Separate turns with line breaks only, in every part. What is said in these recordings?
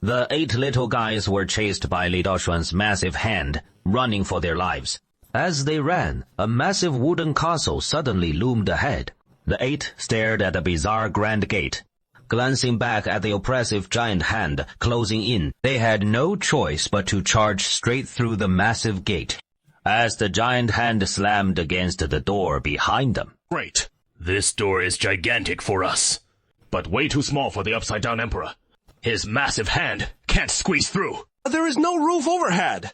The 8 little guys were chased by Li Daoshuan's massive hand, running for their lives. As they ran, a massive wooden castle suddenly loomed ahead. The 8 stared at the bizarre grand gate. Glancing back at the oppressive giant hand closing in, they had no choice but to charge straight through the massive gate. As the giant hand slammed against the door behind them.
Great. This door is gigantic for us, but way too small for the Upside-Down Emperor. His massive hand can't squeeze through.
There is no roof overhead.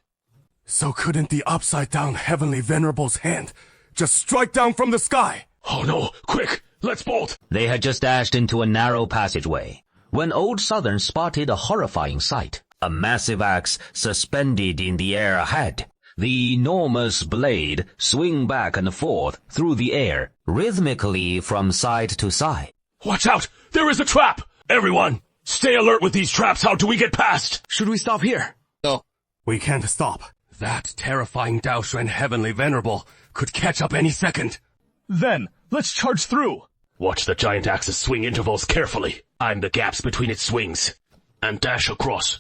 So couldn't the Upside-Down Heavenly Venerable's hand just strike down from the sky?
Oh no, quick, let's bolt.
They had just dashed into a narrow passageway when Old Southern spotted a horrifying sight. A massive axe suspended in the air ahead. The enormous blade swing back and forth through the air, rhythmically from side to side.
Watch out! There is a trap! Everyone, stay alert with these traps. How do we get past?
Should we stop here?
No. We can't stop. That terrifying Daoshuan Heavenly Venerable could catch up any second.
Then, let's charge through. Watch the giant axe's swing intervals carefully. I'm the gaps between its swings. And dash across.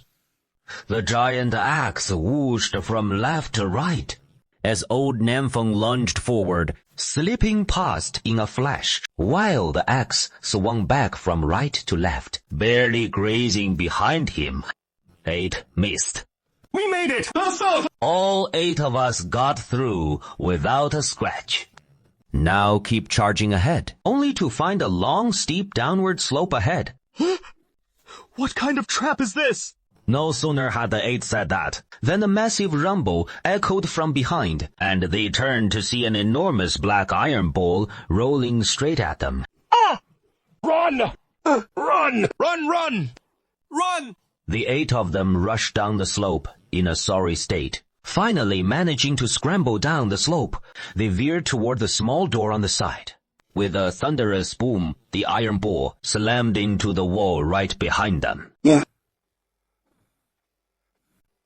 The giant axe whooshed from left to right as old Nanfeng lunged forward, slipping past in a flash, while the axe swung back from right to left, barely grazing behind him. 8 missed.
We made it!
All 8 of us got through without a scratch. Now keep charging ahead, only to find a long, steep downward slope ahead.
What kind of trap is this?
No sooner had the 8 said that than a massive rumble echoed from behind, and they turned to see an enormous black iron ball rolling straight at them.
Ah! Run! Run!
Run, run! Run!
The 8 of them rushed down the slope in a sorry state. Finally managing to scramble down the slope, they veered toward the small door on the side. With a thunderous boom, the iron ball slammed into the wall right behind them.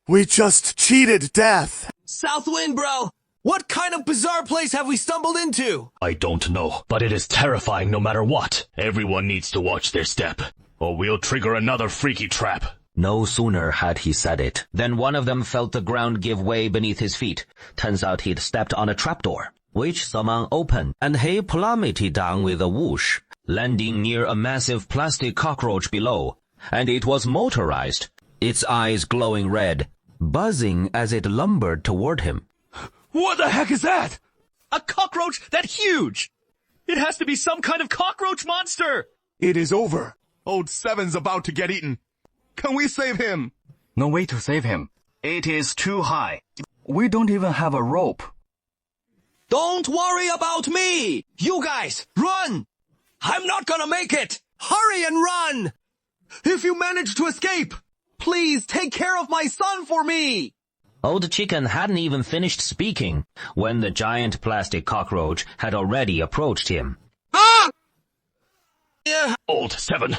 We just cheated death.
Southwind, bro! What kind of bizarre place have we stumbled into?
I don't know, but it is terrifying no matter what. Everyone needs to watch their step, or we'll trigger another freaky trap.
No sooner had he said it than one of them felt the ground give way beneath his feet. Turns out he'd stepped on a trapdoor, which someone opened, and he plummeted down with a whoosh, landing near a massive plastic cockroach below. And it was motorized, its eyes glowing red, buzzing as it lumbered toward him.
What the heck is that? A cockroach that huge! It has to be some kind of cockroach monster!
It is over. Old Seven's about to get eaten. Can we save him?
No way to save him. It is too high. We don't even have a rope.
Don't worry about me! You guys, run! I'm not gonna make it! Hurry and run! If you manage to escape, please take care of my son for me!
Old Chicken hadn't even finished speaking when the giant plastic cockroach had already approached him.
Ah! Yeah.
Old 7,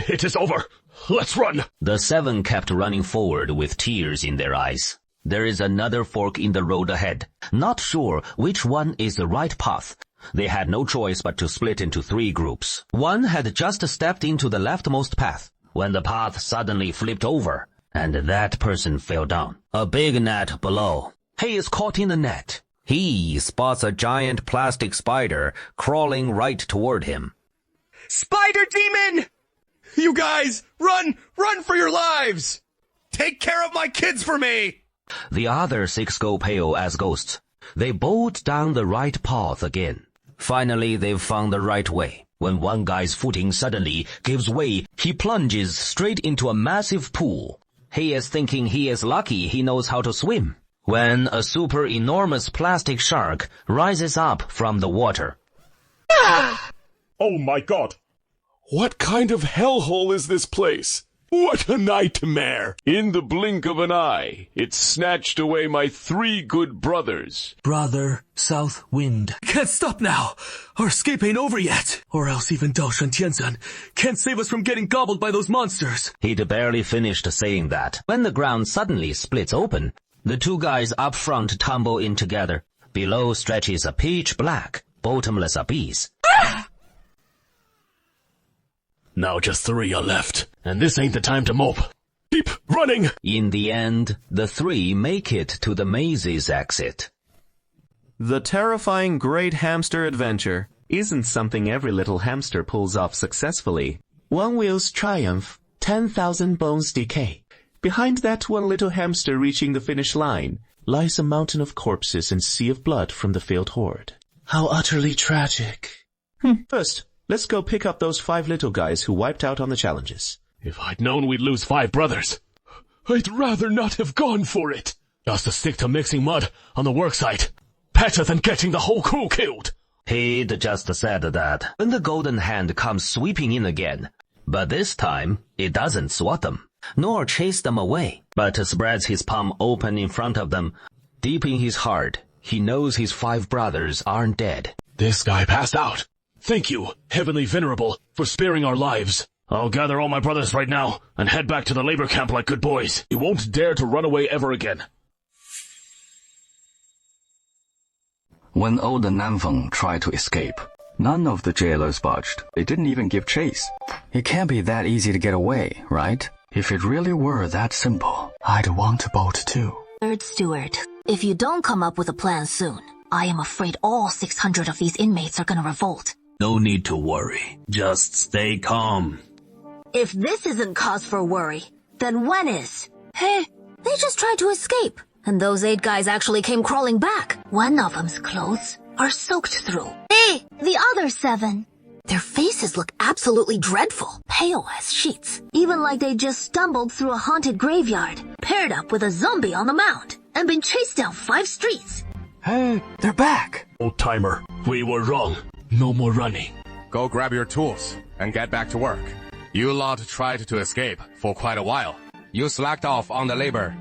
it is over. Let's run.
The 7 kept running forward with tears in their eyes. There is another fork in the road ahead. Not sure which one is the right path. They had no choice but to split into 3 groups. One had just stepped into the leftmost path when the path suddenly flipped over, and that person fell down. A big net below. He is caught in the net. He spots a giant plastic spider crawling right toward him.
Spider demon! You guys, run! Run for your lives!
Take care of my kids for me!
The other 6 go pale as ghosts. They bolt down the right path again. Finally, they've found the right way. When one guy's footing suddenly gives way, he plunges straight into a massive pool. He is thinking he is lucky he knows how to swim, when a super enormous plastic shark rises up from the water.
Oh my god!
What kind of hellhole is this place? What a nightmare! In the blink of an eye, it snatched away my 3 good brothers.
Brother, South Wind. Can't stop now! Our escape ain't over yet! Or else even Daoshan Tianzan can't save us from getting gobbled by those monsters!
He'd barely finished saying that when the ground suddenly splits open. The 2 guys up front tumble in together. Below stretches a pitch-black, bottomless abyss.
Now just 3 are left, and this ain't the time to mope.
He Keep running!
In the end, the three make it to the mazes exit.
The terrifying Great Hamster Adventure isn't something every little hamster pulls off successfully. One wheel's triumph, 10,000 bones decay. Behind that one little hamster reaching the finish line lies a mountain of corpses and sea of blood from the failed horde. How utterly tragic. First, let's go pick up those 5 little guys who wiped out on the challenges.
If I'd known we'd lose 5 brothers, I'd rather not have gone for it. Just to stick to mixing mud on the worksite. Better than getting the whole crew killed.
He'd just said that when the golden hand comes sweeping in again. But this time, it doesn't swat them, nor chase them away, but spreads his palm open in front of them. Deep in his heart, he knows his 5 brothers aren't dead.
This guy passed out. Thank you, Heavenly Venerable, for sparing our lives. I'll gather all my brothers right now and head back to the labor camp like good boys. You won't dare to run away ever again.
When old Nanfeng tried to escape, none of the jailers budged. They didn't even give chase. It can't be that easy to get away, right? If it really were that simple, I'd want to bolt too.
Third Steward, if you don't come up with a plan soon, I am afraid all 600 of these inmates are gonna revolt.
No need to worry. Just stay calm.
If this isn't cause for worry, then when is? Hey, they just tried to escape, and those 8 guys actually came crawling back. One of them's clothes are soaked through. Hey, the other 7. Their faces look absolutely dreadful, pale as sheets, even like they just stumbled through a haunted graveyard, paired up with a zombie on the mound, and been chased down 5 streets.
Hey, they're back.
Old-timer, we were wrong. No more running.
Go grab your tools and get back to work. You lot tried to escape for quite a while. You slacked off on the labor.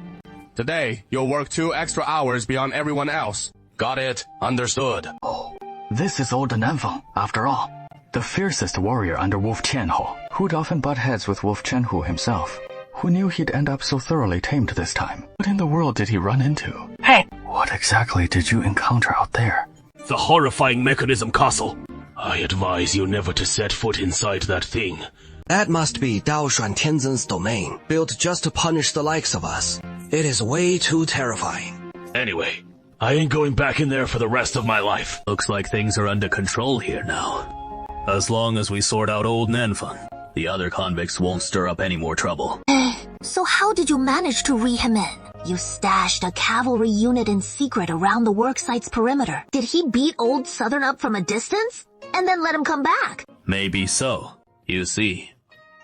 Today, you'll work 2 extra hours beyond everyone else. Got it? Understood.
Oh, this is old Nanfeng, after all. The fiercest warrior under Wolf Qianhu, who'd often butt heads with Wolf Qianhu himself. Who knew he'd end up so thoroughly tamed this time? What in the world did he run into? Hey! What exactly did you encounter out there?
The horrifying mechanism castle. I advise you never to set foot inside that thing.
That must be Dao Shuan Tianzhen's domain, built just to punish the likes of us. It is way too terrifying.
Anyway, I ain't going back in there for the rest of my life.
Looks like things are under control here now. As long as we sort out old Nanfeng, the other convicts won't stir up any more trouble.
So how did you manage to reel him in? You stashed a cavalry unit in secret around the worksite's perimeter. Did he beat old Southern up from a distance? And then let him come back?
Maybe so. You see,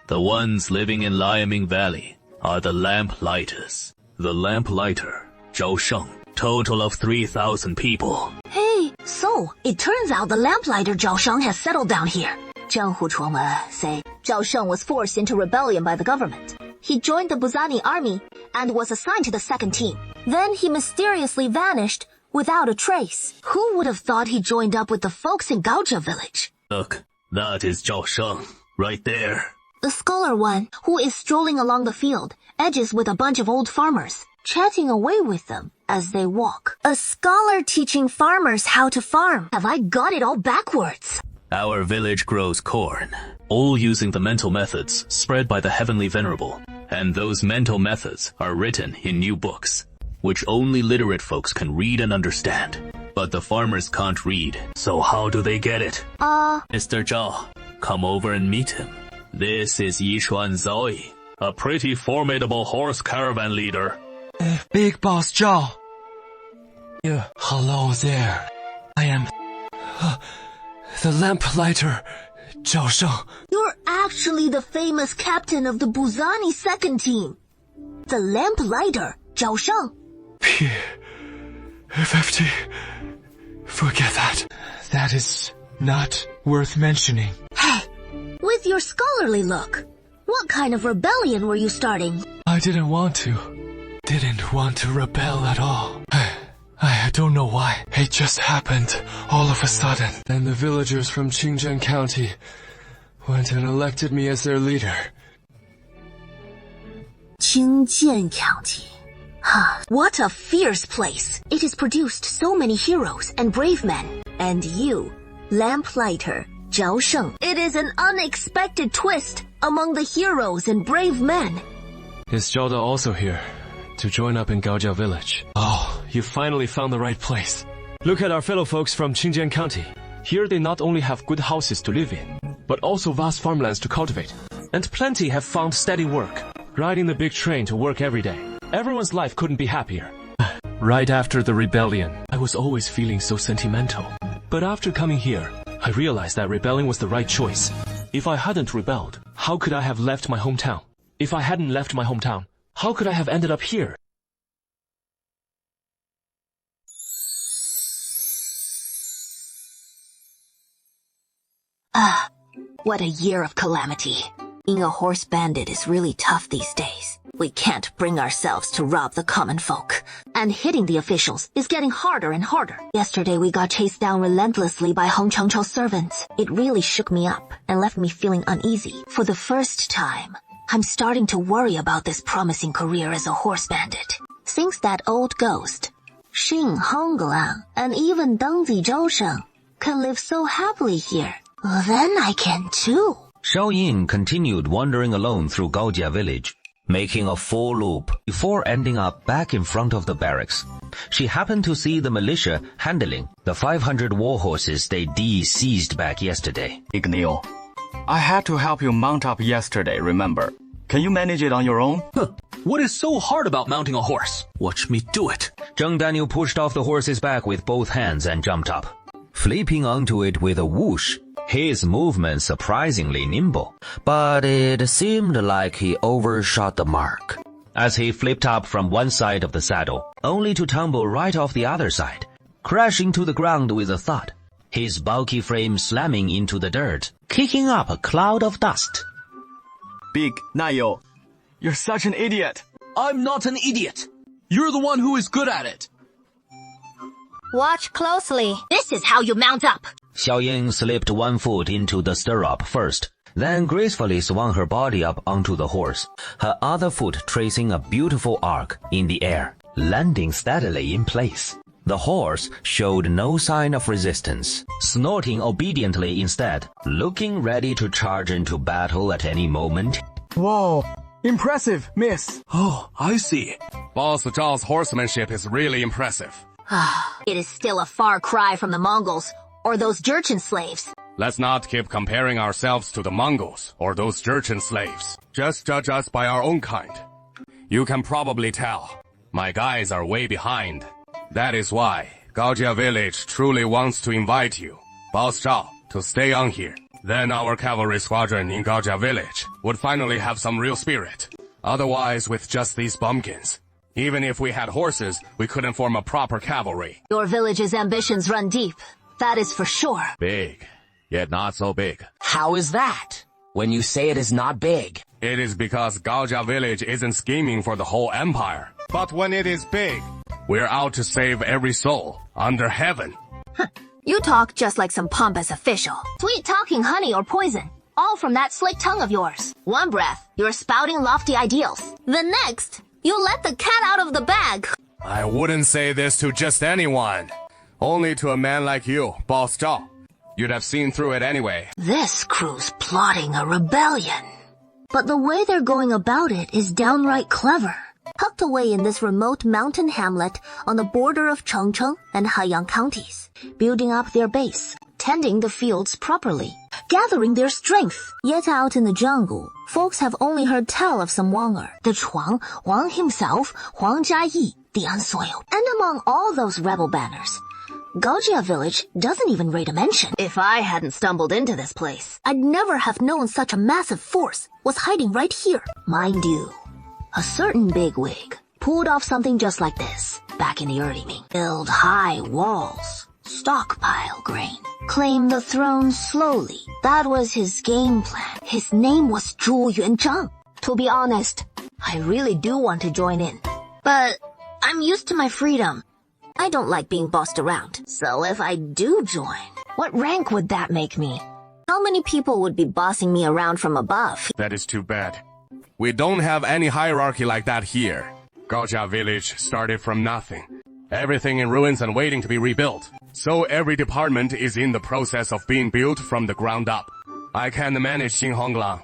the ones living in Liaming Valley are the Lamplighters. The Lamplighter, Zhao Sheng. Total of 3,000 people.
Hey, so it turns out the Lamplighter Zhao Sheng has settled down here. Jianghu Chuangme say Zhao Sheng was forced into rebellion by the government. He joined the Buzani army and was assigned to the 2nd team. Then he mysteriously vanished without a trace. Who would have thought he joined up with the folks in Gaojia village?
Look, that is Zhao Sheng, right there.
The scholar one, who is strolling along the field, edges with a bunch of old farmers, chatting away with them as they walk. A scholar teaching farmers how to farm. Have I got it all backwards?
Our village grows corn, all using the mental methods spread by the Heavenly Venerable. And those mental methods are written in new books, which only literate folks can read and understand. But the farmers can't read, so how do they get it?
Mr.
Zhao, come over and meet him. This is Yishuan Zaoi, a pretty formidable horse caravan leader.
Big Boss Zhao.
Hello there. I am the Lamplighter, Zhao Sheng.
You're actually the famous captain of the Buzani 2nd team. The Lamplighter, Zhao Sheng.
P50. Forget that. That is not worth mentioning.
Hey, with your scholarly look, what kind of rebellion were you starting?
I didn't want to rebel at all. I don't know why. It just happened all of a sudden. Then the villagers from Qingzhen County went and elected me as their leader.
Qingzhen County. What a fierce place. It has produced so many heroes and brave men. And you, Lamplighter, Zhao Sheng. It is an unexpected twist among the heroes and brave men.
Is Zhao De also here to join up in Gaojia village? Oh, you finally found the right place. Look at our fellow folks from Qingjian County. Here they not only have good houses to live in, but also vast farmlands to cultivate. And plenty have found steady work, riding the big train to work every day. Everyone's life couldn't be happier. Right after the rebellion, I was always feeling so sentimental. But after coming here, I realized that rebelling was the right choice. If I hadn't rebelled, how could I have left my hometown? If I hadn't left my hometown, how could I have ended up here?
What a year of calamity. Being a horse bandit is really tough these days. We can't bring ourselves to rob the common folk. And hitting the officials is getting harder and harder. Yesterday we got chased down relentlessly by Hong Chengchou's servants. It really shook me up and left me feeling uneasy. For the first time, I'm starting to worry about this promising career as a horse bandit. Since that old ghost, Xing Hongguang and even Deng Zhisheng can live so happily here, then I can too.
Zhao Ying continued wandering alone through Gaojia village, making a full loop before ending up back in front of the barracks. She happened to see the militia handling the 500 war horses they seized back yesterday.
Ignil, I had to help you mount up yesterday, remember? Can you manage it on your own?
What is so hard about mounting a horse? Watch me do it.
Zheng Daniel pushed off the horse's back with both hands and jumped up, flipping onto it with a whoosh. His movement surprisingly nimble, but it seemed like he overshot the mark as he flipped up from one side of the saddle, only to tumble right off the other side, crashing to the ground with a thud, his bulky frame slamming into the dirt, kicking up a cloud of dust.
Big Nayo, you're such an idiot.
I'm not an idiot. You're the one who is good at it.
Watch closely. This is how you mount up.
Xiao Ying slipped one foot into the stirrup first, then gracefully swung her body up onto the horse, her other foot tracing a beautiful arc in the air, landing steadily in place. The horse showed no sign of resistance, snorting obediently instead, looking ready to charge into battle at any moment.
Whoa, impressive, miss.
Oh, I see. Boss Zhao's horsemanship is really impressive.
It is still a far cry from the Mongols or those Jurchen slaves.
Let's not keep comparing ourselves to the Mongols or those Jurchen slaves. Just judge us by our own kind. You can probably tell, my guys are way behind. That is why Gaojia village truly wants to invite you, Boss Zhao, to stay on here. Then our cavalry squadron in Gaojia village would finally have some real spirit. Otherwise, with just these bumpkins, even if we had horses, we couldn't form a proper cavalry.
Your village's ambitions run deep. That is for sure.
Big, yet not so big.
How is that? When you say it is not big.
It is because Gaojia village isn't scheming for the whole empire. But when it is big, we're out to save every soul under heaven.
You talk just like some pompous official. Sweet talking honey or poison. All from that slick tongue of yours. One breath, you're spouting lofty ideals. The next, you let the cat out of the bag.
I wouldn't say this to just anyone. Only to a man like you, Boss Zhao. You'd have seen through it anyway.
This crew's plotting a rebellion. But the way they're going about it is downright clever. Tucked away in this remote mountain hamlet on the border of Chengcheng and Haiyang counties, building up their base, tending the fields properly, gathering their strength. Yet out in the jungle, folks have only heard tell of some Wanger, the Chuang, Wang himself, Huang Jiayi, the Unsoiled. And among all those rebel banners, Gaojia village doesn't even rate a mention. If I hadn't stumbled into this place, I'd never have known such a massive force was hiding right here. Mind you, a certain bigwig pulled off something just like this back in the early Ming. Build high walls, stockpile grain, claim the throne slowly. That was his game plan. His name was Zhu Yuanzhang. To be honest, I really do want to join in. But I'm used to my freedom. I don't like being bossed around. So if I do join, what rank would that make me? How many people would be bossing me around from above?
That is too bad. We don't have any hierarchy like that here. Gaojia village started from nothing. Everything in ruins and waiting to be rebuilt. So every department is in the process of being built from the ground up. I can't manage Xing Hongguang,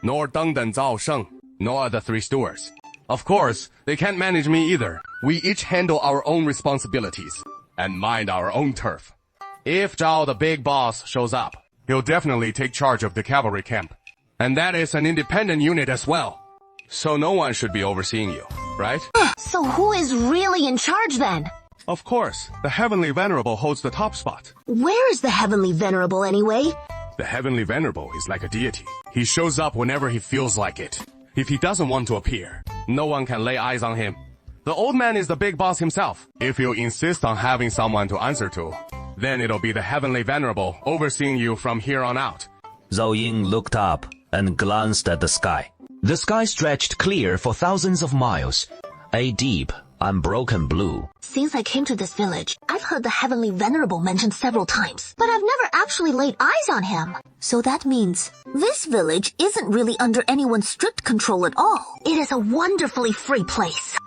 nor Deng Zhisheng, nor the three stewards. Of course, they can't manage me either. We each handle our own responsibilities and mind our own turf. If Zhao, the big boss, shows up, he'll definitely take charge of the cavalry camp. And that is an independent unit as well. So no one should be overseeing you, right?
So who is really in charge then?
Of course, the Heavenly Venerable holds the top spot.
Where is the Heavenly Venerable anyway?
The Heavenly Venerable is like a deity. He shows up whenever he feels like it. If he doesn't want to appear, no one can lay eyes on him. The old man is the big boss himself. If you insist on having someone to answer to, then it'll be the Heavenly Venerable overseeing you from here on out.
Zhao Ying looked up and glanced at the sky. The sky stretched clear for thousands of miles, a deep, unbroken blue.
Since I came to this village, I've heard the Heavenly Venerable mentioned several times, but I've never actually laid eyes on him. So that means this village isn't really under anyone's strict control at all. It is a wonderfully free place.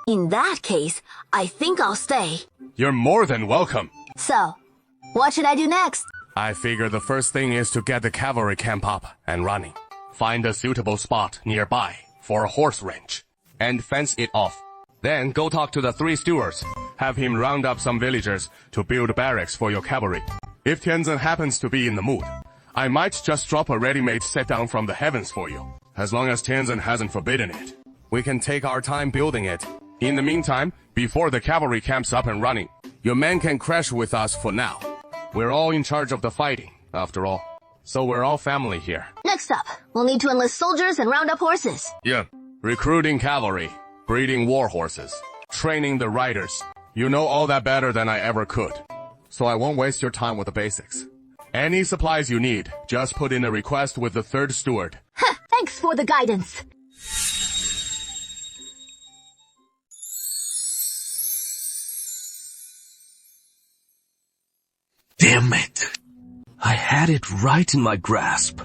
In that case, I think I'll stay.
You're more than welcome.
So, what should I do next?
I figure the first thing is to get the cavalry camp up and running. Find a suitable spot nearby for a horse ranch and fence it off. Then go talk to the 3 stewards. Have him round up some villagers to build barracks for your cavalry. If Tianzhen happens to be in the mood, I might just drop a ready-made set down from the heavens for you. As long as Tianzhen hasn't forbidden it, we can take our time building it. In the meantime, before the cavalry camp's up and running, your men can crash with us for now. We're all in charge of the fighting, after all. So we're all family here.
Next up, we'll need to enlist soldiers and round up horses.
Yeah. Recruiting cavalry, breeding war horses, training the riders. You know all that better than I ever could. So I won't waste your time with the basics. Any supplies you need, just put in a request with the 3rd steward.
Thanks for the guidance.
Damn it. I had it right in my grasp.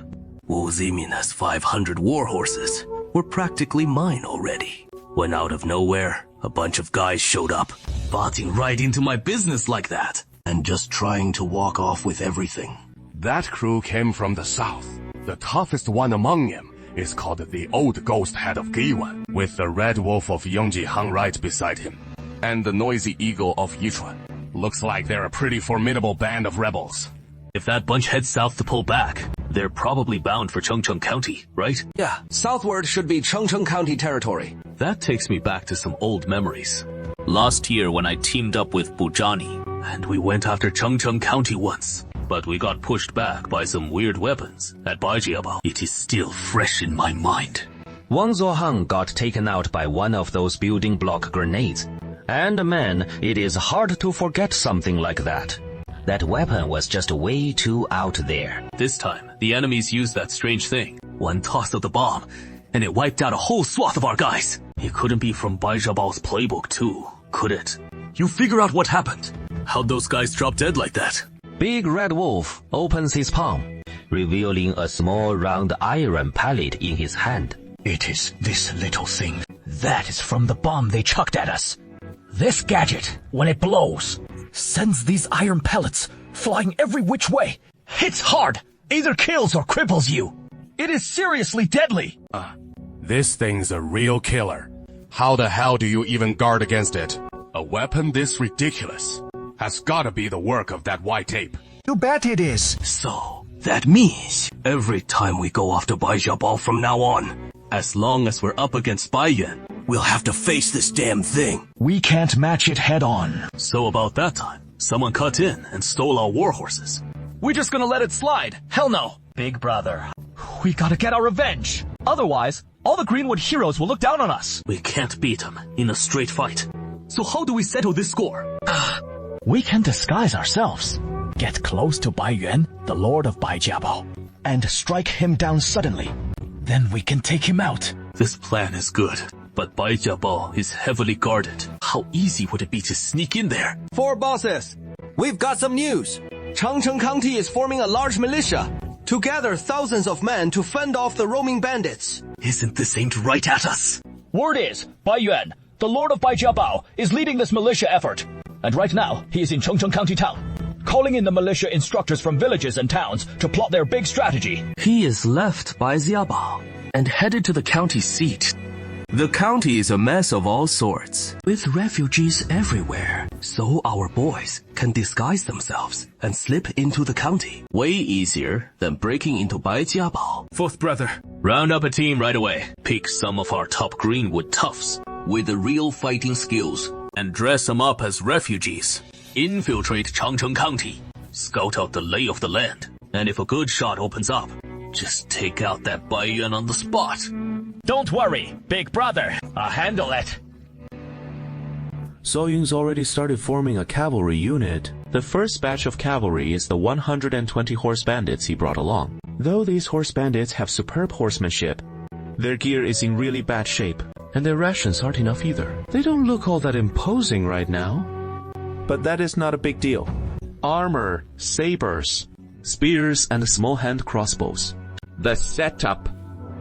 Wu Zimin has 500 war horses. Were practically mine already. When out of nowhere, a bunch of guys showed up, butting right into my business like that, and just trying to walk off with everything.
That crew came from the south. The toughest one among them is called the Old Ghost Head of Giwan, with the Red Wolf of Yongji hung right beside him, and the Noisy Eagle of Yichuan. Looks like they're a pretty formidable band of rebels.
If that bunch heads south to pull back, they're probably bound for Chengcheng County, right?
Yeah, southward should be Chengcheng County territory.
That takes me back to some old memories. Last year when I teamed up with Bujani, and we went after Chengcheng County once, but we got pushed back by some weird weapons at Baijiabao. It is still fresh in my mind.
Wang Zuohang got taken out by one of those building block grenades. And man, it is hard to forget something like that. That weapon was just way too out there.
This time, the enemies used that strange thing. One toss of the bomb, and it wiped out a whole swath of our guys. It couldn't be from Bai Zhabao's playbook too, could it? You figure out what happened. How'd those guys drop dead like that?
Big Red Wolf opens his palm, revealing a small round iron pellet in his hand.
It is this little thing. That is from the bomb they chucked at us. This gadget, when it blows, sends these iron pellets flying every which way. Hits hard, either kills or cripples you. It is seriously deadly.
This thing's a real killer. How the hell do you even guard against it? A weapon this ridiculous has gotta be the work of that white ape.
You bet it is.
So, that means every time we go after Bai Zhabao from now on, as long as we're up against Bai Yuan, we'll have to face this damn thing.
We can't match it head on.
So about that time, someone cut in and stole our war horses.
We're just gonna let it slide. Hell no. Big brother, we gotta get our revenge. Otherwise, all the Greenwood heroes will look down on us.
We can't beat them in a straight fight. So how do we settle this score?
We can disguise ourselves. Get close to Bai Yuan, the lord of Baijiabao, and strike him down suddenly. Then we can take him out.
This plan is good, but Baijiabao is heavily guarded. How easy would it be to sneak in there?
4 bosses, we've got some news. Chengcheng County is forming a large militia to gather thousands of men to fend off the roaming bandits.
Isn't this aimed right at us?
Word is, Bai Yuan, the lord of Baijiabao, is leading this militia effort. And right now, he is in Chengcheng County town, calling in the militia instructors from villages and towns to plot their big strategy.
He is left Bai Zhabao and headed to the county seat. The county is a mess of all sorts, with refugees everywhere, so our boys can disguise themselves and slip into the county. Way easier than breaking into Baijiabao.
Fourth brother.
Round up a team right away. Pick some of our top Greenwood toughs with the real fighting skills and dress them up as refugees. Infiltrate Changcheng County. Scout out the lay of the land. And if a good shot opens up, just take out that Baiyuan on the spot.
Don't worry, big brother. I'll handle it.
So Ying's already started forming a cavalry unit. The first batch of cavalry is the 120 horse bandits he brought along. Though these horse bandits have superb horsemanship, their gear is in really bad shape, and their rations aren't enough either. They don't look all that imposing right now. But that is not a big deal. Armor, sabers, spears, and small hand crossbows. The setup.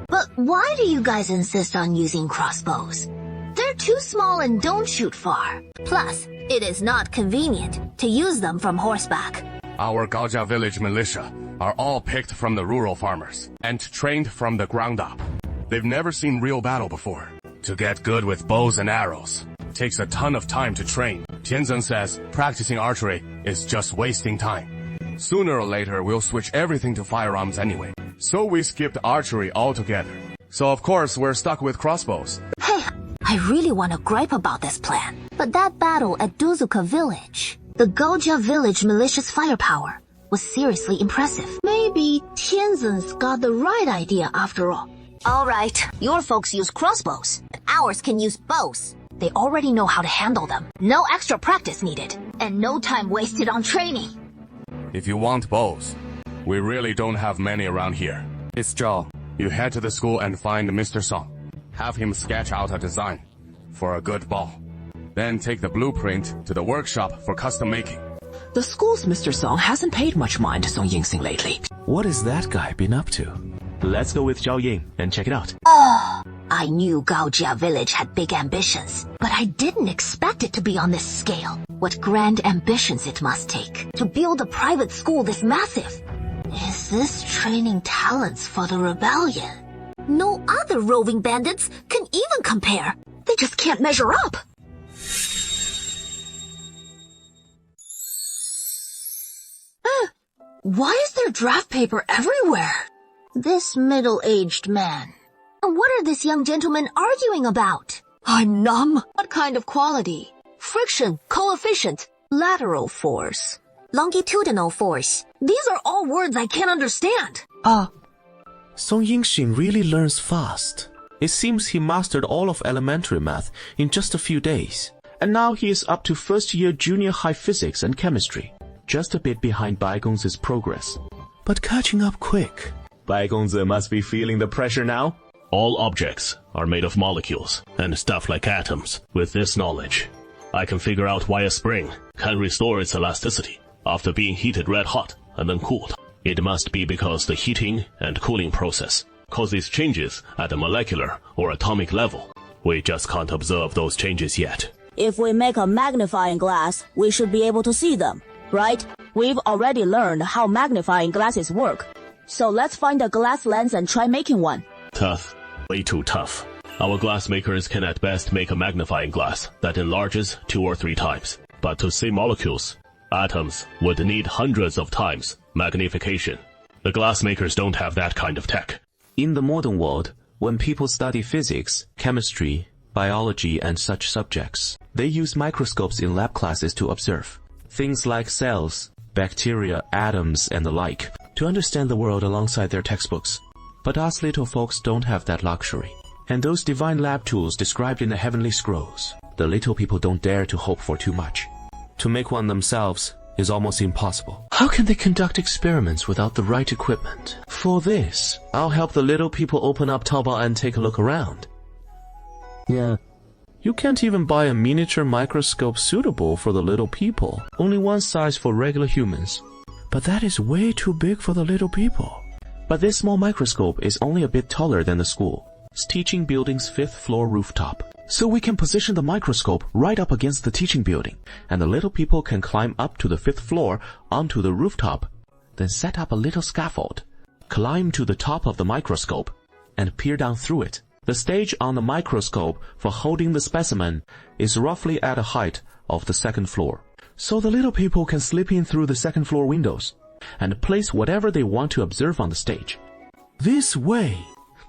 But why do you guys insist on using crossbows? They're too small and don't shoot far. Plus, it is not convenient to use them from horseback.
Our Gaojia village militia are all picked from the rural farmers and trained from the ground up. They've never seen real battle before. To get good with bows and arrows takes a ton of time to train. Tianzeng says practicing archery is just wasting time. Sooner or later, we'll switch everything to firearms anyway. So we skipped archery altogether. So of course, we're stuck with crossbows.
Hey, I really want to gripe about this plan. But that battle at Duzuka village, the Gaojia village militia's firepower was seriously impressive. Maybe Tianzeng's got the right idea after all. All right, your folks use crossbows, and ours can use bows. They already know how to handle them. No extra practice needed, and no time wasted on training.
If you want bows, we really don't have many around here.
It's Zhao.
You head to the school and find Mr. Song. Have him sketch out a design for a good bow. Then take the blueprint to the workshop for custom making.
The school's Mr. Song hasn't paid much mind to Song Yingxing lately.
What has that guy been up to? Let's go with Zhao Ying and check it out.
I knew Gaojia village had big ambitions, but I didn't expect it to be on this scale. What grand ambitions it must take to build a private school this massive. Is this training talents for the rebellion? No other roving bandits can even compare. They just can't measure up. Why is there draft paper everywhere? This middle-aged man. What are this young gentleman arguing about? I'm numb. What kind of quality? Friction, coefficient, lateral force, longitudinal force. These are all words I can't understand.
Song Yingxing really learns fast. It seems he mastered all of elementary math in just a few days. And now he is up to first-year junior high physics and chemistry. Just a bit behind Bai Gongzi's progress. But catching up quick. Bai Gongzi must be feeling the pressure now.
All objects are made of molecules and stuff like atoms. With this knowledge, I can figure out why a spring can restore its elasticity after being heated red hot and then cooled. It must be because the heating and cooling process causes changes at the molecular or atomic level. We just can't observe those changes yet.
If we make a magnifying glass, we should be able to see them, right? We've already learned how magnifying glasses work. So let's find a glass lens and try making one.
Tough. Way too tough. Our glass makers can at best make a magnifying glass that enlarges 2 or 3 times. But to see molecules, atoms would need hundreds of times magnification. The glass makers don't have that kind of tech.
In the modern world, when people study physics, chemistry, biology, and such subjects, they use microscopes in lab classes to observe things like cells, bacteria, atoms, and the like, to understand the world alongside their textbooks. But us little folks don't have that luxury. And those divine lab tools described in the heavenly scrolls, the little people don't dare to hope for too much. To make one themselves is almost impossible. How can they conduct experiments without the right equipment? For this, I'll help the little people open up Taobao and take a look around. Yeah. You can't even buy a miniature microscope suitable for the little people. Only one size for regular humans. But that is way too big for the little people. But this small microscope is only a bit taller than the school's teaching building's 5th floor rooftop. So we can position the microscope right up against the teaching building, and the little people can climb up to the 5th floor onto the rooftop, then set up a little scaffold, climb to the top of the microscope, and peer down through it. The stage on the microscope for holding the specimen is roughly at a height of the second floor. So the little people can slip in through the second floor windows and place whatever they want to observe on the stage. This way,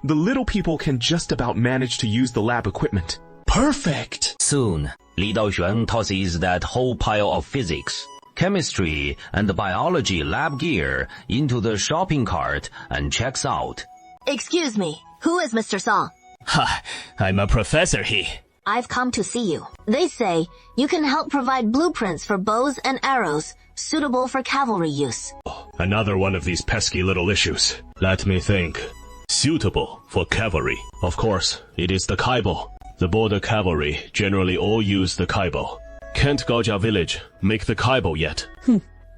the little people can just about manage to use the lab equipment. Perfect!
Soon, Li Daoxuan tosses that whole pile of physics, chemistry, and biology lab gear into the shopping cart and checks out.
Excuse me, who is Mr. Song?
Ha! I'm a professor here.
I've come to see you. They say you can help provide blueprints for bows and arrows suitable for cavalry use.
Another one of these pesky little issues. Let me think. Suitable for cavalry. Of course, it is the Kaibo. The border cavalry generally all use the Kaibo. Can't Gaojia village make the Kaibo yet?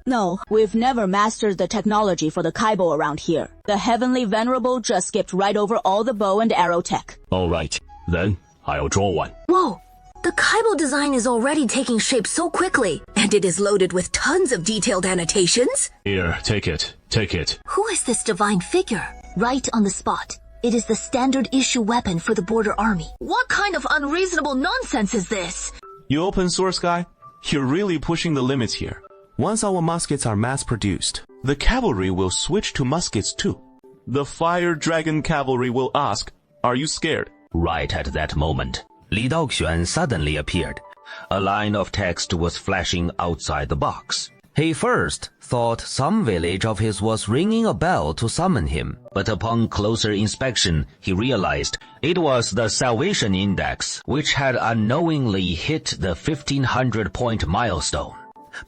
No, we've never mastered the technology for the Kaibo around here. The Heavenly Venerable just skipped right over all the bow and arrow tech.
Alright, then I'll draw one.
Whoa! The Kaibo design is already taking shape so quickly, and it is loaded with tons of detailed annotations.
Here, take it. Take it.
Who is this divine figure? Right on the spot. It is the standard issue weapon for the border army. What kind of unreasonable nonsense is this?
You open source guy, you're really pushing the limits here. Once our muskets are mass-produced, the cavalry will switch to muskets too. The Fire Dragon cavalry will ask, "Are you scared?"
Right at that moment, Li Daoxuan suddenly appeared. A line of text was flashing outside the box. He first thought some village of his was ringing a bell to summon him, but upon closer inspection, he realized it was the Salvation Index, which had unknowingly hit the 1500-point milestone.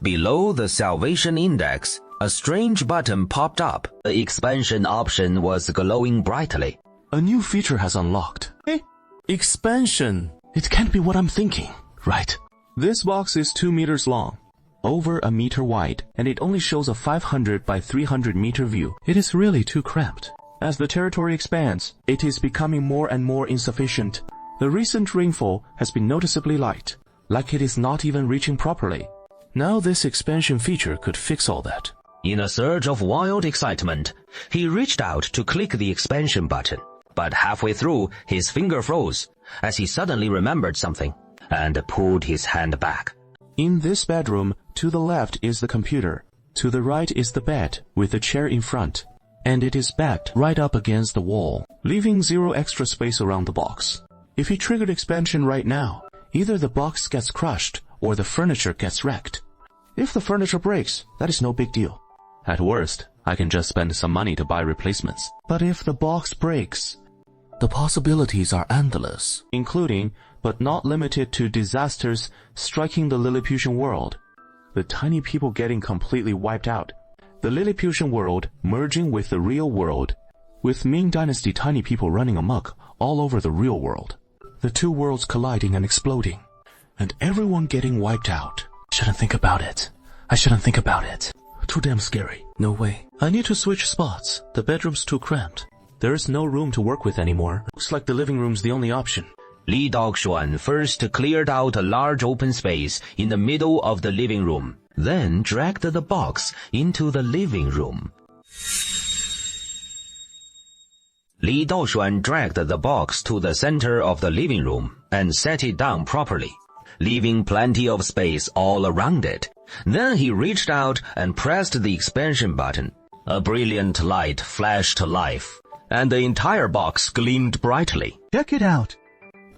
Below the Salvation Index, a strange button popped up. The expansion option was glowing brightly.
A new feature has unlocked. Hey, expansion. It can't be what I'm thinking, right? This box is 2 meters long, over a meter wide, and it only shows a 500 by 300 meter view. It is really too cramped. As the territory expands, it is becoming more and more insufficient. The recent rainfall has been noticeably light, like it is not even reaching properly. Now this expansion feature could fix all that.
In a surge of wild excitement, he reached out to click the expansion button, but halfway through, his finger froze as he suddenly remembered something and pulled his hand back.
In this bedroom, to the left is the computer, to the right is the bed with the chair in front, and it is backed right up against the wall, leaving zero extra space around the box. If he triggered expansion right now, either the box gets crushed or the furniture gets wrecked. If the furniture breaks, that is no big deal. At worst, I can just spend some money to buy replacements. But if the box breaks, the possibilities are endless, including, but not limited to, disasters striking the Lilliputian world. The tiny people getting completely wiped out. The Lilliputian world merging with the real world, with Ming Dynasty tiny people running amok all over the real world. The two worlds colliding and exploding, and everyone getting wiped out. Shouldn't think about it. I shouldn't think about it. Too damn scary. No way. I need to switch spots. The bedroom's too cramped. There is no room to work with anymore. Looks like the living room's the only option.
Li Daoxuan first cleared out a large open space in the middle of the living room, then dragged the box into the living room. Li Daoxuan dragged the box to the center of the living room and set it down properly, leaving plenty of space all around it. Then he reached out and pressed the expansion button. A brilliant light flashed to life, and the entire box gleamed brightly.
Check it out.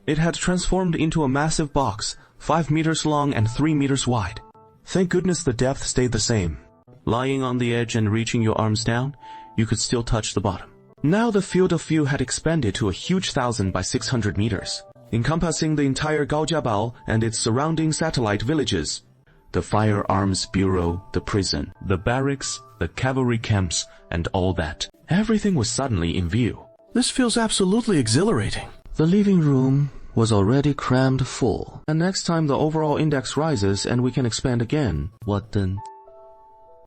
It had transformed into a massive box, 5 meters long and 3 meters wide. Thank goodness the depth stayed the same. Lying on the edge and reaching your arms down, you could still touch the bottom. Now the field of view had expanded to a huge 1,000 by 600 meters, encompassing the entire Gaojiabao and its surrounding satellite villages. The firearms bureau, the prison, the barracks, the cavalry camps, and all that. Everything was suddenly in view. This feels absolutely exhilarating. The living room was already crammed full. And next time the overall index rises and we can expand again, what then?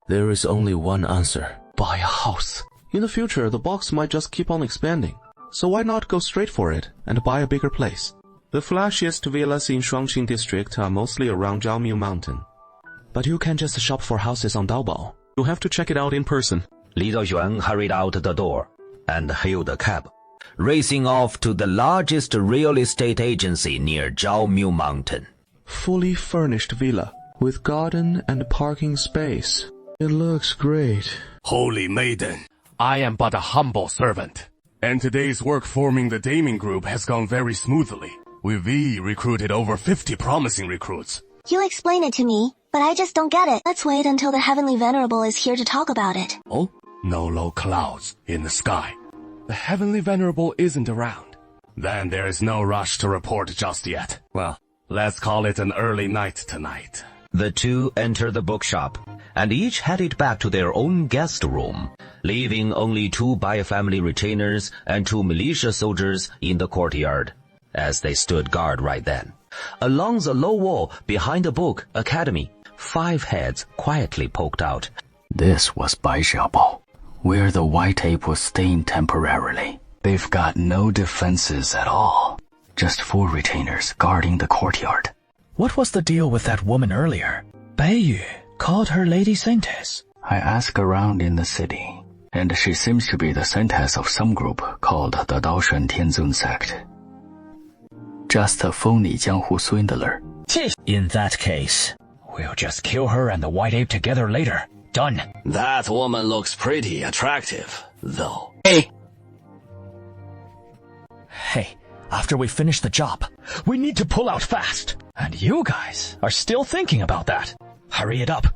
There is only one answer. Buy a house. In the future, the box might just keep on expanding. So why not go straight for it and buy a bigger place? The flashiest villas in Shuangqing district are mostly around Zhaomiu Mountain. But you can't just shop for houses on Taobao. You have to check it out in person.
Li Daoxuan hurried out the door and hailed a cab. racing off to the largest real estate agency near Zhaomiu Mountain.
Fully furnished villa with garden and parking space. It looks great.
Holy maiden, I am but a humble servant. And today's work forming the Daming Group has gone very smoothly. We've recruited over 50 promising recruits.
You explain it to me, but I just don't get it. Let's wait until the Heavenly Venerable is here to talk about it.
Oh? No low clouds in the sky. The Heavenly Venerable isn't around. Then there is no rush to report just yet. Well, let's call it an early night tonight.
The two enter the bookshop, and each headed back to their own guest room, leaving only 2 Bai family retainers and 2 militia soldiers in the courtyard, as they stood guard right then. Along the low wall behind the book academy, 5 heads quietly poked out.
This was Bai Xiaobao, where the white ape was staying temporarily. They've got no defenses at all. Just 4 retainers guarding the courtyard.
What was the deal with that woman earlier? Beiyu called her Lady Saintess.
I asked around in the city, and she seems to be the saintess of some group called the Daoshen Tianzun sect. Just a phony Jianghu swindler.
In that case, we'll just kill her and the white ape together later. Done.
That woman looks pretty attractive, though.
Hey, after we finish the job, we need to pull out fast. And you guys are still thinking about that. Hurry it up.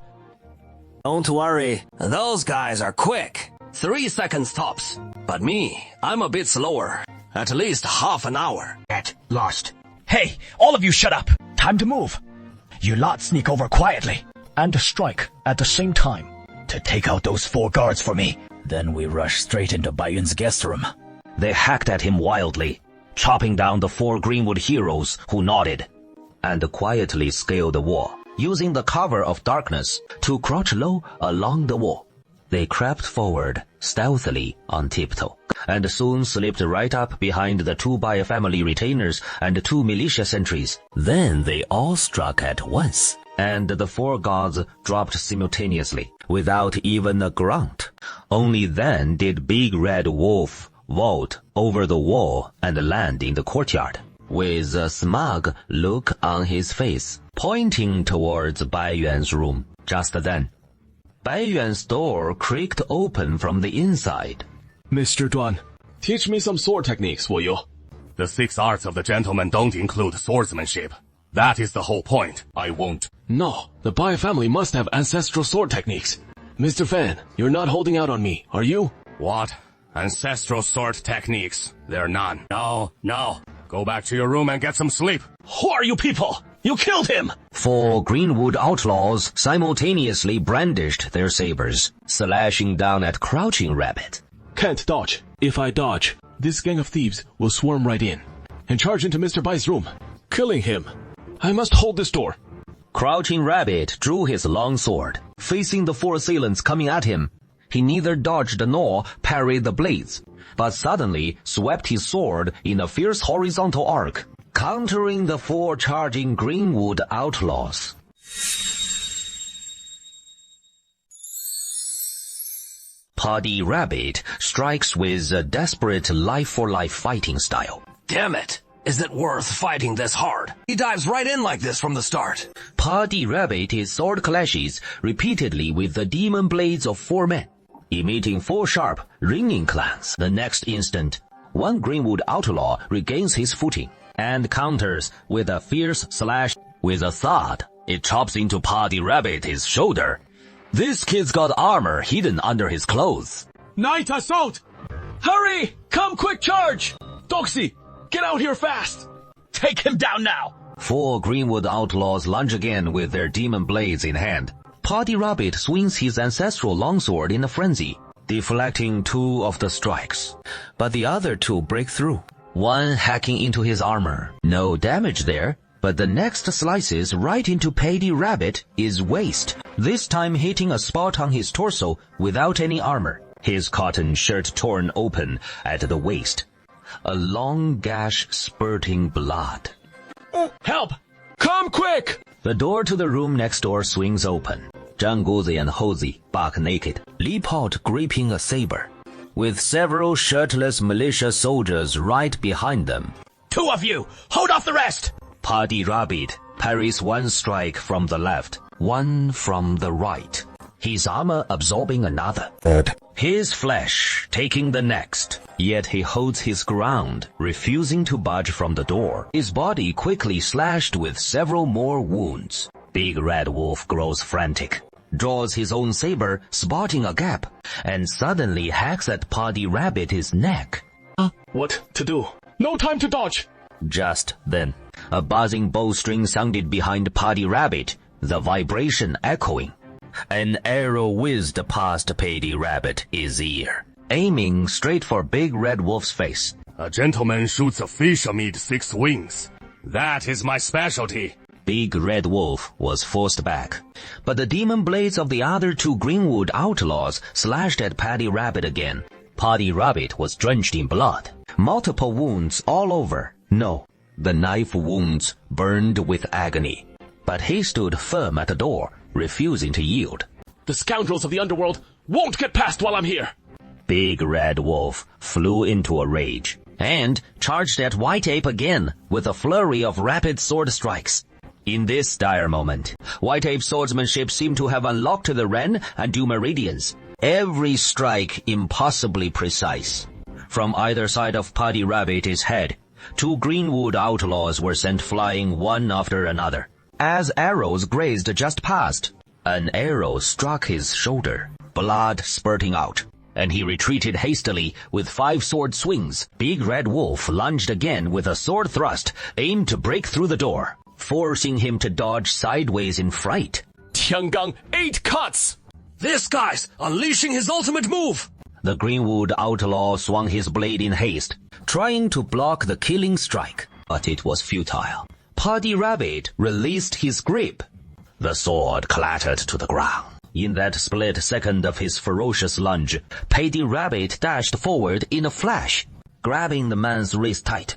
Don't worry, those guys are quick. 3 seconds tops. But me, I'm a bit slower. At least half an hour.
Get lost. Hey, all of you shut up. Time to move. You lot sneak over quietly and strike at the same time to take out those 4 guards for me. Then we rush straight into Baiyun's guest room.
They hacked at him wildly, chopping down the 4 Greenwood heroes who nodded, and quietly scaled the wall, using the cover of darkness to crouch low along the wall. They crept forward stealthily on tiptoe, and soon slipped right up behind the 2 Bai family retainers and 2 militia sentries. Then they all struck at once, and the 4 guards dropped simultaneously, without even a grunt. Only then did Big Red Wolf vault over the wall and land in the courtyard, with a smug look on his face, pointing towards Bai Yuan's room. Just then, Bai Yuan's door creaked open from the inside.
Mr. Duan, teach me some sword techniques, will you?
The 6 arts of the gentleman don't include swordsmanship. That is the whole point. I won't.
No, the Bai family must have ancestral sword techniques. Mr. Fan, you're not holding out on me, are you?
What? Ancestral sword techniques? There are none. No. Go back to your room and get some sleep.
Who are you people? You killed him!
4 Greenwood outlaws simultaneously brandished their sabers, slashing down at Crouching Rabbit.
Can't dodge. If I dodge, this gang of thieves will swarm right in and charge into Mr. Bai's room, killing him. I must hold this door.
Crouching Rabbit drew his long sword, facing the 4 assailants coming at him. He neither dodged nor parried the blades, but suddenly swept his sword in a fierce horizontal arc, countering the 4 charging Greenwood outlaws. Puddy Rabbit strikes with a desperate life-for-life fighting style.
Damn it! Is it worth fighting this hard? He dives right in like this from the start.
Puddy Rabbit his sword clashes repeatedly with the demon blades of 4 men, emitting 4 sharp, ringing clangs. The next instant, 1 Greenwood outlaw regains his footing and counters with a fierce slash. With a thud, it chops into Puddy Rabbit's shoulder. This kid's got armor hidden under his clothes.
Night assault! Hurry! Come quick charge! Doxy, get out here fast!
Take him down now!
4 Greenwood outlaws lunge again with their demon blades in hand. Puddy Rabbit swings his ancestral longsword in a frenzy, deflecting 2 of the strikes. But the other 2 break through, 1 hacking into his armor. No damage there, but the next slices right into Puddy Rabbit's waist, this time hitting a spot on his torso without any armor. His cotton shirt torn open at the waist, a long gash spurting blood.
Help! Come quick!
The door to the room next door swings open. Zhang Guzi and Hosey, buck naked, leap out gripping a saber. with several shirtless militia soldiers right behind them.
2 of you, hold off the rest!
Paddy Rabbit parries one strike from the left, one from the right, his armor absorbing another. His flesh taking the next. Yet he holds his ground, refusing to budge from the door. His body quickly slashed with several more wounds. Big Red Wolf grows frantic, draws his own saber, spotting a gap, and suddenly hacks at Paddy Rabbit's neck.
What to do? No time to dodge!
Just then, a buzzing bowstring sounded behind Paddy Rabbit, the vibration echoing. An arrow whizzed past Paddy Rabbit's ear, aiming straight for Big Red Wolf's face.
A gentleman shoots a fish amid 6 wings. That is my specialty.
Big Red Wolf was forced back, but the demon blades of the other 2 Greenwood outlaws slashed at Paddy Rabbit again. Paddy Rabbit was drenched in blood, multiple wounds all over. No, the knife wounds burned with agony. But he stood firm at the door, refusing to yield.
The scoundrels of the underworld won't get past while I'm here!
Big Red Wolf flew into a rage and charged at White Ape again with a flurry of rapid sword strikes. In this dire moment, White Ape's swordsmanship seemed to have unlocked the Ren and Du Meridians, every strike impossibly precise. From either side of Paddy Rabbit's head, 2 Greenwood outlaws were sent flying one after another. As arrows grazed just past, an arrow struck his shoulder, blood spurting out, and he retreated hastily with 5 sword swings. Big Red Wolf lunged again with a sword thrust, aimed to break through the door, forcing him to dodge sideways in fright.
Tiangang 8 cuts!
This guy's unleashing his ultimate move!
The Greenwood outlaw swung his blade in haste, trying to block the killing strike, but it was futile. Paddy Rabbit released his grip. The sword clattered to the ground. In that split second of his ferocious lunge, Paddy Rabbit dashed forward in a flash, grabbing the man's wrist tight.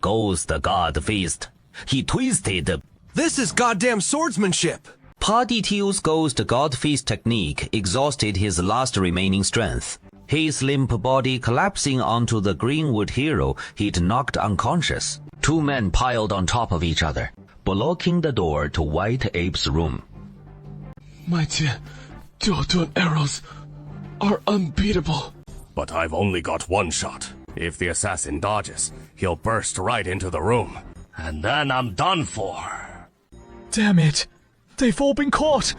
Goes the God Fist. He twisted.
This is goddamn swordsmanship!
Paddy Teal's Ghost God Fist technique exhausted his last remaining strength. His limp body collapsing onto the Greenwood hero he'd knocked unconscious. 2 men piled on top of each other, blocking the door to White Ape's room.
My dear, dual arrows are unbeatable.
But I've only got 1 shot. If the assassin dodges, he'll burst right into the room. And then I'm done for.
Damn it! They've all been caught!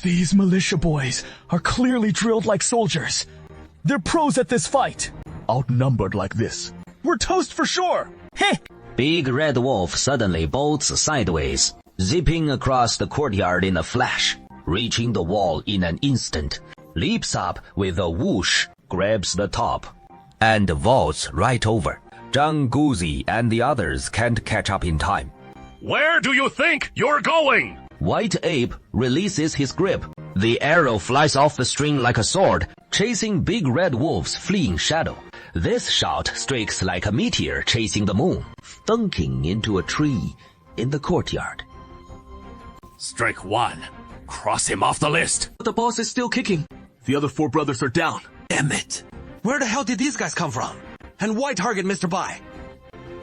These militia boys are clearly drilled like soldiers. They're pros at this fight. Outnumbered like this, we're toast for sure! Heh!
Big Red Wolf suddenly bolts sideways, zipping across the courtyard in a flash, reaching the wall in an instant, leaps up with a whoosh, grabs the top, and vaults right over. Zhang Guzi and the others can't catch up in time.
Where do you think you're going?
White Ape releases his grip. The arrow flies off the string like a sword, chasing Big Red Wolf's fleeing shadow. This shot streaks like a meteor chasing the moon, thunking into a tree in the courtyard.
Strike 1. Cross him off the list.
The boss is still kicking.
The other 4 brothers are down.
Damn it. Where the hell did these guys come from? And why target Mr. Bai?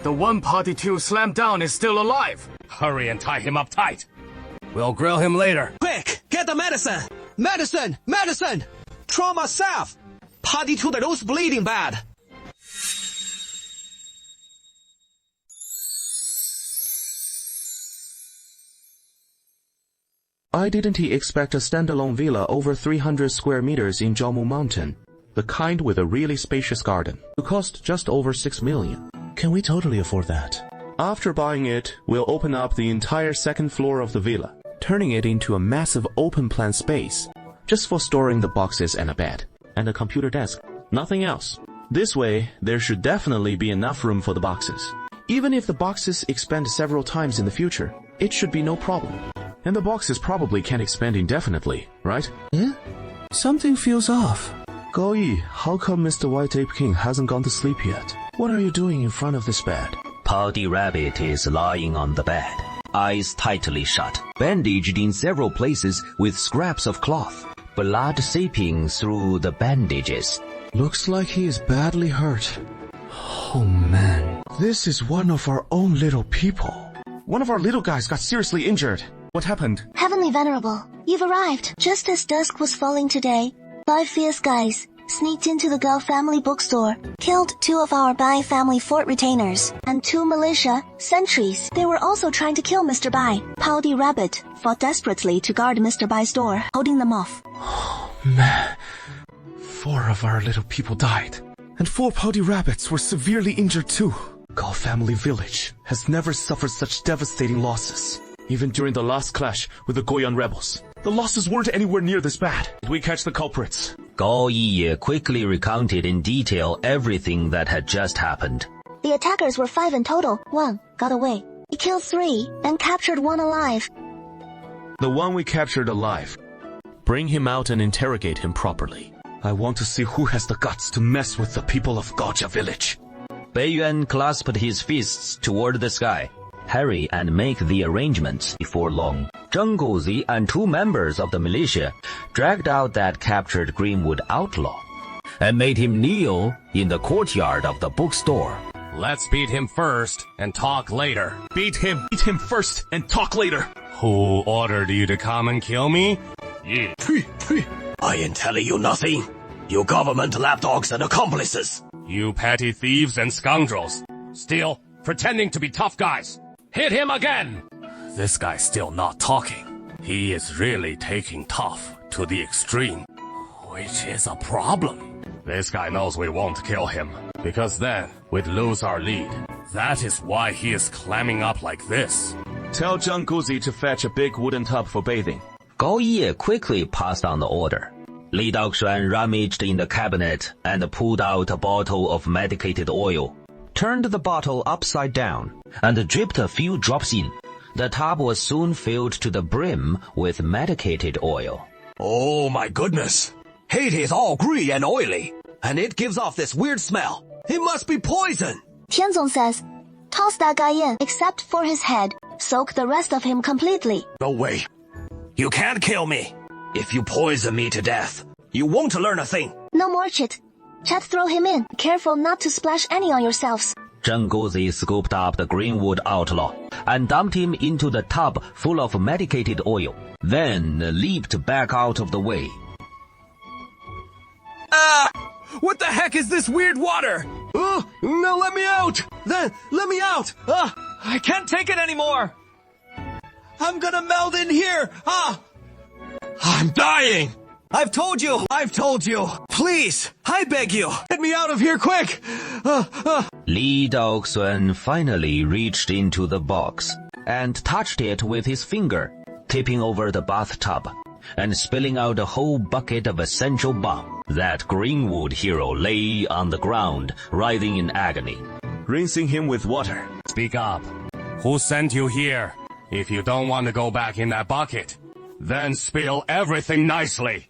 The one Paddy Teal slammed down is still alive.
Hurry and tie him up tight. We'll grill him later.
Quick, get the medicine! Medicine! Medicine! Trauma salve! Paddy Teal the nose bleeding bad.
Why didn't he expect a standalone villa over 300 square meters in Jiaomu Mountain? The kind with a really spacious garden. It cost just over 6 million.
Can we totally afford that?
After buying it, we'll open up the entire 2nd floor of the villa, turning it into a massive open-plan space, just for storing the boxes and a bed, and a computer desk. Nothing else. This way, there should definitely be enough room for the boxes. Even if the boxes expand several times in the future, it should be no problem. And the boxes probably can't expand indefinitely, right?
Yeah? Something feels off.
Gao Yi, how come Mr. White Ape King hasn't gone to sleep yet? What are you doing in front of this bed?
Paddy Rabbit is lying on the bed, eyes tightly shut, bandaged in several places with scraps of cloth, blood seeping through the bandages.
Looks like he is badly hurt.
Oh man, this is one of our own little people. One of our little guys got seriously injured. What happened?
Heavenly Venerable, you've arrived. Just as dusk was falling today, 5 fierce guys sneaked into the Gao family bookstore, killed 2 of our Bai family fort retainers, and 2 militia sentries. They were also trying to kill Mr. Bai. Pouty Rabbit fought desperately to guard Mr. Bai's door, holding them off.
Oh man, 4 of our little people died. And 4 Pouty Rabbits were severely injured too. Gao family village has never suffered such devastating losses. Even during the last clash with the Goyan rebels, the losses weren't anywhere near this bad. Did we catch the culprits?
Gao Yiye quickly recounted in detail everything that had just happened.
The attackers were 5 in total. 1 got away. He killed 3 and captured 1 alive.
The one we captured alive. Bring him out and interrogate him properly. I want to see who has the guts to mess with the people of Gaojia village.
Beiyuan clasped his fists toward the sky. Hurry and make the arrangements before long. Zheng Guzi and 2 members of the militia dragged out that captured Greenwood outlaw and made him kneel in the courtyard of the bookstore.
Let's beat him first and talk later.
Beat him first and talk later.
Who ordered you to come and kill me?
Yeah. I ain't telling you nothing. You government lapdogs and accomplices.
You petty thieves and scoundrels. Still pretending to be tough guys. Hit him again!
This guy's still not talking. He is really taking tough to the extreme, which is a problem.
This guy knows we won't kill him, because then we'd lose our lead.
That is why he is climbing up like this.
Tell Zheng Guzi to fetch a big wooden tub for bathing.
Gao Yiye quickly passed on the order. Li Daoxuan rummaged in the cabinet and pulled out a bottle of medicated oil, turned the bottle upside down, and dripped a few drops in. The tub was soon filled to the brim with medicated oil.
Oh my goodness! It is all green and oily, and it gives off this weird smell. It must be poison!
Tianzong says, toss that guy in, except for his head. Soak the rest of him completely.
No way. You can't kill me. If you poison me to death, you won't learn a thing.
No more chit. Chat, throw him in. Careful not to splash any on yourselves.
Zheng Guzi scooped up the Greenwood outlaw and dumped him into the tub full of medicated oil, then leaped back out of the way.
What the heck is this weird water? No, let me out! Then, let me out! I can't take it anymore! I'm gonna melt in here! I'm dying! I've told you! Please, I beg you, get me out of here quick!
Li Daoxuan finally reached into the box and touched it with his finger, tipping over the bathtub and spilling out a whole bucket of essential bomb. That Greenwood hero lay on the ground, writhing in agony.
Rinsing him with water.
Speak up. Who sent you here? If you don't want to go back in that bucket, then spill everything nicely.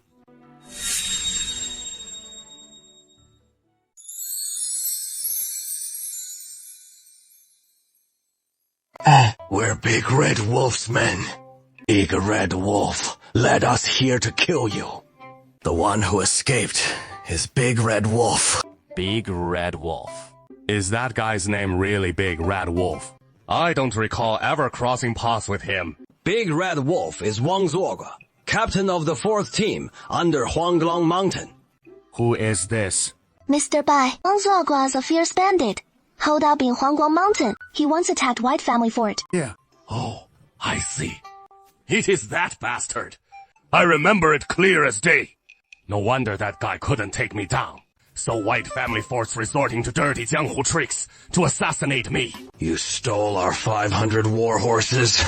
We're Big Red Wolf's men. Big Red Wolf led us here to kill you. The one who escaped is Big Red Wolf.
Big Red Wolf.
Is that guy's name really Big Red Wolf? I don't recall ever crossing paths with him.
Big Red Wolf is Wang Zuogua, captain of the 4th team under Huanglong Mountain.
Who is this?
Mr. Bai, Wang Zuogua is a fierce bandit. Holed up in Huanguang Mountain. He once attacked White Family Fort.
Yeah. Oh, I see. It is that bastard. I remember it clear as day. No wonder that guy couldn't take me down. So White Family Fort's resorting to dirty jianghu tricks to assassinate me.
You stole our 500 war horses.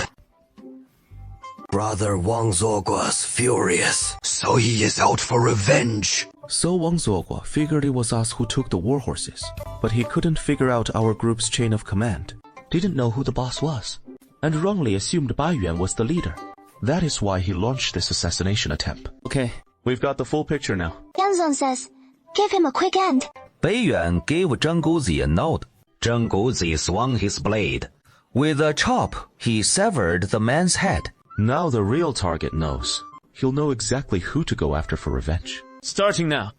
Brother Wang Zuogua's furious, so he is out for revenge.
So Wang Zuogua figured it was us who took the war horses, but he couldn't figure out our group's chain of command. Didn't know who the boss was, and wrongly assumed Bai Yuan was the leader. That is why he launched this assassination attempt. Okay, we've got the full picture now.
Yanzong says, give him a quick end.
Beiyuan gave Zheng Guzi a nod. Zheng Guzi swung his blade. With a chop, he severed the man's head.
Now the real target knows. He'll know exactly who to go after for revenge. Starting now.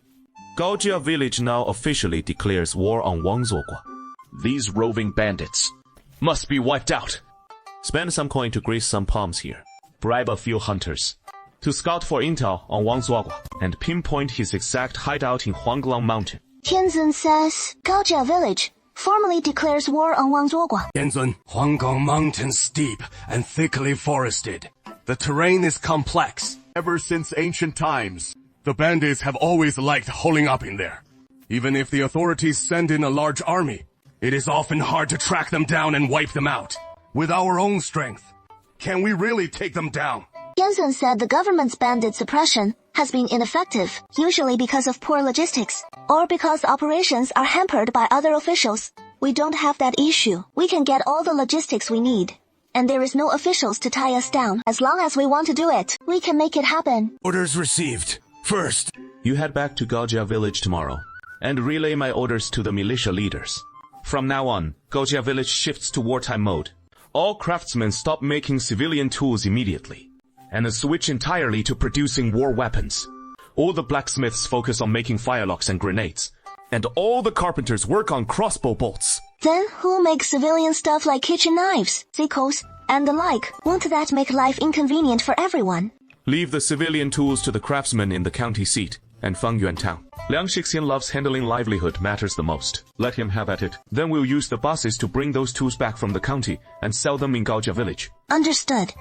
Gaojia village now officially declares war on Wangzuogua.
These roving bandits must be wiped out.
Spend some coin to grease some palms here.
Bribe a few hunters
to scout for intel on Wangzuogua and pinpoint his exact hideout in Huanglang Mountain.
Tianzun says Gaojia village formally declares war on Wangzuogua.
Tianzun, Huanggang Mountain's steep and thickly forested. The terrain is complex.
Ever since ancient times, the bandits have always liked holing up in there. Even if the authorities send in a large army, it is often hard to track them down and wipe them out. With our own strength, can we really take them down?
Tianzun said the government's bandit suppression has been ineffective, usually because of poor logistics, or because operations are hampered by other officials. We don't have that issue. We can get all the logistics we need. And there is no officials to tie us down. As long as we want to do it, we can make it happen.
Orders received. First,
you head back to Gaojia village tomorrow and relay my orders to the militia leaders. From now on, Gaojia village shifts to wartime mode. All craftsmen stop making civilian tools immediately and switch entirely to producing war weapons. All the blacksmiths focus on making firelocks and grenades, and all the carpenters work on crossbow bolts.
Then who makes civilian stuff like kitchen knives, sickles, and the like? Won't that make life inconvenient for everyone?
Leave the civilian tools to the craftsmen in the county seat and Fengyuan town. Liang Shixian loves handling livelihood matters the most. Let him have at it. Then we'll use the buses to bring those tools back from the county and sell them in Gaojia village.
Understood.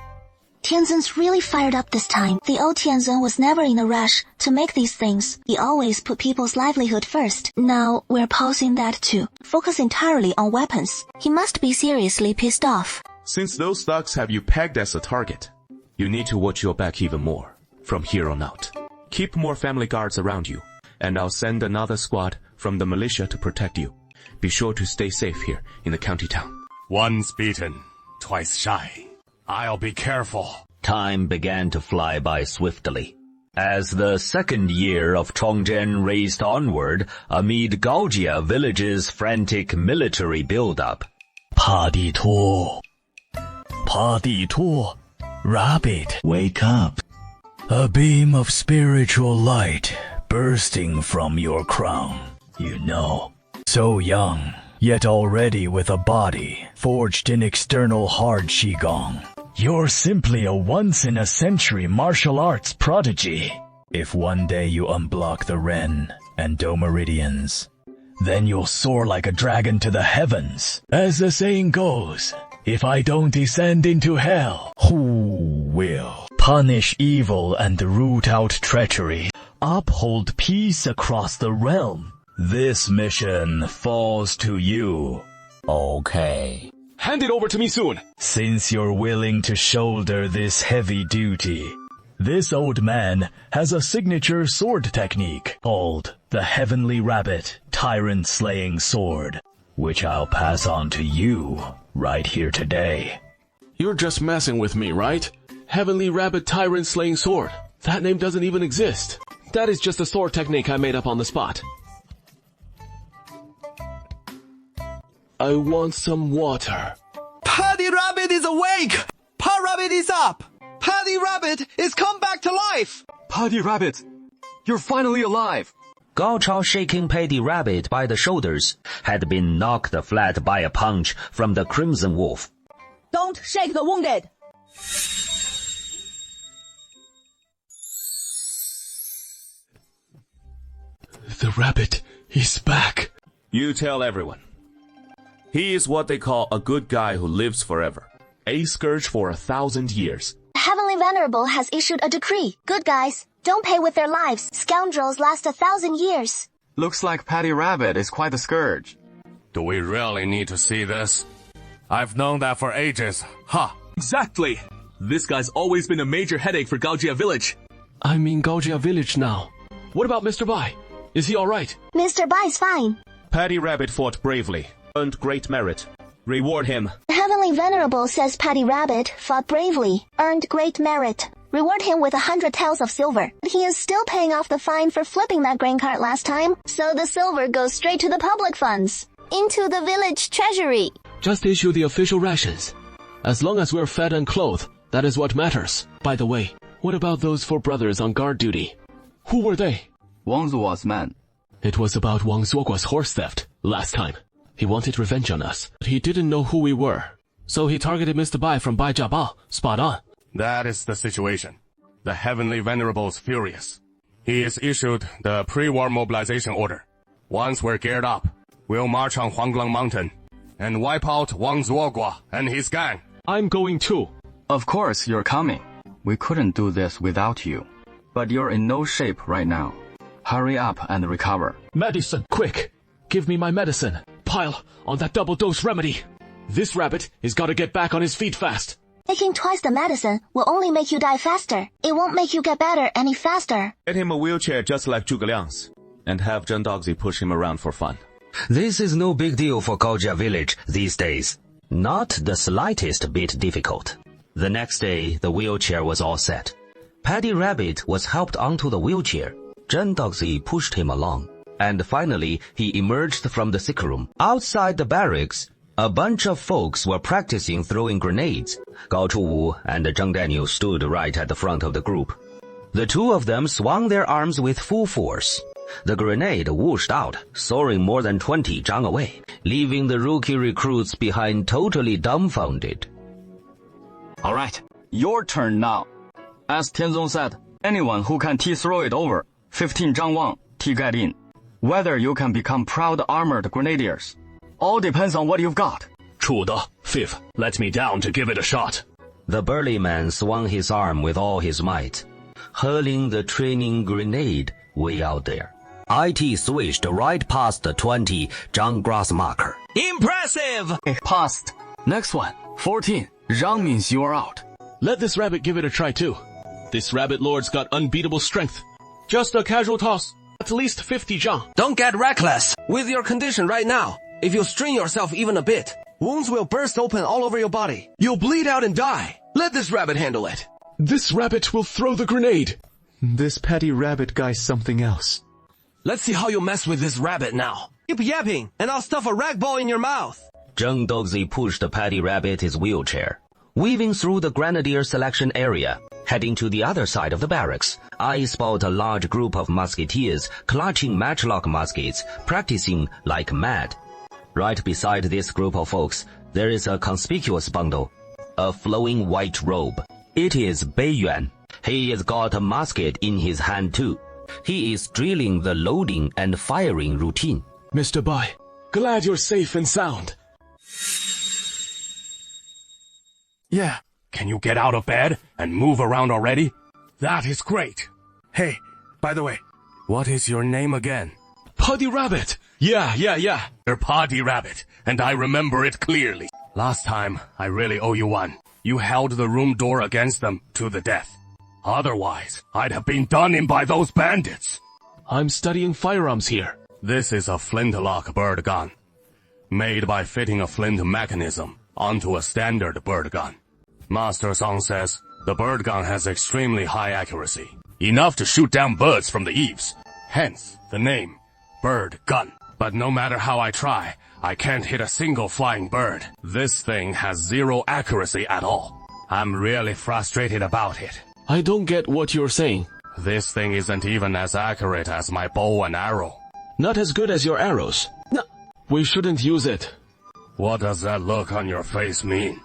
Tianzun's really fired up this time. The old Tianzun was never in a rush to make these things. He always put people's livelihood first. Now we're pausing that too. Focus entirely on weapons. He must be seriously pissed off.
Since those thugs have you pegged as a target, you need to watch your back even more from here on out. Keep more family guards around you, and I'll send another squad from the militia to protect you. Be sure to stay safe here in the county town.
Once beaten, twice shy. I'll be careful.
Time began to fly by swiftly. As the second year of Chongzhen raced onward amid Gaojia village's frantic military buildup.
Paditu. Paditu. Rabbit, wake up. A beam of spiritual light bursting from your crown. You know, so young, yet already with a body forged in external hard qigong. You're simply a once-in-a-century martial arts prodigy. If one day you unblock the Ren and Do Meridians, then you'll soar like a dragon to the heavens. As the saying goes, if I don't descend into hell, who will? Punish evil and root out treachery. Uphold peace across the realm. This mission falls to you. Okay.
Hand it over to me soon.
Since you're willing to shoulder this heavy duty, this old man has a signature sword technique called the Heavenly Rabbit Tyrant-Slaying Sword, which I'll pass on to you right here today.
You're just messing with me, right? Heavenly Rabbit Tyrant-Slaying Sword. That name doesn't even exist. That is just a sword technique I made up on the spot. I want some water.
Paddy Rabbit is awake! Pa Rabbit is up! Paddy Rabbit is come back to life!
Paddy Rabbit, you're finally alive!
Gao Chao, shaking Paddy Rabbit by the shoulders, had been knocked flat by a punch from the Crimson Wolf.
Don't shake the wounded!
The rabbit is back.
You tell everyone. He is what they call a good guy who lives forever. A scourge for 1,000 years.
The Heavenly Venerable has issued a decree. Good guys don't pay with their lives. Scoundrels last 1,000 years.
Looks like Paddy Rabbit is quite a scourge.
Do we really need to see this? I've known that for ages. Ha!
Exactly! This guy's always been a major headache for Gaojia village.
I'm in Gaojia village now. What about Mr. Bai? Is he alright?
Mr. Bai's fine.
Paddy Rabbit fought bravely, earned great merit. Reward him.
The Heavenly Venerable says Paddy Rabbit fought bravely, earned great merit. Reward him with 100 taels of silver. He is still paying off the fine for flipping that grain cart last time, so the silver goes straight to the public funds. Into the village treasury.
Just issue the official rations. As long as we're fed and clothed, that is what matters. By the way, what about those 4 brothers on guard duty? Who were they?
Wangzuo's men.
It was about Wang Zuogua's horse theft last time. He wanted revenge on us, but he didn't know who we were. So he targeted Mr. Bai from Bai Jiabao. Spot on.
That is the situation. The Heavenly Venerable is furious. He has issued the pre-war mobilization order. Once we're geared up, we'll march on Huanglang Mountain and wipe out Wang Zuogua and his gang.
I'm going too.
Of course you're coming. We couldn't do this without you. But you're in no shape right now. Hurry up and recover.
Medicine, quick! Give me my medicine. Pile on that double dose remedy. This rabbit has got to get back on his feet fast.
Taking twice the medicine will only make you die faster. It won't make you get better any faster.
Get him a wheelchair just like Zhuge Liang's, and have Zheng Dogsy push him around for fun.
This is no big deal for Gaojia Village these days. Not the slightest bit difficult. The next day, the wheelchair was all set. Paddy Rabbit was helped onto the wheelchair. Zheng Dogsy pushed him along. And finally, he emerged from the sick room. Outside the barracks, a bunch of folks were practicing throwing grenades. Gao Chuwu and Zheng Daniel stood right at the front of the group. The two of them swung their arms with full force. The grenade whooshed out, soaring more than 20 zhang away, leaving the rookie recruits behind totally dumbfounded.
All right, your turn now. As Tianzong said, anyone who can T-throw it over, 15 zhang wang, T-get in. Whether you can become proud armored grenadiers. All depends on what you've got.
楚的, Fifth, let me down to give it a shot.
The burly man swung his arm with all his might, hurling the training grenade way out there. IT switched right past the 20 zhang grass marker.
Impressive!
Passed. Next one, 14. Zhang means you are out.
Let this rabbit give it a try too. This rabbit lord's got unbeatable strength. Just a casual toss. At least 50 zhang.
Don't get reckless. With your condition right now, if you strain yourself even a bit, wounds will burst open all over your body. You'll bleed out and die. Let this rabbit handle it.
This rabbit will throw the grenade.
This Paddy Rabbit guy's something else.
Let's see how you mess with this rabbit now. Keep yapping, and I'll stuff a rag ball in your mouth.
Zheng Dogsy pushed Paddy Rabbit his wheelchair. Weaving through the grenadier selection area, heading to the other side of the barracks, I spot a large group of musketeers clutching matchlock muskets, practicing like mad. Right beside this group of folks, there is a conspicuous bundle, a flowing white robe. It is Bei Yuan. He has got a musket in his hand too. He is drilling the loading and firing routine.
Mr. Bai, glad you're safe and sound.
Yeah. Can you get out of bed and move around already? That is great. Hey, by the way, what is your name again?
Paddy Rabbit. Yeah.
You're Paddy Rabbit, and I remember it clearly. Last time, I really owe you one. You held the room door against them to the death. Otherwise, I'd have been done in by those bandits.
I'm studying firearms here.
This is a flintlock bird gun, made by fitting a flint mechanism onto a standard bird gun. Master Song says the bird gun has extremely high accuracy, enough to shoot down birds from the eaves. Hence, the name, bird gun. But no matter how I try, I can't hit a single flying bird. This thing has zero accuracy at all. I'm really frustrated about it.
I don't get what you're saying.
This thing isn't even as accurate as my bow and arrow.
Not as good as your arrows. No, we shouldn't use it.
What does that look on your face mean?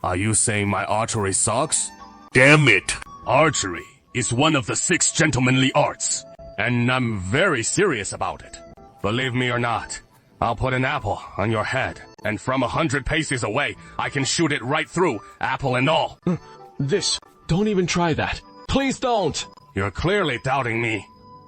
Are you saying my archery sucks? Damn it! Archery is one of the 6 gentlemanly arts, and I'm very serious about it. Believe me or not, I'll put an apple on your head, and from 100 paces away, I can shoot it right through, apple and all.
Don't even try that. Please don't!
You're clearly doubting me.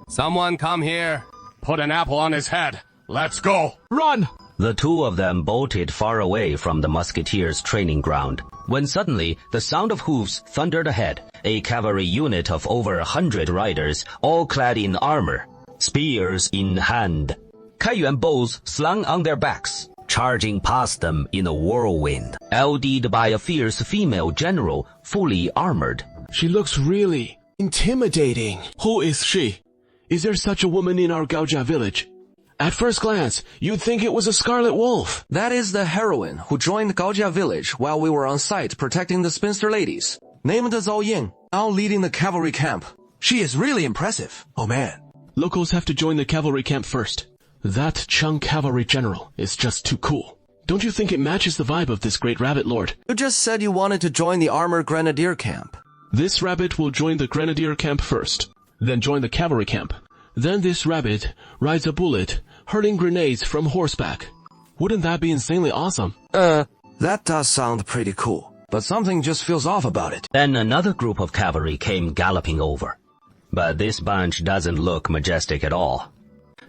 Someone come here. Put an apple on his head. Let's go!
Run!
The two of them bolted far away from the musketeers' training ground, when suddenly the sound of hooves thundered ahead, a cavalry unit of over 100 riders, all clad in armor, spears in hand, Kaiyuan bows slung on their backs, charging past them in a whirlwind, LD'd by a fierce female general, fully armored.
She looks really intimidating. Who is she? Is there such a woman in our Gaojia village? At first glance, you'd think it was a scarlet wolf.
That is the heroine who joined Gaojia village while we were on site protecting the spinster ladies. Named Zhao Ying, now leading the cavalry camp. She is really impressive. Oh man.
Locals have to join the cavalry camp first. That Cheng cavalry general is just too cool. Don't you think it matches the vibe of this great rabbit lord?
You just said you wanted to join the armored grenadier camp.
This rabbit will join the grenadier camp first, then join the cavalry camp. Then this rabbit rides a bullet, hurling grenades from horseback. Wouldn't that be insanely awesome?
That does sound pretty cool, but something just feels off about it.
Then another group of cavalry came galloping over. But this bunch doesn't look majestic at all.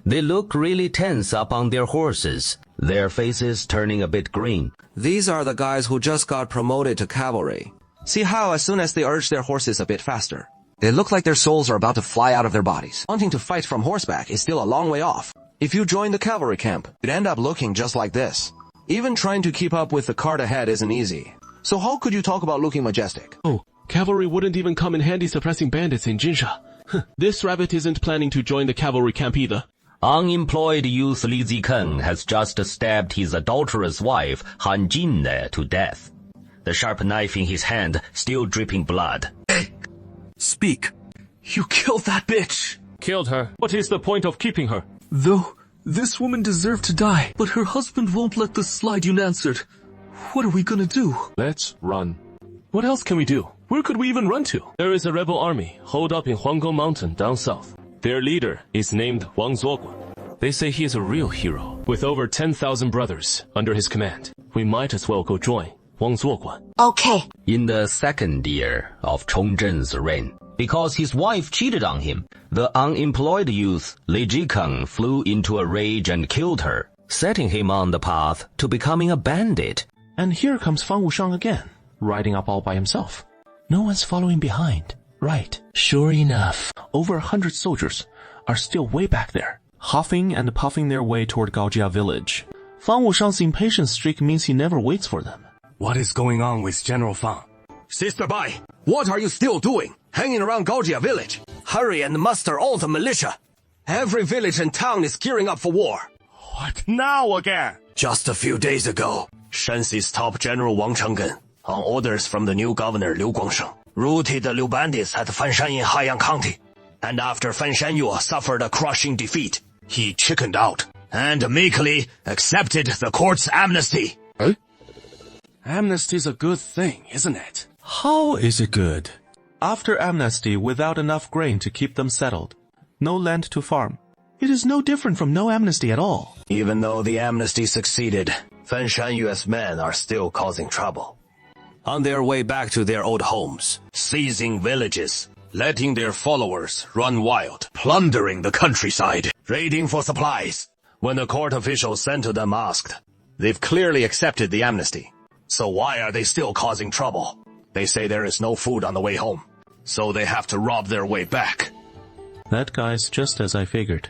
They look really tense up on their horses, their faces turning a bit green.
These are the guys who just got promoted to cavalry. See how as soon as they urge their horses a bit faster, they look like their souls are about to fly out of their bodies. Wanting to fight from horseback is still a long way off. If you join the cavalry camp, you'd end up looking just like this. Even trying to keep up with the cart ahead isn't easy. So how could you talk about looking majestic?
Oh, cavalry wouldn't even come in handy suppressing bandits in Jinsha. This rabbit isn't planning to join the cavalry camp either.
Unemployed youth Li Zikeng has just stabbed his adulterous wife, Han Jinne, to death. The sharp knife in his hand still dripping blood.
Speak.
You killed that bitch! Killed her? What is the point of keeping her?
Though, this woman deserved to die, but her husband won't let this slide unanswered. What are we gonna do?
Let's run. What else can we do? Where could we even run to? There is a rebel army holed up in Huanggong Mountain down south. Their leader is named Wang Zuoguan. They say he is a real hero, with over 10,000 brothers under his command. We might as well go join Wang Zuoguan.
Okay.
In the second year of Chongzhen's reign, because his wife cheated on him, the unemployed youth Li Zikeng flew into a rage and killed her, setting him on the path to becoming a bandit.
And here comes Fang Wushang again, riding up all by himself. No one's following behind. Right. Sure enough, over 100 soldiers are still way back there, huffing and puffing their way toward Gaojia village. Fang Wushang's impatient streak means he never waits for them.
What is going on with General Fang?
Sister Bai, what are you still doing? Hanging around Gaojia village? Hurry and muster all the militia. Every village and town is gearing up for war.
What now again?
Just a few days ago, Shanxi's top general Wang Chenggen, on orders from the new governor Liu Guangsheng, routed the Liu bandits at Fanshan in Haiyang County. And after Fanshan Yue suffered a crushing defeat, he chickened out and meekly accepted the court's amnesty.
Huh? Amnesty's a good thing, isn't it?
How is it good? After amnesty without enough grain to keep them settled, no land to farm, it is no different from no amnesty at all.
Even though the amnesty succeeded, Fanshan Yue's men are still causing trouble. On their way back to their old homes, seizing villages, letting their followers run wild, plundering the countryside, raiding for supplies. When the court officials sent to them asked, they've clearly accepted the amnesty. So why are they still causing trouble? They say there is no food on the way home, so they have to rob their way back.
That guy's just as I figured.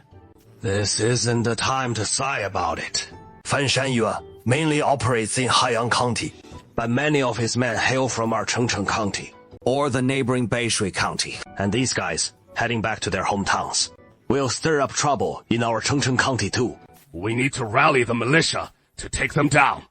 This isn't the time to sigh about it. Fanshan Yue mainly operates in Haiyang County, but many of his men hail from our Chengcheng County, or the neighboring Beishui County. And these guys, heading back to their hometowns, will stir up trouble in our Chengcheng County too.
We need to rally the militia to take them down.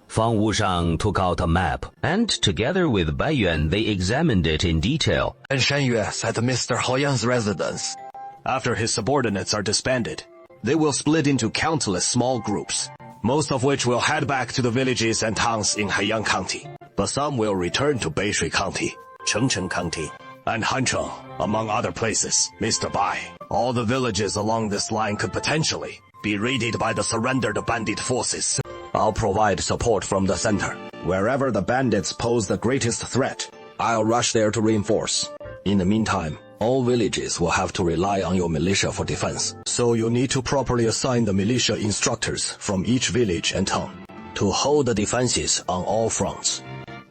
Fang Wushang took out a map, and together with Bai Yuan, they examined it in detail.
And Shan Yue at Mr. Haoyang's residence. After his subordinates are disbanded, they will split into countless small groups, most of which will head back to the villages and towns in Haiyang County. But some will return to Beishui County, Chengcheng County, and Hancheng, among other places. Mr. Bai, all the villages along this line could potentially be raided by the surrendered bandit forces. I'll provide support from the center. Wherever the bandits pose the greatest threat, I'll rush there to reinforce. In the meantime, all villages will have to rely on your militia for defense. So you need to properly assign the militia instructors from each village and town to hold the defenses on all fronts.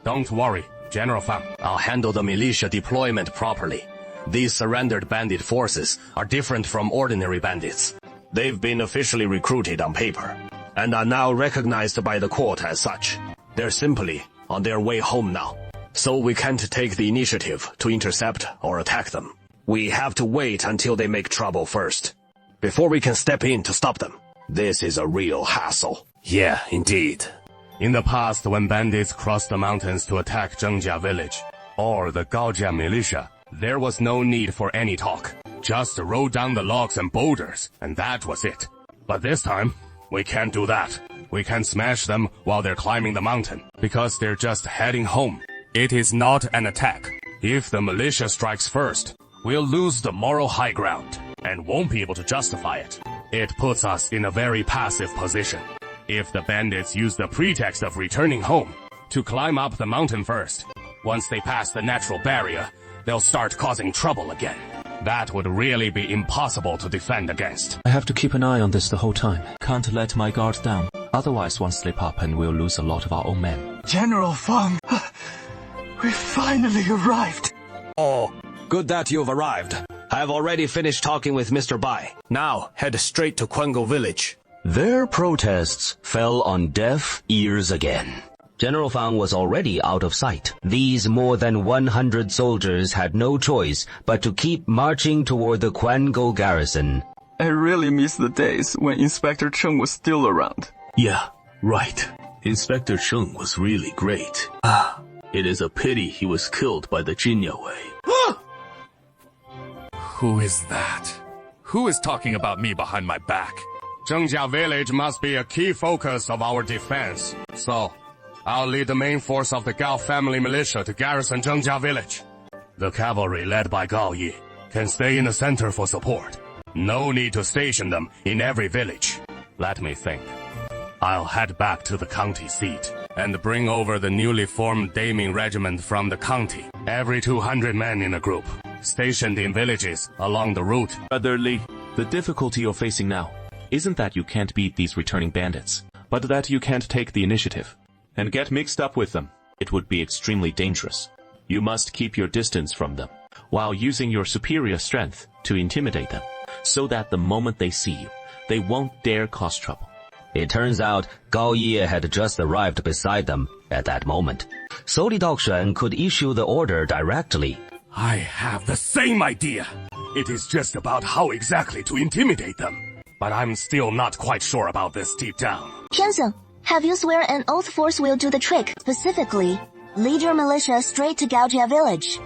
Don't worry, General Fang.
I'll handle the militia deployment properly. These surrendered bandit forces are different from ordinary bandits. They've been officially recruited on paper, and are now recognized by the court as such. They're simply on their way home now, so we can't take the initiative to intercept or attack them. We have to wait until they make trouble first, before we can step in to stop them. This is a real hassle.
Yeah, indeed. In the past, when bandits crossed the mountains to attack Zhengjia village, or the Gaojia militia, there was no need for any talk. Just roll down the logs and boulders, and that was it. But this time, we can't do that. We can smash them while they're climbing the mountain, because they're just heading home. It is not an attack. If the militia strikes first, we'll lose the moral high ground, and won't be able to justify it. It puts us in a very passive position. If the bandits use the pretext of returning home to climb up the mountain first, once they pass the natural barrier, they'll start causing trouble again. That would really be impossible to defend against.
I have to keep an eye on this the whole time. Can't let my guard down. Otherwise, one slip up and we'll lose a lot of our own men.
General Feng, we finally arrived.
Oh, good that you've arrived. I've already finished talking with Mr. Bai. Now, head straight to Quango village.
Their protests fell on deaf ears again. General Fang was already out of sight. These more than 100 soldiers had no choice but to keep marching toward the Quango garrison.
I really miss the days when Inspector Cheng was still around.
Yeah, right. Inspector Cheng was really great. It is a pity he was killed by the Jinya Wei.
Who is that? Who is talking about me behind my back?
Zhengjia village must be a key focus of our defense. So, I'll lead the main force of the Gao family militia to garrison Zhengjia village. The cavalry led by Gao Yi can stay in the center for support. No need to station them in every village. Let me think. I'll head back to the county seat and bring over the newly formed Daming regiment from the county. Every 200 men in a group, stationed in villages along the route.
Brother Li, the difficulty you're facing now isn't that you can't beat these returning bandits, but that you can't take the initiative and get mixed up with them. It would be extremely dangerous. You must keep your distance from them, while using your superior strength to intimidate them, so that the moment they see you, they won't dare cause trouble.
It turns out Gao Ye had just arrived beside them at that moment. So Li Daoxuan could issue the order directly.
I have the same idea. It is just about how exactly to intimidate them. But I'm still not quite sure about this deep down.
Tianzeng, have you swear an oath force will do the trick? Specifically, lead your militia straight to Gaojia village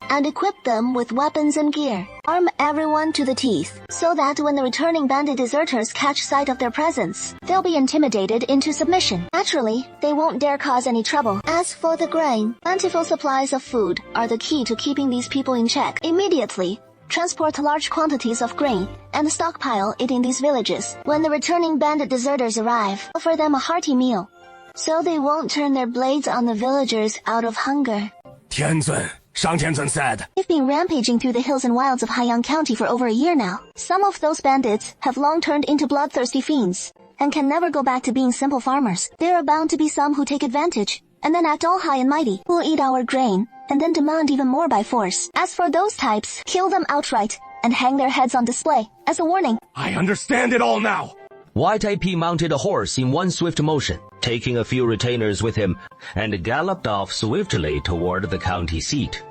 and equip them with weapons and gear. Arm everyone to the teeth, so that when the returning bandit deserters catch sight of their presence, they'll be intimidated into submission. Naturally, they won't dare cause any trouble. As for the grain, plentiful supplies of food are the key to keeping these people in check. Immediately, transport large quantities of grain and stockpile it in these villages. When the returning bandit deserters arrive, offer them a hearty meal, so they won't turn their blades on the villagers out of hunger.
Tianzun, Shang Tianzun said.
They've been rampaging through the hills and wilds of Haiyang County for over a year now. Some of those bandits have long turned into bloodthirsty fiends and can never go back to being simple farmers. There are bound to be some who take advantage and then act all high and mighty, who'll eat our grain and then demand even more by force. As for those types, kill them outright and hang their heads on display as a warning.
I understand it all now.
White IP mounted a horse in one swift motion, taking a few retainers with him, and galloped off swiftly toward the county seat.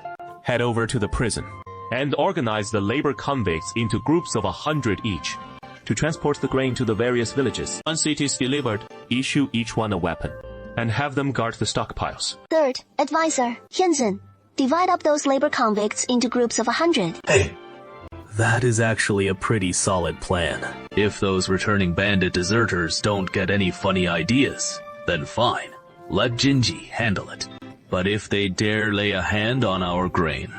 Head over to the prison and organize the labor convicts into groups of 100 each to transport the grain to the various villages. Once it is delivered, issue each one a weapon and have them guard the stockpiles.
Third, advisor, Tianzun, divide up those labor convicts into groups of 100.
Hey, that is actually a pretty solid plan. If those returning bandit deserters don't get any funny ideas, then fine. Let Jinji handle it. But if they dare lay a hand on our grain,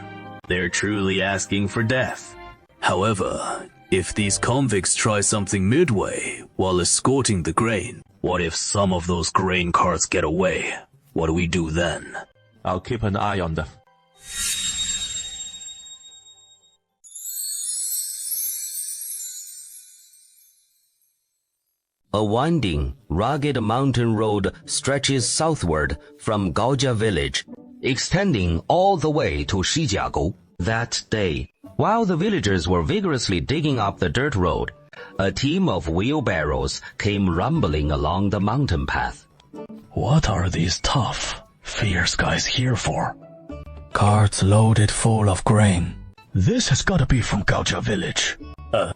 they're truly asking for death. However, if these convicts try something midway while escorting the grain, what if some of those grain carts get away? What do we do then?
I'll keep an eye on them.
A winding, rugged mountain road stretches southward from Gaojia village, extending all the way to Shijiagou. That day, while the villagers were vigorously digging up the dirt road, a team of wheelbarrows came rumbling along the mountain path.
What are these tough, fierce guys here for? Carts loaded full of grain. This has gotta be from Gaojia village.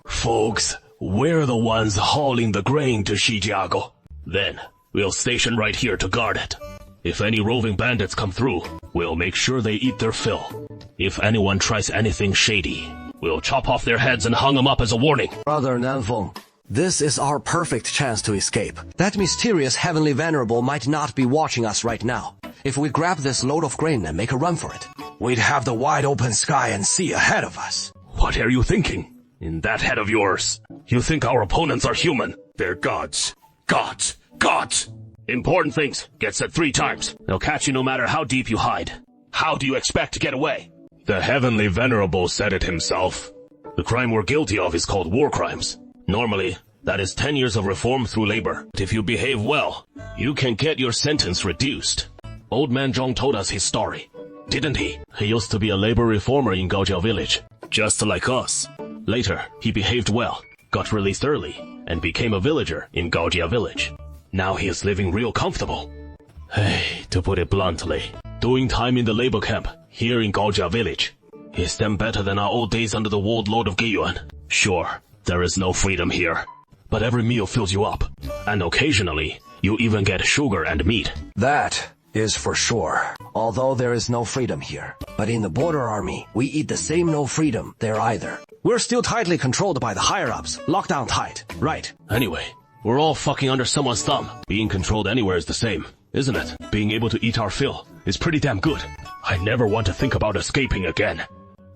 Folks, we're the ones hauling the grain to Shijiagou. Then, We'll station right here to guard it. If any roving bandits come through, we'll make sure they eat their fill. If anyone tries anything shady, we'll chop off their heads and hung them up as a warning.
Brother Nanfeng, this is our perfect chance to escape. That mysterious heavenly venerable might not be watching us right now. If we grab this load of grain and make a run for it, we'd have the wide open sky and sea ahead of us.
What are you thinking? In that head of yours, you think our opponents are human? They're gods. Gods. Gods! Important things get said 3 times. They'll catch you no matter how deep you hide. How do you expect to get away? The Heavenly Venerable said it himself. The crime we're guilty of is called war crimes. Normally, that is 10 years of reform through labor. But if you behave well, you can get your sentence reduced. Old Man Zhong told us his story, didn't he? He used to be a labor reformer in Gaojiao village, just like us. Later, he behaved well, got released early, and became a villager in Gaojiao village. Now he is living real comfortable. Hey, to put it bluntly, doing time in the labor camp here in Gaojiao village is them better than our old days under the walled lord of Geiyuan. Sure, there is no freedom here, but every meal fills you up, and occasionally you even get sugar and meat.
That is for sure. Although there is no freedom here, but in the border army, we eat the same no freedom there either. We're still tightly controlled by the higher-ups, locked down tight, right?
Anyway, we're all fucking under someone's thumb. Being controlled anywhere is the same, isn't it? Being able to eat our fill is pretty damn good. I never want to think about escaping again.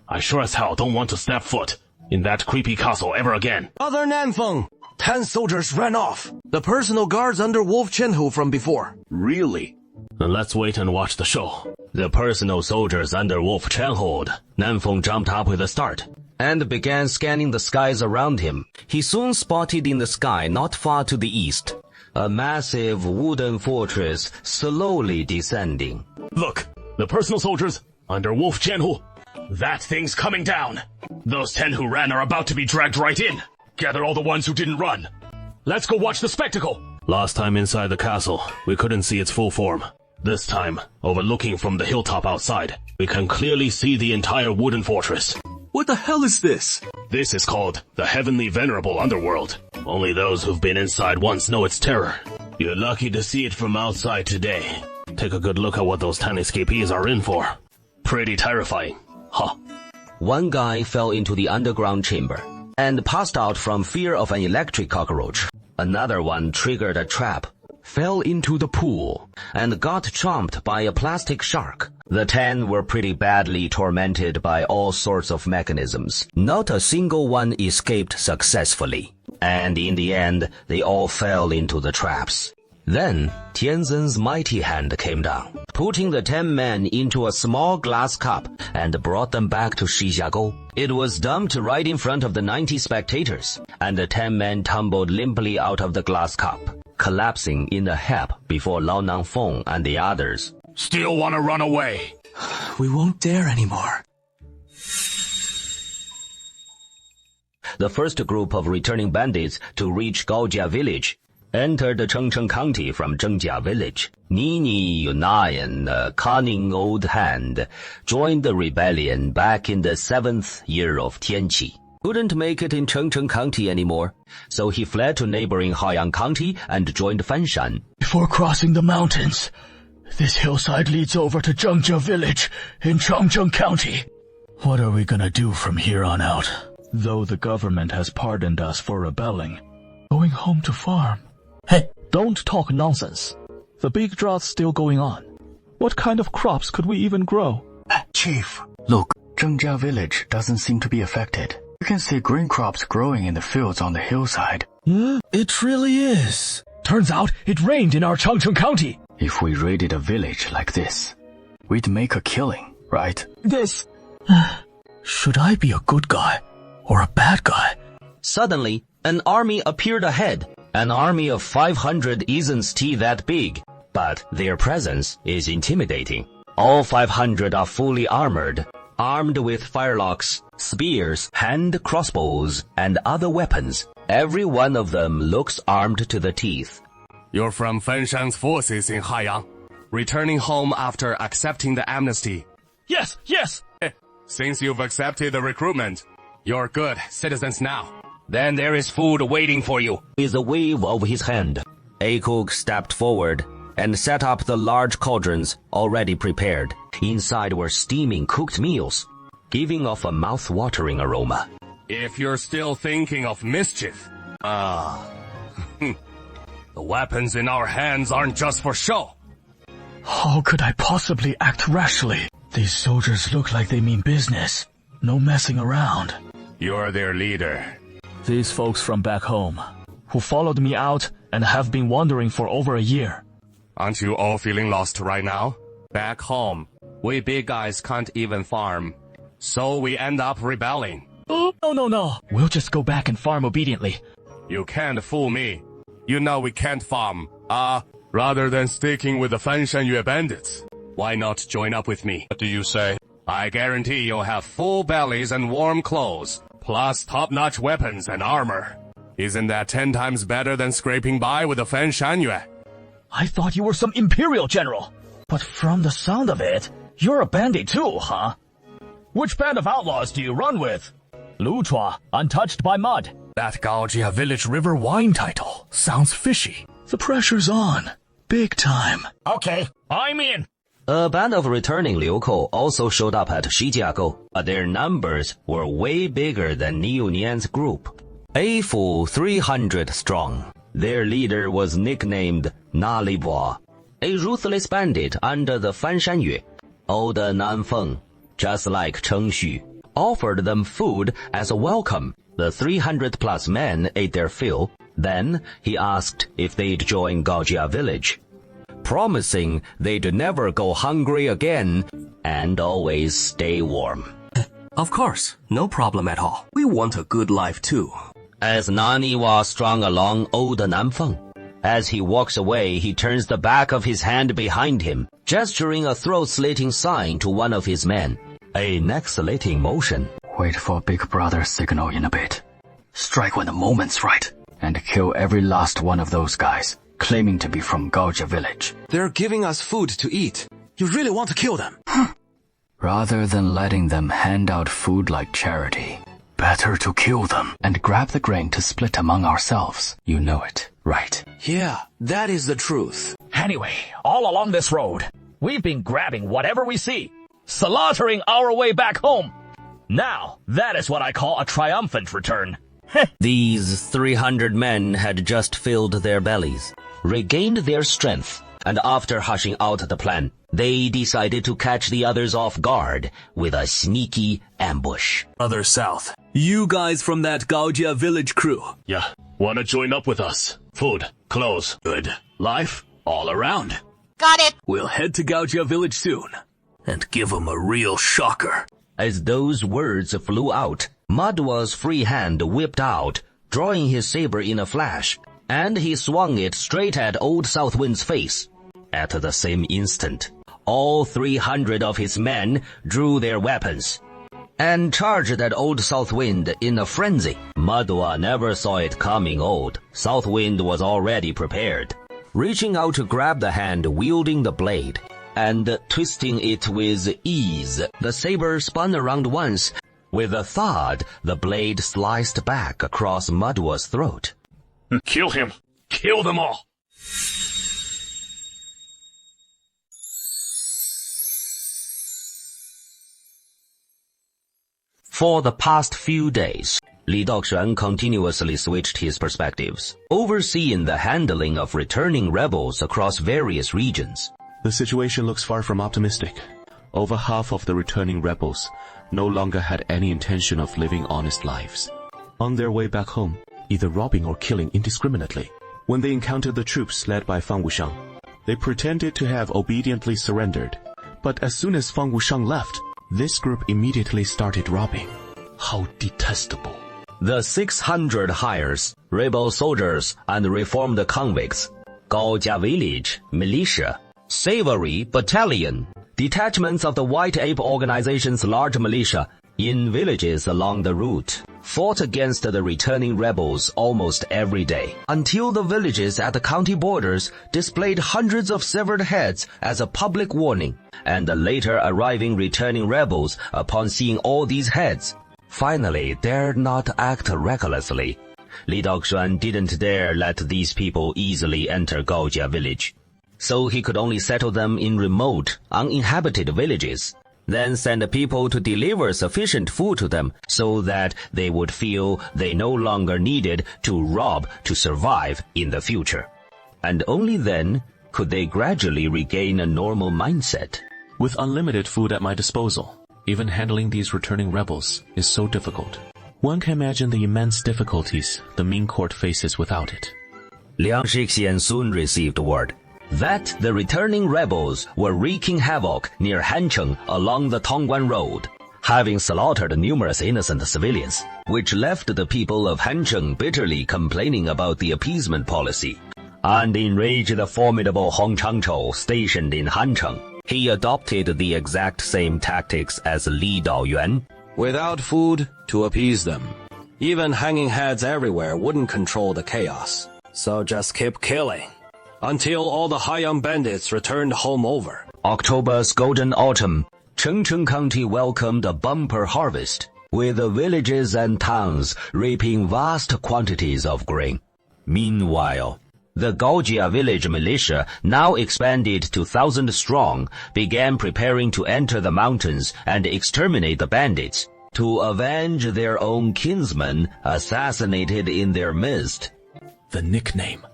I sure as hell don't want to step foot in that creepy castle ever again.
Brother Nanfeng, 10 soldiers ran off. The personal guards under Wolf Chenhu from before.
Really? Then let's wait and watch the show. The personal soldiers under Wolf Chenhu. Nanfeng jumped up with a start and began scanning the skies around him. He soon spotted in the sky not far to the east a massive wooden fortress slowly descending. Look, the personal soldiers under Wolf Chenhu. That thing's coming down. Those 10 who ran are about to be dragged right in. Gather all the ones who didn't run. Let's go watch the spectacle. Last time inside the castle, we couldn't see its full form. This time, overlooking from the hilltop outside, we can clearly see the entire wooden fortress.
What the hell is this?
This is called the Heavenly Venerable Underworld. Only those who've been inside once know its terror. You're lucky to see it from outside today. Take a good look at what those 10 escapees are in for. Pretty terrifying, huh? One guy fell into the underground chamber and passed out from fear of an electric cockroach. Another one triggered a trap, fell into the pool, and got chomped by a plastic shark. The 10 were pretty badly tormented by all sorts of mechanisms. Not a single one escaped successfully, and in the end, they all fell into the traps. Then, Tianzhen's mighty hand came down, putting the 10 men into a small glass cup and brought them back to Shijiagou. It was dumped right in front of the 90 spectators, and the 10 men tumbled limply out of the glass cup, collapsing in a heap before Lao Nangfeng and the others.
Still want to run away?
We won't dare anymore.
The first group of returning bandits to reach Gaojia village entered Chengcheng County from Zhengjia village. Nini Yunayan, a cunning old hand, joined the rebellion back in the 7th year of Tianqi. Couldn't make it in Chengcheng County anymore, so he fled to neighboring Haoyang County and joined Fanshan.
Before crossing the mountains, this hillside leads over to Zhengjia village in Chengcheng County. What are we gonna do from here on out? Though the government has pardoned us for rebelling, going home to farm.
Hey, don't talk nonsense. The big drought's still going on. What kind of crops could we even grow?
Chief, look, Zhengjia village doesn't seem to be affected. You can see green crops growing in the fields on the hillside.
It really is. Turns out it rained in our Chengcheng County.
If we raided a village like this, we'd make a killing, right?
Should I be a good guy or a bad guy?
Suddenly, an army appeared ahead. An army of 500 isn't that big, but their presence is intimidating. All 500 are fully armored, armed with firelocks, spears, hand crossbows, and other weapons. Every one of them looks armed to the teeth.
You're from Fanshan's forces in Haiyang, returning home after accepting the amnesty.
Yes, yes!
Since you've accepted the recruitment, you're good citizens now.
Then there is food waiting for you, with a wave of his hand. A cook stepped forward and set up the large cauldrons already prepared. Inside were steaming cooked meals, giving off a mouth-watering aroma.
If you're still thinking of mischief, the weapons in our hands aren't just for show.
How could I possibly act rashly? These soldiers look like they mean business. No messing around.
You're their leader.
These folks from back home, who followed me out and have been wandering for over a year.
Aren't you all feeling lost right now? Back home, we big guys can't even farm. So we end up rebelling.
Oh, no. We'll just go back and farm obediently.
You can't fool me. You know we can't farm. Rather than sticking with the Fanshan bandits, why not join up with me?
What do you say?
I guarantee you'll have full bellies and warm clothes, plus top-notch weapons and armor. Isn't that 10 times better than scraping by with the Fanshan?
I thought you were some imperial general. But from the sound of it, you're a bandit too, huh? Which band of outlaws do you run with? Lu Chua, untouched by mud.
That Gaojia Village River wine title sounds fishy.
The pressure's on. Big time. Okay, I'm in.
A band of returning liukou also showed up at Shijiakou, but their numbers were way bigger than Niu Nian's group. A full 300 strong. Their leader was nicknamed Nalibo, a ruthless bandit under the Fanshan Old Nanfeng, just like Cheng Xu, offered them food as a welcome. The 300-plus men ate their fill. Then he asked if they'd join Gaojia Village, promising they'd never go hungry again and always stay warm.
Of course, no problem at all. We want a good life too.
As Naniwa strung along Old Nanfeng, as he walks away, he turns the back of his hand behind him, gesturing a throat-slitting sign to one of his men. A neck-slitting motion.
Wait for Big Brother's signal in a bit. Strike when the moment's right, and kill every last one of those guys, claiming to be from Gaojia Village.
They're giving us food to eat. You really want to kill them?
Rather than letting them hand out food like charity, better to kill them and grab the grain to split among ourselves. You know it, right?
Yeah, that is the truth.
Anyway, all along this road, we've been grabbing whatever we see, slaughtering our way back home. Now, that is what I call a triumphant return.
These 300 men had just filled their bellies, regained their strength, and after hashing out the plan, they decided to catch the others off guard with a sneaky ambush.
Other south. You guys from that Gaojia Village crew.
Yeah, wanna join up with us? Food, clothes,
Good.
life, all around.
Got it.
We'll head to Gaojia Village soon and give them a real shocker.
As those words flew out, Madwa's free hand whipped out, drawing his saber in a flash, and he swung it straight at Old Southwind's face. At the same instant, all 300 of his men drew their weapons and charged at Old Southwind in a frenzy. Madwa never saw it coming. Old Southwind was already prepared, reaching out to grab the hand wielding the blade and twisting it with ease. The saber spun around once. With a thud, the blade sliced back across Madwa's throat.
Kill him! Kill them all!
For the past few days, Li Daoxuan continuously switched his perspectives, overseeing the handling of returning rebels across various regions.
The situation looks far from optimistic. Over half of the returning rebels no longer had any intention of living honest lives. On their way back home, either robbing or killing indiscriminately. When they encountered the troops led by Fang Wushang, they pretended to have obediently surrendered. But as soon as Fang Wushang left, this group immediately started robbing. How detestable.
The 600 hires, rebel soldiers and reformed convicts, Gaojia Village, militia, Savory Battalion, detachments of the White Ape Organization's large militia in villages along the route, fought against the returning rebels almost every day, until the villages at the county borders displayed hundreds of severed heads as a public warning, and the later arriving returning rebels, upon seeing all these heads, finally dared not act recklessly. Li Daoxuan didn't dare let these people easily enter Gaojia village. So he could only settle them in remote, uninhabited villages, then send people to deliver sufficient food to them so that they would feel they no longer needed to rob to survive in the future. And only then could they gradually regain a normal mindset.
With unlimited food at my disposal, even handling these returning rebels is so difficult. One can imagine the immense difficulties the Ming court faces without it.
Liang Shixian soon received word that the returning rebels were wreaking havoc near Hancheng along the Tongguan Road, having slaughtered numerous innocent civilians, which left the people of Hancheng bitterly complaining about the appeasement policy. And enraged the formidable Hong Changchou stationed in Hancheng, he adopted the exact same tactics as Li Daoyuan.
Without food to appease them, even hanging heads everywhere wouldn't control the chaos. So just keep killing until all the Haiyang bandits returned home over.
October's golden autumn, Chengcheng County welcomed a bumper harvest, with the villages and towns reaping vast quantities of grain. Meanwhile, the Gaojia village militia, now expanded to 1,000 strong, began preparing to enter the mountains and exterminate the bandits, to avenge their own kinsmen assassinated in their midst.
The nickname,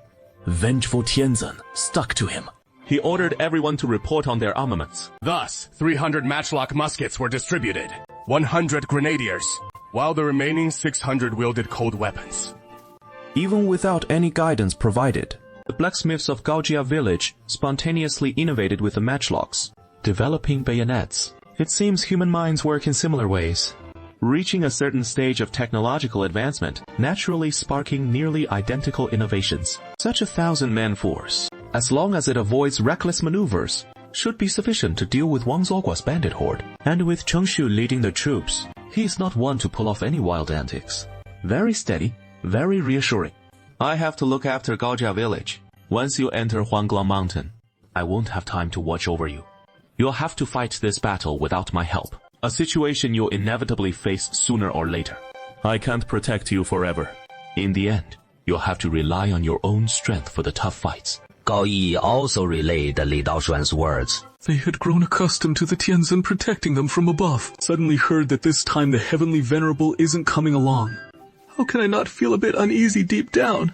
Vengeful Tianzhen, stuck to him. He ordered everyone to report on their armaments.
Thus, 300 matchlock muskets were distributed, 100 grenadiers, while the remaining 600 wielded cold weapons.
Even without any guidance provided, the blacksmiths of Gaojia village spontaneously innovated with the matchlocks, developing bayonets. It seems human minds work in similar ways, reaching a certain stage of technological advancement, naturally sparking nearly identical innovations. Such a 1,000-man force, as long as it avoids reckless maneuvers, should be sufficient to deal with Wang Zuogua's bandit horde. And with Cheng Shu leading the troops, he is not one to pull off any wild antics. Very steady, very reassuring. I have to look after Gaojia village. Once you enter Huangguang Mountain, I won't have time to watch over you. You'll have to fight this battle without my help, a situation you'll inevitably face sooner or later. I can't protect you forever. In the end, you'll have to rely on your own strength for the tough fights.
Gao Yi also relayed Li Daoxuan's words.
They had grown accustomed to the Tianzhen protecting them from above. Suddenly heard that this time the Heavenly Venerable isn't coming along. How can I not feel a bit uneasy deep down?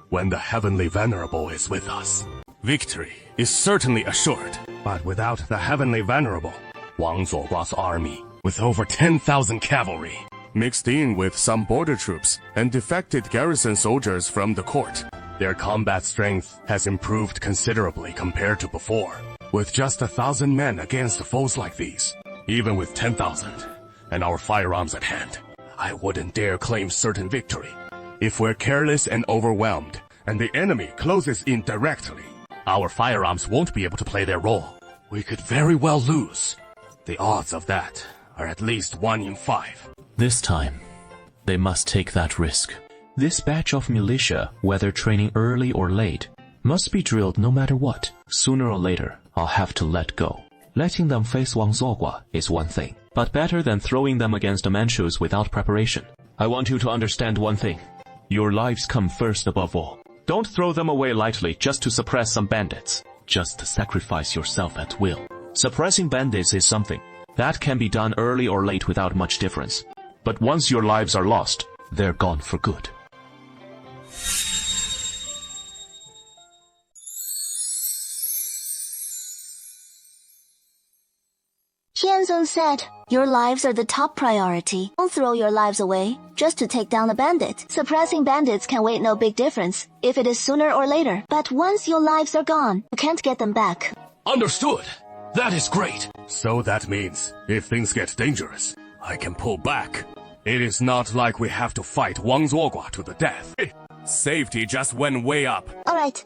When the Heavenly Venerable is with us, victory is certainly assured. But without the Heavenly Venerable, Wang Zuogua's army, with over 10,000 cavalry, mixed in with some border troops and defected garrison soldiers from the court, their combat strength has improved considerably compared to before. With just 1,000 men against foes like these, even with 10,000 and our firearms at hand, I wouldn't dare claim certain victory. If we're careless and overwhelmed, and the enemy closes in directly, our firearms won't be able to play their role. We could very well lose. The odds of that are at least 1 in 5.
This time, they must take that risk. This batch of militia, whether training early or late, must be drilled no matter what. Sooner or later, I'll have to let go. Letting them face Wang Zuogua is one thing, but better than throwing them against the Manchus without preparation. I want you to understand one thing. Your lives come first above all. Don't throw them away lightly just to suppress some bandits. Just sacrifice yourself at will. Suppressing bandits is something that can be done early or late without much difference. But once your lives are lost, they're gone for good.
Tianzhen said, your lives are the top priority. Don't throw your lives away just to take down a bandit. Suppressing bandits can wait no big difference if it is sooner or later. But once your lives are gone, you can't get them back.
Understood. That is great. So that means, if things get dangerous, I can pull back. It is not like we have to fight Wang Zuogua to the death. Safety just went way up.
Alright,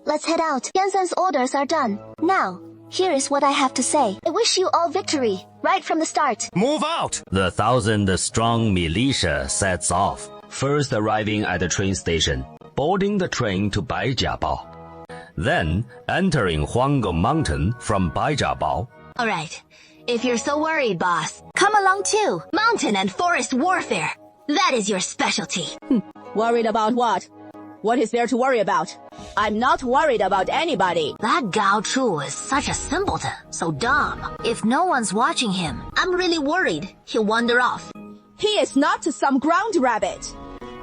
let's head out. Tianzhen's orders are done. Now, here is what I have to say. I wish you all victory, right from the start.
Move out!
The 1,000-strong militia sets off, first arriving at the train station, boarding the train to Baijiabao. Then, entering Huanggang Mountain from Baijiabao.
Alright, if you're so worried, boss, come along too. Mountain and forest warfare. That is your specialty.
Worried about what? What is there to worry about? I'm not worried about anybody.
That Gao Chu is such a simpleton, so dumb. If no one's watching him, I'm really worried he'll wander off.
He is not some ground rabbit.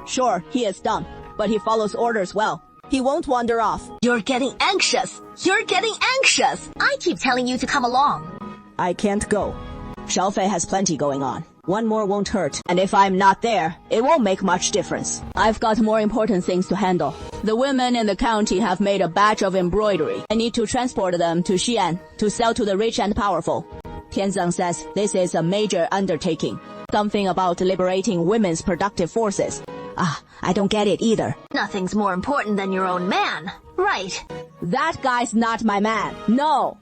Sure, he is dumb, but he follows orders well. He won't wander off.
You're getting anxious. You're getting anxious. I keep telling you to come along.
I can't go. Xiaofei has plenty going on. One more won't hurt, and if I'm not there, it won't make much difference. I've got more important things to handle. The women in the county have made a batch of embroidery. I need to transport them to Xi'an to sell to the rich and powerful. Tianzeng says this is a major undertaking. Something about liberating women's productive forces. I don't get it either.
Nothing's more important than your own man, right?
That guy's not my man. No.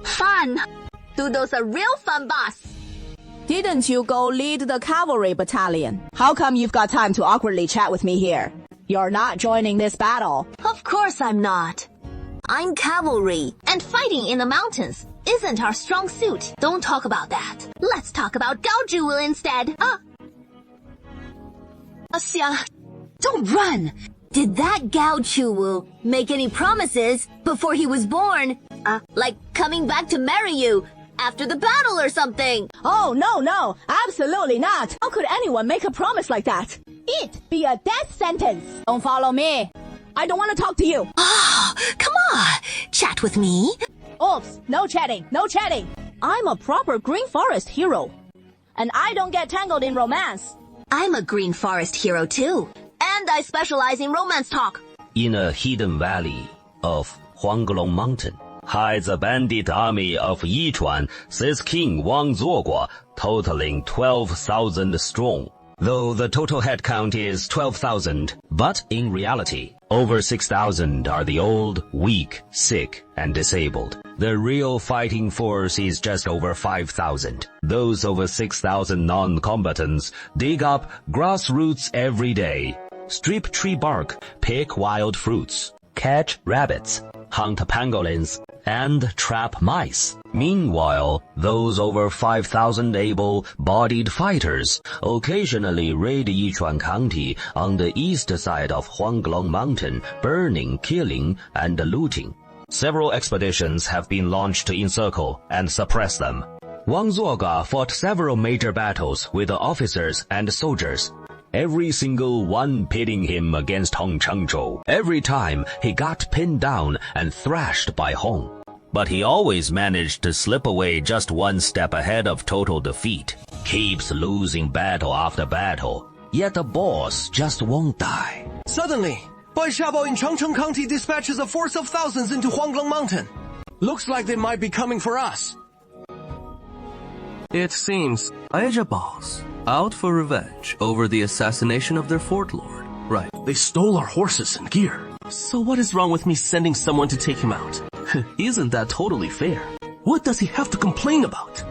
Fun. Dudo's a real fun boss.
Didn't you go lead the cavalry battalion? How come you've got time to awkwardly chat with me here? You're not joining this battle.
Of course I'm not. I'm cavalry, and fighting in the mountains isn't our strong suit. Don't talk about that. Let's talk about Gao Zhuwu instead. Xia, don't run. Did that Gao Zhuwu make any promises before he was born? Like coming back to marry you after the battle or something?
Oh, no, absolutely not. How could anyone make a promise like that? It be a death sentence. Don't follow me. I don't want to talk to you.
Come on, chat with me.
Oops, no chatting. I'm a proper Green Forest hero. And I don't get tangled in romance.
I'm a Green Forest hero too. And I specialize in romance talk.
In a hidden valley of Huanglong Mountain hides a bandit army of Yichuan, says King Wang Zuoguo, totaling 12,000 strong. Though the total head count is 12,000, but in reality, over 6,000 are the old, weak, sick, and disabled. The real fighting force is just over 5,000. Those over 6,000 non-combatants dig up grass roots every day, strip tree bark, pick wild fruits, catch rabbits, hunt pangolins, and trap mice. Meanwhile, those over 5,000 able-bodied fighters occasionally raid Yichuan County on the east side of Huanglong Mountain, burning, killing, and looting. Several expeditions have been launched to encircle and suppress them. Wang Zuoga fought several major battles with the officers and soldiers, every single one pitting him against Hong Chengzhou. Every time he got pinned down and thrashed by Hong. But he always managed to slip away just one step ahead of total defeat. Keeps losing battle after battle, yet the boss just won't die.
Suddenly, Bai Xiaobao in Changcheng County dispatches a force of thousands into Huanglong Mountain. Looks like they might be coming for us.
It seems Aija boss out for revenge over the assassination of their fort lord. Right.
They stole our horses and gear. So what is wrong with me sending someone to take him out? Isn't that totally fair? What does he have to complain about?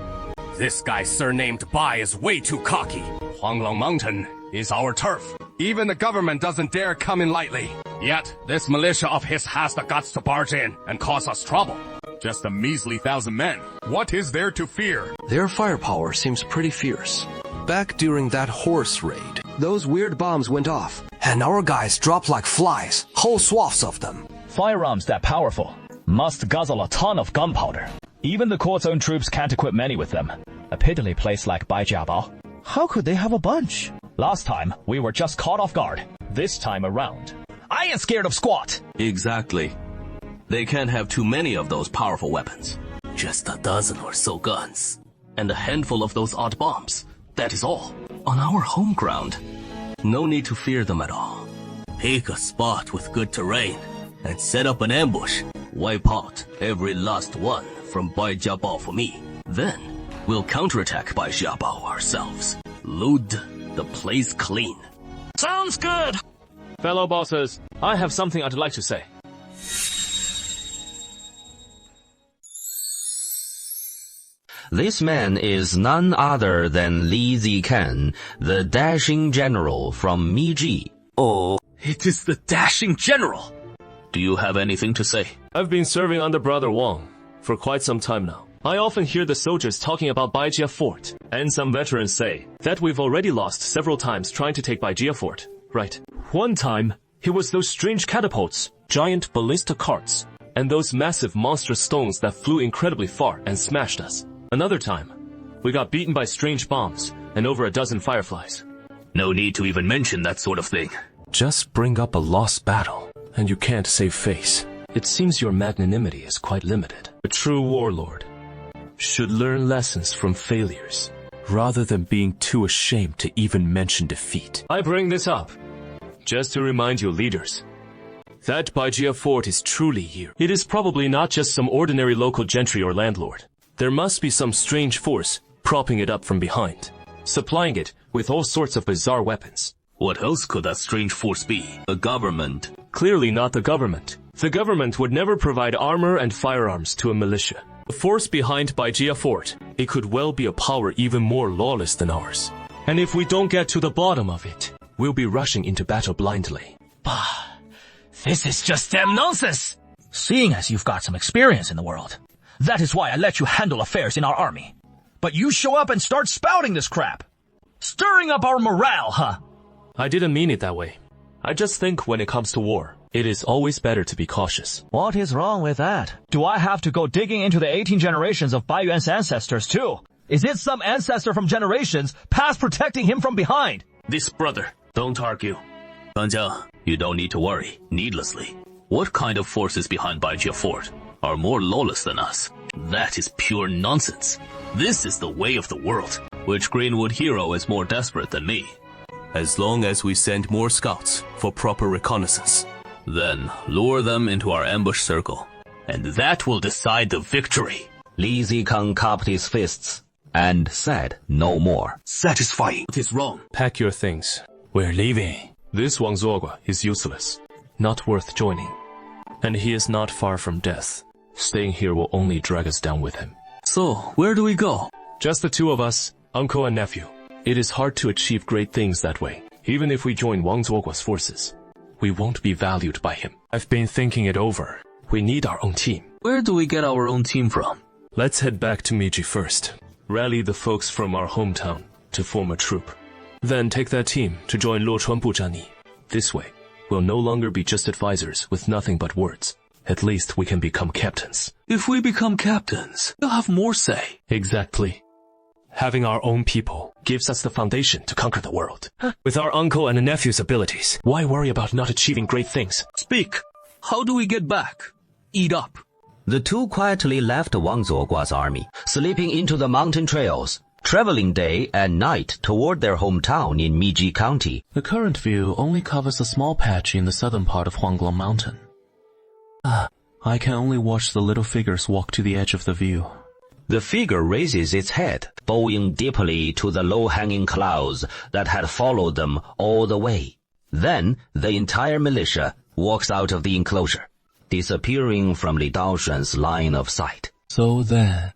This guy surnamed Bai is way too cocky.
Huanglong Mountain is our turf. Even the government doesn't dare come in lightly. Yet, this militia of his has the guts to barge in and cause us trouble.
Just a measly 1,000 men. What is there to fear?
Their firepower seems pretty fierce. Back during that horse raid, those weird bombs went off, and our guys dropped like flies, whole swaths of them.
Firearms that powerful must guzzle a ton of gunpowder. Even the court's own troops can't equip many with them. A piddly place like Baijiabao. How could they have a bunch? Last time, we were just caught off guard. This time around, I ain't scared of squat.
Exactly. They can't have too many of those powerful weapons. Just a dozen or so guns. And a handful of those odd bombs. That is all. On our home ground. No need to fear them at all. Pick a spot with good terrain and set up an ambush. Wipe out every last one from Baijiabao for me. Then, we'll counterattack Baijiabao ourselves. Loot the place clean.
Sounds good!
Fellow bosses, I have something I'd like to say.
This man is none other than Li Zikan, the dashing general from Miji.
Oh, it is the dashing general! Do you have anything to say?
I've been serving under Brother Wang for quite some time now. I often hear the soldiers talking about Baijia Fort, and some veterans say that we've already lost several times trying to take Baijia Fort. Right. One time, it was those strange catapults, giant ballista carts, and those massive monster stones that flew incredibly far and smashed us. Another time, we got beaten by strange bombs and over a dozen fireflies.
No need to even mention that sort of thing.
Just bring up a lost battle, and you can't save face. It seems your magnanimity is quite limited. A true warlord should learn lessons from failures, rather than being too ashamed to even mention defeat. I bring this up just to remind you leaders that Baijia Fort is truly here. It is probably not just some ordinary local gentry or landlord. There must be some strange force propping it up from behind, supplying it with all sorts of bizarre weapons.
What else could that strange force be? A government?
Clearly not the government. The government would never provide armor and firearms to a militia. The force behind Baijia Fort, it could well be a power even more lawless than ours. And if we don't get to the bottom of it, we'll be rushing into battle blindly.
Bah, this is just damn nonsense. Seeing as you've got some experience in the world, that is why I let you handle affairs in our army. But you show up and start spouting this crap. Stirring up our morale, huh?
I didn't mean it that way. I just think when it comes to war, it is always better to be cautious.
What is wrong with that? Do I have to go digging into the 18 generations of Bai Yuan's ancestors too? Is it some ancestor from generations past protecting him from behind?
This brother, don't argue. Banjiang, you don't need to worry, needlessly. What kind of forces behind Baijia Fort are more lawless than us? That is pure nonsense. This is the way of the world. Which Greenwood hero is more desperate than me?
As long as we send more scouts for proper reconnaissance.
Then lure them into our ambush circle, and that will decide the victory.
Li Zikang cupped his fists and said no more.
Satisfying. What is wrong?
Pack your things. We're leaving. This Wang Zuogua is useless, not worth joining. And he is not far from death. Staying here will only drag us down with him.
So, where do we go?
Just the two of us, uncle and nephew. It is hard to achieve great things that way. Even if we join Wang Zuogua's forces, we won't be valued by him. I've been thinking it over. We need our own team.
Where do we get our own team from?
Let's head back to Meiji first. Rally the folks from our hometown to form a troop. Then take that team to join Luochuan Buzhani. This way, we'll no longer be just advisors with nothing but words. At least we can become captains.
If we become captains, we'll have more say.
Exactly. Having our own people gives us the foundation to conquer the world. With our uncle and a nephew's abilities, why worry about not achieving great things?
Speak. How do we get back? Eat up.
The two quietly left Wang Zuogua's army, slipping into the mountain trails, traveling day and night toward their hometown in Meiji County.
The current view only covers a small patch in the southern part of Huanglong Mountain. I can only watch the little figures walk to the edge of the view.
The figure raises its head, bowing deeply to the low-hanging clouds that had followed them all the way. Then the entire militia walks out of the enclosure, disappearing from Li Daoshuan's line of sight.
So then...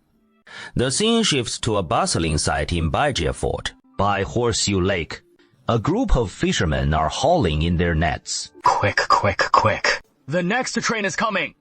The scene shifts to a bustling site in Baijia Fort, by Horseshoe Lake. A group of fishermen are hauling in their nets.
Quick, quick, quick.
The next train is coming!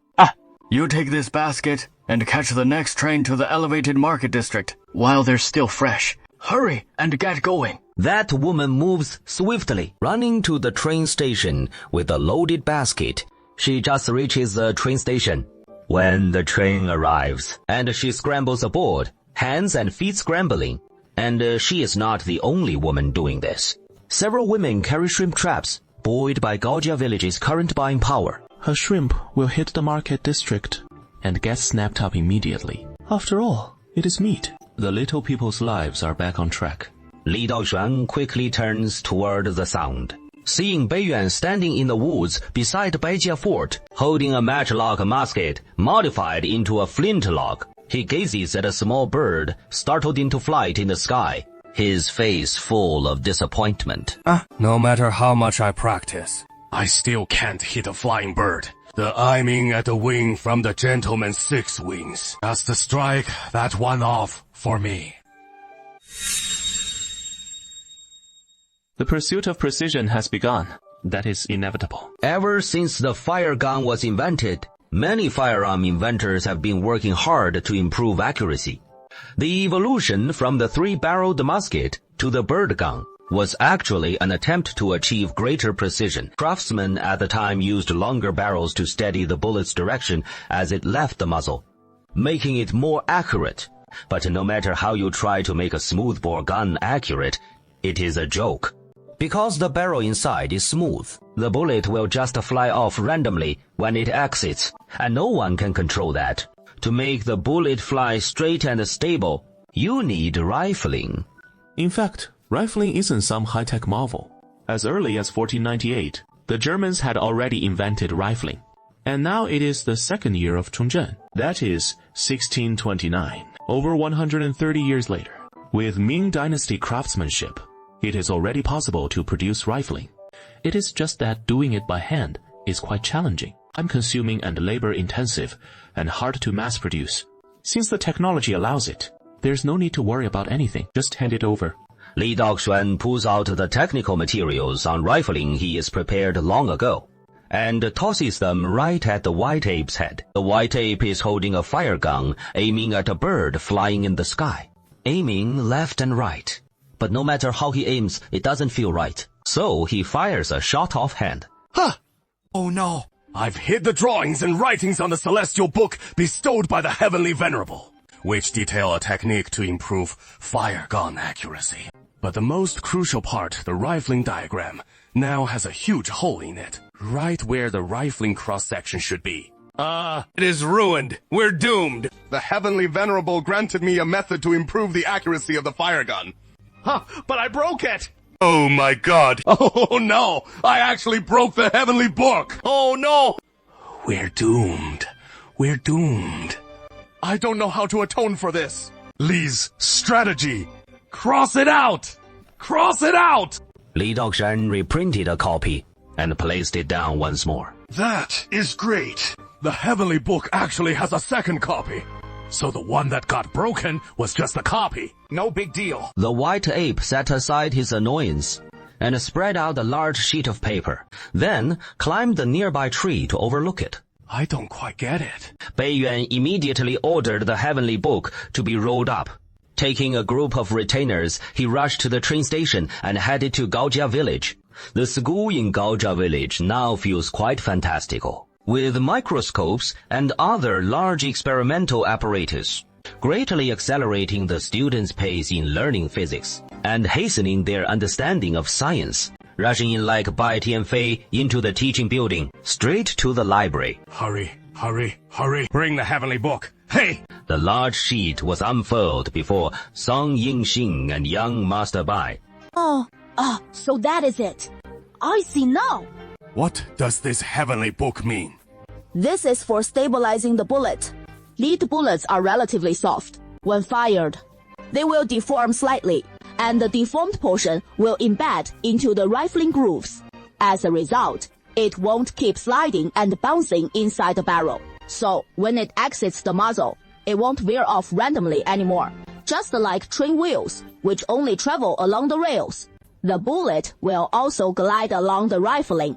You take this basket and catch the next train to the elevated market district while they're still fresh. Hurry and get going.
That woman moves swiftly, running to the train station with a loaded basket. She just reaches the train station when the train arrives, and she scrambles aboard, hands and feet scrambling. And she is not the only woman doing this. Several women carry shrimp traps, buoyed by Gaojia Village's current buying power.
A shrimp will hit the market district and get snapped up immediately. After all, it is meat. The little people's lives are back on track.
Li Daoshuan quickly turns toward the sound. Seeing Bai Yuan standing in the woods beside Baijia Fort, holding a matchlock musket modified into a flintlock, he gazes at a small bird startled into flight in the sky, his face full of disappointment.
No matter how much I practice, I still can't hit a flying bird. The aiming at the wing from the gentleman's 6 wings. That's the strike that won off for me.
The pursuit of precision has begun. That is inevitable.
Ever since the fire gun was invented, Many firearm inventors have been working hard to improve accuracy. The evolution from the 3-barreled musket to the bird gun was actually an attempt to achieve greater precision. Craftsmen at the time used longer barrels to steady the bullet's direction as it left the muzzle, making it more accurate. But no matter how you try to make a smoothbore gun accurate, it is a joke. Because the barrel inside is smooth, the bullet will just fly off randomly when it exits, and no one can control that. To make the bullet fly straight and stable, you need rifling.
In fact, rifling isn't some high-tech marvel. As early as 1498, the Germans had already invented rifling. And now it is the second year of Chongzhen. That is 1629. Over 130 years later, with Ming Dynasty craftsmanship, it is already possible to produce rifling. It is just that doing it by hand is quite challenging, time-consuming and labor-intensive, and hard to mass-produce. Since the technology allows it, there's no need to worry about anything. Just hand it over.
Li Daoxuan pulls out the technical materials on rifling he has prepared long ago, and tosses them right at the white ape's head. The white ape is holding a fire gun, aiming at a bird flying in the sky. Aiming left and right. But no matter how he aims, it doesn't feel right. So he fires a shot offhand.
Huh! Oh no! I've hid the drawings and writings on the celestial book bestowed by the Heavenly Venerable, which detail a technique to improve fire gun accuracy. But the most crucial part, the rifling diagram, now has a huge hole in it, right where the rifling cross-section should be. It is ruined. We're doomed.
The Heavenly Venerable granted me a method to improve the accuracy of the fire gun.
Huh, but I broke it!
Oh my god! Oh no! I actually broke the Heavenly Book!
Oh no! We're doomed. We're doomed.
I don't know how to atone for this.
Li's strategy. Cross it out! Cross it out!
Li Daoxuan reprinted a copy and placed it down once more.
That is great. The Heavenly Book actually has a second copy. So the one that got broken was just a copy. No big deal.
The white ape set aside his annoyance and spread out a large sheet of paper, then climbed the nearby tree to overlook it.
I don't quite get it.
Beiyuan immediately ordered the Heavenly Book to be rolled up. Taking a group of retainers, he rushed to the train station and headed to Gaojia village. The school in Gaojia village now feels quite fantastical, with microscopes and other large experimental apparatus, greatly accelerating the students' pace in learning physics and hastening their understanding of science. Rushing in like Bai Tianfei into the teaching building, straight to the library.
Hurry, hurry, hurry. Bring the Heavenly Book. Hey!
The large sheet was unfurled before Song Yingxing and young Master Bai.
So that is it. I see now.
What does this Heavenly Book mean?
This is for stabilizing the bullet. Lead bullets are relatively soft. When fired, they will deform slightly, and the deformed portion will embed into the rifling grooves. As a result, it won't keep sliding and bouncing inside the barrel. So when it exits the muzzle, it won't veer off randomly anymore. Just like train wheels, which only travel along the rails. The bullet will also glide along the rifling.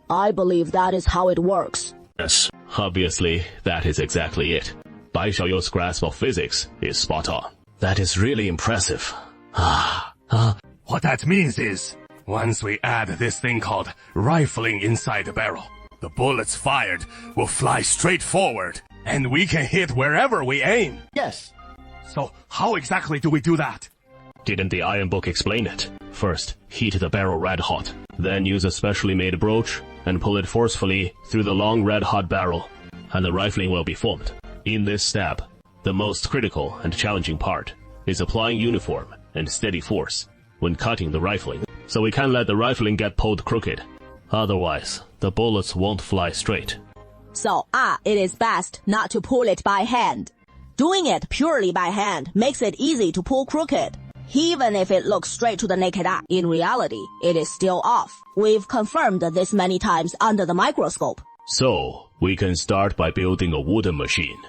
I believe that is how it works.
Yes, obviously, that is exactly it. Bai Xiaoyou's grasp of physics is spot on. That is really impressive.
What that means is, once we add this thing called rifling inside the barrel, the bullets fired will fly straight forward, and we can hit wherever we aim.
Yes.
So how exactly do we do that?
Didn't the Iron Book explain it? First, heat the barrel red hot, then use a specially made broach and pull it forcefully through the long red hot barrel, and the rifling will be formed. In this step, the most critical and challenging part is applying uniform and steady force when cutting the rifling, so we can't let the rifling get pulled crooked. Otherwise, the bullets won't fly straight.
So, it is best not to pull it by hand. Doing it purely by hand makes it easy to pull crooked. Even if it looks straight to the naked eye, in reality, it is still off. We've confirmed this many times under the microscope.
So, we can start by building a wooden machine.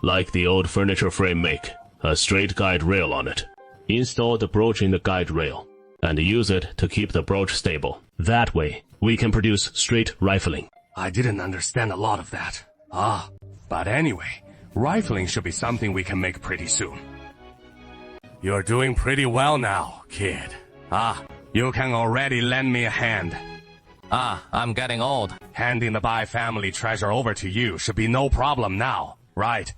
Like the old furniture frame make, a straight guide rail on it. Install the broach in the guide rail, and use it to keep the broach stable. That way, we can produce straight rifling.
I didn't understand a lot of that.
But anyway, rifling should be something we can make pretty soon. You're doing pretty well now, kid. You can already lend me a hand.
I'm getting old.
Handing the Bai family treasure over to you should be no problem now, right?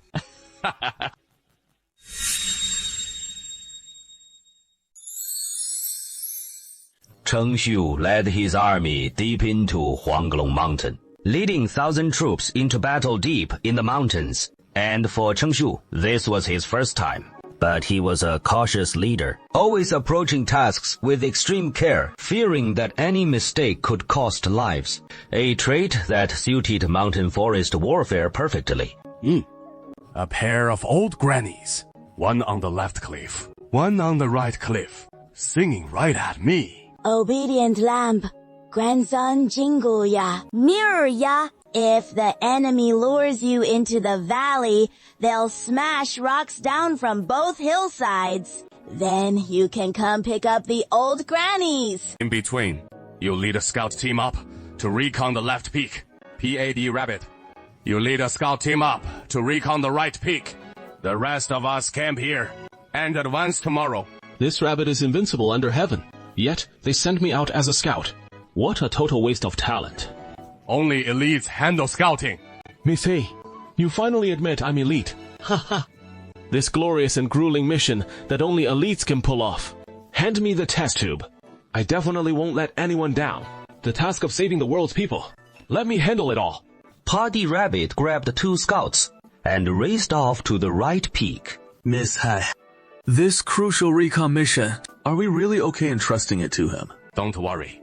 Cheng Xiu led his army deep into Huanglong Mountain, leading 1,000 troops into battle deep in the mountains. And for Cheng Xiu, this was his first time. But he was a cautious leader, always approaching tasks with extreme care, fearing that any mistake could cost lives, a trait that suited mountain forest warfare perfectly.
A pair of old grannies, one on the left cliff, one on the right cliff, singing right at me.
Obedient lamb, grandson jingle ya, mirror ya. If the enemy lures you into the valley, they'll smash rocks down from both hillsides. Then you can come pick up the old grannies.
In between, you lead a scout team up to recon the left peak, PAD Rabbit. You lead a scout team up to recon the right peak. The rest of us camp here and advance tomorrow.
This rabbit is invincible under heaven, yet they sent me out as a scout. What a total waste of talent.
Only elites handle scouting.
Miss A, you finally admit I'm elite. Haha. This glorious and grueling mission that only elites can pull off. Hand me the test tube. I definitely won't let anyone down. The task of saving the world's people. Let me handle it all.
Party Rabbit grabbed 2 scouts and raced off to the right peak.
Miss Hai, this crucial recon mission, are we really okay in trusting it to him?
Don't worry.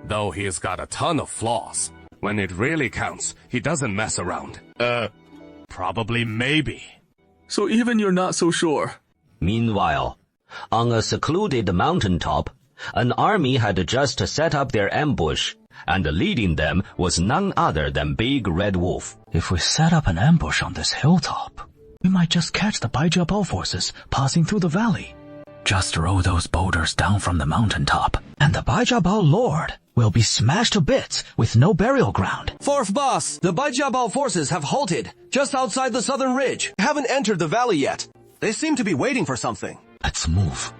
Though he's got a ton of flaws, when it really counts, he doesn't mess around. Probably maybe.
So even you're not so sure?
Meanwhile, on a secluded mountaintop, an army had just set up their ambush, and leading them was none other than Big Red Wolf.
If we set up an ambush on this hilltop, we might just catch the Baijiabao forces passing through the valley. Just roll those boulders down from the mountaintop, and the Baijiabao Lord will be smashed to bits with no burial ground.
Fourth boss, the Baijiabao forces have halted just outside the southern ridge. They haven't entered the valley yet. They seem to be waiting for something.
Let's move.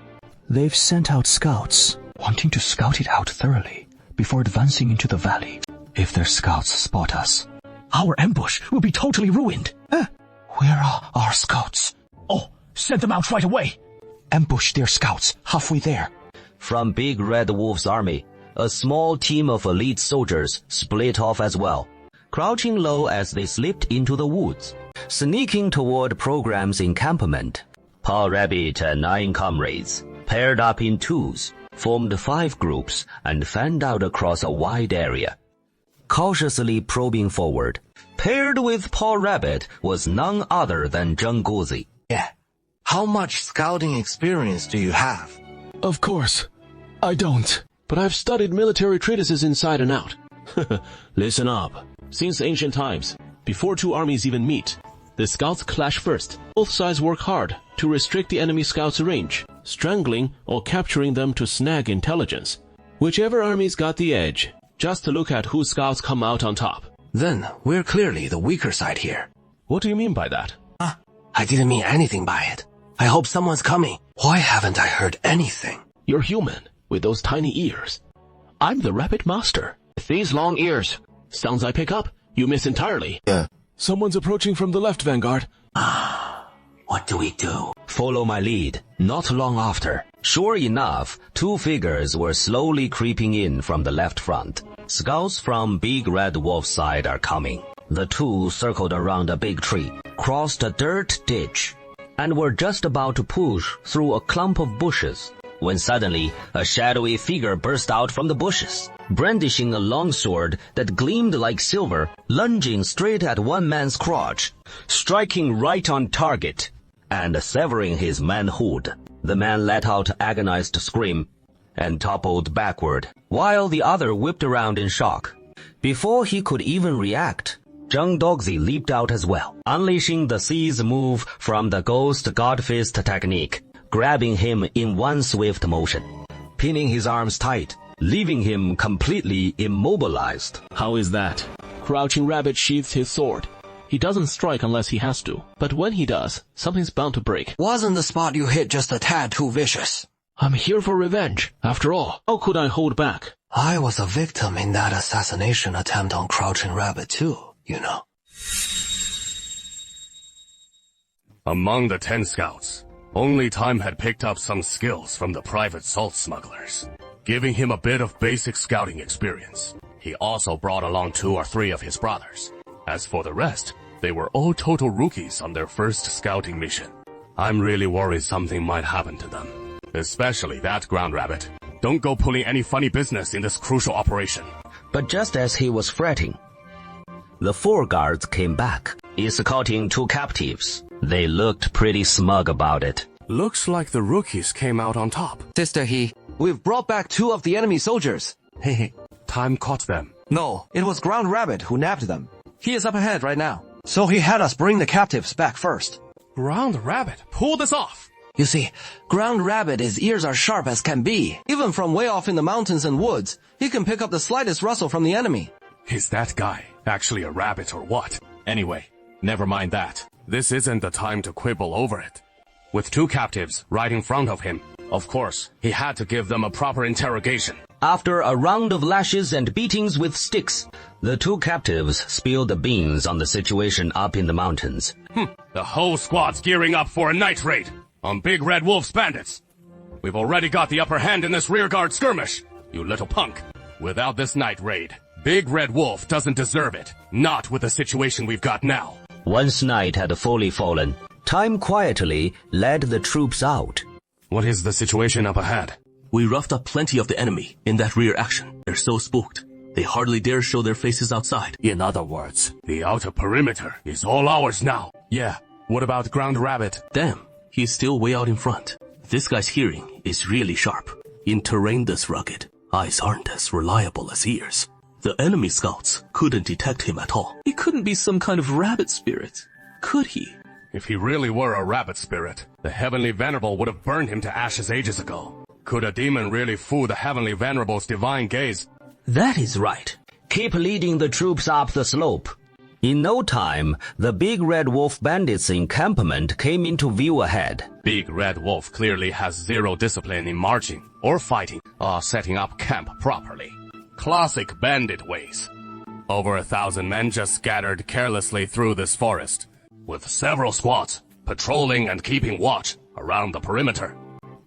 They've sent out scouts, wanting to scout it out thoroughly before advancing into the valley. If their scouts spot us, our ambush will be totally ruined. Where are our scouts? Oh, send them out right away. Ambush their scouts halfway there.
From Big Red Wolf's army, a small team of elite soldiers split off as well, crouching low as they slipped into the woods, sneaking toward Program's encampment. Paul Rabbit and 9 comrades, paired up in 2s, formed 5 groups and fanned out across a wide area. Cautiously probing forward, paired with Paul Rabbit was none other than Zheng Guzi.
Yeah. How much scouting experience do you have?
Of course, I don't. But I've studied military treatises inside and out. Listen up. Since ancient times, before 2 armies even meet, the scouts clash first. Both sides work hard to restrict the enemy scouts' range, strangling or capturing them to snag intelligence. Whichever army's got the edge, just to look at whose scouts come out on top.
Then we're clearly the weaker side here.
What do you mean by that?
I didn't mean anything by it. I hope someone's coming. Why haven't I heard anything?
You're human, with those tiny ears. I'm the Rabbit Master. With these long ears. Sounds I pick up, you miss entirely. Someone's approaching from the left, Vanguard.
What do we do?
Follow my lead. Not long after, sure enough, 2 figures were slowly creeping in from the left front. Scouts from Big Red Wolf's side are coming. The 2 circled around a big tree, crossed a dirt ditch, and were just about to push through a clump of bushes, when suddenly a shadowy figure burst out from the bushes, brandishing a long sword that gleamed like silver, lunging straight at one man's crotch, striking right on target, and severing his manhood. The man let out an agonized scream and toppled backward, while the other whipped around in shock. Before he could even react, Zheng Doxi leaped out as well, unleashing the seize move from the Ghost God Fist technique, grabbing him in one swift motion, pinning his arms tight, leaving him completely immobilized.
How is that? Crouching Rabbit sheathed his sword. He doesn't strike unless he has to, but when he does, something's bound to break.
Wasn't the spot you hit just a tad too vicious?
I'm here for revenge, after all. How could I hold back?
I was a victim in that assassination attempt on Crouching Rabbit too, you know.
Among the 10 scouts, only Time had picked up some skills from the private salt smugglers, giving him a bit of basic scouting experience. He also brought along 2 or 3 of his brothers. As for the rest, they were all total rookies on their first scouting mission. I'm really worried something might happen to them. Especially that ground rabbit. Don't go pulling any funny business in this crucial operation.
But just as he was fretting, the 4 guards came back, escorting 2 captives. They looked pretty smug about it.
Looks like the rookies came out on top.
Sister He, we've brought back 2 of the enemy soldiers. Hehe.
Time caught them.
No, it was Ground Rabbit who nabbed them. He is up ahead right now. So he had us bring the captives back first.
Ground Rabbit, pull this off!
You see, Ground Rabbit, his ears are sharp as can be. Even from way off in the mountains and woods, he can pick up the slightest rustle from the enemy.
Is that guy actually a rabbit or what? Anyway, never mind that. This isn't the time to quibble over it. With 2 captives right in front of him, of course, he had to give them a proper interrogation.
After a round of lashes and beatings with sticks, the 2 captives spilled the beans on the situation up in the mountains.
The whole squad's gearing up for a night raid on Big Red Wolf's bandits. We've already got the upper hand in this rearguard skirmish, you little punk. Without this night raid, Big Red Wolf doesn't deserve it. Not with the situation we've got now.
Once night had fully fallen, Time quietly led the troops out.
What is the situation up ahead?
We roughed up plenty of the enemy in that rear action. They're so spooked, they hardly dare show their faces outside.
In other words, the outer perimeter is all ours now. Yeah, what about Ground Rabbit?
Damn, he's still way out in front. This guy's hearing is really sharp. In terrain this rugged, eyes aren't as reliable as ears. The enemy scouts couldn't detect him at all. He couldn't be some kind of rabbit spirit, could he?
If he really were a rabbit spirit, the Heavenly Venerable would have burned him to ashes ages ago. Could a demon really fool the Heavenly Venerable's divine gaze?
That is right. Keep leading the troops up the slope. In no time, the Big Red Wolf bandits' encampment came into view ahead.
Big Red Wolf clearly has 0 discipline in marching, or fighting, or setting up camp properly. Classic bandit ways. Over 1,000 men just scattered carelessly through this forest, with several squads patrolling and keeping watch around the perimeter.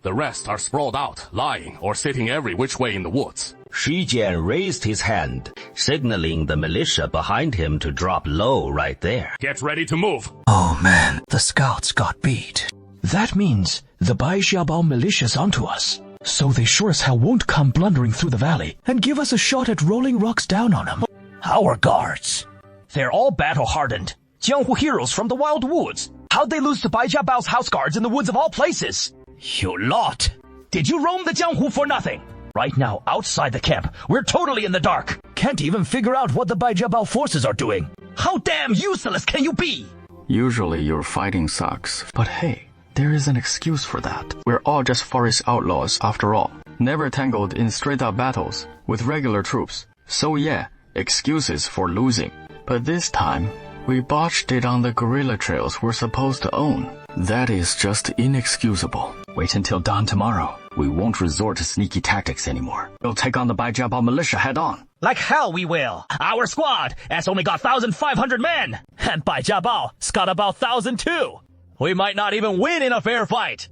The rest are sprawled out, lying or sitting every which way in the woods.
Shi Jian raised his hand, signaling the militia behind him to drop low right there.
Get ready to move.
Oh man, the scouts got beat. That means the Bai Xiaobao militia's onto us. So they sure as hell won't come blundering through the valley and give us a shot at rolling rocks down on them.
Our guards. They're all battle-hardened. Jianghu heroes from the wild woods. How'd they lose to Bai Jiabao's house guards in the woods of all places? You lot! Did you roam the Jianghu for nothing? Right now, outside the camp, we're totally in the dark. Can't even figure out what the Bai Jiabao forces are doing. How damn useless can you be?
Usually your fighting sucks, but hey, there is an excuse for that. We're all just forest outlaws after all. Never tangled in straight-up battles with regular troops. So yeah, excuses for losing. But this time, we botched it on the guerrilla trails we're supposed to own. That is just inexcusable.
Wait until dawn tomorrow. We won't resort to sneaky tactics anymore. We'll take on the Bai Jiabao militia head on.
Like hell we will. Our squad has only got 1,500 men. And Bai Jiabao's got about 1,000 too. We might not even win in a fair fight.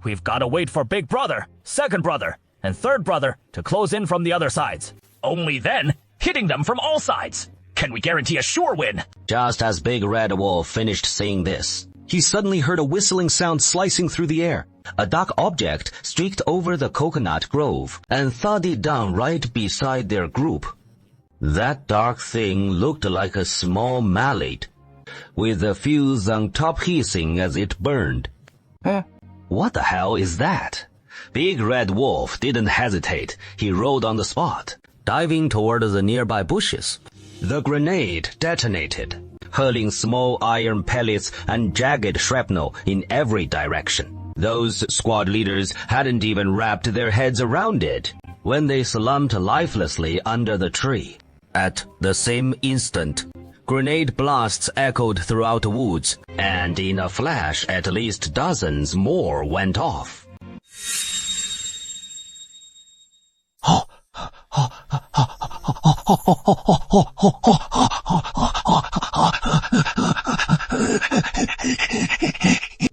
We've got to wait for Big Brother, Second Brother, and Third Brother to close in from the other sides. Only then, hitting them from all sides. Can we guarantee a sure win?
Just as Big Red Wolf finished saying this, he suddenly heard a whistling sound slicing through the air. A dark object streaked over the coconut grove and thudded down right beside their group. That dark thing looked like a small mallet, with the fuse on top hissing as it burned. What the hell is that? Big Red Wolf didn't hesitate. He rolled on the spot, diving toward the nearby bushes. The grenade detonated, hurling small iron pellets and jagged shrapnel in every direction. Those squad leaders hadn't even wrapped their heads around it when they slumped lifelessly under the tree. At the same instant, Grenade blasts echoed throughout the woods, and in a flash at least dozens more went off.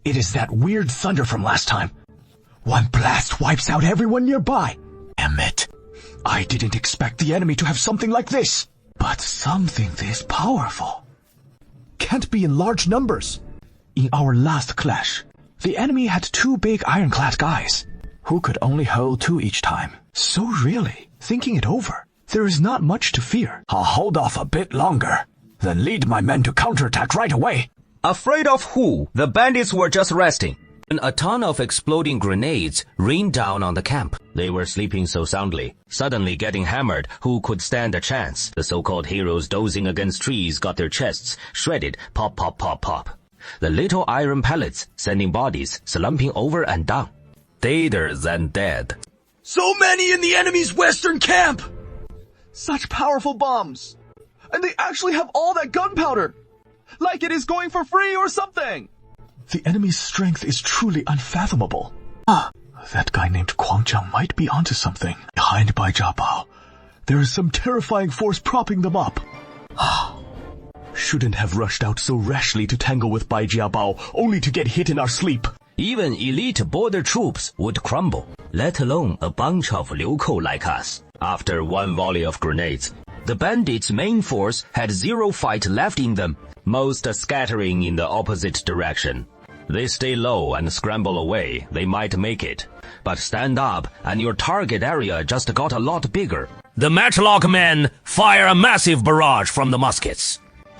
It is that weird thunder from last time. One blast wipes out everyone nearby. Damn it. I didn't expect the enemy to have something like this. But something this powerful can't be in large numbers. In our last clash, the enemy had 2 big ironclad guys who could only hold 2 each time. So really, thinking it over, there is not much to fear. I'll hold off a bit longer, then lead my men to counterattack right away.
Afraid of who? The bandits were just resting. And a ton of exploding grenades rained down on the camp. They were sleeping so soundly, suddenly getting hammered. Who could stand a chance? The so-called heroes dozing against trees got their chests shredded. Pop, pop, pop, pop. The little iron pellets sending bodies slumping over and down. Deader than dead.
So many in the enemy's western camp! Such powerful bombs! And they actually have all that gunpowder! Like it is going for free or something!
The enemy's strength is truly unfathomable. That guy named Guangzhang might be onto something. Behind Bai Jiabao, there is some terrifying force propping them up. Shouldn't have rushed out so rashly to tangle with Bai Jiabao, only to get hit in our sleep.
Even elite border troops would crumble, let alone a bunch of liukou like us. After one volley of grenades, the bandits' main force had 0 fight left in them, most scattering in the opposite direction. They stay low and scramble away, they might make it. But stand up and your target area just got a lot bigger. The matchlock men fire a massive barrage from the muskets.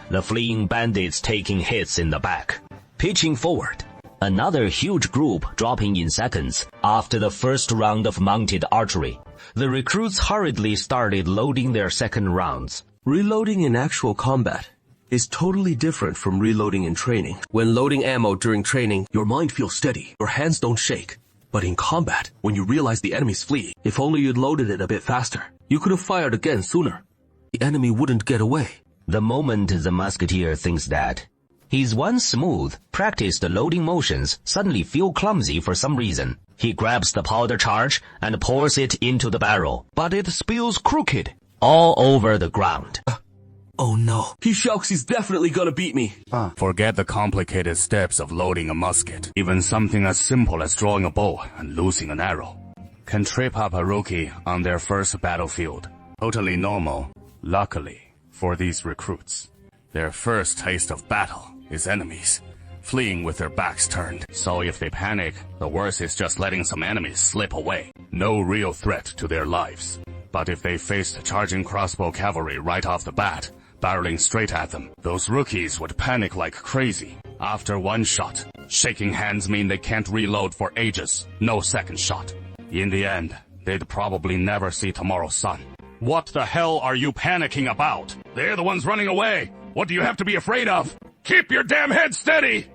The fleeing bandits taking hits in the back, pitching forward. Another huge group dropping in seconds after the first round of mounted archery. The recruits hurriedly started loading their second rounds.
Reloading in actual combat is totally different from reloading in training. When loading ammo during training, your mind feels steady, your hands don't shake. But in combat, when you realize the enemy's fleeing, if only you'd loaded it a bit faster, you could have fired again sooner. The enemy wouldn't get away.
The moment the musketeer thinks that, his once smooth, practiced loading motions suddenly feel clumsy for some reason. He grabs the powder charge and pours it into the barrel, but it spills crooked, all over the ground.
Oh no, he shouts he's definitely gonna beat me.
Forget the complicated steps of loading a musket. Even something as simple as drawing a bow and loosing an arrow can trip up a rookie on their first battlefield. Totally normal, luckily, for these recruits. Their first taste of battle is enemies, fleeing with their backs turned. So if they panic, the worst is just letting some enemies slip away. No real threat to their lives. But if they faced charging crossbow cavalry right off the bat, barreling straight at them, those rookies would panic like crazy. After one shot, shaking hands mean they can't reload for ages. No second shot. In the end, they'd probably never see tomorrow's sun. What the hell are you panicking about? They're the ones running away. What do you have to be afraid of? Keep your damn head steady!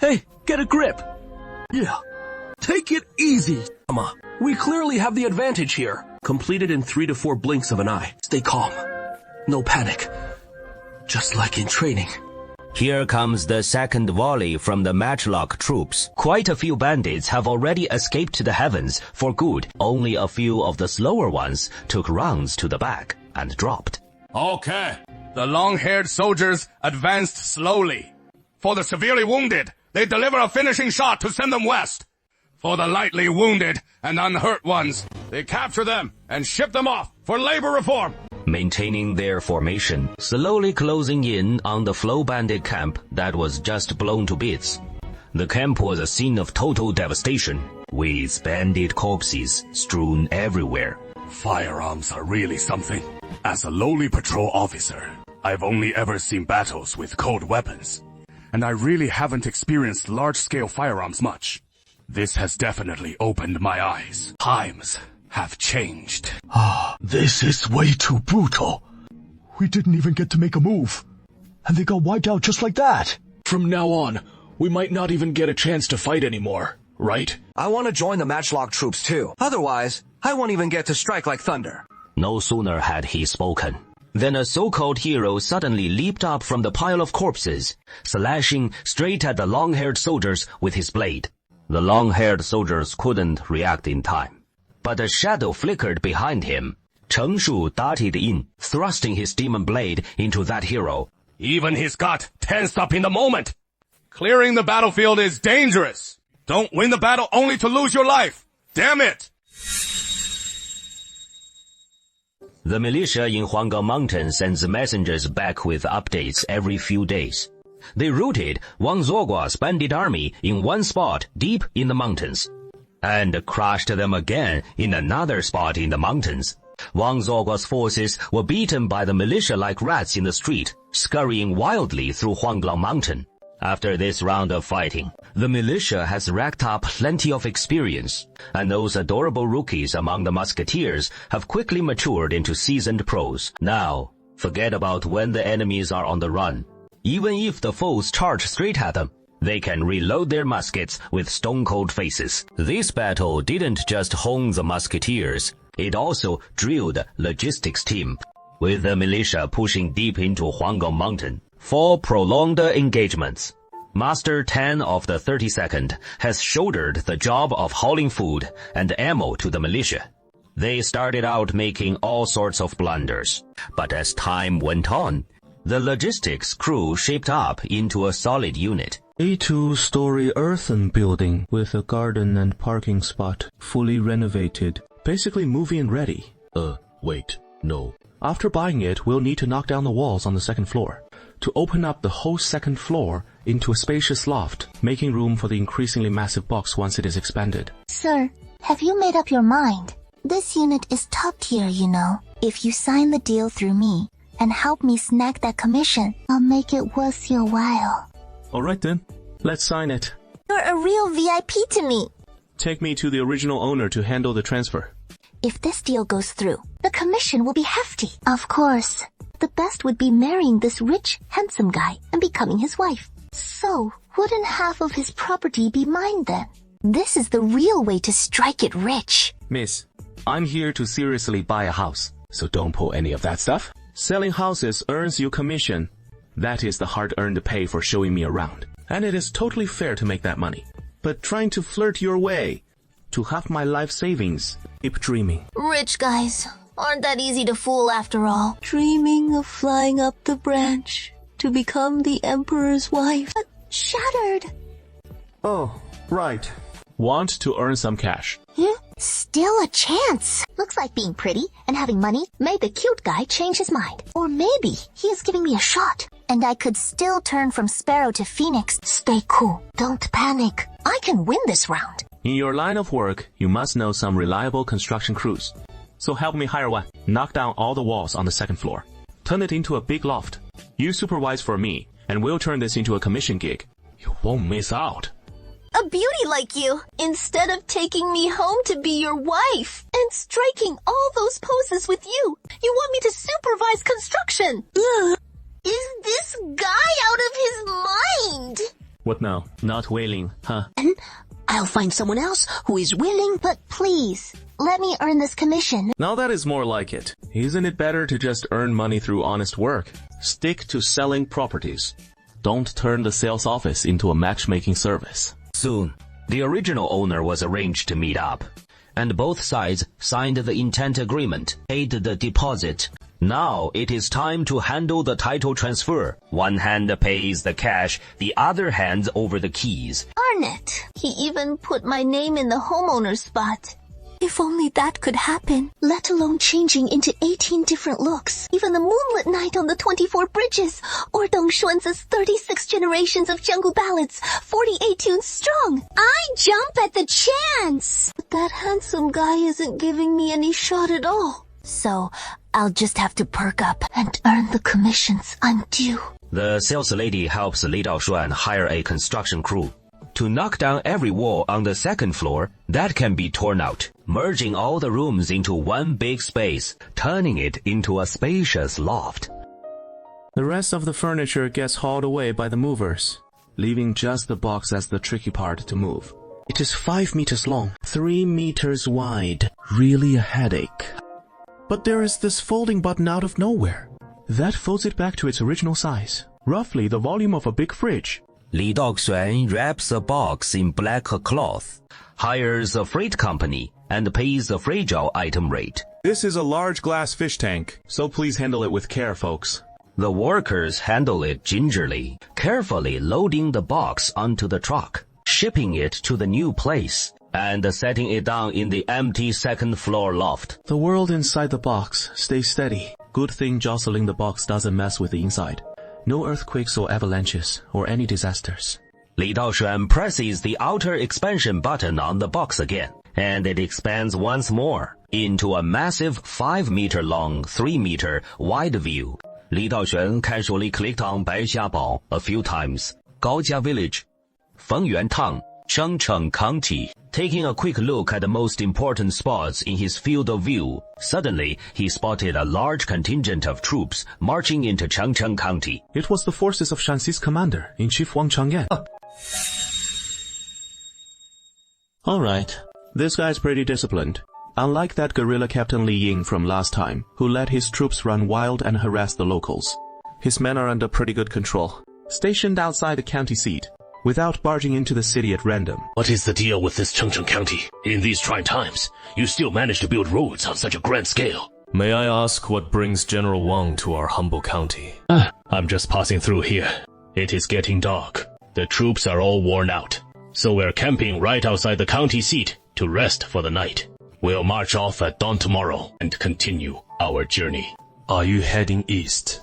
Hey, get a grip. Yeah, take it easy. We clearly have the advantage here. Completed in 3 to 4 blinks of an eye. Stay calm. No panic. Just like in training.
Here comes the second volley from the matchlock troops. Quite a few bandits have already escaped to the heavens for good. Only a few of the slower ones took rounds to the back and dropped.
Okay, the long-haired soldiers advanced slowly. For the severely wounded, they deliver a finishing shot to send them west. For the lightly wounded and unhurt ones, they capture them and ship them off for labor reform.
Maintaining their formation, slowly closing in on the Flow bandit camp that was just blown to bits. The camp was a scene of total devastation, with bandit corpses strewn everywhere.
Firearms are really something. As a lowly patrol officer, I've only ever seen battles with cold weapons, and I really haven't experienced large-scale firearms much. This has definitely opened my eyes. Times have changed.
This is way too brutal. We didn't even get to make a move, and they got wiped out just like that.
From now on, we might not even get a chance to fight anymore, right?
I want to join the matchlock troops too. Otherwise, I won't even get to strike like thunder.
No sooner had he spoken Then a so-called hero suddenly leaped up from the pile of corpses, slashing straight at the long-haired soldiers with his blade. The long-haired soldiers couldn't react in time, but a shadow flickered behind him. Cheng Shu darted in, thrusting his demon blade into that hero.
Even his gut tensed up in the moment. Clearing the battlefield is dangerous. Don't win the battle only to lose your life. Damn it!
The militia in Huanggang Mountain sends messengers back with updates every few days. They routed Wang Zuogua's bandit army in one spot deep in the mountains, and crushed them again in another spot in the mountains. Wang Zuogua's forces were beaten by the militia like rats in the street, scurrying wildly through Huanggang Mountain. After this round of fighting, the militia has racked up plenty of experience, and those adorable rookies among the musketeers have quickly matured into seasoned pros. Now, forget about when the enemies are on the run. Even if the foes charge straight at them, they can reload their muskets with stone-cold faces. This battle didn't just hone the musketeers, it also drilled logistics team, with the militia pushing deep into Huanggang Mountain for prolonged engagements. Master Tan of the 32nd has shouldered the job of hauling food and ammo to the militia. They started out making all sorts of blunders, but as time went on, the logistics crew shaped up into a solid unit.
A 2-story earthen building with a garden and parking spot, fully renovated, basically movie and ready. Wait, no. After buying it, we'll need to knock down the walls on the second floor to open up the whole second floor into a spacious loft, making room for the increasingly massive box once it is expanded.
Sir, have you made up your mind? This unit is top tier, you know. If you sign the deal through me and help me snag that commission, I'll make it worth your while.
Alright then, let's sign it.
You're a real VIP to me.
Take me to the original owner to handle the transfer.
If this deal goes through, the commission will be hefty. Of course. The best would be marrying this rich, handsome guy and becoming his wife. So, wouldn't half of his property be mine then? This is the real way to strike it rich.
Miss, I'm here to seriously buy a house, so don't pull any of that stuff. Selling houses earns you commission. That is the hard-earned pay for showing me around. And it is totally fair to make that money. But trying to flirt your way to half my life savings, keep dreaming.
Rich guys aren't that easy to fool after all. Dreaming of flying up the branch to become the emperor's wife. But shattered.
Oh, right. Want to earn some cash.
Still a chance. Looks like being pretty and having money made the cute guy change his mind. Or maybe he is giving me a shot, and I could still turn from Sparrow to Phoenix. Stay cool. Don't panic. I can win this round.
In your line of work, you must know some reliable construction crews. So help me hire one. Knock down all the walls on the second floor. Turn it into a big loft. You supervise for me, and we'll turn this into a commission gig. You won't miss out.
A beauty like you, instead of taking me home to be your wife and striking all those poses with you, you want me to supervise construction. Ugh. Is this guy out of his mind?
What now? Not willing, huh?
And I'll find someone else who is willing, but please, let me earn this commission.
Now that is more like it. Isn't it better to just earn money through honest work? Stick to selling properties. Don't turn the sales office into a matchmaking service.
Soon, the original owner was arranged to meet up, and both sides signed the intent agreement, paid the deposit. Now it is time to handle the title transfer. One hand pays the cash, the other hands over the keys.
Darn it! He even put my name in the homeowner's spot. If only that could happen, let alone changing into 18 different looks. Even the moonlit night on the 24 bridges, or Dong Xuanzi's 36 generations of Jianggu ballads, 48 tunes strong. I jump at the chance! But that handsome guy isn't giving me any shot at all. So, I'll just have to perk up and earn the commissions I'm due.
The sales lady helps Li Daoshuan hire a construction crew to knock down every wall on the second floor that can be torn out, merging all the rooms into one big space, turning it into a spacious loft.
The rest of the furniture gets hauled away by the movers, leaving just the box as the tricky part to move. It is 5 meters long, 3 meters wide. Really a headache. But there is this folding button out of nowhere. That folds it back to its original size, roughly the volume of a big fridge.
Li Daoxuan wraps a box in black cloth, hires a freight company, and pays a fragile item rate.
This is a large glass fish tank, so please handle it with care, folks.
The workers handle it gingerly, carefully loading the box onto the truck, shipping it to the new place, and setting it down in the empty second-floor loft.
The world inside the box stays steady. Good thing jostling the box doesn't mess with the inside. No earthquakes or avalanches or any disasters.
Li Daoxuan presses the outer expansion button on the box again, and it expands once more into a massive 5-meter-long, 3-meter wide view. Li Daoxuan casually clicked on Baixiabao a few times. Gaojia Village, Fengyuan Tang, Chengcheng County. Taking a quick look at the most important spots in his field of view, suddenly he spotted a large contingent of troops marching into Chengcheng County.
It was the forces of Shanxi's commander-in-chief Wang Changyan. Alright, this guy's pretty disciplined. Unlike that guerrilla Captain Li Ying from last time, who let his troops run wild and harass the locals. His men are under pretty good control, stationed outside the county seat, without barging into the city at random.
What is the deal with this Chengcheng County? In these trying times, you still manage to build roads on such a grand scale.
May I ask what brings General Wang to our humble county?
I'm just passing through here. It is getting dark. The troops are all worn out. So we're camping right outside the county seat to rest for the night. We'll march off at dawn tomorrow and continue our journey.
Are you heading east,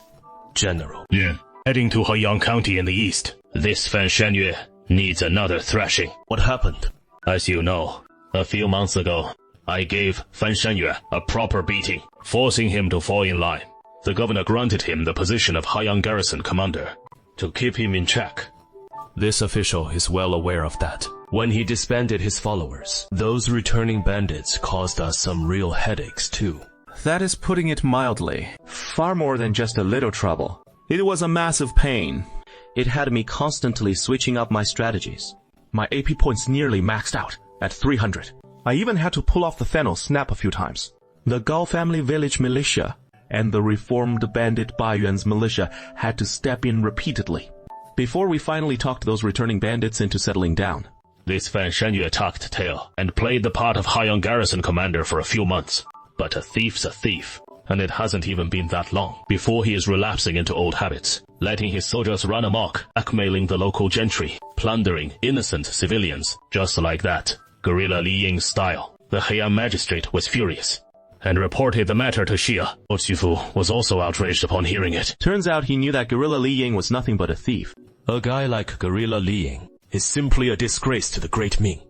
General?
Yeah. Heading to Heyang County in the east. This Fan Shangyue needs another thrashing.
What happened?
As you know, a few months ago, I gave Fan Shangyue a proper beating, forcing him to fall in line. The governor granted him the position of Haiyang Garrison Commander to keep him in check.
This official is well aware of that. When he disbanded his followers, those returning bandits caused us some real headaches too.
That is putting it mildly. Far more than just a little trouble. It was a massive pain. It had me constantly switching up my strategies. My AP points nearly maxed out at 300. I even had to pull off the Fennel snap a few times. The Gao family village militia and the reformed bandit Baiyuan's militia had to step in repeatedly before we finally talked those returning bandits into settling down.
This Fan Shangyue tucked tail and played the part of Haiyang Garrison Commander for a few months. But a thief's a thief, and it hasn't even been that long before he is relapsing into old habits, letting his soldiers run amok, blackmailing the local gentry, plundering innocent civilians, just like that. Guerrilla Li Ying's style. The Heian magistrate was furious and reported the matter to Xia. Oqifu was also outraged upon hearing it.
Turns out he knew that Guerrilla Li Ying was nothing but a thief.
A guy like Guerrilla Li Ying is simply a disgrace to the great Ming,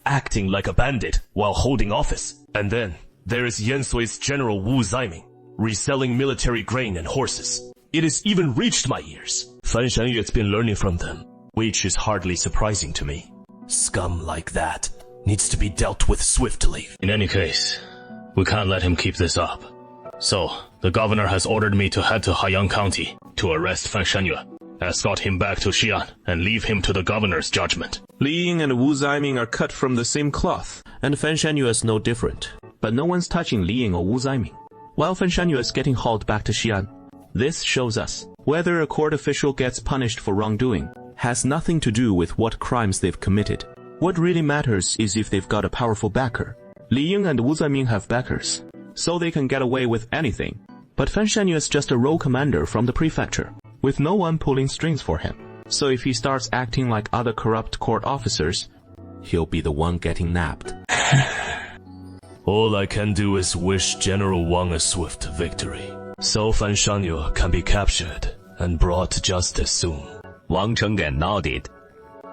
acting like a bandit while holding office. And then there is Yansui's General Wu Zaiming, reselling military grain and horses. It has even reached my ears. Fan Shangyue's been learning from them, which is hardly surprising to me. Scum like that needs to be dealt with swiftly.
In any case, we can't let him keep this up. So, the governor has ordered me to head to Haiyang County to arrest Fan Shangyue, escort him back to Xi'an, and leave him to the governor's judgment.
Li Ying and Wu Zaiming are cut from the same cloth, and Fan Shangyue is no different. But no one's touching Li Ying or Wu Zaiming, while Fan Shangyue is getting hauled back to Xi'an. This shows us whether a court official gets punished for wrongdoing has nothing to do with what crimes they've committed. What really matters is if they've got a powerful backer. Li Ying and Wu Zaiming have backers, so they can get away with anything. But Fan Shangyue is just a row commander from the prefecture, with no one pulling strings for him. So if he starts acting like other corrupt court officers, he'll be the one getting nabbed.
All I can do is wish General Wang a swift victory, so Fan Shangyue can be captured and brought to justice soon.
Wang Chenggen nodded,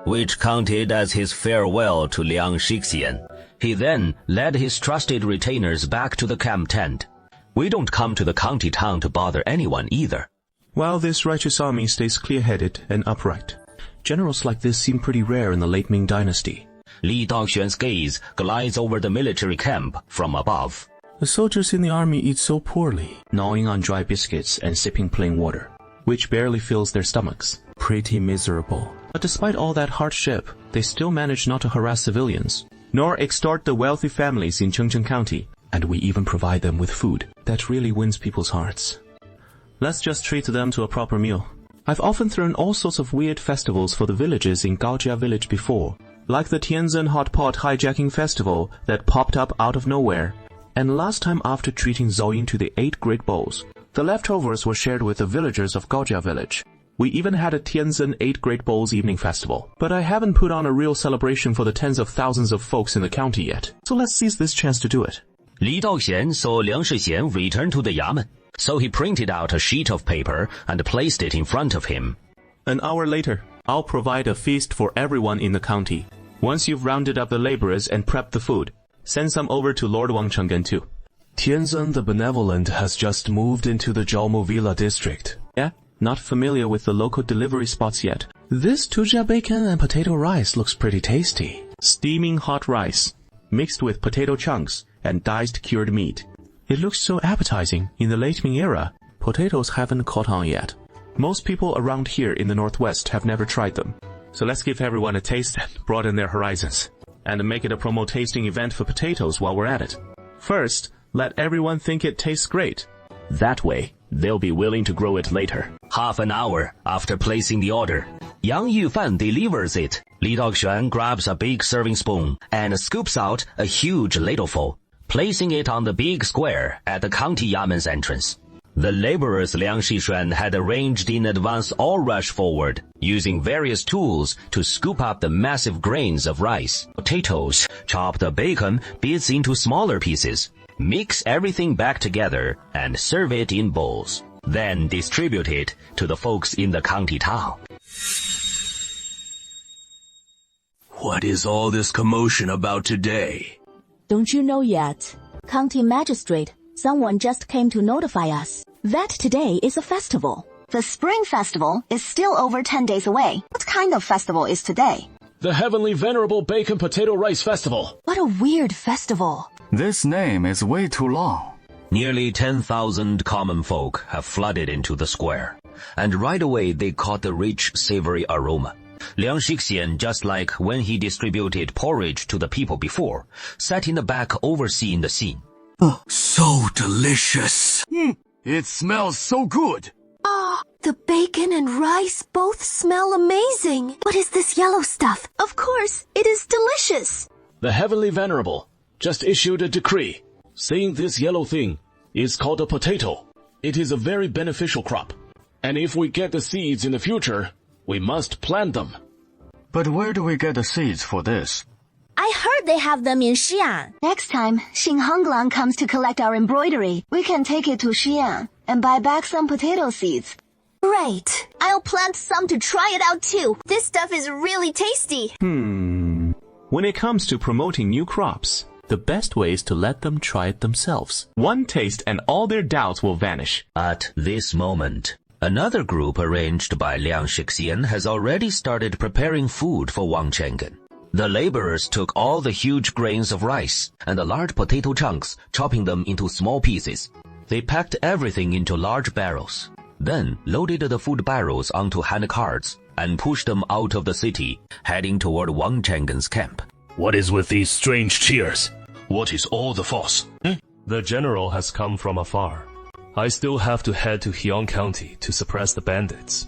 which counted as his farewell to Liang Shixian. He then led his trusted retainers back to the camp tent. We don't come to the county town to bother anyone either.
While this righteous army stays clear-headed and upright, generals like this seem pretty rare in the late Ming Dynasty.
Li Daoxuan's gaze glides over the military camp from above.
The soldiers in the army eat so poorly, gnawing on dry biscuits and sipping plain water, which barely fills their stomachs. Pretty miserable. But despite all that hardship, they still manage not to harass civilians, nor extort the wealthy families in Chengcheng County, and we even provide them with food that really wins people's hearts. Let's just treat them to a proper meal. I've often thrown all sorts of weird festivals for the villages in Gaojia village before, like the Tianzhen Hot Pot Hijacking Festival that popped up out of nowhere. And last time after treating Zhou to the 8 great bowls, the leftovers were shared with the villagers of Gaojia village. We even had a Tianzhen 8 Great Bowls evening festival. But I haven't put on a real celebration for the tens of thousands of folks in the county yet. So let's seize this chance to do it.
Li Daoxian saw Liang Shixian return to the yamen, so he printed out a sheet of paper and placed it in front of him.
An hour later, I'll provide a feast for everyone in the county. Once you've rounded up the laborers and prepped the food, send some over to Lord Wang Chenggen too.
Tianzhen the Benevolent has just moved into the Jiaomu Villa district.
Yeah? Not familiar with the local delivery spots yet. This tujia bacon and potato rice looks pretty tasty. Steaming hot rice, mixed with potato chunks and diced cured meat. It looks so appetizing. In the late Ming era, potatoes haven't caught on yet. Most people around here in the northwest have never tried them. So let's give everyone a taste and broaden their horizons. And make it a promo tasting event for potatoes while we're at it. First, let everyone think it tastes great.
That way, they'll be willing to grow it later. Half an hour after placing the order, Yang Yufan delivers it. Li Daoxian grabs a big serving spoon and scoops out a huge ladleful, placing it on the big square at the county yamen's entrance. The laborers Liang Shixuan had arranged in advance all rush forward, using various tools to scoop up the massive grains of rice, potatoes, chop the bacon bits into smaller pieces, mix everything back together, and serve it in bowls. Then distribute it to the folks in the county town.
What is all this commotion about today?
Don't you know yet? County Magistrate, someone just came to notify us that today is a festival.
The Spring Festival is still over 10 days away. What kind of festival is today?
The Heavenly Venerable Bacon Potato Rice Festival.
What a weird festival.
This name is way too long.
Nearly 10,000 common folk have flooded into the square, and right away they caught the rich, savory aroma. Liang Shixian, just like when he distributed porridge to the people before, sat in the back overseeing the scene.
So delicious.
It smells so good.
Ah, the bacon and rice both smell amazing. What is this yellow stuff?
Of course, it is delicious.
The Heavenly Venerable just issued a decree saying this yellow thing is called a potato. It is a very beneficial crop. And if we get the seeds in the future, we must plant them.
But where do we get the seeds for this?
I heard they have them in Xi'an.
Next time Xing Honglan comes to collect our embroidery, we can take it to Xi'an and buy back some potato seeds.
Great. I'll plant some to try it out too. This stuff is really tasty.
When it comes to promoting new crops, the best way is to let them try it themselves. One taste and all their doubts will vanish.
At this moment, another group arranged by Liang Shixian has already started preparing food for Wang Chenggen. The laborers took all the huge grains of rice and the large potato chunks, chopping them into small pieces. They packed everything into large barrels, then loaded the food barrels onto hand carts and pushed them out of the city, heading toward Wang Chenggen's camp.
What is with these strange cheers? What is all the fuss?
The general has come from afar. I still have to head to Heong County to suppress the bandits,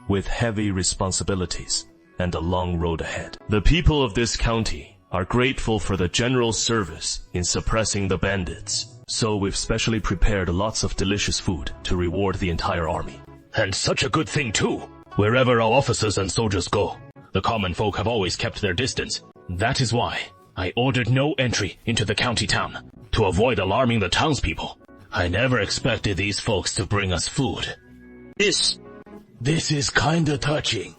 with heavy responsibilities and a long road ahead. The people of this county are grateful for the general's service in suppressing the bandits, so we've specially prepared lots of delicious food to reward the entire army.
And such a good thing too. Wherever our officers and soldiers go, the common folk have always kept their distance. That is why I ordered no entry into the county town, to avoid alarming the townspeople. I never expected these folks to bring us food. This is kinda touching.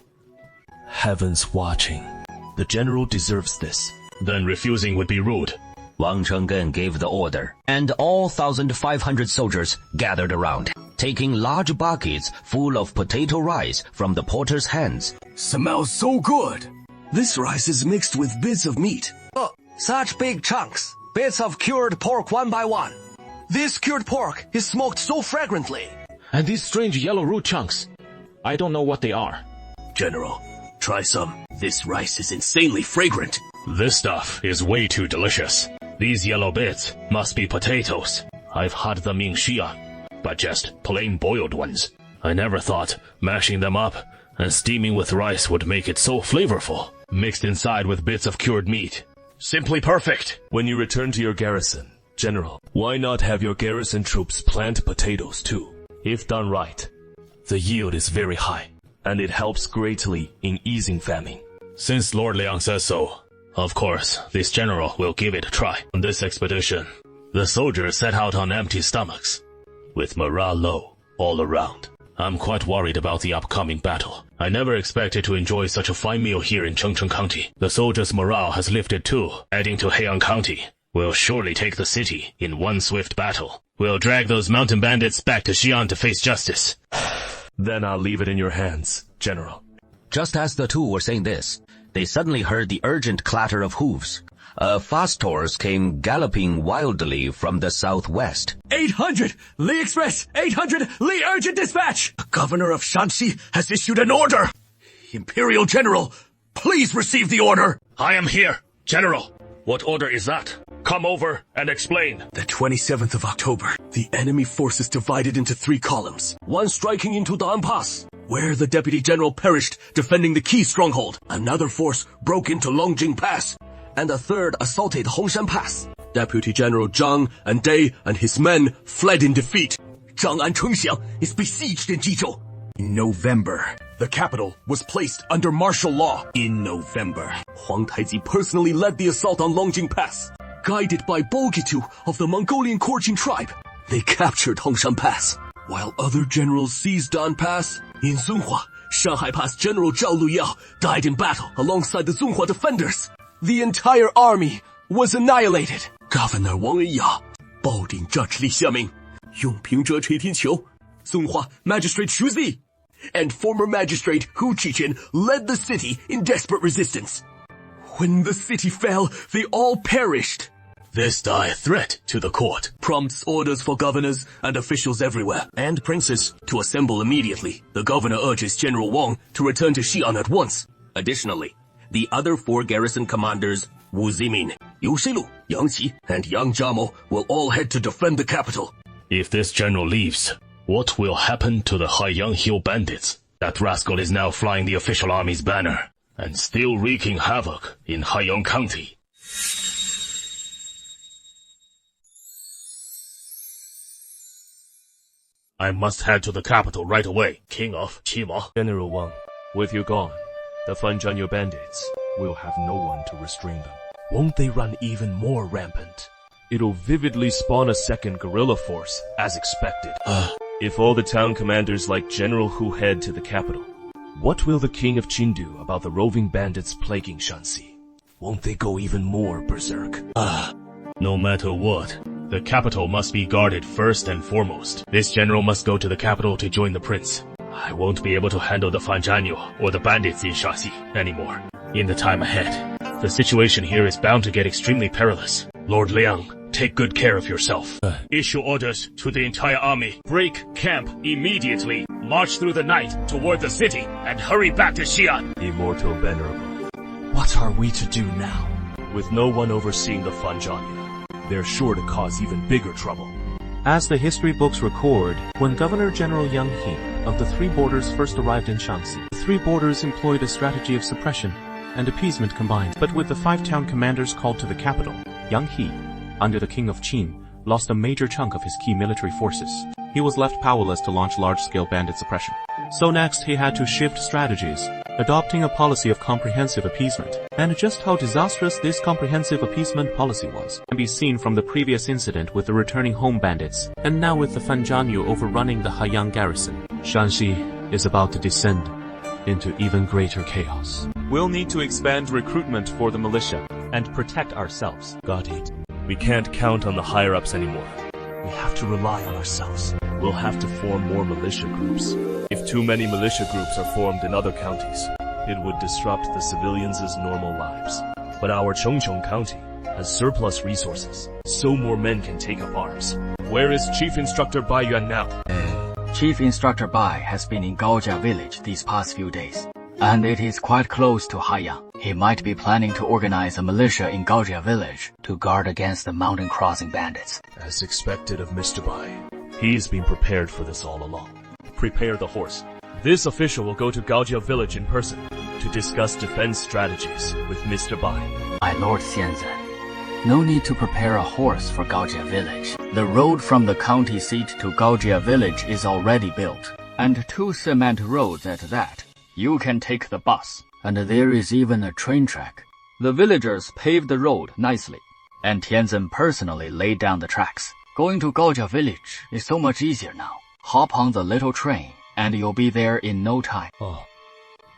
Heaven's watching. The general deserves this.
Then refusing would be rude.
Wang Chenggen gave the order, and all 1,500 soldiers gathered around, taking large buckets full of potato rice from the porter's hands.
Smells so good. This rice is mixed with bits of meat.
Oh, such big chunks. Bits of cured pork one by one. This cured pork is smoked so fragrantly.
And these strange yellow root chunks, I don't know what they are.
General, try some. This rice is insanely fragrant.
This stuff is way too delicious. These yellow bits must be potatoes. I've had them in Xi'an. but just plain boiled ones. I never thought mashing them up and steaming with rice would make it so flavorful, mixed inside with bits of cured meat. Simply perfect.
When you return to your garrison, General, why not have your garrison troops plant potatoes too? If done right, the yield is very high, and it helps greatly in easing famine.
Since Lord Liang says so, of course, this general will give it a try. On this expedition, the soldiers set out on empty stomachs, with morale low all around. I'm quite worried about the upcoming battle. I never expected to enjoy such a fine meal here in Chengcheng County. The soldiers' morale has lifted too, adding to Heian County. We'll surely take the city in one swift battle. We'll drag those mountain bandits back to Xi'an to face justice.
Then I'll leave it in your hands, General.
Just as the two were saying this, they suddenly heard the urgent clatter of hooves. A fast horse came galloping wildly from the southwest.
800! Li Express! 800! Li Urgent Dispatch! The governor of Shanxi has issued an order! Imperial General, please receive the order!
I am here, General. What order is that? Come over and explain.
The 27th of October, the enemy forces divided into 3 columns. One striking into Da'an Pass, where the Deputy General perished defending the key stronghold. Another force broke into Longjing Pass, and a third assaulted Hongshan Pass. Deputy General Zhang and Dai and his men fled in defeat. Zhang and Chengxiang is besieged in Jizhou. In November, the capital was placed under martial law. In November, Huang Taizi personally led the assault on Longjing Pass. Guided by Bogitu of the Mongolian Korchin tribe, they captured Hongshan Pass. While other generals seized Dan Pass, in Zunhua, Shanghai Pass General Zhao Luyao died in battle alongside the Zunhua defenders. The entire army was annihilated. Governor Wang Yiya, 抱鼎Judge Li Xiaming, 用平折垂天裘, Zunhua Magistrate Xu Zi, and former magistrate Hu Qichen led the city in desperate resistance. When the city fell, they all perished.
This dire threat to the court prompts orders for governors and officials everywhere, and princes to assemble immediately. The governor urges General Wang to return to Xi'an at once.
Additionally, the other 4 garrison commanders, Wu Zimin, Yu Shilu, Yang Qi, and Yang Zhamo, will all head to defend the capital.
If this general leaves, what will happen to the Haiyang Hill bandits? That rascal is now flying the official army's banner, and still wreaking havoc in Haiyang County. I must head to the capital right away, King of Qima.
General Wang, with you gone, the Fanzhanyu bandits will have no one to restrain them. Won't they run even more rampant? It'll vividly spawn a second guerrilla force, as expected. If all the town commanders like General Hu head to the capital, what will the King of Qin do about the roving bandits plaguing Shanxi? Won't they go even more berserk?
No matter what, the capital must be guarded first and foremost. This general must go to the capital to join the prince. I won't be able to handle the Fanzhanyu or the bandits in Shaxi anymore. In the time ahead, the situation here is bound to get extremely perilous. Lord Liang, take good care of yourself. Issue orders to the entire army. Break camp immediately. March through the night toward the city and hurry back to Xi'an.
Immortal Venerable,
what are we to do now?
With no one overseeing the Fanzhanyu, they're sure to cause even bigger trouble.
As the history books record, when Governor General Yang He of the 3 borders first arrived in Shanxi, the 3 borders employed a strategy of suppression and appeasement combined. But with the 5 town commanders called to the capital, Yang He, under the King of Qin, lost a major chunk of his key military forces. He was left powerless to launch large-scale bandit suppression. So next he had to shift strategies, adopting a policy of comprehensive appeasement. And just how disastrous this comprehensive appeasement policy was can be seen from the previous incident with the returning home bandits, and now with the Fanzhanyu overrunning the Haiyang garrison. Shanxi is about to descend into even greater chaos.
We'll need to expand recruitment for the militia and protect ourselves.
Got it. We can't count on the higher-ups anymore. We have to rely on ourselves. We'll have to form more militia groups. If too many militia groups are formed in other counties, it would disrupt the civilians' normal lives. But our Chengcheng County has surplus resources, so more men can take up arms. Where is Chief Instructor Bai Yuan now?
Chief Instructor Bai has been in Gaojia village these past few days, and it is quite close to Haiyang. He might be planning to organize a militia in Gaojia village to guard against the mountain crossing bandits.
As expected of Mr. Bai, He's been prepared for this all along. Prepare the horse. This official will go to Gaojia village in person to discuss defense strategies with Mr. Bai.
My lord Xianzhen, no need to prepare a horse for Gaojia village. The road from the county seat to Gaojia village is already built, and 2 cement roads at that. You can take the bus, and there is even a train track. The villagers paved the road nicely, and Tianzhen personally laid down the tracks. Going to Gaojia village is so much easier now. Hop on the little train, and you'll be there in no time.
Oh,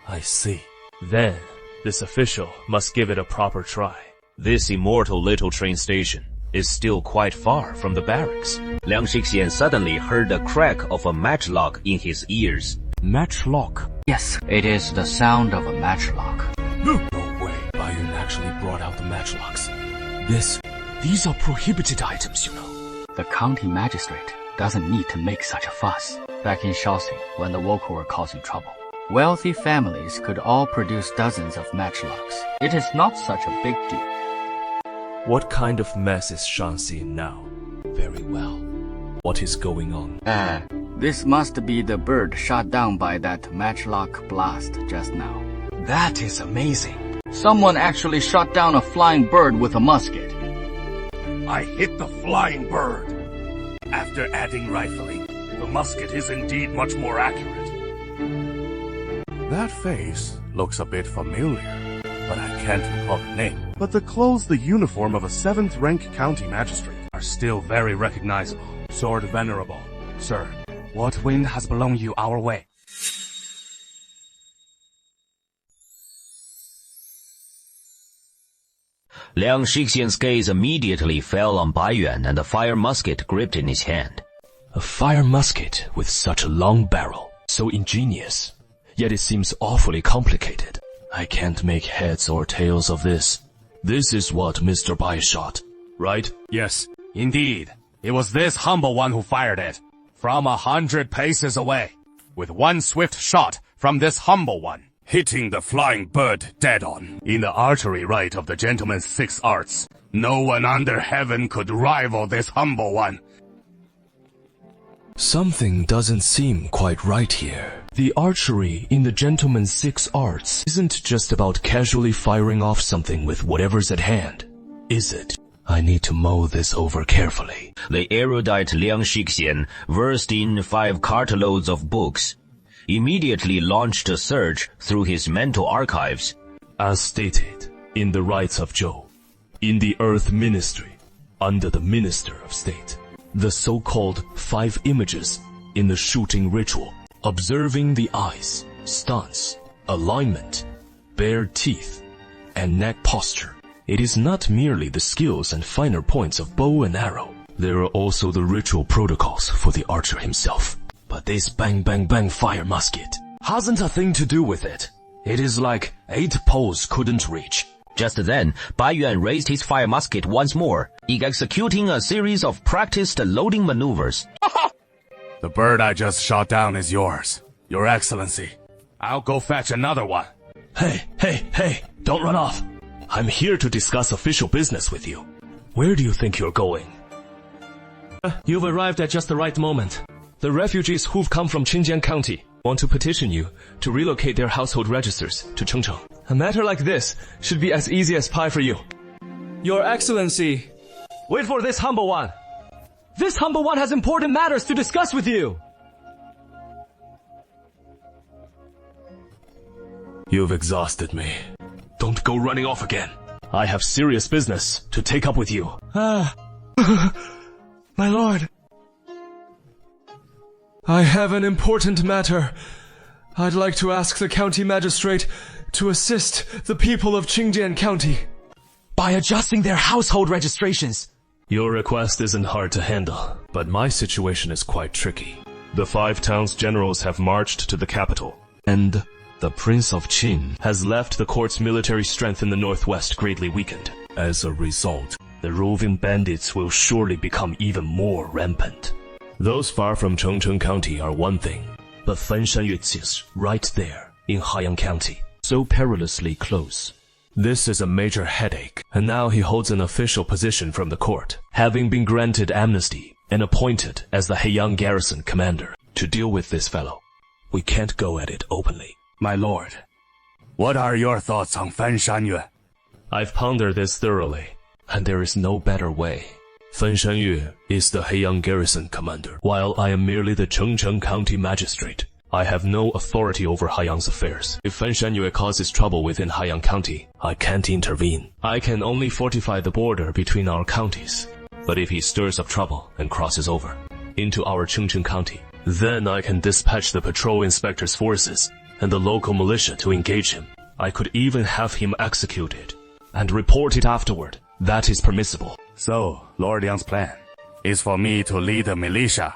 I see. Then, this official must give it a proper try.
This immortal little train station is still quite far from the barracks. Liang Shixian suddenly heard the crack of a matchlock in his ears.
Matchlock? Yes, it is the sound of a matchlock.
No way Bai Yun actually brought out the matchlocks. These are prohibited items, you know.
The county magistrate doesn't need to make such a fuss. Back in Shaoxing, when the Wokou were causing trouble, wealthy families could all produce dozens of matchlocks. It is not such a big deal.
What kind of mess is Shaanxi in now? Very well. What is going on?
This must be the bird shot down by that matchlock blast just now.
That is amazing.
Someone actually shot down a flying bird with a musket.
I hit the flying bird. After adding rifling, the musket is indeed much more accurate.
That face looks a bit familiar, but I can't recall the name. But the clothes, the uniform of a 7th rank county magistrate are still very recognizable. Sword Venerable, sir, what wind has blown you our way?
Liang Shixian's gaze immediately fell on Bai Yuan and the fire musket gripped in his hand.
A fire musket with such a long barrel, so ingenious, yet it seems awfully complicated. I can't make heads or tails of this. This is what Mr. Bai shot, right?
Yes, indeed. It was this humble one who fired it, from 100 paces away, with one swift shot from this humble one, hitting the flying bird dead on. In the archery rite of the gentleman's 6 arts, no one under heaven could rival this humble one.
Something doesn't seem quite right here. The archery in the gentleman's 6 arts isn't just about casually firing off something with whatever's at hand, is it? I need to mull this over carefully.
The erudite Liang Shixian, versed in 5 cartloads of books, immediately launched a search through his mental archives.
As stated in the rites of Zhou, in the Earth Ministry, under the Minister of State, the so-called 5 images in the shooting ritual, observing the eyes, stance, alignment, bare teeth, and neck posture. It is not merely the skills and finer points of bow and arrow. There are also the ritual protocols for the archer himself. But this bang bang bang fire musket hasn't a thing to do with it. It is like 8 poles couldn't reach.
Just then, Bai Yuan raised his fire musket once more, executing a series of practiced loading maneuvers.
The bird I just shot down is yours, Your Excellency. I'll go fetch another one.
Hey, don't run off. I'm here to discuss official business with you. Where do you think you're going? You've arrived at just the right moment. The refugees who've come from Qingjian County want to petition you to relocate their household registers to Chengcheng. A matter like this should be as easy as pie for you. Your Excellency, wait for this humble one. This humble one has important matters to discuss with you. You've exhausted me. Don't go running off again. I have serious business to take up with you. My lord. I have an important matter. I'd like to ask the county magistrate to assist the people of Qingjian County by adjusting their household registrations. Your request isn't hard to handle, but my situation is quite tricky. The 5 towns generals have marched to the capital, and the Prince of Qin has left the court's military strength in the northwest greatly weakened. As a result, the roving bandits will surely become even more rampant. Those far from Chengcheng County are one thing, but Fanshan Yuexi's right there in Haiyang County, so perilously close. This is a major headache, and now he holds an official position from the court, having been granted amnesty
and appointed as the Heiyang garrison commander to deal with this fellow. We can't go at it openly.
My lord, what are your thoughts on Fan Shanyue?
I've pondered this thoroughly, and there is no better way. Fan Shanyue is the Heiyang garrison commander, while I am merely the Chengcheng County magistrate. I have no authority over Haiyang's affairs. If Fan Shanyue causes trouble within Haiyang County, I can't intervene. I can only fortify the border between our counties. But if he stirs up trouble and crosses over into our Chengcheng County, then I can dispatch the patrol inspector's forces and the local militia to engage him. I could even have him executed and report it afterward. That is permissible.
So, Lord Liang's plan is for me to lead the militia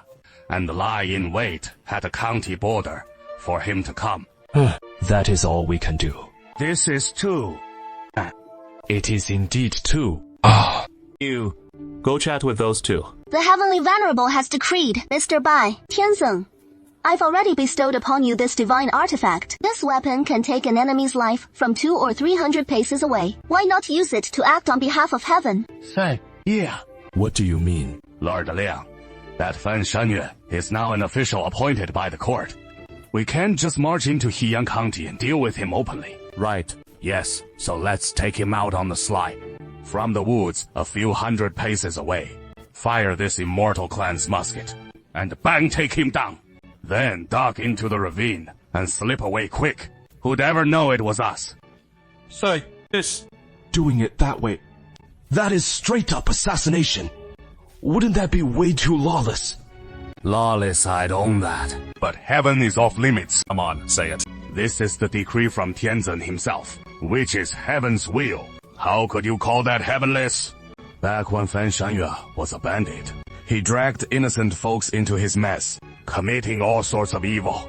and lie in wait at the county border for him to come.
That is all we can do.
This is too.
It is indeed too.
You go chat with those two.
The Heavenly Venerable has decreed, Mr. Bai, Tianzeng, I've already bestowed upon you this divine artifact. This weapon can take an enemy's life from 200 or 300 paces away. Why not use it to act on behalf of heaven?
Yeah.
What do you mean?
Lord Liang, that Fan Shanyue is now an official appointed by the court. We can't just march into Heiyang County and deal with him openly.
Right.
Yes, so let's take him out on the sly. From the woods, a few hundred paces away. Fire this immortal clan's musket, and bang, take him down. Then duck into the ravine and slip away quick. Who'd ever know it was us?
Say, doing it that way. That is straight up assassination. Wouldn't that be way too lawless?
Lawless, I'd own that. But heaven is off limits. Come on, say it. This is the decree from Tianzeng himself, which is heaven's will. How could you call that heavenless? Back when Fan Shanyue was a bandit, he dragged innocent folks into his mess, committing all sorts of evil.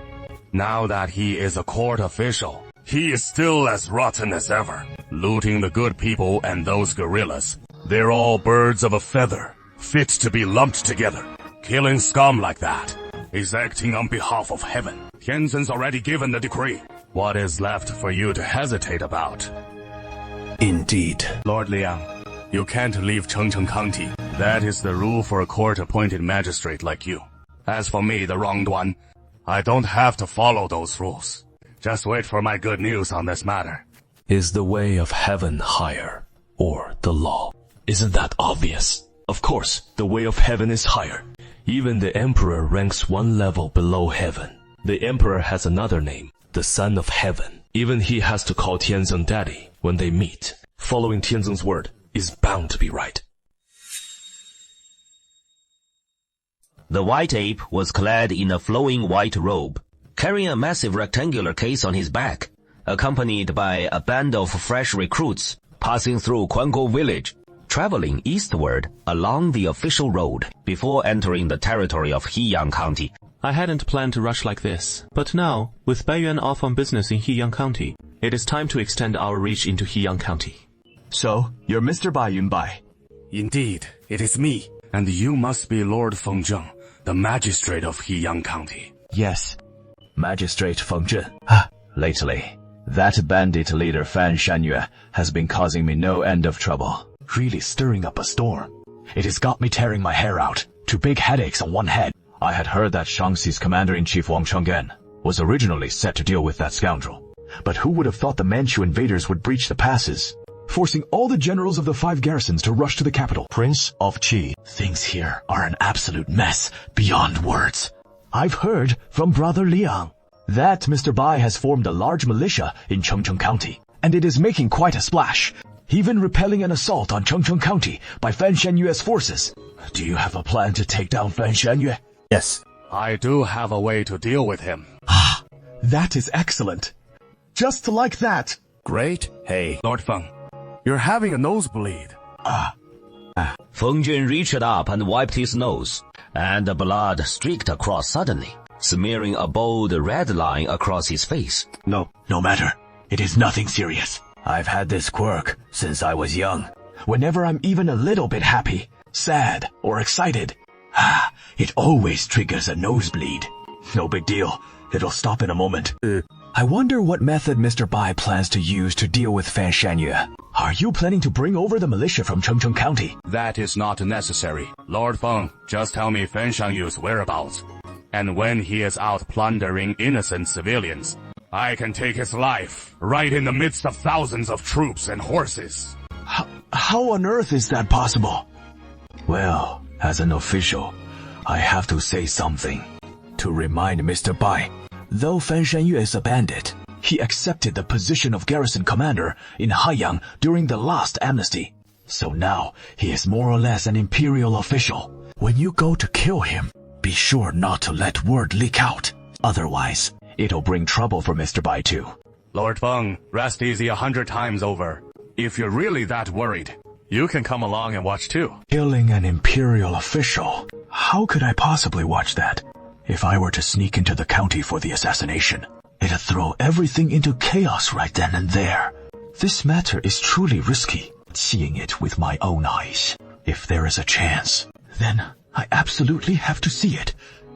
Now that he is a court official, he is still as rotten as ever, looting the good people and those guerrillas. They're all birds of a feather, fit to be lumped together. Killing scum like that is acting on behalf of heaven. Tianzeng's already given the decree. What is left for you to hesitate about?
Indeed.
Lord Liang, you can't leave Chengcheng County. That is the rule for a court-appointed magistrate like you. As for me, the wronged one, I don't have to follow those rules. Just wait for my good news on this matter.
Is the way of heaven higher, or the law? Isn't that obvious? Of course, the way of heaven is higher. Even the emperor ranks one level below heaven. The emperor has another name, the Son of Heaven. Even he has to call Tianzeng daddy when they meet. Following Tianzeng's word is bound to be right.
The white ape was clad in a flowing white robe, carrying a massive rectangular case on his back, accompanied by a band of fresh recruits passing through Quanguo village, traveling eastward along the official road before entering the territory of Heiyang County.
I hadn't planned to rush like this, but now, with Baiyuan off on business in Heiyang County, it is time to extend our reach into Heiyang County.
So, you're Mr. Bai Yunbai.
Indeed, it is me. And you must be Lord Feng Zheng, the magistrate of Heiyang County.
Yes, Magistrate Feng Zhen. Lately, that bandit leader Fan Shanyue has been causing me no end of trouble, really stirring up a storm. It has got me tearing my hair out, 2 big headaches on one head. I had heard that Shaanxi's commander-in-chief Wang Chenggen was originally set to deal with that scoundrel. But who would have thought the Manchu invaders would breach the passes, forcing all the generals of the 5 garrisons to rush to the capital? Prince of Qi, things here are an absolute mess beyond words. I've heard from Brother Liang that Mr. Bai has formed a large militia in Chengcheng County, and it is making quite a splash, even repelling an assault on Chengcheng County by Fan Shanyue's forces. Do you have a plan to take down Fan Shanyue?
Yes. I do have a way to deal with him.
That is excellent. Just like that.
Great. Hey, Lord Feng, you're having a nosebleed.
Feng Jun reached up and wiped his nose, and the blood streaked across suddenly, smearing a bold red line across his face.
No matter. It is nothing serious. I've had this quirk since I was young. Whenever I'm even a little bit happy, sad, or excited, it always triggers a nosebleed. No big deal. It'll stop in a moment. I wonder what method Mr. Bai plans to use to deal with Fan Shanyue.
Are you planning to bring over the militia from Chengcheng County?
That is not necessary. Lord Feng, just tell me Fan Shangyu's whereabouts. And when he is out plundering innocent civilians, I can take his life right in the midst of thousands of troops and horses.
How on earth is that possible? Well, as an official, I have to say something. To remind Mr. Bai, though Fan Shanyu is a bandit, he accepted the position of garrison commander in Haiyang during the last amnesty. So now, he is more or less an imperial official. When you go to kill him, be sure not to let word leak out. Otherwise, it'll bring trouble for Mr. Bai too.
Lord Feng, rest easy 100 times over. If you're really that worried, you can come along and watch too.
Killing an imperial official? How could I possibly watch that? If I were to sneak into the county for the assassination, it'd throw everything into chaos right then and there. This matter is truly risky, seeing it with my own eyes. If there is a chance, then I absolutely have to see it.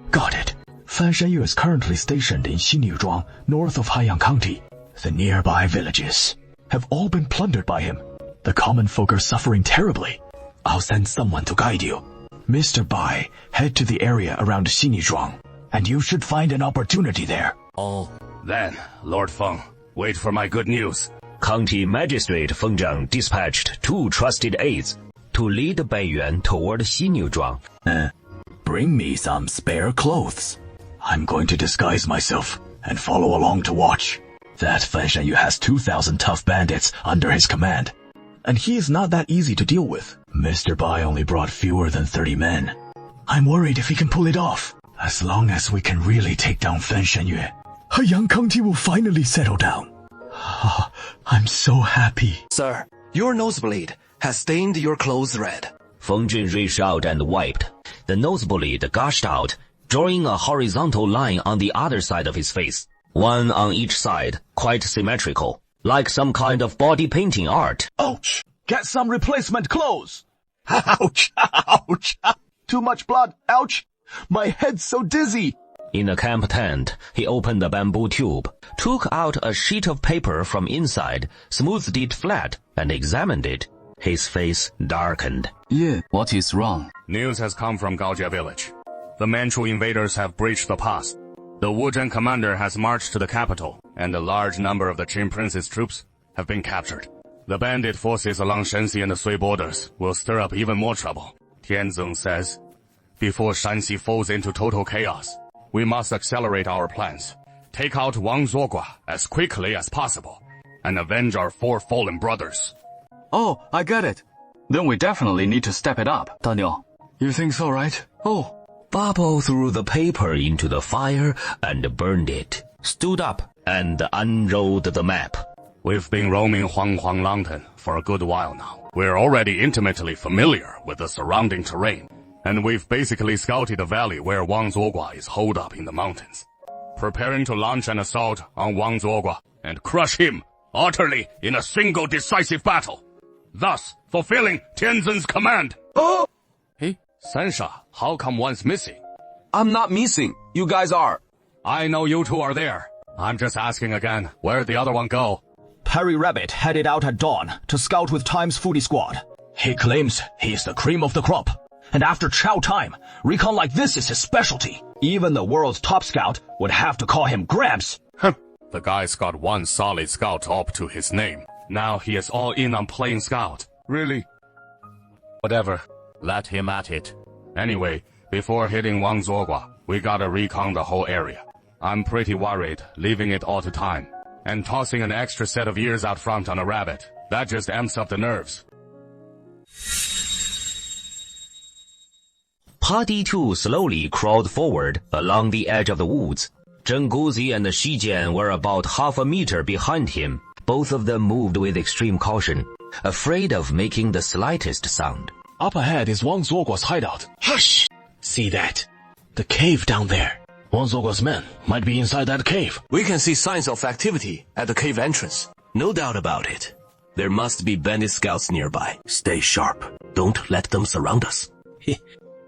Got it. Fan Shanyu is currently stationed in Xinyu north of Haiyang County. The nearby villages have all been plundered by him. The common folk are suffering terribly. I'll send someone to guide you. Mr. Bai, head to the area around Xinyu, and you should find an opportunity there.
Oh, then, Lord Feng, wait for my good news.
County Magistrate Feng Zhang dispatched 2 trusted aides to lead Bai Yuan toward Xinyu.
Bring me some spare clothes. I'm going to disguise myself and follow along to watch. That Fan Shanyu has 2,000 tough bandits under his command, and he is not that easy to deal with. Mr. Bai only brought fewer than 30 men. I'm worried if he can pull it off. As long as we can really take down Fan Shanyu, Haiyang County will finally settle down. I'm so happy.
Sir, your nosebleed has stained your clothes red.
Feng Jun reached out and wiped. The nosebleed gushed out, drawing a horizontal line on the other side of his face. One on each side, quite symmetrical, like some kind of body painting art.
Ouch! Get some replacement clothes! Ouch! Ouch! Too much blood! Ouch! My head's so dizzy!
In a camp tent, he opened a bamboo tube, took out a sheet of paper from inside, smoothed it flat, and examined it. His face darkened.
Yeah, what is wrong?
News has come from Gaojia village. The Manchu invaders have breached the pass. The Wuzhen commander has marched to the capital, and a large number of the Qin prince's troops have been captured. The bandit forces along Shanxi and the Sui borders will stir up even more trouble. Tianzong says, before Shanxi falls into total chaos, we must accelerate our plans, take out Wang Zuogua as quickly as possible, and avenge our 4 fallen brothers.
Oh, I get it. Then we definitely need to step it up, Daniel. You think so, right? Oh.
Babo threw the paper into the fire and burned it, stood up, and unrolled the map.
We've been roaming Huanghuang Mountain for a good while now. We're already intimately familiar with the surrounding terrain, and we've basically scouted the valley where Wang Zuogua is holed up in the mountains, preparing to launch an assault on Wang Zuogua and crush him utterly in a single decisive battle, thus fulfilling Tianzhen's command.
Oh!
Hey, Sansha, how come one's missing?
I'm not missing. You guys are.
I know you two are there. I'm just asking again, where'd the other one go?
Perry Rabbit headed out at dawn to scout with Time's foodie squad. He claims he's the cream of the crop. And after chow time, recon like this is his specialty. Even the world's top scout would have to call him Gramps.
The guy's got 1 solid scout up to his name. Now he is all in on playing scout. Really? Whatever. Let him at it. Anyway, before hitting Wang Zuogua, we gotta recon the whole area. I'm pretty worried leaving it all to time, and tossing an extra set of ears out front on a rabbit. That just amps up the nerves.
Party 2 slowly crawled forward along the edge of the woods. Zheng Guzi and Xi Jian were about half a meter behind him. Both of them moved with extreme caution, afraid of making the slightest sound.
Up ahead is Wang Zuogua's hideout.
Hush! See that? The cave down there. Wang Zuogua's men might be inside that cave.
We can see signs of activity at the cave entrance. No doubt about it. There must be bandit scouts nearby.
Stay sharp. Don't let them surround us.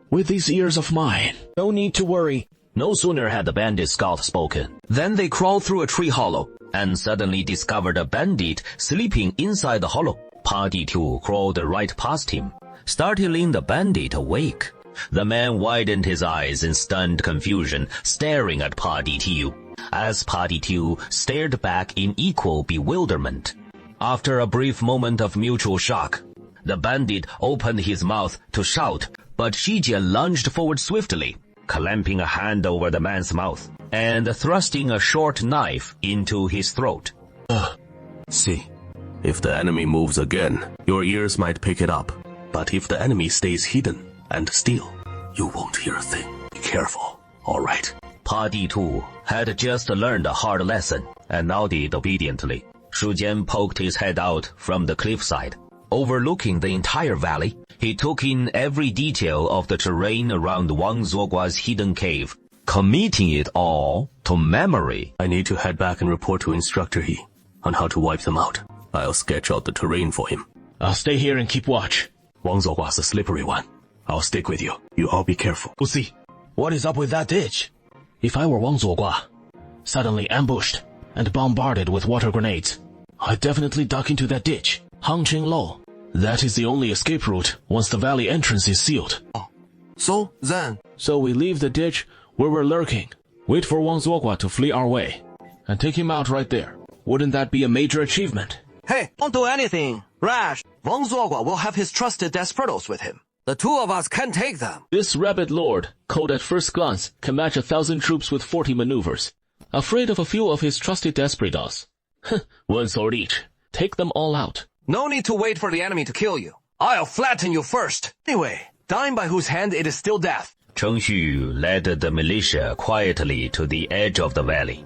With these ears of mine.
No need to worry.
No sooner had the bandit scout spoken than they crawled through a tree hollow and suddenly discovered a bandit sleeping inside the hollow. Party 2 crawled right past him, startling the bandit awake. The man widened his eyes in stunned confusion, staring at Party 2, as Party 2 stared back in equal bewilderment. After a brief moment of mutual shock, the bandit opened his mouth to shout, but Shijian lunged forward swiftly, clamping a hand over the man's mouth and thrusting a short knife into his throat.
See, if the enemy moves again, your ears might pick it up. But if the enemy stays hidden and still, you won't hear a thing. Be careful, all right?
Party 2 had just learned a hard lesson and nodded obediently. Shu Jian poked his head out from the cliffside. Overlooking the entire valley, he took in every detail of the terrain around Wang Zuogua's hidden cave, committing it all to memory.
I need to head back and report to Instructor He on how to wipe them out. I'll sketch out the terrain for him.
I'll stay here and keep watch.
Wang Zuogua's a slippery one. I'll stick with you. You all be careful.
We'll see. What is up with that ditch? If I were Wang Zuogua, suddenly ambushed and bombarded with water grenades, I'd definitely duck into that ditch, Hangqing Low. That is the only escape route once the valley entrance is sealed.
So
we leave the ditch where we're lurking, wait for Wang Zuogua to flee our way, and take him out right there. Wouldn't that be a major achievement?
Hey, don't do anything rash. Wang Zuogua will have his trusted desperados with him. The two of us can take them.
This rabid lord, cold at first glance, can match 1,000 troops with 40 maneuvers. Afraid of a few of his trusted desperados. One sword each. Take them all out.
No need to wait for the enemy to kill you. I'll flatten you first. Anyway, dying by whose hand it is still death.
Cheng Xu led the militia quietly to the edge of the valley.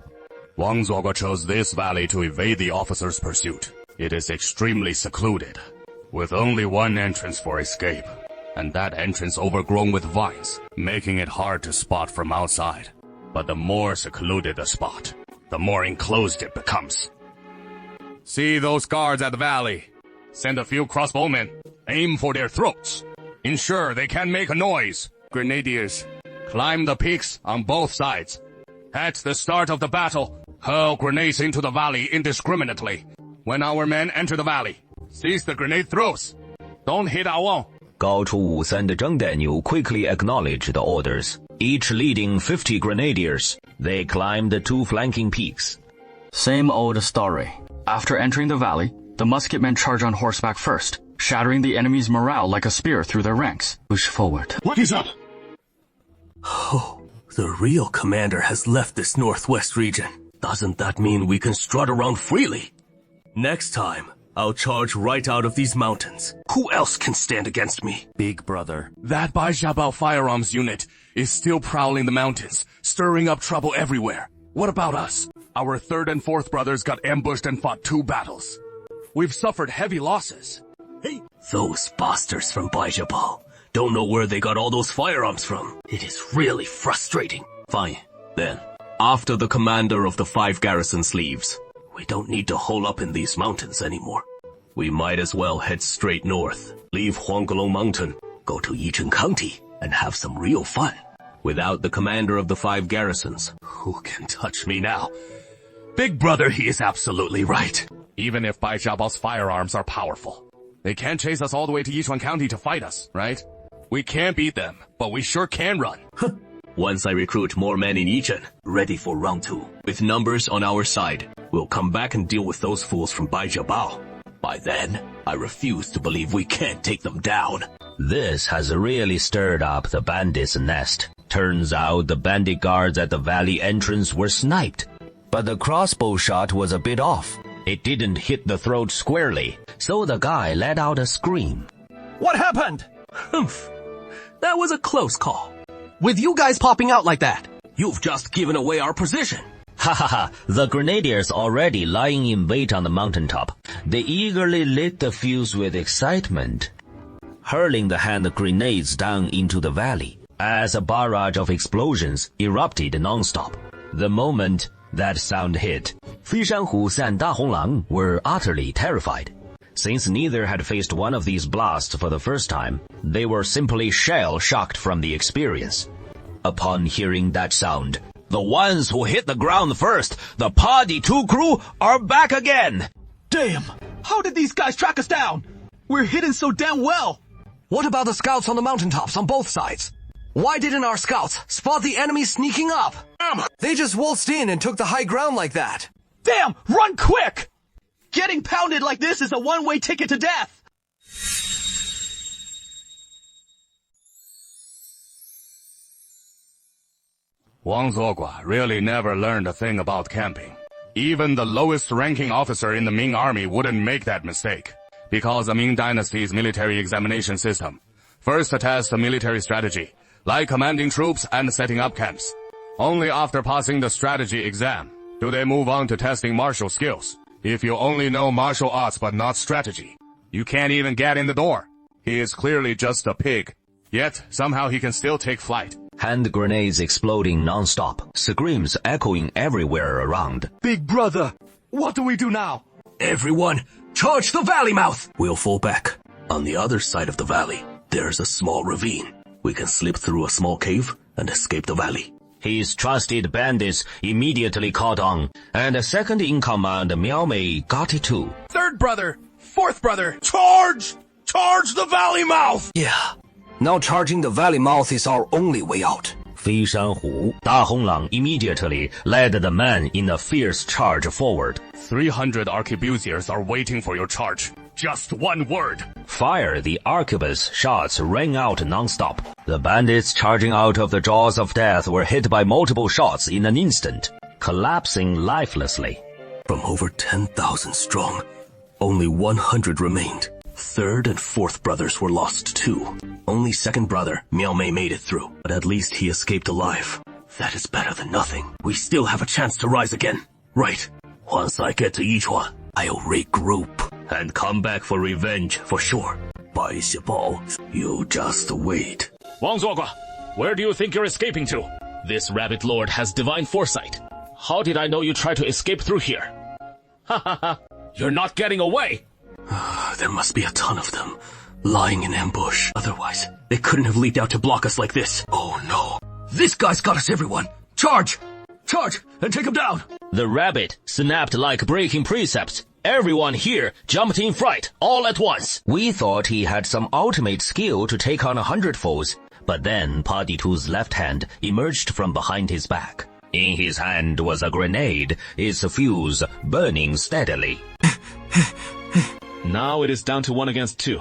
Wang Zuogua chose this valley to evade the officer's pursuit. It is extremely secluded, with only one entrance for escape, and that entrance overgrown with vines, making it hard to spot from outside. But the more secluded the spot, the more enclosed it becomes.
See those guards at the valley?
Send a few crossbowmen. Aim for their throats. Ensure they can't make a noise. Grenadiers, climb the peaks on both sides. At the start of the battle, hurl grenades into the valley indiscriminately. When our men enter the valley, seize the grenade throws. Don't hit our wall.
Gao Chu and Zheng Daniel quickly acknowledged the orders. Each leading 50 grenadiers, they climbed the 2 flanking peaks.
Same old story. After entering the valley, the musketmen charge on horseback first, shattering the enemy's morale like a spear through their ranks. Push forward.
What is up?
Oh, the real commander has left this northwest region. Doesn't that mean we can strut around freely? Next time, I'll charge right out of these mountains. Who else can stand against me?
Big brother, that Bai Xiaobao firearms unit is still prowling the mountains, stirring up trouble everywhere. What about us? Our 3rd and 4th brothers got ambushed and fought 2 battles. We've suffered heavy losses.
Hey, those bastards from Bai Xiaobao don't know where they got all those firearms from. It is really frustrating. Fine, then. After the commander of the 5 garrisons leaves, we don't need to hole up in these mountains anymore. We might as well head straight north, leave Huanggelong Mountain, go to Yicheng County, and have some real fun. Without the commander of the 5 garrisons, who can touch me now? Big brother, he is absolutely right.
Even if Bai Xiaobao's firearms are powerful, they can't chase us all the way to Yichuan County to fight us, right? We can't beat them, but we sure can run.
Once I recruit more men in Yicheng, ready for round 2, with numbers on our side, we'll come back and deal with those fools from Bai Xiaobao. By then, I refuse to believe we can't take them down.
This has really stirred up the bandits' nest. Turns out the bandit guards at the valley entrance were sniped. But the crossbow shot was a bit off. It didn't hit the throat squarely, so the guy let out a scream.
What happened?
Humph. That was a close call.
With you guys popping out like that,
you've just given away our position.
Ha ha ha, the grenadiers already lying in wait on the mountaintop. They eagerly lit the fuse with excitement, hurling the hand grenades down into the valley as a barrage of explosions erupted non-stop. The moment that sound hit, Fi Shanhu and Da Honglang were utterly terrified. Since neither had faced one of these blasts for the first time, they were simply shell-shocked from the experience. Upon hearing that sound, the ones who hit the ground first, the Party 2 crew, are back again!
Damn! How did these guys track us down?
We're hidden so damn well! What about the scouts on the mountaintops on both sides? Why didn't our scouts spot the enemy sneaking up? They just waltzed in and took the high ground like that.
Damn! Run quick! Getting pounded like this is a one-way ticket to death!
Wang Zuogua really never learned a thing about camping. Even the lowest ranking officer in the Ming army wouldn't make that mistake, because the Ming Dynasty's military examination system first tests the military strategy, like commanding troops and setting up camps. Only after passing the strategy exam do they move on to testing martial skills. If you only know martial arts but not strategy, you can't even get in the door. He is clearly just a pig. Yet, somehow he can still take flight.
Hand grenades exploding non-stop, screams echoing everywhere around.
Big brother, what do we do now?
Everyone, charge the valley mouth! We'll fall back. On the other side of the valley, there's a small ravine. We can slip through a small cave and escape the valley.
His trusted bandits immediately caught on, and second in command Miao Mei got it too.
Third brother, fourth brother, charge! Charge the valley mouth!
Yeah. Now charging the valley mouth is our only way out.
Fei Shanhu, Da Honglang immediately led the men in a fierce charge forward.
300 arquebusiers are waiting for your charge. Just one word.
Fire the arquebus shots rang out non-stop. The bandits charging out of the jaws of death were hit by multiple shots in an instant, collapsing lifelessly.
From over 10,000 strong, only 100 remained. Third and fourth brothers were lost too. Only second brother, Miao Mei, made it through, but at least he escaped alive. That is better than nothing. We still have a chance to rise again. Right. Once I get to Yichua, I'll regroup and come back for revenge for sure. Bai Xiabao, you just wait.
Wang Zuogua, where do you think you're escaping to? This rabbit lord has divine foresight. How did I know you tried to escape through here? Ha ha ha! You're not getting away!
There must be a ton of them, lying in ambush. Otherwise, they couldn't have leaped out to block us like this. Oh no. This guy's got us, everyone! Charge! Charge, and take him down!
The rabbit snapped like breaking precepts. Everyone here jumped in fright, all at once. We thought he had some ultimate skill to take on 100 foes, but then Paditu's left hand emerged from behind his back. In his hand was a grenade, its fuse burning steadily.
Now it is down to 1 against 2.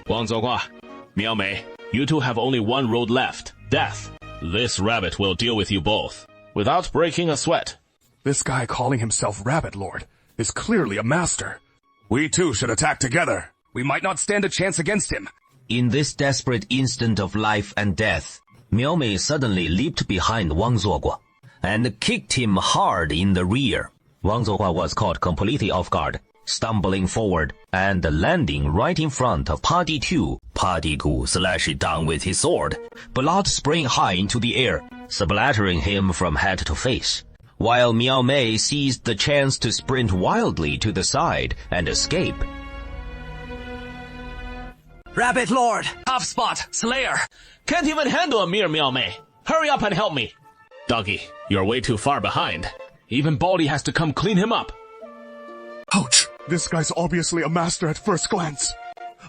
Wang Zuogua, Miao Mei, you two have only one road left, death. This rabbit will deal with you both, without breaking a sweat.
This guy calling himself Rabbit Lord is clearly a master. We too should attack together. We might not stand a chance against him.
In this desperate instant of life and death, Miao Mei suddenly leaped behind Wang Zuogua and kicked him hard in the rear. Wang Zuogua was caught completely off guard, stumbling forward and landing right in front of Paditu. Paditu slashed it down with his sword, blood spraying high into the air, splattering him from head to face, while Miao Mei seized the chance to sprint wildly to the side and escape.
Rabbit Lord, Tough Spot, Slayer.
Can't even handle a mere Miao Mei. Hurry up and help me. Doggy, you're way too far behind. Even Baldy has to come clean him up.
Ouch! This guy's obviously a master at first glance.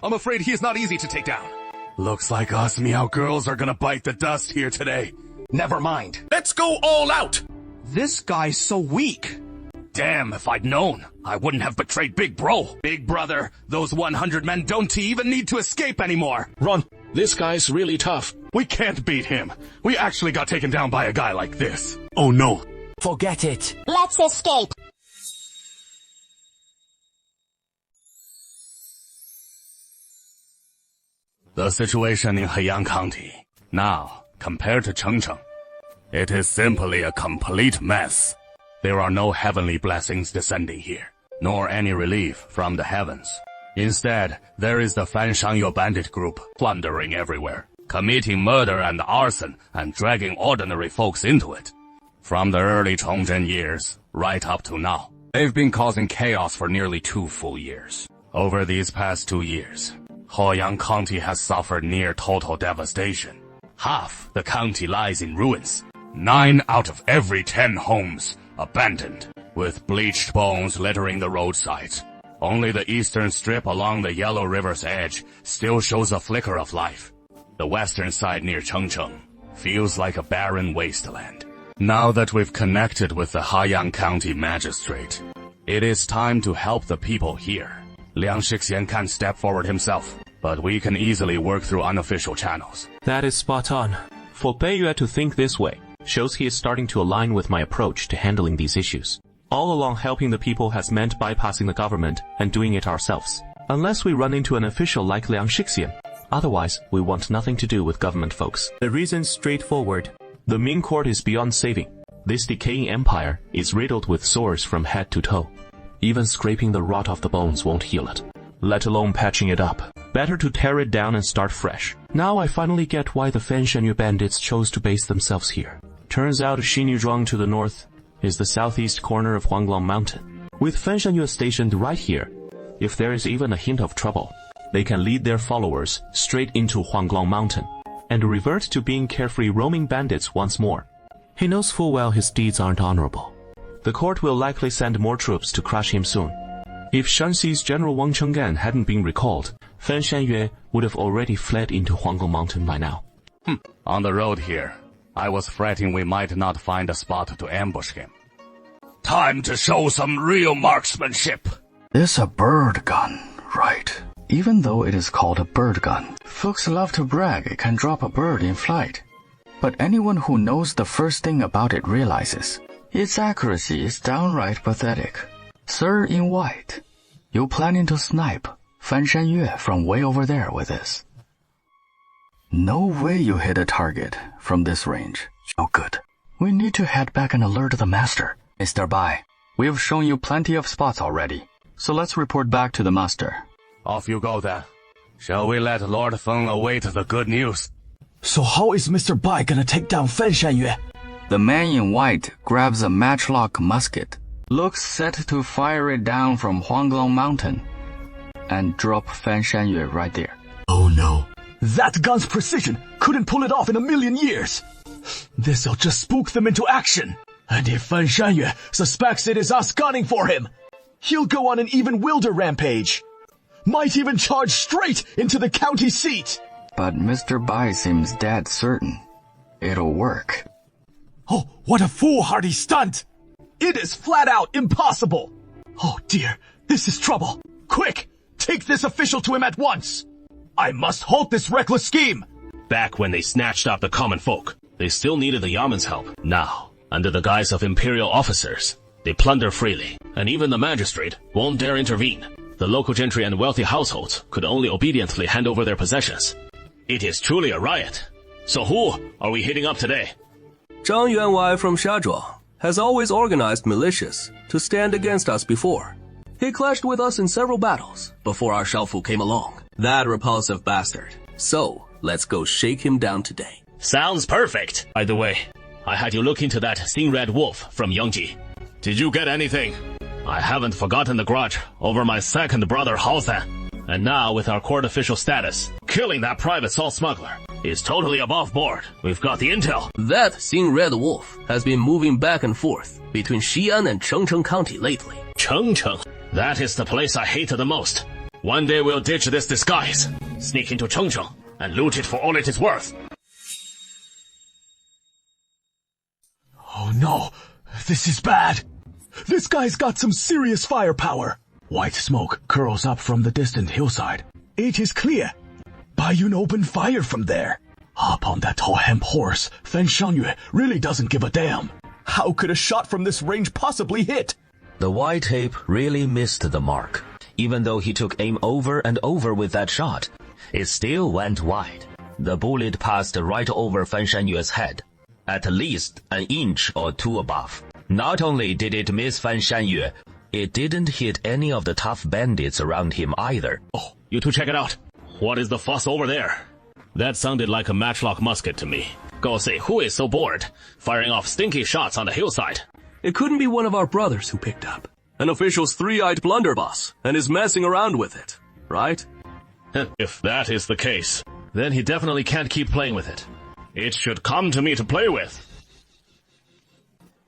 I'm afraid he is not easy to take down. Looks like us Meow girls are gonna bite the dust here today. Never mind. Let's go all out!
This guy's so weak.
Damn, if I'd known, I wouldn't have betrayed Big Bro. Big brother, those 100 men don't even need to escape anymore.
Run! This guy's really tough.
We can't beat him. We actually got taken down by a guy like this. Oh no.
Forget it.
Let's escape.
The situation in Heiyang County, now, compared to Chengcheng, it is simply a complete mess. There are no heavenly blessings descending here, nor any relief from the heavens. Instead, there is the Fan Shangyue bandit group plundering everywhere, committing murder and arson and dragging ordinary folks into it. From the early Chongzhen years, right up to now, they've been causing chaos for nearly 2 full years. Over these past 2 years, Heiyang County has suffered near total devastation. Half the county lies in ruins. 9 out of every 10 homes abandoned, with bleached bones littering the roadsides. Only the eastern strip along the Yellow River's edge still shows a flicker of life. The western side near Chengcheng feels like a barren wasteland. Now that we've connected with the Haiyang County Magistrate, it is time to help the people here. Liang Shixian can't step forward himself, but we can easily work through unofficial channels.
That is spot on. For Beiyue to think this way shows he is starting to align with my approach to handling these issues. All along, helping the people has meant bypassing the government and doing it ourselves. Unless we run into an official like Liang Shixian. Otherwise, we want nothing to do with government folks. The reason's straightforward. The Ming court is beyond saving. This decaying empire is riddled with sores from head to toe. Even scraping the rot off the bones won't heal it, let alone patching it up. Better to tear it down and start fresh. Now I finally get why the Fan Shanyu bandits chose to base themselves here. Turns out Xinyu to the north is the southeast corner of Huanglong Mountain. With Fan Shanyu stationed right here, if there is even a hint of trouble, they can lead their followers straight into Huanglong Mountain and revert to being carefree roaming bandits once more. He knows full well his deeds aren't honorable. The court will likely send more troops to crush him soon. If Shanxi's General Wang Chenggan hadn't been recalled, Fan Shanyue would have already fled into Huanglong Mountain by now.
On the road here, I was fretting we might not find a spot to ambush him. Time to show some real marksmanship.
It's a bird gun, right? Even though it is called a bird gun, folks love to brag it can drop a bird in flight. But anyone who knows the first thing about it realizes its accuracy is downright pathetic. Sir in white, you planning to snipe Fan Shanyue from way over there with this? No way you hit a target from this range. Oh good. We need to head back and alert the master. Mr. Bai, we have shown you plenty of spots already, so let's report back to the master.
Off you go then. Shall we let Lord Feng await the good news?
So how is Mr. Bai gonna take down Fan Shanyue?
The man in white grabs a matchlock musket, looks set to fire it down from Huanglong Mountain, and drop Fan Shanyue right there.
Oh no. That gun's precision couldn't pull it off in a million years. This'll just spook them into action. And if Fan Shanyue suspects it is us gunning for him, he'll go on an even wilder rampage. Might even charge straight into the county seat.
But Mr. Bai seems dead certain it'll work.
Oh, what a foolhardy stunt! It is flat out impossible! Oh dear, this is trouble. Quick, take this official to him at once. I must halt this reckless scheme.
Back when they snatched up the common folk, they still needed the Yaman's help. Now, under the guise of imperial officers, they plunder freely, and even the magistrate won't dare intervene. The local gentry and wealthy households could only obediently hand over their possessions. It is truly a riot. So who are we hitting up today?
Zhang Yuanwei from Shazhuang has always organized militias to stand against us before. He clashed with us in several battles before our Shaofu came along. That repulsive bastard. So, let's go shake him down today.
Sounds perfect. By the way, I had you look into that Sing-Red Wolf from Yangji. Did you get anything? I haven't forgotten the grudge over my second brother Hao San. And now, with our court official status, killing that private salt smuggler is totally above board. We've got the intel.
That Sing-Red Wolf has been moving back and forth between Xi'an and Chengcheng County lately.
Chengcheng? That is the place I hated the most. One day we'll ditch this disguise, sneak into Chengcheng, and loot it for all it is worth.
Oh no, this is bad. This guy's got some serious firepower. White smoke curls up from the distant hillside. It is clear. Baiyun opened fire from there. Up on that tall hemp horse, Fan Shanyue really doesn't give a damn. How could a shot from this range possibly hit?
The white ape really missed the mark. Even though he took aim over and over with that shot, it still went wide. The bullet passed right over Fan Shanyue's head, at least an inch or two above. Not only did it miss Fan Shanyue, it didn't hit any of the tough bandits around him either.
Oh, you two check it out. What is the fuss over there? That sounded like a matchlock musket to me. Go say, who is so bored, firing off stinky shots on the hillside?
It couldn't be one of our brothers who picked up. An official's three-eyed blunderbuss, and is messing around with it, right?
If that is the case, then he definitely can't keep playing with it. It should come to me to play with.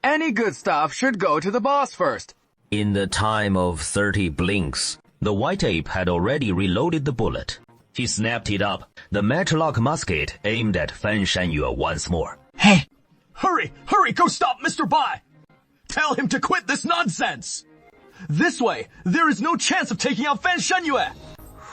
Any good stuff should go to the boss first.
In the time of 30 blinks, The white ape had already reloaded the bullet. He snapped it up, the matchlock musket aimed at Fan Shanyue once more.
Hey! Hurry! Hurry! Go stop Mr. Bai! Tell him to quit this nonsense! This way, there is no chance of taking out Fan Shanyue!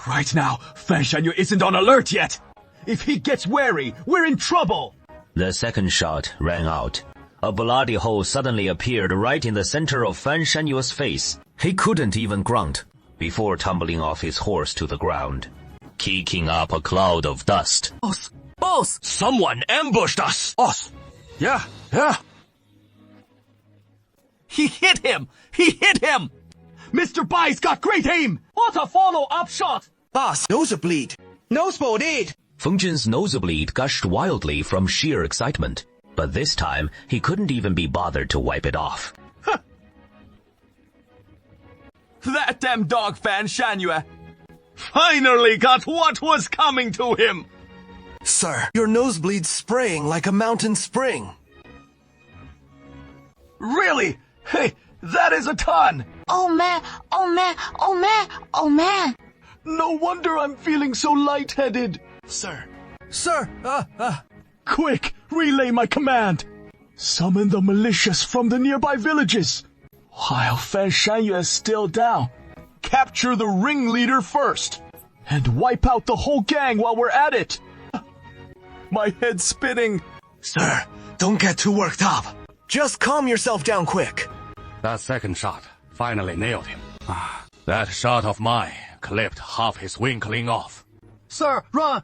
Right now, Fan Shanyue isn't on alert yet! If he gets wary, we're in trouble!
The second shot rang out. A bloody hole suddenly appeared right in the center of Fan Shanyue's face. He couldn't even grunt before tumbling off his horse to the ground, kicking up a cloud of dust.
Boss! Boss! Someone ambushed us! Boss! Yeah! He hit him! He hit him! Mr. Bai's got great aim! What a follow-up shot!
Boss, nosebleed! Nosebleed!
Feng Zhen's nosebleed gushed wildly from sheer excitement, but this time he couldn't even be bothered to wipe it off.
That damn dog Fan Shanyue finally got what was coming to him!
Sir, your nosebleed's spraying like a mountain spring.
Really? Hey, that is a ton!
Oh man, oh man, oh man, oh man!
No wonder I'm feeling so lightheaded.
Sir.
Quick, relay my command. Summon the militias from the nearby villages. While Fan Shanyue is still down, capture the ringleader first, and wipe out the whole gang while we're at it. My head's spinning.
Sir, don't get too worked up. Just calm yourself down quick.
That second shot finally nailed him. That shot of mine clipped half his wing clean off.
Sir, run!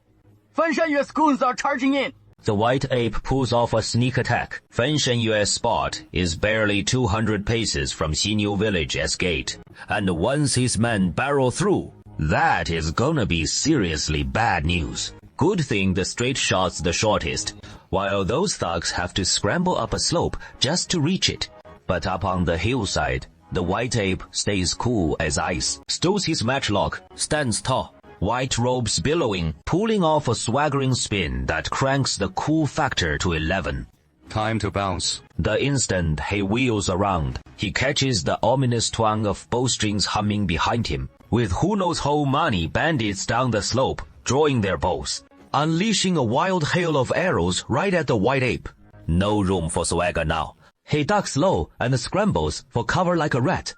Fan Shanyue's goons are charging in.
The white ape pulls off a sneak attack. Fan Shanyue's spot is barely 200 paces from Xinyu Village's gate, and once his men barrel through, that is gonna be seriously bad news. Good thing the straight shot's the shortest, while those thugs have to scramble up a slope just to reach it. But up on the hillside, the white ape stays cool as ice, stows his matchlock, stands tall, white robes billowing, pulling off a swaggering spin that cranks the cool factor to 11.
Time to bounce.
The instant he wheels around, he catches the ominous twang of bowstrings humming behind him, with who knows how many bandits down the slope drawing their bows, unleashing a wild hail of arrows right at the white ape. No room for swagger now. He ducks low and scrambles for cover like a rat.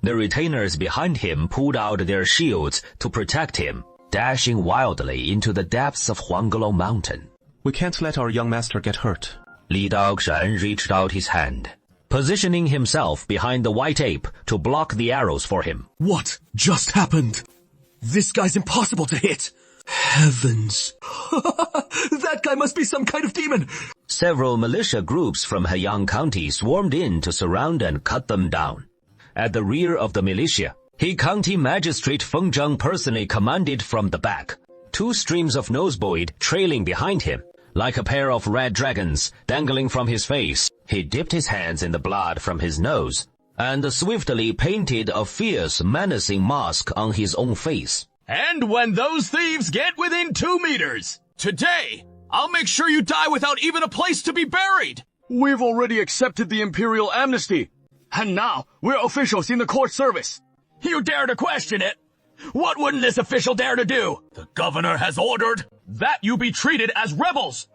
The retainers behind him pulled out their shields to protect him, dashing wildly into the depths of Huanggelong Mountain.
We can't let our young master get hurt.
Li Daoshan reached out his hand, positioning himself behind the white ape to block the arrows for him.
What just happened? This guy's impossible to hit. Heavens. That guy must be some kind of demon.
Several militia groups from Heyang County swarmed in to surround and cut them down. At the rear of the militia, He County Magistrate Feng Zheng personally commanded from the back, 2 streams of nosebleed trailing behind him, like a pair of red dragons dangling from his face. He dipped his hands in the blood from his nose, and swiftly painted a fierce, menacing mask on his own face.
And when those thieves get within 2 meters, today, I'll make sure you die without even a place to be buried. We've already accepted the Imperial Amnesty, and now we're officials in the court service. You dare to question it? What wouldn't this official dare to do? The governor has ordered that you be treated as rebels,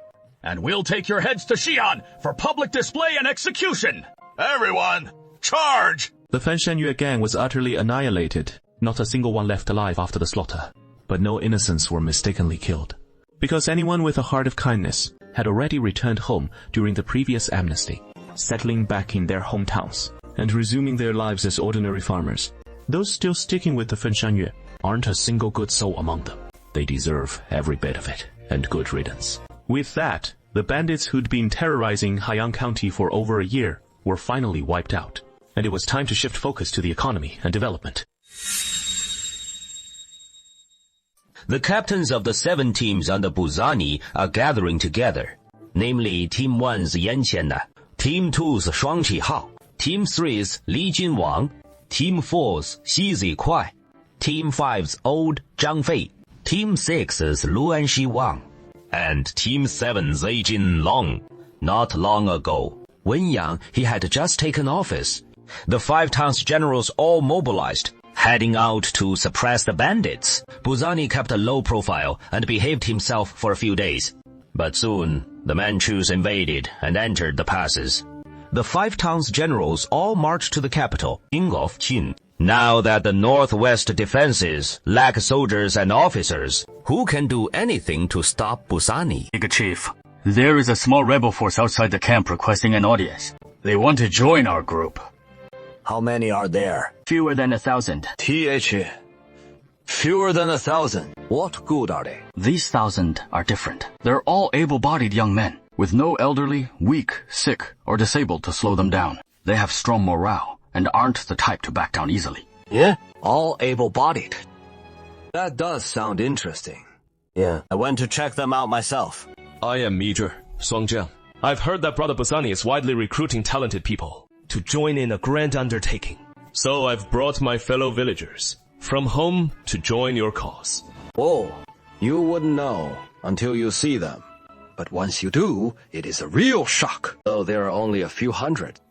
and we'll take your heads to Xi'an for public display and execution. Everyone, charge!
The Fan Shanyue gang was utterly annihilated. Not a single one left alive after the slaughter. But no innocents were mistakenly killed, because anyone with a heart of kindness had already returned home during the previous amnesty, settling back in their hometowns and resuming their lives as ordinary farmers. Those still sticking with the Fan Shanyue aren't a single good soul among them. They deserve every bit of it, and good riddance. With that, the bandits who'd been terrorizing Heyang County for over a year were finally wiped out, and it was time to shift focus to the economy and development.
The captains of the 7 teams under Buzani are gathering together, namely Team 1's Yan Qianna, Team 2's Shuang Qihao, Team 3's Li Junwang, Team 4's Xi Zikwai, Team 5's Old Zhang Fei, Team 6's Luan Shi Wang, and Team 7's Jin Long. Not long ago, Wen Yang, he had just taken office. The 5 towns generals all mobilized, heading out to suppress the bandits. Buzani kept a low profile and behaved himself for a few days. But soon, the Manchus invaded and entered the passes. The 5 towns' generals all marched to the capital, of Qin. Now that the northwest defenses lack soldiers and officers, who can do anything to stop Buzani?
Chief, there is a small rebel force outside the camp requesting an audience. They want to join our group.
How many are there?
Fewer than 1,000.
Fewer than 1,000. What good are they?
These 1,000 are different. They're all able-bodied young men, with no elderly, weak, sick, or disabled to slow them down. They have strong morale, and aren't the type to back down easily.
Yeah? All able-bodied. That does sound interesting. Yeah, I went to check them out myself.
I am Major Song Jiang. I've heard that Brother Buzani is widely recruiting talented people to join in a grand undertaking. So I've brought my fellow villagers from home to join your cause.
Oh, you wouldn't know until you see them. But once you do, it is a real shock. Though there are only a few hundred.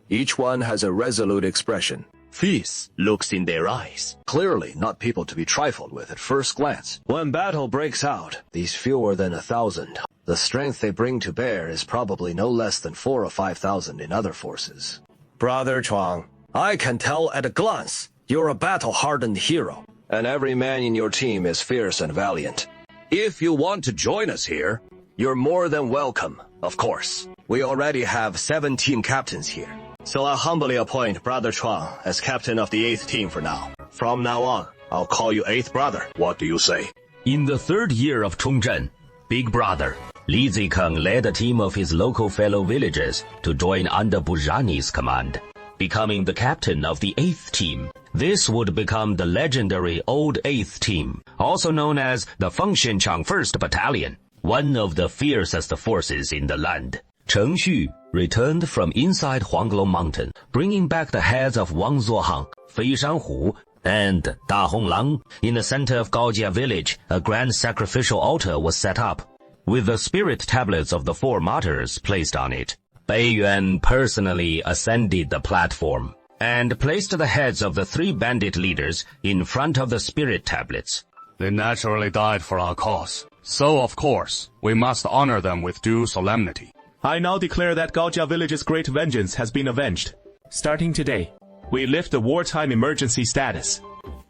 Each one has a resolute expression. Fierce looks in their eyes. Clearly not people to be trifled with at first glance. When battle breaks out, these fewer than 1,000, the strength they bring to bear is probably no less than 4,000 or 5,000 in other forces. Brother Chuang, I can tell at a glance you're a battle-hardened hero, and every man in your team is fierce and valiant. If you want to join us here, you're more than welcome, of course. We already have 17 captains here, so I humbly appoint Brother Chuang as captain of the 8th team for now. From now on, I'll call you 8th brother. What do you say?
In the 3rd year of Chongzhen, Big Brother Li Zikeng led a team of his local fellow villagers to join under Buzani's command, becoming the captain of the 8th team. This would become the legendary Old 8th Team, also known as the Fengxianchang 1st Battalion, one of the fiercest forces in the land. Cheng Xu returned from inside Huanglong Mountain, bringing back the heads of Wang Zuohang, Fei Shanhu, and Da Honglang. In the center of Gaojia village, a grand sacrificial altar was set up, with the spirit tablets of the 4 martyrs placed on it. Bai Yuan personally ascended the platform and placed the heads of the 3 bandit leaders in front of the spirit tablets.
They naturally died for our cause, so of course, we must honor them with due solemnity.
I now declare that Gaojia village's great vengeance has been avenged. Starting today, we lift the wartime emergency status,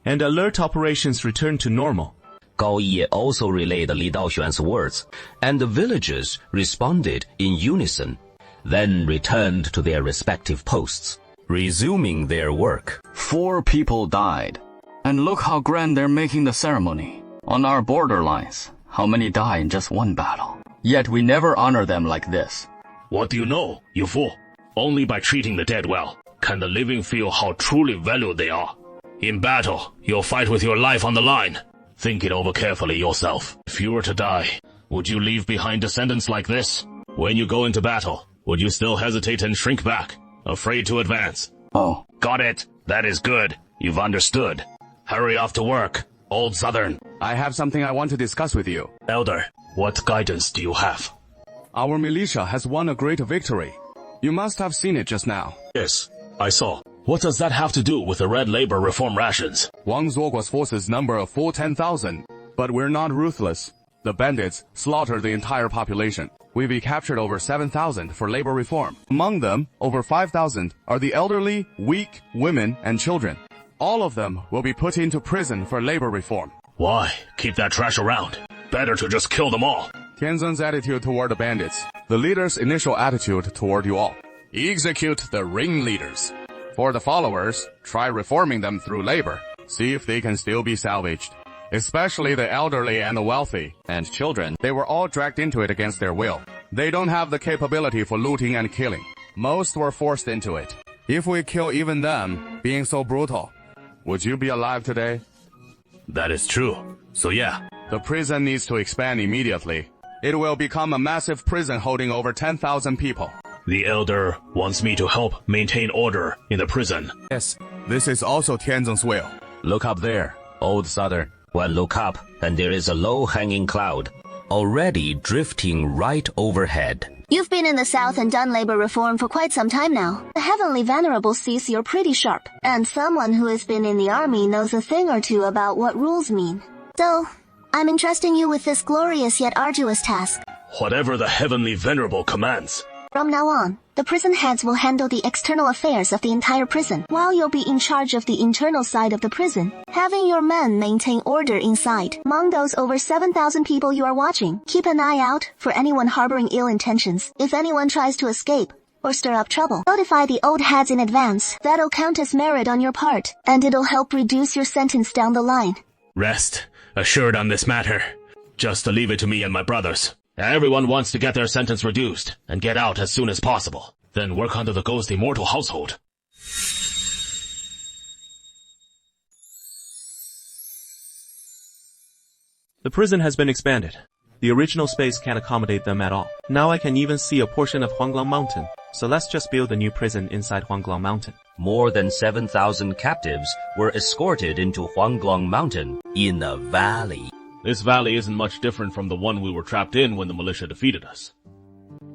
and alert operations return to normal.
Gao Yi also relayed Li Daoxuan's words, and the villagers responded in unison, then returned to their respective posts, resuming their work.
4 people died. And look how grand they're making the ceremony. On our borderlines, how many die in just one battle? Yet we never honor them like this.
What do you know, you fool? Only by treating the dead well can the living feel how truly valued they are. In battle, you'll fight with your life on the line. Think it over carefully yourself. If you were to die, would you leave behind descendants like this? When you go into battle, would you still hesitate and shrink back, afraid to advance?
Oh.
Got it. That is good. You've understood. Hurry off to work, Old Southern.
I have something I want to discuss with you.
Elder, what guidance do you have?
Our militia has won a great victory. You must have seen it just now.
Yes, I saw. What does that have to do with the red labor reform rations?
Wang Zuoguo's forces number a full 10,000, but we're not ruthless. The bandits slaughtered the entire population. We've recaptured over 7,000 for labor reform. Among them, over 5,000 are the elderly, weak, women, and children. All of them will be put into prison for labor reform.
Why keep that trash around? Better to just kill them all.
Tianzhen's attitude toward the bandits. The leader's initial attitude toward you all. Execute the ringleaders. For the followers, try reforming them through labor. See if they can still be salvaged. Especially the elderly and the wealthy, and children. They were all dragged into it against their will. They don't have the capability for looting and killing. Most were forced into it. If we kill even them, being so brutal, would you be alive today?
That is true. So yeah.
The prison needs to expand immediately. It will become a massive prison holding over 10,000 people.
The elder wants me to help maintain order in the prison.
Yes, this is also Tianzhen's will.
Look up there, Old Southern. One look up, and there is a low-hanging cloud, already drifting right overhead.
You've been in the South and done labor reform for quite some time now. The Heavenly Venerable sees you're pretty sharp, and someone who has been in the army knows a thing or two about what rules mean. So, I'm entrusting you with this glorious yet arduous task.
Whatever the Heavenly Venerable commands.
From now on, the prison heads will handle the external affairs of the entire prison, while you'll be in charge of the internal side of the prison, having your men maintain order inside. Among those over 7,000 people you are watching, keep an eye out for anyone harboring ill intentions. If anyone tries to escape or stir up trouble, notify the old heads in advance. That'll count as merit on your part, and it'll help reduce your sentence down the line.
Rest assured on this matter. Just to leave it to me and my brothers. Everyone wants to get their sentence reduced and get out as soon as possible. Then work under the Ghost Immortal household.
The prison has been expanded. The original space can't accommodate them at all. Now I can even see a portion of Huanglong Mountain. So let's just build a new prison inside Huanglong Mountain.
More than 7,000 captives were escorted into Huanglong Mountain in a valley.
This valley isn't much different from the one we were trapped in when the militia defeated us.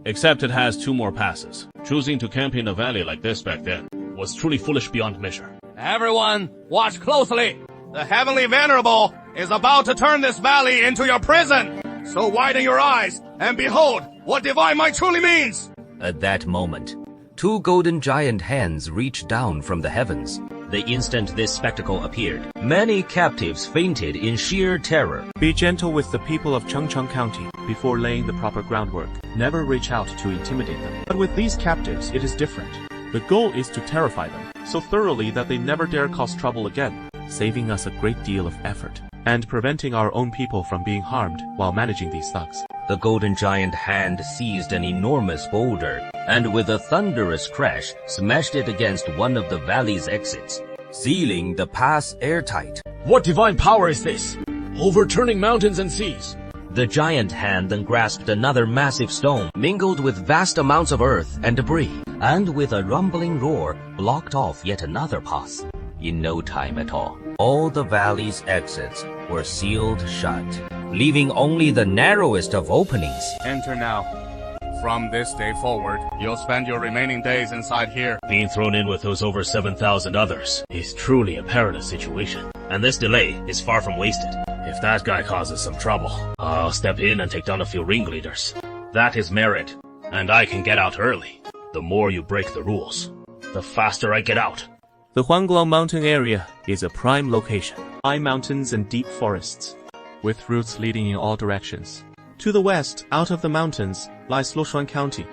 Except it has 2 more passes. Choosing to camp in a valley like this back then was truly foolish beyond measure.
Everyone, watch closely. The Heavenly Venerable is about to turn this valley into your prison. So widen your eyes and behold what divine might truly means.
At that moment, 2 golden giant hands reached down from the heavens. The instant this spectacle appeared, many captives fainted in sheer terror.
Be gentle with the people of Chengcheng County before laying the proper groundwork. Never reach out to intimidate them. But with these captives, it is different. The goal is to terrify them so thoroughly that they never dare cause trouble again, saving us a great deal of effort and preventing our own people from being harmed while managing these thugs.
The golden giant hand seized an enormous boulder and with a thunderous crash smashed it against one of the valley's exits, sealing the pass airtight.
What divine power is this? Overturning mountains and seas.
The giant hand then grasped another massive stone, mingled with vast amounts of earth and debris, and with a rumbling roar blocked off yet another pass. In no time at all the valley's exits were sealed shut, leaving only the narrowest of openings.
Enter now. From this day forward, you'll spend your remaining days inside here.
Being thrown in with those over 7,000 others is truly a perilous situation, and this delay is far from wasted. If that guy causes some trouble, I'll step in and take down a few ringleaders. That is merit, and I can get out early. The more you break the rules, the faster I get out.
The Huanglong Mountain area is a prime location. High mountains and deep forests, with routes leading in all directions. To the west, out of the mountains, lies Luoshuan County.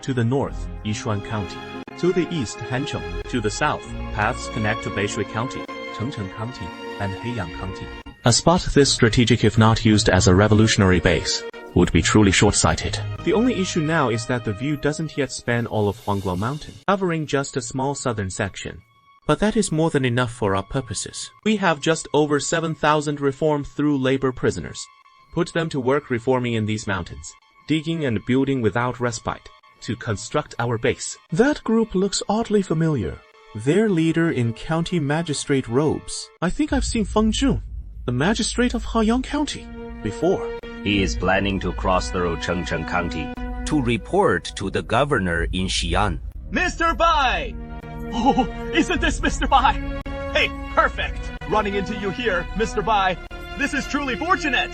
To the north, Yishuan County. To the east, Hancheng. To the south, paths connect to Beishui County, Chengcheng County, and Heiyang County. A spot this strategic if not used as a revolutionary base would be truly short-sighted. The only issue now is that the view doesn't yet span all of Huanglong Mountain, covering just a small southern section. But that is more than enough for our purposes. We have just over 7,000 reformed-through labor prisoners. Put them to work reforming in these mountains, digging and building without respite, to construct our base. That group looks oddly familiar. Their leader in county magistrate robes. I think I've seen Feng Jun, the magistrate of Haiyang County, before.
He is planning to cross through Chengcheng County to report to the governor in Xi'an.
Mr. Bai! Oh, isn't this Mr. Bai? Hey, perfect! Running into you here, Mr. Bai. This is truly fortunate!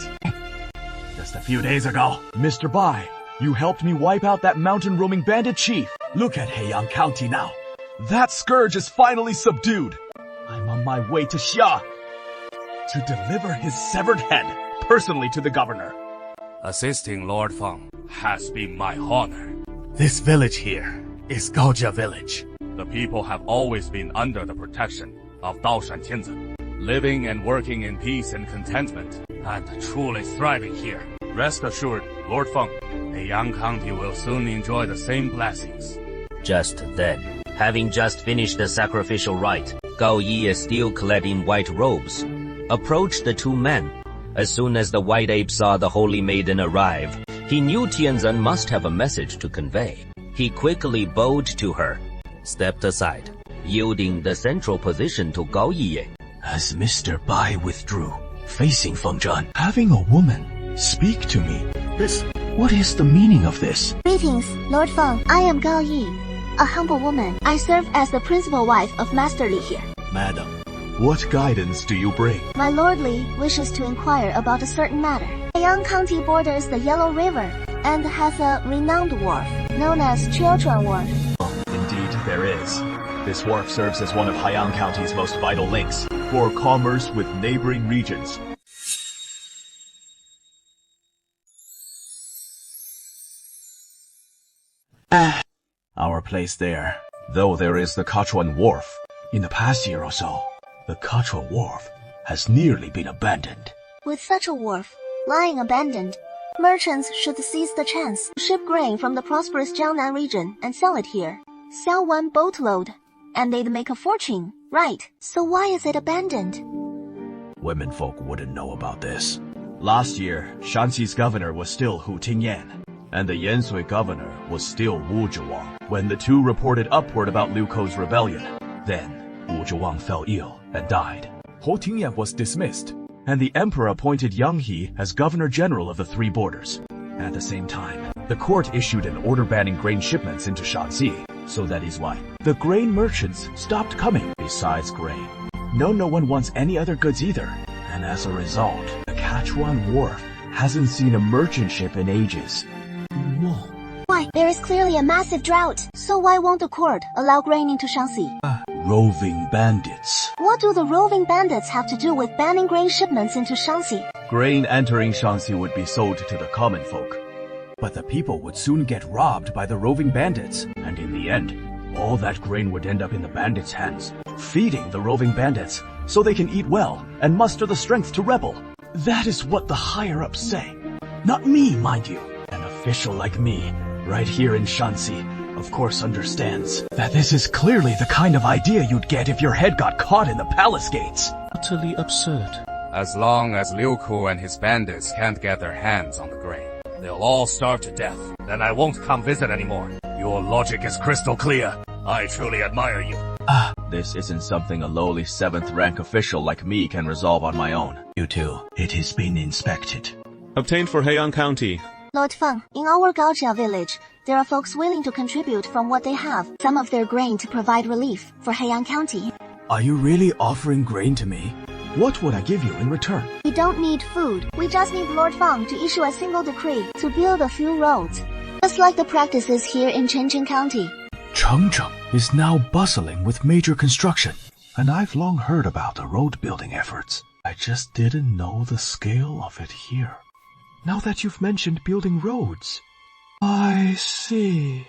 Just a few days ago, Mr. Bai, you helped me wipe out that mountain roaming bandit chief. Look at Heiyang County now. That scourge is finally subdued. I'm on my way to Xia to deliver his severed head personally to the governor.
Assisting Lord Feng has been my honor.
This village here is Gaojia Village.
The people have always been under the protection of Daoshan Tianzhen, living and working in peace and contentment, and truly thriving here. Rest assured, Lord Feng, Heiyang County will soon enjoy the same blessings.
Just then, having just finished the sacrificial rite, Gao Yi, still clad in white robes, approached the 2 men. As soon as the white ape saw the holy maiden arrive, he knew Tianzhen must have a message to convey. He quickly bowed to her, stepped aside, yielding the central position to Gao Yi.
As Mr. Bai withdrew, facing Feng Zhan, having a woman speak to me, this
What is the meaning of this?
Greetings, Lord Feng. I am Gao Yi, a humble woman. I serve as the principal wife of Master Li here.
Madam, what guidance do you bring?
My Lord Li wishes to inquire about a certain matter. Haiyang County borders the Yellow River and has a renowned wharf known as Chuan Wharf.
Indeed, there is. This wharf serves as one of Haiyang County's most vital links for commerce with neighboring regions. Our place there, though there is the Kachuan Wharf, in the past year or so, the Kachuan Wharf has nearly been abandoned.
With such a wharf lying abandoned, merchants should seize the chance to ship grain from the prosperous Jiangnan region and sell it here. Sell one boatload, and they'd make a fortune, right? So why is it abandoned?
Womenfolk wouldn't know about this. Last year, Shanxi's governor was still Hu Tingyan, and the Yansui governor was still Wu Zhiwang when the two reported upward about Liu Kou's rebellion. Then, Wu Zhiwang fell ill and died. Hu Tingyan was dismissed, and the emperor appointed Yang He as governor general of the three borders. At the same time, the court issued an order banning grain shipments into Shanxi, so that is why the grain merchants stopped coming. Besides grain, no one wants any other goods either, and as a result, the Kachuan Wharf hasn't seen a merchant ship in ages. Whoa.
Why? There is clearly a massive drought, so why won't the court allow grain into Shanxi?
Roving bandits.
What do the roving bandits have to do with banning grain shipments into Shanxi?
Grain entering Shanxi would be sold to the common folk, but the people would soon get robbed by the roving bandits, and in the end, all that grain would end up in the bandits' hands, feeding the roving bandits so they can eat well and muster the strength to rebel. That is what the higher-ups say. Not me, mind you. An official like me, right here in Shanxi, of course understands that this is clearly the kind of idea you'd get if your head got caught in the palace gates.
Utterly absurd.
As long as Liu Ku and his bandits can't get their hands on the grain, they'll all starve to death. Then I won't come visit anymore. Your logic is crystal clear. I truly admire you.
This isn't something a lowly 7th rank official like me can resolve on my own. You two, it has been inspected.
Obtained for Haiyang County.
Lord Feng, in our Gaojia village, there are folks willing to contribute from what they have, some of their grain to provide relief for Haiyang County.
Are you really offering grain to me? What would I give you in return?
We don't need food. We just need Lord Feng to issue a single decree to build a few roads, just like the practices here in Chengcheng County.
Chengcheng is now bustling with major construction, and I've long heard about the road building efforts. I just didn't know the scale of it here. Now that you've mentioned building roads, I see.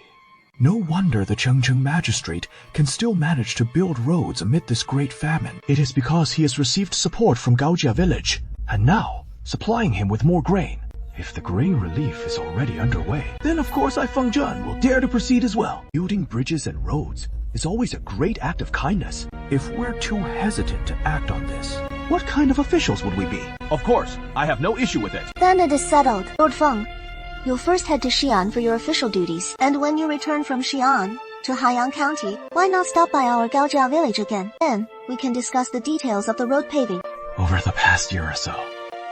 No wonder the Chengcheng magistrate can still manage to build roads amid this great famine. It is because he has received support from Gaojia village, and now supplying him with more grain. If the grain relief is already underway, then of course I Feng Zhen will dare to proceed as well. Building bridges and roads is always a great act of kindness. If we're too hesitant to act on this, what kind of officials would we be? Of course, I have no issue with it.
Then it is settled. Lord Feng, you'll first head to Xi'an for your official duties, and when you return from Xi'an to Haiyang County, why not stop by our Gaojia village again? Then we can discuss the details of the road paving.
Over the past year or so,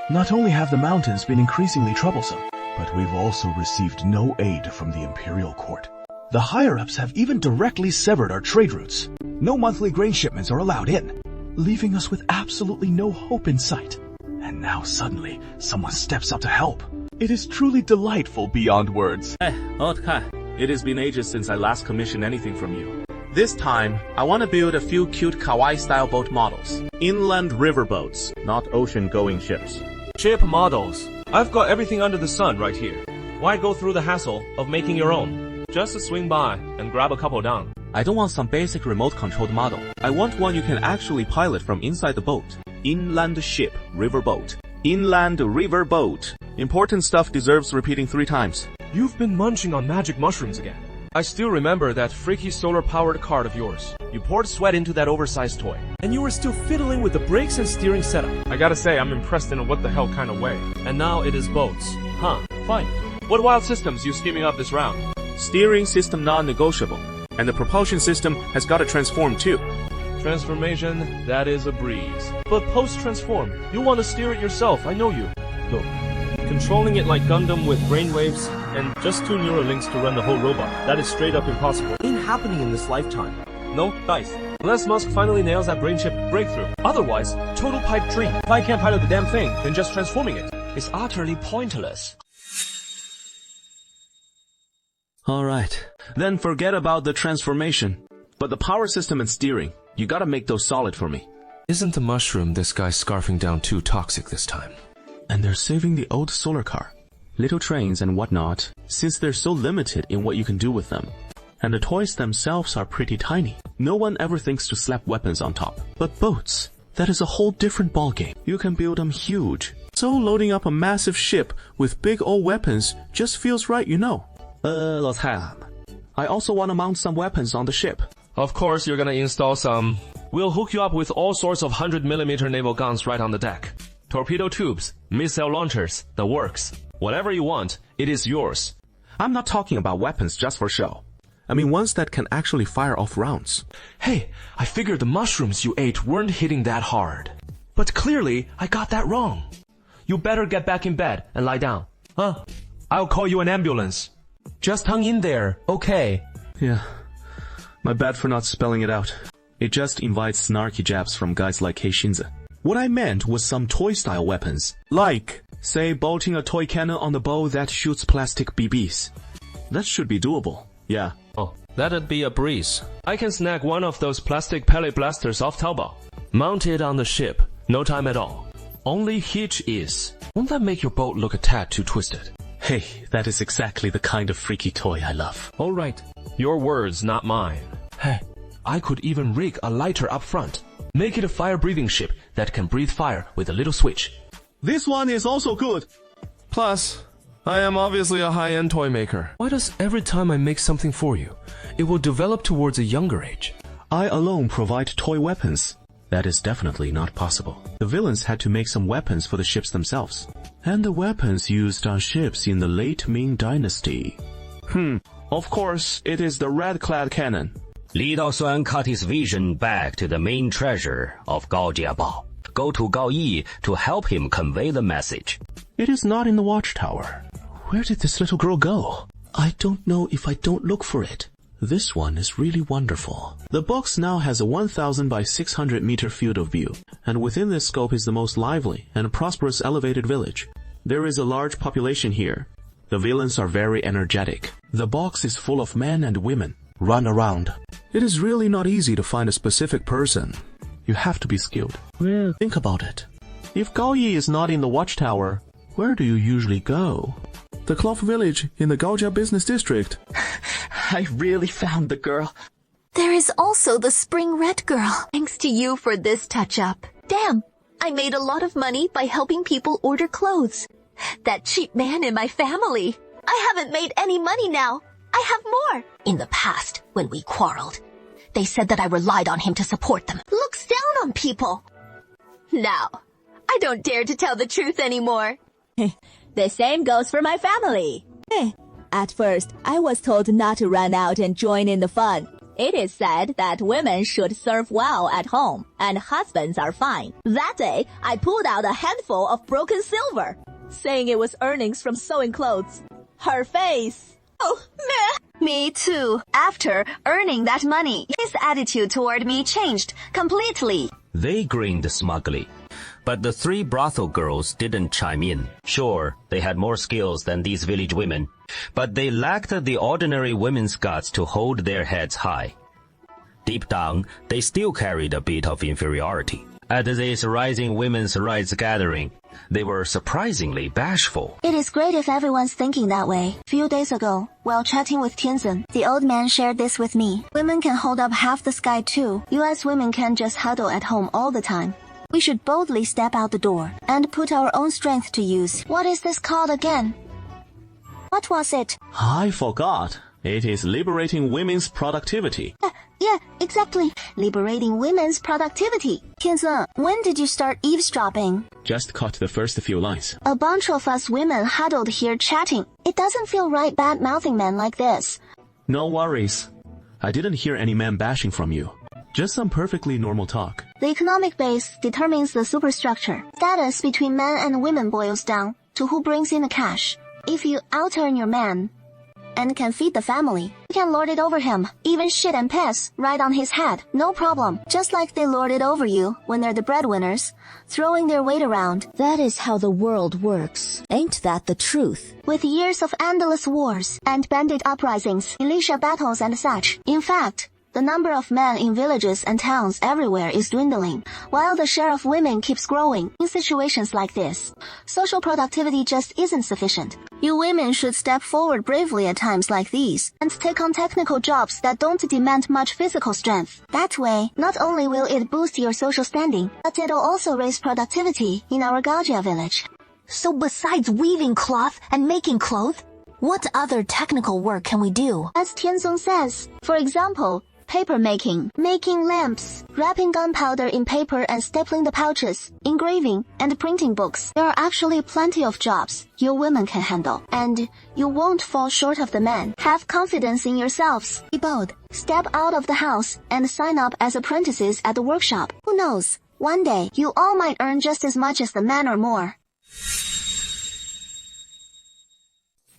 not only have the mountains been increasingly troublesome, but we've also received no aid from the imperial court. The higher-ups have even directly severed our trade routes. No monthly grain shipments are allowed in, leaving us with absolutely no hope in sight. And now suddenly, someone steps up to help. It is truly delightful beyond words.
Old Kai, it has been ages since I last commissioned anything from you. This time, I want to build a few cute kawaii-style boat models. Inland river boats, not ocean-going ships.
Ship models. I've got everything under the sun right here. Why go through the hassle of making your own? Just swing by and grab a couple down.
I don't want some basic remote-controlled model. I want one you can actually pilot from inside the boat. Inland ship, river boat. Inland river boat. Important stuff deserves repeating 3 times.
You've been munching on magic mushrooms again. I still remember that freaky solar-powered cart of yours. You poured sweat into that oversized toy, and you were still fiddling with the brakes and steering setup. I gotta say, I'm impressed in a what-the-hell kind of way. And now it is boats. Huh, fine. What wild systems you scheming up this round?
Steering system non-negotiable, and the propulsion system has got to transform too.
Transformation, that is a breeze. But post-transform, you want to steer it yourself, I know you. Look, Controlling it like Gundam with brainwaves and just 2 neural links to run the whole robot. That is straight up impossible.
Ain't happening in this lifetime.
No dice. Unless Musk finally nails that brain chip breakthrough. Otherwise, total pipe dream. If I can't pilot the damn thing, then just transforming it is utterly pointless.
Alright, then forget about the transformation. But the power system and steering, you gotta make those solid for me.
Isn't the mushroom this guy's scarfing down too toxic this time?
And they're saving the old solar car. Little trains and whatnot, since they're so limited in what you can do with them. And the toys themselves are pretty tiny. No one ever thinks to slap weapons on top. But boats, that is a whole different ballgame. You can build them huge. So loading up a massive ship with big old weapons just feels right, you know. 老蔡啊, I also want to mount some weapons on the ship.
Of course you're gonna install some. We'll hook you up with all sorts of 100mm naval guns right on the deck. Torpedo tubes, missile launchers, the works. Whatever you want, it is yours.
I'm not talking about weapons just for show. I mean ones that can actually fire off rounds.
Hey, I figured the mushrooms you ate weren't hitting that hard. But clearly, I got that wrong. You better get back in bed and lie down. Huh? I'll call you an ambulance. Just hang in there, okay?
Yeah. My bad for not spelling it out. It just invites snarky jabs from guys like Heishinze. What I meant was some toy-style weapons. Like, say, bolting a toy cannon on the bow that shoots plastic BBs. That should be doable, yeah.
Oh, that'd be a breeze. I can snag one of those plastic pellet blasters off Taobao. Mount it on the ship, no time at all. Only hitch is, won't that make your boat look a tad too twisted?
Hey, that is exactly the kind of freaky toy I love.
Alright, your words, not mine. Hey, I could even rig a lighter up front. Make it a fire-breathing ship that can breathe fire with a little switch.
This one is also good.
Plus, I am obviously a high-end toy maker. Why does every time I make something for you, it will develop towards a younger age?
I alone provide toy weapons. That is definitely not possible. The villains had to make some weapons for the ships themselves. And the weapons used on ships in the late Ming Dynasty. Of course, it is the red-clad cannon.
Li Daosuan cut his vision back to the main treasure of Gao Jiabao. Go to Gao Yi to help him convey the message.
It is not in the watchtower. Where did this little girl go? I don't know if I don't look for it. This one is really wonderful. The box now has a 1,000 by 600 meter field of view, and within this scope is the most lively and prosperous elevated village. There is a large population here. The villains are very energetic. The box is full of men and women. Run around. It is really not easy to find a specific person. You have to be skilled. Well, think about it. If Gao Yi is not in the watchtower, where do you usually go? The cloth village in the Gaojia business district.
I really found the girl.
There is also the spring red girl.
Thanks to you for this touch-up.
Damn, I made a lot of money by helping people order clothes.
That cheap man in my family.
I haven't made any money now. I have more. In the past, when we quarreled, they said that I relied on him to support them. Looks down on people.
Now, I don't dare to tell the truth anymore.
The same goes for my family. At first, I was told not to run out and join in the fun. It is said that women should serve well at home, and husbands are fine. That day, I pulled out a handful of broken silver, saying it was earnings from sewing clothes. Her face.
Oh, meh. Me too. After earning that money, his attitude toward me changed completely.
They grinned smugly. But the 3 brothel girls didn't chime in. Sure, they had more skills than these village women, but they lacked the ordinary women's guts to hold their heads high. Deep down, they still carried a bit of inferiority. At this rising women's rights gathering, they were surprisingly bashful.
It is great if everyone's thinking that way. Few days ago, while chatting with Tianzhen, the old man shared this with me. Women can hold up half the sky too. US women can't just huddle at home all the time. We should boldly step out the door and put our own strength to use. What is this called again? What was it?
I forgot. It is liberating women's productivity.
Yeah, exactly. Liberating women's productivity. Tianzhen, when did you start eavesdropping?
Just caught the first few lines.
A bunch of us women huddled here chatting. It doesn't feel right bad-mouthing men like this.
No worries. I didn't hear any man bashing from you. Just some perfectly normal talk.
The economic base determines the superstructure. Status between men and women boils down to who brings in the cash. If you out-earn your man and can feed the family, you can lord it over him, even shit and piss right on his head, no problem. Just like they lord it over you when they're the breadwinners, throwing their weight around.
That is how the world works. Ain't that the truth?
With years of endless wars and bandit uprisings, militia battles and such. In fact, the number of men in villages and towns everywhere is dwindling, while the share of women keeps growing. In situations like this, social productivity just isn't sufficient. You women should step forward bravely at times like these, and take on technical jobs that don't demand much physical strength. That way, not only will it boost your social standing, but it'll also raise productivity in our Gaojia village.
So besides weaving cloth and making clothes, what other technical work can we do?
As Tianzong says, for example, paper making, making lamps, wrapping gunpowder in paper and stapling the pouches, engraving, and printing books. There are actually plenty of jobs your women can handle, and you won't fall short of the men. Have confidence in yourselves. Be bold. Step out of the house and sign up as apprentices at the workshop. Who knows? One day, you all might earn just as much as the men or more.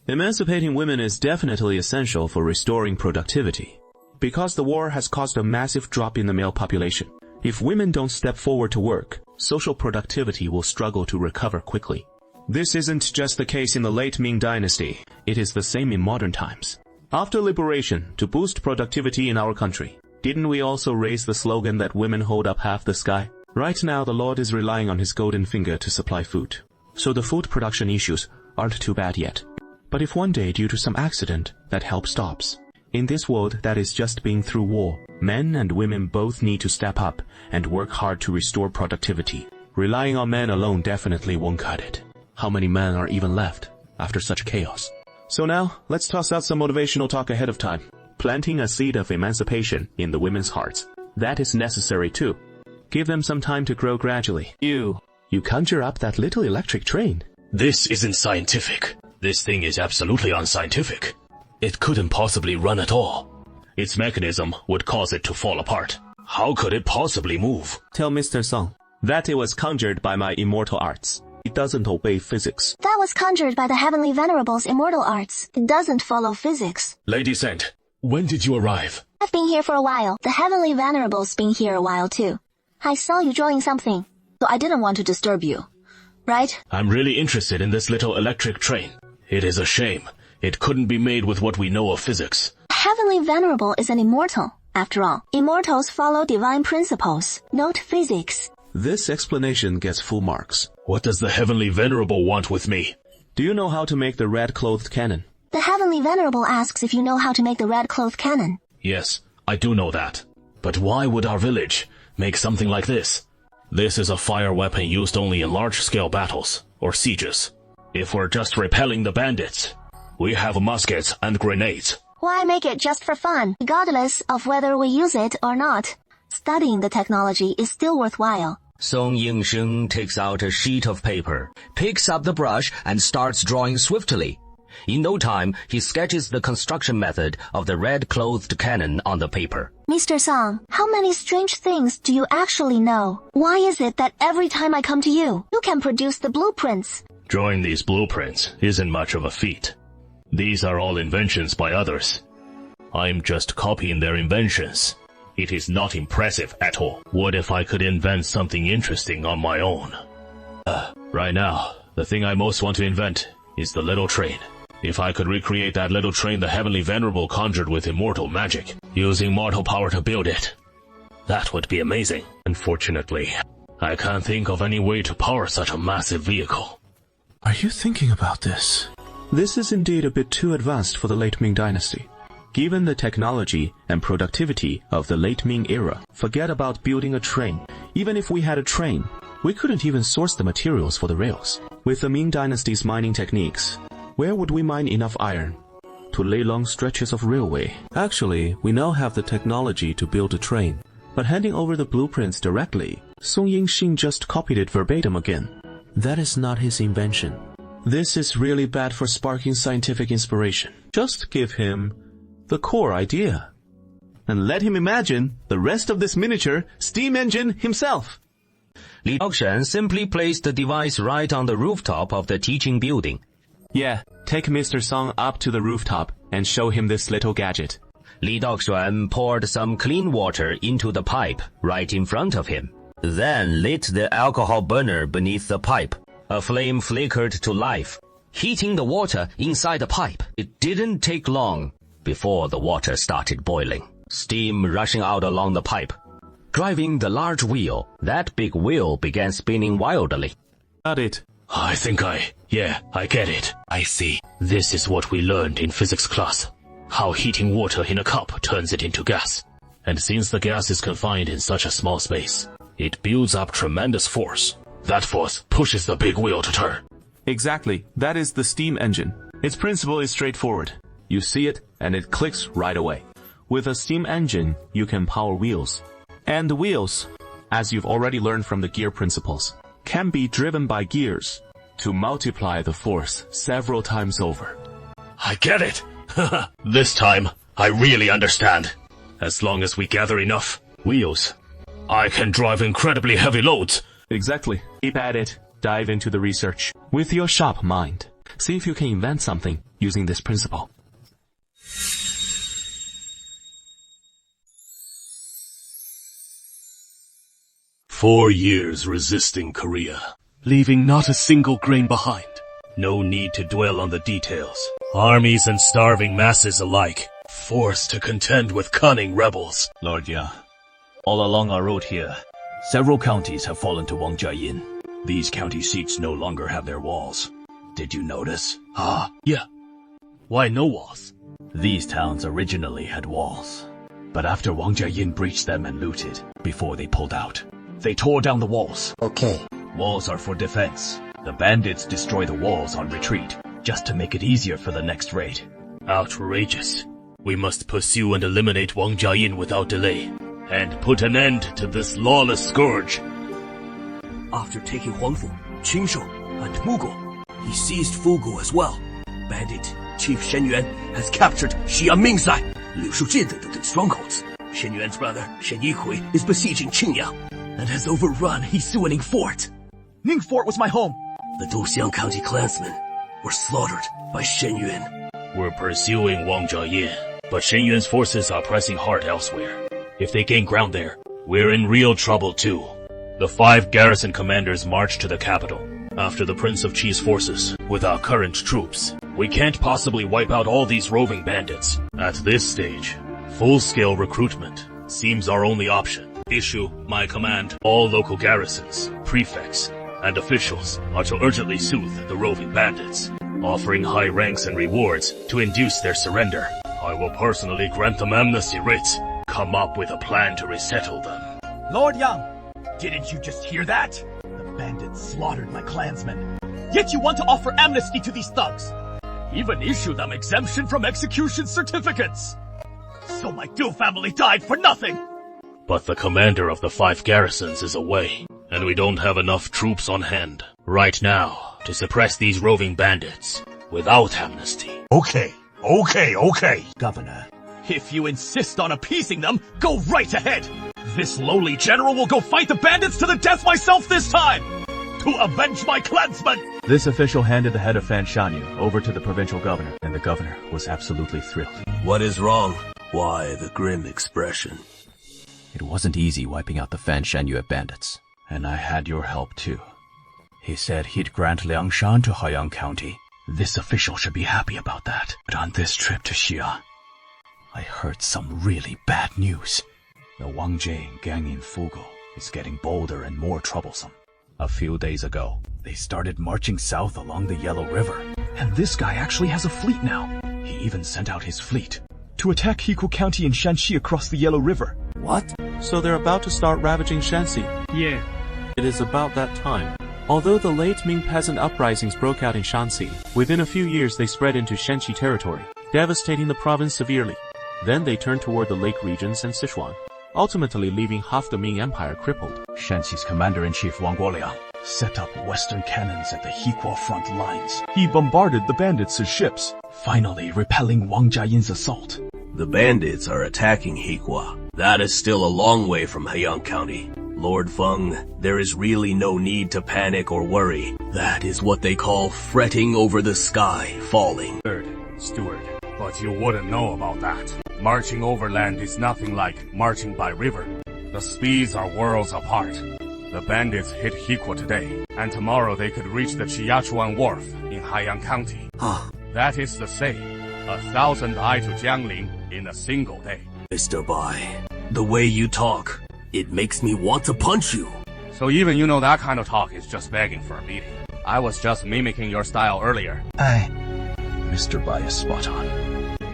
Emancipating women is definitely essential for restoring productivity. Because the war has caused a massive drop in the male population. If women don't step forward to work, social productivity will struggle to recover quickly. This isn't just the case in the late Ming Dynasty. It is the same in modern times. After liberation, to boost productivity in our country, didn't we also raise the slogan that women hold up half the sky? Right now, the Lord is relying on his golden finger to supply food. So the food production issues aren't too bad yet. But if one day, due to some accident, that help stops, in this world that is just being through war, men and women both need to step up and work hard to restore productivity. Relying on men alone definitely won't cut it. How many men are even left after such chaos? So now, let's toss out some motivational talk ahead of time. Planting a seed of emancipation in the women's hearts. That is necessary too. Give them some time to grow gradually. You conjure up that little electric train.
This isn't scientific. This thing is absolutely unscientific. It couldn't possibly run at all. Its mechanism would cause it to fall apart. How could it possibly move?
Tell Mr. Song that it was conjured by my immortal arts. It doesn't obey physics.
That was conjured by the Heavenly Venerable's immortal arts. It doesn't follow physics.
Lady Saint, when did you arrive?
I've been here for a while. The Heavenly Venerable's been here a while too. I saw you drawing something, so I didn't want to disturb you. Right?
I'm really interested in this little electric train. It is a shame. It couldn't be made with what we know of physics.
Heavenly Venerable is an immortal. After all, immortals follow divine principles, not physics.
This explanation gets full marks.
What does the Heavenly Venerable want with me?
Do you know how to make the red-clothed cannon?
The Heavenly Venerable asks if you know how to make the red-clothed cannon.
Yes, I do know that. But why would our village make something like this? This is a fire weapon used only in large-scale battles or sieges. If we're just repelling the bandits, we have muskets and grenades.
Why make it just for fun, regardless of whether we use it or not? Studying the technology is still worthwhile.
Song Yingsheng takes out a sheet of paper, picks up the brush, and starts drawing swiftly. In no time, he sketches the construction method of the red-clothed cannon on the paper.
Mr. Song, how many strange things do you actually know? Why is it that every time I come to you, you can produce the blueprints?
Drawing these blueprints isn't much of a feat. These are all inventions by others. I'm just copying their inventions. It is not impressive at all. What if I could invent something interesting on my own? Right now, the thing I most want to invent is the little train. If I could recreate that little train the Heavenly Venerable conjured with immortal magic, using mortal power to build it, that would be amazing. Unfortunately, I can't think of any way to power such a massive vehicle.
Are you thinking about this? This is indeed a bit too advanced for the late Ming Dynasty. Given the technology and productivity of the late Ming era, forget about building a train. Even if we had a train, we couldn't even source the materials for the rails. With the Ming Dynasty's mining techniques, where would we mine enough iron to lay long stretches of railway? Actually, we now have the technology to build a train. But handing over the blueprints directly, Song Yingxing just copied it verbatim again. That is not his invention. This is really bad for sparking scientific inspiration. Just give him the core idea, and let him imagine the rest of this miniature steam engine himself.
Li Daoxuan simply placed the device right on the rooftop of the teaching building.
Yeah, take Mr. Song up to the rooftop and show him this little gadget.
Li Daoxuan poured some clean water into the pipe right in front of him, then lit the alcohol burner beneath the pipe. A flame flickered to life, heating the water inside the pipe. It didn't take long before the water started boiling, steam rushing out along the pipe. Driving the large wheel, that big wheel began spinning wildly.
Got it. I get it. I see. This is what we learned in physics class. How heating water in a cup turns it into gas. And since the gas is confined in such a small space, it builds up tremendous force. That force pushes the big wheel to turn.
Exactly. That is the steam engine. Its principle is straightforward. You see it, and it clicks right away. With a steam engine, you can power wheels. And the wheels, as you've already learned from the gear principles, can be driven by gears to multiply the force several times over.
I get it. This time, I really understand. As long as we gather enough wheels, I can drive incredibly heavy loads.
Exactly. Keep at it. Dive into the research. With your sharp mind, see if you can invent something using this principle.
"4 years resisting Korea, leaving not a single grain behind. No need to dwell on the details. Armies and starving masses alike, forced to contend with cunning rebels."
Lord Yang, all along our road here, several counties have fallen to Wang Jiayin. These county seats no longer have their walls. Did you notice?
Yeah. Why no walls?
These towns originally had walls, but after Wang Jiayin breached them and looted, before they pulled out, they tore down the walls.
Okay.
Walls are for defense. The bandits destroy the walls on retreat, just to make it easier for the next raid.
Outrageous. We must pursue and eliminate Wang Jiayin without delay, and put an end to this lawless scourge.
After taking Huangfu, Qingshou, and Mugo, he seized Fugu as well. Bandit Chief Shen Yuan has captured Xi'an Mingzai, Liu Shujin the strongholds. Shen Yuan's brother, Shen Yihui, is besieging Qingyang, and has overrun Hisuaning Fort.
Ning Fort was my home.
The Duxiang County clansmen were slaughtered by Shen Yuan.
We're pursuing Wang Jiayin, but Shen Yuan's forces are pressing hard elsewhere. If they gain ground there, we're in real trouble too. The 5 garrison commanders marched to the capital after the Prince of Qi's forces. With our current troops, we can't possibly wipe out all these roving bandits. At this stage, full-scale recruitment seems our only option. Issue my command. All local garrisons, prefects, and officials are to urgently soothe the roving bandits, offering high ranks and rewards to induce their surrender. I will personally grant them amnesty writs. Come up with a plan to resettle them.
Lord Yang, didn't you just hear that? The bandits slaughtered my clansmen. Yet you want to offer amnesty to these thugs. Even issue them exemption from execution certificates. So my Du family died for nothing.
But the commander of the 5 garrisons is away, and we don't have enough troops on hand right now to suppress these roving bandits without amnesty.
Okay. Governor, if you insist on appeasing them, go right ahead. This lowly general will go fight the bandits to the death myself this time, to avenge my clansmen.
This official handed the head of Fan Shanyu over to the provincial governor, and the governor was absolutely thrilled.
What is wrong? Why the grim expression?
It wasn't easy wiping out the Fan Shanyu bandits, and I had your help too. He said he'd grant Liangshan to Haiyang County. This official should be happy about that. But on this trip to Xi'an, I heard some really bad news. The Wang Jiayin gang in Fugu is getting bolder and more troublesome. A few days ago, they started marching south along the Yellow River. And this guy actually has a fleet now. He even sent out his fleet to attack Hekou County and Shanxi across the Yellow River.
What? So they're about to start ravaging Shanxi?
Yeah.
It is about that time. Although the late Ming peasant uprisings broke out in Shanxi, within a few years they spread into Shanxi territory, devastating the province severely. Then they turned toward the lake regions and Sichuan, ultimately leaving half the Ming Empire crippled.
Shanxi's commander-in-chief Wang Guoliang set up western cannons at the Hekou front lines.
He bombarded the bandits' ships,
finally repelling Wang Jiayin's assault.
The bandits are attacking Hekou. That is still a long way from Haiyang County. Lord Feng, there is really no need to panic or worry. That is what they call fretting over the sky falling.
Steward, but you wouldn't know about that. Marching overland is nothing like marching by river. The speeds are worlds apart. The bandits hit Hikwa today, and tomorrow they could reach the Chiachuan Wharf in Haiyang County. That is to say, 1,000 ai to Jiangling in a single day.
Mr. Bai, the way you talk, it makes me want to punch you.
So even you know that kind of talk is just begging for a beating. I was just mimicking your style earlier.
Mr. Bai is spot on.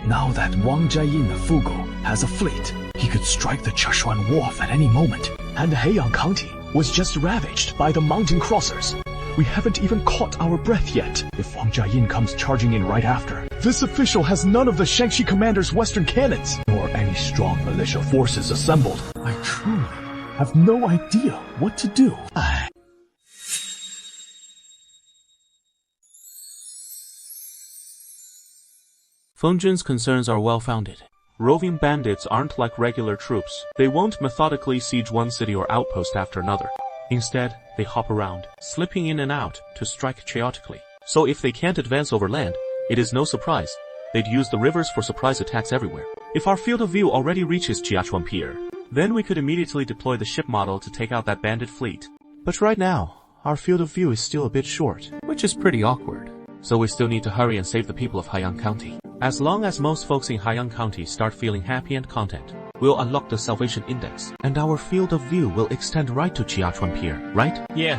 Now that Wang Jiayin of Fugo has a fleet, he could strike the Chashuan Wharf at any moment. And Haiyang County was just ravaged by the mountain crossers. We haven't even caught our breath yet. If Wang Jiayin comes charging in right after, this official has none of the Shangxi commander's western cannons, nor any strong militia forces assembled. I truly have no idea what to do.
Feng Zhen's concerns are well-founded. Roving bandits aren't like regular troops. They won't methodically siege one city or outpost after another. Instead, they hop around, slipping in and out to strike chaotically. So if they can't advance over land, it is no surprise. They'd use the rivers for surprise attacks everywhere. If our field of view already reaches Jiachuan Pier, then we could immediately deploy the ship model to take out that bandit fleet. But right now, our field of view is still a bit short, which is pretty awkward. So we still need to hurry and save the people of Haiyang County. As long as most folks in Haiyang County start feeling happy and content, we'll unlock the Salvation Index, and our field of view will extend right to Jiachuan Pier, right? Yeah,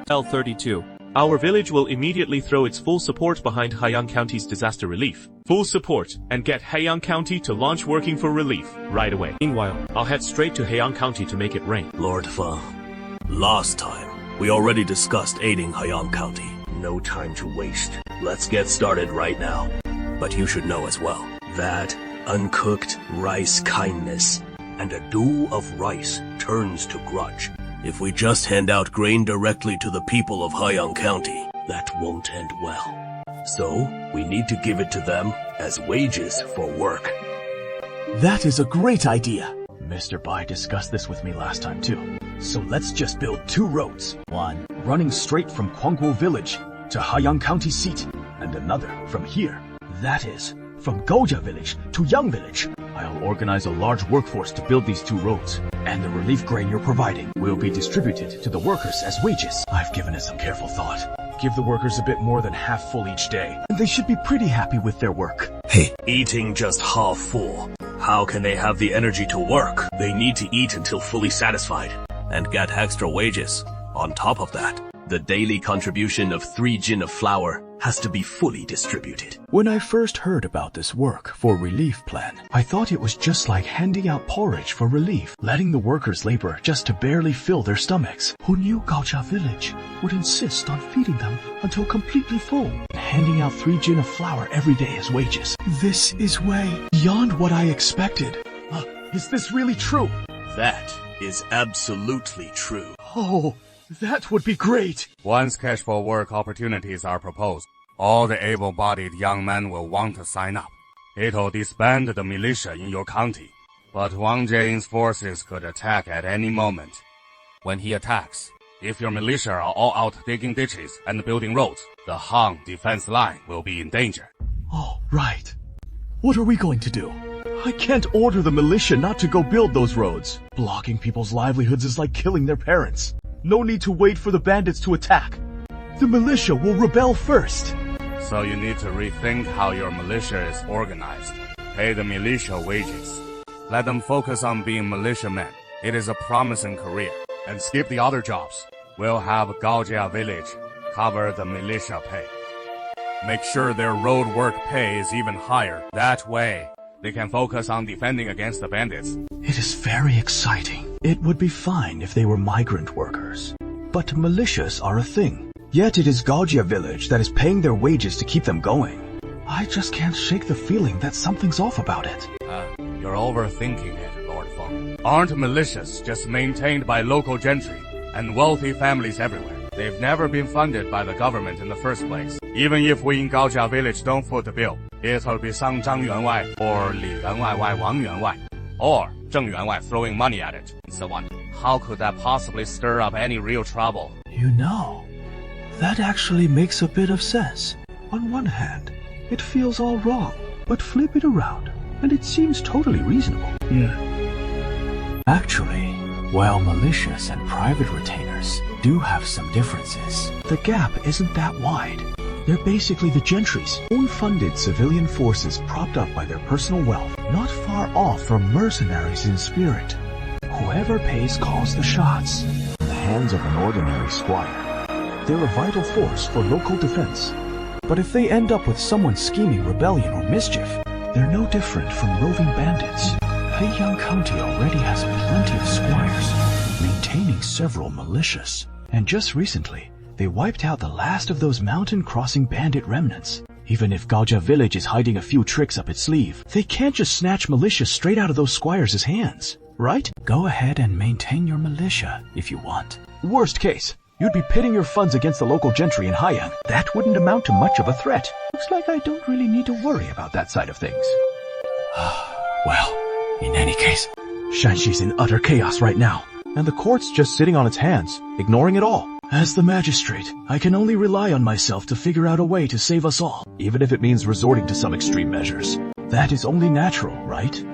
L32. Our village will immediately throw its full support behind Haiyang County's disaster relief. Full support, and get Haiyang County to launch working for relief right away. Meanwhile, I'll head straight to Haiyang County to make it rain.
Lord Feng, last time, we already discussed aiding Haiyang County. No time to waste. Let's get started right now. But you should know as well, that uncooked rice kindness and a due of rice turns to grudge. If we just hand out grain directly to the people of Haiyang County, that won't end well. So, we need to give it to them as wages for work.
That is a great idea. Mr. Bai discussed this with me last time too. So let's just build 2 roads. One running straight from Kuangguo Village to Haiyang County seat, and another from here. That is, from Goja Village to Yang Village. I'll organize a large workforce to build these 2 roads, and the relief grain you're providing will be distributed to the workers as wages. I've given it some careful thought. Give the workers a bit more than half full each day, and they should be pretty happy with their work.
Hey, eating just half full. How can they have the energy to work? They need to eat until fully satisfied, and get extra wages. On top of that, the daily contribution of 3 jin of flour has to be fully distributed.
When I first heard about this work for relief plan, I thought it was just like handing out porridge for relief, letting the workers labor just to barely fill their stomachs. Who knew Gaojia Village would insist on feeding them until completely full, and handing out 3 jin of flour every day as wages? This is way beyond what I expected. Is this really true?
That is absolutely true.
Oh, that would be great.
Once casual work opportunities are proposed, all the able-bodied young men will want to sign up. It'll disband the militia in your county, but Wang Jiayin's forces could attack at any moment. When he attacks, if your militia are all out digging ditches and building roads, the Han defense line will be in danger.
Oh, right. What are we going to do? I can't order the militia not to go build those roads. Blocking people's livelihoods is like killing their parents. No need to wait for the bandits to attack. The militia will rebel first.
So you need to rethink how your militia is organized. Pay the militia wages. Let them focus on being militiamen. It is a promising career. And skip the other jobs. We'll have Gaojia Village cover the militia pay. Make sure their road work pay is even higher. That way, they can focus on defending against the bandits.
It is very exciting. It would be fine if they were migrant workers. But militias are a thing. Yet it is Gaojia Village that is paying their wages to keep them going. I just can't shake the feeling that something's off about it.
You're overthinking it, Lord Feng. Aren't militias just maintained by local gentry and wealthy families everywhere? They've never been funded by the government in the first place. Even if we in Gaojia Village don't foot the bill, it'll be some Zhang Yuanwai or Li Yuanwai Wang Yuanwai, or Zheng Yuanwai throwing money at it, and so on.
How could that possibly stir up any real trouble?
You know, that actually makes a bit of sense. On one hand, it feels all wrong, but flip it around, and it seems totally reasonable. Yeah. Actually, while militias and private retainers do have some differences, the gap isn't that wide. They're basically the gentry's own-funded civilian forces propped up by their personal wealth, not far off from mercenaries in spirit. Whoever pays calls the shots. In the hands of an ordinary squire, they're a vital force for local defense. But if they end up with someone scheming rebellion or mischief, they're no different from roving bandits. Heiyang County already has plenty of squires, maintaining several militias. And just recently, they wiped out the last of those mountain-crossing bandit remnants. Even if Gaojia Village is hiding a few tricks up its sleeve, they can't just snatch militia straight out of those squires' hands, right? Go ahead and maintain your militia if you want. Worst case, you'd be pitting your funds against the local gentry in Haiyang. That wouldn't amount to much of a threat. Looks like I don't really need to worry about that side of things. Well, in any case, Shanxi's in utter chaos right now, and the court's just sitting on its hands, ignoring it all. As the magistrate, I can only rely on myself to figure out a way to save us all, even if it means resorting to some extreme measures. That is only natural, right?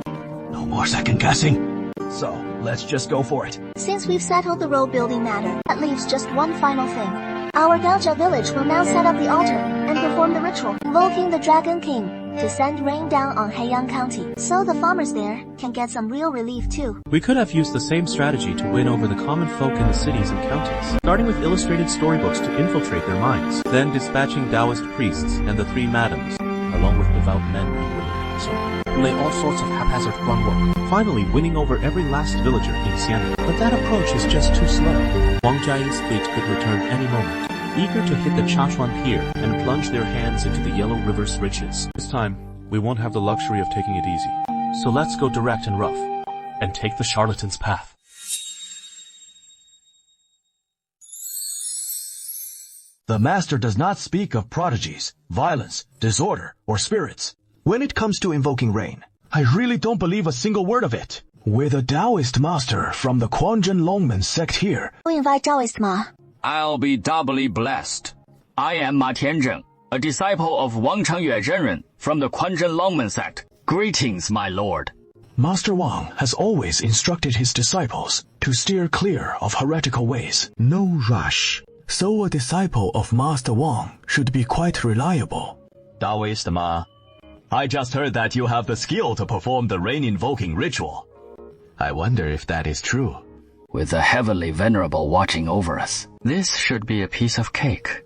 No more second guessing. So, let's just go for it.
Since we've settled the road building matter, that leaves just one final thing. Our Gaojia village will now set up the altar and perform the ritual, invoking the Dragon King to send rain down on Heiyang County, so the farmers there can get some real relief too.
We could have used the same strategy to win over the common folk in the cities and counties, starting with illustrated storybooks to infiltrate their minds, then dispatching Taoist priests and the three madams, along with devout men and women, so lay all sorts of haphazard groundwork, finally winning over every last villager in Xian. But that approach is just too slow. Wang Jiaying's fleet could return any moment, eager to hit the Chachuan Pier and plunge their hands into the Yellow River's riches.
This time, we won't have the luxury of taking it easy.
So let's go direct and rough, and take the charlatan's path.
The master does not speak of prodigies, violence, disorder, or spirits. When it comes to invoking rain, I really don't believe a single word of it. With a Taoist master from the Quanzhen Longmen sect here,
We invite Taoist Ma.
I'll be doubly blessed. I am Ma Tianzheng, a disciple of Wang Changyue Zhenren from the Quanzhen Longmen sect. Greetings, my lord.
Master Wang has always instructed his disciples to steer clear of heretical ways. No rush. So a disciple of Master Wang should be quite reliable.
Taoist Ma, I just heard that you have the skill to perform the rain-invoking ritual. I wonder if that is true.
With the heavenly venerable watching over us, this should be a piece of cake.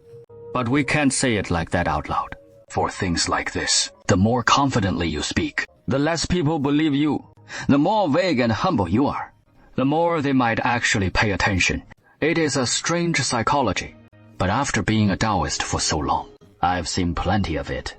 But we can't say it like that out loud. For things like this, the more confidently you speak, the less people believe you. The more vague and humble you are, the more they might actually pay attention. It is a strange psychology. But after being a Taoist for so long, I've seen plenty of it.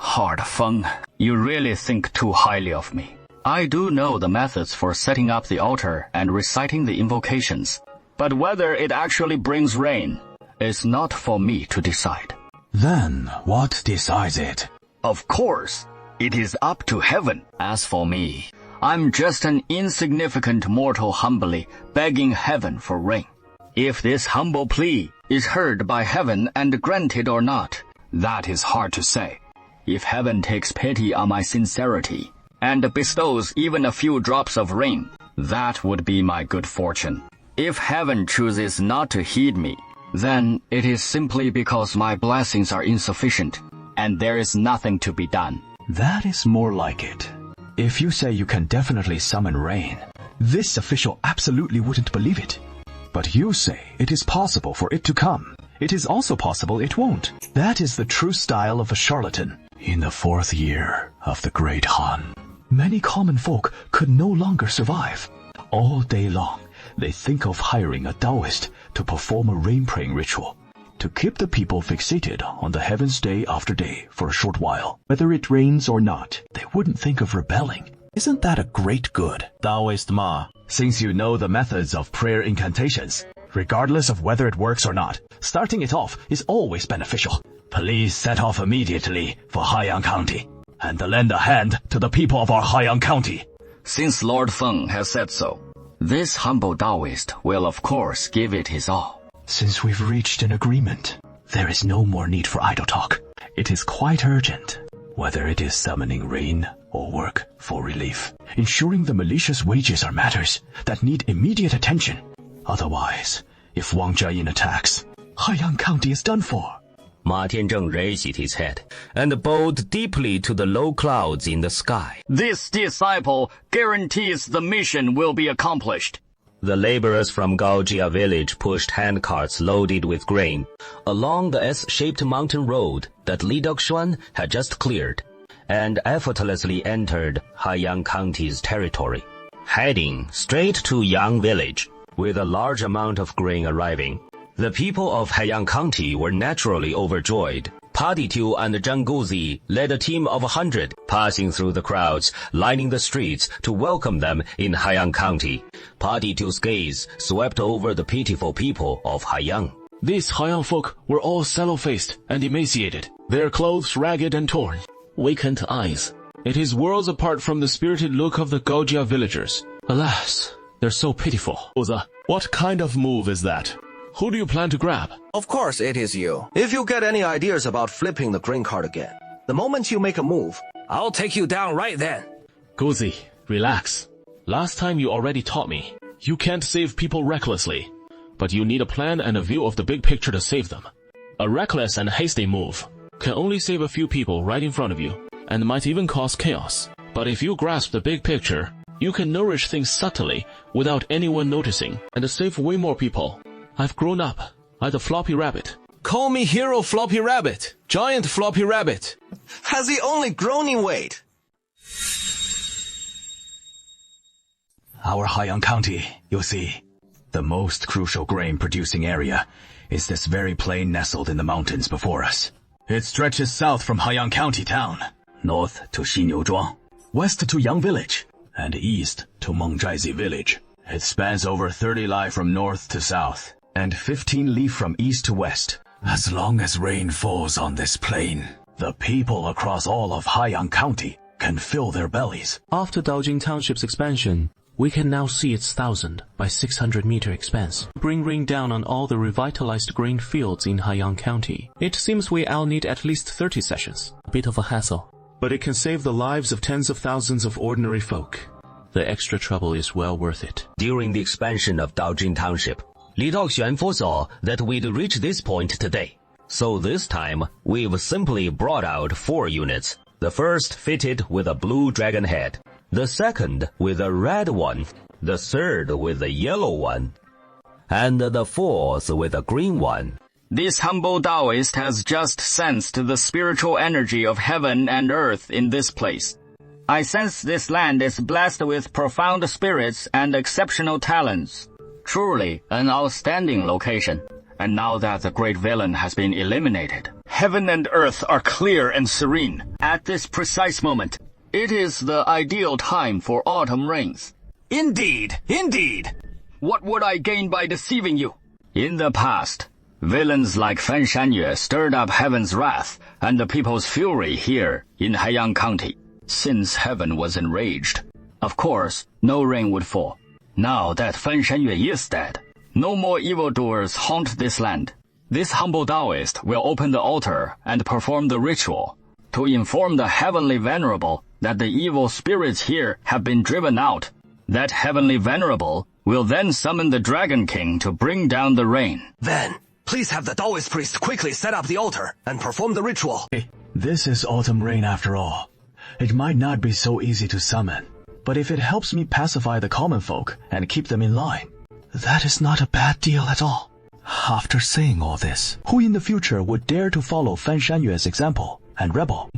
Hard Feng, you really think too highly of me. I do know the methods for setting up the altar and reciting the invocations, but whether it actually brings rain is not for me to decide.
Then, what decides it?
Of course, it is up to heaven. As for me, I'm just an insignificant mortal humbly begging heaven for rain. If this humble plea is heard by heaven and granted or not, that is hard to say. If heaven takes pity on my sincerity and bestows even a few drops of rain, that would be my good fortune. If heaven chooses not to heed me, then it is simply because my blessings are insufficient, and there is nothing to be done.
That is more like it. If you say you can definitely summon rain, this official absolutely wouldn't believe it. But you say it is possible for it to come. It is also possible it won't. That is the true style of a charlatan. In the 4th year of the Great Han, many common folk could no longer survive. All day long, they think of hiring a Taoist to perform a rain-praying ritual, to keep the people fixated on the heavens day after day for a short while. Whether it rains or not, they wouldn't think of rebelling. Isn't that a great good?
Taoist Ma, since you know the methods of prayer incantations,
Regardless of whether it works or not, starting it off is always beneficial. Please set off immediately for Haiyang County, and lend a hand to the people of our Haiyang County.
Since Lord Feng has said so, This humble Taoist will of course give it his all.
Since we've reached an agreement, there is no more need for idle talk. It is quite urgent, whether it is summoning rain or work for relief. Ensuring the militia's wages are matters that need immediate attention. Otherwise, if Wang Jiayin attacks, Haiyang County is done for.
Ma Tianzheng raised his head and bowed deeply to the low clouds in the sky.
This disciple guarantees the mission will be accomplished.
The laborers from Gaojia village pushed handcarts loaded with grain along the S-shaped mountain road that Li Daoxuan had just cleared, and effortlessly entered Haiyang County's territory, heading straight to Yang village. With a large amount of grain arriving, the people of Haiyang County were naturally overjoyed. Party Tu and Zhang Guzi led a team of 100, passing through the crowds, lining the streets to welcome them in Haiyang County. Party Tu's gaze swept over the pitiful people of Haiyang.
These Haiyang folk were all sallow-faced and emaciated, their clothes ragged and torn, vacant eyes. It is worlds apart from the spirited look of the Gaojia villagers. Alas, they're so pitiful. Oza, what kind of move is that? Who do you plan to grab?
Of course it is you. If you get any ideas about flipping the grain cart again, the moment you make a move, I'll take you down right then.
Guzi, relax. Last time you already taught me. You can't save people recklessly, but you need a plan and a view of the big picture to save them. A reckless and hasty move can only save a few people right in front of you, and might even cause chaos. But if you grasp the big picture, you can nourish things subtly without anyone noticing, and save way more people. I've grown up. I'm the floppy rabbit.
Call me Hero Floppy Rabbit, Giant Floppy Rabbit. Has he only grown in weight?
Our Haiyang County, you see, the most crucial grain-producing area is this very plain nestled in the mountains before us. It stretches south from Haiyang County town, north to Xinyouzhuang, west to Yang village, and east to Mengzhaizi village. It spans over 30 li from north to south, and 15 li from east to west. As long as rain falls on this plain, the people across all of Haiyang County can fill their bellies.
After Daojing Township's expansion, we can now see its 1,000 by 600-meter expanse. Bring rain down on all the revitalized grain fields in Haiyang County. It seems we'll need at least 30 sessions. A bit of a hassle.
But it can save the lives of tens of thousands of ordinary folk.
The extra trouble is well worth it.
During the expansion of Daojing Township, Li Daoxuan foresaw that we'd reach this point today. So this time, we've simply brought out 4 units. The first fitted with a blue dragon head, the second with a red one, the third with a yellow one, and the fourth with a green one.
This humble Taoist has just sensed the spiritual energy of heaven and earth in this place. I sense this land is blessed with profound spirits and exceptional talents. Truly an outstanding location. And now that the great villain has been eliminated, heaven and earth are clear and serene. At this precise moment, it is the ideal time for autumn rains.
Indeed, indeed.
What would I gain by deceiving you? In the past, villains like Fan Shanyue stirred up heaven's wrath and the people's fury here in Haiyang County. Since heaven was enraged, of course, no rain would fall. Now that Fan Shanyue is dead, no more evildoers haunt this land. This humble Taoist will open the altar and perform the ritual to inform the heavenly venerable that the evil spirits here have been driven out. That heavenly venerable will then summon the Dragon King to bring down the rain.
Then, please have the Taoist priest quickly set up the altar and perform the ritual.
This is autumn rain after all. It might not be so easy to summon, but if it helps me pacify the common folk and keep them in line, that is not a bad deal at all. After saying all this, who in the future would dare to follow Fan Shanyue's example and rebel?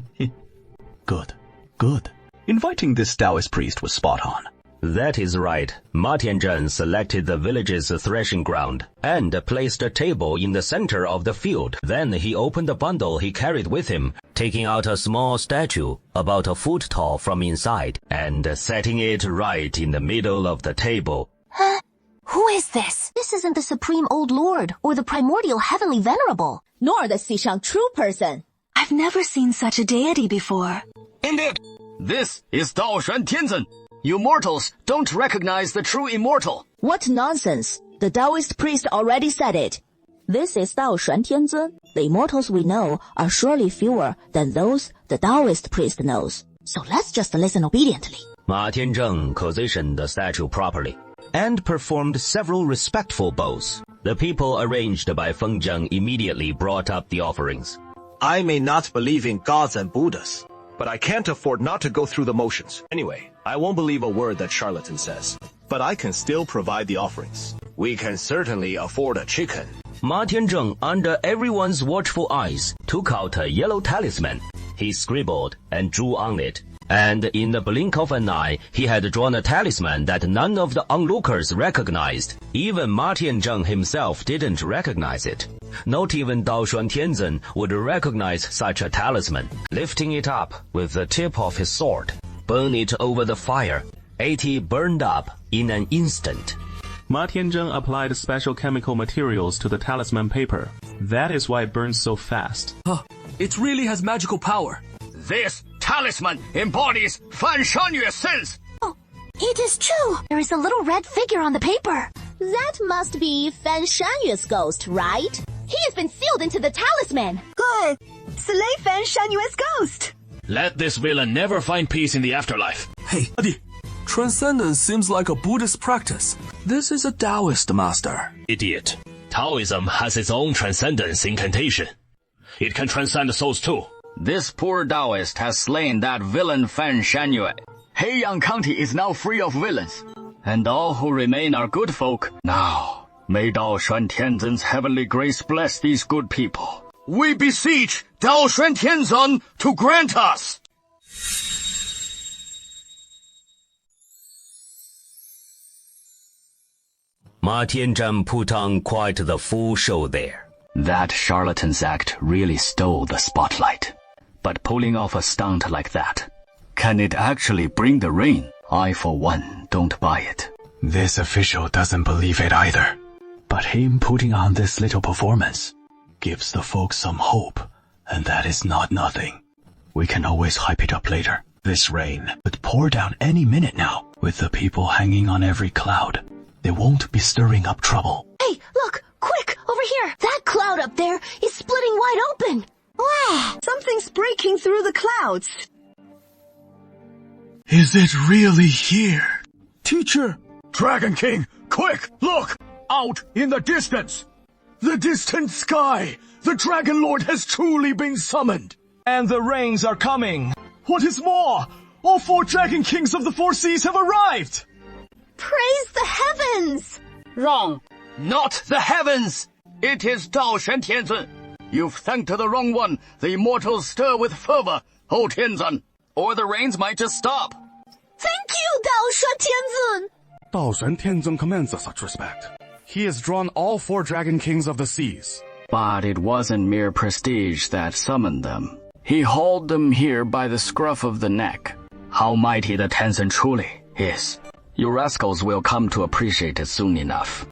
Good, good. Inviting this Taoist priest was spot on.
That is right. Ma Tianzhen selected the village's threshing ground and placed a table in the center of the field. Then he opened the bundle he carried with him, taking out a small statue about a foot tall from inside and setting it right in the middle of the table.
Huh? Who is this?
This isn't the Supreme Old Lord or the Primordial Heavenly Venerable.
Nor the Xishang true person.
I've never seen such a deity before.
Indeed, this is Daoshan Tianzhen. You mortals don't recognize the true immortal.
What nonsense! The Taoist priest already said it. This is Dao Shuan Tianzun. The immortals we know are surely fewer than those the Taoist priest knows. So let's just listen obediently.
Ma Tianzheng positioned the statue properly and performed several respectful bows. The people arranged by Feng Zheng immediately brought up the offerings.
I may not believe in gods and Buddhas, but I can't afford not to go through the motions. Anyway, I won't believe a word that charlatan says, but I can still provide the offerings. We can certainly afford a chicken.
Ma Tianzheng, under everyone's watchful eyes, took out a yellow talisman. He scribbled and drew on it, and in the blink of an eye, he had drawn a talisman that none of the onlookers recognized. Even Ma Tianzheng himself didn't recognize it. Not even Dao Shuan Tianzun would recognize such a talisman. Lifting it up with the tip of his sword, burn it over the fire. 80 burned up in an instant.
Ma Tianzheng applied special chemical materials to the talisman paper. That is why it burns so fast.
It really has magical power.
This talisman embodies Fan Shanyue's sins.
Oh, it is true. There is a little red figure on the paper.
That must be Fan Shanyue's ghost, right? He has been sealed into the talisman.
Good. Slay Fan Shanyue's ghost.
Let this villain never find peace in the afterlife.
Hey, Adi. Transcendence seems like a Buddhist practice. This is a Taoist, master.
Idiot. Taoism has its own transcendence incantation. It can transcend souls too.
This poor Taoist has slain that villain Fan Shanyue. Heiyang County is now free of villains, and all who remain are good folk. Now, may Dao Shuan Tianzun's heavenly grace bless these good people. We beseech Dao Shuan Tianzun to grant us.
Ma Tianzheng put on quite the full show there.
That charlatan's act really stole the spotlight. But pulling off a stunt like that, can it actually bring the rain? I, for one, don't buy it.
This official doesn't believe it either. But him putting on this little performance gives the folks some hope, and that is not nothing. We can always hype it up later. This rain could pour down any minute now, with the people hanging on every cloud. They won't be stirring up trouble.
Hey, look! Quick! Over here! That cloud up there is splitting wide open!
Wow! Something's breaking through the clouds.
Is it really here?
Teacher! Dragon King! Quick! Look! Out in the distance! The distant sky! The Dragon Lord has truly been summoned!
And the rains are coming!
What is more, all 4 Dragon Kings of the 4 seas have arrived!
Praise the heavens!
Wrong! Not the heavens! It is Dao Shuan Tianzun. You've thanked the wrong one. The immortals stir with fervor, O Tianzun. Or the rains might just stop.
Thank you, Dao Shuan Tianzun!
Dao Shuan Tianzun commands us such respect. He has drawn all 4 Dragon Kings of the seas.
But it wasn't mere prestige that summoned them. He hauled them here by the scruff of the neck. How mighty the Tianzun truly is. You rascals will come to appreciate it soon enough.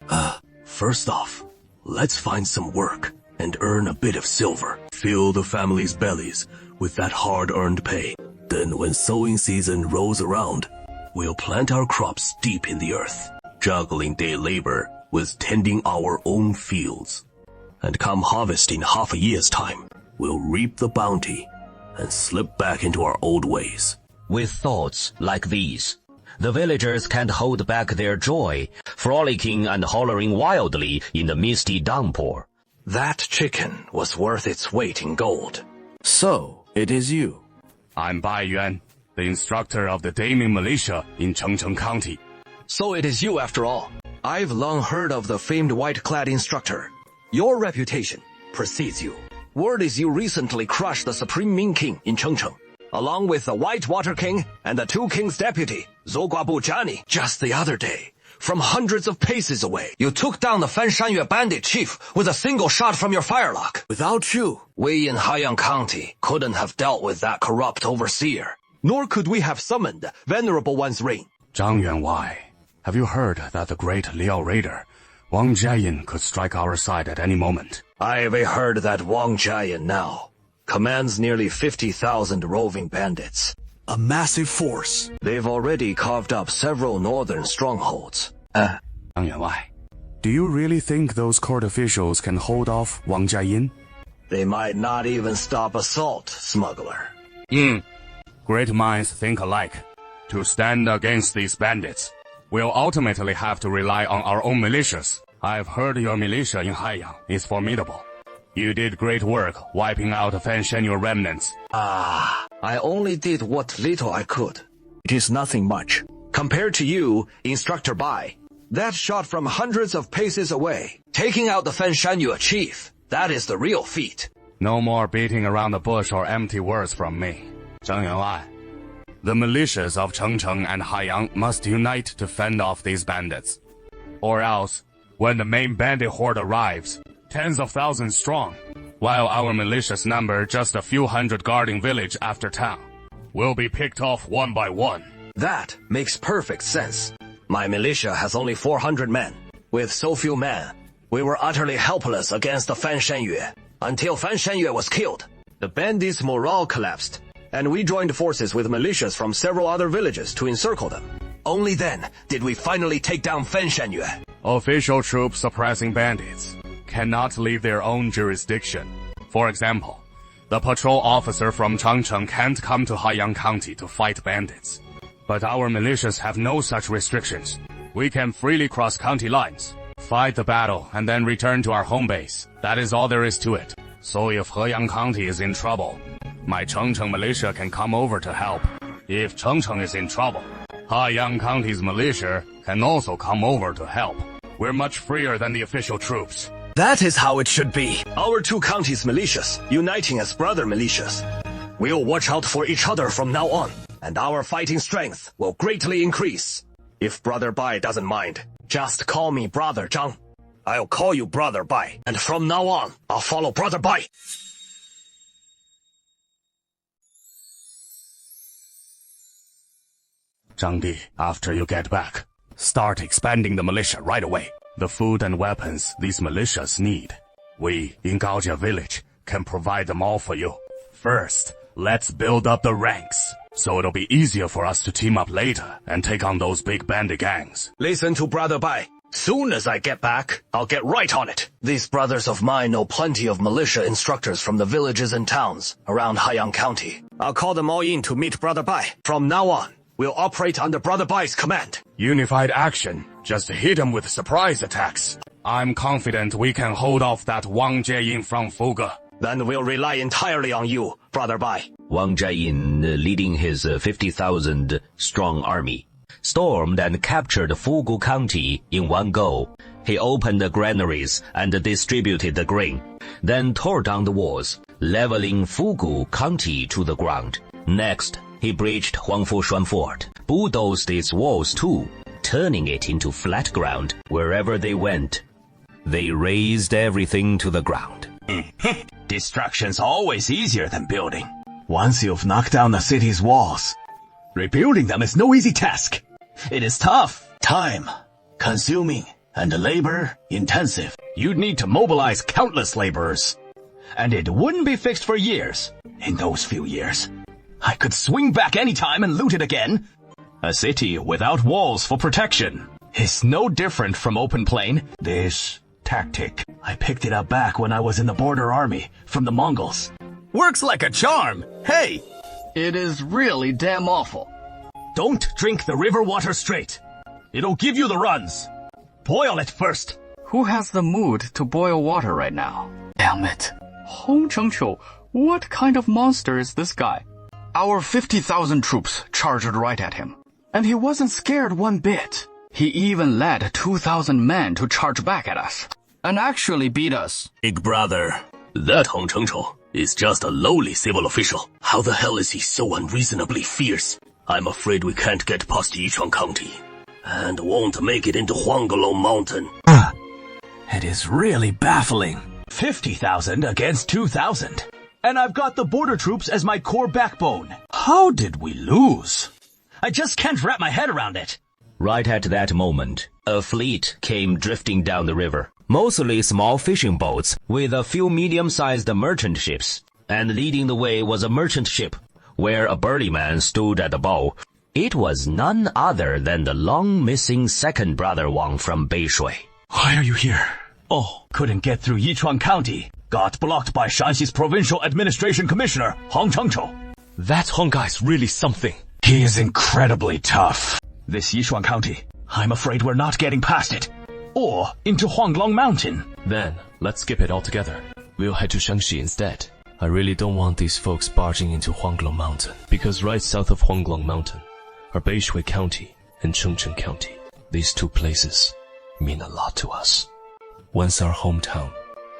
First off, let's find some work and earn a bit of silver. Fill the family's bellies with that hard-earned pay. Then when sowing season rolls around, we'll plant our crops deep in the earth, juggling day labor with tending our own fields. And come harvest in half a year's time, we'll reap the bounty and slip back into our old ways.
With thoughts like these, the villagers can't hold back their joy, frolicking and hollering wildly in the misty downpour.
That chicken was worth its weight in gold.
So, it is you.
I'm Bai Yuan, the instructor of the Daming Militia in Chengcheng County.
So it is you after all. I've long heard of the famed white-clad instructor. Your reputation precedes you. Word is you recently crushed the Supreme Ming King in Chengcheng, along with the White Water King and the 2 Kings' deputy, Zogwabu Jani. Just the other day, from hundreds of paces away, you took down the Fan Shanyue bandit chief with a single shot from your firelock. Without you, we in Haiyang County couldn't have dealt with that corrupt overseer. Nor could we have summoned Venerable One's reign.
Zhang Yuanwai, have you heard that the great Liao Raider, Wang Jiayin, could strike our side at any moment?
I've heard that Wang Jiayin now commands nearly 50,000 roving bandits. a massive force.
They've already carved up several northern strongholds.
Zhang Yuanwai, do you really think those court officials can hold off Wang Jiayin?
They might not even stop assault, smuggler.
Great minds think alike. To stand against these bandits, we'll ultimately have to rely on our own militias. I've heard your militia in Haiyang is formidable. You did great work wiping out Fan Shenyu remnants.
I only did what little I could. It is nothing much. Compared to you, Instructor Bai, that shot from hundreds of paces away, taking out the Fan Shenyu chief, that is the real feat.
No more beating around the bush or empty words from me. Zhang Yuanwai, the militias of Chengcheng and Haiyang must unite to fend off these bandits. Or else, when the main bandit horde arrives, tens of thousands strong, while our militias number just a few hundred guarding village after town, will be picked off one by one.
That makes perfect sense. My militia has only 400 men. With so few men, we were utterly helpless against the Fan Shenyu. Until Fan Shenyu was killed, the bandits' morale collapsed, and we joined forces with militias from several other villages to encircle them. Only then did we finally take down Fan Shenyu.
Official troops suppressing bandits cannot leave their own jurisdiction. For example, the patrol officer from Changcheng can't come to Haiyang County to fight bandits. But our militias have no such restrictions. We can freely cross county lines, fight the battle, and then return to our home base. That is all there is to it. So if Heyang County is in trouble, my Chengcheng militia can come over to help. If Chengcheng is in trouble, Haiyang County's militia can also come over to help. We're much freer than the official troops.
That is how it should be. Our two counties' militias, uniting as brother militias. We'll watch out for each other from now on, and our fighting strength will greatly increase. If Brother Bai doesn't mind, just call me Brother Zhang. I'll call you Brother Bai, and from now on, I'll follow Brother Bai.
Zhang Di, after you get back, start expanding the militia right away. The food and weapons these militias need, we, in Gaojia village, can provide them all for you. First, let's build up the ranks, so it'll be easier for us to team up later and take on those big bandit gangs.
Listen to Brother Bai. Soon as I get back, I'll get right on it. These brothers of mine know plenty of militia instructors from the villages and towns around Haiyang County. I'll call them all in to meet Brother Bai. From now on, we'll operate under Brother Bai's command.
Unified action. Just hit them with surprise attacks. I'm confident we can hold off that Wang Jiayin from Fuge.
Then we'll rely entirely on you, Brother Bai.
Wang Jiayin, leading his 50,000 strong army, stormed and captured Fugu County in one go. He opened the granaries and distributed the grain, then tore down the walls, leveling Fugu County to the ground. Next, he breached Huangfushuan Fort, bulldozed its walls too, turning it into flat ground. Wherever they went, they razed everything to the ground.
Destruction's always easier than building. Once you've knocked down the city's walls, rebuilding them is no easy task. It is tough, time consuming, and labor intensive. You'd need to mobilize countless laborers, and it wouldn't be fixed for years. In those few years, I could swing back anytime and loot it again. A city without walls for protection is no different from open plain. This tactic, I picked it up back when I was in the border army from the Mongols. Works like a charm. Hey!
It is really damn awful.
Don't drink the river water straight. It'll give you the runs. Boil it first.
Who has the mood to boil water right now? Damn it. Hong Chengqiu, what kind of monster is this guy? Our 50,000 troops charged right at him, and he wasn't scared one bit. He even led 2,000 men to charge back at us, and actually beat us.
Big brother, that Hong Chengqiu is just a lowly civil official. How the hell is he so unreasonably fierce? I'm afraid we can't get past Yichuan County, and won't make it into Huanggelong Mountain.
It is really baffling. 50,000 against 2,000. And I've got the border troops as my core backbone. How did we lose? I just can't wrap my head around it.
Right at that moment, a fleet came drifting down the river. Mostly small fishing boats with a few medium-sized merchant ships. And leading the way was a merchant ship where a burly man stood at the bow. It was none other than the long-missing second brother Wang from Beishui.
Why are you here? Oh, couldn't get through Yichuan County. Got blocked by Shanxi's Provincial Administration Commissioner, Hong Chengchou.
That Hong guy's really something.
He is incredibly tough. This Yichuan County, I'm afraid we're not getting past it. Or into Huanglong Mountain.
Then, let's skip it altogether. We'll head to Shangxi instead. I really don't want these folks barging into Huanglong Mountain, because right south of Huanglong Mountain are Beishui County and Chengcheng County. These two places mean a lot to us. One's our hometown.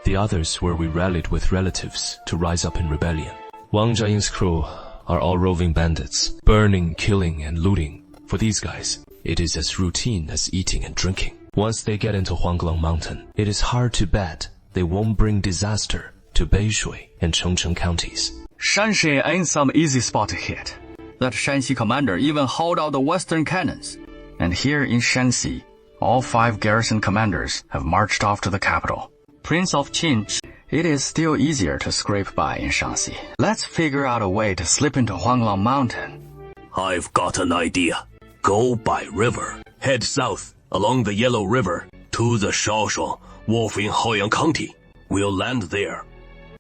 The others where we rallied with relatives to rise up in rebellion. Wang Jiayin's crew are all roving bandits, burning, killing, and looting. For these guys, it is as routine as eating and drinking. Once they get into Huanglong Mountain, it is hard to bet they won't bring disaster to Beishui and Chengcheng counties.
Shanxi ain't some easy spot to hit. That Shanxi commander even hauled out the western cannons. And here in Shanxi, all 5 garrison commanders have marched off to the capital. Prince of Qin, it is still easier to scrape by in Shanxi. Let's figure out a way to slip into Huanglong Mountain.
I've got an idea. Go by river. Head south along the Yellow River to the Shaoshuang Wharf in Haoyang County. We'll land there.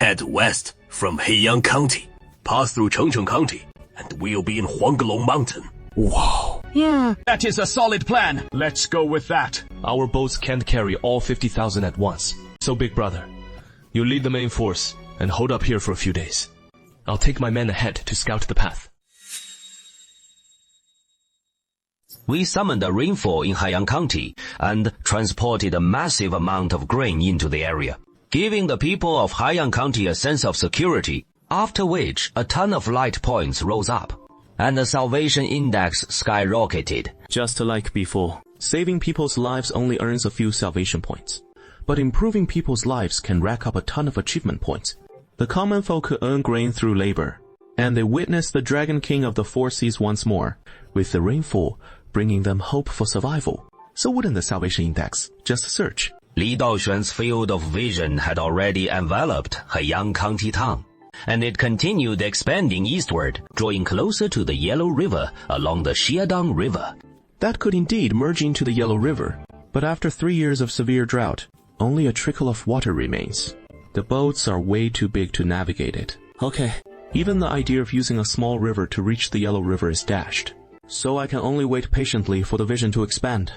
Head west from Heiyang County. Pass through Chengcheng County. And we'll be in Huanglong Mountain.
Wow.
Yeah, that is a solid plan. Let's go with that.
Our boats can't carry all 50,000 at once. So big brother, you lead the main force and hold up here for a few days. I'll take my men ahead to scout the path.
We summoned a rainfall in Haiyang County and transported a massive amount of grain into the area, giving the people of Haiyang County a sense of security, after which a ton of light points rose up, and the salvation index skyrocketed.
Just like before, saving people's lives only earns a few salvation points, but improving people's lives can rack up a ton of achievement points. The common folk could earn grain through labor, and they witnessed the Dragon King of the Four Seas once more, with the rainfall bringing them hope for survival. So wouldn't the salvation index just surge?
Li Daoxuan's field of vision had already enveloped Haiyang County town, and it continued expanding eastward, drawing closer to the Yellow River along the Xiedang River.
That could indeed merge into the Yellow River, but after 3 years of severe drought, only a trickle of water remains. The boats are way too big to navigate it. Okay, even the idea of using a small river to reach the Yellow River is dashed. So I can only wait patiently for the vision to expand.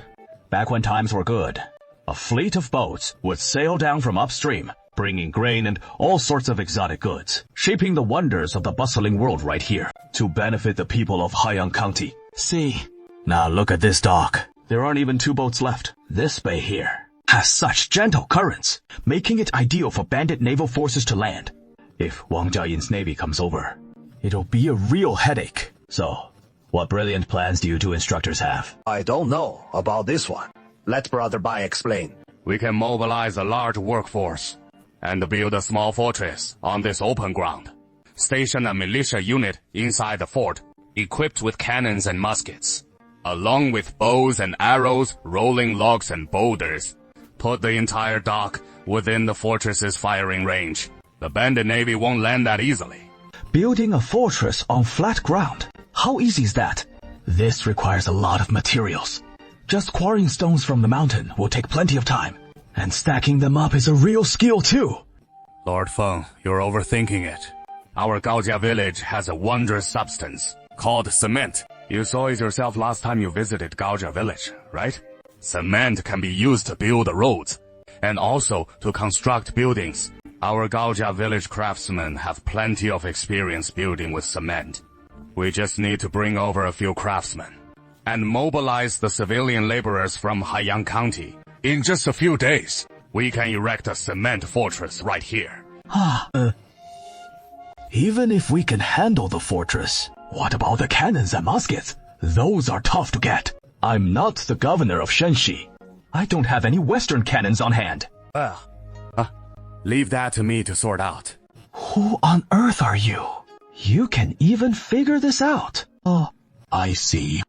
Back when times were good, a fleet of boats would sail down from upstream, bringing grain and all sorts of exotic goods, shaping the wonders of the bustling world right here, to benefit the people of Haiyang County. See, now look at this dock. There aren't even 2 boats left. This bay here has such gentle currents, making it ideal for bandit naval forces to land. If Wang Jiayin's navy comes over, it'll be a real headache. So, what brilliant plans do you 2 instructors have?
I don't know about this one. Let Brother Bai explain.
We can mobilize a large workforce and build a small fortress on this open ground. Station a militia unit inside the fort, equipped with cannons and muskets, along with bows and arrows, rolling logs and boulders. Put the entire dock within the fortress's firing range. The bandit navy won't land that easily.
Building a fortress on flat ground. How easy is that? This requires a lot of materials. Just quarrying stones from the mountain will take plenty of time. And stacking them up is a real skill too.
Lord Feng, you're overthinking it. Our Gaojia village has a wondrous substance called cement. You saw it yourself last time you visited Gaojia village, right? Cement can be used to build roads and also to construct buildings. Our Gaojia village craftsmen have plenty of experience building with cement. We just need to bring over a few craftsmen and mobilize the civilian laborers from Haiyang County. In just a few days, we can erect a cement fortress right here.
Even if we can handle the fortress, what about the cannons and muskets? Those are tough to get. I'm not the governor of Shanxi. I don't have any Western cannons on hand.
Leave that to me to sort out.
Who on earth are you? You can even figure this out. I see.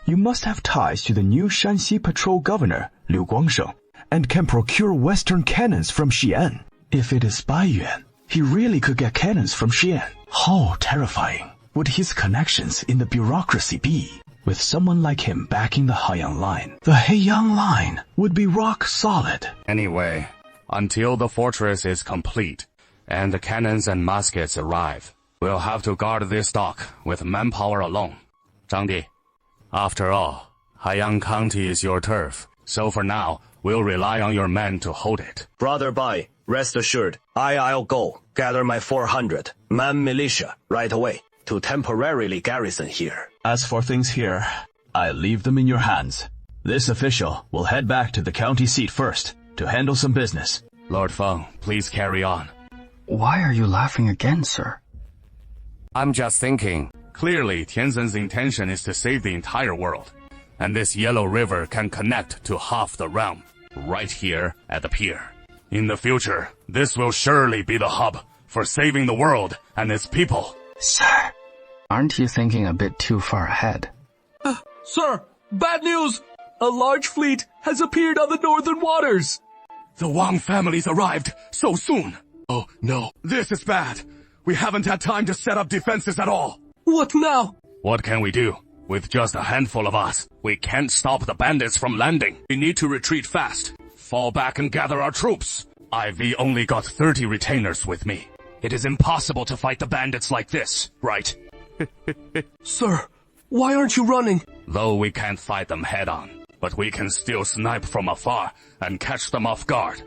You must have ties to the new Shanxi Patrol Governor, Liu Guangsheng, and can procure Western cannons from Xi'an. If it is Bai Yuan, he really could get cannons from Xi'an. How terrifying.
would his connections in the bureaucracy be? With someone like him backing the Haiyang line, the Haiyang line would be rock solid.
Anyway, until the fortress is complete and the cannons and muskets arrive, we'll have to guard this dock with manpower alone. Zhang Di, after all, Haiyang County is your turf, so for now, we'll rely on your men to hold it.
Brother Bai, rest assured, I'll go gather my 400 man militia right away to temporarily garrison here.
As for things here, I leave them in your hands. This official will head back to the county seat first to handle some business.
Lord Feng, please carry on.
Why are you laughing again, sir?
I'm just thinking. Clearly, Tianzhen's intention is to save the entire world. And this yellow river can connect to half the realm, right here at the pier. In the future, this will surely be the hub for saving the world and its people.
Sir, aren't you thinking a bit too far ahead?
Sir, bad news! A large fleet has appeared on the northern waters.
The Wang family's arrived so soon. Oh no, this is bad. We haven't had time to set up defenses at all.
What now?
What can we do? With just a handful of us, we can't stop the bandits from landing. We need to retreat fast. Fall back and gather our troops. IV only got 30 retainers with me. It is impossible to fight the bandits like this, right?
Sir, why aren't you running?
Though we can't fight them head-on, but we can still snipe from afar and catch them off guard.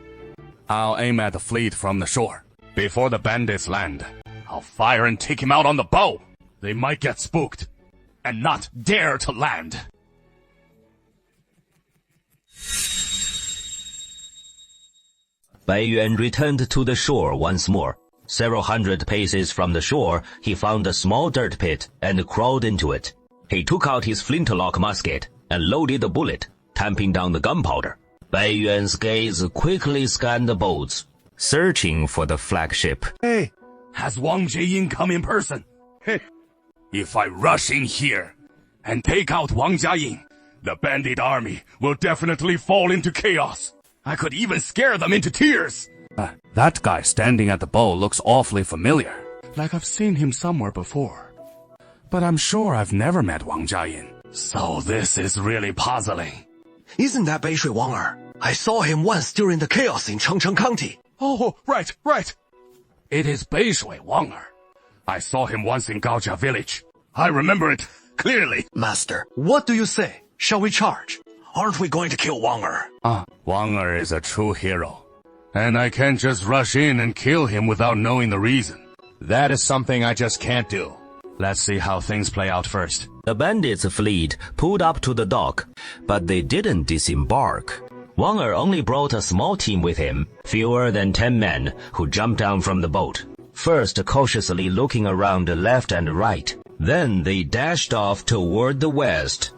I'll aim at the fleet from the shore. Before the bandits land, I'll fire and take him out on the bow. They might get spooked and not dare to land.
Bai Yuan returned to the shore once more. Several hundred paces from the shore, he found a small dirt pit and crawled into it. He took out his flintlock musket and loaded the bullet, tamping down the gunpowder. Bai Yuan's gaze quickly scanned the boats, searching for the flagship.
Hey, has Wang Jieyin come in person? Hey, if I rush in here and take out Wang Jiayin, the bandit army will definitely fall into chaos. I could even scare them into tears. That guy standing at the bow looks awfully familiar, like I've seen him somewhere before. But I'm sure I've never met Wang Jiayin. So this is really puzzling.
Isn't that Beishui Wang Er? I saw him once during the chaos in Chengcheng County.
Oh, right. It is Beishui Wang Er. I saw him once in Gaojia village. I remember it clearly.
Master, what do you say? Shall we charge? Aren't we going to kill Wang Er?
Wang Er is a true hero. And I can't just rush in and kill him without knowing the reason. That is something I just can't do. Let's see how things play out first.
The bandits' fleet pulled up to the dock, but they didn't disembark. Wang Er only brought a small team with him, fewer than 10 men, who jumped down from the boat. First cautiously looking around left and right. Then they dashed off toward the west.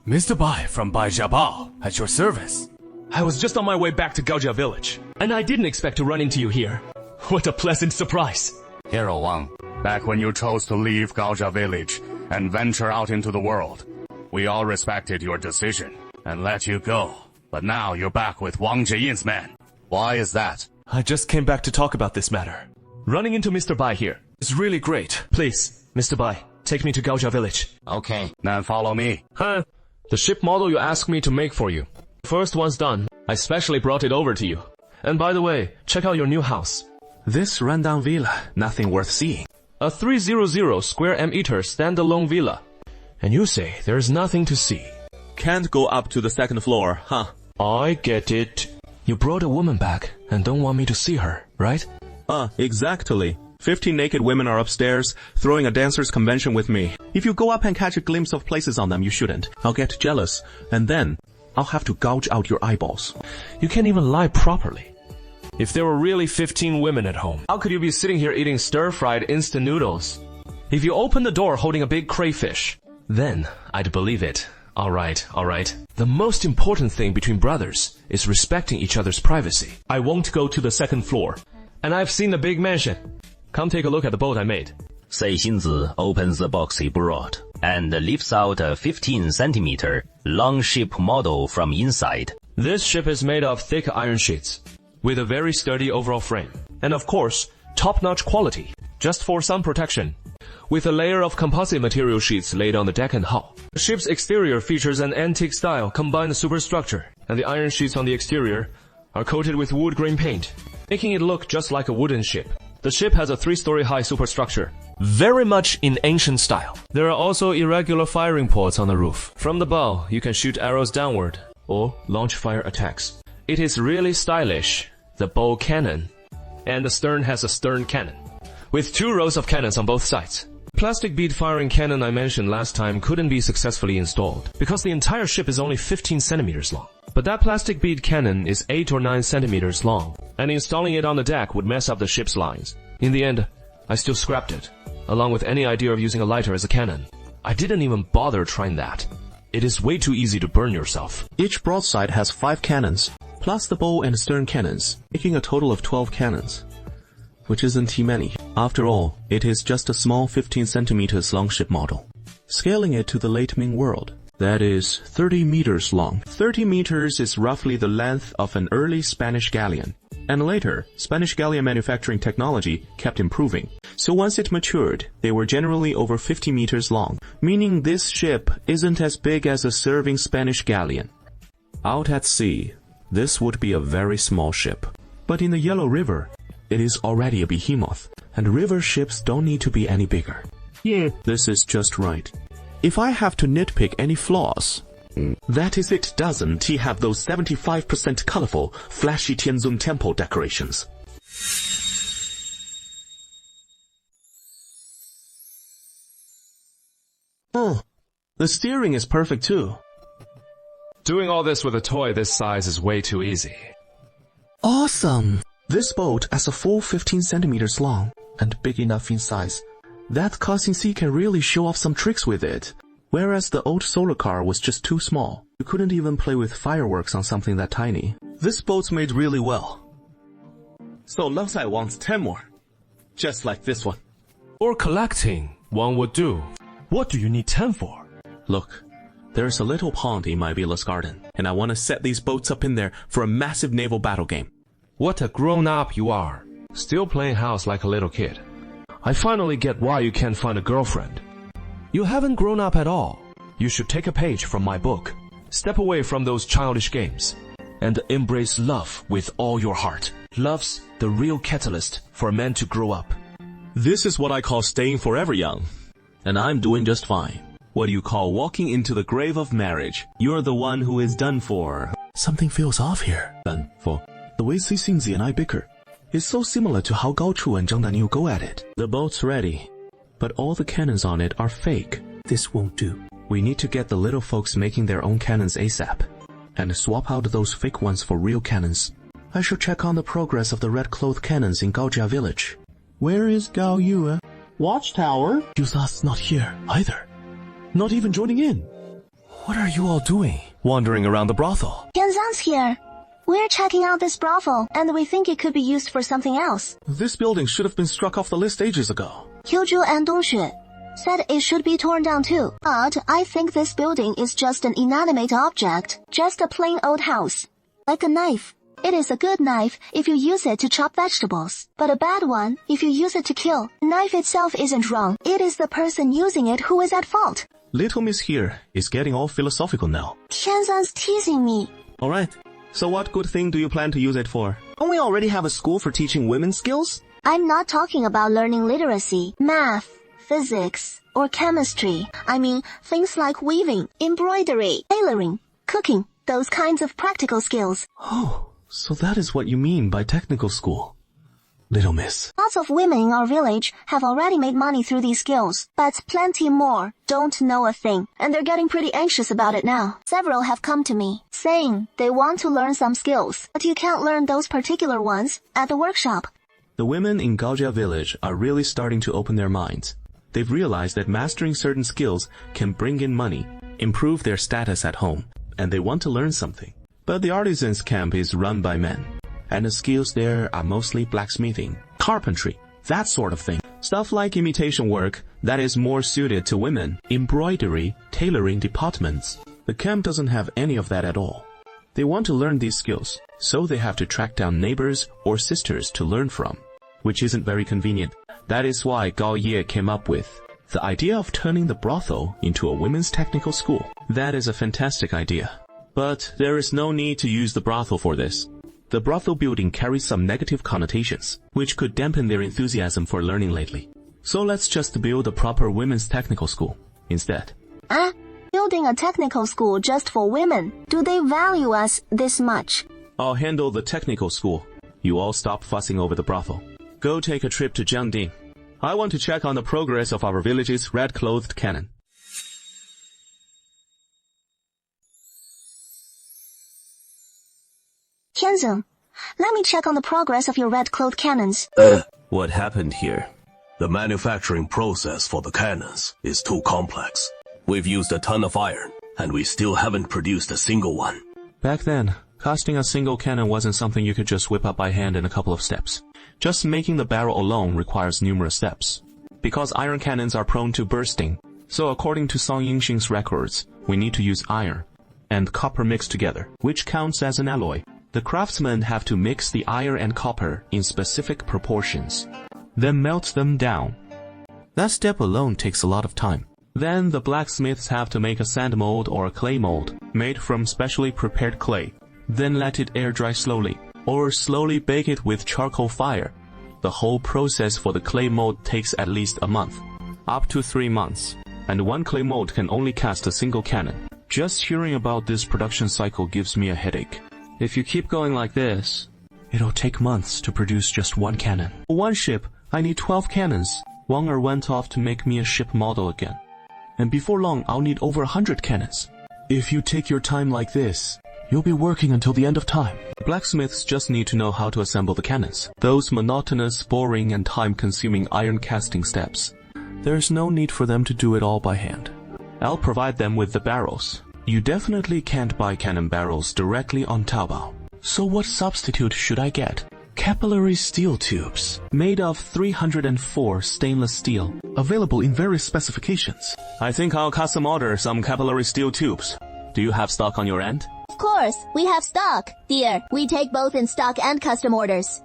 Mr. Bai from Bai Jiabao, at your service.
I was just on my way back to Gaojia village, and I didn't expect to run into you here. What a pleasant surprise.
Hero Wang, back when you chose to leave Gaojia village and venture out into the world, we all respected your decision and let you go. But now you're back with Wang Jieyin's men. Why is that?
I just came back to talk about this matter. Running into Mr. Bai here is really great. Please, Mr. Bai, take me to Gaojia village.
Okay.
Then follow me.
The ship model you asked me to make for you. First one's done. I specially brought it over to you. And by the way, check out your new house.
This rundown villa, nothing worth seeing.
A 300 square meter standalone villa. And you say there's nothing to see.
Can't go up to the second floor, huh?
I get it. You brought a woman back and don't want me to see her, right?
Exactly. 15 naked women are upstairs, throwing a dancer's convention with me. If you go up and catch a glimpse of places on them, you shouldn't. I'll get jealous, and then I'll have to gouge out your eyeballs.
You can't even lie properly. If there were really 15 women at home, how could you be sitting here eating stir-fried instant noodles? If you open the door holding a big crayfish, then I'd believe it. All right. The most important thing between brothers is respecting each other's privacy. I won't go to the second floor. And I've seen the big mansion. Come take a look at the boat I made.
Sei Xinzi opens the box he brought and lifts out a 15-centimeter long ship model from inside.
This ship is made of thick iron sheets with a very sturdy overall frame. And of course, top-notch quality, just for some protection. with a layer of composite material sheets laid on the deck and hull. The ship's exterior features an antique-style combined superstructure, and the iron sheets on the exterior are coated with wood grain paint, making it look just like a wooden ship. The ship has a 3-story high superstructure, very much in ancient style. There are also irregular firing ports on the roof. From the bow, you can shoot arrows downward or launch fire attacks. It is really stylish, the bow cannon, and the stern has a stern cannon, with 2 rows of cannons on both sides. Plastic bead firing cannon I mentioned last time couldn't be successfully installed because the entire ship is only 15 centimeters long. But that plastic bead cannon is 8 or 9 centimeters long, and installing it on the deck would mess up the ship's lines. In the end, I still scrapped it, along with any idea of using a lighter as a cannon. I didn't even bother trying that. It is way too easy to burn yourself.
Each broadside has 5 cannons, plus the bow and stern cannons, making a total of 12 cannons, which isn't too many. After all, it is just a small 15 centimeters long ship model. Scaling it to the late Ming world, that is 30 meters long. 30 meters is roughly the length of an early Spanish galleon. And later, Spanish galleon manufacturing technology kept improving. So once it matured, they were generally over 50 meters long, meaning this ship isn't as big as a serving Spanish galleon. Out at sea, this would be a very small ship. But in the Yellow River, it is already a behemoth, and river ships don't need to be any bigger. Yeah, this is just right. If I have to nitpick any flaws, that is, it doesn't have those 75% colorful, flashy Tianzun temple decorations. Oh, the steering is perfect too.
Doing all this with a toy this size is way too easy.
Awesome! This boat has a full 15 centimeters long and big enough in size that Causing Sea can really show off some tricks with it. Whereas the old solar car was just too small. You couldn't even play with fireworks on something that tiny. This boat's made really well. So Lensai wants 10 more. Just like this one.
Or collecting, one would do. What do you need 10 for?
Look, there's a little pond in my villa's garden, and I want to set these boats up in there for a massive naval battle game.
What a grown-up you are. Still playing house like a little kid. I finally get why you can't find a girlfriend. You haven't grown up at all. You should take a page from my book. Step away from those childish games and embrace love with all your heart. Love's the real catalyst for a man to grow up.
This is what I call staying forever young. And I'm doing just fine. What do you call walking into the grave of marriage? You're the one who is done for. Something feels off here. Done for. The way Xingzi and I bicker is so similar to how Gao Chu and Zhang Danyu go at it. The boat's ready, but all the cannons on it are fake. This won't do. We need to get the little folks making their own cannons ASAP, and swap out those fake ones for real cannons. I should check on the progress of the red-cloth cannons in Gaojia village. Where is Gao Yue? Watchtower? Yuza's not here either. Not even joining in. What are you all doing? Wandering around the brothel.
Tianzan's here. We're checking out this brothel, and we think it could be used for something else.
This building should have been struck off the list ages ago.
Qiuzhu and Dongxue said it should be torn down too. But I think this building is just an inanimate object. Just a plain old house. Like a knife. It is a good knife if you use it to chop vegetables, but a bad one if you use it to kill. The knife itself isn't wrong. It is the person using it who is at fault.
Little Miss here is getting all philosophical now.
Tianzan's teasing me.
Alright, so what good thing do you plan to use it for? Don't we already have a school for teaching women skills?
I'm not talking about learning literacy, math, physics, or chemistry. I mean things like weaving, embroidery, tailoring, cooking, those kinds of practical skills.
Oh, so that is what you mean by technical school. Little Miss.
Lots of women in our village have already made money through these skills, but plenty more don't know a thing, and they're getting pretty anxious about it now. Several have come to me, saying they want to learn some skills, but you can't learn those particular ones at the workshop.
The women in Gaojia village are really starting to open their minds. They've realized that mastering certain skills can bring in money, improve their status at home, and they want to learn something. But the artisans' camp is run by men, and the skills there are mostly blacksmithing, carpentry, that sort of thing. Stuff like imitation work that is more suited to women, embroidery, tailoring departments. The camp doesn't have any of that at all. They want to learn these skills, so they have to track down neighbors or sisters to learn from, which isn't very convenient. That is why Gao Ye came up with the idea of turning the brothel into a women's technical school. That is a fantastic idea. But there is no need to use the brothel for this. The brothel building carries some negative connotations, which could dampen their enthusiasm for learning lately. So let's just build a proper women's technical school instead.
Building a technical school just for women. Do they value us this much?
I'll handle the technical school. You all stop fussing over the brothel. Go take a trip to Jiangding. I want to check on the progress of our village's red-clothed cannon.
Tianzeng, let me check on the progress of your red-clothed cannons.
What happened here?
The manufacturing process for the cannons is too complex. We've used a ton of iron, and we still haven't produced a single one.
Back then, casting a single cannon wasn't something you could just whip up by hand in a couple of steps. Just making the barrel alone requires numerous steps. Because iron cannons are prone to bursting, so according to Song Yingxing's records, we need to use iron and copper mixed together, which counts as an alloy. The craftsmen have to mix the iron and copper in specific proportions, then melt them down. That step alone takes a lot of time. Then the blacksmiths have to make a sand mold or a clay mold made from specially prepared clay, then let it air dry slowly, or slowly bake it with charcoal fire. The whole process for the clay mold takes at least a month, up to 3 months, and one clay mold can only cast a single cannon. Just hearing about this production cycle gives me a headache. If you keep going like this, it'll take months to produce just one cannon. For one ship, I need 12 cannons. Wang Er went off to make me a ship model again. And before long, I'll need over 100 cannons. If you take your time like this, you'll be working until the end of time. Blacksmiths just need to know how to assemble the cannons. Those monotonous, boring, and time-consuming iron casting steps. There's no need for them to do it all by hand. I'll provide them with the barrels. You definitely can't buy cannon barrels directly on Taobao. So what substitute should I get? Capillary steel tubes, made of 304 stainless steel, available in various specifications. I think I'll custom order some capillary steel tubes. Do you have stock on your end?
Of course, we have stock. Dear, we take both in stock and custom orders.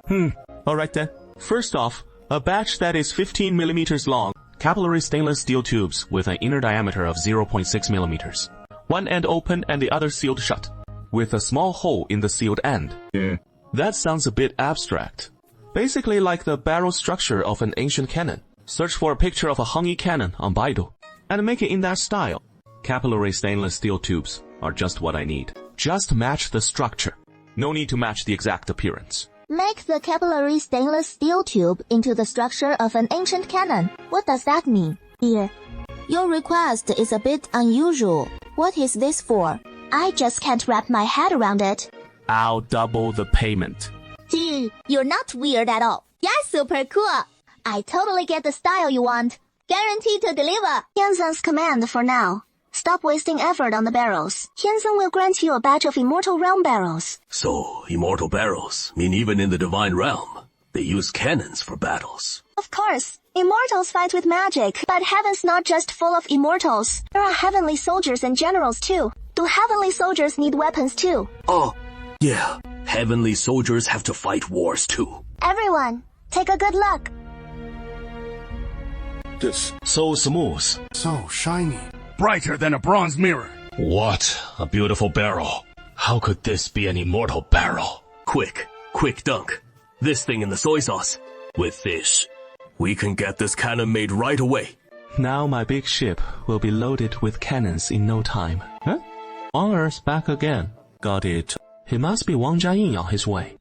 Alright then. First off, a batch that is 15 millimeters long, capillary stainless steel tubes with an inner diameter of 0.6 millimeters. One end open and the other sealed shut, with a small hole in the sealed end. That sounds a bit abstract. Basically like the barrel structure of an ancient cannon. Search for a picture of a Hangyi cannon on Baidu, and make it in that style. Capillary stainless steel tubes are just what I need. Just match the structure. No need to match the exact appearance.
Make the capillary stainless steel tube into the structure of an ancient cannon. What does that mean? Dear, your request is a bit unusual. What is this for? I just can't wrap my head around it.
I'll double the payment.
Gee, you're not weird at all. You're super cool. I totally get the style you want. Guaranteed to deliver. Tianzeng's command for now. Stop wasting effort on the barrels. Tianzeng will grant you a batch of Immortal Realm barrels.
So, immortal barrels mean even in the Divine Realm, they use cannons for battles.
Of course. Immortals fight with magic, but heaven's not just full of immortals. There are heavenly soldiers and generals too. Do heavenly soldiers need weapons too?
Oh, yeah. Heavenly soldiers have to fight wars too.
Everyone, take a good look.
This.
So smooth.
So shiny. Brighter than a bronze mirror.
What a beautiful barrel. How could this be an immortal barrel?
Quick dunk. This thing in the soy sauce. With this, we can get this cannon made right away.
Now my big ship will be loaded with cannons in no time. Huh? Wang Er's back again. Got it. He must be Wang Jiayin on his way.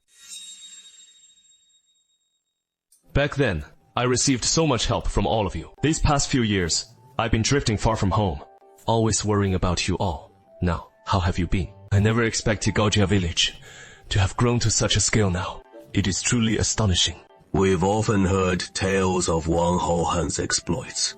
Back then, I received so much help from all of you. These past few years, I've been drifting far from home, always worrying about you all. Now, how have you been? I never expected Gaojia Village to have grown to such a scale now. It is truly astonishing.
We've often heard tales of Wang Houhan's exploits.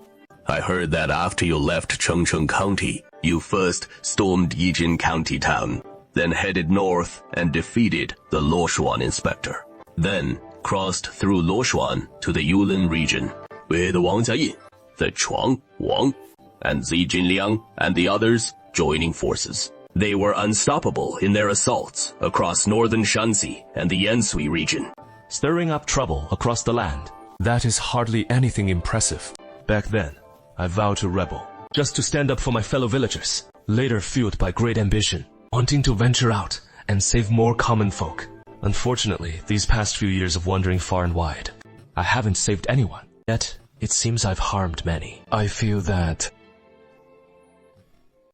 I heard that after you left Chengcheng County, you first stormed Yijin County town, then headed north and defeated the Luoshuan inspector. Then crossed through Luoshuan to the Yulin region, with Wang Jiayin, the Chuang, Wang, and Zi Jinliang and the others joining forces. They were unstoppable in their assaults across northern Shanxi and the Yansui region.
Stirring up trouble across the land,
That is hardly anything impressive. Back then, I vowed to rebel, just to stand up for my fellow villagers, later fueled by great ambition, wanting to venture out and save more common folk. Unfortunately, these past few years of wandering far and wide, I haven't saved anyone. Yet, it seems I've harmed many. I feel that...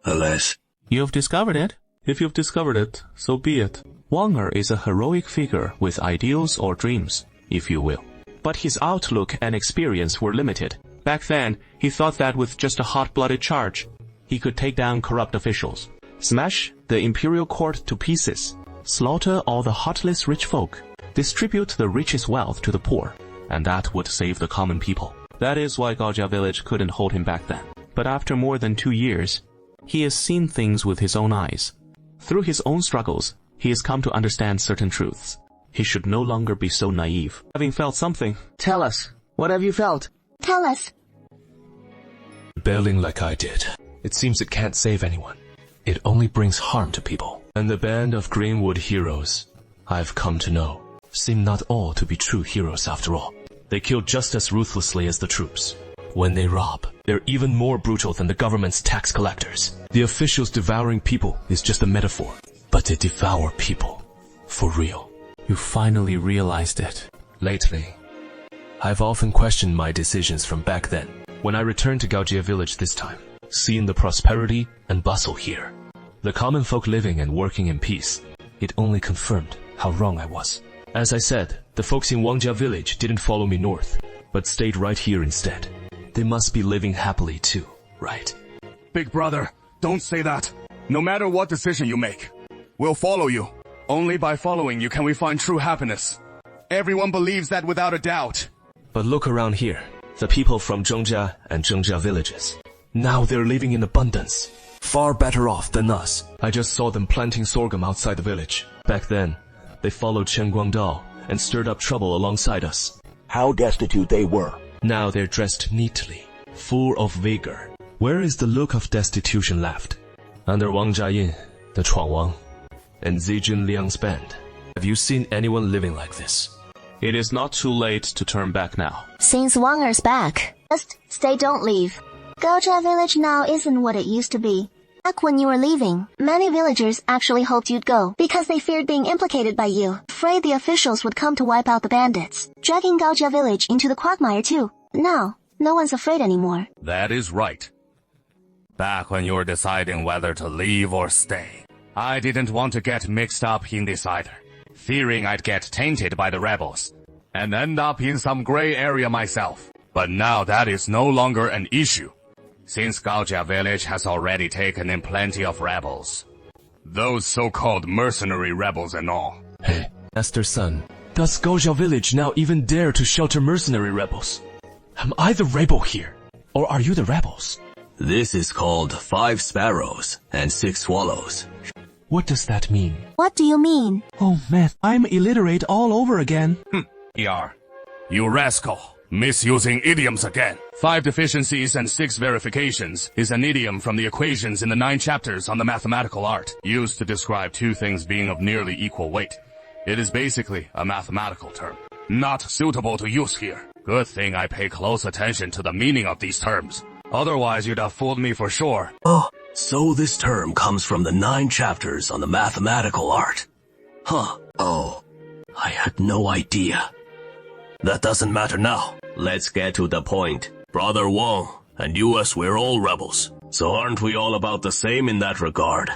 Alas.
You've discovered it. If you've discovered it, so be it. Wang Er is a heroic figure with ideals or dreams, if you will. But his outlook and experience were limited. Back then, he thought that with just a hot-blooded charge, he could take down corrupt officials, smash the imperial court to pieces, slaughter all the heartless rich folk, distribute the richest wealth to the poor, and that would save the common people. That is why Gaojia village couldn't hold him back then. But after more than 2 years, he has seen things with his own eyes. Through his own struggles, he has come to understand certain truths. He should no longer be so naive. Having felt something.
Tell us, what have you felt?
Tell us.
Rebelling like I did. It seems it can't save anyone. It only brings harm to people. And the band of Greenwood heroes, I've come to know, seem not all to be true heroes after all. They kill just as ruthlessly as the troops. When they rob, they're even more brutal than the government's tax collectors. The officials devouring people is just a metaphor, but they devour people. For real.
You finally realized it.
Lately, I've often questioned my decisions from back then. When I returned to Gaojia village this time, seeing the prosperity and bustle here, the common folk living and working in peace, it only confirmed how wrong I was. As I said, the folks in Wangjia village didn't follow me north, but stayed right here instead. They must be living happily too, right?
Big brother, don't say that. No matter what decision you make, we'll follow you. Only by following you can we find true happiness. Everyone believes that without a doubt.
But look around here. The people from Zhongjia and Zhengjia villages. Now they're living in abundance. Far better off than us. I just saw them planting sorghum outside the village. Back then, they followed Chen Guangdao and stirred up trouble alongside us.
How destitute they were.
Now they're dressed neatly, full of vigor. Where is the look of destitution left? Under Wang Jiayin, the Chuang Wang, and Zijun Liang's band. Have you seen anyone living like this?
It is not too late to turn back now.
Since Wang Er's back, just stay, don't leave. Gaojia village now isn't what it used to be. Back when you were leaving, many villagers actually hoped you'd go because they feared being implicated by you, afraid the officials would come to wipe out the bandits, dragging Gaojia village into the quagmire too. Now, no one's afraid anymore.
That is right. Back when you were deciding whether to leave or stay, I didn't want to get mixed up in this either, fearing I'd get tainted by the rebels and end up in some gray area myself. But now that is no longer an issue, since Gaojia village has already taken in plenty of rebels. Those so-called mercenary rebels and all.
Hey, Master Son, does Gaojia village now even dare to shelter mercenary rebels? Am I the rebel here, or are you the rebels?
This is called 5 sparrows and 6 swallows.
What does that mean?
What do you mean?
Oh man, I'm illiterate all over again.
You rascal. Misusing idioms again. 5 deficiencies and 6 verifications is an idiom from the equations in the 9 chapters on the mathematical art, used to describe 2 things being of nearly equal weight. It is basically a mathematical term, not suitable to use here. Good thing I pay close attention to the meaning of these terms. Otherwise you'd have fooled me for sure.
Oh, so this term comes from the 9 chapters on the mathematical art. Huh. Oh, I had no idea. That doesn't matter now. Let's get to the point. Brother Wang and us, we're all rebels. So aren't we all about the same in that regard?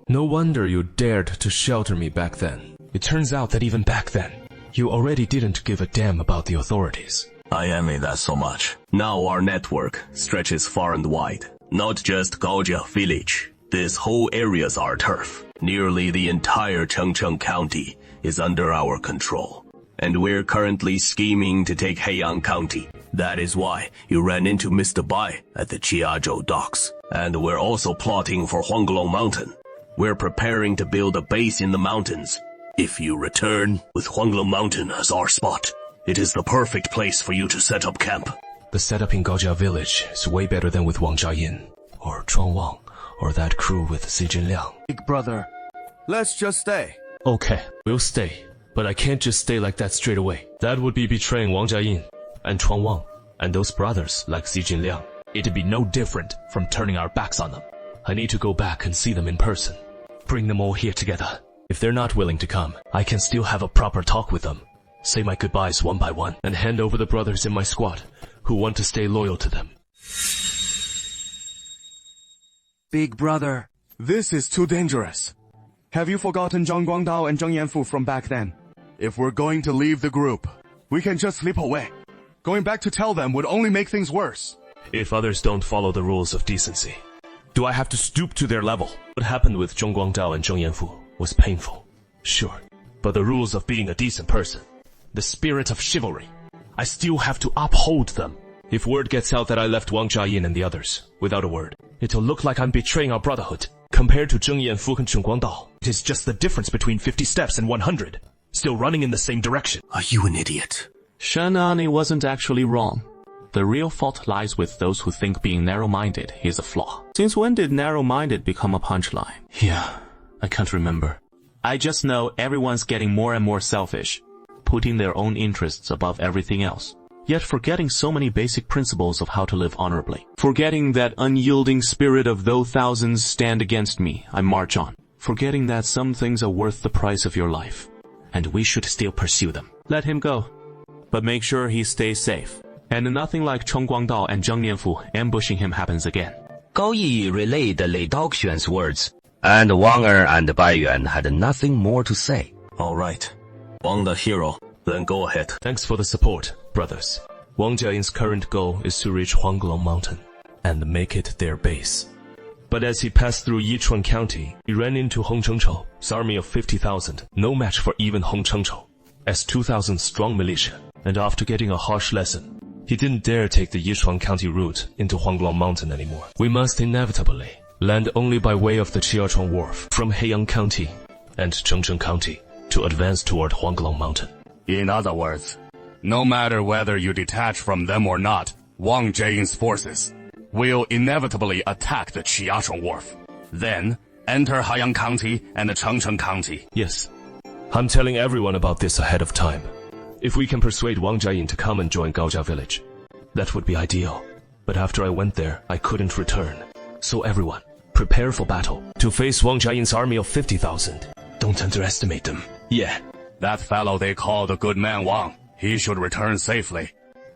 No wonder you dared to shelter me back then. It turns out that even back then, you already didn't give a damn about the authorities.
I envy that so much. Now our network stretches far and wide. Not just Gaojia village. This whole area's our turf. Nearly the entire Chengcheng County is under our control. And we're currently scheming to take Heiyang County. That is why you ran into Mr. Bai at the Chiazhou docks. And we're also plotting for Huanglong Mountain. We're preparing to build a base in the mountains. If you return with Huanglong Mountain as our spot, it is the perfect place for you to set up camp.
The setup in Gaojia village is way better than with Wang Jiayin, or Zhuang Wang, or that crew with Zijin Liang.
Big brother, let's just stay.
Okay, we'll stay. But I can't just stay like that straight away. That would be betraying Wang Jiayin and Chuang Wang and those brothers like Xi Jinliang.
It'd be no different from turning our backs on them.
I need to go back and see them in person. Bring them all here together. If they're not willing to come, I can still have a proper talk with them. Say my goodbyes one by one and hand over the brothers in my squad who want to stay loyal to them.
Big brother,
This is too dangerous. Have you forgotten Zhang Guangdao and Zheng Yanfu from back then? If we're going to leave the group, we can just slip away. Going back to tell them would only make things worse.
If others don't follow the rules of decency,
do I have to stoop to their level?
What happened with Zhong Guangdao and Zheng Yanfu was painful, sure. But the rules of being a decent person, the spirit of chivalry, I still have to uphold them. If word gets out that I left Wang Jiayin and the others without a word, it'll look like I'm betraying our brotherhood. Compared to Zheng Yanfu and Zheng Guangdao,
it is just the difference between 50 steps and 100. Still running in the same direction.
Are you an idiot?
Shen Ani wasn't actually wrong. The real fault lies with those who think being narrow-minded is a flaw. Since when did narrow-minded become a punchline?
Yeah, I can't remember.
I just know everyone's getting more and more selfish, putting their own interests above everything else, yet forgetting so many basic principles of how to live honorably. Forgetting that unyielding spirit of though thousands stand against me, I march on. Forgetting that some things are worth the price of your life, and we should still pursue them. Let him go, but make sure he stays safe, and nothing like Cheng Guangdao and Zheng Yanfu ambushing him happens again.
Gao Yi relayed Lei Daoxuan's words, and Wang Er and Bai Yuan had nothing more to say.
All right, Wang the hero, then go ahead.
Thanks for the support, brothers. Wang Jiayin's current goal is to reach Huanglong Mountain and make it their base. But as he passed through Yichuan County, he ran into Hong Chengchou's army of 50,000, no match for even Hong Chengchou, as 2,000 strong militia. And after getting a harsh lesson, he didn't dare take the Yichuan County route into Huanglong Mountain anymore. We must inevitably land only by way of the Chiachuan Wharf from Heiyang County and Chengcheng County to advance toward Huanglong Mountain.
In other words, no matter whether you detach from them or not, Wang Jiayin's forces will inevitably attack the Chiachuan Wharf. Then, enter Haiyang County and Chengcheng County.
Yes. I'm telling everyone about this ahead of time. If we can persuade Wang Jiayin to come and join Gaojia village, that would be ideal. But after I went there, I couldn't return. So everyone, prepare for battle. To face Wang Jiayin's army of 50,000. Don't underestimate them.
Yeah, that fellow they call the good man Wang. He should return safely.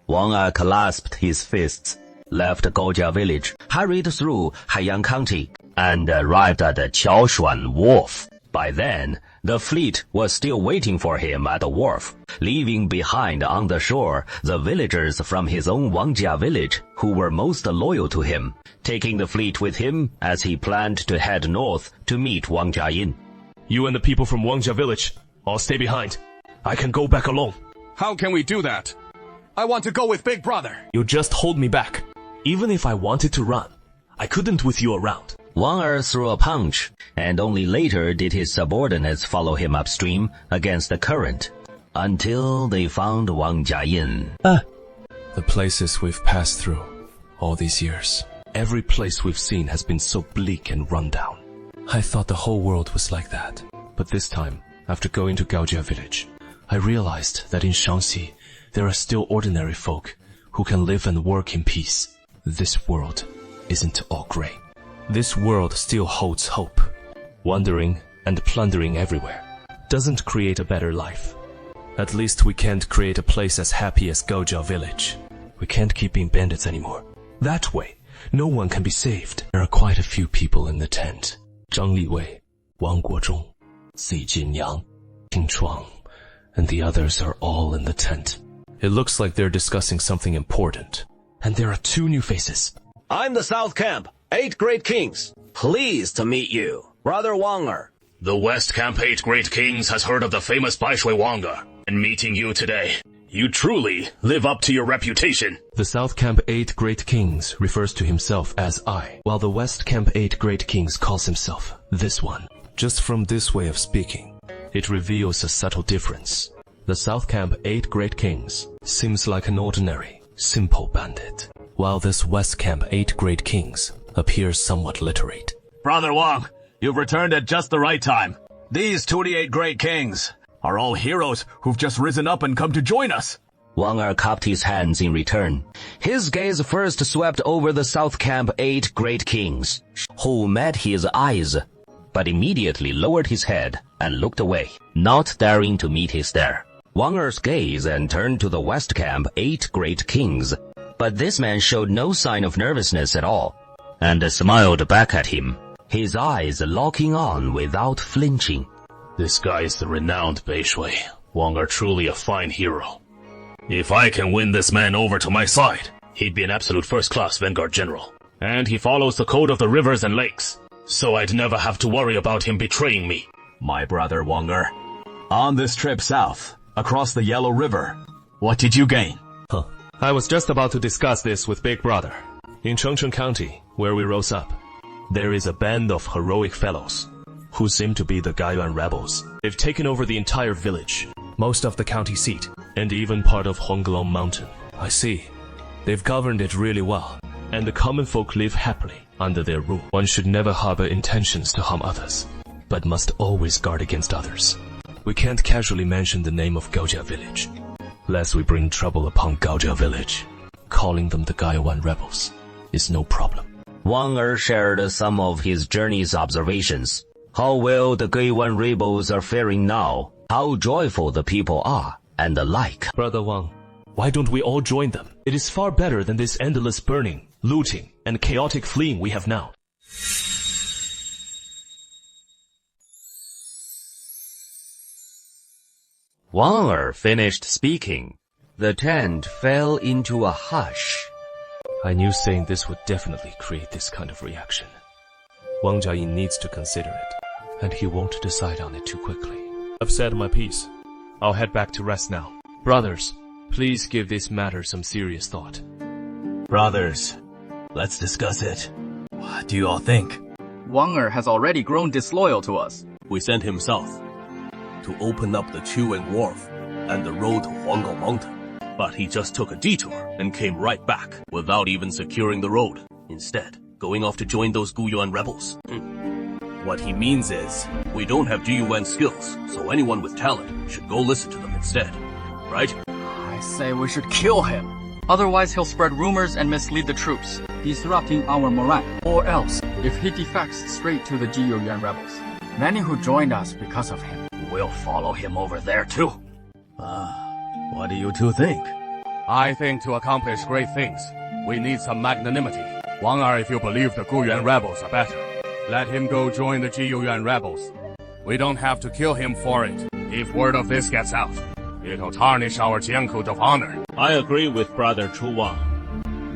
Wang Er clasped his fists, left Gaojia village, hurried through Haiyang County, and arrived at the Qiaoshuan Wharf. By then, the fleet was still waiting for him at the wharf, leaving behind on the shore the villagers from his own Wangjia village who were most loyal to him, taking the fleet with him as he planned to head north to meet Wang Jiayin.
You and the people from Wangjia village, all stay behind. I can go back alone.
How can we do that? I want to go with Big Brother.
You just hold me back. Even if I wanted to run, I couldn't with you around.
Wang Er threw a punch, and only later did his subordinates follow him upstream against the current, until they found Wang Jiayin.
The places we've passed through all these years, every place we've seen has been so bleak and run down. I thought the whole world was like that. But this time, after going to Gaojia village, I realized that in Shaanxi, there are still ordinary folk who can live and work in peace. This world isn't all gray. This world still holds hope. Wandering and plundering everywhere doesn't create a better life. At least we can't create a place as happy as Gaojia village. We can't keep being bandits anymore. That way, no one can be saved. There are quite a few people in the tent. Zhang Liwei, Wang Guozhong, Xi Jinyang, Qing Chuang, and the others are all in the tent. It looks like they're discussing something important. And there are 2 new faces.
I'm the South Camp, 8 Great Kings. Pleased to meet you, Brother Wang Er.
The West Camp 8 Great Kings has heard of the famous Baishui Wang Er, and meeting you today, you truly live up to your reputation.
The South Camp 8 Great Kings refers to himself as I, while the West Camp 8 Great Kings calls himself this one. Just from this way of speaking, it reveals a subtle difference. The South Camp 8 Great Kings seems like an ordinary, simple bandit, while this West Camp 8 Great Kings appears somewhat literate.
Brother Wang, you've returned at just the right time. These 28 Great Kings,
are all heroes who've just risen up and come to join us.
Wang Er cupped his hands in return. His gaze first swept over the south camp 8 great kings, who met his eyes, but immediately lowered his head and looked away, not daring to meet his stare. Wang Er's gaze and turned to the west camp 8 great kings, but this man showed no sign of nervousness at all, and smiled back at him, his eyes locking on without flinching.
This guy is the renowned Bei Shui. Wang Er truly a fine hero. If I can win this man over to my side, he'd be an absolute first-class vanguard general. And he follows the code of the rivers and lakes, so I'd never have to worry about him betraying me.
My brother Wang Er, on this trip south, across the Yellow River, what did you gain?
I was just about to discuss this with Big Brother. In Chengcheng County, where we rose up, there is a band of heroic fellows who seem to be the Gaiyuan rebels. They've taken over the entire village, most of the county seat, and even part of Honglong Mountain. I see. They've governed it really well, and the common folk live happily under their rule. One should never harbor intentions to harm others, but must always guard against others. We can't casually mention the name of Gaojia village, lest we bring trouble upon Gaojia village. Calling them the Gaiyuan rebels is no problem.
Wang Er shared some of his journey's observations. How well the Gaiyuan rebels are faring now, how joyful the people are, and the like.
Brother Wang, why don't we all join them? It is far better than this endless burning, looting, and chaotic fleeing we have now.
Wang Er finished speaking. The tent fell into a hush.
I knew saying this would definitely create this kind of reaction. Wang Jiayin needs to consider it, and he won't decide on it too quickly. I've said my piece. I'll head back to rest now. Brothers, please give this matter some serious thought.
Brothers, let's discuss it. What do you all think?
Wang Er has already grown disloyal to us.
We sent him south to open up the Chuang Wharf and the road to Huanggao Mountain. But he just took a detour and came right back without even securing the road. Instead, going off to join those Guyuan rebels.
What he means is,
we don't have Guyuan skills, so anyone with talent should go listen to them instead. Right?
I say we should kill him. Otherwise he'll spread rumors and mislead the troops, disrupting our morale. Or else, if he defects straight to the Guyuan rebels, many who joined us because of him
will follow him over there too.
What do you two think?
I think to accomplish great things, we need some magnanimity. Wang Er, if you believe the Guyuan rebels are better, let him go join the Jiyuan rebels. We don't have to kill him for it. If word of this gets out, it'll tarnish our Jiang code of honor.
I agree with Brother Chu Wang.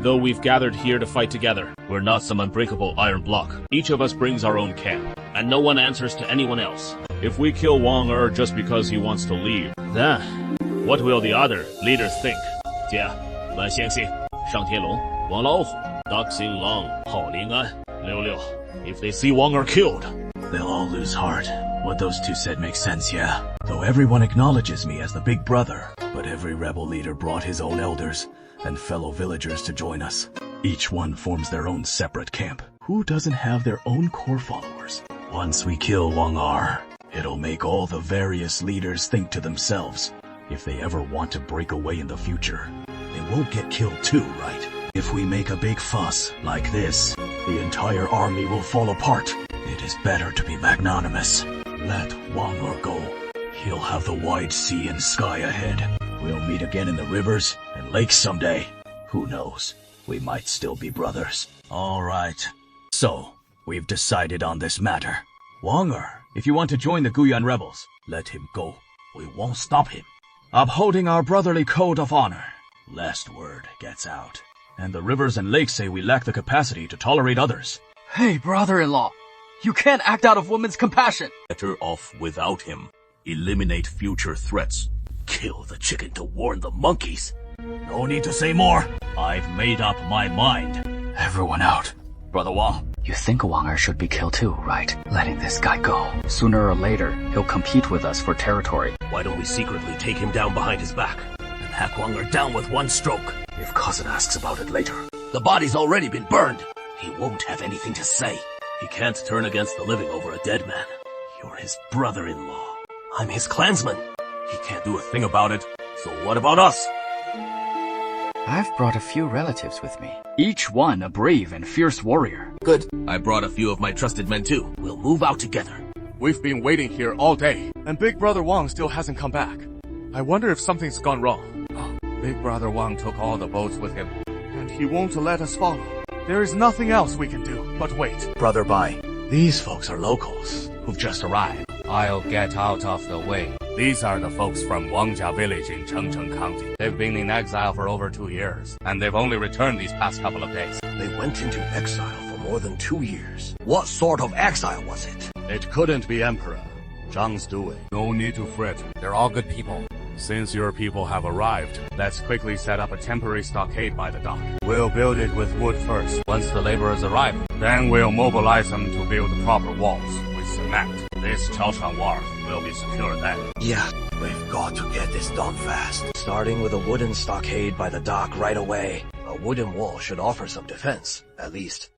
Though we've gathered here to fight together, we're not some unbreakable iron block. Each of us brings our own camp, and no one answers to anyone else. If we kill Wang Er just because he wants to leave, then what will the other leaders think? 姐，蓝星星、上天龙、王老虎、大新郎、郝林安、六六。If they see Wang Er killed,
they'll all lose heart. What those two said makes sense, yeah. Though everyone acknowledges me as the big brother, but every rebel leader brought his own elders and fellow villagers to join us. Each one forms their own separate camp. Who doesn't have their own core followers? Once we kill Wang Er, it'll make all the various leaders think to themselves, if they ever want to break away in the future, they won't get killed too, right? If we make a big fuss like this, the entire army will fall apart. It is better to be magnanimous. Let Wang Er go. He'll have the wide sea and sky ahead. We'll meet again in the rivers and lakes someday. Who knows? We might still be brothers. All right. So, we've decided on this matter. Wang Er, if you want to join the Guyuan rebels, let him go. We won't stop him. Upholding our brotherly code of honor, lest word gets out, and the rivers and lakes say we lack the capacity to tolerate others.
Hey, brother-in-law, you can't act out of woman's compassion.
Better off without him. Eliminate future threats. Kill the chicken to warn the monkeys.
No need to say more. I've made up my mind.
Everyone out. Brother Wang.
You think Wang Er should be killed too, right? Letting this guy go. Sooner or later, he'll compete with us for territory.
Why don't we secretly take him down behind his back and hack Wang Er down with one stroke? If cousin asks about it later, the body's already been burned. He won't have anything to say. He can't turn against the living over a dead man. You're his brother-in-law. I'm his clansman.
can't do a thing about it. So what about us?
I've brought a few relatives with me. Each one a brave and fierce warrior.
Good. I brought a few of my trusted men too. We'll move out together.
We've been waiting here all day, and Big Brother Wang still hasn't come back. I wonder if something's gone wrong. Big Brother Wang took all the boats with him, and he won't let us follow. There is nothing else we can do but wait.
Brother Bai, these folks are locals who've just arrived.
I'll get out of the way. These are the folks from Wangjia village in Chengcheng County. They've been in exile for over 2 years, and they've only returned these past couple of days.
They went into exile for more than 2 years. What sort of exile was it?
It couldn't be Emperor Zhang's doing. No need to fret. They're all good people. Since your people have arrived, let's quickly set up a temporary stockade by the dock. We'll build it with wood first. Once the laborers arrive, then we'll mobilize them to build the proper walls with cement. This Chaoshan Wharf will be secure then.
Yeah, we've got to get this done fast. Starting with a wooden stockade by the dock right away. A wooden wall should offer some defense, at least.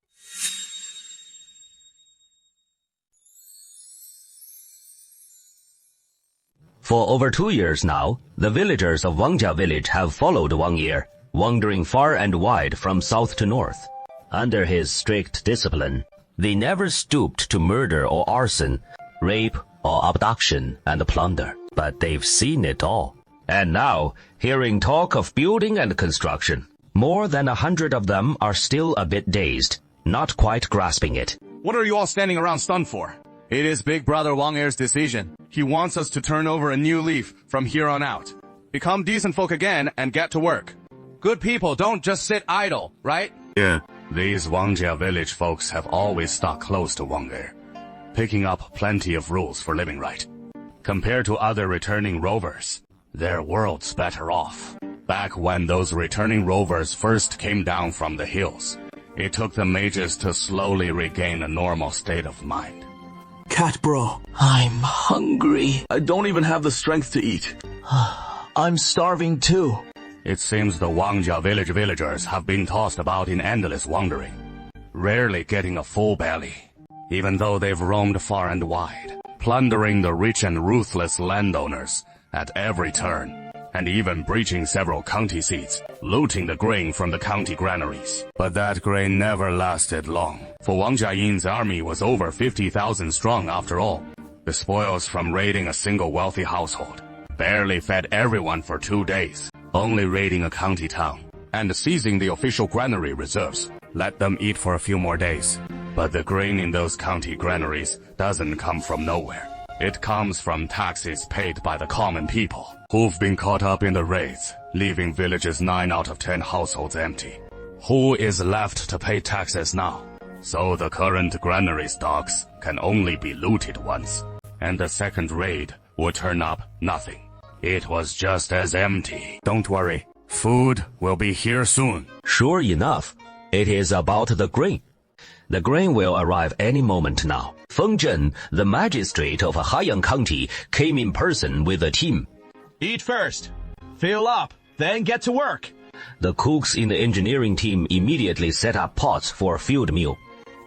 For over 2 years now, the villagers of Wangjia village have followed Wang Yi, wandering far and wide from south to north. Under his strict discipline, they never stooped to murder or arson, rape or abduction and plunder. But they've seen it all. And now, hearing talk of building and construction, more than 100 of them are still a bit dazed, not quite grasping it.
What are you all standing around stunned for? It is Big Brother Wang Yi's decision. He wants us to turn over a new leaf from here on out. Become decent folk again and get to work. Good people don't just sit idle, right? Yeah. These Wangjia village folks have always stuck close to Wang Yi, picking up plenty of rules for living right. Compared to other returning rovers, their world's better off. Back when those returning rovers first came down from the hills, it took them ages to slowly regain a normal state of mind.
Cat bro, I'm hungry. I don't even have the strength to eat. I'm starving too.
It seems the Wangjia village villagers have been tossed about in endless wandering, rarely getting a full belly, even though they've roamed far and wide, plundering the rich and ruthless landowners at every turn, and even breaching several county seats, looting the grain from the county granaries. But that grain never lasted long, for Wang Jiayin's army was over 50,000 strong after all. The spoils from raiding a single wealthy household barely fed everyone for 2 days. Only raiding a county town and seizing the official granary reserves let them eat for a few more days. But the grain in those county granaries doesn't come from nowhere. It comes from taxes paid by the common people, who've been caught up in the raids, leaving villages 9 out of 10 households empty. Who is left to pay taxes now? So the current granary stocks can only be looted once, and the second raid would turn up nothing. It was just as empty. Don't worry, food will be here soon.
Sure enough, it is about the grain. The grain will arrive any moment now. Feng Zhen, the magistrate of Haiyang County, came in person with a team.
Eat first, fill up, then get to work.
The cooks in the engineering team immediately set up pots for a field meal.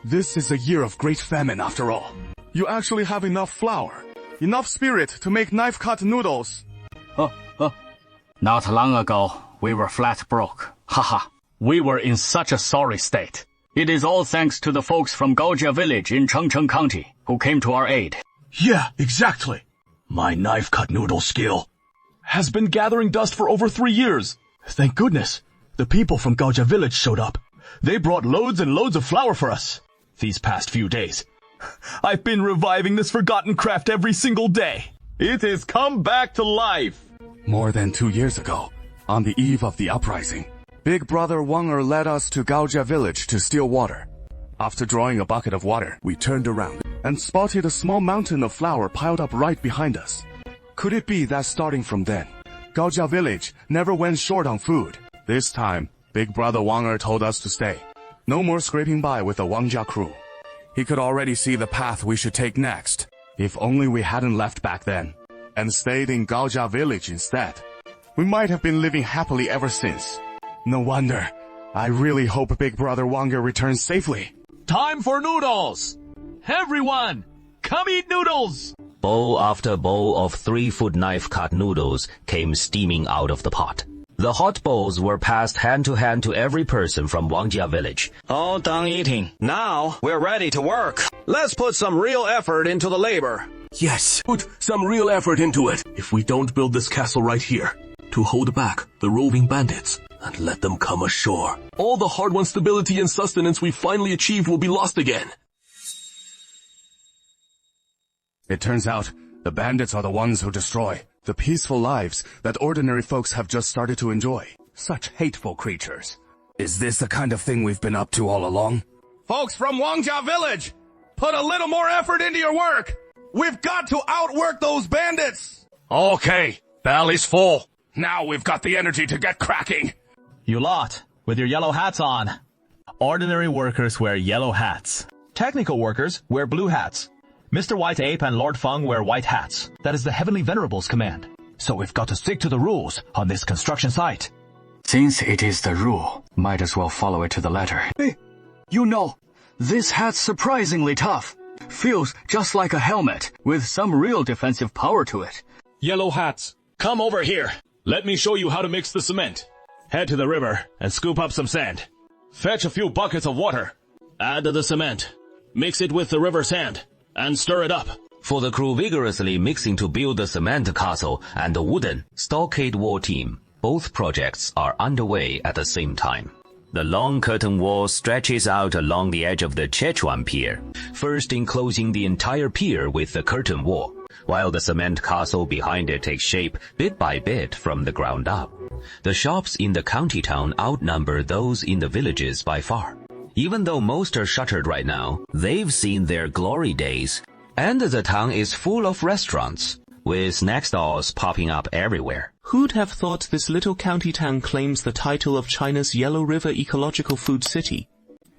This is a year of great famine after all. You actually have enough flour, enough spirit to make knife-cut noodles.
Not long ago, we were flat broke. Haha. We were in such a sorry state. It is all thanks to the folks from Gaojia village in Chengcheng County who came to our aid.
Yeah, exactly. My knife-cut noodle skill
has been gathering dust for over 3 years.
Thank goodness. The people from Gaojia village showed up. They brought loads and loads of flour for us these past few days.
I've been reviving this forgotten craft every single day. It has come back to life.
More than 2 years ago, on the eve of the uprising, Big Brother Wang Er led us to Gaojia village to steal water. After drawing a bucket of water, we turned around and spotted a small mountain of flour piled up right behind us. Could it be that starting from then, Gaojia village never went short on food? This time, Big Brother Wang Er told us to stay. No more scraping by with the Wangjia crew. He could already see the path we should take next. If only we hadn't left back then and stayed in Gaojia village instead, we might have been living happily ever since. No wonder. I really hope Big Brother Wang Er returns safely.
Time for noodles! Everyone, come eat noodles!
Bowl after bowl of 3-foot knife-cut noodles came steaming out of the pot. The hot bowls were passed hand to hand to every person from Wangjia village.
All done eating. Now we're ready to work. Let's put some real effort into the labor.
Yes, put some real effort into it. If we don't build this castle right here, to hold back the roving bandits and let them come ashore, all the hard-won stability and sustenance we finally achieved will be lost again.
It turns out, the bandits are the ones who destroy the peaceful lives that ordinary folks have just started to enjoy. Such hateful creatures. Is this the kind of thing we've been up to all along?
Folks from Wangjia village, put a little more effort into your work. We've got to outwork those bandits.
Okay, belly's full. Now we've got the energy to get cracking.
You lot, with your yellow hats on. Ordinary workers wear yellow hats. Technical workers wear blue hats. Mr. White Ape and Lord Feng wear white hats. That is the Heavenly Venerable's command. So we've got to stick to the rules on this construction site.
Since it is the rule, might as well follow it to the letter. Hey, you know, this hat's surprisingly tough. Feels just like a helmet, with some real defensive power to it.
Yellow hats, come over here. Let me show you how to mix the cement. Head to the river and scoop up some sand. Fetch a few buckets of water. Add the cement. Mix it with the river sand and stir it up.
For the crew vigorously mixing to build the cement castle and the wooden stockade wall team, both projects are underway at the same time. The long curtain wall stretches out along the edge of the Chechuan Pier, first enclosing the entire pier with the curtain wall, while the cement castle behind it takes shape bit by bit from the ground up. The shops in the county town outnumber those in the villages by far. Even though most are shuttered right now, they've seen their glory days, and the town is full of restaurants, with snack stalls popping up everywhere.
Who'd have thought this little county town claims the title of China's Yellow River Ecological Food City?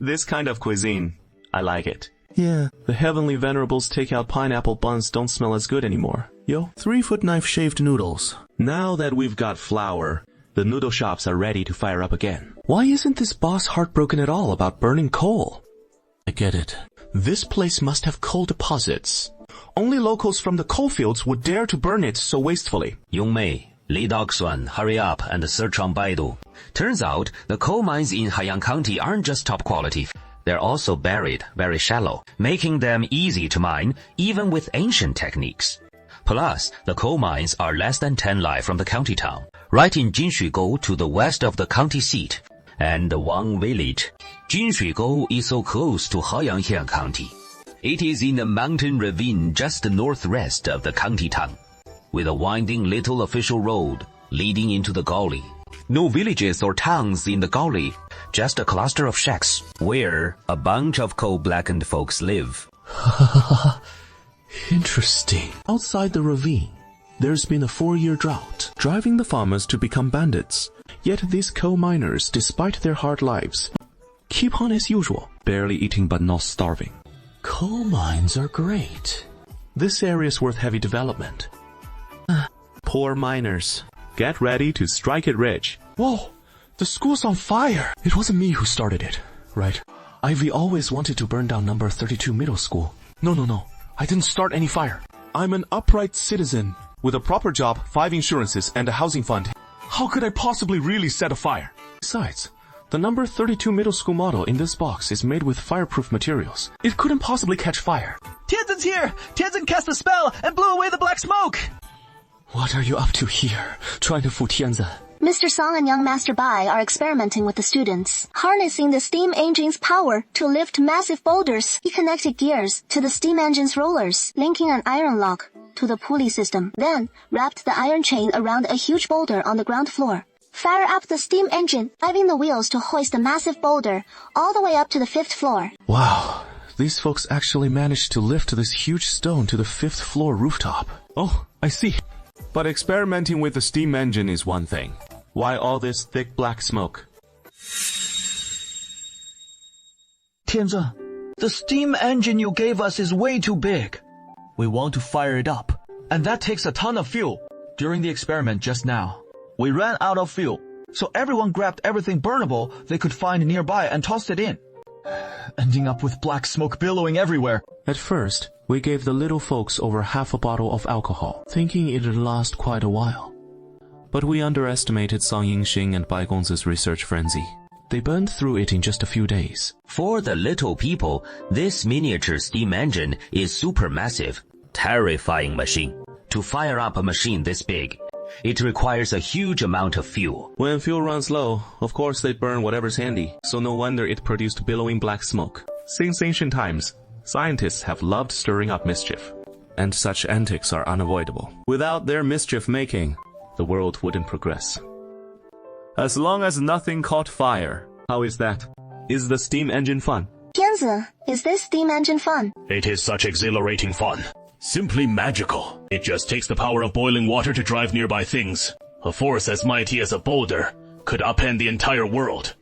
This kind of cuisine, I like it. Yeah, the Heavenly Venerables takeout pineapple buns don't smell as good anymore. Yo, 3-foot knife-shaved noodles. Now that we've got flour, the noodle shops are ready to fire up again. Why isn't this boss heartbroken at all about burning coal? I get it. This place must have coal deposits. Only locals from the coalfields would dare to burn it so wastefully.
Yongmei, Li Daxuan, hurry up and search on Baidu. Turns out, the coal mines in Haiyang County aren't just top quality. They're also buried very shallow, making them easy to mine, even with ancient techniques. Plus, the coal mines are less than 10 li from the county town, right in Jinshuigou to the west of the county seat, and the Wang village. Jinshuigou is so close to Haiyang County. It is in a mountain ravine just northwest of the county town, with a winding little official road leading into the gully. No villages or towns in the gully, just a cluster of shacks where a bunch of coal-blackened folks live.
Interesting. Outside the ravine, there's been a 4-year drought, driving the farmers to become bandits. Yet these coal miners, despite their hard lives, keep on as usual, barely eating but not starving. Coal mines are great. This area's worth heavy development. Poor miners. Get ready to strike it rich. Whoa! The school's on fire! It wasn't me who started it, right? Ivy always wanted to burn down number 32 middle school. No. I didn't start any fire. I'm an upright citizen with a proper job, 5 insurances, and a housing fund. How could I possibly really set a fire? Besides, the number 32 middle school model in this box is made with fireproof materials. It couldn't possibly catch fire.
Tianzin's here! Tianzin cast a spell and blew away the black smoke!
What are you up to here, trying to fool Tianzi?
Mr. Song and young Master Bai are experimenting with the students, harnessing the steam engine's power to lift massive boulders. He connected gears to the steam engine's rollers, linking an iron lock to the pulley system, then wrapped the iron chain around a huge boulder on the ground floor. Fire up the steam engine, driving the wheels to hoist the massive boulder all the way up to the 5th floor.
Wow, these folks actually managed to lift this huge stone to the 5th floor rooftop. Oh, I see. But experimenting with the steam engine is one thing. Why all this thick black smoke?
Tianzi, the steam engine you gave us is way too big. We want to fire it up, and that takes a ton of fuel. During the experiment just now, we ran out of fuel, so everyone grabbed everything burnable they could find nearby and tossed it in, ending up with black smoke billowing everywhere.
At first, We gave the little folks over half a bottle of alcohol, thinking it'd last quite a while. But we underestimated Song Yingxing and Bai Gongzi's research frenzy. They burned through it in just a few days.
For the little people, this miniature steam engine is supermassive, terrifying machine. To fire up a machine this big, it requires a huge amount of fuel.
When fuel runs low, of course they burn whatever's handy, so no wonder it produced billowing black smoke. Since ancient times, scientists have loved stirring up mischief, and such antics are unavoidable. Without their mischief making, the world wouldn't progress. As long as nothing caught fire. How is that? Is the steam engine fun?
Tianzi, is this steam engine fun?
It is such exhilarating fun. Simply magical. It just takes the power of boiling water to drive nearby things. A force as mighty as a boulder could upend the entire world.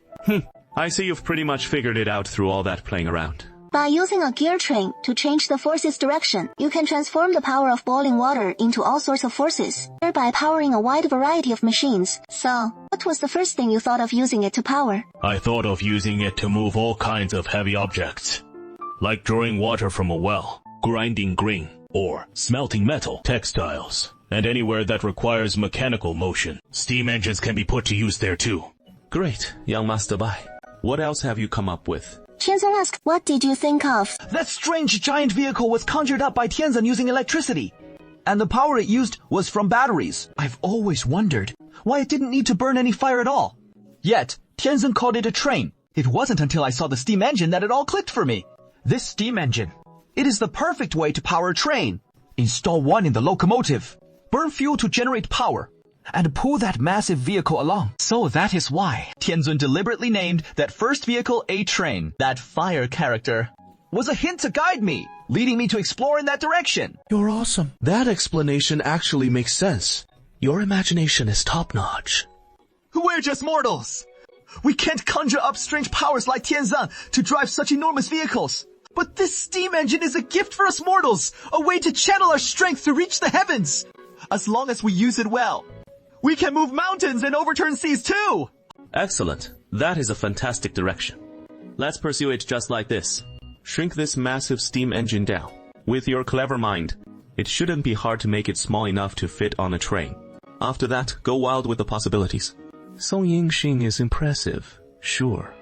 I see you've pretty much figured it out through all that playing around.
By using a gear train to change the force's direction, you can transform the power of boiling water into all sorts of forces, thereby powering a wide variety of machines. So, what was the first thing you thought of using it to power?
I thought of using it to move all kinds of heavy objects, like drawing water from a well, grinding grain, or smelting metal, textiles, and anywhere that requires mechanical motion. Steam engines can be put to use there too.
Great, young Master Bai. What else have you come up with?
Tianzhen asked, what did you think of?
That strange giant vehicle was conjured up by Tianzhen using electricity. And the power it used was from batteries. I've always wondered why it didn't need to burn any fire at all. Yet, Tianzhen called it a train. It wasn't until I saw the steam engine that it all clicked for me. This steam engine, it is the perfect way to power a train. Install one in the locomotive, burn fuel to generate power, and pull that massive vehicle along. So that is why Tianzhen deliberately named that first vehicle a train. That fire character was a hint to guide me, leading me to explore in that direction.
You're awesome. That explanation actually makes sense. Your imagination is top-notch.
We're just mortals. We can't conjure up strange powers like Tianzhen to drive such enormous vehicles. But this steam engine is a gift for us mortals, a way to channel our strength to reach the heavens. As long as we use it well, we can move mountains and overturn seas too!
Excellent. That is a fantastic direction. Let's pursue it just like this. Shrink this massive steam engine down. With your clever mind, it shouldn't be hard to make it small enough to fit on a train. After that, go wild with the possibilities. Song Yingxing is impressive, sure,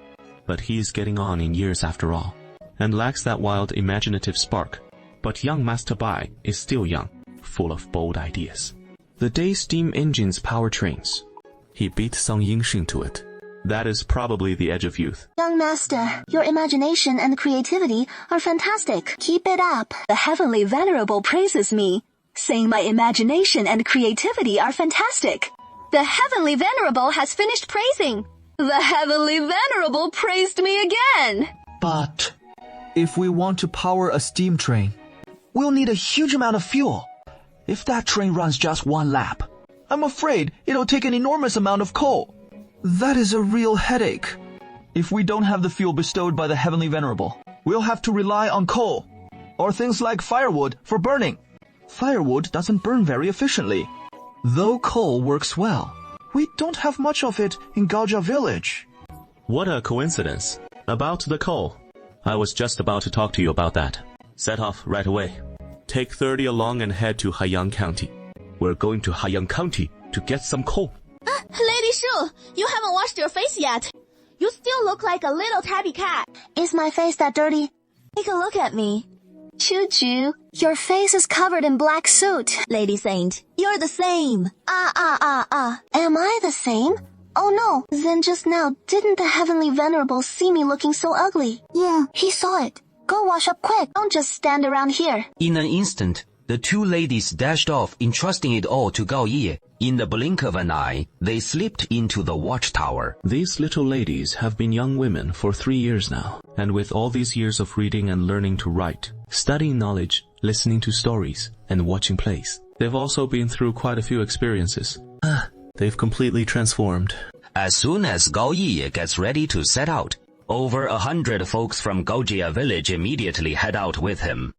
but he is getting on in years after all, and lacks that wild imaginative spark. But young Master Bai is still young, full of bold ideas. The day steam engines power trains, he beat Song Yingxing to it. That is probably the edge of youth.
Young master, your imagination and creativity are fantastic. Keep it up.
The Heavenly Venerable praises me, saying my imagination and creativity are fantastic.
The Heavenly Venerable has finished praising. The Heavenly Venerable praised me again.
But if we want to power a steam train, we'll need a huge amount of fuel. If that train runs just one lap, I'm afraid it'll take an enormous amount of coal. That is a real headache. If we don't have the fuel bestowed by the Heavenly Venerable, we'll have to rely on coal, or things like firewood for burning. Firewood doesn't burn very efficiently, though coal works well. We don't have much of it in Gaojia village.
What a coincidence. About the coal. I was just about to talk to you about that. Set off right away. Take 30 along and head to Haiyang County. We're going to Haiyang County to get some coal.
Lady Shu, you haven't washed your face yet. You still look like a little tabby cat.
Is my face that dirty?
Take a look at me.
Choo-choo, your face is covered in black soot.
Lady Saint, you're the same.
Am I the same? Oh no, then just now, didn't the Heavenly Venerable see me looking so ugly? Yeah, he saw it. Go wash up quick, don't just stand around here.
In an instant, the two ladies dashed off, entrusting it all to Gao Ye. In the blink of an eye, they slipped into the watchtower.
These little ladies have been young women for 3 years now, and with all these years of reading and learning to write, studying knowledge, listening to stories, and watching plays, they've also been through quite a few experiences. They've completely transformed.
As soon as Gao Ye gets ready to set out, over 100 folks from Gaojia village immediately head out with him.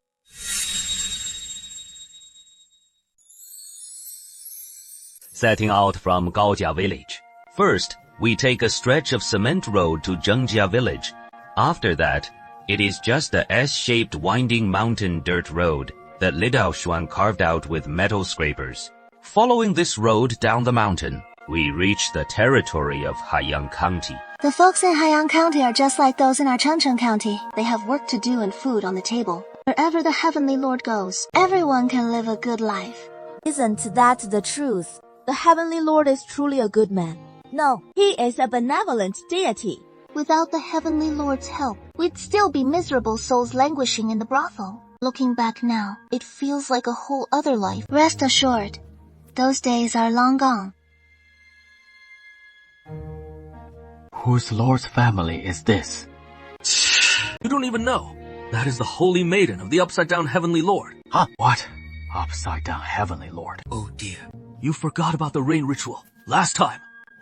Setting out from Gaojia village. First, we take a stretch of cement road to Zhengjia village. After that, It is just a S-shaped winding mountain dirt road that Li Daoshuan carved out with metal scrapers. Following this road down the mountain, we reach the territory of Haiyang County.
The folks in Haiyang County are just like those in our Changcheng County. They have work to do and food on the table. Wherever the Heavenly Lord goes, everyone can live a good life.
Isn't that the truth? The Heavenly Lord is truly a good man. No, he is a benevolent deity.
Without the Heavenly Lord's help, we'd still be miserable souls languishing in the brothel. Looking back now, it feels like a whole other life. Rest assured, those days are long gone.
Whose Lord's family is this?
You don't even know. That is the Holy Maiden of the Upside-Down Heavenly Lord.
Huh? What? Upside-Down Heavenly Lord.
Oh dear. You forgot about the rain ritual. Last time.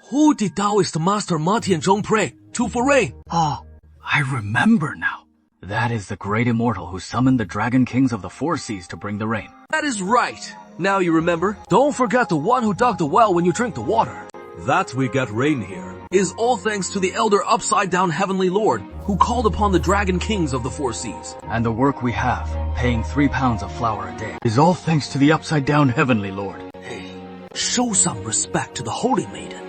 Who did Taoist Master Ma Tianzhong pray to for rain?
Oh, I remember now. That is the great immortal who summoned the Dragon Kings of the Four Seas to bring the rain.
That is right. Now you remember. Don't forget the one who dug the well when you drink the water. That we get rain here is all thanks to the elder Upside-Down Heavenly Lord who called upon the Dragon Kings of the Four Seas.
And the work we have, paying 3 pounds of flour a day, is all thanks to the Upside-Down Heavenly Lord.
Hey, show some respect to the Holy Maiden.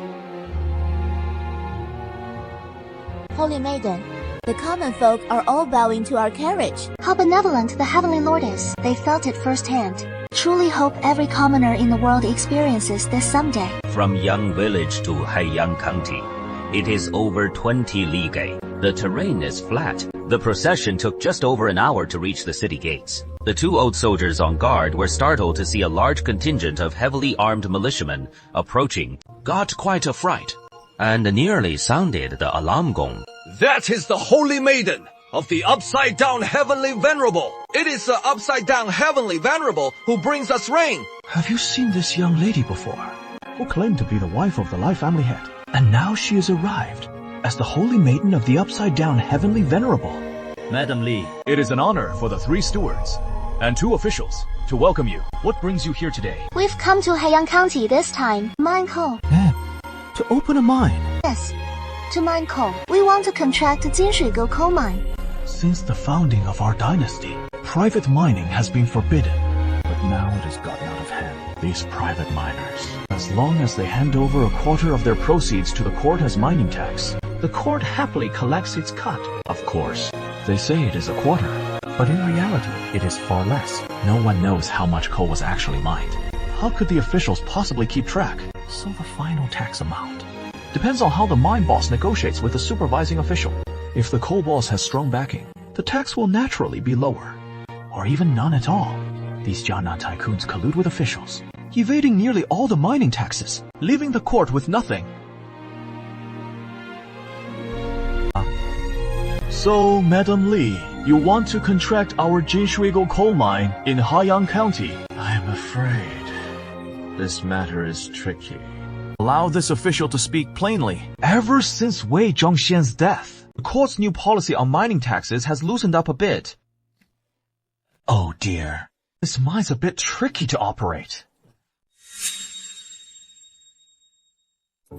Holy Maiden, the common folk are all bowing to our carriage.
How benevolent the Heavenly Lord is. They felt it firsthand. Truly hope every commoner in the world experiences this someday.
From Yang Village to Haiyang County, it is over 20 li. The terrain is flat. The procession took just over an hour to reach the city gates. The 2 old soldiers on guard were startled to see a large contingent of heavily armed militiamen approaching, got quite a fright, and nearly sounded the alarm gong.
That is the Holy Maiden of the Upside-Down Heavenly Venerable. It is the Upside-Down Heavenly Venerable who brings us rain.
Have you seen this young lady before? Who claimed to be the wife of the Lai family head. And now she has arrived as the Holy Maiden of the Upside-Down Heavenly Venerable.
Madam Li, it is an honor for the 3 stewards and 2 officials to welcome you. What brings you here today?
We've come to Haiyang County this time. Mine coal.
To open a mine.
Yes, to mine coal. We want to contract Jinshuigou coal mine.
Since the founding of our dynasty, private mining has been forbidden. But now it has gotten out of hand. These private miners, as long as they hand over a quarter of their proceeds to the court as mining tax, the court happily collects its cut. Of course, they say it is a quarter, but in reality, it is far less. No one knows how much coal was actually mined. How could the officials possibly keep track? So the final tax amount depends on how the mine boss negotiates with the supervising official. If the coal boss has strong backing, the tax will naturally be lower, or even none at all. These Jiangnan tycoons collude with officials, evading nearly all the mining taxes, leaving the court with nothing. So, Madam Li, you want to contract our Jinshuigou coal mine in Haiyang County? I'm afraid this matter is tricky.
Allow this official to speak plainly.
Ever since Wei Zhongxian's death, the court's new policy on mining taxes has loosened up a bit. Oh dear, this mine's a bit tricky to operate.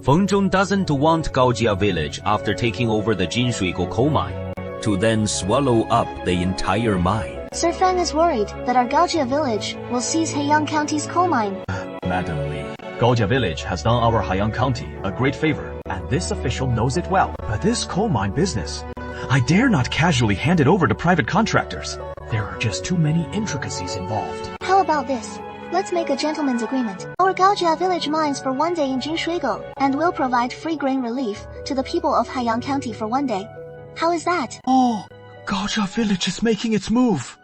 Feng Zhong doesn't want Gaojia village after taking over the Jinshuigou coal mine to then swallow up the entire mine.
Sir Fan is worried that our Gaojia village will seize Haiyang County's coal mine.
Madam Li, Gaojia village has done our Haiyang County a great favor, and this official knows it well.
But this coal mine business, I dare not casually hand it over to private contractors. There are just too many intricacies involved.
How about this? Let's make a gentleman's agreement. Our Gaojia village mines for 1 day in Jinshuigou, and we'll provide free grain relief to the people of Haiyang County for 1 day. How is that?
Oh, Gaojia village is making its move.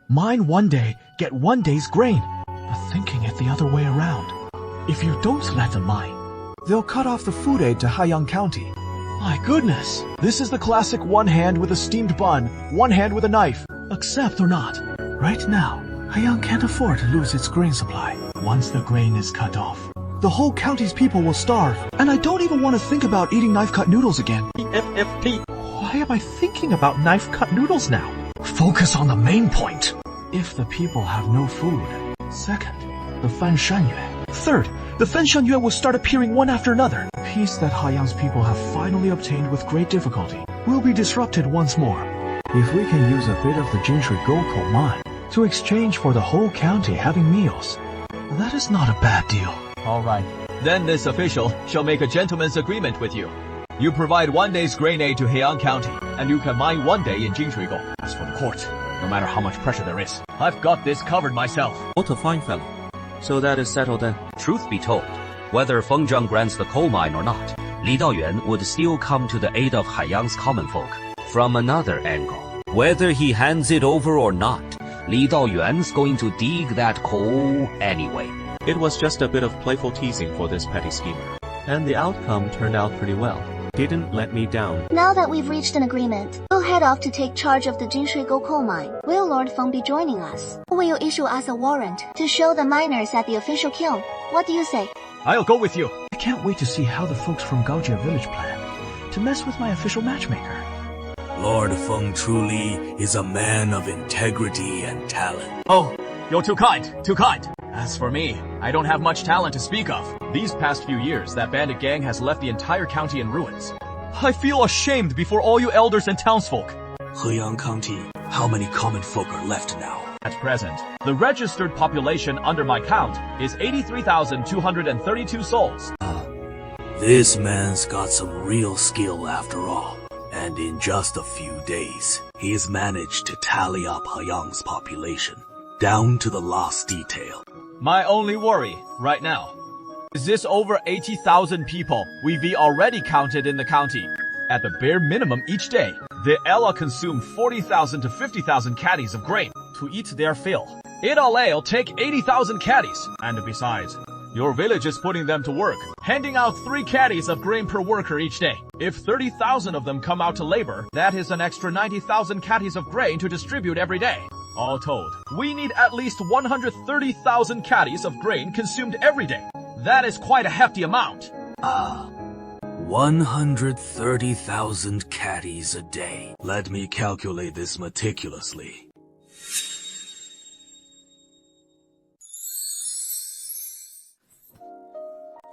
Mine 1 day, get 1 day's grain. But thinking it the other way around. If you don't let them mine, they'll cut off the food aid to Haiyang County. My goodness, this is the classic 1 hand with a steamed bun, 1 hand with a knife. Accept or not. Right now, Haiyang can't afford to lose its grain supply. Once the grain is cut off, the whole county's people will starve. And I don't even want to think about eating knife-cut noodles again. FFP. Why am I thinking about knife-cut noodles now? Focus on the main point. If the people have no food. Second, the Fan Shanyue. Third, the Fan Shanyue will start appearing one after another. Peace that Haiyang's people have finally obtained with great difficulty will be disrupted once more. If we can use a bit of the Jinshui Goko mine to exchange for the whole county having meals, that is not a bad deal.
All right. Then this official shall make a gentleman's agreement with you. You provide 1 day's grain aid to Heian County, and you can mine 1 day in Jinshuigou. As for the court, no matter how much pressure there is, I've got this covered myself.
What a fine fellow. So that is settled then.
Truth be told, whether Feng Zheng grants the coal mine or not, Li Daoyuan would still come to the aid of Haiyang's common folk from another angle. Whether he hands it over or not, Li Daoyuan's going to dig that coal anyway.
It was just a bit of playful teasing for this petty schemer. And the outcome turned out pretty well. Didn't let me down.
Now that we've reached an agreement, we'll head off to take charge of the Jinshuigou coal mine. Will Lord Feng be joining us? Or will you issue us a warrant to show the miners at the official kiln? What do you say?
I'll go with you.
I can't wait to see how the folks from Gaojia Village plan to mess with my official matchmaker.
Lord Feng truly is a man of integrity and talent.
Oh, you're too kind, too kind. As for me, I don't have much talent to speak of. These past few years, that bandit gang has left the entire county in ruins. I feel ashamed before all you elders and townsfolk.
Heian County, how many common folk are left now?
At present, the registered population under my count is 83,232 souls.
This man's got some real skill after all. And in just a few days, he has managed to tally up Haiyang's population, down to the last detail.
My only worry, right now, is this over 80,000 people we've already counted in the county. At the bare minimum each day, the Ella consume 40,000 to 50,000 caddies of grain to eat their fill. It'll take 80,000 caddies, and besides, your village is putting them to work, handing out 3 caddies of grain per worker each day. If 30,000 of them come out to labor, that is an extra 90,000 caddies of grain to distribute every day. All told, we need at least 130,000 caddies of grain consumed every day. That is quite a hefty amount.
130,000 caddies a day. Let me calculate this meticulously.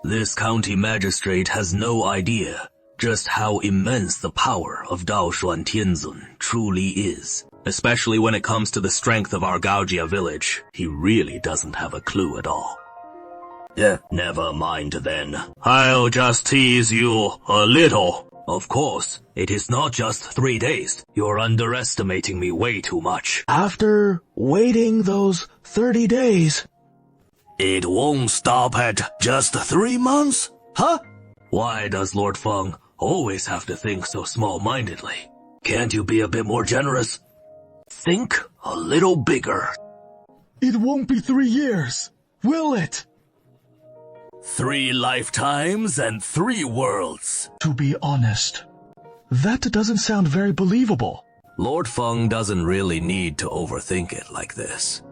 This county magistrate has no idea just how immense the power of Daoshuan Tianzun truly is. Especially when it comes to the strength of our Gaojia village, he really doesn't have a clue at all. Yeah, never mind then. I'll just tease you a little. Of course, it is not just 3 days. You're underestimating me way too much.
After waiting those 30 days...
It won't stop at just 3 months? Huh? Why does Lord Feng always have to think so small-mindedly? Can't you be a bit more generous? Think a little bigger.
It won't be 3 years, will it?
3 lifetimes and 3 worlds.
To be honest, that doesn't sound very believable.
Lord Feng doesn't really need to overthink it like this.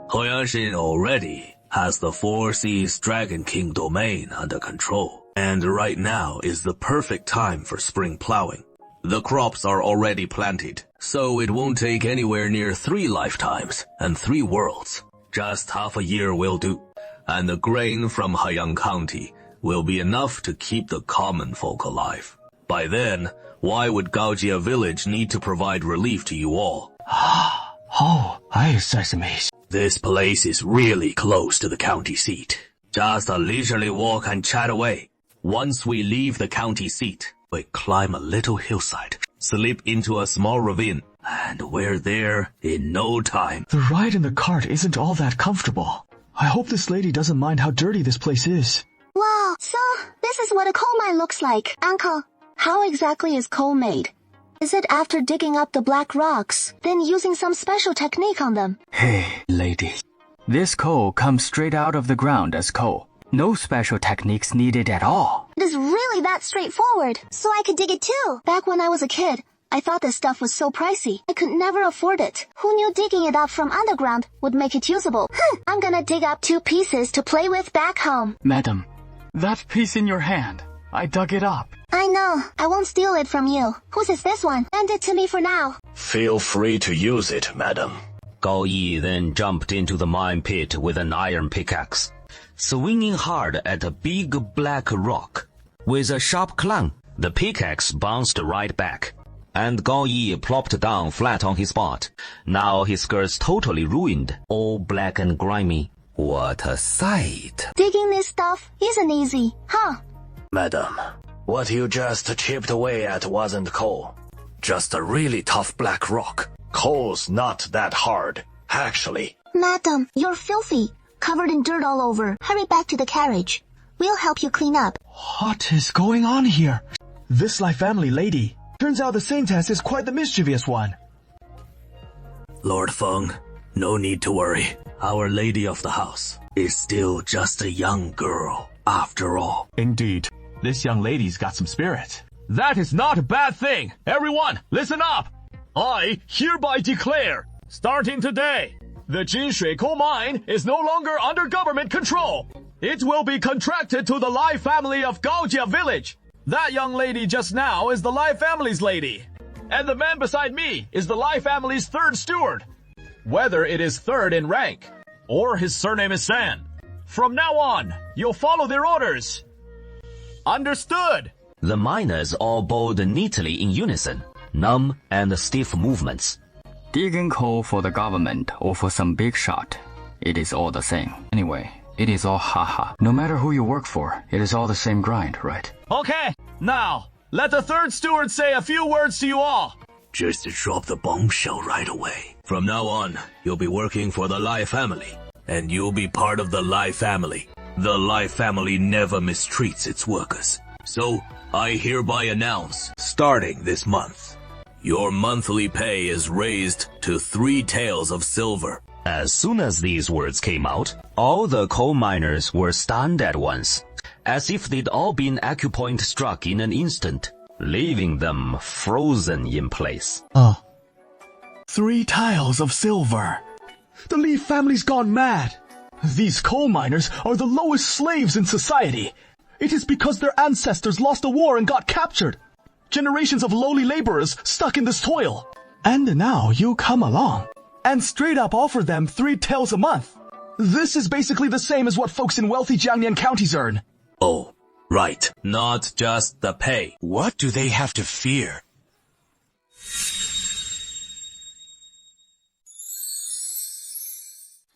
Hoyanshin already has the 4 Seas Dragon King domain under control, and right now is the perfect time for spring plowing. The crops are already planted, so it won't take anywhere near 3 lifetimes and 3 worlds. Just half a year will do, and the grain from Haiyang County will be enough to keep the common folk alive. By then, why would Gaojia Village need to provide relief to you all?
Oh, aye, Sesame.
This place is really close to the county seat. Just a leisurely walk and chat away. Once we leave the county seat, we climb a little hillside, slip into a small ravine, and we're there in no time.
The ride in the cart isn't all that comfortable. I hope this lady doesn't mind how dirty this place is.
Wow, so this is what a coal mine looks like. Uncle, how exactly is coal made? Is it after digging up the black rocks, then using some special technique on them?
Hey, lady. This coal comes straight out of the ground as coal. No special techniques needed at all.
It is really that straightforward, so I could dig it too. Back when I was a kid, I thought this stuff was so pricey. I could never afford it. Who knew digging it up from underground would make it usable? I'm gonna dig up 2 pieces to play with back home.
Madam, that piece in your hand, I dug it up.
I know. I won't steal it from you. Whose is this one? Lend it to me for now.
Feel free to use it, madam.
Gao Yi then jumped into the mine pit with an iron pickaxe, swinging hard at a big black rock. With a sharp clang, the pickaxe bounced right back. and Gao Yi plopped down flat on his spot. Now his skirt's totally ruined, all black and grimy.
What a sight.
Digging this stuff isn't easy, huh?
Madam, what you just chipped away at wasn't coal. Just a really tough black rock. Coal's not that hard, actually.
Madam, you're filthy. Covered in dirt all over. Hurry back to the carriage. We'll help you clean up.
What is going on here? This Lai family lady. Turns out the saintess is quite the mischievous one.
Lord Feng, no need to worry. Our lady of the house is still just a young girl, after all.
Indeed. This young lady's got some spirit. That is not a bad thing. Everyone, listen up. I hereby declare, starting today, the Jinshui coal mine is no longer under government control. It will be contracted to the Lai family of Gaojia village. That young lady just now is the Lai family's lady. And the man beside me is the Lai family's third steward. Whether it is third in rank, or his surname is San. From now on, you'll follow their orders. Understood?
The miners all bowed neatly in unison, numb and stiff movements.
Digging coal for the government or for some big shot, it is all the same. Anyway, it is all haha. No matter who you work for, it is all the same grind, right?
Okay, now, let the third steward say a few words to you all.
Just to drop the bombshell right away. From now on, you'll be working for the Lai family. And you'll be part of the Lai family. The Lai family never mistreats its workers. So, I hereby announce, starting this month, your monthly pay is raised to 3 taels of silver.
As soon as these words came out, all the coal miners were stunned at once, as if they'd all been acupoint struck in an instant, leaving them frozen in place.
3 tiles of silver. The Li family's gone mad. These coal miners are the lowest slaves in society. It is because their ancestors lost a war and got captured. Generations of lowly laborers stuck in this toil. And now you come along and straight up offer them 3 taels a month. This is basically the same as what folks in wealthy Jiangnian counties earn.
Oh, right. Not just the pay.
What do they have to fear?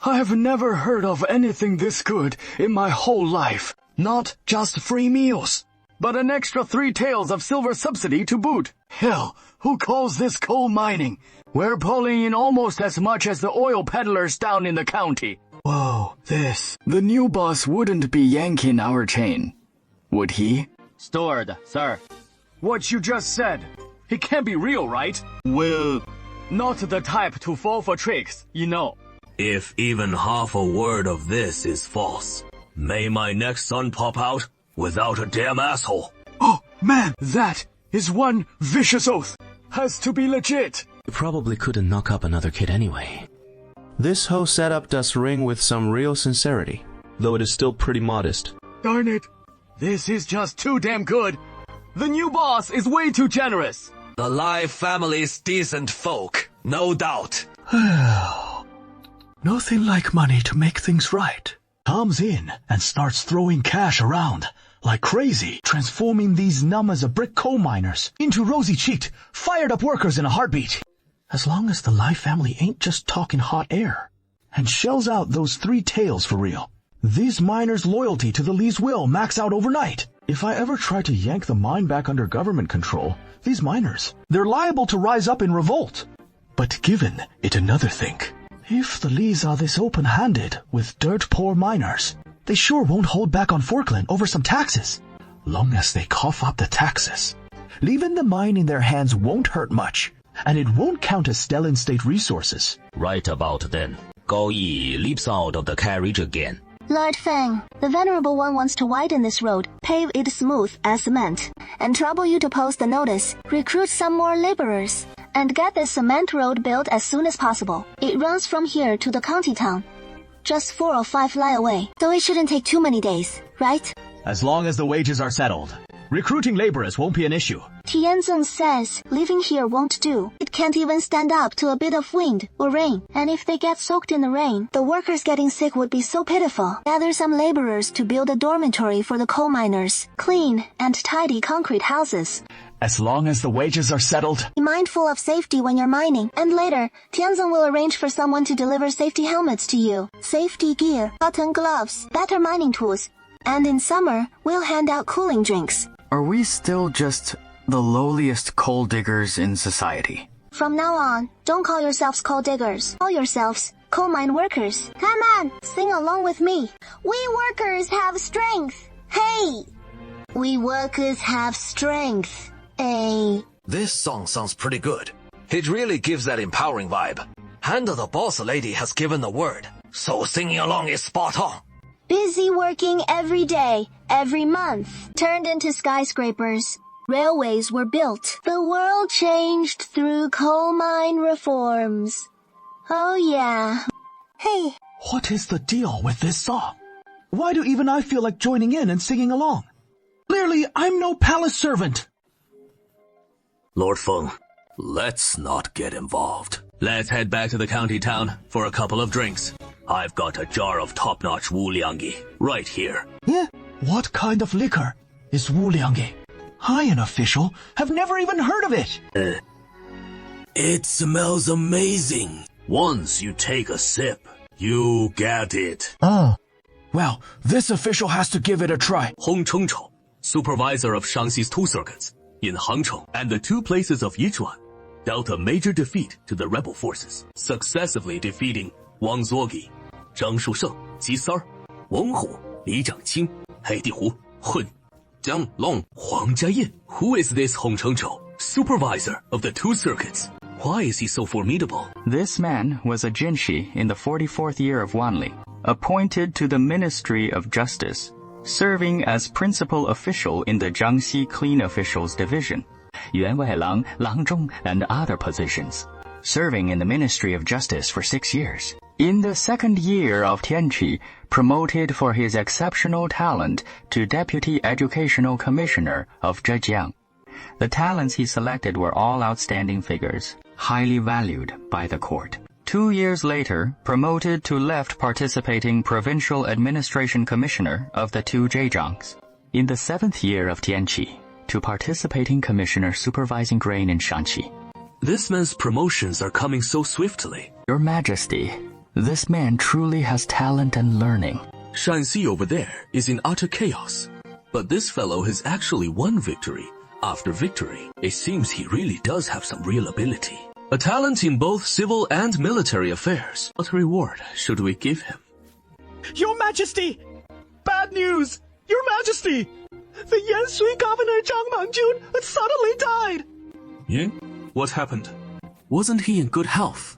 I've never heard of anything this good in my whole life. Not just free meals, but an extra 3 taels of silver subsidy to boot. Hell, who calls this coal mining? We're pulling in almost as much as the oil peddlers down in the county.
Whoa, the new boss wouldn't be yanking our chain, would he?
Steward, sir. What you just said, it can't be real, right? Well, not the type to fall for tricks, you know.
If even half a word of this is false, may my next son pop out without a damn asshole.
Oh, man, that is one vicious oath. Has to be legit.
You probably couldn't knock up another kid anyway. This whole setup does ring with some real sincerity, though it is still pretty modest.
Darn it. This is just too damn good. The new boss is way too generous.
The Lai family's decent folk, no doubt.
Nothing like money to make things right. Comes in and starts throwing cash around like crazy, transforming these numb as a brick coal miners into rosy-cheeked, fired-up workers in a heartbeat. As long as the Lai family ain't just talking hot air and shells out those 3 taels for real, these miners' loyalty to the Li's will max out overnight. If I ever try to yank the mine back under government control, these miners, they're liable to rise up in revolt. But given it another think. If the Li's are this open-handed with dirt-poor miners, they sure won't hold back on Forkland over some taxes. Long as they cough up the taxes, leaving the mine in their hands won't hurt much, and it won't count as Stellan state resources.
Right about then, Gao Yi leaps out of the carriage again.
Lord Feng, the Venerable One wants to widen this road, pave it smooth as cement, and trouble you to post the notice, recruit some more laborers, and get this cement road built as soon as possible. It runs from here to the county town, just 4 or 5 Lai away, so it shouldn't take too many days, right?
As long as the wages are settled, recruiting laborers won't be an issue.
Tianzeng says living here won't do. It can't even stand up to a bit of wind or rain. And if they get soaked in the rain, the workers getting sick would be so pitiful. Gather some laborers to build a dormitory for the coal miners. Clean and tidy concrete houses.
As long as the wages are settled.
Be mindful of safety when you're mining. And later, Tianzong will arrange for someone to deliver safety helmets to you, safety gear, cotton gloves, better mining tools. And in summer, we'll hand out cooling drinks.
Are we still just the lowliest coal diggers in society?
From now on, don't call yourselves coal diggers. Call yourselves coal mine workers. Come on, sing along with me. We workers have strength. Hey! We workers have strength. Hey.
This song sounds pretty good. It really gives that empowering vibe. Handle the boss lady has given the word, so singing along is spot on.
Busy working every day, every month, turned into skyscrapers. Railways were built. The world changed through coal mine reforms. Oh yeah.
Hey.
What is the deal with this song? Why do even I feel like joining in and singing along? Clearly, I'm no palace servant.
Lord Feng, let's not get involved. Let's head back to the county town for a couple of drinks. I've got a jar of top-notch Wu Liangyi right here.
Yeah? What kind of liquor is Wu Liangyi? I, an official, have never even heard of it.
It smells amazing. Once you take a sip, you get it.
Oh. Well, this official has to give it a try.
Hong Chengchou, supervisor of Shaanxi's 2 circuits, in Hangcheng and the 2 places of Yichuan, dealt a major defeat to the rebel forces, successively defeating Wang Zuogi, Zhang Shusheng, Ji Sar, Wang Hu, Li Zhangqing, Hei Dihu, Hun, Jiang Long, Huang Jiayin. Who is this Hong Chengchou, supervisor of the 2 circuits? Why is he so formidable?
This man was a Jinshi in the 44th year of Wanli, appointed to the Ministry of Justice, serving as principal official in the Jiangxi Clean Officials Division, Yuan Weilang, Langzhong, and other positions, serving in the Ministry of Justice for 6 years. In the 2nd year of Tianqi, promoted for his exceptional talent to Deputy Educational Commissioner of Zhejiang. The talents he selected were all outstanding figures, highly valued by the court. 2 years later, promoted to left participating Provincial Administration Commissioner of the 2 Zhejiangs. In the 7th year of Tianqi, to participating Commissioner supervising grain in Shanxi.
This man's promotions are coming so swiftly.
Your Majesty, this man truly has talent and learning.
Shanxi over there is in utter chaos, but this fellow has actually won victory after victory. It seems he really does have some real ability. A talent in both civil and military affairs. What reward should we give him?
Your Majesty! Bad news! Your Majesty! The Yansui governor Zhang Mangjun suddenly died!
Yeah? What happened? Wasn't he in good health?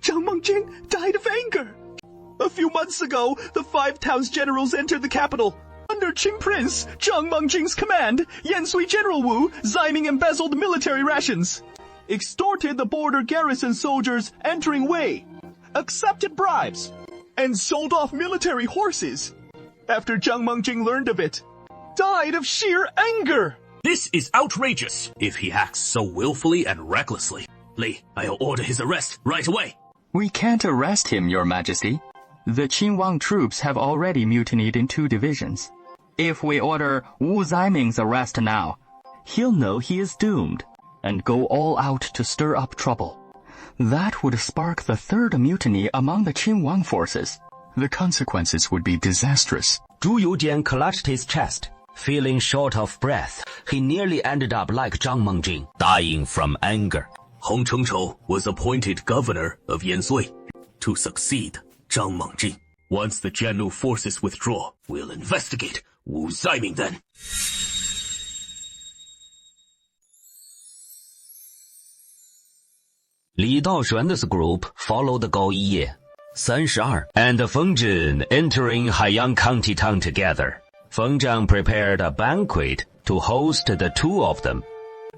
Zhang Mangjing died of anger! A few months ago, the 5 towns generals entered the capital. Under Qing Prince Zhang Mangjing's command, Yansui General Wu Zaiming embezzled military rations, extorted the border garrison soldiers entering Wei, accepted bribes, and sold off military horses. After Zhang Mangjing learned of it, died of sheer anger.
This is outrageous. If he acts so willfully and recklessly, Li, I'll order his arrest right away.
We can't arrest him, Your Majesty. The Qinwang troops have already mutinied in 2 divisions. If we order Wu Zaiming's arrest now, he'll know he is doomed and go all out to stir up trouble. That would spark the 3rd mutiny among the Qinwang forces. The consequences would be disastrous.
Zhu Youjian clutched his chest. Feeling short of breath, he nearly ended up like Zhang Mangjing, dying from anger.
Hong Chengchou was appointed governor of Yansui to succeed Zhang Mangjing. Once the Jianlu forces withdraw, we'll investigate Wu Zaiming then.
Li Daoxuan's group followed Gao Yiye, 32, and Feng Zhen entering Haiyang County town together. Feng Zhang prepared a banquet to host the 2 of them.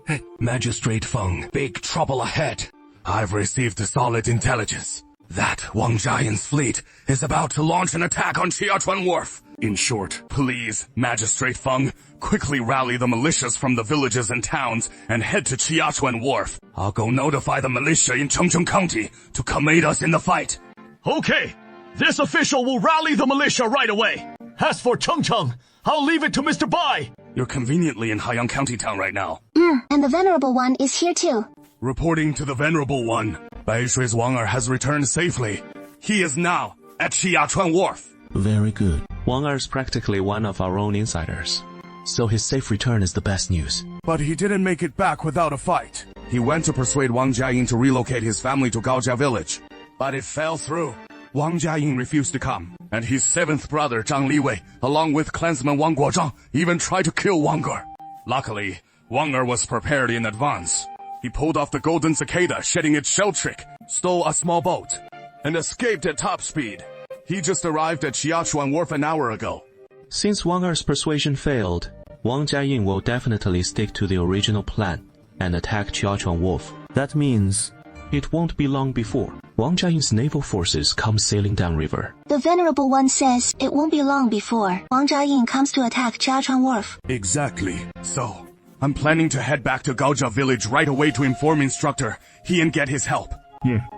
Hey, Magistrate Feng, big trouble ahead. I've received solid intelligence that Wang Jiayan's fleet is about to launch an attack on Qiachuan Wharf. In short, please, Magistrate Feng, quickly rally the militias from the villages and towns and head to Qiachuan Wharf. I'll go notify the militia in Chengcheng County to come aid us in the fight.
Okay, this official will rally the militia right away. As for Chengcheng, I'll leave it to Mr. Bai.
You're conveniently in Haiyang County town right now.
And the Venerable One is here too.
Reporting to the Venerable One, Baishui's Wang Er has returned safely. He is now at Shiyachuan Wharf.
Very good. Wang Er is practically one of our own insiders, so his safe return is the best news.
But he didn't make it back without a fight. He went to persuade Wang Jiaying to relocate his family to Gaojia village, but it fell through. Wang Jiaying refused to come, and his seventh brother Zhang Liwei, along with clansman Wang Guozhang, even tried to kill Wang Er. Luckily, Wang Er was prepared in advance. He pulled off the golden cicada, shedding its shell trick, stole a small boat, and escaped at top speed. He just arrived at Shiyachuan Wharf an hour ago.
Since Wang Er's persuasion failed, Wang Jiaying will definitely stick to the original plan and attack Shiyachuan Wharf. That means it won't be long before Wang Jiaying's naval forces come sailing downriver.
The Venerable One says it won't be long before Wang Jiaying comes to attack Jiachuan Wharf.
Exactly. So, I'm planning to head back to Gaojia village right away to inform Instructor he and get his help.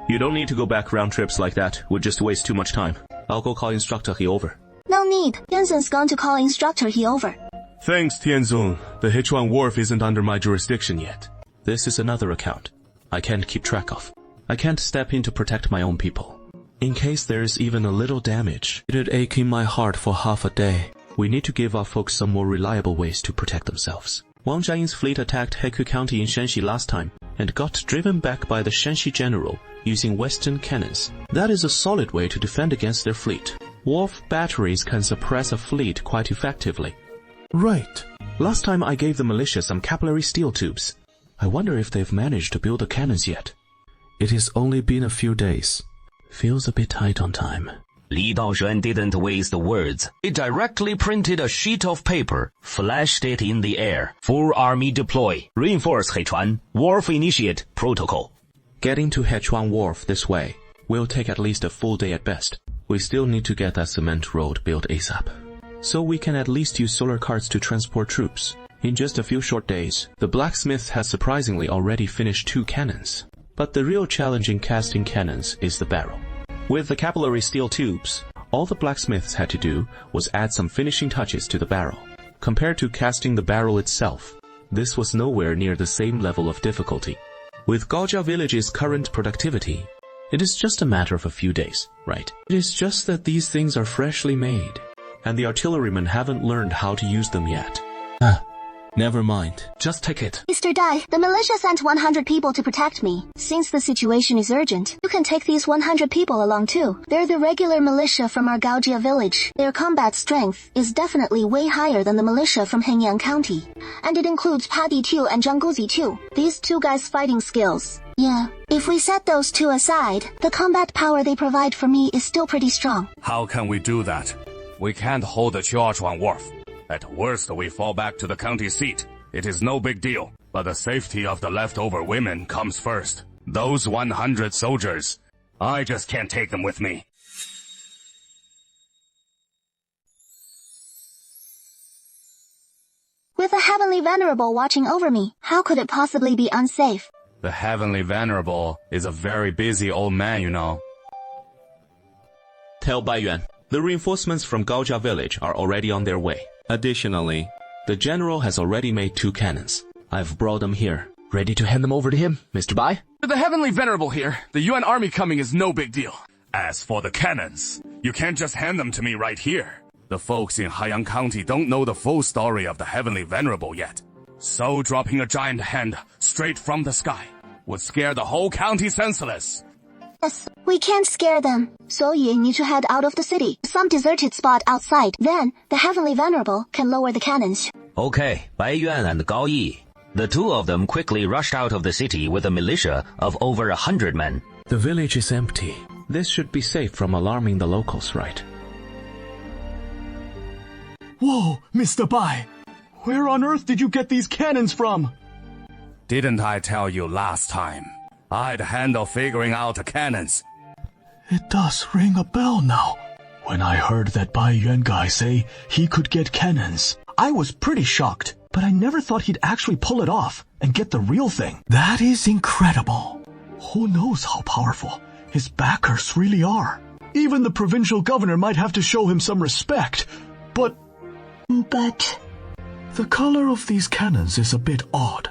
You don't need to go back round trips like that. Would just waste too much time. I'll go call Instructor he over.
No need. Tianzun's gone to call Instructor he over.
Thanks, Tianzun. The Hechuan Wharf isn't under my jurisdiction yet. This is another account I can't keep track of. I can't step in to protect my own people. In case there is even a little damage, it'd ache in my heart for half a day. We need to give our folks some more reliable ways to protect themselves. Wang Jiaying's fleet attacked Heku County in Shanxi last time and got driven back by the Shanxi general using Western cannons. That is a solid way to defend against their fleet. Wharf batteries can suppress a fleet quite effectively. Right. Last time I gave the militia some capillary steel tubes. I wonder if they've managed to build the cannons yet. It has only been a few days. Feels a bit tight on time.
Li Daoxuan didn't waste words. He directly printed a sheet of paper, flashed it in the air. Full army deploy. Reinforce Hechuan. Wharf initiate protocol.
Getting to Hechuan Wharf this way will take at least a full day at best. We still need to get that cement road built ASAP, so we can at least use solar carts to transport troops. In just a few short days, the blacksmith has surprisingly already finished 2 cannons. But the real challenge in casting cannons is the barrel. With the capillary steel tubes, all the blacksmiths had to do was add some finishing touches to the barrel. Compared to casting the barrel itself, this was nowhere near the same level of difficulty. With Gaojia village's current productivity, it is just a matter of a few days, right? It is just that these things are freshly made, and the artillerymen haven't learned how to use them yet. Never mind. Just take it.
Mr. Dai, the militia sent 100 people to protect me. Since the situation is urgent, you can take these 100 people along too. They're the regular militia from our Gaojia village. Their combat strength is definitely way higher than the militia from Hengyang County. And it includes Paddy Tu and Zhang Guzi too. These 2 guys' fighting skills. Yeah, if we set those 2 aside, the combat power they provide for me is still pretty strong.
How can we do that? We can't hold the Shiyachuan Wharf. At worst, we fall back to the county seat. It is no big deal, but the safety of the leftover women comes first. Those 100 soldiers, I just can't take them with me.
With the Heavenly Venerable watching over me, how could it possibly be unsafe?
The Heavenly Venerable is a very busy old man, you know.
Tell Bai Yuan, the reinforcements from Gaojia village are already on their way. Additionally, the general has already made 2 cannons. I've brought them here. Ready to hand them over to him, Mr. Bai?
With the Heavenly Venerable here, the Yuan army coming is no big deal.
As for the cannons, you can't just hand them to me right here. The folks in Haiyang County don't know the full story of the Heavenly Venerable yet. So dropping a giant hand straight from the sky would scare the whole county senseless.
Yes, we can't scare them. So you need to head out of the city, some deserted spot outside. Then, the Heavenly Venerable can lower the cannons.
Okay, Bai Yuan and Gao Yi. The 2 of them quickly rushed out of the city with a militia of over 100 men.
The village is empty. This should be safe from alarming the locals, right?
Whoa, Mr. Bai! Where on earth did you get these cannons from?
Didn't I tell you last time? I'd handle figuring out the cannons.
It does ring a bell now. When I heard that Bai Yuan guy say he could get cannons, I was pretty shocked, but I never thought he'd actually pull it off and get the real thing. That is incredible. Who knows how powerful his backers really are? Even the provincial governor might have to show him some respect, but...
But...
The color of these cannons is a bit odd.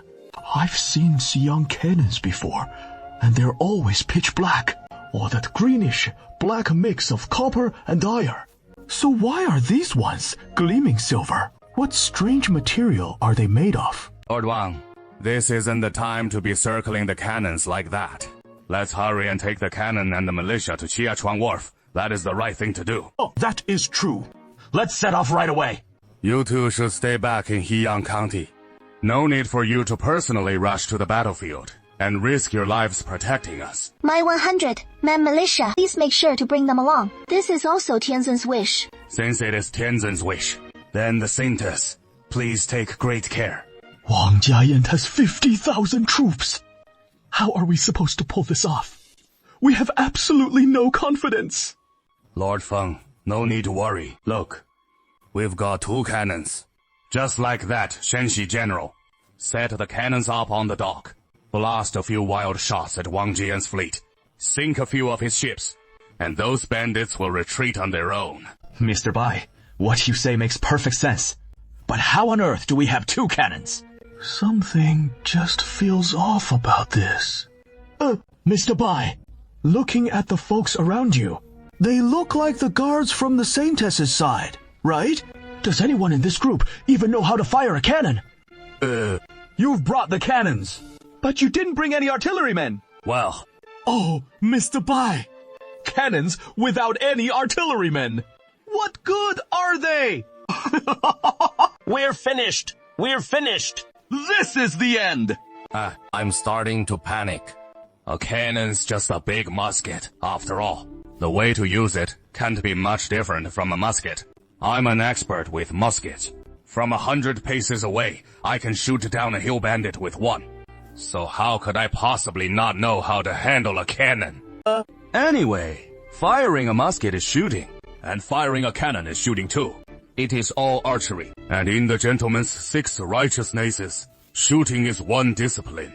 I've seen Xi'an cannons before, and they're always pitch black, or that greenish black mix of copper and iron. So why are these ones gleaming silver? What strange material are they made of?
Lord Wang, this isn't the time to be circling the cannons like that. Let's hurry and take the cannon and the militia to Chiachuan Wharf. That is the right thing to do.
Oh, that is true. Let's set off right away.
You two should stay back in Heyang County. No need for you to personally rush to the battlefield and risk your lives protecting us.
My 100-man militia, please make sure to bring them along. This is also Tianzhen's wish.
Since it is Tianzhen's wish, then the Saintess, please take great care.
Wang Jiayan has 50,000 troops. How are we supposed to pull this off? We have absolutely no confidence.
Lord Feng, no need to worry. Look, we've got 2 cannons. Just like that Shenxi general. Set the cannons up on the dock. Blast a few wild shots at Wang Jian's fleet. Sink a few of his ships. And those bandits will retreat on their own.
Mr. Bai, what you say makes perfect sense. But how on earth do we have 2 cannons?
Something just feels off about this. Mr. Bai, looking at the folks around you, they look like the guards from the Saintess's side, right? Does anyone in this group even know how to fire a cannon?
You've brought the cannons.
But you didn't bring any artillerymen.
Well.
Oh, Mr. Bai. Cannons without any artillerymen. What good are they?
We're finished. We're finished.
This is the end.
I'm starting to panic. A cannon's just a big musket, after all. The way to use it can't be much different from a musket. I'm an expert with muskets. From 100 paces away, I can shoot down a hill bandit with one. So how could I possibly not know how to handle a cannon? Anyway, firing a musket is shooting, and firing a cannon is shooting too. It is all archery, and in the gentleman's 6 righteousnesses, shooting is one discipline.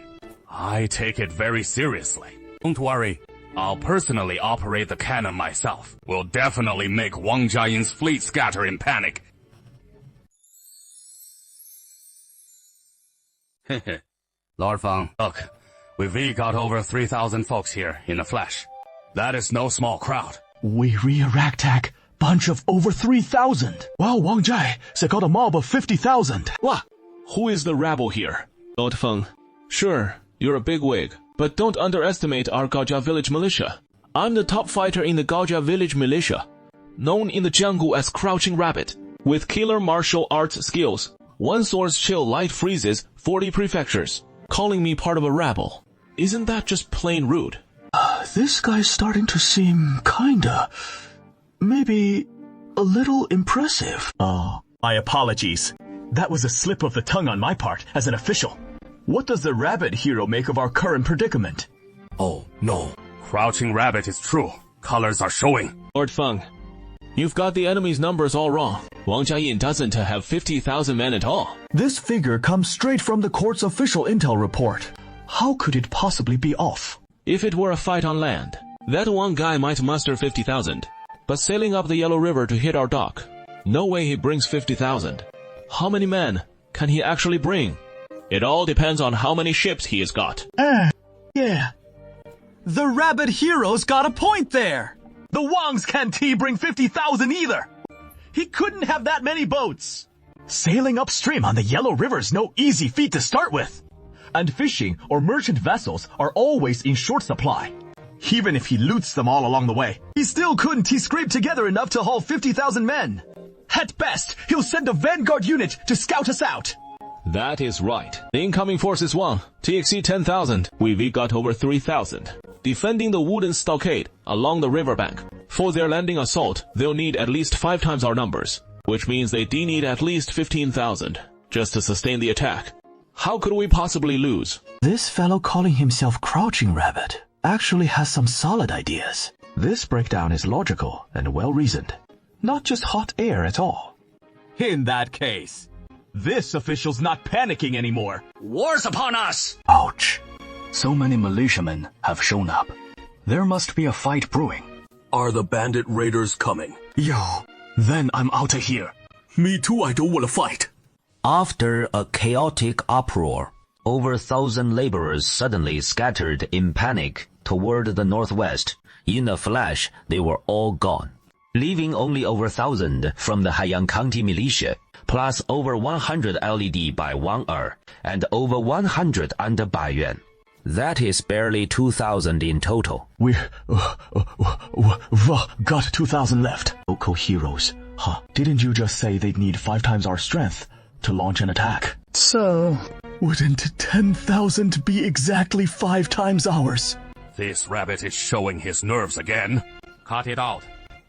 I take it very seriously. Don't worry, I'll personally operate the cannon myself. We'll definitely make Wang Jiayan's fleet scatter in panic. Lord Feng, look, we've got over 3,000 folks here in the flesh. That is no small crowd.
We rear ragtag bunch of over 3,000. While Wang Jai has got a mob of 50,000.
What? Who is the rabble here? Lord Feng, sure, you're a bigwig, but don't underestimate our Gaojia village militia. I'm the top fighter in the Gaojia village militia, known in the jungle as Crouching Rabbit, with killer martial arts skills. One sword's chill light freezes 40 prefectures. Calling me part of a rabble. Isn't that just plain rude?
This guy's starting to seem kinda... maybe a little impressive.
My apologies. That was a slip of the tongue on my part as an official. What does the rabbit hero make of our current predicament?
Oh, no. Crouching Rabbit is true. Colors are showing.
Lord Feng, you've got the enemy's numbers all wrong. Wang Jiayin doesn't have 50,000 men at all.
This figure comes straight from the court's official intel report. How could it possibly be off?
If it were a fight on land, that one guy might muster 50,000. But sailing up the Yellow River to hit our dock, no way he brings 50,000. How many men can he actually bring? It all depends on how many ships he has got.
Yeah.
The rabbit hero's got a point there. The Wangs can't bring 50,000 either. He couldn't have that many boats.
Sailing upstream on the Yellow River's no easy feat to start with. And fishing or merchant vessels are always in short supply. Even if he loots them all along the way,
he still couldn't scrape together enough to haul 50,000 men. At best, he'll send a vanguard unit to scout us out.
That is right. The incoming force is Wang, to exceed 10,000. We've got over 3,000. Defending the wooden stockade along the riverbank. For their landing assault, they'll need at least 5 times our numbers, which means they need at least 15,000 just to sustain the attack. How could we possibly lose?
This fellow calling himself Crouching Rabbit actually has some solid ideas. This breakdown is logical and well-reasoned. Not just hot air at all.
In that case, this official's not panicking anymore.
War's upon us!
Ouch. So many militiamen have shown up. There must be a fight brewing.
Are the bandit raiders coming?
Yo, then I'm out of here.
Me too, I don't want to fight.
After a chaotic uproar, Over 1,000 laborers suddenly scattered in panic toward the northwest. In a flash, they were all gone, leaving only over 1,000 from the Haiyang County militia, plus over 100 LED by Wang Er, and over 100 under Bai Yuan. That is barely 2,000 in total.
We got 2,000 left. Local heroes. Huh. Didn't you just say they'd need 5 times our strength to launch an attack? So, wouldn't 10,000 be exactly 5 times ours?
This rabbit is showing his nerves again. Cut it out.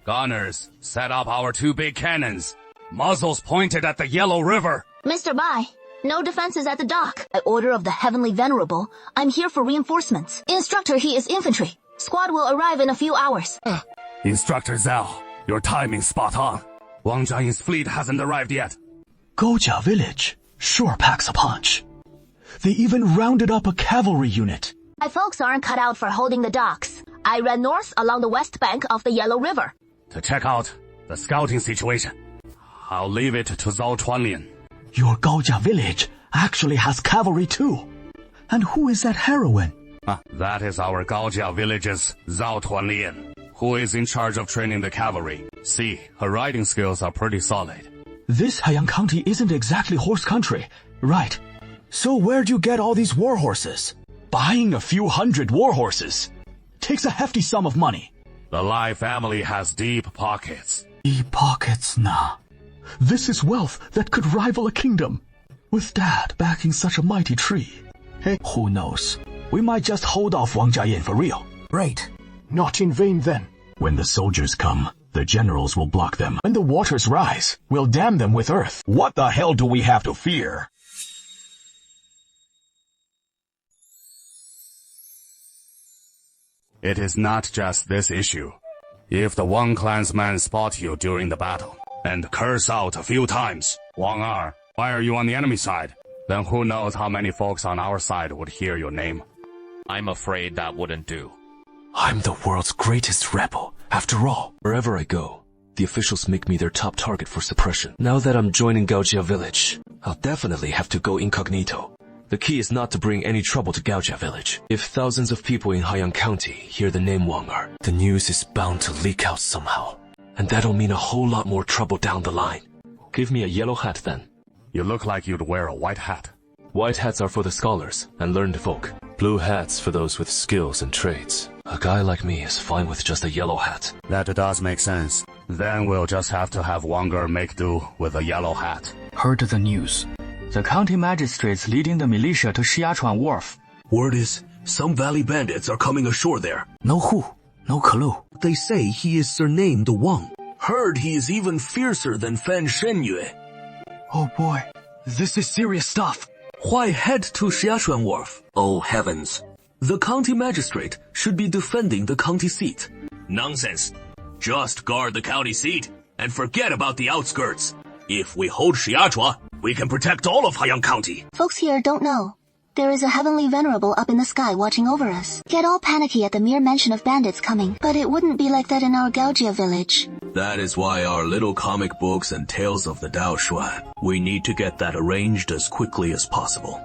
Gunners, set up our 2 big cannons. Muzzles pointed at the Yellow River.
Mr. Bai, no defenses at the dock. By order of the Heavenly Venerable, I'm here for reinforcements. Instructor, he is infantry. Squad will arrive in a few hours.
Instructor Zhao, your timing's spot on. Wang Jiayin's fleet hasn't arrived yet.
Gojia village sure packs a punch. They even rounded up a cavalry unit.
My folks aren't cut out for holding the docks. I ran north along the west bank of the Yellow River
to check out the scouting situation. I'll leave it to Zhao Chuanlian.
Your Gaojia village actually has cavalry too. And who is that heroine?
That is our Gaojia village's Zhao Chuanlian, who is in charge of training the cavalry. See, her riding skills are pretty solid.
This Haiyang County isn't exactly horse country, right? So where'd you get all these war horses? Buying a few hundred war horses takes a hefty sum of money.
The Lai family has deep pockets.
Deep pockets, nah. This is wealth that could rival a kingdom. With Dad backing such a mighty tree. Hey, who knows? We might just hold off Wang Jiayin for real.
Right. Not in vain then.
When the soldiers come, the generals will block them. When the waters rise, we'll dam them with earth. What the hell do we have to fear?
It is not just this issue. If the Wang clansmen spot you during the battle and curse out a few times, Wang Er, why are you on the enemy side? Then who knows how many folks on our side would hear your name.
I'm afraid that wouldn't do.
I'm the world's greatest rebel. After all, wherever I go, the officials make me their top target for suppression. Now that I'm joining Gaojia village, I'll definitely have to go incognito. The key is not to bring any trouble to Gaojia village. If thousands of people in Haiyang County hear the name Wang Er, the news is bound to leak out somehow. And that'll mean a whole lot more trouble down the line. Give me a yellow hat then.
You look like you'd wear a white hat.
White hats are for the scholars and learned folk. Blue hats for those with skills and trades. A guy like me is fine with just a yellow hat.
That does make sense. Then we'll just have to have Wang Er make do with a yellow hat.
Heard the news. The county magistrate's leading the militia to Xiachuan Wharf.
Word is, some valley bandits are coming ashore there.
No who, no clue.
They say he is surnamed Wang. Heard he is even fiercer than Fan Shenyue.
Oh boy, this is serious stuff.
Why head to Xiachuan Wharf? Oh heavens. The county magistrate should be defending the county seat. Nonsense. Just guard the county seat and forget about the outskirts. If we hold Xiachua, we can protect all of Haiyang County.
Folks here don't know. There is a Heavenly Venerable up in the sky watching over us. Get all panicky at the mere mention of bandits coming. But it wouldn't be like that in our Gaojia village.
That is why our little comic books and tales of the Dao Xuan. We need to get that arranged as quickly as possible.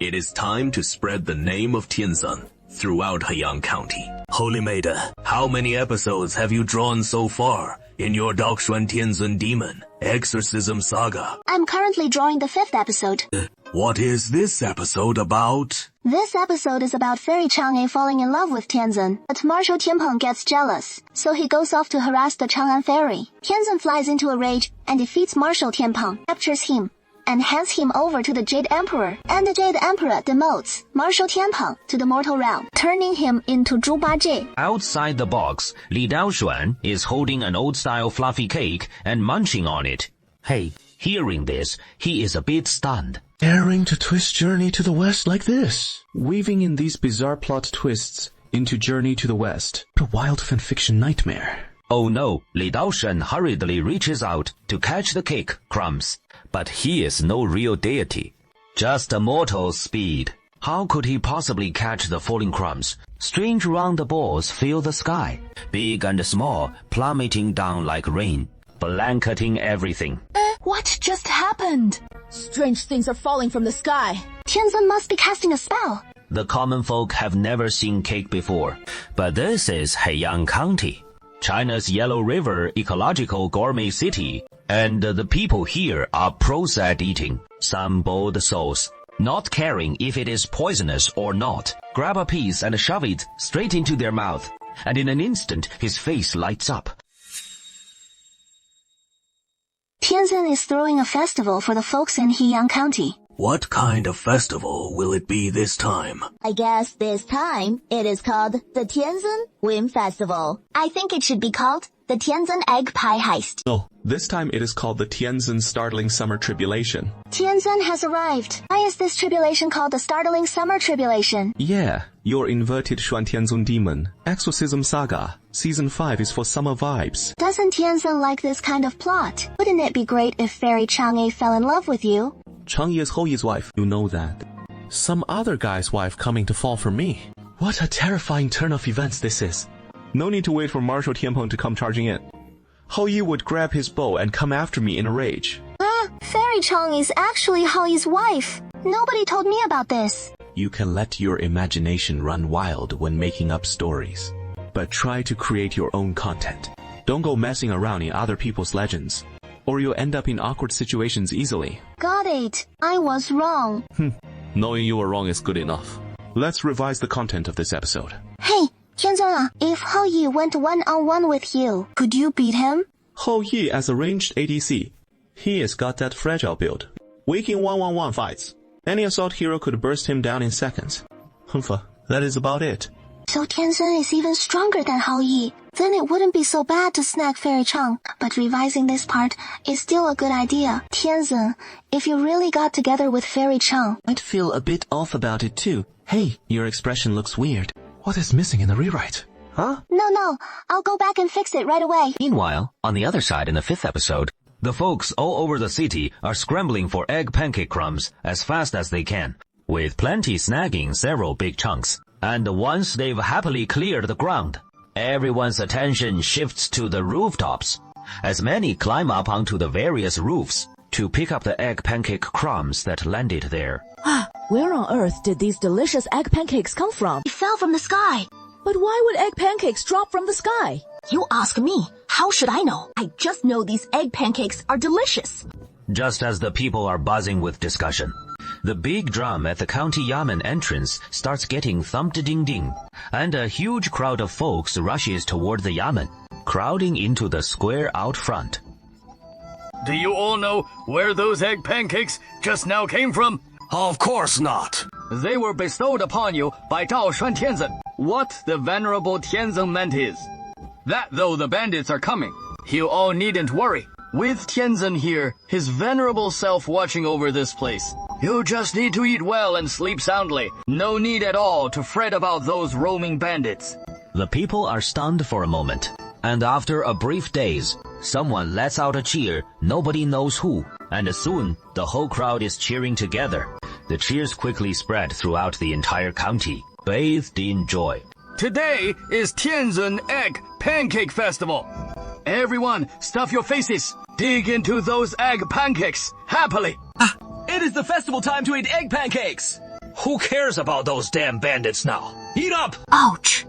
It is time to spread the name of Tianzan throughout Haiyang County. Holy Maiden, how many episodes have you drawn so far in your Daoxuan Tianzun Demon Exorcism Saga?
I'm currently drawing the 5th episode.
What is this episode about?
This episode is about Fairy Chang'e falling in love with Tianzan, but Marshal Tianpeng gets jealous, so he goes off to harass the Chang'an Fairy. Tianzan flies into a rage and defeats Marshal Tianpeng, captures him, and hands him over to the Jade Emperor, and the Jade Emperor demotes Marshal Tianpeng to the mortal realm, turning him into Zhu Bajie.
Outside the box, Li Daoshuan is holding an old-style fluffy cake and munching on it. Hey, hearing this, he is a bit stunned.
Daring to twist Journey to the West like this, weaving in these bizarre plot twists into Journey to the West. What a wild fanfiction nightmare.
Oh no, Li Daoshuan hurriedly reaches out to catch the cake crumbs. But he is no real deity, just a mortal's speed. How could he possibly catch the falling crumbs? Strange round balls fill the sky, big and small, plummeting down like rain, blanketing everything.
What just happened? Strange things are falling from the sky.
Tianzhen must be casting a spell.
The common folk have never seen cake before, but this is Heiyang County, China's Yellow River ecological gourmet city, and the people here are pros at eating. Some bold souls, not caring if it is poisonous or not, grab a piece and shove it straight into their mouth, and in an instant his face lights up.
Tianzhen is throwing a festival for the folks in Heiyang County.
What kind of festival will it be this time?
I guess this time it is called the Tianzhen Wind Festival. I think it should be called the Tianzhen Egg Pie Heist.
No, this time it is called the Tianzhen Startling Summer Tribulation.
Tianzhen has arrived. Why is this tribulation called the Startling Summer Tribulation?
Yeah, your inverted Xuan Tianzun demon. Exorcism Saga. Season 5 is for summer vibes.
Doesn't Tianzhen like this kind of plot? Wouldn't it be great if Fairy Chang'e fell in love with you?
Chang'e is Hou Yi's wife. You know that. Some other guy's wife coming to fall for me. What a terrifying turn of events this is. No need to wait for Marshal Tianpeng to come charging in. Hou Yi would grab his bow and come after me in a rage.
Fairy Chang'e is actually Hou Yi's wife. Nobody told me about this.
You can let your imagination run wild when making up stories. But try to create your own content. Don't go messing around in other people's legends, or you'll end up in awkward situations easily.
Got it. I was wrong.
Knowing you were wrong is good enough. Let's revise the content of this episode.
Hey, Tianzhen, if Hou Yi went one-on-one with you, could you beat him?
Hou Yi as a ranged ADC. He has got that fragile build. Weak in 1-1-1 fights. Any assault hero could burst him down in seconds. Humph, that is about it.
So Tianzhen is even stronger than Hou Yi. Then it wouldn't be so bad to snag Fairy Chang. But revising this part is still a good idea. Tianzhen, if you really got together with Fairy Chang,
I'd feel a bit off about it too. Hey, your expression looks weird. What is missing in the rewrite? Huh?
No, I'll go back and fix it right away.
Meanwhile, on the other side in the 5th episode, the folks all over the city are scrambling for egg pancake crumbs as fast as they can, with plenty snagging several big chunks. And once they've happily cleared the ground, everyone's attention shifts to the rooftops, as many climb up onto the various roofs to pick up the egg pancake crumbs that landed there.
Where on earth did these delicious egg pancakes come from?
It fell from the sky.
But why would egg pancakes drop from the sky?
You ask me. How should I know? I just know these egg pancakes are delicious.
Just as the people are buzzing with discussion, the big drum at the county yamen entrance starts getting thumped-ding-ding, and a huge crowd of folks rushes toward the yamen, crowding into the square out front.
Do you all know where those egg pancakes just now came from?
Of course not.
They were bestowed upon you by Zhao Shuan Tianzhen. What the venerable Tianzhen meant is that though the bandits are coming, you all needn't worry. With Tianzhen here, his venerable self watching over this place, you just need to eat well and sleep soundly. No need at all to fret about those roaming bandits.
The people are stunned for a moment, and after a brief daze, someone lets out a cheer, nobody knows who, and soon the whole crowd is cheering together. The cheers quickly spread throughout the entire county, bathed in joy.
Today is Tianzhen Egg Pancake Festival. Everyone, stuff your faces. Dig into those egg pancakes, happily.
It is the festival time to eat egg pancakes.
Who cares about those damn bandits now? Eat up!
Ouch.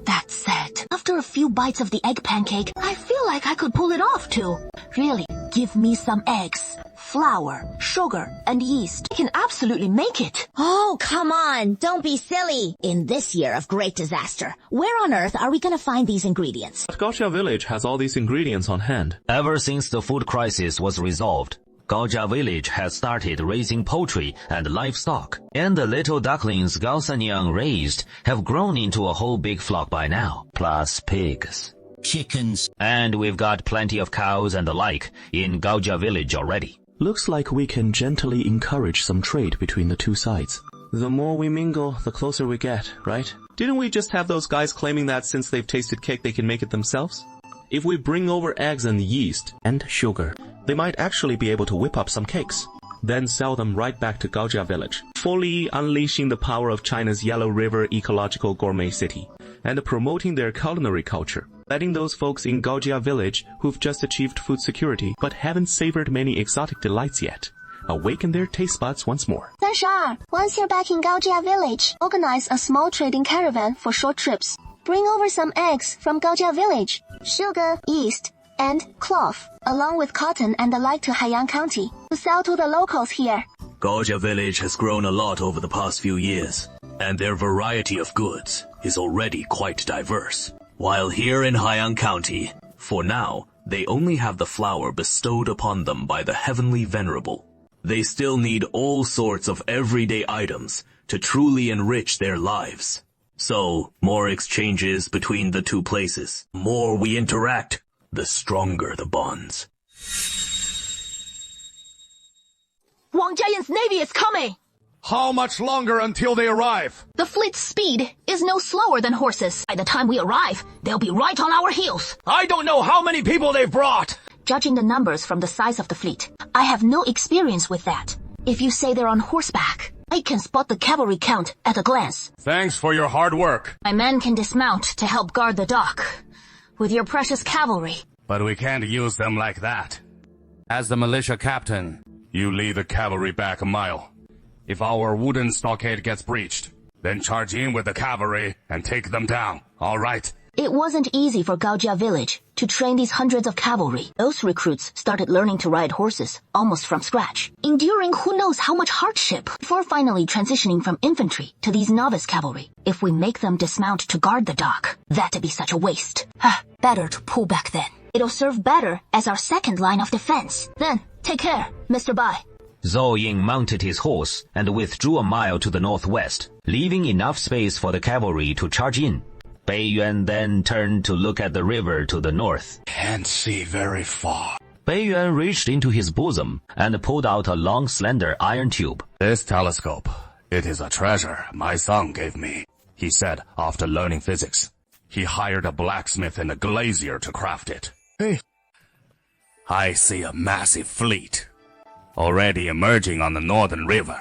That said, after a few bites of the egg pancake, I feel like I could pull it off too. Really, give me some eggs, flour, sugar, and yeast. I can absolutely make it.
Oh, come on. Don't be silly. In this year of great disaster, where on earth are we gonna find these ingredients?
Gaojia Village has all these ingredients on hand.
Ever since the food crisis was resolved, Gaojia Village has started raising poultry and livestock, and the little ducklings Gao Sanyang raised have grown into a whole big flock by now, plus pigs,
chickens,
and we've got plenty of cows and the like in Gaojia Village already.
Looks like we can gently encourage some trade between the two sides. The more we mingle, the closer we get, right? Didn't we just have those guys claiming that since they've tasted cake they can make it themselves? If we bring over eggs and yeast and sugar, they might actually be able to whip up some cakes, then sell them right back to Gaojia Village, fully unleashing the power of China's Yellow River ecological gourmet city, and promoting their culinary culture, letting those folks in Gaojia Village who've just achieved food security but haven't savored many exotic delights yet awaken their taste buds once more.
32. Once you're back in Gaojia village, organize a small trading caravan for short trips. Bring over some eggs from Gaojia village, sugar, yeast, and cloth, along with cotton and the like to Haiyang County, to sell to the locals here.
Gaojia village has grown a lot over the past few years, and their variety of goods is already quite diverse. While here in Haiyang County, for now, they only have the flour bestowed upon them by the Heavenly Venerable. They still need all sorts of everyday items to truly enrich their lives. So, more exchanges between the two places. The more we interact, the stronger the bonds.
Wang Jiayin's navy is coming!
How much longer until they arrive?
The fleet's speed is no slower than horses. By the time we arrive, they'll be right on our heels.
I don't know how many people they've brought.
Judging the numbers from the size of the fleet, I have no experience with that. If you say they're on horseback, I can spot the cavalry count at a glance.
Thanks for your hard work.
My men can dismount to help guard the dock. With your precious cavalry.
But we can't use them like that. As the militia captain, you lead the cavalry back a mile. If our wooden stockade gets breached, then charge in with the cavalry and take them down, all right?
It wasn't easy for Gaojia village to train these hundreds of cavalry. Those recruits started learning to ride horses almost from scratch, enduring who knows how much hardship before finally transitioning from infantry to these novice cavalry. If we make them dismount to guard the dock, that'd be such a waste. Better to pull back then. It'll serve better as our second line of defense. Then, take care, Mr. Bai.
Zhou Ying mounted his horse and withdrew a mile to the northwest, leaving enough space for the cavalry to charge in. Bei Yuan then turned to look at the river to the north.
Can't see very far.
Bei Yuan reached into his bosom and pulled out a long, slender iron tube.
This telescope, it is a treasure my son gave me, he said after learning physics. He hired a blacksmith and a glazier to craft it. Hey. I see a massive fleet already emerging on the northern river.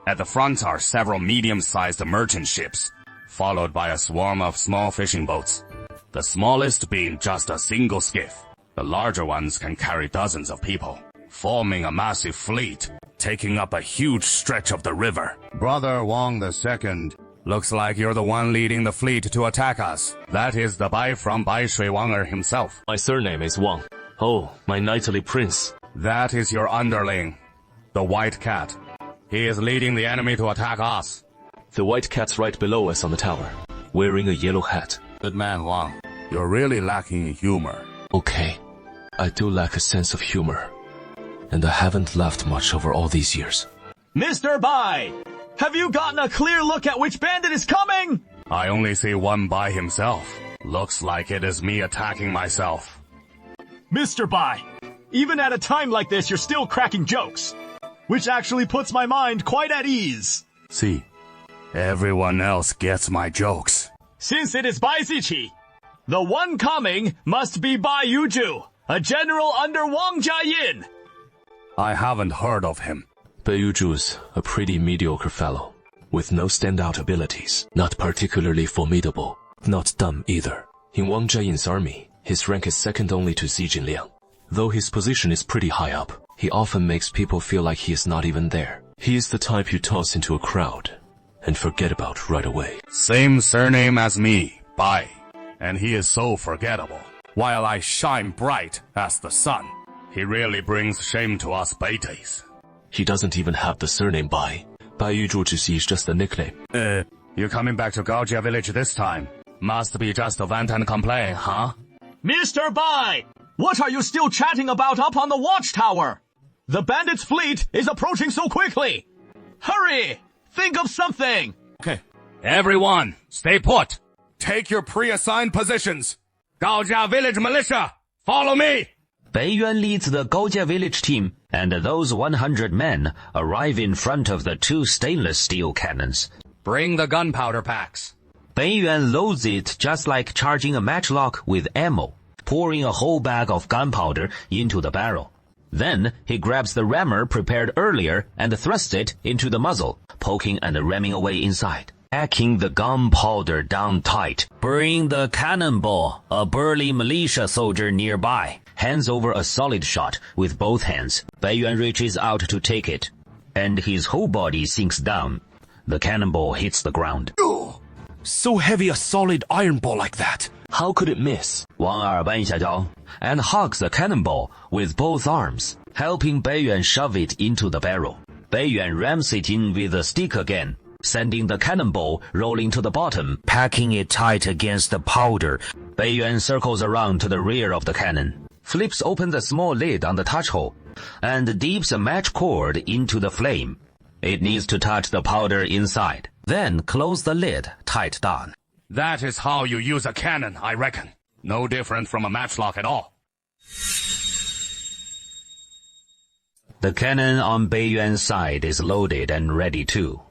At the front are several medium-sized merchant ships, followed by a swarm of small fishing boats, the smallest being just a single skiff. The larger ones can carry dozens of people, forming a massive fleet, taking up a huge stretch of the river. Brother Wang II, looks like you're the one leading the fleet to attack us. That is the Bai from Bai Shui Wanger himself.
My surname is Wang. Oh, my knightly prince.
That is your underling, the White Cat. He is leading the enemy to attack us.
The White Cat's right below us on the tower, wearing a yellow hat.
Good man, Wang. You're really lacking in humor.
Okay, I do lack a sense of humor. And I haven't laughed much over all these years.
Mr. Bai! Have you gotten a clear look at which bandit is coming?
I only see one by himself. Looks like it is me attacking myself.
Mr. Bai, even at a time like this, you're still cracking jokes, which actually puts my mind quite at ease.
See, everyone else gets my jokes.
Since it is Bai Ziqi, the one coming must be Bai Yuju, a general under Wang Jiayin.
I haven't heard of him.
Bai Yuju's a pretty mediocre fellow, with no standout abilities, not particularly formidable, not dumb either. In Wang Jiayin's army, his rank is second only to Xi Jinliang. Though his position is pretty high up, he often makes people feel like he is not even there. He is the type you toss into a crowd and forget about right away.
Same surname as me, Bai, and he is so forgettable. While I shine bright as the sun, he really brings shame to us Baitais.
He doesn't even have the surname Bai. Bai Yuju is just a nickname.
You coming back to Gaojia village this time? Must be just a one-time complaint, huh?
Mr. Bai! What are you still chatting about up on the watchtower? The bandits' fleet is approaching so quickly! Hurry! Think of something!
Okay. Everyone, stay put! Take your pre-assigned positions! Gaojia village militia, follow me!
Bei Yuan leads the Gaojia village team, and those 100 men arrive in front of the 2 stainless steel cannons.
Bring the gunpowder packs.
Bei Yuan loads it just like charging a matchlock with ammo, pouring a whole bag of gunpowder into the barrel. Then he grabs the rammer prepared earlier and thrusts it into the muzzle, poking and ramming away inside. Packing the gunpowder down tight. Bring the cannonball, a burly militia soldier nearby. hands over a solid shot with both hands. Bai Yuan reaches out to take it, and his whole body sinks down. The cannonball hits the ground.
So heavy a solid iron ball like that. How could it miss?
Wang Er 搬一下脚 and hugs the cannonball with both arms, helping Bai Yuan shove it into the barrel. Bai Yuan rams it in with a stick again, sending the cannonball rolling to the bottom, packing it tight against the powder. Bai Yuan circles around to the rear of the cannon, flips open the small lid on the touch hole, and dips a match cord into the flame. It needs to touch the powder inside. Then close the lid tight down.
That is how you use a cannon, I reckon. No different from a matchlock at all.
The cannon on Bai Yuan's side is loaded and ready too.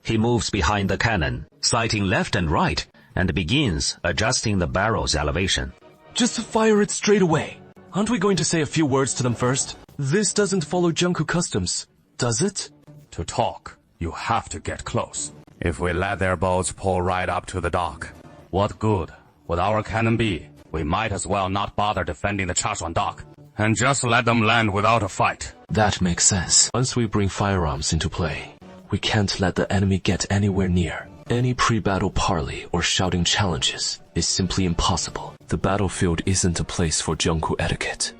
He moves behind the cannon, sighting left and right, and begins adjusting the barrel's elevation.
Just fire it straight away. Aren't we going to say a few words to them first? This doesn't follow Jiangku customs, does it?
To talk, you have to get close. If we let their boats pull right up to the dock, what good would our cannon be? We might as well not bother defending the Chashuan dock, and just let them land without a fight.
That makes sense. Once we bring firearms into play, we can't let the enemy get anywhere near. Any pre-battle parley or shouting challenges is simply impossible. The battlefield isn't a place for Jiangku etiquette.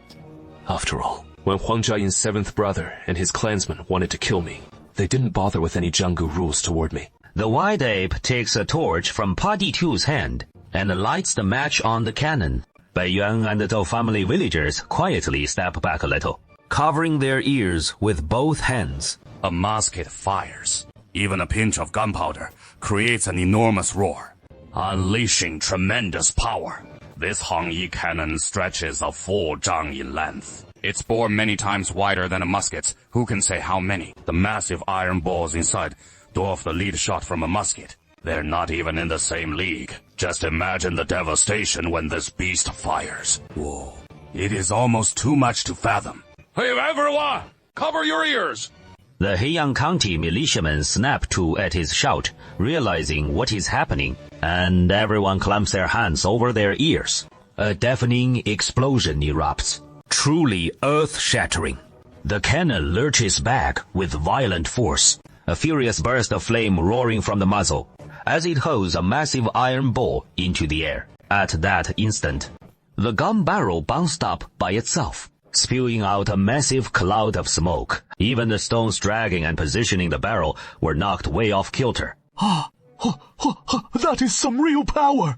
After all, when Huang Jiayin's seventh brother and his clansmen wanted to kill me, they didn't bother with any Jiangku rules toward me.
The white ape takes a torch from Party 2's hand and lights the match on the cannon. Bai Yuan and the Dou family villagers quietly step back a little, covering their ears with both hands.
A musket fires. Even a pinch of gunpowder creates an enormous roar, unleashing tremendous power. This Hongyi cannon stretches a full zhang in length. Its bore many times wider than a musket's. Who can say how many? The massive iron balls inside dwarf the lead shot from a musket. They're not even in the same league. Just imagine the devastation when this beast fires. Whoa. It is almost too much to fathom.
Hey everyone, cover your ears!
The Heiyang County militiamen snap to at his shout, realizing what is happening, and everyone clamps their hands over their ears. A deafening explosion erupts, truly earth-shattering. The cannon lurches back with violent force, a furious burst of flame roaring from the muzzle, as it hurls a massive iron ball into the air. At that instant, the gun barrel bounced up by itself, spewing out a massive cloud of smoke. Even the stones dragging and positioning the barrel were knocked way off kilter.
That is some real power.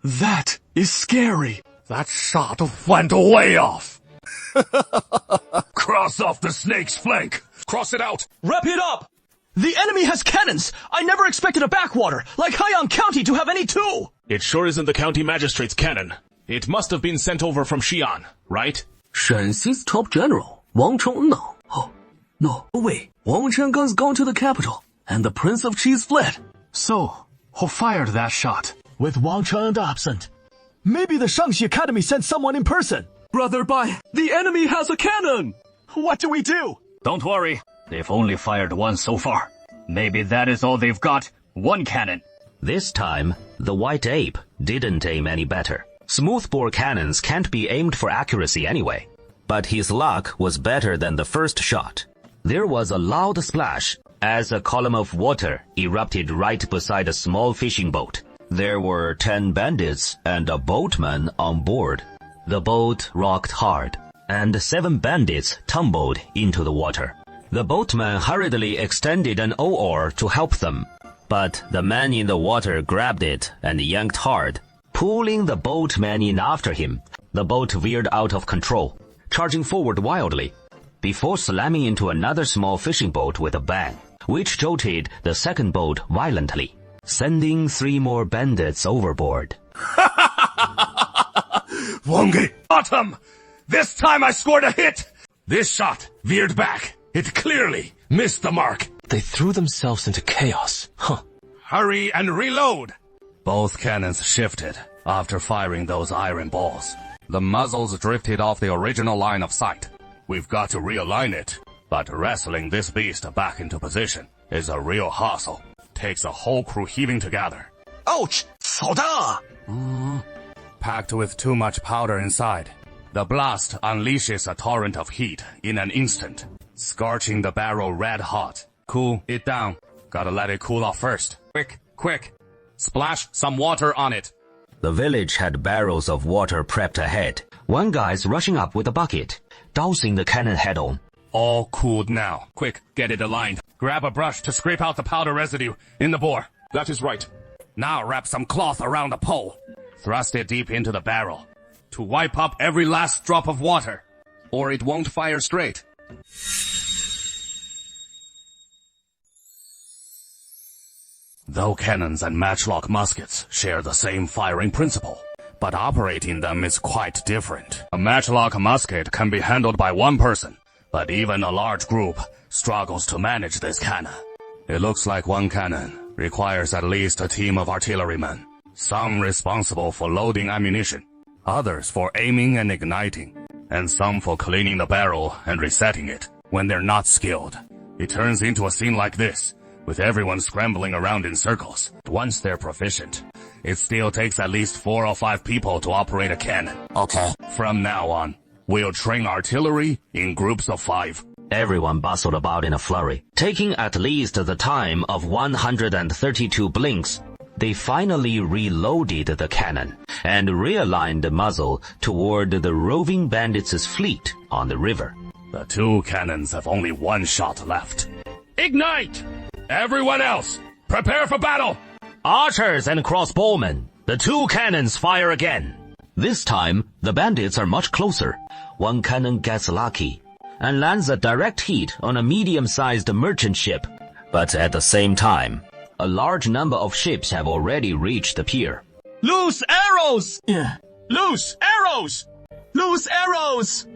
That is scary.
That shot went way off. Cross off the snake's flank.
Cross it out.
Wrap it up! The enemy has cannons! I never expected a backwater, like Haiyang County, to have any too!
It sure isn't the county magistrate's cannon. It must have been sent over from Xi'an, right?
Shanxi's top general, Wang Cheng'e. Oh, no, wait. Wang Cheng'e's gone to the capital, and the Prince of Cheese fled.
So, who fired that shot?
With Wang Cheng'e absent. Maybe the Shangxi Academy sent someone in person.
Brother Bai, the enemy has a cannon!
What do we do?
Don't worry. They've only fired one so far. Maybe that is all they've got. One cannon.
This time, the white ape didn't aim any better. Smoothbore cannons can't be aimed for accuracy anyway. But his luck was better than the first shot. There was a loud splash as a column of water erupted right beside a small fishing boat. There were 10 bandits and a boatman on board. The boat rocked hard, and 7 bandits tumbled into the water. The boatman hurriedly extended an oar to help them, but the man in the water grabbed it and yanked hard, pulling the boatman in after him. The boat veered out of control, charging forward wildly, before slamming into another small fishing boat with a bang, which jolted the second boat violently, sending 3 more bandits overboard.
Wongi, bottom! This time I scored a hit! This shot veered back. It clearly missed the mark.
They threw themselves into chaos.
Hurry and reload! Both cannons shifted after firing those iron balls. The muzzles drifted off the original line of sight. We've got to realign it. But wrestling this beast back into position is a real hassle. Takes a whole crew heaving together.
Ouch! 好大!
Packed with too much powder inside. The blast unleashes a torrent of heat in an instant, scorching the barrel red hot. Cool it down. Gotta let it cool off first. Quick, quick. Splash some water on it.
The village had barrels of water prepped ahead. One guy's rushing up with a bucket, dousing the cannon head on.
All cooled now. Quick, get it aligned. Grab a brush to scrape out the powder residue in the bore.
That is right.
Now wrap some cloth around the pole. Thrust it deep into the barrel to wipe up every last drop of water, or it won't fire straight. Though cannons and matchlock muskets share the same firing principle, but operating them is quite different. A matchlock musket can be handled by one person, but even a large group struggles to manage this cannon. It looks like one cannon requires at least a team of artillerymen, some responsible for loading ammunition, others for aiming and igniting, and some for cleaning the barrel and resetting it. When they're not skilled, it turns into a scene like this, with everyone scrambling around in circles. Once they're proficient, it still takes at least 4 or 5 people to operate a cannon.
Okay.
From now on, we'll train artillery in groups of 5.
Everyone bustled about in a flurry. Taking at least the time of 132 blinks, they finally reloaded the cannon and realigned the muzzle toward the roving bandits' fleet on the river.
The 2 cannons have only 1 shot left. Ignite! Everyone else, prepare for battle!
Archers and crossbowmen, the 2 cannons fire again. This time, the bandits are much closer. One cannon gets lucky and lands a direct hit on a medium-sized merchant ship. But at the same time, a large number of ships have already reached the pier.
Loose arrows! Loose arrows! Loose arrows!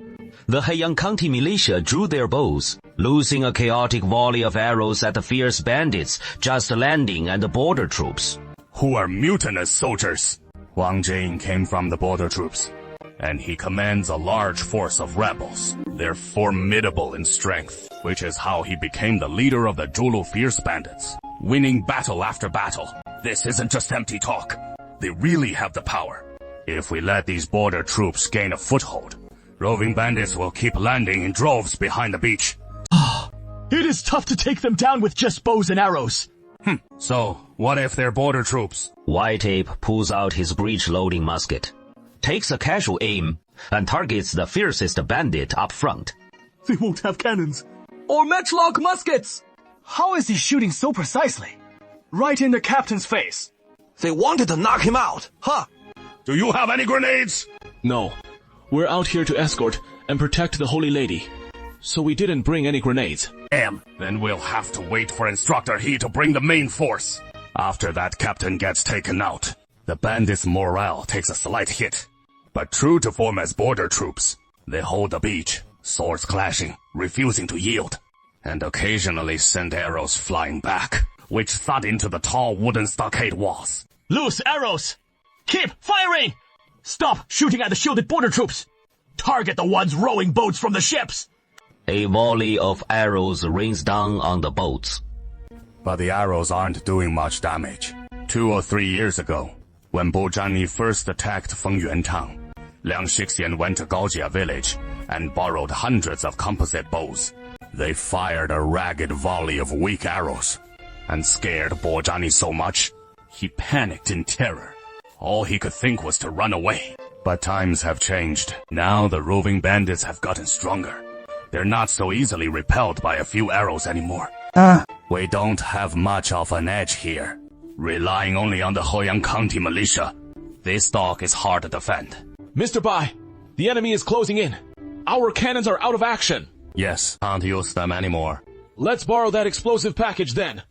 The Heiyang County militia drew their bows, loosing a chaotic volley of arrows at the fierce bandits just landing and the border troops.
Who are mutinous soldiers? Wang Jing came from the border troops, and he commands a large force of rebels. They're formidable in strength, which is how he became the leader of the Zhulu fierce bandits, winning battle after battle. This isn't just empty talk. They really have the power. If we let these border troops gain a foothold, roving bandits will keep landing in droves behind the beach.
It is tough to take them down with just bows and arrows.
So, what if they're border troops?
White Ape pulls out his breech-loading musket, takes a casual aim, and targets the fiercest bandit up front.
They won't have cannons. Or matchlock muskets!
How is he shooting so precisely? Right in the captain's face.
They wanted to knock him out, huh?
Do you have any grenades?
No. We're out here to escort and protect the Holy Lady, so we didn't bring any grenades.
Then we'll have to wait for Instructor He to bring the main force. After that captain gets taken out, the bandits' morale takes a slight hit. But true to form as border troops, they hold the beach, swords clashing, refusing to yield, and occasionally send arrows flying back, which thud into the tall wooden stockade walls.
Loose arrows! Keep firing! Stop shooting at the shielded border troops! Target the ones rowing boats from the ships!
A volley of arrows rains down on the boats.
But the arrows aren't doing much damage. 2 or 3 years ago, when Bo Zhanyi first attacked Fengyuan town, Liang Shixian went to Gaojia village and borrowed hundreds of composite bows. They fired a ragged volley of weak arrows and scared Bo Zhanyi so much, he panicked in terror. All he could think was to run away. But times have changed. Now the roving bandits have gotten stronger. They're not so easily repelled by a few arrows anymore. We don't have much of an edge here. Relying only on the Heiyang County militia, this dog is hard to defend.
Mr. Bai, the enemy is closing in. Our cannons are out of action.
Yes, can't use them anymore.
Let's borrow that explosive package then.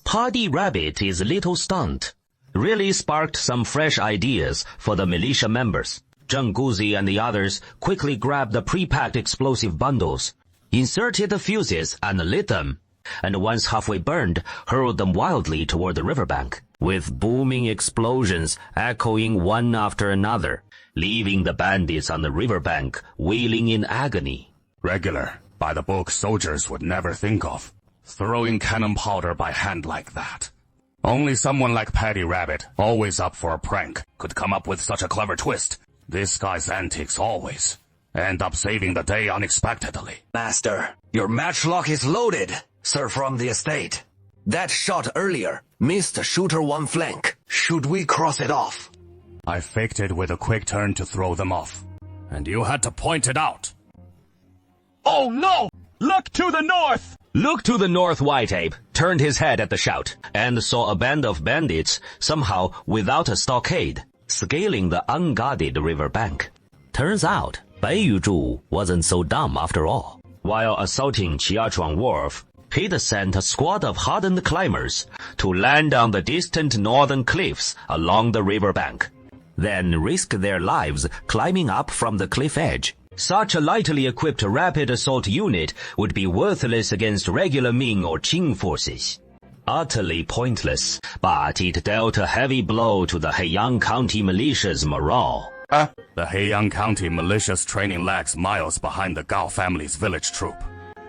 Puddy Rabbit is a little stunned. Really sparked some fresh ideas for the militia members. Zheng Guzi and the others quickly grabbed the pre-packed explosive bundles, inserted the fuses and lit them, and once halfway burned, hurled them wildly toward the riverbank, with booming explosions echoing one after another, leaving the bandits on the riverbank wailing in agony.
Regular, by-the-book soldiers would never think of throwing cannon powder by hand like that. Only someone like Paddy Rabbit, always up for a prank, could come up with such a clever twist. This guy's antics always end up saving the day unexpectedly.
Master, your matchlock is loaded, sir from the estate. That shot earlier missed shooter one flank. Should we cross it off?
I faked it with a quick turn to throw them off. And you had to point it out.
Oh no! Look to the north!
Look to the north, White Ape turned his head at the shout and saw a band of bandits, somehow without a stockade, scaling the unguarded river bank. Turns out, Bai Yuzhu wasn't so dumb after all. While assaulting Qiachuang Wharf, he'd sent a squad of hardened climbers to land on the distant northern cliffs along the river bank, then risk their lives climbing up from the cliff edge. Such a lightly equipped rapid assault unit would be worthless against regular Ming or Qing forces. Utterly pointless, but it dealt a heavy blow to the Heiyang County militia's morale.
The Heiyang County militia's training lags miles behind the Gao family's village troop.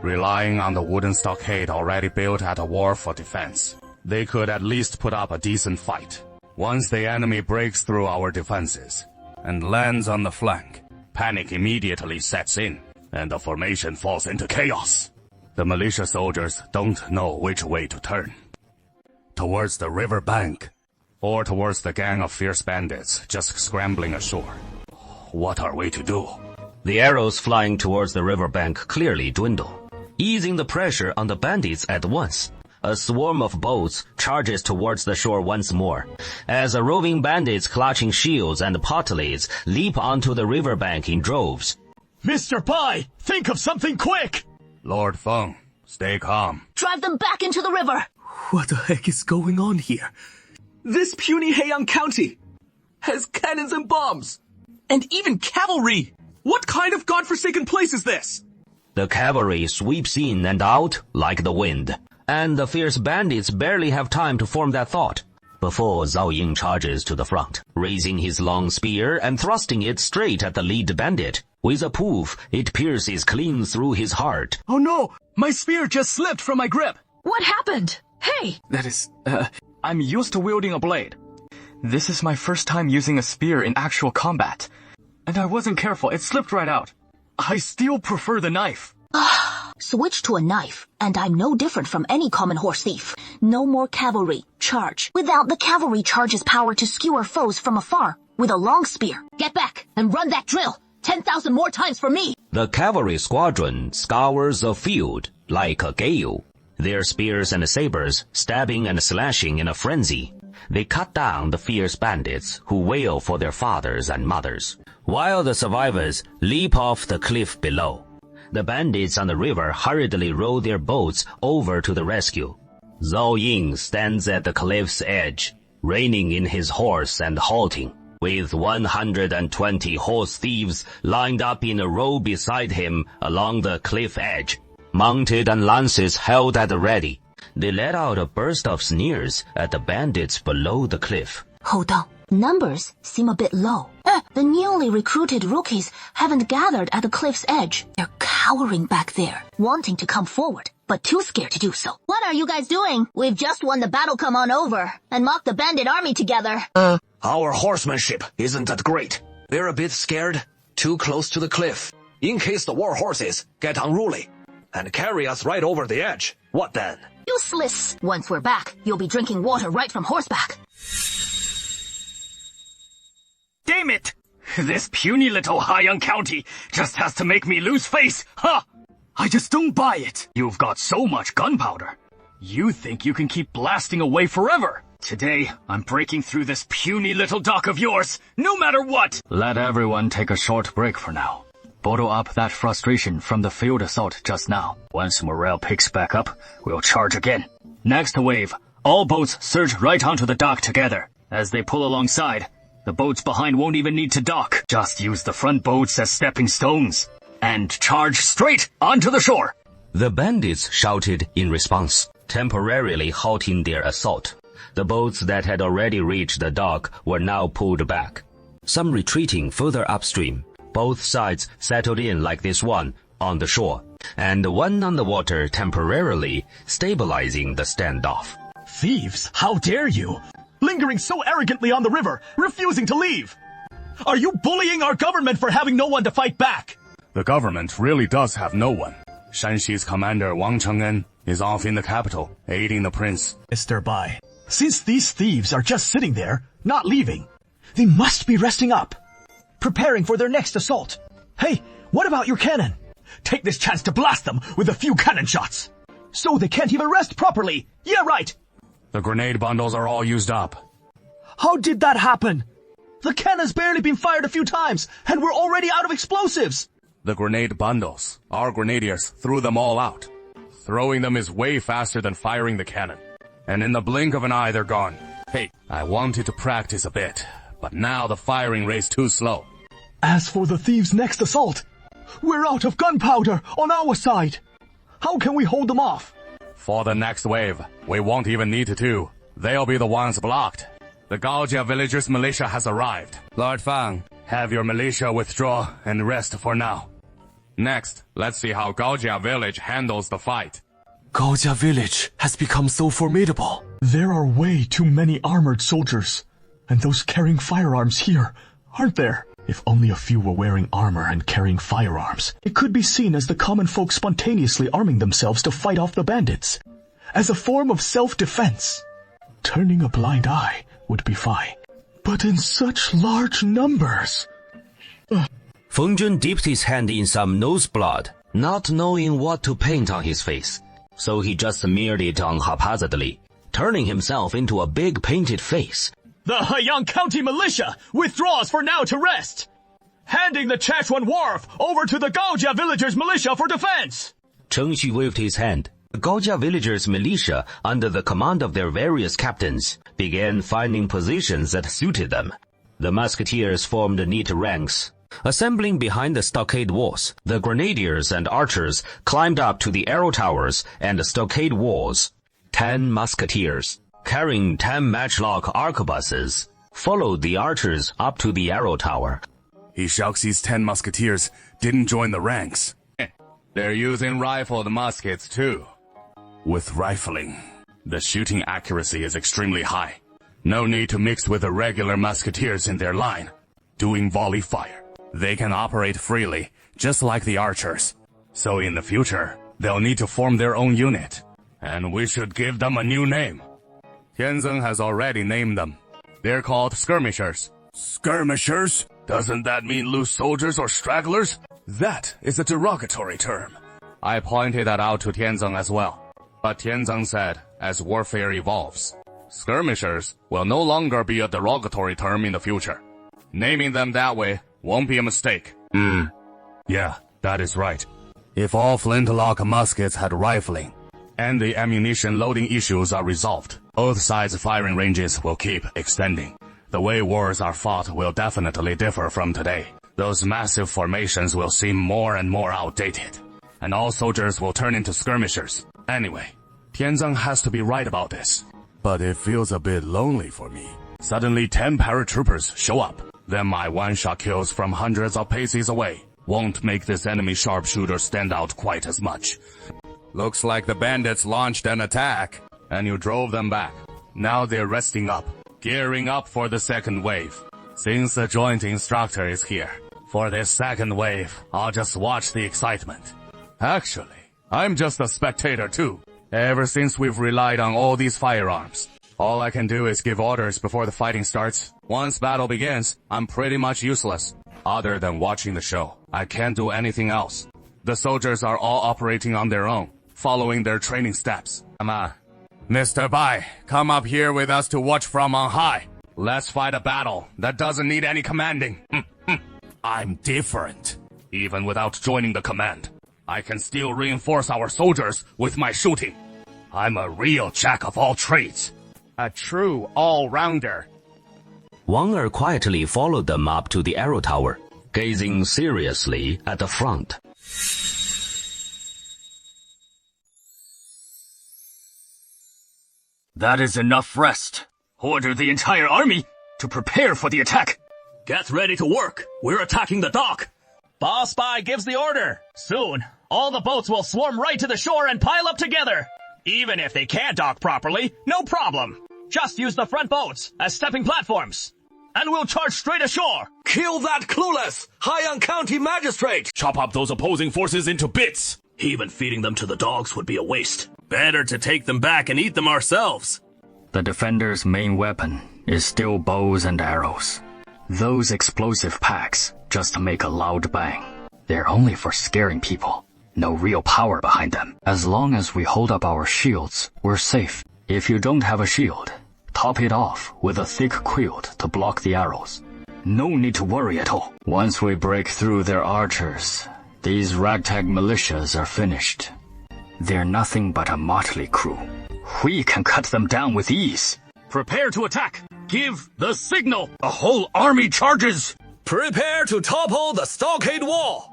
Relying on the wooden stockade already built at a wharf for defense, they could at least put up a decent fight. Once the enemy breaks through our defenses and lands on the flank, panic immediately sets in, and the formation falls into chaos. The militia soldiers don't know which way to turn. Towards the river bank, or towards the gang of fierce bandits just scrambling ashore. What are we to do?
The arrows flying towards the river bank clearly dwindle, easing the pressure on the bandits at once. A swarm of boats charges towards the shore once more, as the roving bandits clutching shields and potlids leap onto the riverbank in droves.
Mr. Bai, think of something quick!
Lord Feng, stay calm.
Drive them back into the river!
What the heck is going on here?
This puny Heiyang County has cannons and bombs, and even cavalry! What kind of godforsaken place is this?
The cavalry sweeps in and out like the wind, and the fierce bandits barely have time to form that thought before Zhao Ying charges to the front, raising his long spear and thrusting it straight at the lead bandit. With a poof, it pierces clean through his heart.
Oh no! My spear just slipped from my grip!
What happened? Hey!
That is, I'm used to wielding a blade. This is my first time using a spear in actual combat. And I wasn't careful, it slipped right out. I still prefer the knife.
Switch to a knife, and I'm no different from any common horse thief. No more cavalry. Charge.
Without the cavalry charge's power to skewer foes from afar with a long spear.
Get back and run that drill. 10,000 more times for me.
The cavalry squadron scours the field like a gale, their spears and sabers stabbing and slashing in a frenzy. They cut down the fierce bandits who wail for their fathers and mothers, while the survivors leap off the cliff below. The bandits on the river hurriedly row their boats over to the rescue. Zhao Ying stands at the cliff's edge, reining in his horse and halting, with 120 horse thieves lined up in a row beside him along the cliff edge, mounted on lances held at the ready. They let out a burst of sneers at the bandits below the cliff.
Hold on. Numbers seem a bit low. The newly recruited rookies haven't gathered at the cliff's edge. They're cowering back there, wanting to come forward, but too scared to do so.
What are you guys doing? We've just won the battle, come on over, and mock the bandit army together.
Our horsemanship isn't that great. We're a bit scared, too close to the cliff, in case the war horses get unruly and carry us right over the edge. What then?
Useless. Once we're back, you'll be drinking water right from horseback.
Damn it! This puny little Heiyang County just has to make me lose face, huh? I just don't buy it. You've got so much gunpowder. You think you can keep blasting away forever. Today, I'm breaking through this puny little dock of yours, no matter what!
Let everyone take a short break for now. Bottle up that frustration from the field assault just now. Once morale picks back up, we'll charge again. Next wave, all boats surge right onto the dock together. As they pull alongside, the boats behind won't even need to dock. Just use the front boats as stepping stones. And charge straight onto the shore.
The bandits shouted in response, temporarily halting their assault. The boats that had already reached the dock were now pulled back, some retreating further upstream. Both sides settled in like this one on the shore, and one on the water temporarily stabilizing the standoff.
Thieves, how dare you? Lingering so arrogantly on the river, refusing to leave. Are you bullying our government for having no one to fight back?
The government really does have no one. Shanxi's commander Wang Cheng'en is off in the capital, aiding the prince.
Mr. Bai, since these thieves are just sitting there, not leaving, they must be resting up, preparing for their next assault. Hey, what about your cannon? Take this chance to blast them with a few cannon shots. So they can't even rest properly. Yeah, right.
The grenade bundles are all used up.
How did that happen? The cannon's barely been fired a few times, and we're already out of explosives.
The grenade bundles. Our grenadiers threw them all out. Throwing them is way faster than firing the cannon. And in the blink of an eye, they're gone. Hey, I wanted to practice a bit, but now the firing rate's too slow.
As for the thieves' next assault, we're out of gunpowder on our side. How can we hold them off?
For the next wave, we won't even need to. They'll be the ones blocked. The Gaojia villagers' militia has arrived. Lord Fang, have your militia withdraw and rest for now. Next, let's see how Gaojia village handles the fight.
Gaojia village has become so formidable.
There are way too many armored soldiers, and those carrying firearms here, aren't there? If only a few were wearing armor and carrying firearms, it could be seen as the common folk spontaneously arming themselves to fight off the bandits, as a form of self-defense. Turning a blind eye would be fine, but in such large numbers...
Feng Jun dipped his hand in some nose blood, not knowing what to paint on his face, so he just smeared it on haphazardly, turning himself into a big painted face.
The Haiyang County Militia withdraws for now to rest, handing the Chachuan Wharf over to the Gaojia villagers' militia for defense.
Cheng Xu waved his hand. The Gaojia villagers' militia, under the command of their various captains, began finding positions that suited them. The musketeers formed neat ranks. Assembling behind the stockade walls, the grenadiers and archers climbed up to the arrow towers and the stockade walls. 10 musketeers, carrying 10 matchlock arquebuses, followed the archers up to the arrow tower.
Xiaoxi's 10 musketeers didn't join the ranks. They're using rifled muskets too. With rifling, the shooting accuracy is extremely high. No need to mix with the regular musketeers in their line, doing volley fire. They can operate freely, just like the archers. So in the future, they'll need to form their own unit. And we should give them a new name. Tianzeng has already named them. They're called skirmishers. Skirmishers? Doesn't that mean loose soldiers or stragglers? That is a derogatory term. I pointed that out to Tianzeng as well. But Tianzeng said, as warfare evolves, skirmishers will no longer be a derogatory term in the future. Naming them that way won't be a mistake. Yeah, that is right. If all flintlock muskets had rifling, and the ammunition loading issues are resolved, both sides' firing ranges will keep extending. The way wars are fought will definitely differ from today. Those massive formations will seem more and more outdated, and all soldiers will turn into skirmishers. Anyway, Tianzeng has to be right about this. But it feels a bit lonely for me. Suddenly 10 paratroopers show up. Then my one-shot kills from hundreds of paces away won't make this enemy sharpshooter stand out quite as much. Looks like the bandits launched an attack, and you drove them back. Now they're resting up, gearing up for the second wave. Since the joint instructor is here, for this second wave, I'll just watch the excitement. Actually, I'm just a spectator too. Ever since we've relied on all these firearms, all I can do is give orders before the fighting starts. Once battle begins, I'm pretty much useless. Other than watching the show, I can't do anything else. The soldiers are all operating on their own, following their training steps. Come on. Mr. Bai, come up here with us to watch from on high. Let's fight a battle that doesn't need any commanding. I'm different. Even without joining the command, I can still reinforce our soldiers with my shooting. I'm a real jack of all trades. A true all-rounder.
Wang Er quietly followed them up to the arrow tower, gazing seriously at the front.
That is enough rest. Order the entire army to prepare for the attack. Get ready to work. We're attacking the dock.
Boss Bai gives the order. Soon, all the boats will swarm right to the shore and pile up together. Even if they can't dock properly, no problem. Just use the front boats as stepping platforms, and we'll charge straight ashore.
Kill that clueless Haiyan County magistrate!
Chop up those opposing forces into bits!
Even feeding them to the dogs would be a waste. Better to take them back and eat them ourselves.
The defenders' main weapon is still bows and arrows. Those explosive packs just make a loud bang. They're only for scaring people. No real power behind them. As long as we hold up our shields, we're safe. If you don't have a shield, top it off with a thick quilt to block the arrows. No need to worry at all. Once we break through their archers, these ragtag militias are finished. They're nothing but a motley crew. We can cut them down with ease.
Prepare to attack. Give the signal. The whole army charges.
Prepare to topple the stockade wall.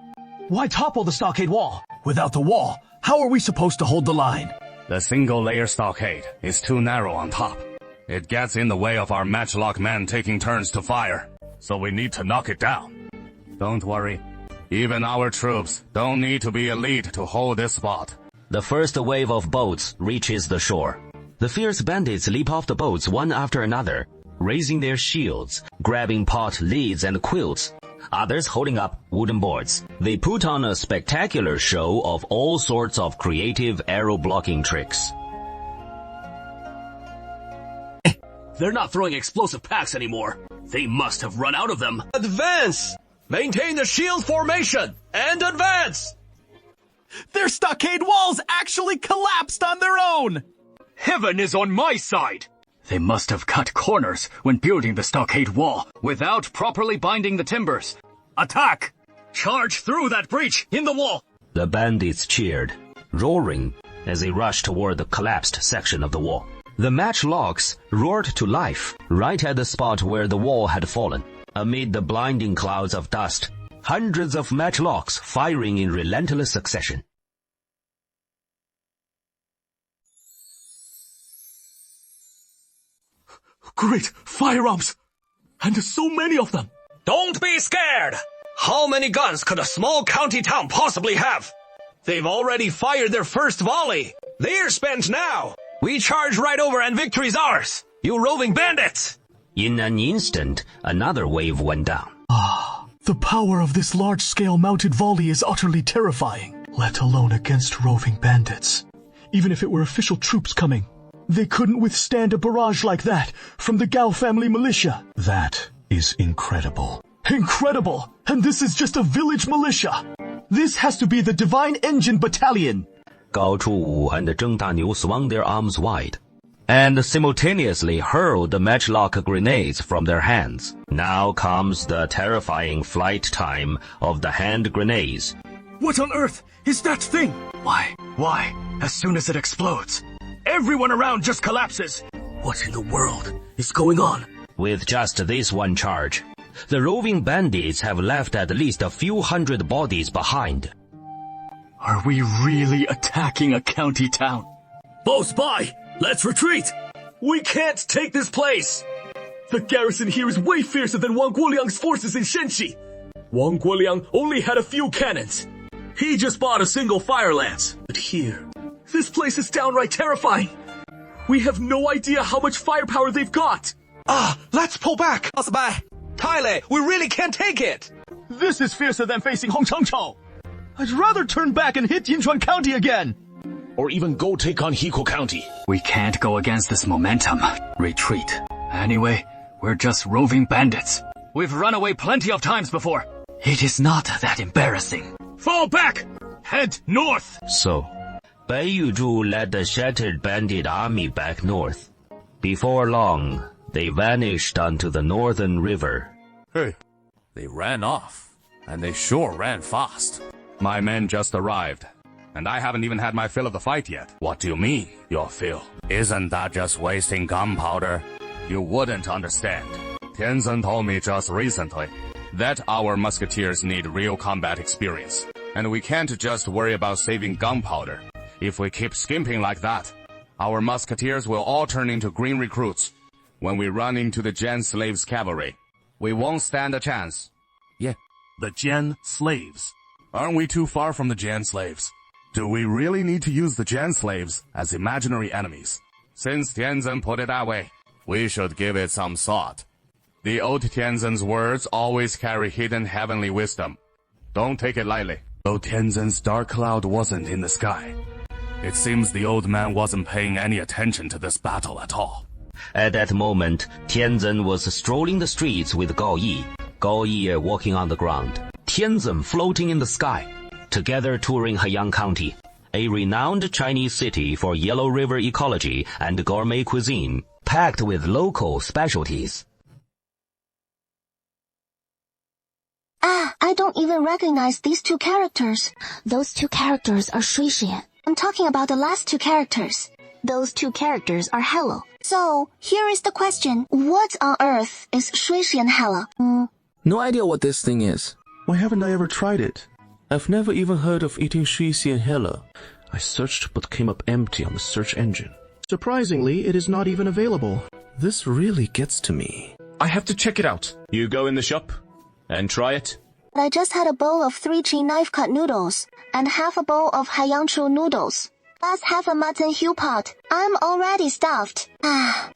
Why topple the stockade wall? Without the wall, how are we supposed to hold the line?
The single-layer stockade is too narrow on top. It gets in the way of our matchlock men taking turns to fire, so we need to knock it down. Don't worry. Even our troops don't need to be elite to hold this spot.
The first wave of boats reaches the shore. The fierce bandits leap off the boats one after another, raising their shields, grabbing pot lids and quilts, others holding up wooden boards. They put on a spectacular show of all sorts of creative arrow-blocking tricks.
They're not throwing explosive packs anymore. They must have run out of them.
Advance! Maintain the shield formation and advance!
Their stockade walls actually collapsed on their own!
Heaven is on my side!
They must have cut corners when building the stockade wall without properly binding the timbers.
Attack! Charge through that breach in the wall!
The bandits cheered, roaring as they rushed toward the collapsed section of the wall. The matchlocks roared to life right at the spot where the wall had fallen. Amid the blinding clouds of dust, hundreds of matchlocks firing in relentless succession.
Great firearms! And so many of them!
Don't be scared! How many guns could a small county town possibly have? They've already fired their first volley. They're spent now. We charge right over and victory's ours. You roving bandits!
In an instant, another wave went down.
The power of this large-scale mounted volley is utterly terrifying, let alone against roving bandits. Even if it were official troops coming, they couldn't withstand a barrage like that from the Gao family militia. That is incredible. Incredible! And this is just a village militia. This has to be the Divine Engine Battalion.
Gao Chu and Zheng Daniu swung their arms wide and simultaneously hurled the matchlock grenades from their hands. Now comes the terrifying flight time of the hand grenades.
What on earth is that thing?
Why? As soon as it explodes,
everyone around just collapses.
What in the world is going on?
With just this one charge, the roving bandits have left at least a few hundred bodies behind.
Are we really attacking a county town?
Both by! Let's retreat! We can't take this place!
The garrison here is way fiercer than Wang Guoliang's forces in Shenxi. Wang Guoliang only had a few cannons. He just bought a single fire lance. But here, this place is downright terrifying. We have no idea how much firepower they've got.
Let's pull back.
Taile, we really can't take it.
This is fiercer than facing Hongchengchou. I'd rather turn back and hit Yinchuan County again.
Or even go take on Hiko County.
We can't go against this momentum. Retreat. Anyway, we're just roving bandits.
We've run away plenty of times before.
It is not that embarrassing.
Fall back! Head north!
So, Bai Yuzhu led the shattered bandit army back north. Before long, they vanished onto the northern river.
Hey,
They ran off, and they sure ran fast.
my men just arrived, and I haven't even had my fill of the fight yet. What do you mean, your fill?
Isn't that just wasting gunpowder?
You wouldn't understand. Tianzhen told me just recently that our musketeers need real combat experience, and we can't just worry about saving gunpowder. If we keep skimping like that, our musketeers will all turn into green recruits. When we run into the Jian slaves' cavalry, we won't stand a chance.
Yeah, the Jian slaves.
Aren't we too far from the Jian slaves? Do we really need to use the Jan slaves as imaginary enemies? Since Tianzin put it that way, we should give it some thought. The old Tianzin's words always carry hidden heavenly wisdom. Don't take it lightly. Though Tianzin's dark cloud wasn't in the sky, it seems the old man wasn't paying any attention to this battle at all.
At that moment, Tianzin was strolling the streets with Gao Yi, Gao Yi walking on the ground, Tianzin floating in the sky, together touring Haiyang County, a renowned Chinese city for Yellow River ecology and gourmet cuisine, packed with local specialties.
I don't even recognize these two characters. Those two characters are Shuixian. I'm talking about the last two characters. Those two characters are Hello. So, here is the question. What on earth is Shuixian Hello?
No idea what this thing is.
Why haven't I ever tried it?
I've never even heard of eating Shuixian Hella. I searched but came up empty on the search engine.
Surprisingly, it is not even available.
This really gets to me.
I have to check it out. You go in the shop and try it.
I just had a bowl of 3G knife-cut noodles and half a bowl of Haiyangchu noodles. Plus half a mutton hue pot. I'm already stuffed.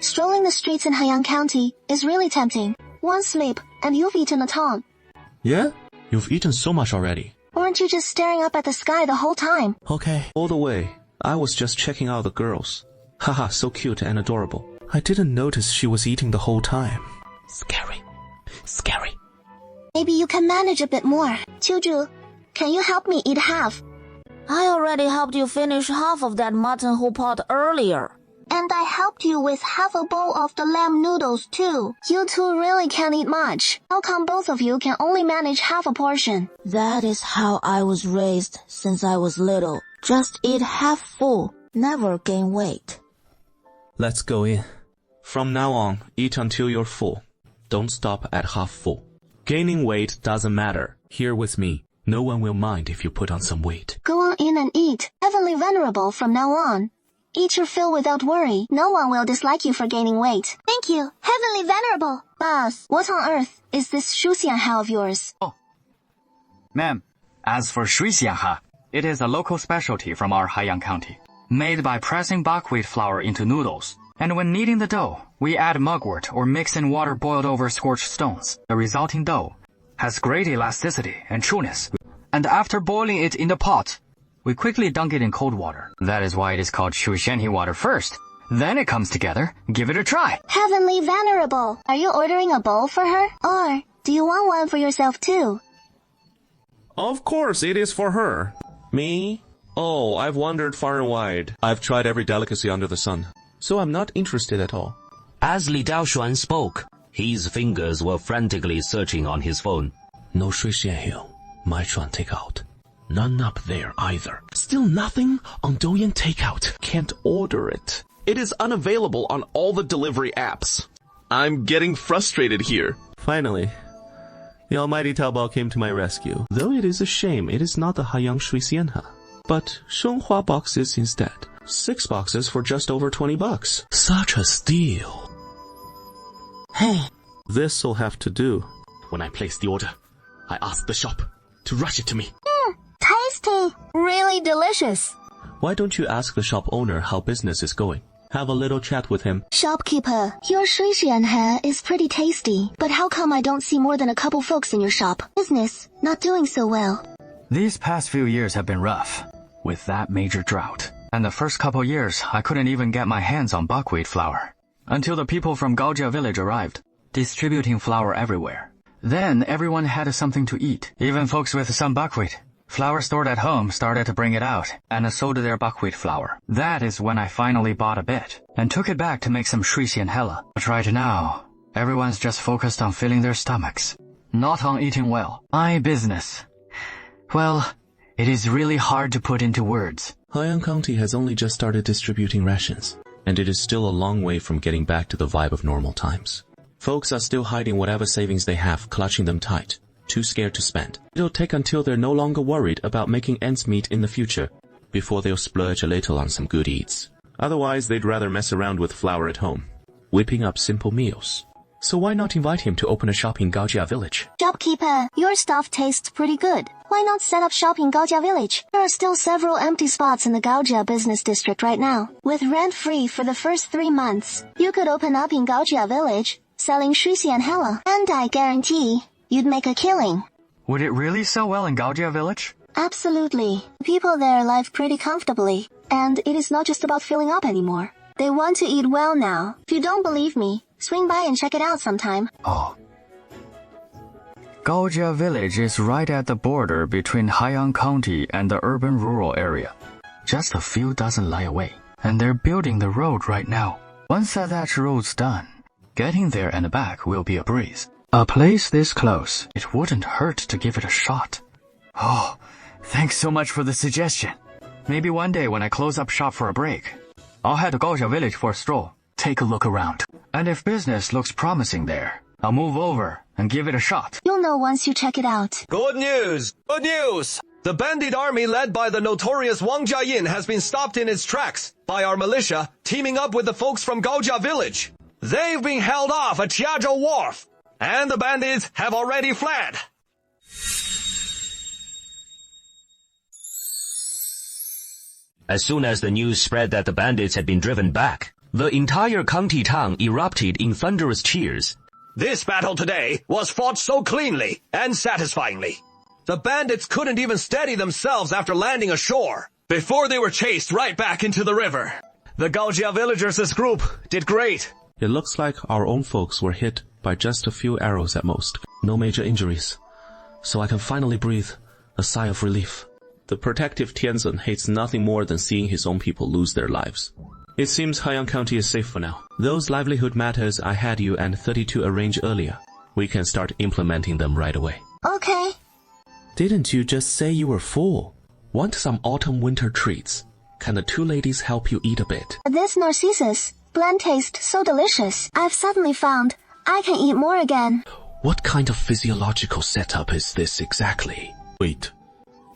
Strolling the streets in Haiyang County is really tempting. One sleep, and you've eaten a ton.
Yeah? You've eaten so much already.
Weren't you just staring up at the sky the whole time?
Okay, all the way. I was just checking out the girls. Haha, so cute and adorable. I didn't notice she was eating the whole time. Scary. Scary.
Maybe you can manage a bit more. Chuju, can you help me eat half?
I already helped you finish half of that mutton whole pot earlier.
And I helped you with half a bowl of the lamb noodles too. You two really can't eat much. How come both of you can only manage half a portion?
That is how I was raised since I was little. Just eat half full, never gain weight.
Let's go in. From now on, eat until you're full. Don't stop at half full. Gaining weight doesn't matter. Here with me. No one will mind if you put on some weight.
Go on in and eat. Heavenly Venerable from now on. Eat your fill without worry. No one will dislike you for gaining weight. Thank you, Heavenly Venerable. Boss, what on earth is this Shuxianha of yours?
Oh. Ma'am, as for Shuxianha, it is a local specialty from our Haiyang County. Made by pressing buckwheat flour into noodles. And when kneading the dough, we add mugwort or mix in water boiled over scorched stones. The resulting dough has great elasticity and trueness. And after boiling it in the pot, we quickly dunk it in cold water. That is why it is called Shuxianhe water first. Then it comes together. Give it a try.
Heavenly Venerable, are you ordering a bowl for her? Or do you want one for yourself too?
Of course, it is for her. Me? Oh, I've wandered far and wide. I've tried every delicacy under the sun. So I'm not interested at all.
As Li Daoshuan spoke, his fingers were frantically searching on his phone.
No Shuixianhe, Meituan takeout. None up there either. Still nothing on Douyin takeout. Can't order it. It is unavailable on all the delivery apps. I'm getting frustrated here. Finally, the almighty Taobao came to my rescue. Though it is a shame it is not the Haiyang Shuixianha, but Shenghua boxes instead. 6 boxes for just over $20. Such a steal.
Hey.
This'll have to do. When I placed the order, I asked the shop to rush it to me.
Tasty. Really delicious.
Why don't you ask the shop owner how business is going? Have a little chat with him.
Shopkeeper, your Shuixianhe is pretty tasty, but how come I don't see more than a couple folks in your shop? Business not doing so well.
These past few years have been rough, with that major drought. And the first couple years, I couldn't even get my hands on buckwheat flour. Until the people from Gaojia village arrived, distributing flour everywhere. Then everyone had something to eat, even folks with some buckwheat. Flour stored at home started to bring it out, and sold their buckwheat flour. That is when I finally bought a bit, and took it back to make some Shuixian Hella. But right now, everyone's just focused on filling their stomachs, not on eating well. My business. Well, it is really hard to put into words.
Haiyang County has only just started distributing rations, and it is still a long way from getting back to the vibe of normal times. Folks are still hiding whatever savings they have, clutching them tight, too scared to spend. It'll take until they're no longer worried about making ends meet in the future, before they'll splurge a little on some good eats. Otherwise, they'd rather mess around with flour at home, whipping up simple meals. So why not invite him to open a shop in Gaojia Village?
Shopkeeper, your stuff tastes pretty good. Why not set up shop in Gaojia Village? There are still several empty spots in the Gaojia business district right now. With rent-free for the first 3 months, you could open up in Gaojia Village, selling shuxi and hella. And I guarantee, you'd make a killing.
Would it really sell well in Gaojia Village?
Absolutely. People there live pretty comfortably. And it is not just about filling up anymore. They want to eat well now. If you don't believe me, swing by and check it out sometime.
Oh. Gaojia Village is right at the border between Haiyang County and the urban-rural area. Just a few dozen lie away. And they're building the road right now. Once that road's done, getting there and back will be a breeze. A place this close, it wouldn't hurt to give it a shot. Oh, thanks so much for the suggestion. Maybe one day when I close up shop for a break, I'll head to Gaojia Village for a stroll, take a look around. And if business looks promising there, I'll move over and give it a shot.
You'll know once you check it out.
Good news! Good news! The bandit army led by the notorious Wang Jiayin has been stopped in its tracks by our militia teaming up with the folks from Gaojia Village. They've been held off at Jiazhou Wharf, and the bandits have already fled.
As soon as the news spread that the bandits had been driven back, the entire county town erupted in thunderous cheers.
This battle today was fought so cleanly and satisfyingly. The bandits couldn't even steady themselves after landing ashore, before they were chased right back into the river. The Gaojia villagers' group did great.
It looks like our own folks were hit by just a few arrows at most. No major injuries. So I can finally breathe a sigh of relief. The protective Tianzhen hates nothing more than seeing his own people lose their lives. It seems Haiyang County is safe for now. Those livelihood matters I had you and 32 arrange earlier, we can start implementing them right away.
Okay.
Didn't you just say you were full? Want some autumn-winter treats? Can the two ladies help you eat a bit?
This narcissus blend tastes so delicious. I've suddenly found I can eat more again.
What kind of physiological setup is this exactly? Wait.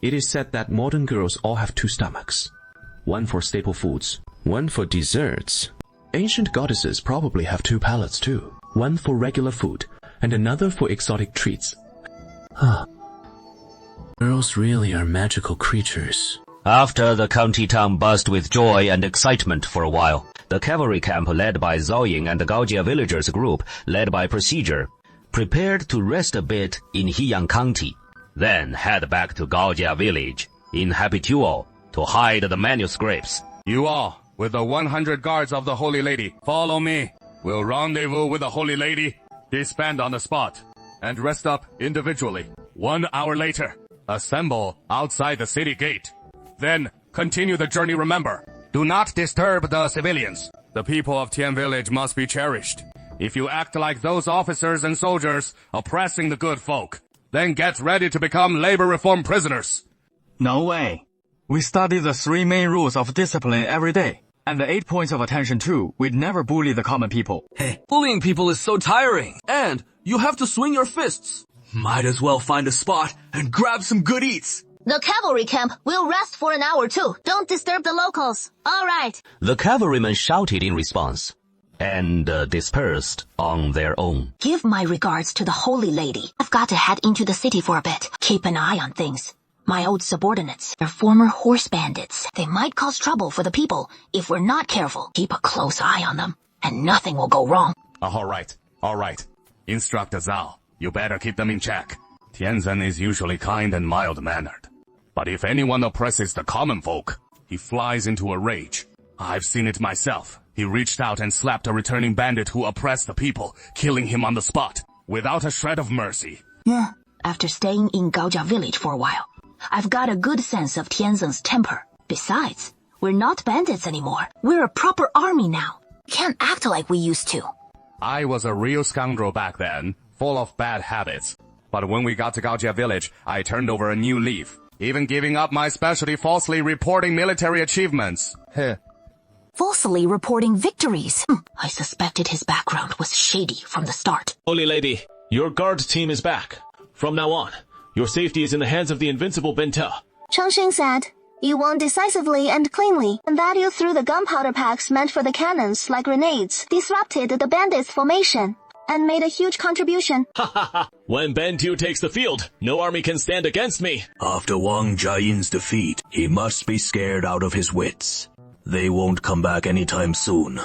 It is said that modern girls all have 2 stomachs. One for staple foods, one for desserts. Ancient goddesses probably have 2 palates too. One for regular food, and another for exotic treats. Huh. Girls really are magical creatures.
After the county town buzzed with joy and excitement for a while, the cavalry camp led by Zhao Ying and the Gaojia villagers group led by Procedure prepared to rest a bit in Haiyang County, then head back to Gaojia village in Habitual to hide the manuscripts.
You all, with the 100 guards of the Holy Lady, follow me. We'll rendezvous with the Holy Lady, disband on the spot, and rest up individually. 1 hour later, assemble outside the city gate. Then, continue the journey. Remember, do not disturb the civilians. The people of Tian Village must be cherished. If you act like those officers and soldiers oppressing the good folk, then get ready to become labor reform prisoners.
No way. We study the 3 main rules of discipline every day. And the 8 points of attention too. We'd never bully the common people.
Hey, bullying people is so tiring. And you have to swing your fists. Might as well find a spot and grab some good eats.
The cavalry camp will rest for an hour too. Don't disturb the locals. All right.
The cavalrymen shouted in response and dispersed on their own.
Give my regards to the Holy Lady. I've got to head into the city for a bit. Keep an eye on things. My old subordinates, they're former horse bandits. They might cause trouble for the people if we're not careful. Keep a close eye on them, and nothing will go wrong.
All right. Instructor Zhao, you better keep them in check. Tianzhen is usually kind and mild-mannered. But if anyone oppresses the common folk, he flies into a rage. I've seen it myself. He reached out and slapped a returning bandit who oppressed the people, killing him on the spot, without a shred of mercy.
Yeah. After staying in Gaojia village for a while, I've got a good sense of Tianzhen's temper. Besides, we're not bandits anymore. We're a proper army now. Can't act like we used to.
I was a real scoundrel back then, full of bad habits. But when we got to Gaojia village, I turned over a new leaf, even giving up my specialty falsely reporting military achievements.
Falsely reporting victories. I suspected his background was shady from the start.
Holy Lady, your guard team is back. From now on, your safety is in the hands of the invincible Benta.
Chengxing said, you won decisively and cleanly, and that you threw the gunpowder packs meant for the cannons like grenades, disrupted the bandits' formation. and made a huge contribution.
Ha ha ha! When Bantu takes the field, no army can stand against me.
After Wang Jiayin's defeat, he must be scared out of his wits. They won't come back anytime soon,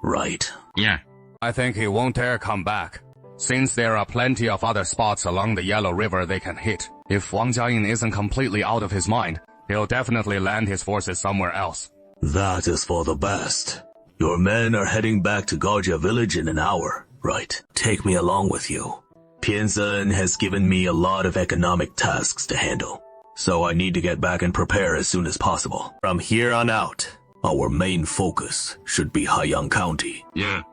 right?
Yeah. I think he won't dare come back, since there are plenty of other spots along the Yellow River they can hit. If Wang Jiayin isn't completely out of his mind, he'll definitely land his forces somewhere else.
That is for the best. Your men are heading back to Gaojia village in an hour, right? Take me along with you. Tianzhen has given me a lot of economic tasks to handle, so I need to get back and prepare as soon as possible. From here on out, our main focus should be Haiyang County.
Yeah.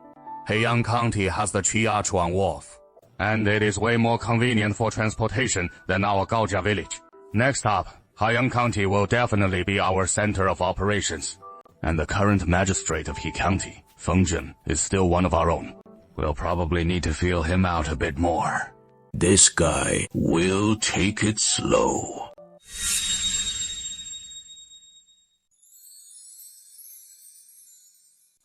Haiyang County has the Chiachuan Wharf, and it is way more convenient for transportation than our Gaojia village. Next up, Haiyang County will definitely be our center of operations. And the current magistrate of He County, Feng Zhen, is still one of our own. We'll probably need to feel him out a bit more.
This guy will take it slow.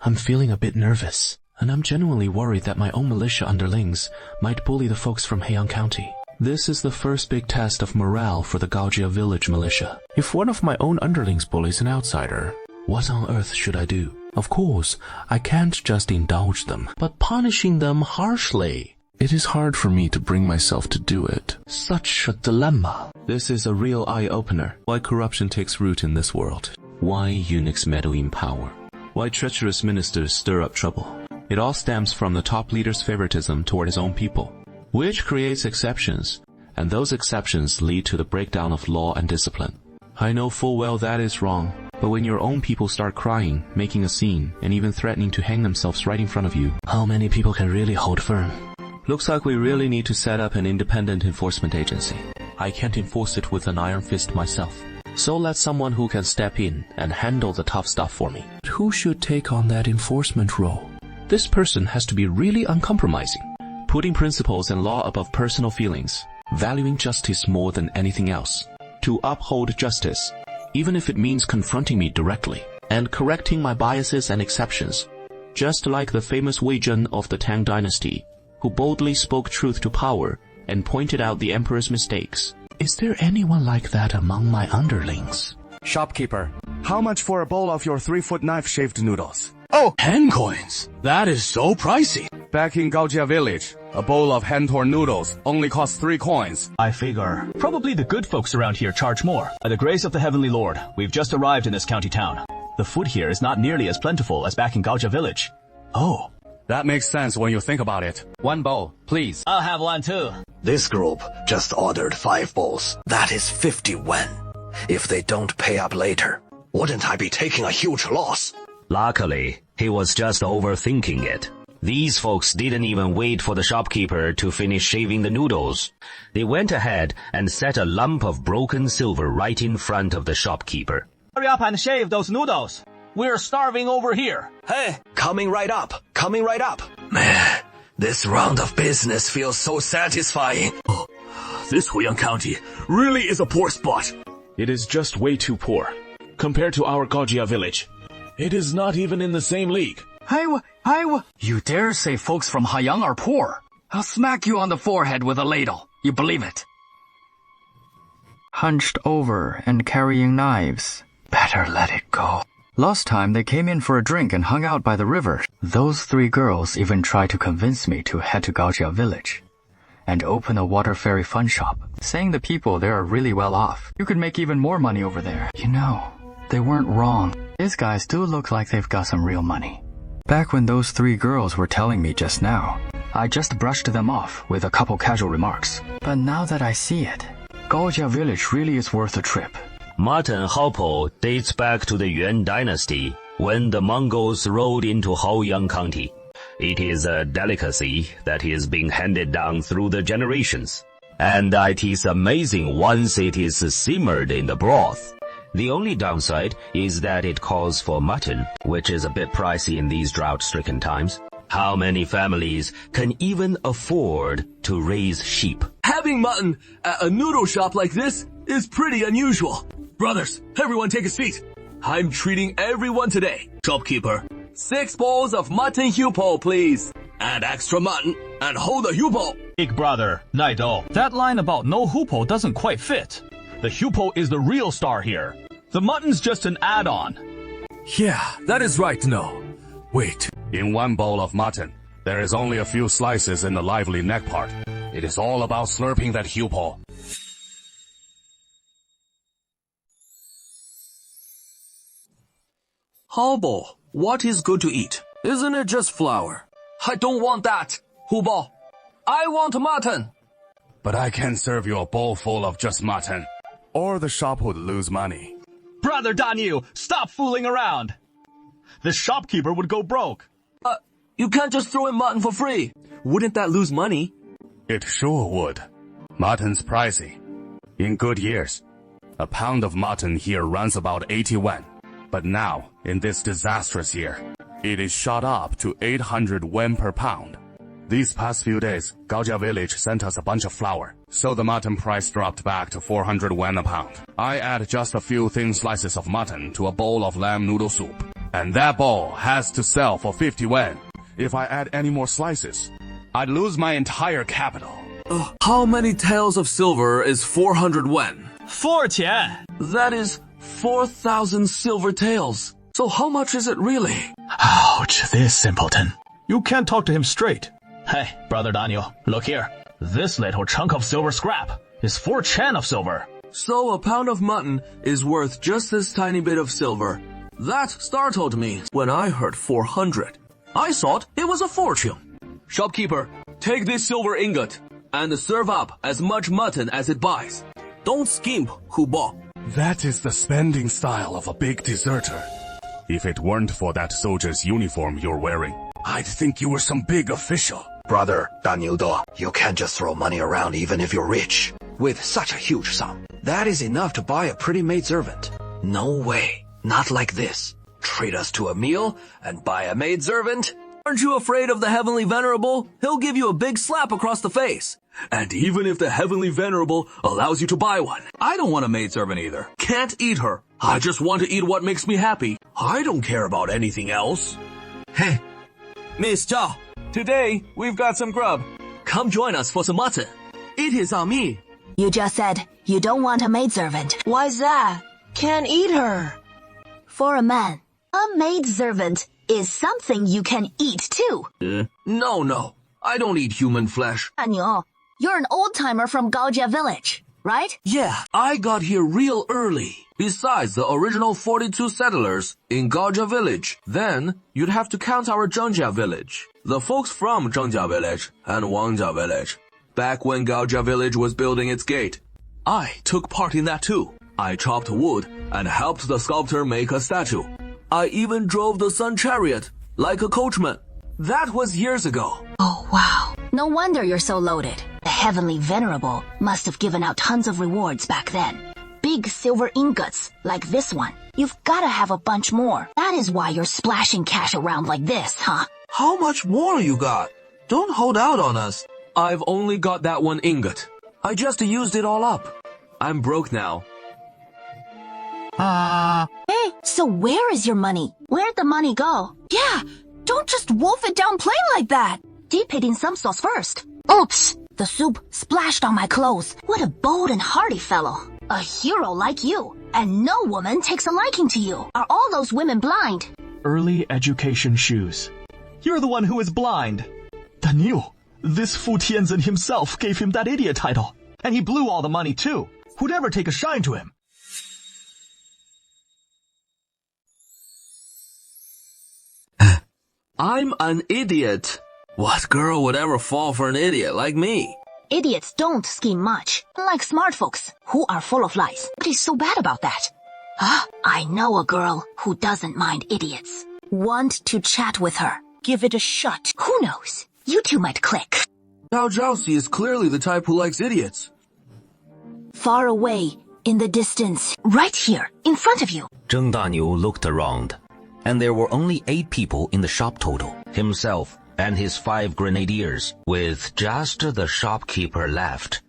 I'm feeling a bit nervous, and I'm genuinely worried that my own militia underlings might bully the folks from Haiyang County. This is the first big test of morale for the Gaojia village militia. If one of my own underlings bullies an outsider, what on earth should I do? Of course, I can't just indulge them, but punishing them harshly. It is hard for me to bring myself to do it. Such a dilemma. This is a real eye-opener. Why corruption takes root in this world. Why eunuchs meddle in power. Why treacherous ministers stir up trouble. It all stems from the top leader's favoritism toward his own people, which creates exceptions, and those exceptions lead to the breakdown of law and discipline. I know full well that is wrong, but when your own people start crying, making a scene, and even threatening to hang themselves right in front of you, how many people can really hold firm? Looks like we really need to set up an independent enforcement agency. I can't enforce it with an iron fist myself. So let someone who can step in and handle the tough stuff for me. Who should take on that enforcement role? This person has to be really uncompromising, putting principles and law above personal feelings, valuing justice more than anything else. To uphold justice, even if it means confronting me directly, and correcting my biases and exceptions, just like the famous Wei Zhen of the Tang Dynasty, who boldly spoke truth to power and pointed out the emperor's mistakes. Is there anyone like that among my underlings?
Shopkeeper, how much for a bowl of your 3-foot knife-shaved noodles?
Oh, 10 coins. That is so pricey.
Back in Gaojia village, a bowl of hand-torn noodles only costs 3 coins.
I figure probably the good folks around here charge more. By the grace of the Heavenly Lord, we've just arrived in this county town. The food here is not nearly as plentiful as back in Gaojia village.
Oh, that makes sense when you think about it.
1 bowl, please.
I'll have one too.
This group just ordered 5 bowls. That is 50 wen. If they don't pay up later, wouldn't I be taking a huge loss?
Luckily, he was just overthinking it. These folks didn't even wait for the shopkeeper to finish shaving the noodles. They went ahead and set a lump of broken silver right in front of the shopkeeper.
Hurry up and shave those noodles. We're starving over here.
Hey, coming right up. Man, this round of business feels so satisfying.
Oh, this Haiyang County really is a poor spot.
It is just way too poor. Compared to our Gaojia village, it is not even in the same league.
You dare say folks from Haiyang are poor? I'll smack you on the forehead with a ladle. You believe it?
Hunched over and carrying knives. Better let it go. Last time they came in for a drink and hung out by the river. Those 3 girls even tried to convince me to head to Gaojia village and open a water ferry fun shop, saying the people there are really well off. You could make even more money over there. You know, they weren't wrong. These guys do look like they've got some real money. Back when those 3 girls were telling me just now, I just brushed them off with a couple casual remarks. But now that I see it, Gaojia village really is worth a trip.
Mutton haupo dates back to the Yuan Dynasty, when the Mongols rode into Haoyang County. It is a delicacy that is being handed down through the generations. And it is amazing once it is simmered in the broth. The only downside is that it calls for mutton, which is a bit pricey in these drought-stricken times. How many families can even afford to raise sheep?
Having mutton at a noodle shop like this is pretty unusual. Brothers, everyone take a seat. I'm treating everyone today. Shopkeeper, 6 bowls of mutton hupo, please. And extra mutton.
and hold the hupo.
Big brother, Naido, that line about no hupo doesn't quite fit. The hupo is the real star here. The mutton's just an add-on.
Yeah, that is right, no. Wait.
In one bowl of mutton, there is only a few slices in the lively neck part. It is all about slurping that hupo.
Haobo, what is good to eat? Isn't it just flour?
I don't want that. Hubo, I want mutton.
But I can serve you a bowl full of just mutton. Or the shop would lose money.
Brother Daniel, stop fooling around. The shopkeeper would go broke.
You can't just throw in mutton for free. Wouldn't that lose money?
It sure would. Mutton's pricey. In good years, a pound of mutton here runs about 80 wen. But now, in this disastrous year, it is shot up to 800 wen per pound. These past few days, Gaojia Village sent us a bunch of flour, so the mutton price dropped back to 400 wen a pound. I add just a few thin slices of mutton to a bowl of lamb noodle soup, and that bowl has to sell for 50 wen. If I add any more slices, I'd lose my entire capital.
How many taels of silver is 400 wen?
4 钱.
That is 4,000 silver taels. So how much is it really?
Ouch, this simpleton. You can't talk to him straight. Hey, brother Daniel, look here. This little chunk of silver scrap is 4 chen of silver.
So a pound of mutton is worth just this tiny bit of silver. That startled me when I heard 400. I thought it was a fortune. Shopkeeper, take this silver ingot and serve up as much mutton as it buys. Don't skimp, Hubo.
That is the spending style of a big deserter. If it weren't for that soldier's uniform you're wearing, I'd think you were some big official.
Brother Daniel Do, you can't just throw money around even if you're rich. With such a huge sum, that is enough to buy a pretty maidservant. No way. Not like this. Treat us to a meal and buy a maidservant.
Aren't you afraid of the Heavenly Venerable? He'll give you a big slap across the face. And even if the Heavenly Venerable allows you to buy one, I don't want a maidservant either. Can't eat her. I just want to eat what makes me happy. I don't care about anything else. Hey, Miss Zhao, today we've got some grub. Come join us for some mutton. It is on me.
You just said you don't want a maidservant. Why's that? Can't eat her. For a man, a maidservant is something you can eat too.
No. I don't eat human flesh.
Daniel, you're an old-timer from Gaojia Village, right?
Yeah, I got here real early. Besides the original 42 settlers in Gaojia Village, then you'd have to count our Zhengjia Village. The folks from Zhengjia Village and Wangjia Village. Back when Gaojia Village was building its gate, I took part in that too. I chopped wood and helped the sculptor make a statue. I even drove the sun chariot like a coachman. That was years ago.
Oh, wow. No wonder you're so loaded. The Heavenly Venerable must have given out tons of rewards back then. Big silver ingots, like this one. You've gotta have a bunch more. That is why you're splashing cash around like this, huh?
How much more you got? Don't hold out on us. I've only got that one ingot. I just used it all up. I'm broke now.
Hey, so where is your money? Where'd the money go? Yeah, don't just wolf it down plain like that. Dip it in some sauce first. Oops, the soup splashed on my clothes. What a bold and hardy fellow. A hero like you. And no woman takes a liking to you. Are all those women blind?
Early education shoes.
You're the one who is blind. Daniel, this Fu Tianzhen himself gave him that idiot title. And he blew all the money too. Who'd ever take a shine to him?
I'm an idiot. What girl would ever fall for an idiot like me?
Idiots don't scheme much, unlike smart folks, who are full of lies. What is so bad about that? I know a girl who doesn't mind idiots. Want to chat with her? Give it a shot. Who knows? You two might click.
Zhao Zhaoxi is clearly the type who likes idiots.
Far away, in the distance, right here, in front of you.
Zheng Daniu looked around, and there were only 8 people in the shop total. Himself and his 5 grenadiers, with just the shopkeeper left.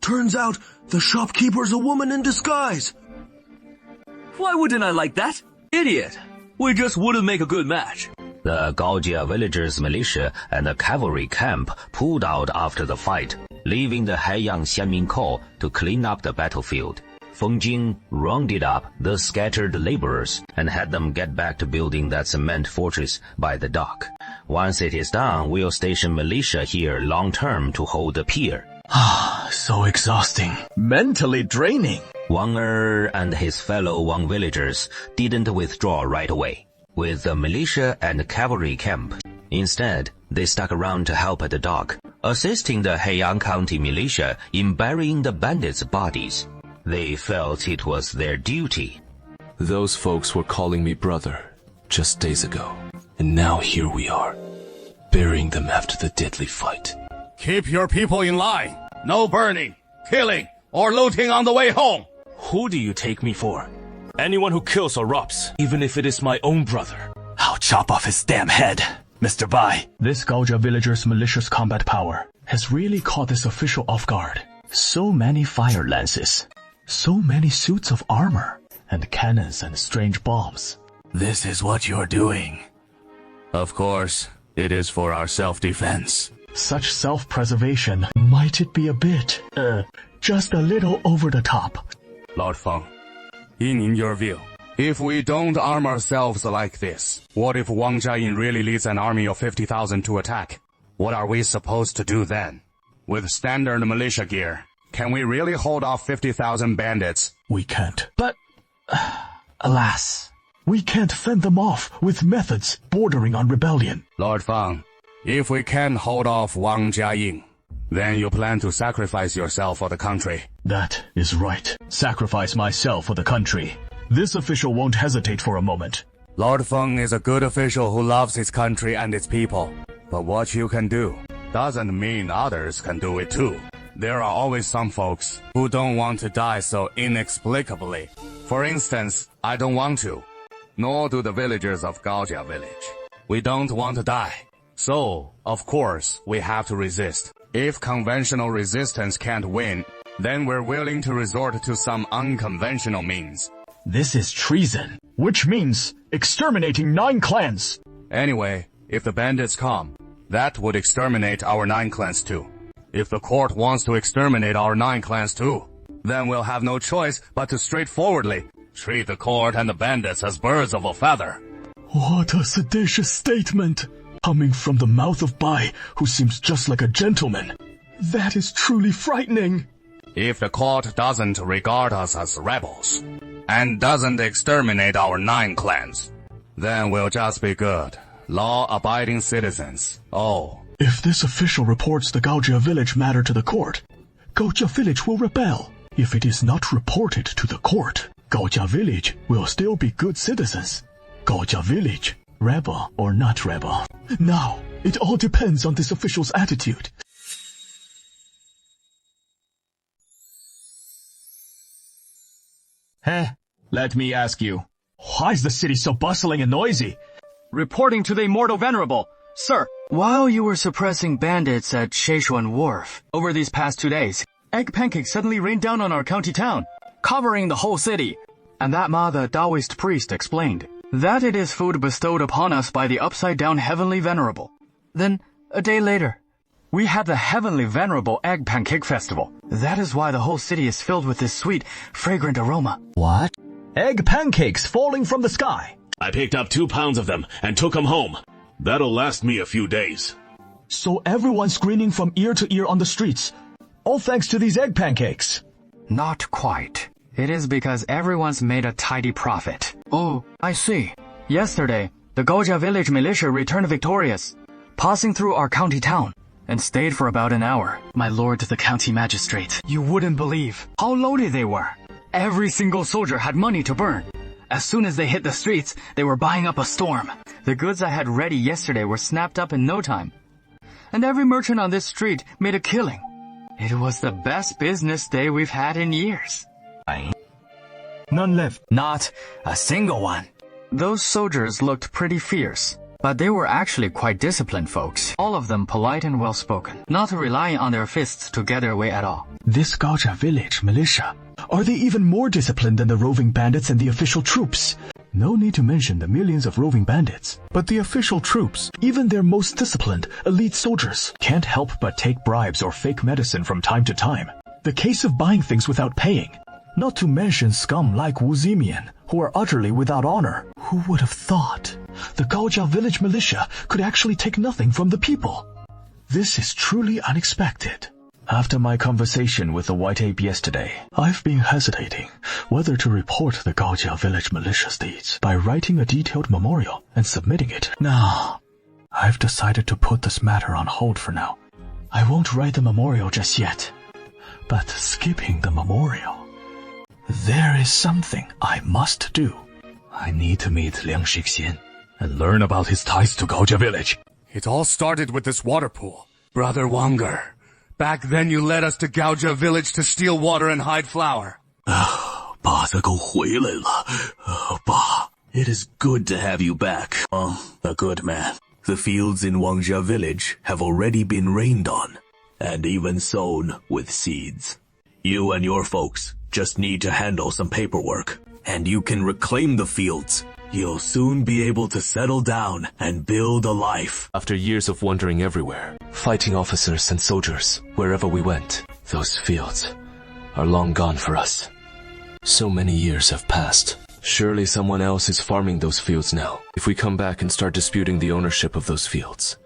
Turns out the shopkeeper's a woman in disguise. Why wouldn't I like that? Idiot. We just wouldn't make a good match.
The Gaojia villagers' militia and the cavalry camp pulled out after the fight, leaving the Haiyang Xianming Corps to clean up the battlefield. Feng Jing rounded up the scattered laborers and had them get back to building that cement fortress by the dock. Once it is done, we'll station militia here long-term to hold the pier.
So exhausting. Mentally draining.
Wang Er and his fellow Wang villagers didn't withdraw right away with the militia and cavalry camp. Instead, they stuck around to help at the dock, assisting the Haiyang County militia in burying the bandits' bodies. They felt it was their duty.
Those folks were calling me brother just days ago, and now here we are, burying them after the deadly fight.
Keep your people in line. No burning, killing, or looting on the way home.
Who do you take me for? Anyone who kills or robs, even if it is my own brother. I'll chop off his damn head, Mr. Bai.
This Gaojia villager's malicious combat power has really caught this official off guard. So many fire lances, so many suits of armor, and cannons and strange bombs.
This is what you're doing.
Of course, it is for our self-defense.
Such self-preservation, might it be a bit, just a little over the top?
Lord Feng, in your view,
if we don't arm ourselves like this, what if Wang Jiayin really leads an army of 50,000 to attack? What are we supposed to do then? With standard militia gear, can we really hold off 50,000 bandits?
We can't. But, alas, we can't fend them off with methods bordering on rebellion.
Lord Feng, if we can hold off Wang Jiayin, then you plan to sacrifice yourself for the country.
That is right. Sacrifice myself for the country. This official won't hesitate for a moment.
Lord Feng is a good official who loves his country and its people. But what you can do doesn't mean others can do it too. There are always some folks who don't want to die so inexplicably. For instance, I don't want to. Nor do the villagers of Gaojia village. We don't want to die. So, of course, we have to resist. If conventional resistance can't win, then we're willing to resort to some unconventional means.
This is treason, which means exterminating 9 clans.
Anyway, if the bandits come, that would exterminate our 9 clans too. If the court wants to exterminate our 9 clans too, then we'll have no choice but to straightforwardly treat the court and the bandits as birds of a feather.
What a seditious statement, coming from the mouth of Bai, who seems just like a gentleman. That is truly frightening.
If the court doesn't regard us as rebels, and doesn't exterminate our 9 clans, then we'll just be good, law-abiding citizens. Oh.
If this official reports the Gaojia village matter to the court, Gaojia village will rebel. If it is not reported to the court, Gaojia village will still be good citizens. Gaojia village, rebel or not rebel. Now, it all depends on this official's attitude.
Let me ask you, why is the city so bustling and noisy?
Reporting to the Immortal Venerable, sir, while you were suppressing bandits at Sheishuan Wharf over these past 2 days, egg pancakes suddenly rained down on our county town, covering the whole city. And that Ma, the Taoist priest, explained that it is food bestowed upon us by the upside-down Heavenly Venerable. Then, a day later, we had the Heavenly Venerable Egg Pancake Festival. That is why the whole city is filled with this sweet, fragrant aroma.
What? Egg pancakes falling from the sky.
I picked up 2 pounds of them and took them home. That'll last me a few days.
So everyone's grinning from ear to ear on the streets, all thanks to these egg pancakes.
Not quite. It is because everyone's made a tidy profit. Oh, I see. Yesterday, the Gaojia village militia returned victorious, passing through our county town, and stayed for about an hour. My lord the county magistrate, you wouldn't believe how loaded they were. Every single soldier had money to burn. As soon as they hit the streets, they were buying up a storm. The goods I had ready yesterday were snapped up in no time. And every merchant on this street made a killing. It was the best business day we've had in years.
None left.
Not a single one. Those soldiers looked pretty fierce, but they were actually quite disciplined folks. All of them polite and well-spoken, not relying on their fists to get their way at all.
This Gaojia village militia, are they even more disciplined than the roving bandits and the official troops? No need to mention the millions of roving bandits. But the official troops, even their most disciplined, elite soldiers, can't help but take bribes or fake medicine from time to time. The case of buying things without paying. Not to mention scum like Wu Zimian, who are utterly without honor. Who would have thought the Gaojiao village militia could actually take nothing from the people? This is truly unexpected. After my conversation with the White Ape yesterday, I've been hesitating whether to report the Gaojiao village militia's deeds by writing a detailed memorial and submitting it. Now, I've decided to put this matter on hold for now. I won't write the memorial just yet, but skipping the memorial, there is something I must do.
I need to meet Liang Shixian and learn about his ties to Gaojiao village.
It all started with this water pool. Brother Wanger, back then you led us to Gaojiao village to steal water and hide flour.
爸才够回来了。爸, it is good to have you back. A good man. The fields in Wangjia village have already been rained on, and even sown with seeds. You and your folks just need to handle some paperwork, and you can reclaim the fields. You'll soon be able to settle down and build a life.
After years of wandering everywhere, fighting officers and soldiers wherever we went, those fields are long gone for us. So many years have passed. Surely someone else is farming those fields now. If we come back and start disputing the ownership of those fields,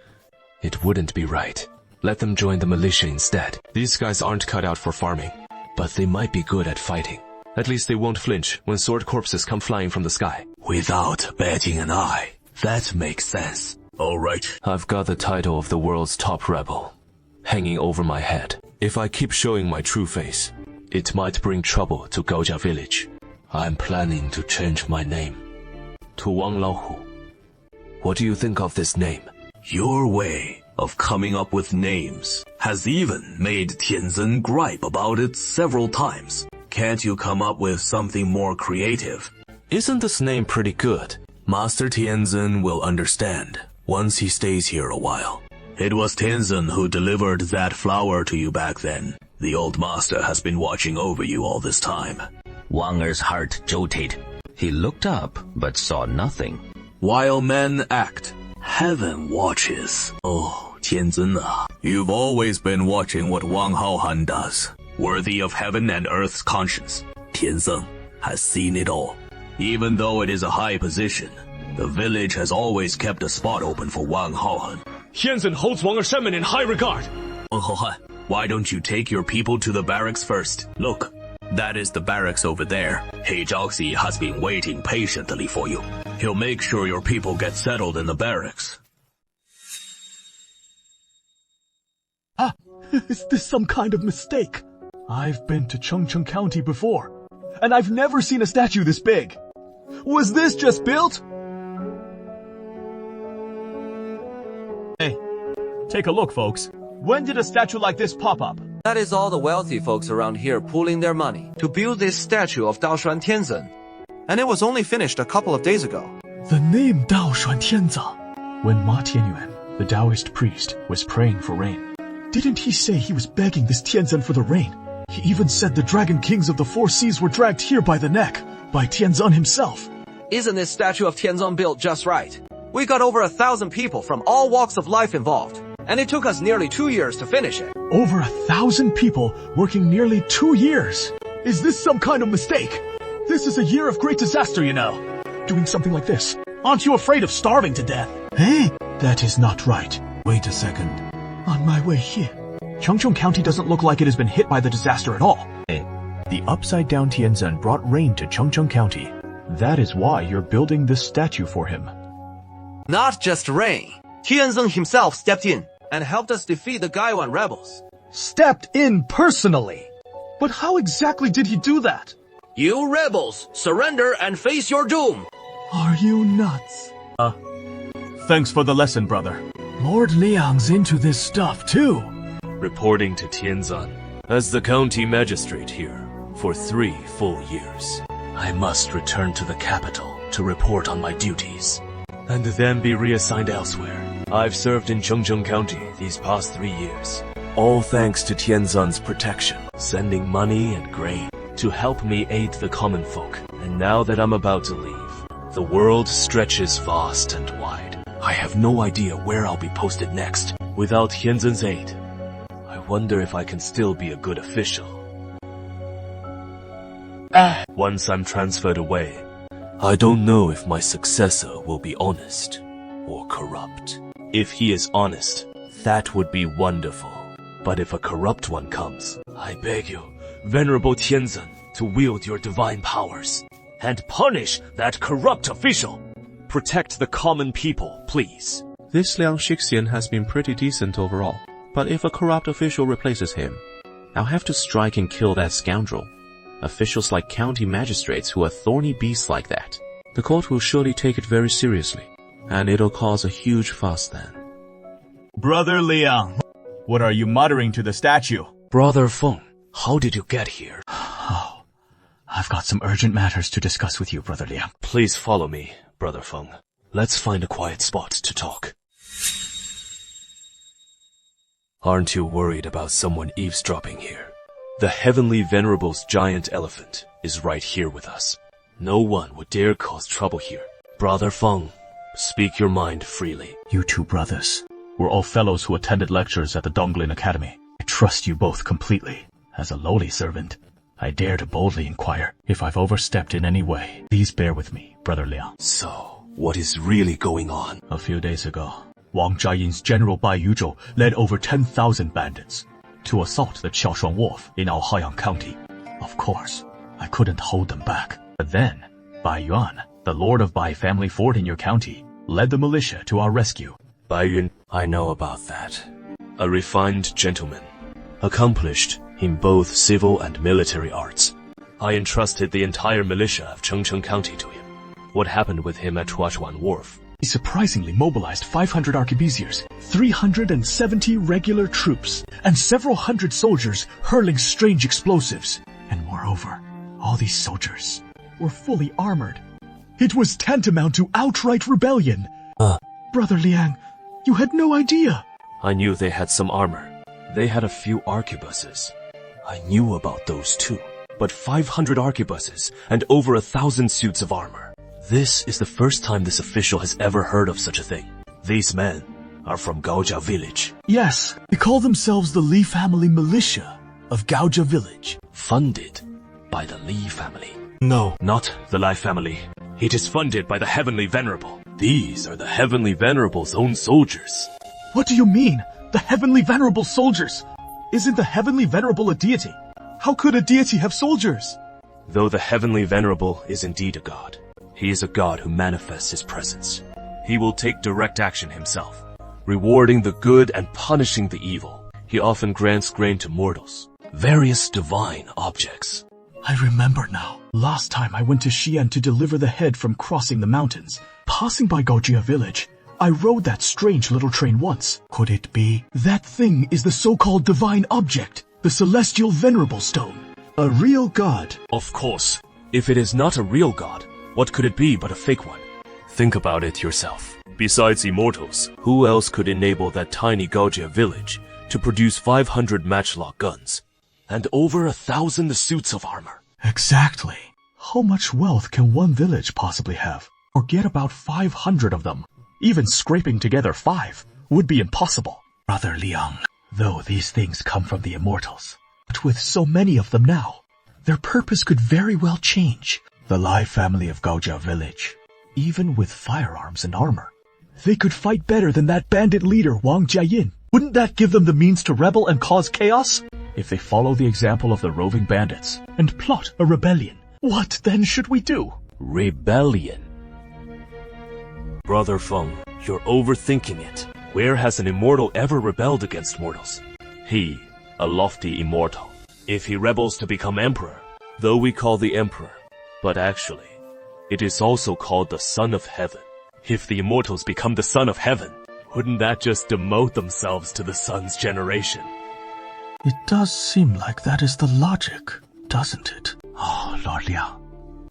it wouldn't be right. Let them join the militia instead. These guys aren't cut out for farming, but they might be good at fighting. At least they won't flinch when sword corpses come flying from the sky.
Without batting an eye. That makes sense. All right.
I've got the title of the world's top rebel hanging over my head. If I keep showing my true face, it might bring trouble to Gaojiao village. I'm planning to change my name to Wang Laohu. What do you think of this name?
Your way of coming up with names has even made Tianzhen gripe about it several times. Can't you come up with something more creative?
Isn't this name pretty good?
Master Tianzhen will understand once he stays here a while. It was Tianzhen who delivered that flower to you back then. The old master has been watching over you all this time.
Wanger's heart jolted. He looked up, but saw nothing.
While men act, heaven watches. Oh, Tianzhen, you've always been watching what Wang Haohan does. Worthy of heaven and earth's conscience. Tianzhen has seen it all. Even though it is a high position, the village has always kept a spot open for Wang Haohan.
Tianzhen holds Wanger Shenmen in high regard.
Wang Haohan, why don't you take your people to the barracks first? Look, that is the barracks over there. He Zhaoxi has been waiting patiently for you. He'll make sure your people get settled in the barracks.
Is this some kind of mistake? I've been to Chengcheng County before, and I've never seen a statue this big. Was this just built?
Hey, take a look, folks. When did a statue like this pop up?
That is all the wealthy folks around here pooling their money to build this statue of Daoshuan Tianzhen. And it was only finished a couple of days ago.
The name Daoshuan Tianzhen. When Ma Tianyuan, the Taoist priest, was praying for rain, didn't he say he was begging this Tianzhen for the rain? He even said the dragon kings of the four seas were dragged here by the neck, by Tianzhen himself.
Isn't this statue of Tianzhen built just right? We got over 1,000 people from all walks of life involved, and it took us nearly 2 years to finish it.
Over 1,000 people working nearly 2 years. Is this some kind of mistake? This is a year of great disaster, you know. Doing something like this. Aren't you afraid of starving to death? Hey, that is not right. Wait a second. On my way here, Chengcheng County doesn't look like it has been hit by the disaster at all. The upside-down Tianzhen brought rain to Chengcheng County. That is why you're building this statue for him.
Not just rain. Tianzhen himself stepped in and helped us defeat the Gaiwan rebels.
Stepped in personally? But how exactly did he do that?
You rebels, surrender and face your doom.
Are you nuts? Thanks for the lesson, brother. Lord Liang's into this stuff too.
Reporting to Tianzhen as the county magistrate here for 3 full years. I must return to the capital to report on my duties, and then be reassigned elsewhere. I've served in Chengcheng County these past 3 years, all thanks to Tianzhen's protection, sending money and grain to help me aid the common folk. And now that I'm about to leave,
The world stretches vast and wide. I have no idea where I'll be posted next. Without Tianzen's aid, I wonder if I can still be a good official. Once I'm transferred away, I don't know if my successor will be honest or corrupt. If he is honest, that would be wonderful. But if a corrupt one comes, I beg you, Venerable Tianzen, to wield your divine powers and punish that corrupt official. Protect the common people, please.
This Liang Shixian has been pretty decent overall, but if a corrupt official replaces him, I'll have to strike and kill that scoundrel. Officials like county magistrates who are thorny beasts like that. The court will surely take it very seriously, and it'll cause a huge fuss then.
Brother Liang, what are you muttering to the statue?
Brother Feng, how did you get here?
Oh, I've got some urgent matters to discuss with you, Brother Liang.
Please follow me, Brother Feng. Let's find a quiet spot to talk. Aren't you worried about someone eavesdropping here? The Heavenly Venerable's giant elephant is right here with us. No one would dare cause trouble here. Brother Feng, speak your mind freely.
You two brothers, we're all fellows who attended lectures at the Donglin Academy. I trust you both completely. As a lowly servant, I dare to boldly inquire if I've overstepped in any way. Please bear with me, Brother Liang.
So, what is really going on?
A few days ago, Wang Jiayin's General Bai Yuzhou led over 10,000 bandits to assault the Qiaoshuang Wharf in our Haiyang County. Of course, I couldn't hold them back. But then, Bai Yuan, the lord of Bai family fort in your county, led the militia to our rescue.
Bai Yun, I know about that. A refined gentleman, accomplished in both civil and military arts. I entrusted the entire militia of Chengcheng County to him. What happened with him at Qiaoshuang Wharf?
He surprisingly mobilized 500 arquebusiers, 370 regular troops, and several hundred soldiers hurling strange explosives. And moreover, all these soldiers were fully armored. It was tantamount to outright rebellion. Brother Liang, you had no idea.
I knew they had some armor. They had a few arquebuses. I knew about those too. But 500 arquebuses and over 1,000 suits of armor. This is the first time this official has ever heard of such a thing. These men are from Gaojia village.
Yes, they call themselves the Li family militia of Gaojia village.
Funded by the Li family.
No.
Not the Lai family. It is funded by the Heavenly Venerable. These are the Heavenly Venerable's own soldiers.
What do you mean, the Heavenly Venerable soldiers? Isn't the Heavenly Venerable a deity? How could a deity have soldiers?
Though the Heavenly Venerable is indeed a god, he is a god who manifests his presence. He will take direct action himself, rewarding the good and punishing the evil. He often grants grain to mortals, various divine objects.
I remember now. Last time I went to Xi'an to deliver the head from crossing the mountains. Passing by Gaojia village, I rode that strange little train once. Could it be that thing is the so-called divine object, the celestial venerable stone? A real god?
Of course. If it is not a real god, what could it be but a fake one? Think about it yourself. Besides immortals, who else could enable that tiny Gaojia village to produce 500 matchlock guns and over 1,000 suits of armor?
Exactly. How much wealth can one village possibly have? Or get about 500 of them? Even scraping together 5 would be impossible. Brother Liang, though these things come from the immortals, but with so many of them now, their purpose could very well change. The Lai family of Gaojia village, even with firearms and armor, they could fight better than that bandit leader Wang Jiayin. Wouldn't that give them the means to rebel and cause chaos? If they follow the example of the roving bandits and plot a rebellion, what then should we do?
Rebellion? Brother Feng, you're overthinking it. Where has an immortal ever rebelled against mortals? He, a lofty immortal. If he rebels to become emperor, though we call the emperor, but actually, it is also called the Son of Heaven. If the immortals become the Son of Heaven, wouldn't that just demote themselves to the Sun's generation?
It does seem like that is the logic, doesn't it? Oh, Lord Liang.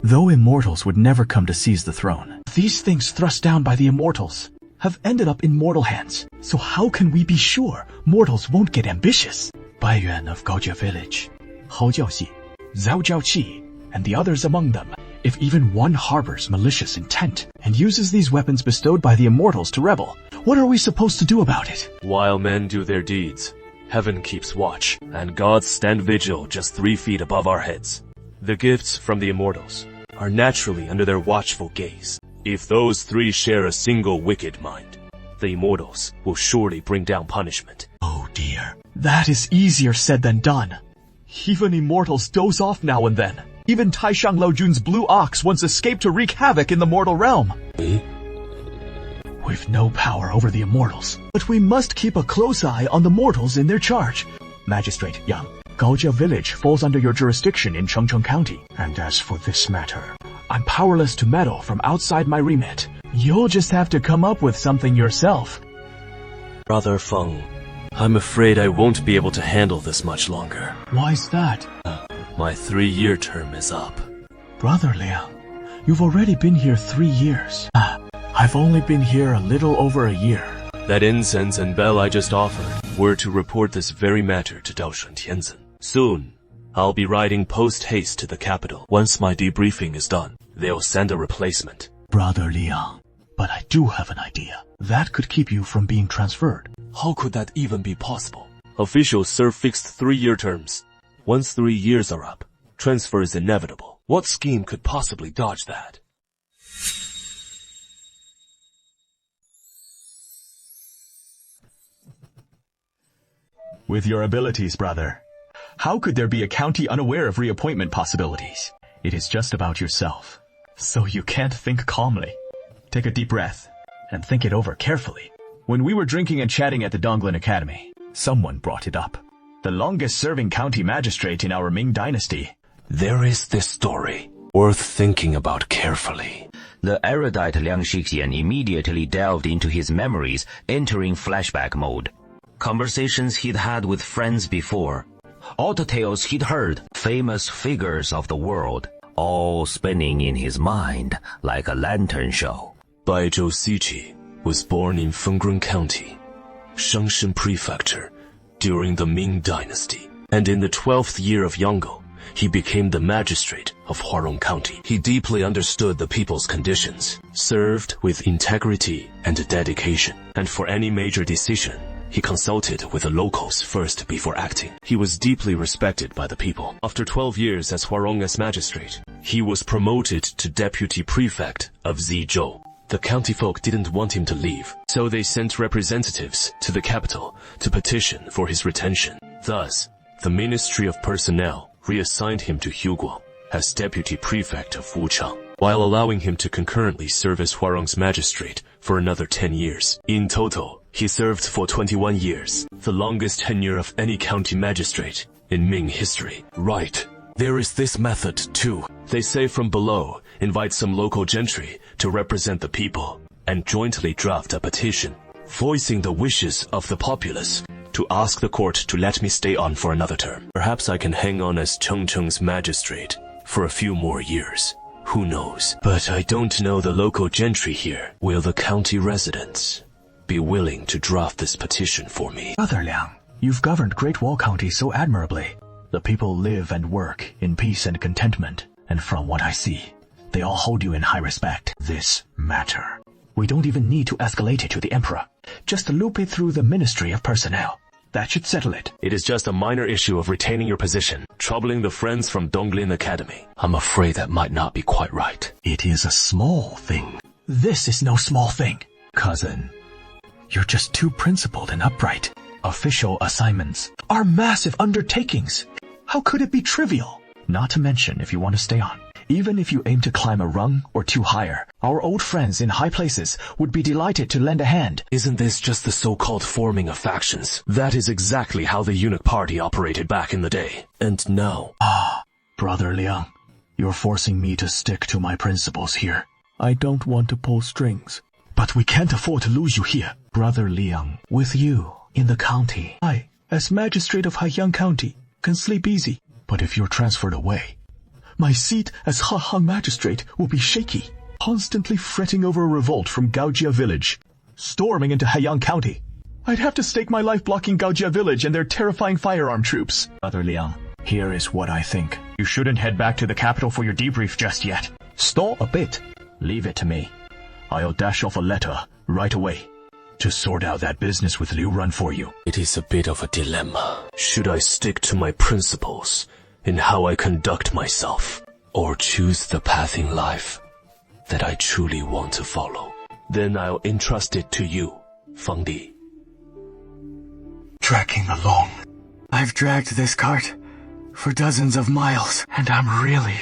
Though immortals would never come to seize the throne, these things thrust down by the immortals have ended up in mortal hands. So how can we be sure mortals won't get ambitious? Bai Yuan of Gaojia village, Hao Jiaoxi, Zhao Jiaoqi, and the others among them
If even one harbors malicious intent and uses these weapons bestowed by the immortals to rebel, what are we supposed to do about it?
While men do their deeds, heaven keeps watch, and gods stand vigil just 3 feet above our heads. The gifts from the immortals are naturally under their watchful gaze. If those 3 share a single wicked mind, the immortals will surely bring down punishment.
Oh dear, that is easier said than done. Even immortals doze off now and then. Even Taishang Laojun's blue ox once escaped to wreak havoc in the mortal realm. We've no power over the immortals, but we must keep a close eye on the mortals in their charge. Magistrate Yang, Gaojia Village falls under your jurisdiction in Chengcheng County. And as for this matter, I'm powerless to meddle from outside my remit. You'll just have to come up with something yourself.
Brother Feng, I'm afraid I won't be able to handle this much longer.
Why's that?
My 3-year term is up.
Brother Liang, you've already been here 3 years. I've only been here a little over a year.
That incense and bell I just offered were to report this very matter to Daoshan Tianzhen. Soon, I'll be riding post-haste to the capital. Once my debriefing is done, they'll send a replacement.
Brother Liang, but I do have an idea. That could keep you from being transferred.
How could that even be possible? Officials serve fixed 3-year terms. Once 3 years are up, transfer is inevitable. What scheme could possibly dodge that?
With your abilities, brother, how could there be a county unaware of reappointment possibilities? It is just about yourself. So you can't think calmly. Take a deep breath and think it over carefully. When we were drinking and chatting at the Donglin Academy, someone brought it up. The longest-serving county magistrate in our Ming Dynasty.
There is this story.
Worth thinking about carefully.
The erudite Liang Shixian immediately delved into his memories, entering flashback mode. Conversations he'd had with friends before. All the tales he'd heard, famous figures of the world, all spinning in his mind like a lantern show.
Baizhou Siqi was born in Fengrun County, Shangshan Prefecture, during the Ming Dynasty. And in the 12th year of Yongle, he became the magistrate of Huarong County. He deeply understood the people's conditions, served with integrity and dedication, and for any major decision, he consulted with the locals first before acting. He was deeply respected by the people. After 12 years as Huarong's magistrate, he was promoted to deputy prefect of Zizhou. The county folk didn't want him to leave, so they sent representatives to the capital to petition for his retention. Thus, the Ministry of Personnel reassigned him to Huguo as deputy prefect of Wuchang, while allowing him to concurrently serve as Huarong's magistrate for another 10 years. In total, he served for 21 years, the longest tenure of any county magistrate in Ming history. Right. There is this method, too. They say from below, invite some local gentry to represent the people and jointly draft a petition, voicing the wishes of the populace to ask the court to let me stay on for another term. Perhaps I can hang on as Chengcheng's magistrate for a few more years. Who knows? But I don't know the local gentry here. Will the county residents be willing to draft this petition for me?
Brother Liang, you've governed Great Wall County so admirably. The people live and work in peace and contentment, and from what I see, they all hold you in high respect. This matter, we don't even need to escalate it to the emperor. Just loop it through the Ministry of Personnel. That should settle it.
It is just a minor issue of retaining your position, troubling the friends from Donglin Academy. I'm afraid that might not be quite right.
It is a small thing. This is no small thing. Cousin, you're just too principled and upright. Official assignments are massive undertakings. How could it be trivial? Not to mention if you want to stay on. Even if you aim to climb a rung or two higher, our old friends in high places would be delighted to lend a hand.
Isn't this just the so-called forming of factions? That is exactly how the eunuch party operated back in the day. And now...
Brother Liang, you're forcing me to stick to my principles here. I don't want to pull strings. But we can't afford to lose you here. Brother Liang, with you in the county, I, as magistrate of Haiyang County, can sleep easy. But if you're transferred away, my seat as Hahang magistrate will be shaky, constantly fretting over a revolt from Gaojia Village, storming into Haiyang County. I'd have to stake my life blocking Gaojia Village and their terrifying firearm troops. Brother Liang, here is what I think. You shouldn't head back to the capital for your debrief just yet.
Stall a bit. Leave it to me. I'll dash off a letter right away to sort out that business with Liu Run for you.
It is a bit of a dilemma. Should I stick to my principles in how I conduct myself, or choose the path in life that I truly want to follow? Then I'll entrust it to you, Feng Di.
Trekking along. I've dragged this cart for dozens of miles, and I'm really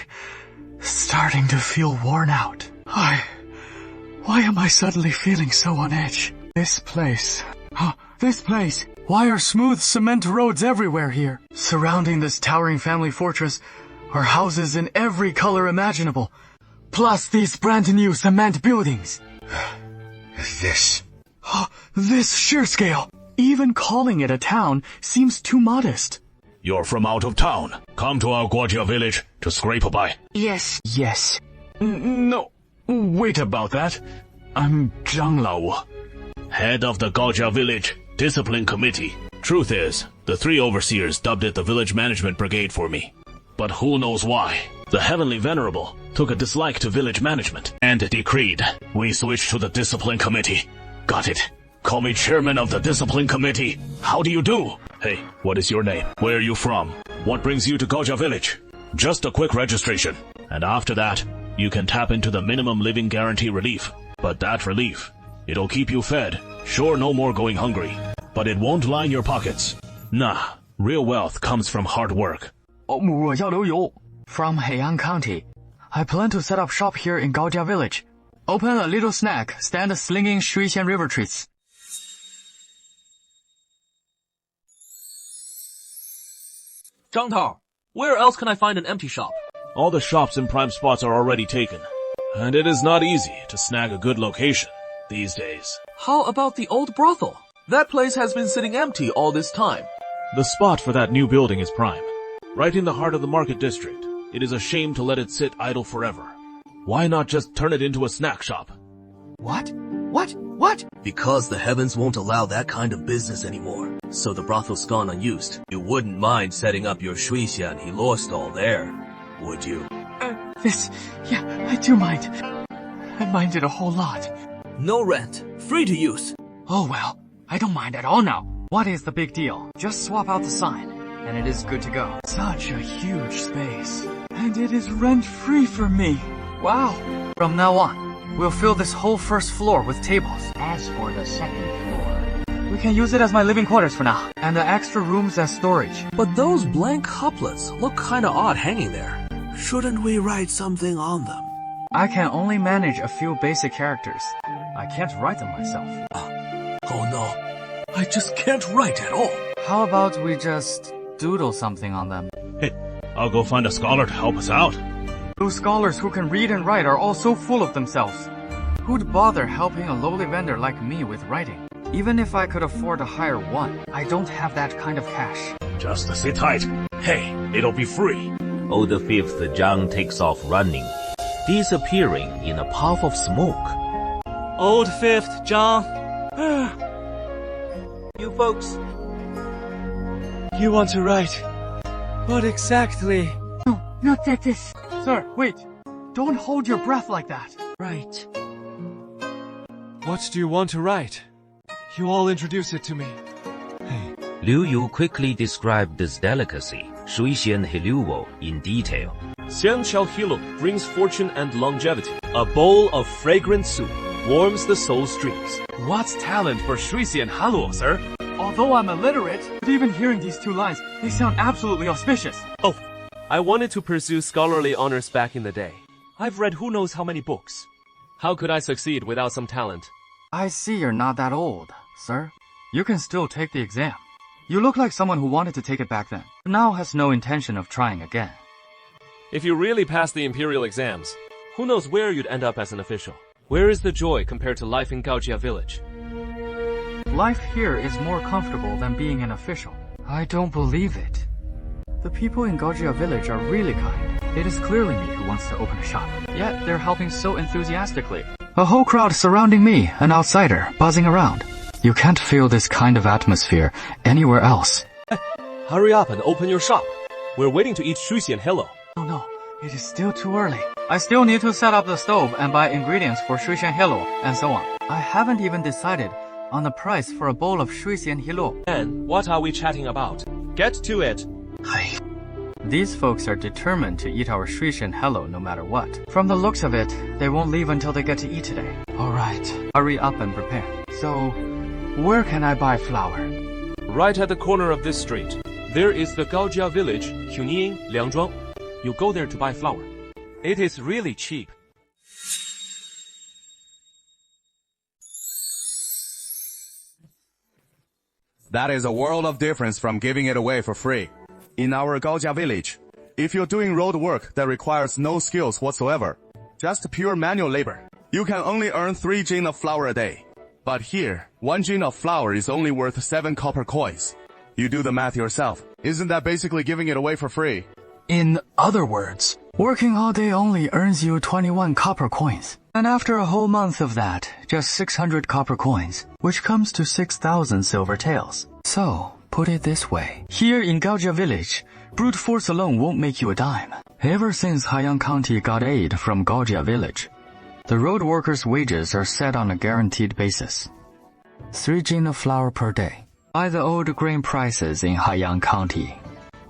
starting to feel worn out. Why am I suddenly feeling so on edge? This place. Why are smooth cement roads everywhere here? Surrounding this towering family fortress are houses in every color imaginable, plus these brand new cement buildings. This sheer scale. Even calling it a town seems too modest.
You're from out of town. Come to our Guojia village to scrape by.
Yes. No, wait about that. I'm Zhang Lao.
Head of the Guojia village discipline committee. Truth is, the 3 overseers dubbed it the village management brigade for me. But who knows why? The Heavenly Venerable took a dislike to village management and decreed we switch to the discipline committee. Got it. Call me chairman of the discipline committee. How do you do? Hey, what is your name? Where are you from? What brings you to Guojia village? Just a quick registration. And after that, you can tap into the minimum living guarantee relief. But that relief, it'll keep you fed. Sure, no more going hungry. But it won't line your pockets. Nah, real wealth comes from hard work.
我要流油. From Heian County. I plan to set up shop here in Gaojia village. Open a little snack stand slinging Shuixian river treats.
Zhang Tao, where else can I find an empty shop?
All the shops in prime spots are already taken. And it is not easy to snag a good location these days.
How about the old brothel? That place has been sitting empty all this time.
The spot for that new building is prime. Right in the heart of the market district. It is a shame to let it sit idle forever. Why not just turn it into a snack shop?
What? Because the heavens won't allow that kind of business anymore. So the brothel's gone unused. You wouldn't mind setting up your Shuixian Hilo stall there, would you?
I do mind. I mind it a whole lot.
No rent. Free to use.
Oh well, I don't mind at all now. What is the big deal? Just swap out the sign, and it is good to go. Such a huge space. And it is rent-free for me. Wow. From now on, we'll fill this whole first floor with tables.
As for the second floor,
we can use it as my living quarters for now, and the extra rooms as storage.
But those blank couplets look kinda odd hanging there.
Shouldn't we write something on them?
I can only manage a few basic characters. I can't write them myself.
Oh no, I just can't write at all.
How about we just doodle something on them?
Hey, I'll go find a scholar to help us out.
Those scholars who can read and write are all so full of themselves. Who'd bother helping a lowly vendor like me with writing? Even if I could afford to hire one, I don't have that kind of cash.
Just sit tight. Hey, it'll be free.
Old Fifth Zhang takes off running, disappearing in a puff of smoke.
Old Fifth Zhang. You folks.
You want to write? What exactly?
No, not that this. Sir, wait. Don't hold your breath like that.
Right. What do you want to write? You all introduce it to me.
Liu Yu quickly described this delicacy, Shuixian Hiluo, in detail.
Xianqiao Hilo brings fortune and longevity. A bowl of fragrant soup warms the soul's dreams. What's talent for Shuixian Haluo, sir?
Although I'm illiterate, but even hearing these 2 lines, they sound absolutely auspicious.
Oh, I wanted to pursue scholarly honors back in the day. I've read who knows how many books. How could I succeed without some talent?
I see you're not that old, sir. You can still take the exam. You look like someone who wanted to take it back then, but now has no intention of trying again.
If you really pass the imperial exams, who knows where you'd end up as an official? Where is the joy compared to life in Gaojia village?
Life here is more comfortable than being an official. I don't believe it. The people in Gaojia village are really kind. It is clearly me who wants to open a shop, yet they're helping so enthusiastically. A whole crowd surrounding me, an outsider, buzzing around. You can't feel this kind of atmosphere anywhere else.
Hurry up and open your shop. We're waiting to eat sushi and hello.
Oh no, it is still too early. I still need to set up the stove and buy ingredients for Shuixian Hilo and so on. I haven't even decided on the price for a bowl of Shuixian Hilo.
And what are we chatting about? Get to it.
These folks are determined to eat our Shuixian Hilo no matter what. From the looks of it, they won't leave until they get to eat today. Alright, hurry up and prepare. So, where can I buy flour?
Right at the corner of this street, there is the Gaojia village, Hunying Liangzhuang. You go there to buy flour. It is really cheap.
That is a world of difference from giving it away for free. In our Gaojia village, if you're doing road work that requires no skills whatsoever, just pure manual labor, you can only earn 3 jin of flour a day. But here, 1 jin of flour is only worth 7 copper coins. You do the math yourself. Isn't that basically giving it away for free?
In other words, working all day only earns you 21 copper coins. And after a whole month of that, just 600 copper coins, which comes to 6,000 silver taels. So, put it this way. Here in Gaojia village, brute force alone won't make you a dime. Ever since Haiyang County got aid from Gaojia village, the road workers' wages are set on a guaranteed basis. 3 jin of flour per day. By the old grain prices in Haiyang County,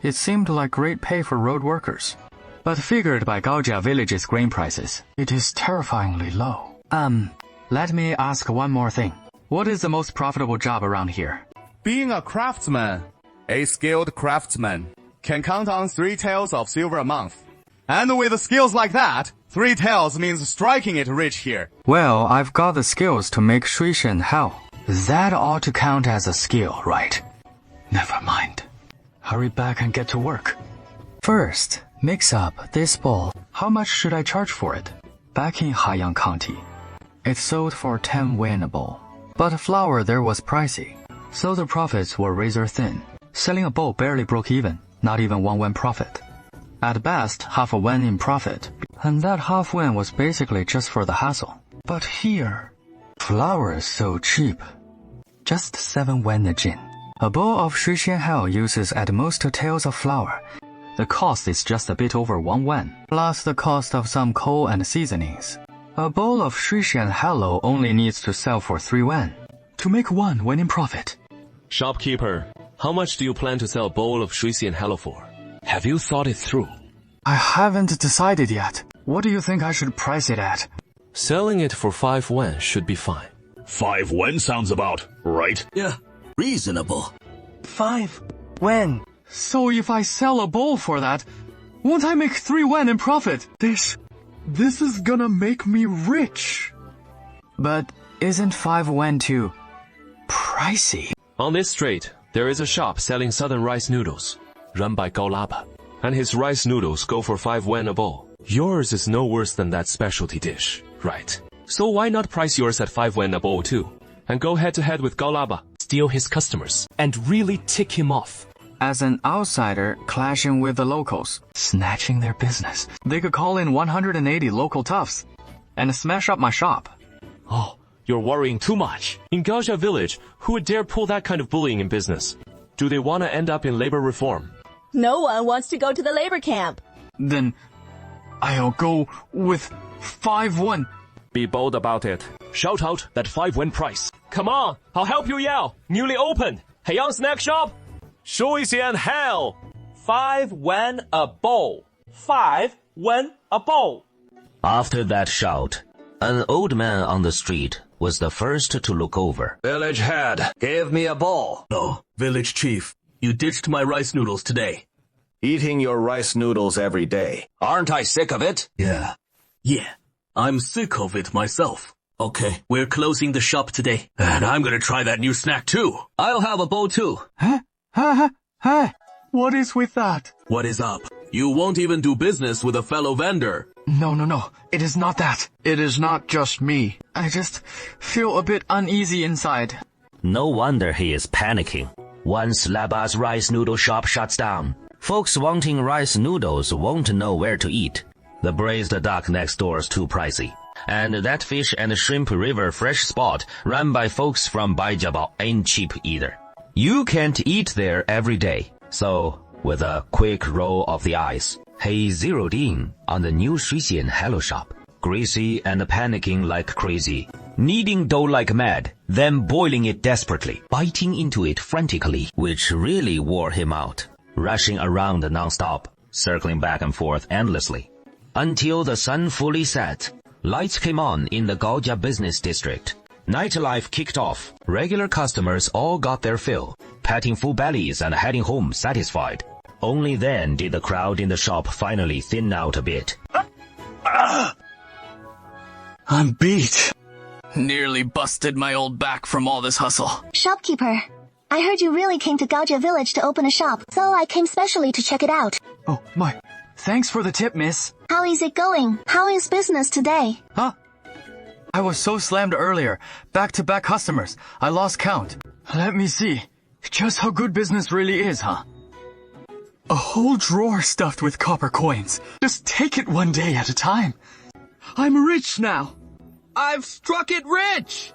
it seemed like great pay for road workers. But figured by Gaojia village's grain prices, it is terrifyingly low. Let me ask one more thing. What is the most profitable job around here?
Being a craftsman. A skilled craftsman can count on 3 taels of silver a month. And with skills like that, 3 taels means striking it rich here.
Well, I've got the skills to make Shuixian Hao. That ought to count as a skill, right? Never mind. Hurry back and get to work. First, mix up this bowl. How much should I charge for it? Back in Haiyang County, it sold for 10 wen a bowl. But flour there was pricey, so the profits were razor thin. Selling a bowl barely broke even, not even 1 wen profit. At best, half a wen in profit. And that half wen was basically just for the hassle. But here, flour is so cheap. Just 7 wen a jin. A bowl of Shuixian Hao uses at most 2 taels of flour. The cost is just a bit over 1 wen, plus the cost of some coal and seasonings. A bowl of Shuixian Hao only needs to sell for 3 wen, to make 1 wen in profit.
Shopkeeper, how much do you plan to sell a bowl of Shuixian Hao for? Have you thought it through?
I haven't decided yet. What do you think I should price it at?
Selling it for 5 wen should be fine.
5 wen sounds about right.
Yeah, reasonable.
5 wen. So if I sell a bowl for that, won't I make 3 wen in profit? This is gonna make me rich. But isn't 5 wen too pricey?
On this street, there is a shop selling southern rice noodles, run by Gao Laba. And his rice noodles go for 5 wen a bowl. Yours is no worse than that specialty dish, right? So why not price yours at 5 wen a bowl too? And go head to head with Gao Laba, steal his customers, and really tick him off.
As an outsider clashing with the locals, snatching their business, they could call in 180 local toughs and smash up my shop.
Oh, you're worrying too much. In Gaojia village, who would dare pull that kind of bullying in business? Do they want to end up in labor reform?
No one wants to go to the labor camp.
Then I'll go with 5 wen.
Be bold about it. Shout out that 5 wen price. Come on, I'll help you yell. Newly opened Haiyang Snack Shop. Shuixian Hao. 5 wen a bowl. 5 wen a bowl.
After that shout, an old man on the street was the first to look over.
Village head, give me a bowl.
No, village chief, you ditched my rice noodles today.
Eating your rice noodles every day.
Aren't I sick of it?
Yeah, I'm sick of it myself. Okay, we're closing the shop today. And I'm gonna try that new snack too.
I'll have a bowl too.
Hey, what is with that?
What is up? You won't even do business with a fellow vendor.
No, it is not that. It is not just me. I just feel a bit uneasy inside.
No wonder he is panicking. Once Laba's rice noodle shop shuts down, folks wanting rice noodles won't know where to eat. The braised duck next door is too pricey. And that fish and shrimp river fresh spot run by folks from Baijiabao ain't cheap either. You can't eat there every day. So, with a quick roll of the eyes, He zeroed in on the new Shuxian Hello shop, greasy and panicking like crazy, kneading dough like mad, then boiling it desperately, biting into it frantically, which really wore him out, rushing around non-stop, circling back and forth endlessly. Until the sun fully set, lights came on in the Gaojia business district. Nightlife kicked off. Regular customers all got their fill, patting full bellies and heading home satisfied. Only then did the crowd in the shop finally thin out a bit.
I'm beat. Nearly busted my old back from all this hustle.
Shopkeeper, I heard you really came to Gaojia Village to open a shop, so I came specially to check it out.
Oh, my. Thanks for the tip, miss.
How is it going? How is business today?
Huh? I was so slammed earlier. Back-to-back customers. I lost count. Let me see. Just how good business really is, huh? A whole drawer stuffed with copper coins. Just take it one day at a time. I'm rich now.
I've struck it rich!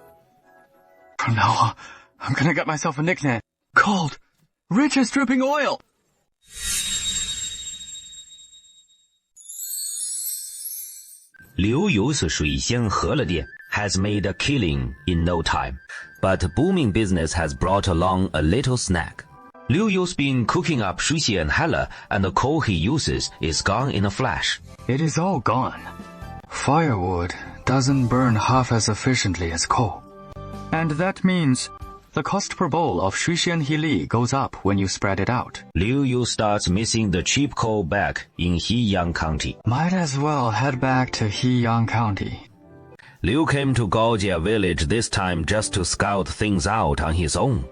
From now on, I'm gonna get myself a nickname called Rich as Dripping Oil.
Liu Yu's 水仙和乐店 has made a killing in no time, but booming business has brought along a little snag. Liu Yu's been cooking up Shuxian Hella, and the coal he uses is gone in a flash.
It is all gone. Firewood doesn't burn half as efficiently as coal. And that means the cost per bowl of Shuxian Hili goes up when you spread it out.
Liu Yu starts missing the cheap coal back in Heyang County.
Might as well head back to Heyang County.
Liu came to Gaojia Village this time just to scout things out on his own.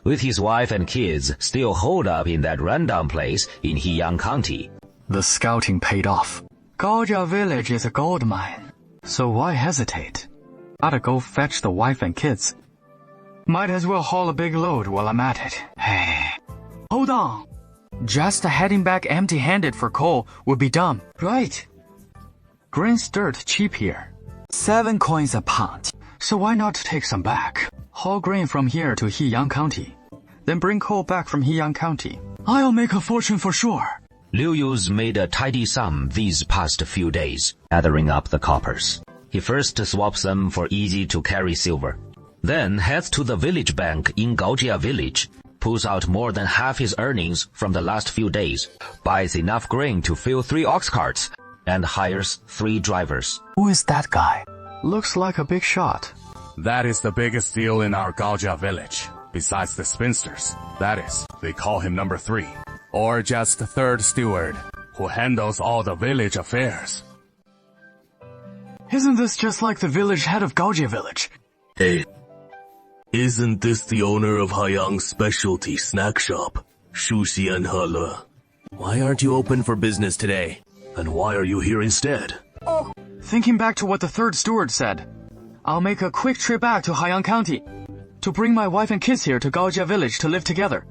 With his wife and kids still holed up in that rundown place in Heyang County.
The scouting paid off. Gaojia Village is a gold mine, so why hesitate? Gotta go fetch the wife and kids. Might as well haul a big load while I'm at it. Hey, hold on. Just heading back empty-handed for coal would be dumb. Right. Grain's dirt cheap here. 7 coins a pound. So why not take some back? Haul grain from here to Heyang County. Then bring coal back from Heyang County. I'll make a fortune for sure.
Liu Yu's made a tidy sum these past few days, gathering up the coppers. He first swaps them for easy-to-carry silver. Then heads to the village bank in Gaojia Village, pulls out more than half his earnings from the last few days, buys enough grain to fill 3 ox carts, and hires 3 drivers.
Who is that guy? Looks like a big shot.
That is the biggest deal in our Gaojia Village, besides the spinsters. That is, they call him number 3, or just the 3rd steward, who handles all the village affairs.
Isn't this just like the village head of Gaojia Village?
Hey, isn't this the owner of Haiyang's specialty snack shop, Shuxian Hele?
Why aren't you open for business today?
And why are you here instead?
Oh, thinking back to what the 3rd steward said, I'll make a quick trip back to Heyang County to bring my wife and kids here to Gaojia Village to live together.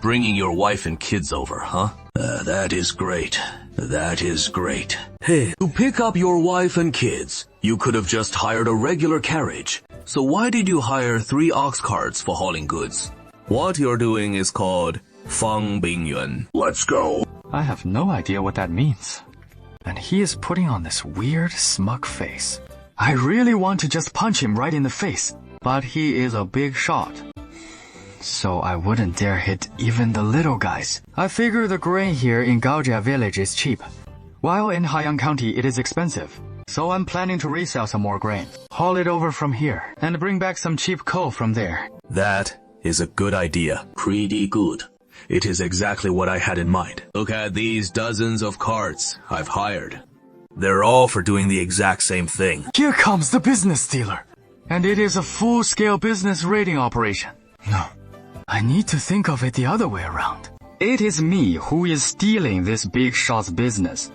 Bringing your wife and kids over, huh? That is great. That is great. Hey, to pick up your wife and kids, you could have just hired a regular carriage. So why did you hire 3 ox carts for hauling goods?
What you're doing is called Fang Bingyuan.
Let's go.
I have no idea what that means. And he is putting on this weird, smug face. I really want to just punch him right in the face, but he is a big shot. So I wouldn't dare hit even the little guys. I figure the grain here in Gaojia Village is cheap, while in Heyang County it is expensive. So I'm planning to resell some more grain, haul it over from here, and bring back some cheap coal from there.
That is a good idea.
Pretty good. It is exactly what I had in mind. Look at these dozens of carts I've hired.
They're all for doing the exact same thing.
Here comes the business dealer. And it is a full-scale business raiding operation. No, I need to think of it the other way around. It is me who is stealing this big shot's business.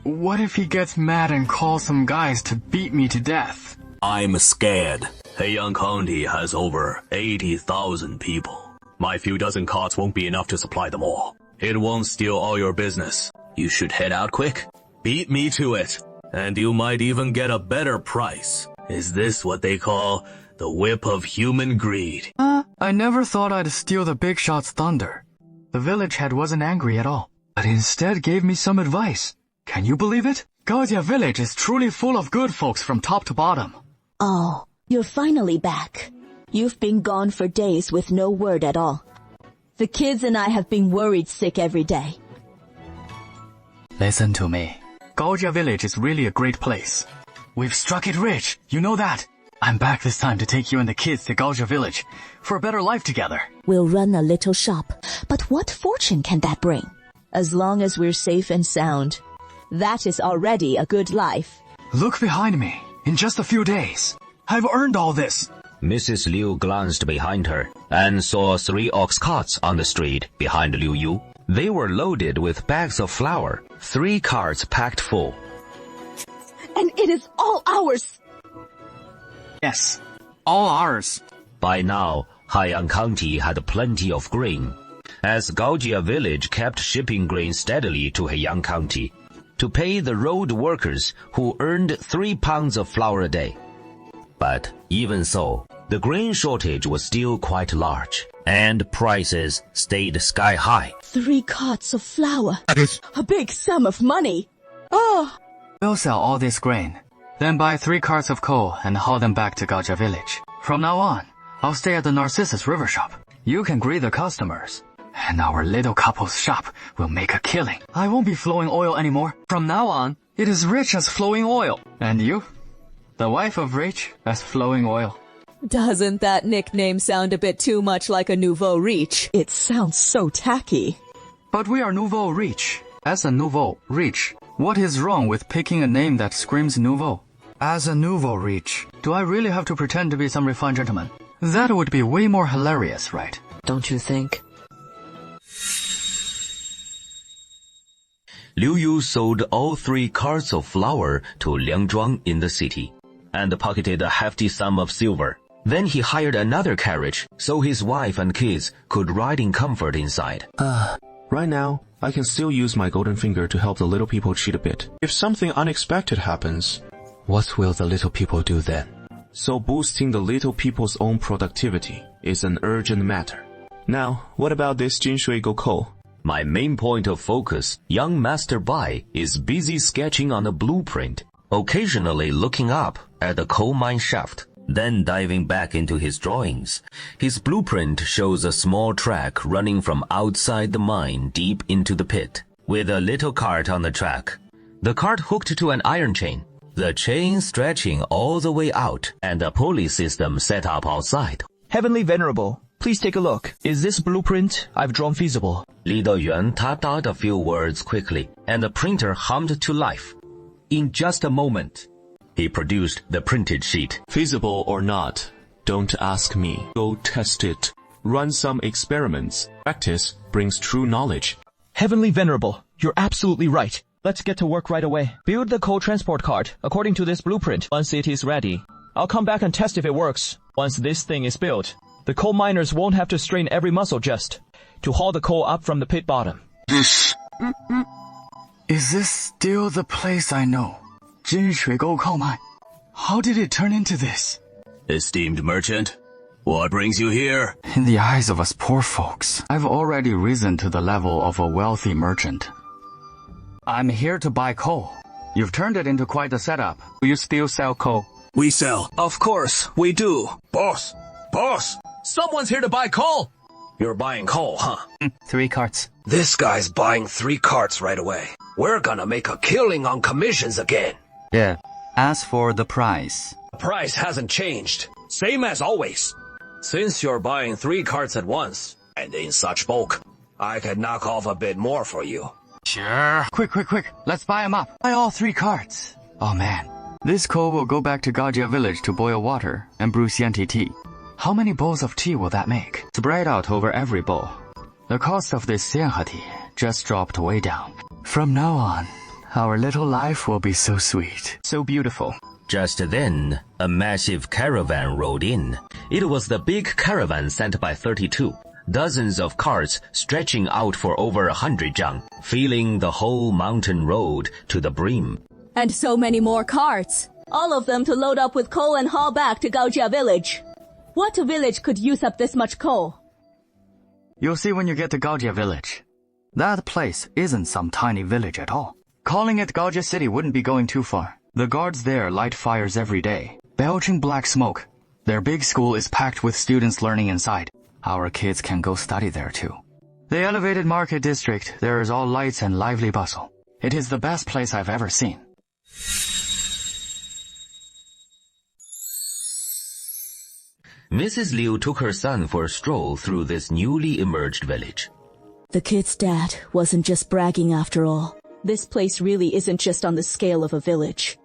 What if he gets mad and calls some guys to beat me to death?
I'm scared. Heyang County has over 80,000 people. My few dozen carts won't be enough to supply them all. It won't steal all your business. You should head out quick. Beat me to it.
And you might even get a better price.
Is this what they call the whip of human greed?
I never thought I'd steal the big shot's thunder. The village head wasn't angry at all. but instead gave me some advice. Can you believe it? Gaojia village is truly full of good folks from top to bottom.
Oh, you're finally back. You've been gone for days with no word at all. The kids and I have been worried sick every day.
Listen to me. Gaojia village is really a great place. We've struck it rich, you know that. I'm back this time to take you and the kids to Gaojia village for a better life together.
We'll run a little shop, but what fortune can that bring? As long as we're safe and sound, that is already a good life.
Look behind me. In just a few days, I've earned all this.
Mrs. Liu glanced behind her and saw 3 ox carts on the street behind Liu Yu. They were loaded with bags of flour, 3 carts packed full.
And it is all ours!
Yes, all ours.
By now, Haiyang County had plenty of grain, as Gaojia village kept shipping grain steadily to Haiyang County to pay the road workers who earned 3 pounds of flour a day. But even so, the grain shortage was still quite large, and prices stayed sky high.
3 carts of flour. That is a big sum of money. Oh!
We'll sell all this grain, then buy 3 carts of coal and haul them back to Gaojia village. From now on, I'll stay at the Narcissus River shop. You can greet the customers, and our little couple's shop will make a killing. I won't be flowing oil anymore. From now on, it is Rich as flowing oil. And you? The wife of Rich as flowing oil.
Doesn't that nickname sound a bit too much like a nouveau riche? It sounds so tacky.
But we are nouveau riche. As a nouveau riche, what is wrong with picking a name that screams nouveau? As a nouveau riche, do I really have to pretend to be some refined gentleman? That would be way more hilarious, right?
Don't you think?
Liu Yu sold all 3 carts of flour to Liangzhuang in the city, and pocketed a hefty sum of silver. Then he hired another carriage, so his wife and kids could ride in comfort inside.
Right now, I can still use my golden finger to help the little people cheat a bit. If something unexpected happens, what will the little people do then? So boosting the little people's own productivity is an urgent matter. Now, what about this Jinshui Goukou?
My main point of focus, young Master Bai, is busy sketching on a blueprint, occasionally looking up at the coal mine shaft, then diving back into his drawings. His blueprint shows a small track running from outside the mine deep into the pit, with a little cart on the track. The cart hooked to an iron chain, the chain stretching all the way out, and a pulley system set up outside.
Heavenly Venerable, please take a look. Is this blueprint I've drawn feasible?
Li Deyuan tapped out a few words quickly, and the printer hummed to life.
In just a moment.
He produced the printed sheet.
Feasible or not, don't ask me. Go test it. Run some experiments. Practice brings true knowledge.
Heavenly Venerable, you're absolutely right. Let's get to work right away. Build the coal transport cart according to this blueprint. Once it is ready, I'll come back and test if it works. Once this thing is built, the coal miners won't have to strain every muscle just to haul the coal up from the pit bottom.
Is this still the place I know? Jinshui Goukou Mine. How did it turn into this?
Esteemed merchant, what brings you here?
In the eyes of us poor folks, I've already risen to the level of a wealthy merchant. I'm here to buy coal. You've turned it into quite a setup. Do you still sell coal?
We sell.
Of course, we do. Boss! Boss! Someone's here to buy coal!
You're buying coal, huh?
3 carts.
This guy's buying 3 carts right away. We're gonna make a killing on commissions again.
Yeah. As for the price?
The price hasn't changed. Same as always. Since you're buying 3 carts at once, and in such bulk, I could knock off a bit more for you.
Sure. Quick. Let's buy them up. Buy all 3 carts. Oh man. This coal will go back to Gaojia village to boil water and brew Xianti tea. How many bowls of tea will that make? Spread out over every bowl. The cost of this Xianhe tea just dropped way down. From now on, our little life will be so sweet, so beautiful.
Just then, a massive caravan rode in. It was the big caravan sent by 32. Dozens of carts stretching out for over 100 zhang, filling the whole mountain road to the brim.
And so many more carts. All of them to load up with coal and haul back to Gaojia village. What village could use up this much coal?
You'll see when you get to Gaojia village. That place isn't some tiny village at all. Calling it Gaojia City wouldn't be going too far. The guards there light fires every day, belching black smoke. Their big school is packed with students learning inside. Our kids can go study there too. The elevated market district, there is all lights and lively bustle. It is the best place I've ever seen.
Mrs. Liu took her son for a stroll through this newly emerged village.
The kid's dad wasn't just bragging after all. This place really isn't just on the scale of a village.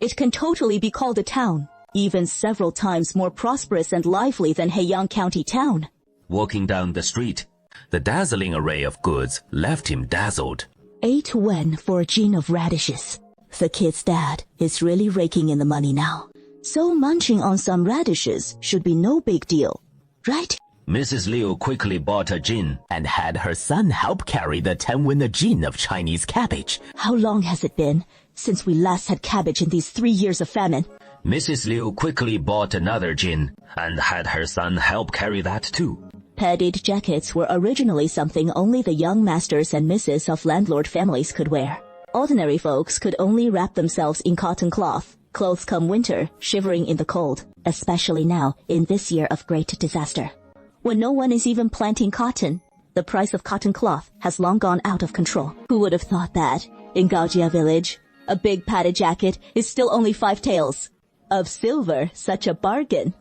It can totally be called a town, even several times more prosperous and lively than Heiyang County town.
Walking down the street, the dazzling array of goods left him dazzled.
8 wen for a jin of radishes. The kid's dad is really raking in the money now. So munching on some radishes should be no big deal, right?
Mrs. Liu quickly bought a jin and had her son help carry the 10-winner jin of Chinese cabbage.
How long has it been since we last had cabbage in these 3 years of famine?
Mrs. Liu quickly bought another jin and had her son help carry that too.
Padded jackets were originally something only the young masters and misses of landlord families could wear. Ordinary folks could only wrap themselves in cotton cloth. Clothes come winter, shivering in the cold, especially now in this year of great disaster. When no one is even planting cotton, the price of cotton cloth has long gone out of control. Who would have thought that? In Gaojia village, a big padded jacket is still only 5 taels. Of silver, such a bargain.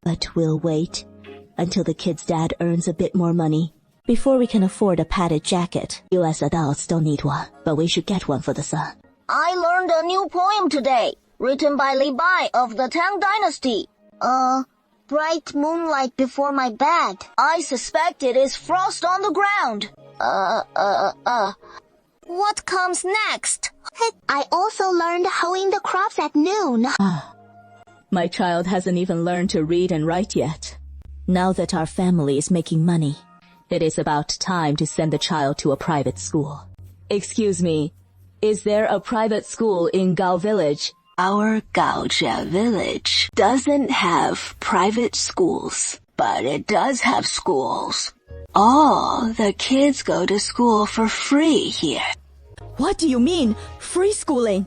But we'll wait until the kid's dad earns a bit more money before we can afford a padded jacket. US adults don't need one, but we should get one for the son.
I learned a new poem today, written by Li Bai of the Ming Dynasty. Bright moonlight before my bed. I suspect it is frost on the ground. What comes next? I also learned hoeing the crops at noon.
My child hasn't even learned to read and write yet. Now that our family is making money, it is about time to send the child to a private school. Excuse me, is there a private school in Gao Village? Our Gaojia village doesn't have private schools, but it does have schools. All the kids go to school for free here. What do you mean, free schooling?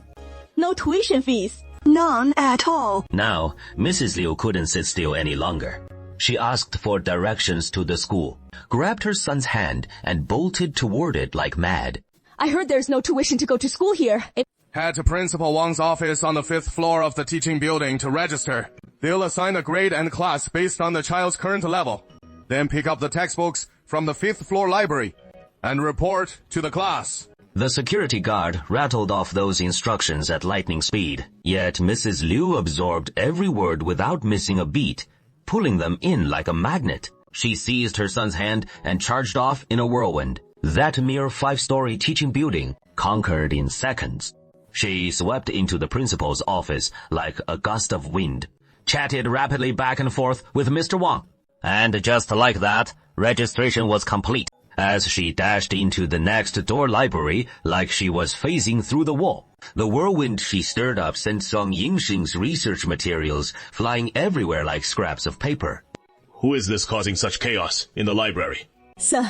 No tuition fees? None at all.
Now, Mrs. Liu couldn't sit still any longer. She asked for directions to the school, grabbed her son's hand, and bolted toward it like mad.
I heard there's no tuition to go to school here.
Head to Principal Wang's office on the 5th floor of the teaching building to register. They'll assign a grade and class based on the child's current level. Then pick up the textbooks from the 5th floor library and report to the class.
The security guard rattled off those instructions at lightning speed, yet Mrs. Liu absorbed every word without missing a beat, pulling them in like a magnet. She seized her son's hand and charged off in a whirlwind. That mere 5-story teaching building conquered in seconds. She swept into the principal's office like a gust of wind, chatted rapidly back and forth with Mr. Wang. And just like that, registration was complete. As she dashed into the next door library like she was phasing through the wall, the whirlwind she stirred up sent Song Yingxing's research materials flying everywhere like scraps of paper.
Who is this causing such chaos in the library?
Sir,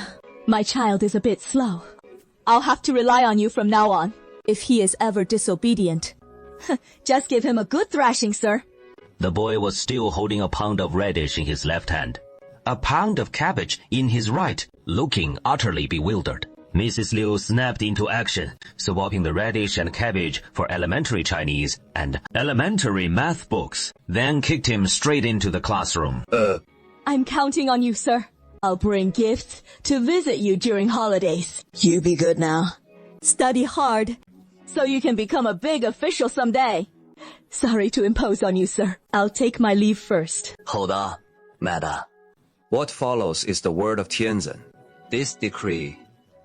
my child is a bit slow. I'll have to rely on you from now on. If he is ever disobedient, just give him a good thrashing, sir.
The boy was still holding a pound of radish in his left hand, a pound of cabbage in his right, looking utterly bewildered. Mrs. Liu snapped into action, swapping the radish and cabbage for elementary Chinese and elementary math books, then kicked him straight into the classroom.
I'm counting on you, sir. I'll bring gifts to visit you during holidays. You be good now. Study hard, so you can become a big official someday. Sorry to impose on you, sir. I'll take my leave first.
Hold on, madam.
What follows is the word of Tianzin.
This decree,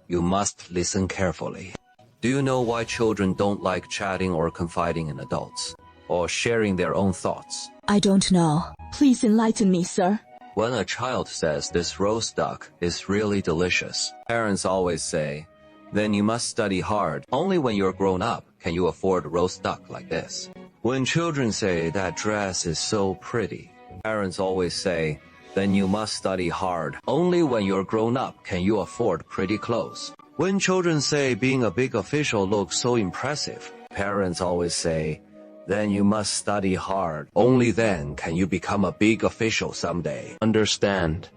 you must listen carefully.
Do you know why children don't like chatting or confiding in adults, or sharing their own thoughts?
I don't know. Please enlighten me, sir.
When a child says this roast duck is really delicious, parents always say, then you must study hard. Only when you're grown up can you afford roast duck like this. When children say that dress is so pretty, parents always say, then you must study hard. Only when you're grown up can you afford pretty clothes. When children say being a big official looks so impressive, parents always say, then you must study hard. Only then can you become a big official someday.
Understand.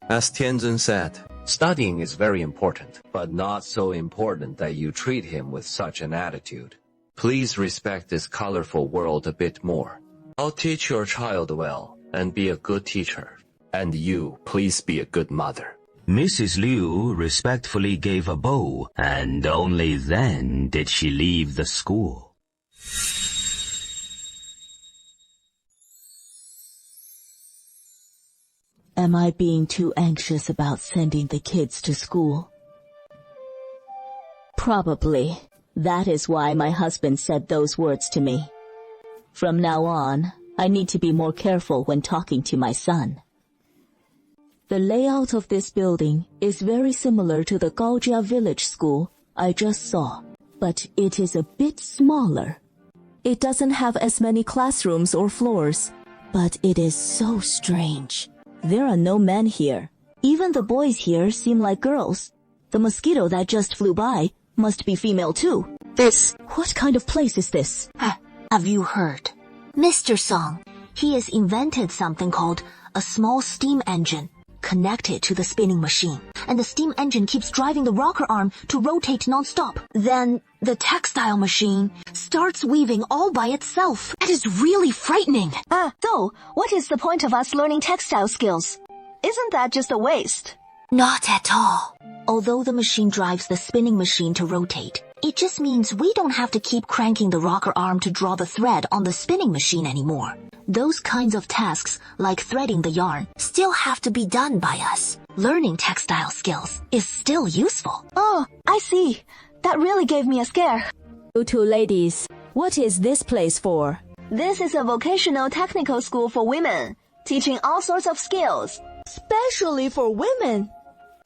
As Tianzin said, studying is very important, but not so important that you treat him with such an attitude. Please respect this colorful world a bit more. I'll teach your child well and be a good teacher. And you, please be a good mother.
Mrs. Liu respectfully gave a bow, and only then did she leave the school.
Am I being too anxious about sending the kids to school? Probably. That is why my husband said those words to me. From now on, I need to be more careful when talking to my son. The layout of this building is very similar to the Gaojia village school I just saw, but it is a bit smaller. It doesn't have as many classrooms or floors, but it is so strange. There are no men here. Even the boys here seem like girls. The mosquito that just flew by must be female too. What kind of place is this?
Have you heard? Mr. Song, he has invented something called a small steam engine connected to the spinning machine. And the steam engine keeps driving the rocker arm to rotate non-stop. Then the textile machine starts weaving all by itself. That is really frightening.
Though, what is the point of us learning textile skills? Isn't that just a waste?
Not at all. Although the machine drives the spinning machine to rotate, it just means we don't have to keep cranking the rocker arm to draw the thread on the spinning machine anymore. Those kinds of tasks, like threading the yarn, still have to be done by us. Learning textile skills is still useful.
Oh, I see. That really gave me a scare. You two ladies, what is this place for? This is a vocational technical school for women, teaching all sorts of skills, especially for women.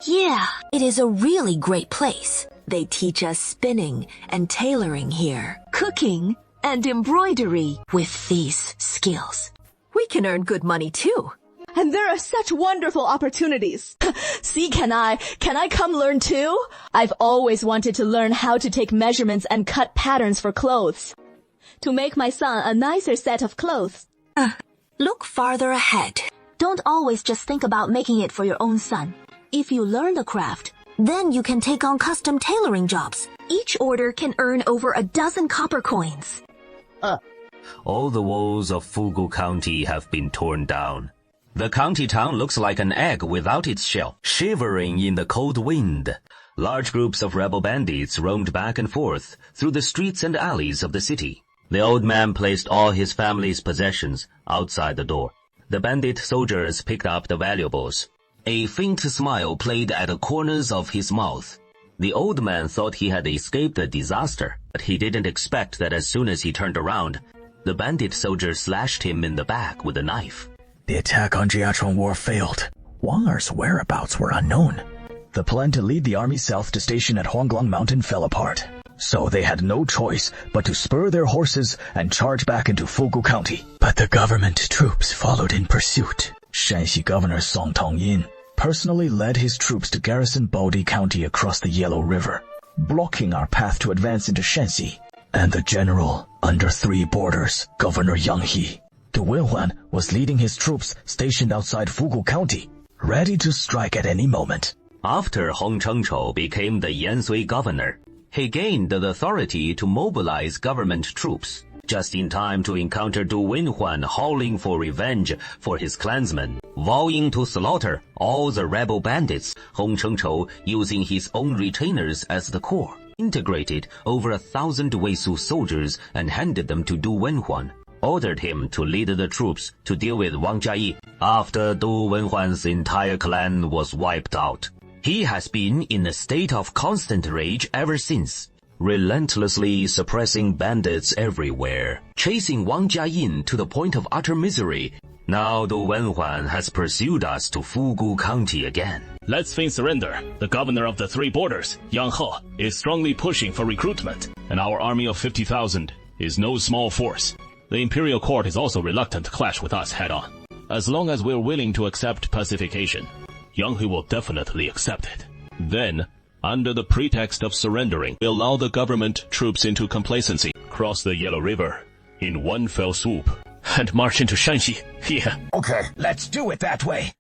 Yeah, it is a really great place. They teach us spinning and tailoring here, cooking and embroidery. With these skills, we can earn good money too.
And there are such wonderful opportunities. See, can I come learn too? I've always wanted to learn how to take measurements and cut patterns for clothes. To make my son a nicer set of clothes.
Look farther ahead. Don't always just think about making it for your own son. If you learn the craft, then you can take on custom tailoring jobs. Each order can earn over 12 copper coins.
All the walls of Fugu County have been torn down. The county town looks like an egg without its shell, shivering in the cold wind. Large groups of rebel bandits roamed back and forth through the streets and alleys of the city. The old man placed all his family's possessions outside the door. The bandit soldiers picked up the valuables. A faint smile played at the corners of his mouth. The old man thought he had escaped a disaster, but he didn't expect that as soon as he turned around, the bandit soldier slashed him in the back with a knife.
The attack on Jiachong War failed. Wang Er's whereabouts were unknown. The plan to lead the army south to station at Huanglang Mountain fell apart. So they had no choice but to spur their horses and charge back into Fugu County. But the government troops followed in pursuit. Shanxi Governor Song Tongyin personally led his troops to garrison Baodi County across the Yellow River, blocking our path to advance into Shanxi. And the general, under 3 borders, Governor Yang He, Du Wenhuan, was leading his troops stationed outside Fugu County, ready to strike at any moment.
After Hong Chengchou became the Yansui governor, he gained the authority to mobilize government troops, just in time to encounter Du Wenhuan howling for revenge for his clansmen, vowing to slaughter all the rebel bandits, Hong Chengchou using his own retainers as the core, integrated over 1,000 Weisu soldiers and handed them to Du Wenhuan, ordered him to lead the troops to deal with Wang Jiayi after Du Wenhuan's entire clan was wiped out. He has been in a state of constant rage ever since, relentlessly suppressing bandits everywhere, chasing Wang Jiayin to the point of utter misery. Now Du Wenhuan has pursued us to Fugu County again.
Let's feign surrender. The governor of the 3 borders, Yang He, is strongly pushing for recruitment, and our army of 50,000 is no small force. The imperial court is also reluctant to clash with us head-on. As long as we're willing to accept pacification, Yang Hui will definitely accept it. Then, under the pretext of surrendering, we allow the government troops into complacency, cross the Yellow River in one fell swoop, and march into Shanxi. Yeah.
Okay, let's do it that way.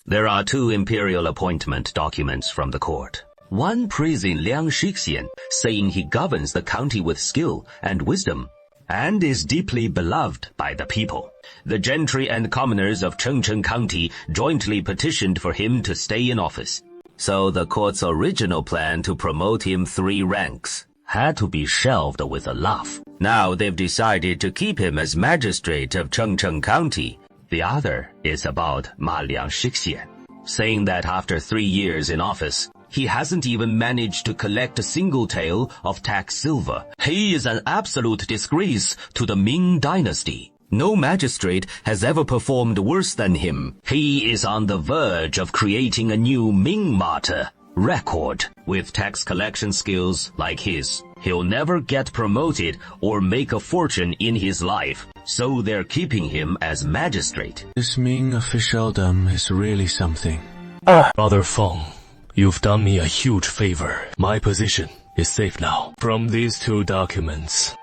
There are 2 imperial appointment documents from the court. One praising Liang Shixian, saying he governs the county with skill and wisdom, and is deeply beloved by the people. The gentry and commoners of Chengcheng County jointly petitioned for him to stay in office. So the court's original plan to promote him 3 ranks had to be shelved with a laugh. Now they've decided to keep him as magistrate of Chengcheng County. The other is about Ma Liang Shixian, saying that after 3 years in office, he hasn't even managed to collect a single tael of tax silver. He is an absolute disgrace to the Ming Dynasty. No magistrate has ever performed worse than him. He is on the verge of creating a new Ming martyr record. With tax collection skills like his, he'll never get promoted or make a fortune in his life. So they're keeping him as magistrate.
This Ming officialdom is really something.
Brother Feng, you've done me a huge favor. My position is safe now. From these 2 documents,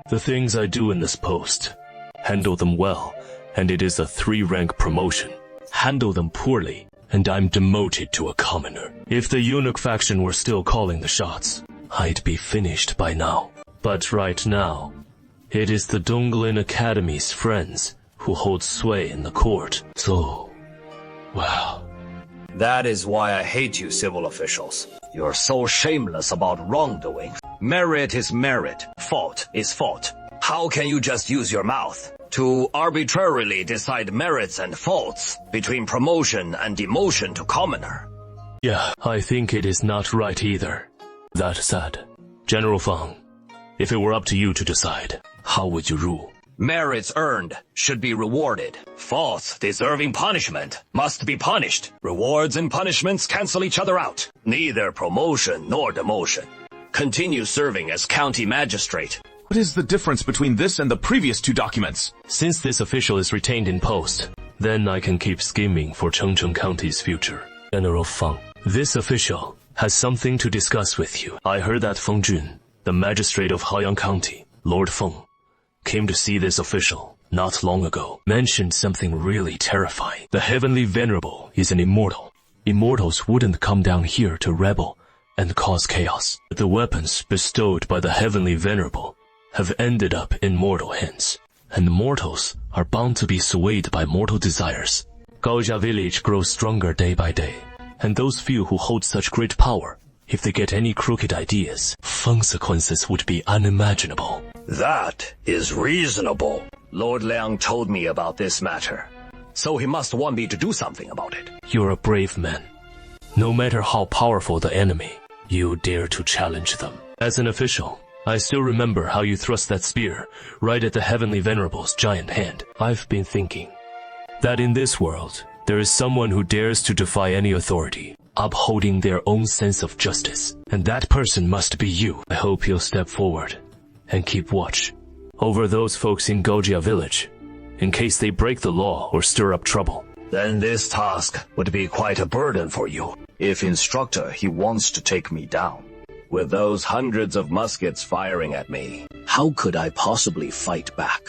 the things I do in this post, handle them well, and it is a 3-rank promotion. Handle them poorly, and I'm demoted to a commoner. If the eunuch faction were still calling the shots, I'd be finished by now. But right now, it is the Donglin Academy's friends who hold sway in the court. So, well...
That is why I hate you civil officials. You're so shameless about wrongdoing. Merit is merit. Fault is fault. How can you just use your mouth to arbitrarily decide merits and faults between promotion and demotion to commoner?
Yeah, I think it is not right either. That said, General Feng, if it were up to you to decide, how would you rule?
Merits earned should be rewarded. Faults deserving punishment must be punished. Rewards and punishments cancel each other out. Neither promotion nor demotion. Continue serving as county magistrate.
What is the difference between this and the previous 2 documents?
Since this official is retained in post, then I can keep scheming for Chengcheng County's future. General Feng, this official has something to discuss with you. I heard that Feng Jun, the magistrate of Haoyang County, Lord Feng, came to see this official not long ago, mentioned something really terrifying. The Heavenly Venerable is an immortal. Immortals wouldn't come down here to rebel and cause chaos. The weapons bestowed by the Heavenly Venerable have ended up in mortal hands, and mortals are bound to be swayed by mortal desires. Gaojia village grows stronger day by day, and those few who hold such great power, if they get any crooked ideas, consequences would be unimaginable.
That is reasonable. Lord Liang told me about this matter, so he must want me to do something about it.
You're a brave man. No matter how powerful the enemy, you dare to challenge them. As an official, I still remember how you thrust that spear right at the Heavenly Venerable's giant hand. I've been thinking that in this world, there is someone who dares to defy any authority, upholding their own sense of justice. And that person must be you. I hope you'll step forward and keep watch over those folks in Gaojia village, in case they break the law or stir up trouble.
Then this task would be quite a burden for you. If instructor he wants to take me down, with those hundreds of muskets firing at me, how could I possibly fight back?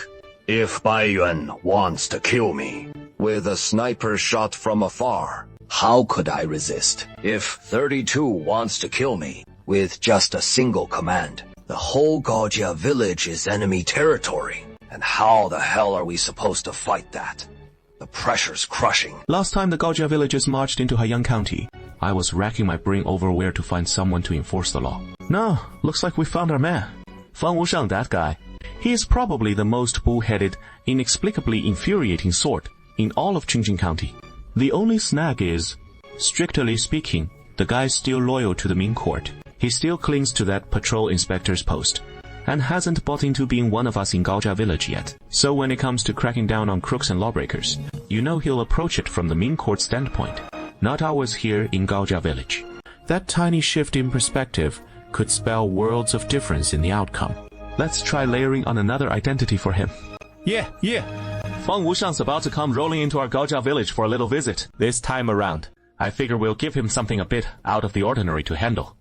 If Bai Yuan wants to kill me with a sniper shot from afar, how could I resist? If 32 wants to kill me with just a single command, the whole Gaojia village is enemy territory. And how the hell are we supposed to fight that? The pressure's crushing.
Last time the Gaojia villagers marched into Haoyang County, I was racking my brain over where to find someone to enforce the law. No, looks like we found our man. Feng Wusheng, that guy. He is probably the most bull-headed, inexplicably infuriating sort in all of Chengcheng County. The only snag is, strictly speaking, the guy's still loyal to the Ming court. He still clings to that patrol inspector's post, and hasn't bought into being one of us in Gaojia village yet. So when it comes to cracking down on crooks and lawbreakers, you know he'll approach it from the Ming court standpoint, not ours here in Gaojia village. That tiny shift in perspective could spell worlds of difference in the outcome. Let's try layering on another identity for him.
Yeah.
Fang Wushang's about to come rolling into our Gaojia village for a little visit. This time around, I figure we'll give him something a bit out of the ordinary to handle.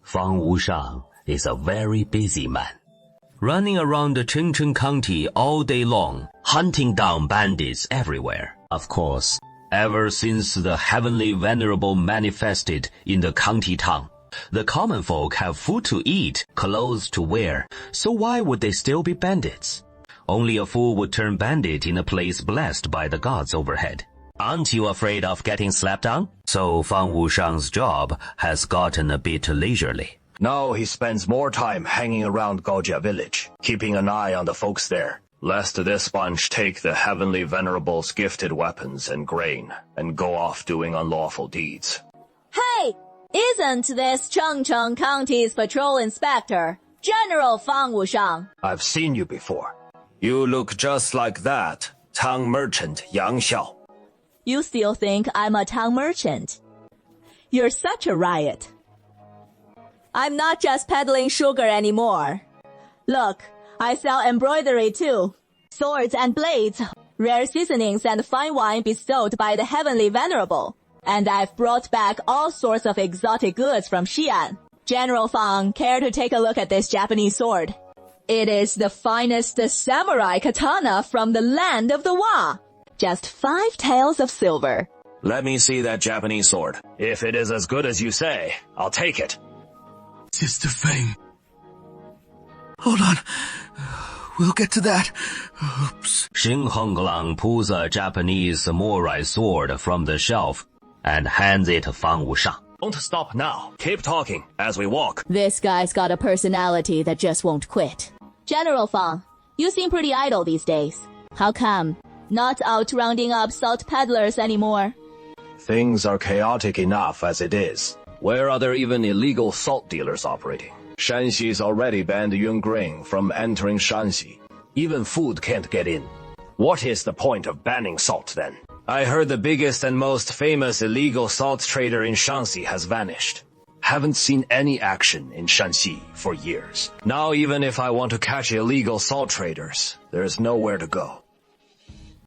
Fang Wushang is a very busy man, running around the Chengcheng County all day long, hunting down bandits everywhere. Of course, ever since the Heavenly Venerable manifested in the county town, the common folk have food to eat, clothes to wear, so why would they still be bandits? Only a fool would turn bandit in a place blessed by the gods overhead. Aren't you afraid of getting slapped down? So Fang Wushang's job has gotten a bit leisurely.
Now he spends more time hanging around Gaojia village, keeping an eye on the folks there, lest this bunch take the Heavenly Venerable's gifted weapons and grain and go off doing unlawful deeds.
Hey! Isn't this Chengcheng County's patrol inspector, General Fang Wushang?
I've seen you before. You look just like that town merchant Yang Xiao.
You still think I'm a town merchant? You're such a riot. I'm not just peddling sugar anymore. Look, I sell embroidery too. Swords and blades, rare seasonings and fine wine bestowed by the Heavenly Venerable. And I've brought back all sorts of exotic goods from Xi'an. General Fang, care to take a look at this Japanese sword? It is the finest samurai katana from the land of the Wa. Just 5 taels of silver.
Let me see that Japanese sword. If it is as good as you say, I'll take it.
Sister Fang. Hold on. We'll get to that. Oops.
Xing Honglang pulls a Japanese samurai sword from the shelf and hands it to Fang Wushang.
Don't stop now. Keep talking as we walk.
This guy's got a personality that just won't quit. General Fang, you seem pretty idle these days. How come? Not out rounding up salt peddlers anymore?
Things are chaotic enough as it is. Where are there even illegal salt dealers operating? Shanxi's already banned Yun grain from entering Shanxi. Even food can't get in. What is the point of banning salt then? I heard the biggest and most famous illegal salt trader in Shanxi has vanished. Haven't seen any action in Shanxi for years. Now even if I want to catch illegal salt traders, there's nowhere to go.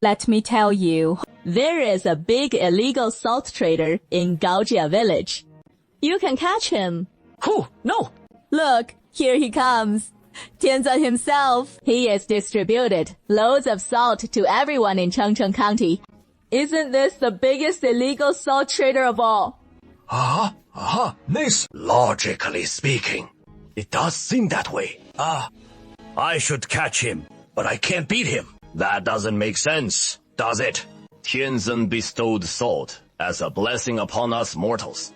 Let me tell you, there is a big illegal salt trader in Gaojia village. You can catch him.
Who? No!
Look, here he comes. Tianzhen himself. He is distributed loads of salt to everyone in Chengcheng County. Isn't this the biggest illegal salt trader of all?
This. Logically speaking, it does seem that way. I should catch him, but I can't beat him. That doesn't make sense, does it? Tianzhen bestowed salt as a blessing upon us mortals.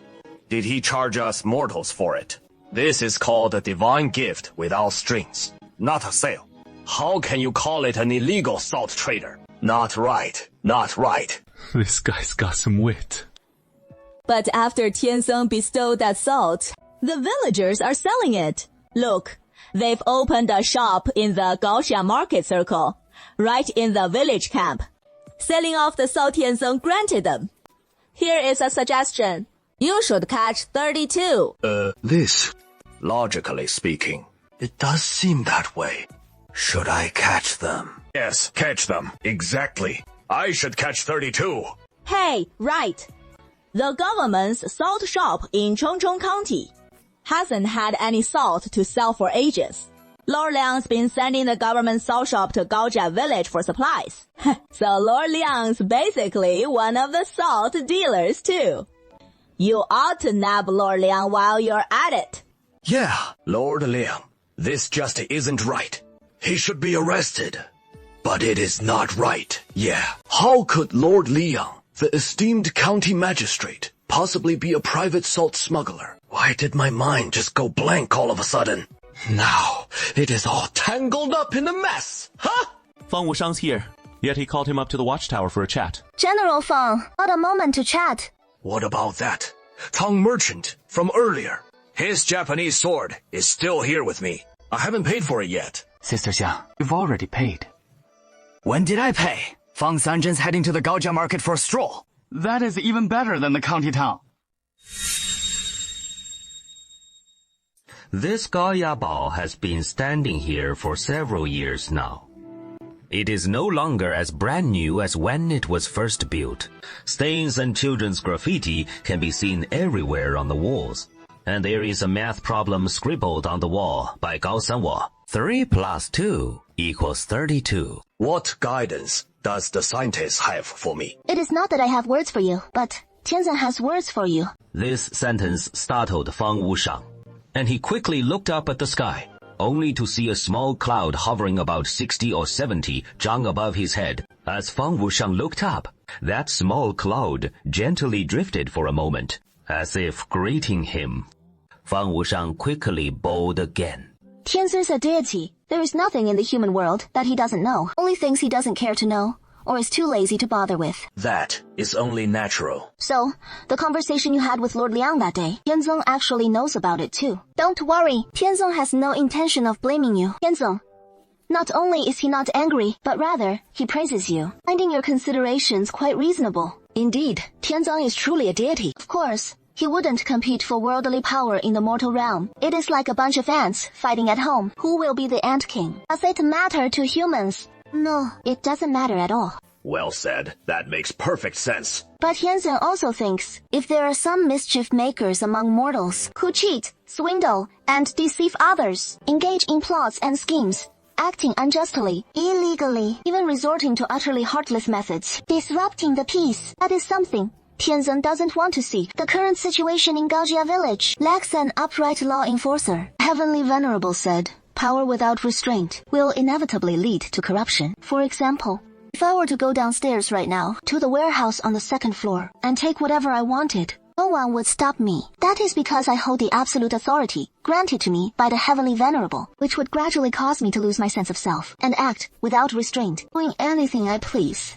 Did he charge us mortals for it? This is called a divine gift without strings, not a sale. How can you call it an illegal salt trader? Not right, not right.
This guy's got some wit.
But after Tianzhen bestowed that salt, the villagers are selling it. Look, they've opened a shop in the Gaoxia market circle, right in the village camp, selling off the salt Tianzhen granted them. Here is a suggestion. You should catch 32.
This. Logically speaking, it does seem that way. Should I catch them? Yes, catch them. Exactly. I should catch 32.
Hey, right. The government's salt shop in Chengcheng County hasn't had any salt to sell for ages. Lord Liang's been sending the government salt shop to Gaojia village for supplies. So Lord Liang's basically one of the salt dealers too. You ought to nab Lord Liang while you're at it.
Yeah, Lord Liang. This just isn't right. He should be arrested. But it is not right. Yeah. How could Lord Liang, the esteemed county magistrate, possibly be a private salt smuggler? Why did my mind just go blank all of a sudden? Now, it is all tangled up in a mess. Huh?
Fang Wushang's here, yet he called him up to the watchtower for a chat.
General Fang, not a moment to chat.
What about that? Tang merchant from earlier. His Japanese sword is still here with me. I haven't paid for it yet.
Sister Xiang, you've already paid. When did I pay? Fang Sanzhen's heading to the Gaojia market for a stroll. That is even better than the county town.
This Gaoyabao has been standing here for several years now. It is no longer as brand new as when it was first built. Stains and children's graffiti can be seen everywhere on the walls. And there is a math problem scribbled on the wall by Gao Sanwo. 3 + 2 = 32.
What guidance does the scientist have for me?
It is not that I have words for you, but Tianzhen has words for you.
This sentence startled Fang Wushang, and he quickly looked up at the sky, only to see a small cloud hovering about 60 or 70 zhang above his head. As Fang Wushang looked up, that small cloud gently drifted for a moment, as if greeting him. Fang Wushang quickly bowed again.
Tianzhen's a deity. There is nothing in the human world that he doesn't know, only things he doesn't care to know, or is too lazy to bother with.
That is only natural.
So, the conversation you had with Lord Liang that day, Tianzeng actually knows about it too. Don't worry, Tianzeng has no intention of blaming you. Tianzeng, not only is he not angry, but rather, he praises you, finding your considerations quite reasonable.
Indeed, Tianzeng is truly a deity.
Of course, he wouldn't compete for worldly power in the mortal realm. It is like a bunch of ants fighting at home. Who will be the ant king? Does it matter to humans? No, it doesn't matter at all.
Well said. That makes perfect sense.
But Tianzhen also thinks, if there are some mischief makers among mortals who cheat, swindle, and deceive others, engage in plots and schemes, acting unjustly, illegally, even resorting to utterly heartless methods, disrupting the peace, that is something Tianzhen doesn't want to see. The current situation in Gaojia village lacks an upright law enforcer. Heavenly Venerable said, power without restraint will inevitably lead to corruption. For example, if I were to go downstairs right now to the warehouse on the 2nd floor and take whatever I wanted, no one would stop me. That is because I hold the absolute authority granted to me by the Heavenly Venerable, which would gradually cause me to lose my sense of self and act without restraint, doing anything I please,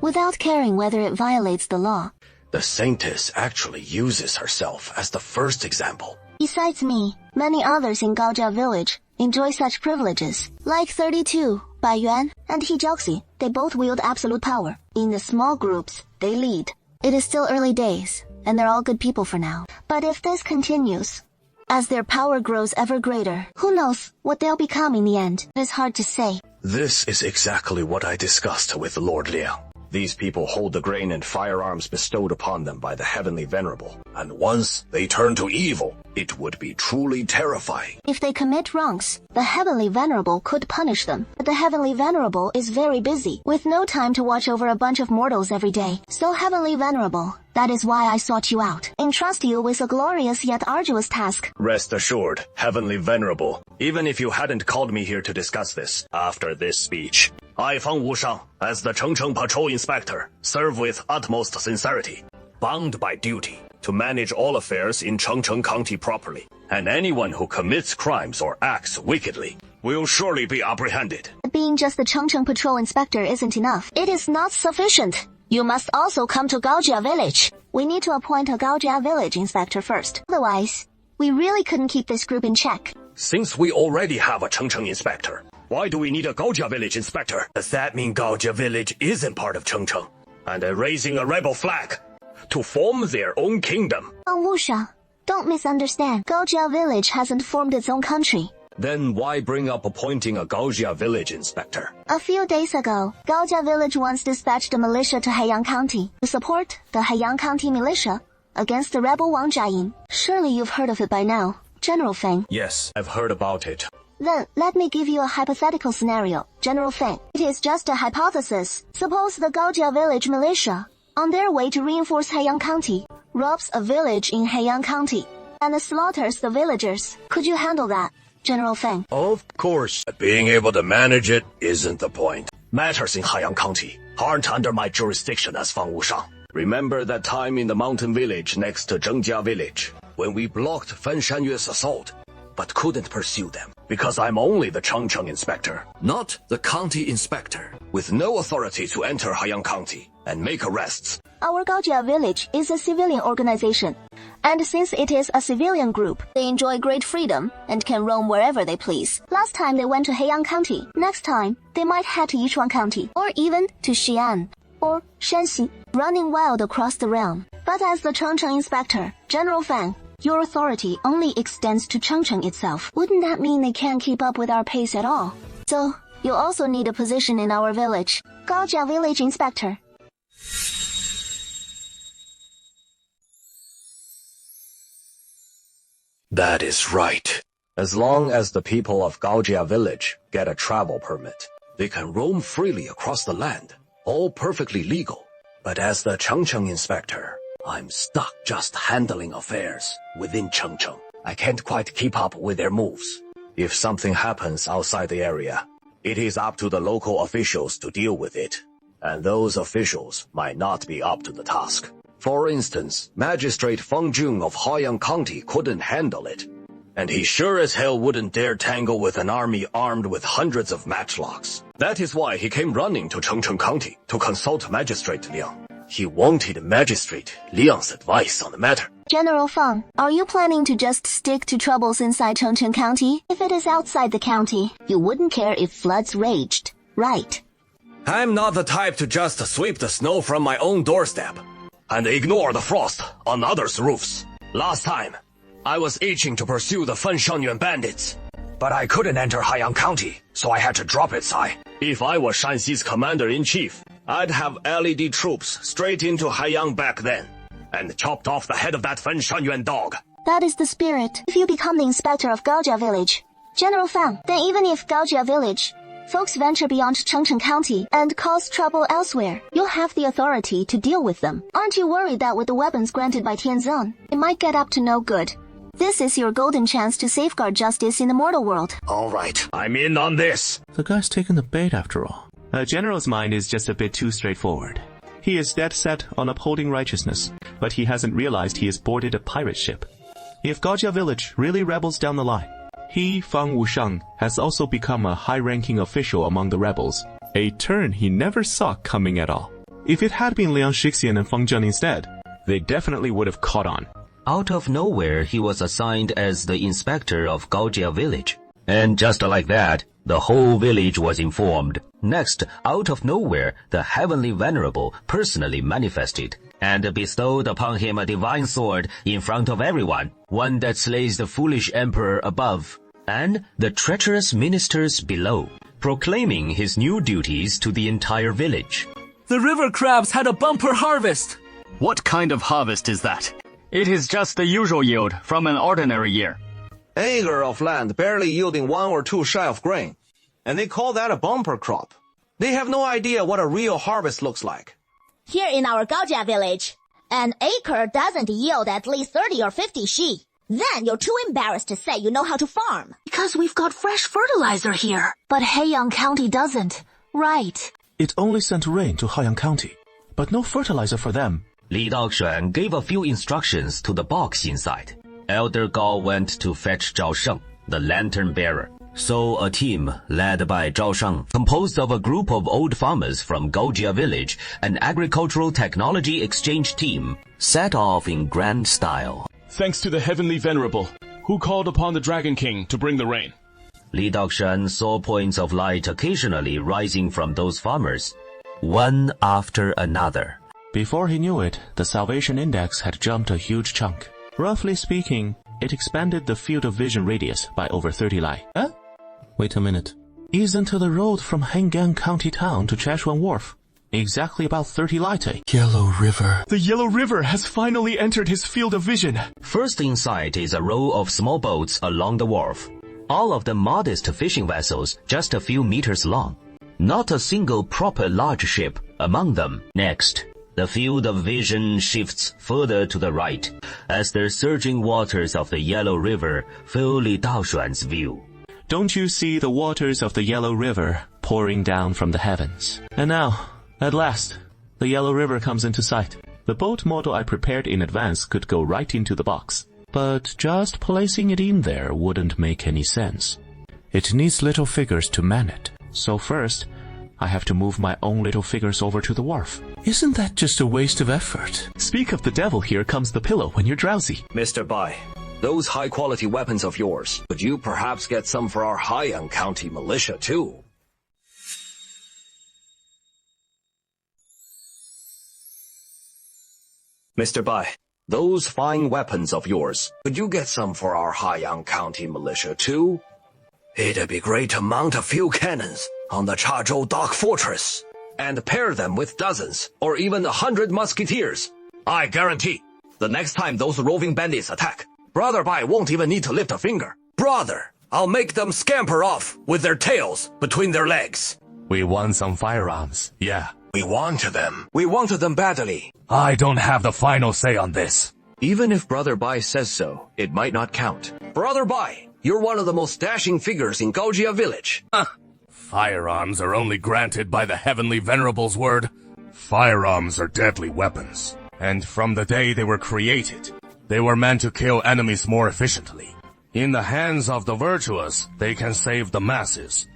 without caring whether it violates the law.
The saintess actually uses herself as the first example.
Besides me, many others in Gaojia village enjoy such privileges, like 32, Bai Yuan, and He Jiaoxi. They both wield absolute power. In the small groups, they lead. It is still early days, and they're all good people for now. But if this continues, as their power grows ever greater, who knows what they'll become in the end? It is hard to say.
This is exactly what I discussed with Lord Liang. These people hold the grain and firearms bestowed upon them by the Heavenly Venerable, and once they turn to evil, it would be truly terrifying.
If they commit wrongs, the Heavenly Venerable could punish them. But the Heavenly Venerable is very busy, with no time to watch over a bunch of mortals every day. So Heavenly Venerable, that is why I sought you out, entrust you with a glorious yet arduous task.
Rest assured, Heavenly Venerable, even if you hadn't called me here to discuss this, after this speech, I, Fang Wushang, as the Chengcheng Patrol Inspector, serve with utmost sincerity, bound by duty to manage all affairs in Chengcheng County properly, and anyone who commits crimes or acts wickedly will surely be apprehended.
Being just the Chengcheng Patrol Inspector isn't enough. It is not sufficient. You must also come to Gaojia village. We need to appoint a Gaojia village inspector first. Otherwise, we really couldn't keep this group in check.
Since we already have a Chengcheng inspector, why do we need a Gaojia village inspector? Does that mean Gaojia village isn't part of Chengcheng, and they're raising a rebel flag to form their own kingdom?
Oh, Wushang, don't misunderstand. Gaojia village hasn't formed its own country.
Then why bring up appointing a Gaojia village inspector?
A few days ago, Gaojia village once dispatched a militia to Haiyang County to support the Haiyang County militia against the rebel Wang Jiayin. Surely you've heard of it by now, General Feng.
Yes, I've heard about it.
Then, let me give you a hypothetical scenario, General Feng. It is just a hypothesis. Suppose the Gaojia village militia, on their way to reinforce Haiyang County, robs a village in Haiyang County and slaughters the villagers. Could you handle that, General Feng?
Of course. Being able to manage it isn't the point. Matters in Haiyang County aren't under my jurisdiction as Fang Wushang. Remember that time in the mountain village next to Zhengjia village, when we blocked Fan Shanyue's assault, but couldn't pursue them, because I'm only the Chengcheng inspector, not the county inspector, with no authority to enter Haiyang County and make arrests.
Our Gaojia village is a civilian organization, and since it is a civilian group, they enjoy great freedom and can roam wherever they please. Last time they went to Haiyang County. Next time, they might head to Yichuan County, or even to Xi'an, or Shanxi, running wild across the realm. But as the Chengcheng inspector, General Fang, Your authority only extends to Chengcheng itself. Wouldn't that mean they can't keep up with our pace at all? So, you'll also need a position in our village. Gaojia Village Inspector.
That is right. As long as the people of Gaojia Village get a travel permit, they can roam freely across the land, all perfectly legal. But as the Chengcheng inspector, I'm stuck just handling affairs within Chengcheng. I can't quite keep up with their moves. If something happens outside the area, it is up to the local officials to deal with it. And those officials might not be up to the task. For instance, Magistrate Feng Jun of Haoyang County couldn't handle it. And he sure as hell wouldn't dare tangle with an army armed with hundreds of matchlocks. That is why he came running to Chengcheng County to consult Magistrate Liang. He wanted Magistrate Liang's advice on the matter.
General Feng, are you planning to just stick to troubles inside Chengcheng County? If it is outside the county, you wouldn't care if floods raged, right?
I'm not the type to just sweep the snow from my own doorstep and ignore the frost on others' roofs. Last time, I was itching to pursue the Fen Shangyuan bandits, but I couldn't enter Haiyang County, so I had to drop its eye. If I was Shanxi's commander-in-chief, I'd have LED troops straight into Haiyang back then, and chopped off the head of that Fen Shangyuan dog.
That is the spirit. If you become the inspector of Gaojia Village, General Feng, then even if Gaojia Village folks venture beyond Chengcheng County and cause trouble elsewhere, you'll have the authority to deal with them. Aren't you worried that with the weapons granted by Tianzong, it might get up to no good? This is your golden chance to safeguard justice in the mortal world.
All right, I'm in on this.
The guy's taking the bait after all. A general's mind is just a bit too straightforward. He is dead set on upholding righteousness, but he hasn't realized he has boarded a pirate ship. If Gaojia Village really rebels down the line, he, Fang Wusheng, has also become a high-ranking official among the rebels, a turn he never saw coming at all. If it had been Liang Shixian and Feng Zhen instead, they definitely would have caught on.
Out of nowhere, he was assigned as the inspector of Gaojia Village. And just like that, the whole village was informed. Next, out of nowhere, the Heavenly Venerable personally manifested and bestowed upon him a divine sword in front of everyone, one that slays the foolish emperor above and the treacherous ministers below, proclaiming his new duties to the entire village.
The river crabs had a bumper harvest!
What kind of harvest is that? It is just the usual yield from an ordinary year.
Acre of land barely yielding 1 or 2 shy of grain. And they call that a bumper crop. They have no idea what a real harvest looks like.
Here in our Gaojia village, an acre doesn't yield at least 30 or 50 she. Then you're too embarrassed to say you know how to farm.
Because we've got fresh fertilizer here. But Haiyang County doesn't. Right.
It only sent rain to Haiyang County, but no fertilizer for them.
Li Daoxuan gave a few instructions to the box inside. Elder Gao went to fetch Zhao Sheng, the lantern bearer. So a team, led by Zhao Sheng, composed of a group of old farmers from Gaojia Village, an agricultural technology exchange team, set off in grand style.
Thanks to the Heavenly Venerable, who called upon the Dragon King to bring the rain.
Li Daoxuan saw points of light occasionally rising from those farmers, one after another.
Before he knew it, the Salvation Index had jumped a huge chunk. Roughly speaking, it expanded the field of vision radius by over 30 li. Huh? Wait a minute. Isn't the road from Hengang County Town to Cheshuan Wharf exactly about 30 li?
Yellow River.
The Yellow River has finally entered his field of vision.
First in sight is a row of small boats along the wharf. All of them modest fishing vessels, just a few meters long. Not a single proper large ship among them. Next, the field of vision shifts further to the right as the surging waters of the Yellow River fill Li Daoxuan's view.
Don't you see the waters of the Yellow River pouring down from the heavens? And now, at last, the Yellow River comes into sight. The boat model I prepared in advance could go right into the box, but just placing it in there wouldn't make any sense. It needs little figures to man it. So first, I have to move my own little figures over to the wharf. Isn't that just a waste of effort?
Speak of the devil, here comes the pillow when you're drowsy.
Mr. Bai, those high-quality weapons of yours, could you perhaps get some for our Haiyang County militia too? Mr. Bai, Those fine weapons of yours, could you get some for our Haiyang County militia too? It'd be great to mount a few cannons on the Chazhou Dock Fortress and pair them with dozens or even 100 musketeers. I guarantee, the next time those roving bandits attack, Brother Bai won't even need to lift a finger. Brother, I'll make them scamper off with their tails between their legs.
We want some firearms, yeah.
We wanted them. We wanted them badly.
I don't have the final say on this.
Even if Brother Bai says so, it might not count. Brother Bai, you're one of the most dashing figures in Gaojia village.
Firearms are only granted by the Heavenly Venerable's word. Firearms are deadly weapons, and from the day they were created, they were meant to kill enemies more efficiently. In the hands of the virtuous, they can save the masses.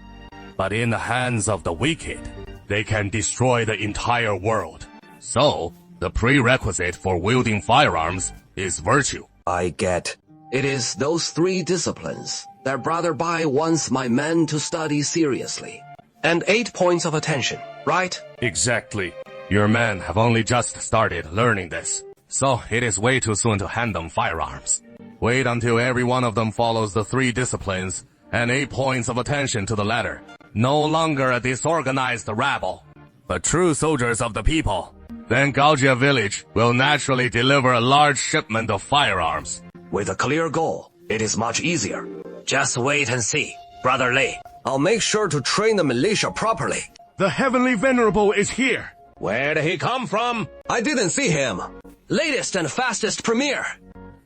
But in the hands of the wicked, they can destroy the entire world. So, the prerequisite for wielding firearms is virtue.
I get. It is those 3 disciplines that Brother Bai wants my men to study seriously. And 8 points of attention, right?
Exactly. Your men have only just started learning this, so it is way too soon to hand them firearms. Wait until every one of them follows the 3 disciplines and 8 points of attention to the letter. No longer a disorganized rabble, but true soldiers of the people. Then Gaojia village will naturally deliver a large shipment of firearms.
With a clear goal, it is much easier. Just wait and see, Brother Lei. I'll make sure to train the militia properly.
The Heavenly Venerable is here.
Where did he come from? I didn't see him. Latest and fastest premiere.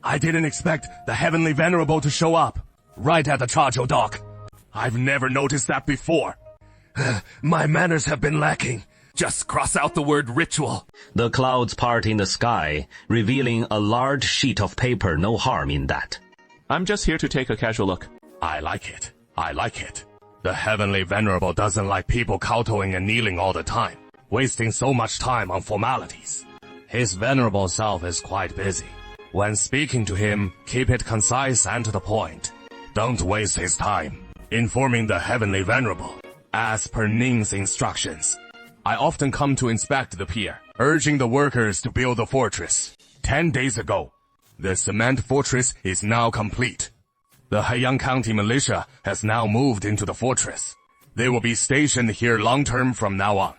I didn't expect the Heavenly Venerable to show up right at the Chazhou Dock. I've never noticed that before. My manners have been lacking. Just cross out the word ritual.
The clouds part in the sky, revealing a large sheet of paper. No harm in that.
I'm just here to take a casual look.
I like it. I like it. The Heavenly Venerable doesn't like people kowtowing and kneeling all the time, wasting so much time on formalities. His venerable self is quite busy. When speaking to him, keep it concise and to the point. Don't waste his time informing the Heavenly Venerable, as per Ning's instructions. I often come to inspect the pier, urging the workers to build the fortress. 10 days ago, the cement fortress is now complete. The Haiyang County militia has now moved into the fortress. They will be stationed here long-term from now on,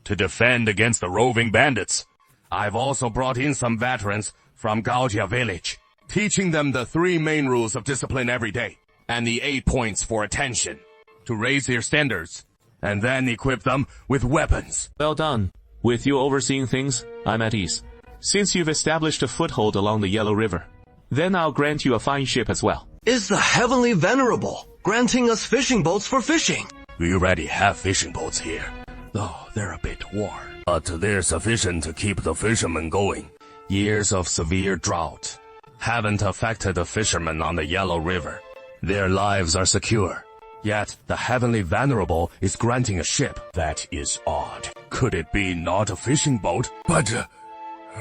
to defend against the roving bandits. I've also brought in some veterans from Gaojia village, teaching them the 3 main rules of discipline every day, and the 8 points for attention, to raise their standards, and then equip them with weapons.
Well done. With you overseeing things, I'm at ease. Since you've established a foothold along the Yellow River, then I'll grant you a fine ship as well.
Is the Heavenly Venerable granting us fishing boats for fishing?
We already have fishing boats here, though they're a bit worn. But they're sufficient to keep the fishermen going. Years of severe drought haven't affected the fishermen on the Yellow River. Their lives are secure. Yet the Heavenly Venerable is granting a ship. That is odd. Could it be not a fishing boat, but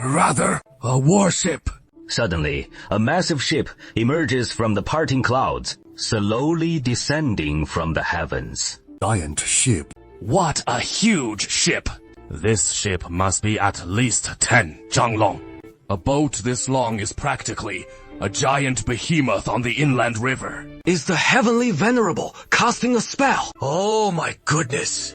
rather a warship?
Suddenly, a massive ship emerges from the parting clouds, slowly descending from the heavens.
Giant ship. What a huge ship! This ship must be at least 10 zhanglong. A boat this long is practically a giant behemoth on the inland river.
Is the Heavenly Venerable casting a spell? Oh my goodness.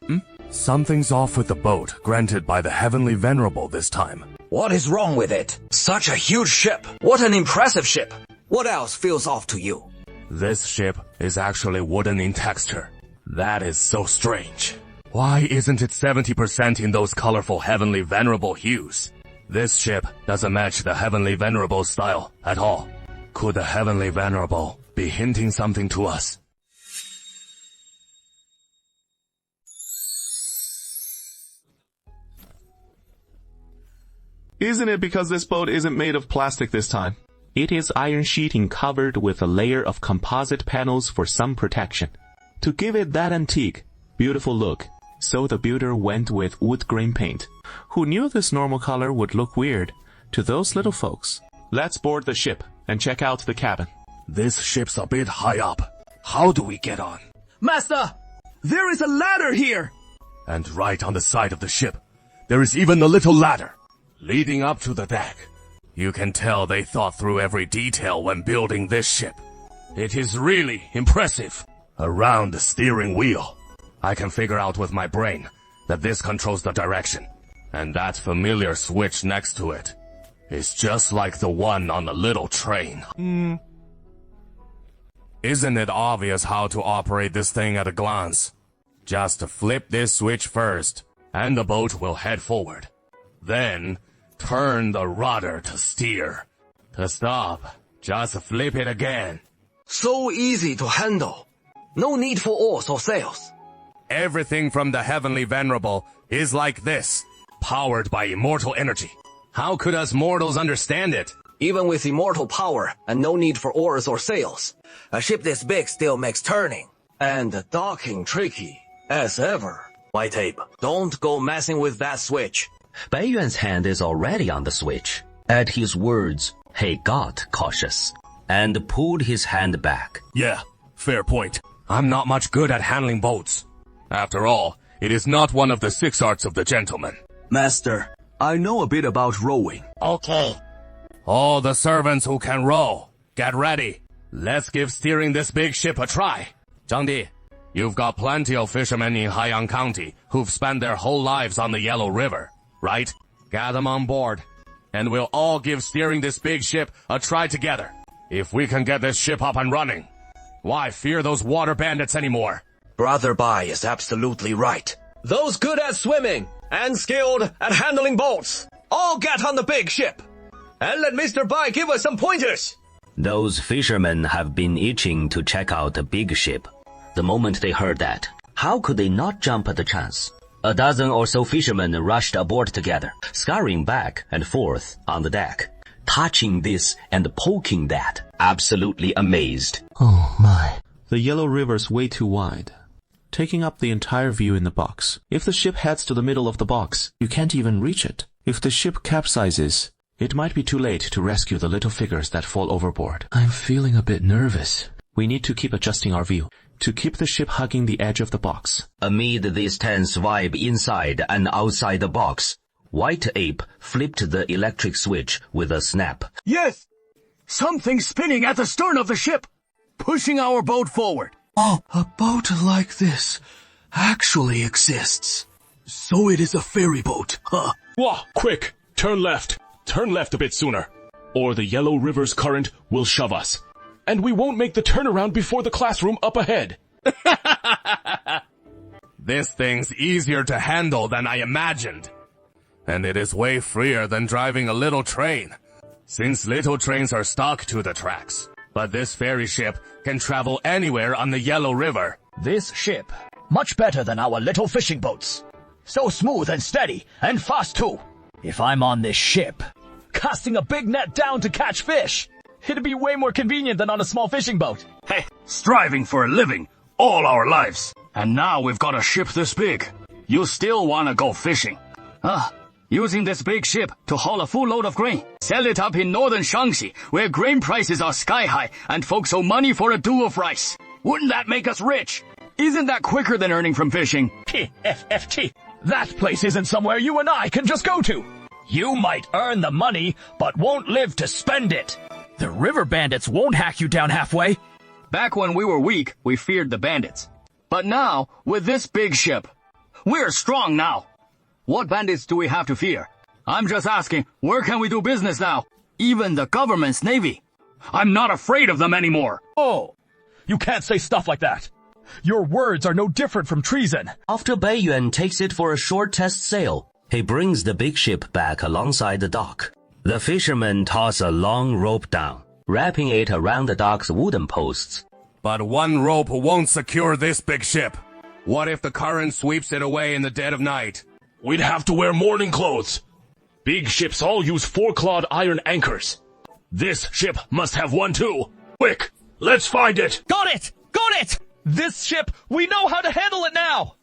Something's off with the boat granted by the Heavenly Venerable this time.
What is wrong with it? Such a huge ship. What an impressive ship. What else feels off to you?
This ship is actually wooden in texture. That is so strange. Why isn't it 70% in those colorful Heavenly Venerable hues? This ship doesn't match the Heavenly Venerable style at all. Could the Heavenly Venerable be hinting something to us?
Isn't it because this boat isn't made of plastic this time? It is iron sheeting covered with a layer of composite panels for some protection. To give it that antique, beautiful look, so the builder went with wood grain paint. Who knew this normal color would look weird to those little folks? Let's board the ship and check out the cabin.
This ship's a bit high up. How do we get on?
Master! There is a ladder here!
And right on the side of the ship, there is even a little ladder leading up to the deck. You can tell they thought through every detail when building this ship. It is really impressive. Around the steering wheel, I can figure out with my brain that this controls the direction. And that familiar switch next to it is just like the one on the little train. Isn't it obvious how to operate this thing at a glance? Just flip this switch first, and the boat will head forward. Then, turn the rudder to steer. To stop, just flip it again.
So easy to handle. No need for oars or sails.
Everything from the Heavenly Venerable is like this, powered by immortal energy. How could us mortals understand it?
Even with immortal power and no need for oars or sails, a ship this big still makes turning and docking tricky as ever. White Ape, don't go messing with that switch.
Bai Yuan's hand is already on the switch. At his words, he got cautious and pulled his hand back.
Yeah, fair point. I'm not much good at handling boats. After all, it is not one of the 6 arts of the gentleman.
Master, I know a bit about rowing.
Okay. All the servants who can row, get ready. Let's give steering this big ship a try. Zhang Di, you've got plenty of fishermen in Haiyang County who've spent their whole lives on the Yellow River, right? Get them on board, and we'll all give steering this big ship a try together. If we can get this ship up and running, why fear those water bandits anymore?
Brother Bai is absolutely right. Those good at swimming and skilled at handling boats, all get on the big ship. And let Mr. Bai give us some pointers.
Those fishermen have been itching to check out the big ship. The moment they heard that, how could they not jump at the chance? A dozen or so fishermen rushed aboard together, scurrying back and forth on the deck, touching this and poking that, absolutely amazed.
Oh my. The Yellow River's way too wide, taking up the entire view in the box. If the ship heads to the middle of the box, you can't even reach it. If the ship capsizes, it might be too late to rescue the little figures that fall overboard. I'm feeling a bit nervous. We need to keep adjusting our view to keep the ship hugging the edge of the box.
Amid this tense vibe inside and outside the box, White Ape flipped the electric switch with a snap.
Yes! Something's spinning at the stern of the ship, pushing our boat forward.
Oh, a boat like this actually exists. So it is a ferry boat, huh?
Whoa, quick! Turn left! Turn left a bit sooner, or the Yellow River's current will shove us, and we won't make the turnaround before the classroom up ahead.
This thing's easier to handle than I imagined. And it is way freer than driving a little train, since little trains are stuck to the tracks. But this ferry ship can travel anywhere on the Yellow River.
This ship, much better than our little fishing boats. So smooth and steady, and fast too. If I'm on this ship, casting a big net down to catch fish, it'd be way more convenient than on a small fishing boat.
Hey, striving for a living all our lives. And now we've got a ship this big. You still want to go fishing?
Using this big ship to haul a full load of grain. Sell it up in northern Shaanxi, where grain prices are sky high and folks owe money for a dew of rice. Wouldn't that make us rich? Isn't that quicker than earning from fishing?
TFFT. That place isn't somewhere you and I can just go to. You might earn the money, but won't live to spend it. The river bandits won't hack you down halfway.
Back when we were weak, we feared the bandits. But now, with this big ship, we're strong now. What bandits do we have to fear? I'm just asking, where can we do business now? Even the government's navy. I'm not afraid of them anymore.
Oh, you can't say stuff like that. Your words are no different from treason.
After Bai Yuan takes it for a short test sail, he brings the big ship back alongside the dock. The fishermen toss a long rope down, wrapping it around the dock's wooden posts.
But one rope won't secure this big ship. What if the current sweeps it away in the dead of night?
We'd have to wear morning clothes. Big ships all use 4-clawed iron anchors. This ship must have one too. Quick, let's find it.
Got it! Got it! This ship, we know how to handle it now!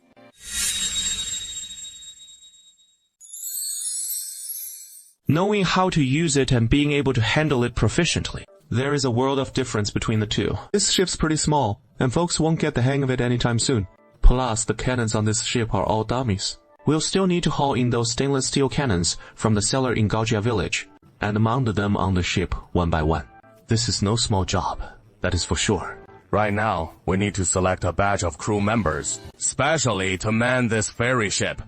Knowing how to use it and being able to handle it proficiently, there is a world of difference between the two. This ship's pretty small, and folks won't get the hang of it anytime soon. Plus, the cannons on this ship are all dummies. We'll still need to haul in those stainless steel cannons from the cellar in Gaojia village. and mounted them on the ship one by one. This is no small job, that is for sure.
Right now, we need to select a batch of crew members, specially to man this ferry ship.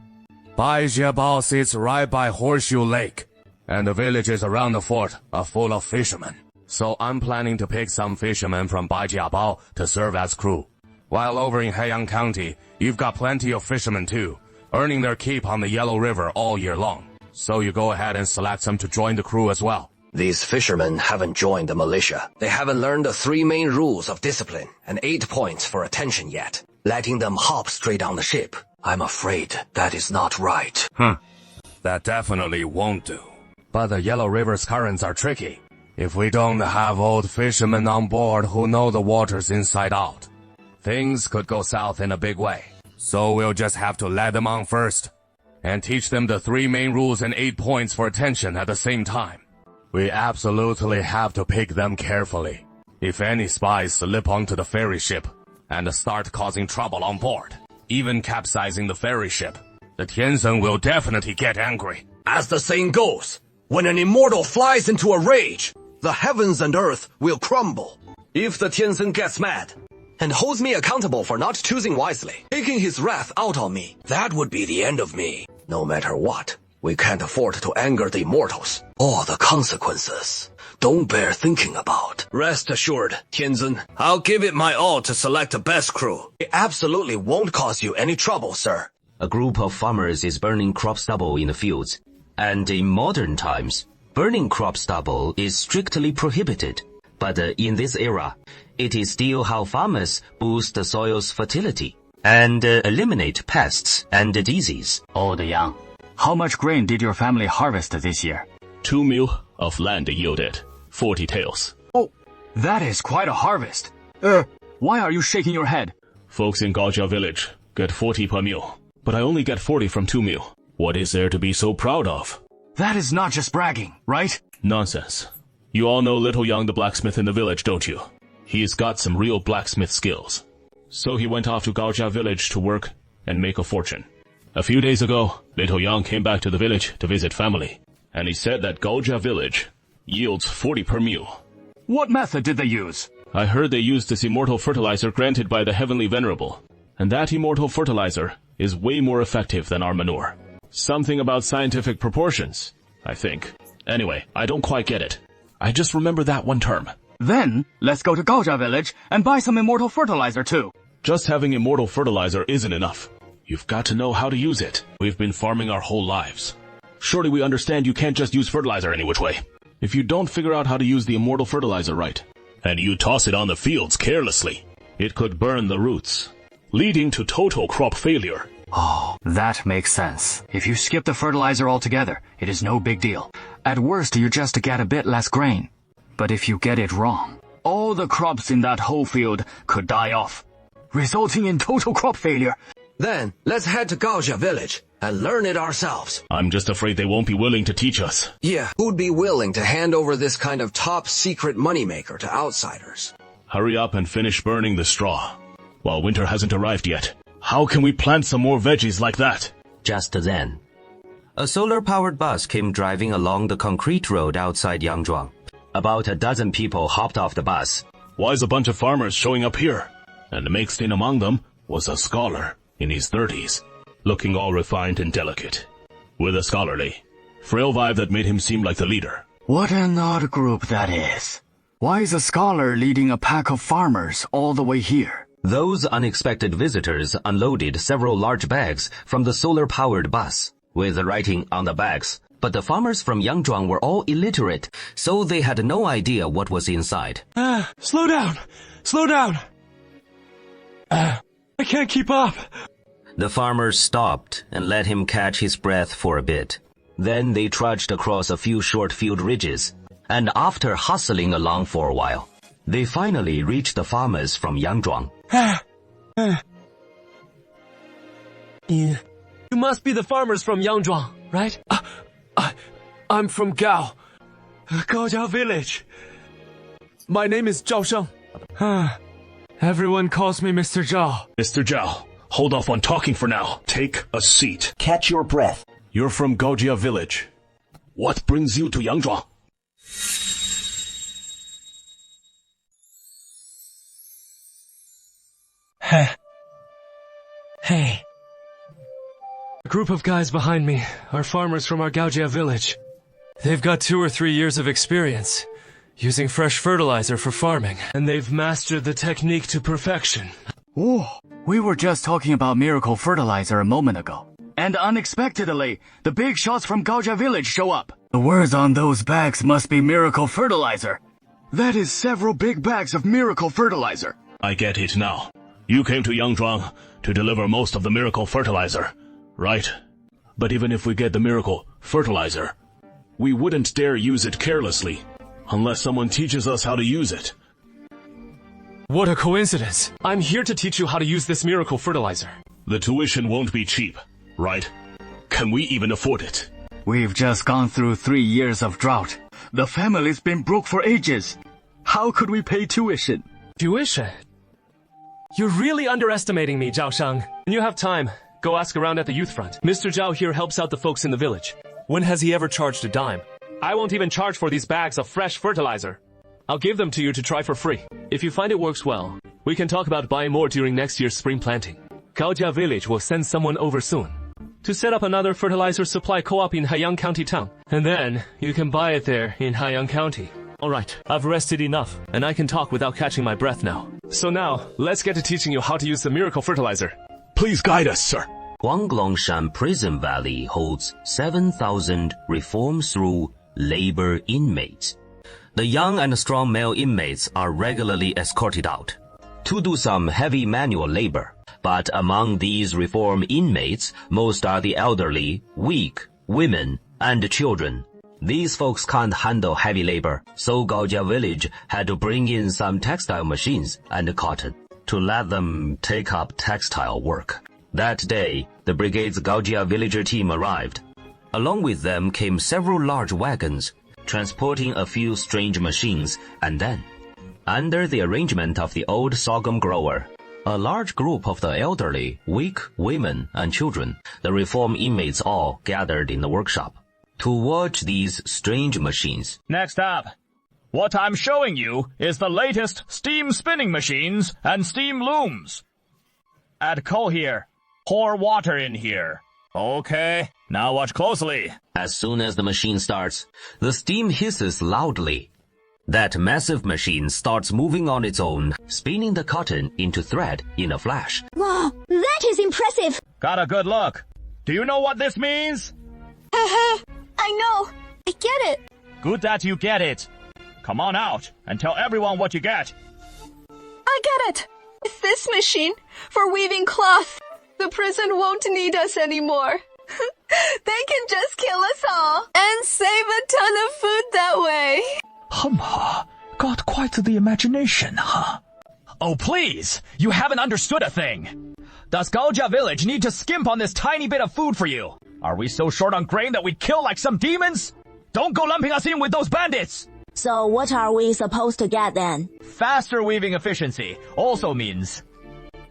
Bai Jiabao sits right by Horseshoe Lake, and the villages around the fort are full of fishermen. So I'm planning to pick some fishermen from Bai Jiabao to serve as crew. While over in Heiyang County, you've got plenty of fishermen too, earning their keep on the Yellow River all year long. So you go ahead and select some to join the crew as well.
These fishermen haven't joined the militia. They haven't learned the 3 main rules of discipline and 8 points for attention yet. Letting them hop straight on the ship. I'm afraid that is not right.
That definitely won't do. But the Yellow River's currents are tricky. If we don't have old fishermen on board who know the waters inside out, things could go south in a big way. So we'll just have to let them on first, and teach them the 3 main rules and 8 points for attention at the same time. We absolutely have to pick them carefully. If any spies slip onto the ferry ship and start causing trouble on board, even capsizing the ferry ship, the Tianzhen will definitely get angry.
As the saying goes, when an immortal flies into a rage, the heavens and earth will crumble. If the Tianzhen gets mad and holds me accountable for not choosing wisely, taking his wrath out on me, that would be the end of me. No matter what, we can't afford to anger the immortals. All the consequences don't bear thinking about. Rest assured, Tianzhen, I'll give it my all to select the best crew. It absolutely won't cause you any trouble, sir.
A group of farmers is burning crop stubble in the fields. And in modern times, burning crop stubble is strictly prohibited. But in this era, it is still how farmers boost the soil's fertility and eliminate pests and diseases.
Old Yang, how much grain did your family harvest this year?
2 mil of land yielded 40 taels.
Oh, that is quite a harvest. Why are you shaking your head?
Folks in Gaojia village get 40 per mil, but I only get 40 from 2 mil. What is there to be so proud of?
That is not just bragging, right?
Nonsense. You all know Little Yang the blacksmith in the village, don't you? He's got some real blacksmith skills. So he went off to Gaojia village to work and make a fortune. A few days ago, Little Yang came back to the village to visit family, and he said that Gaojia village yields 40 per mule.
What method did they use?
I heard they used this immortal fertilizer granted by the Heavenly Venerable, and that immortal fertilizer is way more effective than our manure. Something about scientific proportions, I think. Anyway, I don't quite get it. I just remember that one term.
Then, let's go to Gaojia village and buy some immortal fertilizer too.
Just having immortal fertilizer isn't enough. You've got to know how to use it. We've been farming our whole lives. Surely we understand you can't just use fertilizer any which way. If you don't figure out how to use the immortal fertilizer right, and you toss it on the fields carelessly, it could burn the roots, leading to total crop failure.
Oh, that makes sense. If you skip the fertilizer altogether, it is no big deal. At worst, you just get a bit less grain. But if you get it wrong, all the crops in that whole field could die off, resulting in total crop failure.
Then, let's head to Gaojia village and learn it ourselves.
I'm just afraid they won't be willing to teach us.
Yeah, who'd be willing to hand over this kind of top-secret moneymaker to outsiders?
Hurry up and finish burning the straw. While winter hasn't arrived yet, how can we plant some more veggies like that?
Just then, a solar-powered bus came driving along the concrete road outside Yangzhuang. About a dozen people hopped off the bus.
Why is a bunch of farmers showing up here? And mixed in among them was a scholar in his 30s, looking all refined and delicate, with a scholarly, frail vibe that made him seem like the leader.
What an odd group that is. Why is a scholar leading a pack of farmers all the way here?
Those unexpected visitors unloaded several large bags from the solar-powered bus, with writing on the bags. But the farmers from Yangzhuang were all illiterate, so they had no idea what was inside.
Slow down! Slow down! I can't keep up!
The farmers stopped and let him catch his breath for a bit. Then they trudged across a few short field ridges, and after hustling along for a while, they finally reached the farmers from Yangzhuang.
You must be the farmers from Yangzhuang, right? I'm from Gaojia village. My name is Zhao Sheng. Everyone calls me Mr. Zhao.
Mr. Zhao, hold off on talking for now. Take a seat.
Catch your breath.
You're from Gaojia village. What brings you to Yangzhuang?
Hey. A group of guys behind me are farmers from our Gaojia village. They've got 2 or 3 years of experience using fresh fertilizer for farming, and they've mastered the technique to perfection.
Oh, we were just talking about miracle fertilizer a moment ago. And unexpectedly, the big shots from Gaojia village show up. The words on those bags must be miracle fertilizer. That is several big bags of miracle fertilizer.
I get it now. You came to Yangzhuang to deliver most of the miracle fertilizer, right? But even if we get the miracle fertilizer, we wouldn't dare use it carelessly, unless someone teaches us how to use it.
What a coincidence. I'm here to teach you how to use this miracle fertilizer.
The tuition won't be cheap, right? Can we even afford it?
We've just gone through 3 years of drought. The family's been broke for ages. How could we pay tuition?
Tuition? You're really underestimating me, Zhao Shang. When you have time, go ask around at the youth front. Mr. Zhao here helps out the folks in the village. When has he ever charged a dime? I won't even charge for these bags of fresh fertilizer. I'll give them to you to try for free. If you find it works well, we can talk about buying more during next year's spring planting. Gaojia village will send someone over soon to set up another fertilizer supply co-op in Haiyang County town. And then you can buy it there in Haiyang County. Alright, I've rested enough, and I can talk without catching my breath now. So now, let's get to teaching you how to use the miracle fertilizer.
Please guide us, sir.
Guanglongshan Prison Valley holds 7,000 reform-through labor inmates. The young and strong male inmates are regularly escorted out to do some heavy manual labor. But among these reform inmates, most are the elderly, weak, women, and children. These folks can't handle heavy labor, so Gaojia village had to bring in some textile machines and cotton to let them take up textile work. That day, the brigade's Gaojia villager team arrived. Along with them came several large wagons, transporting a few strange machines, and then, under the arrangement of the old sorghum grower, a large group of the elderly, weak, women, and children, the reform inmates all gathered in the workshop to watch these strange machines.
Next up, what I'm showing you is the latest steam spinning machines and steam looms. Add coal here. Pour water in here. Okay, now watch closely.
As soon as the machine starts, the steam hisses loudly. That massive machine starts moving on its own, spinning the cotton into thread in a flash.
Wow, that is impressive.
Got a good look. Do you know what this means?
I know. I get it.
Good that you get it. Come on out and tell everyone what you get.
I get it. With this machine for weaving cloth, the prison won't need us anymore. They can just kill us all and save a ton of food that way.
Got quite the imagination, huh?
Oh, please! You haven't understood a thing. Does Gaojia village need to skimp on this tiny bit of food for you? Are we so short on grain that we'd kill like some demons? Don't go lumping us in with those bandits!
So what are we supposed to get then?
Faster weaving efficiency also means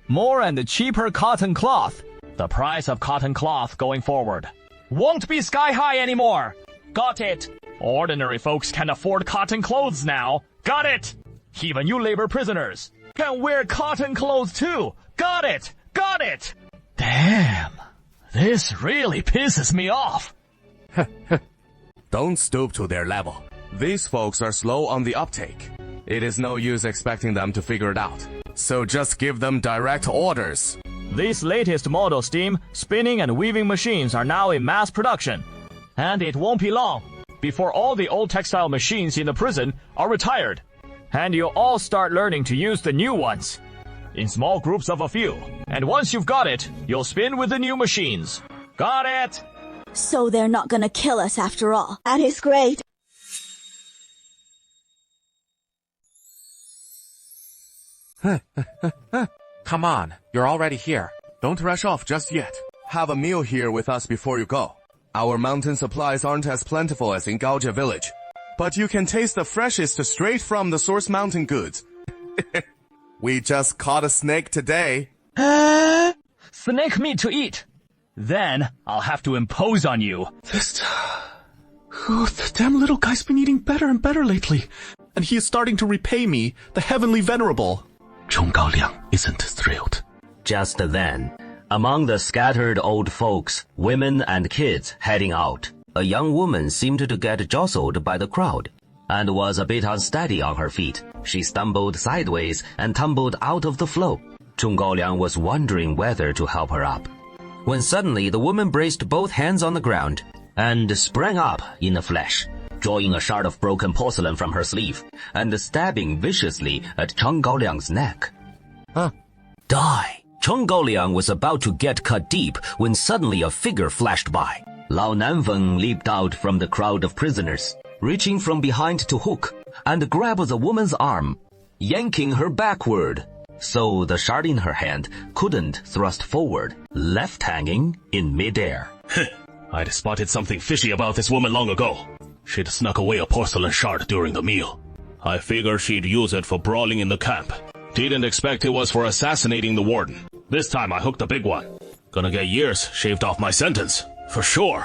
more and cheaper cotton cloth. The price of cotton cloth going forward won't be sky high anymore. Got it? Ordinary folks can afford cotton clothes now. Got it? Even you labor prisoners can wear cotton clothes too. Got it? Got it? Damn. This really pisses me off.
Don't stoop to their level. These folks are slow on the uptake. It is no use expecting them to figure it out. So just give them direct orders.
These latest model steam, spinning, and weaving machines are now in mass production. And it won't be long before all the old textile machines in the prison are retired. And you'll all start learning to use the new ones in small groups of a few. And once you've got it, you'll spin with the new machines. Got it?
So they're not gonna kill us after all. That is great.
Come on, you're already here. Don't rush off just yet. Have a meal here with us before you go. Our mountain supplies aren't as plentiful as in Gaojia village, but you can taste the freshest straight from the source mountain goods. We just caught a snake today.
Snake meat to eat. Then I'll have to impose on you.
Oh, the damn little guy's been eating better and better lately. And he is starting to repay me, the heavenly venerable.
Zhong Gaoliang isn't thrilled.
Just then, among the scattered old folks, women and kids heading out, a young woman seemed to get jostled by the crowd and was a bit unsteady on her feet. She stumbled sideways and tumbled out of the flow. Zhong Gaoliang was wondering whether to help her up, when suddenly the woman braced both hands on the ground and sprang up in a flash, drawing a shard of broken porcelain from her sleeve and stabbing viciously at Zhong Gaoliang's neck. Die! Zhong Gaoliang was about to get cut deep when suddenly a figure flashed by. Lao Nanfeng leaped out from the crowd of prisoners, reaching from behind to hook and grab the woman's arm, yanking her backward, so the shard in her hand couldn't thrust forward, left hanging in midair.
I'd spotted something fishy about this woman long ago. She'd snuck away a porcelain shard during the meal. I figured she'd use it for brawling in the camp. Didn't expect it was for assassinating the warden. This time I hooked a big one. Gonna get years shaved off my sentence, for sure.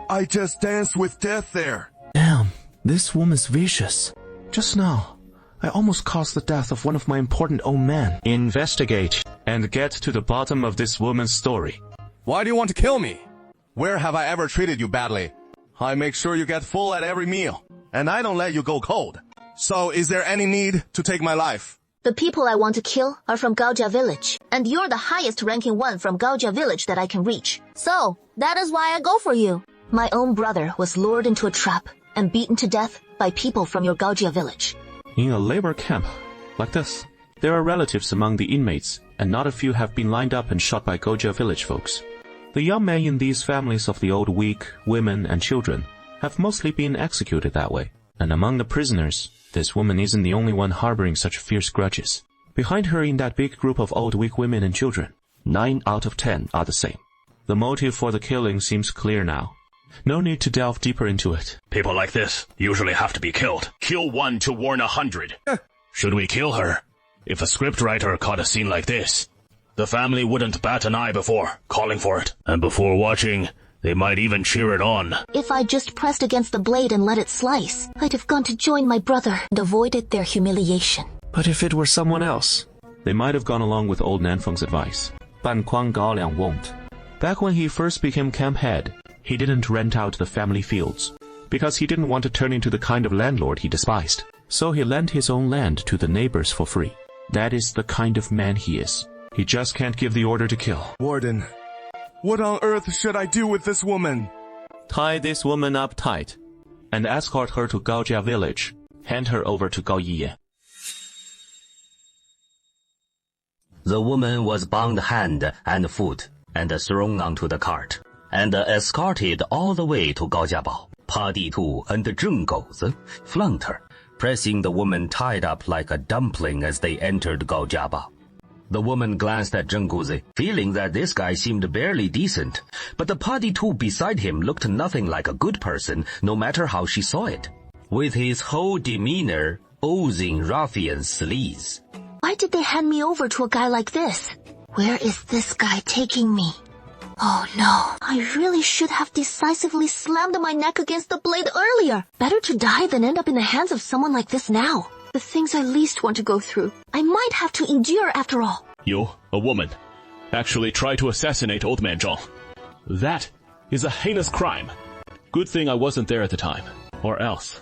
I just danced with death there.
Damn, this woman's vicious. Just now, I almost caused the death of one of my important old men.
Investigate and get to the bottom of this woman's story.
Why do you want to kill me? Where have I ever treated you badly? I make sure you get full at every meal, and I don't let you go cold. So is there any need to take my life?
The people I want to kill are from Gaojia village, and you're the highest ranking one from Gaojia village that I can reach. So, that is why I go for you. My own brother was lured into a trap and beaten to death by people from your Gaojia village.
In a labor camp like this, there are relatives among the inmates, and not a few have been lined up and shot by Gaojia village folks. The young men in these families of the old weak, women and children have mostly been executed that way. And among the prisoners, this woman isn't the only one harboring such fierce grudges. Behind her in that big group of old weak women and children, 9 out of 10 are the same. The motive for the killing seems clear now. No need to delve deeper into it.
People like this usually have to be killed. Kill one to warn 100. Should we kill her? If a scriptwriter caught a scene like this, the family wouldn't bat an eye before calling for it. And before watching, they might even cheer it on.
If I just pressed against the blade and let it slice, I'd have gone to join my brother and avoided their humiliation.
But if it were someone else, they might have gone along with old Nanfeng's advice. Ban Kuang Gaoliang won't. Back when he first became camp head, he didn't rent out the family fields, because he didn't want to turn into the kind of landlord he despised. So he lent his own land to the neighbors for free. That is the kind of man he is. He just can't give the order to kill.
Warden, what on earth should I do with this woman?
Tie this woman up tight, and escort her to Gaojia village. Hand her over to Gao Yiye.
The woman was bound hand and foot and thrown onto the cart, and escorted all the way to Gaojiabao. Pa Ditu and Zheng Gouzi flanked her, pressing the woman tied up like a dumpling as they entered Gaojiabao. The woman glanced at Zheng Gouzi, feeling that this guy seemed barely decent, but the Pa Ditu beside him looked nothing like a good person, no matter how she saw it. With his whole demeanor oozing ruffian sleaze.
Why did they hand me over to a guy like this? Where is this guy taking me? Oh no, I really should have decisively slammed my neck against the blade earlier. Better to die than end up in the hands of someone like this now. The things I least want to go through, I might have to endure after all.
You, a woman, actually tried to assassinate old man Zhang. That is a heinous crime. Good thing I wasn't there at the time, or else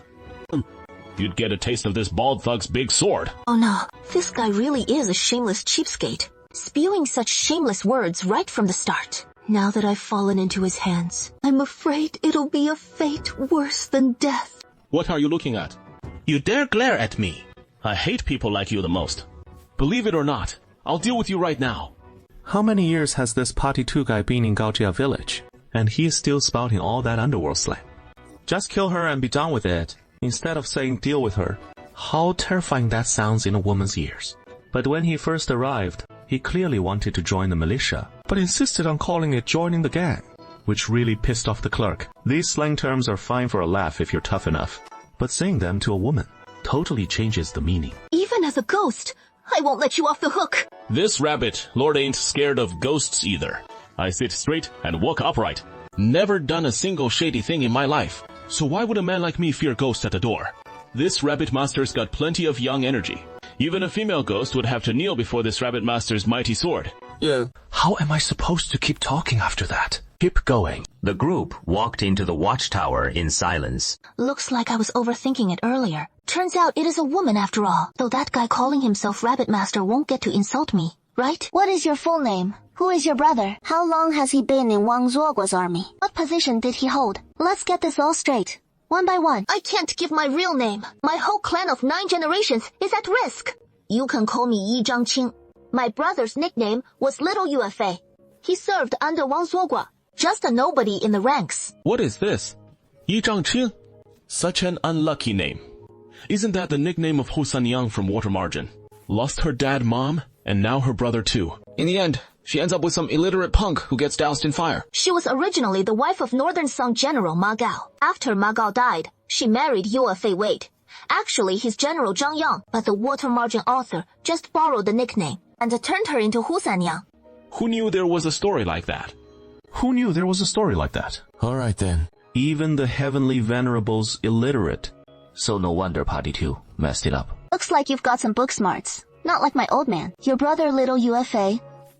you'd get a taste of this bald thug's big sword.
Oh no, this guy really is a shameless cheapskate, spewing such shameless words right from the start. Now that I've fallen into his hands, I'm afraid it'll be a fate worse than death.
What are you looking at? You dare glare at me. I hate people like you the most. Believe it or not, I'll deal with you right now.
How many years has this Party 2 guy been in Gaojia village? And he is still spouting all that underworld slang. Just kill her and be done with it, instead of saying deal with her. How terrifying that sounds in a woman's ears. But when he first arrived, he clearly wanted to join the militia, but insisted on calling it joining the gang, which really pissed off the clerk. These slang terms are fine for a laugh if you're tough enough, but saying them to a woman totally changes the meaning.
Even as a ghost, I won't let you off the hook.
This rabbit lord ain't scared of ghosts either. I sit straight and walk upright. Never done a single shady thing in my life. So why would a man like me fear ghosts at the door? This rabbit master's got plenty of young energy. Even a female ghost would have to kneel before this rabbit master's mighty sword.
Yeah. How am I supposed to keep talking after that? Keep going.
The group walked into the watchtower in silence.
Looks like I was overthinking it earlier. Turns out it is a woman after all, though that guy calling himself Rabbit Master won't get to insult me, right? What is your full name? Who is your brother? How long has he been in Wang Zuoguo's army? What position did he hold? Let's get this all straight. One by one. I can't give my real name. My whole clan of 9 generations is at risk. You can call me Yi Zhangqing. My brother's nickname was Little UFA. He served under Wang Zuoguo, just a nobody in the ranks.
What is this? Yi Zhangqing? Such an unlucky name. Isn't that the nickname of Hu Sanyang from Water Margin? Lost her dad, mom, and now her brother too.
In the end, she ends up with some illiterate punk who gets doused in fire.
She was originally the wife of Northern Song General Ma Gao. After Ma Gao died, she married UFA Wade. Actually, he's General Zhang Yang, but the Water Margin author just borrowed the nickname and turned her into Hu Sanyang.
Who knew there was a story like that?
Who knew there was a story like that?
Alright then. Even the heavenly venerables illiterate. So no wonder Party 2 messed it up.
Looks like you've got some book smarts. Not like my old man. Your brother, Little UFA,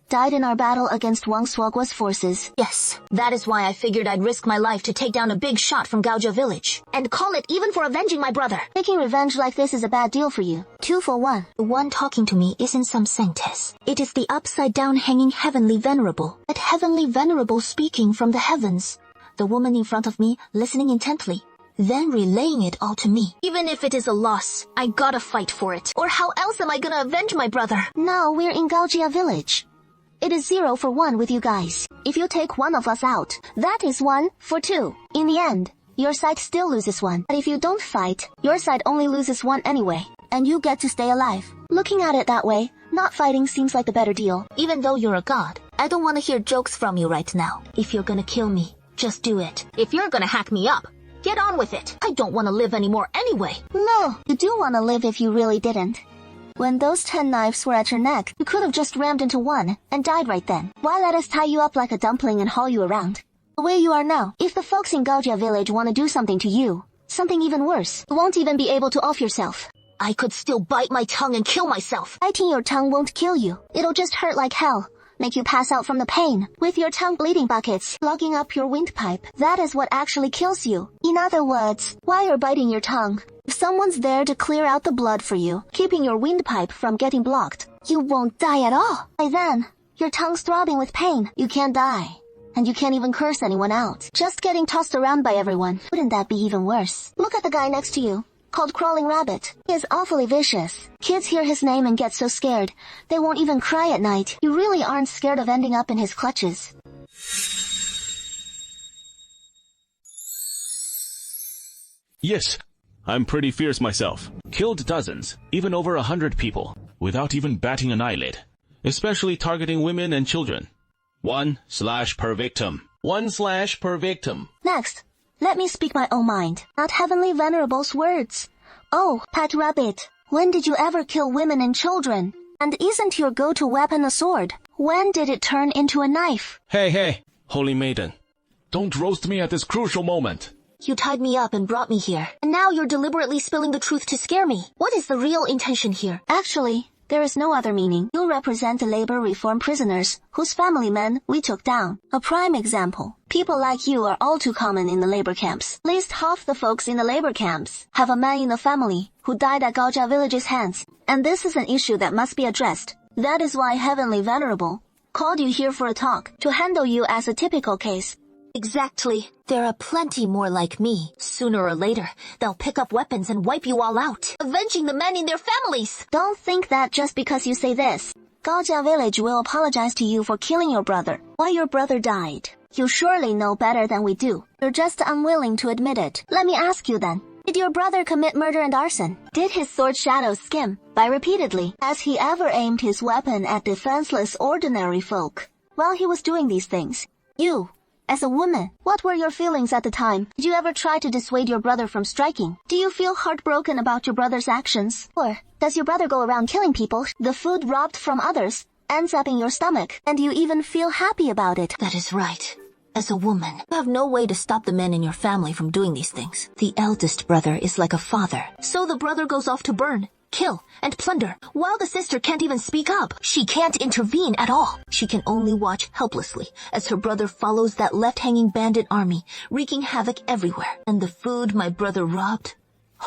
died in our battle against Wang Zuoguo's forces. Yes, that is why I figured I'd risk my life to take down a big shot from Gaojia village. And call it even for avenging my brother. Taking revenge like this is a bad deal for you. 2 for 1. The one talking to me isn't some saintess. It is the upside-down hanging heavenly venerable. That heavenly venerable speaking from the heavens. The woman in front of me listening intently, then relaying it all to me. Even if it is a loss, I gotta fight for it. Or how else am I gonna avenge my brother? Now we're in Gaojia village. It is 0 for 1 with you guys. If you take one of us out, that is 1 for 2. In the end, your side still loses 1. But if you don't fight, your side only loses 1 anyway. And you get to stay alive. Looking at it that way, not fighting seems like the better deal. Even though you're a god, I don't want to hear jokes from you right now. If you're gonna kill me, just do it. If you're gonna hack me up, get on with it. I don't want to live anymore anyway. No, you do want to live if you really didn't. When those 10 knives were at your neck, you could have just rammed into one and died right then. Why let us tie you up like a dumpling and haul you around? The way you are now, if the folks in Gaojia village want to do something to you, something even worse, you won't even be able to off yourself. I could still bite my tongue and kill myself. Biting your tongue won't kill you. It'll just hurt like hell. Make you pass out from the pain, with your tongue bleeding buckets, clogging up your windpipe. That is what actually kills you. In other words, while you're biting your tongue, if someone's there to clear out the blood for you, keeping your windpipe from getting blocked, you won't die at all. By then, your tongue's throbbing with pain. You can't die. And you can't even curse anyone out. Just getting tossed around by everyone. Wouldn't that be even worse? Look at the guy next to you, called Crawling Rabbit. He is awfully vicious. Kids hear his name and get so scared, they won't even cry at night. You really aren't scared of ending up in his clutches.
Yes, I'm pretty fierce myself. Killed dozens, even over 100 people, without even batting an eyelid. Especially targeting women and children. 1/per victim. 1/per victim.
Next, let me speak my own mind, not Heavenly Venerable's words. Oh, Pet Rabbit, when did you ever kill women and children? And isn't your go-to weapon a sword? When did it turn into a knife?
Hey, Holy Maiden. Don't roast me at this crucial moment.
You tied me up and brought me here, and now you're deliberately spilling the truth to scare me. What is the real intention here? Actually, there is no other meaning. You represent the labor reform prisoners, whose family men we took down. A prime example. People like you are all too common in the labor camps. At least half the folks in the labor camps have a man in the family who died at Gaojia village's hands. And this is an issue that must be addressed. That is why Heavenly Venerable called you here for a talk, to handle you as a typical case. Exactly. There are plenty more like me. Sooner or later, they'll pick up weapons and wipe you all out, avenging the men in their families. Don't think that just because you say this. Gaojia village will apologize to you for killing your brother. Why your brother died. You surely know better than we do. You're just unwilling to admit it. Let me ask you then. Did your brother commit murder and arson? Did his sword shadow skim by repeatedly? Has he ever aimed his weapon at defenseless ordinary folk? While he was doing these things, you, as a woman, what were your feelings at the time? Did you ever try to dissuade your brother from striking? Do you feel heartbroken about your brother's actions? Or does your brother go around killing people? The food robbed from others ends up in your stomach, and you even feel happy about it. That is right.
As a woman, you have no way to stop the men in your family from doing these things. The eldest brother is like a father, so the brother goes off to burn, kill, and plunder, while the sister can't even speak up. She can't intervene at all. She can only watch helplessly as her brother follows that left-hanging bandit army, wreaking havoc everywhere. And the food my brother robbed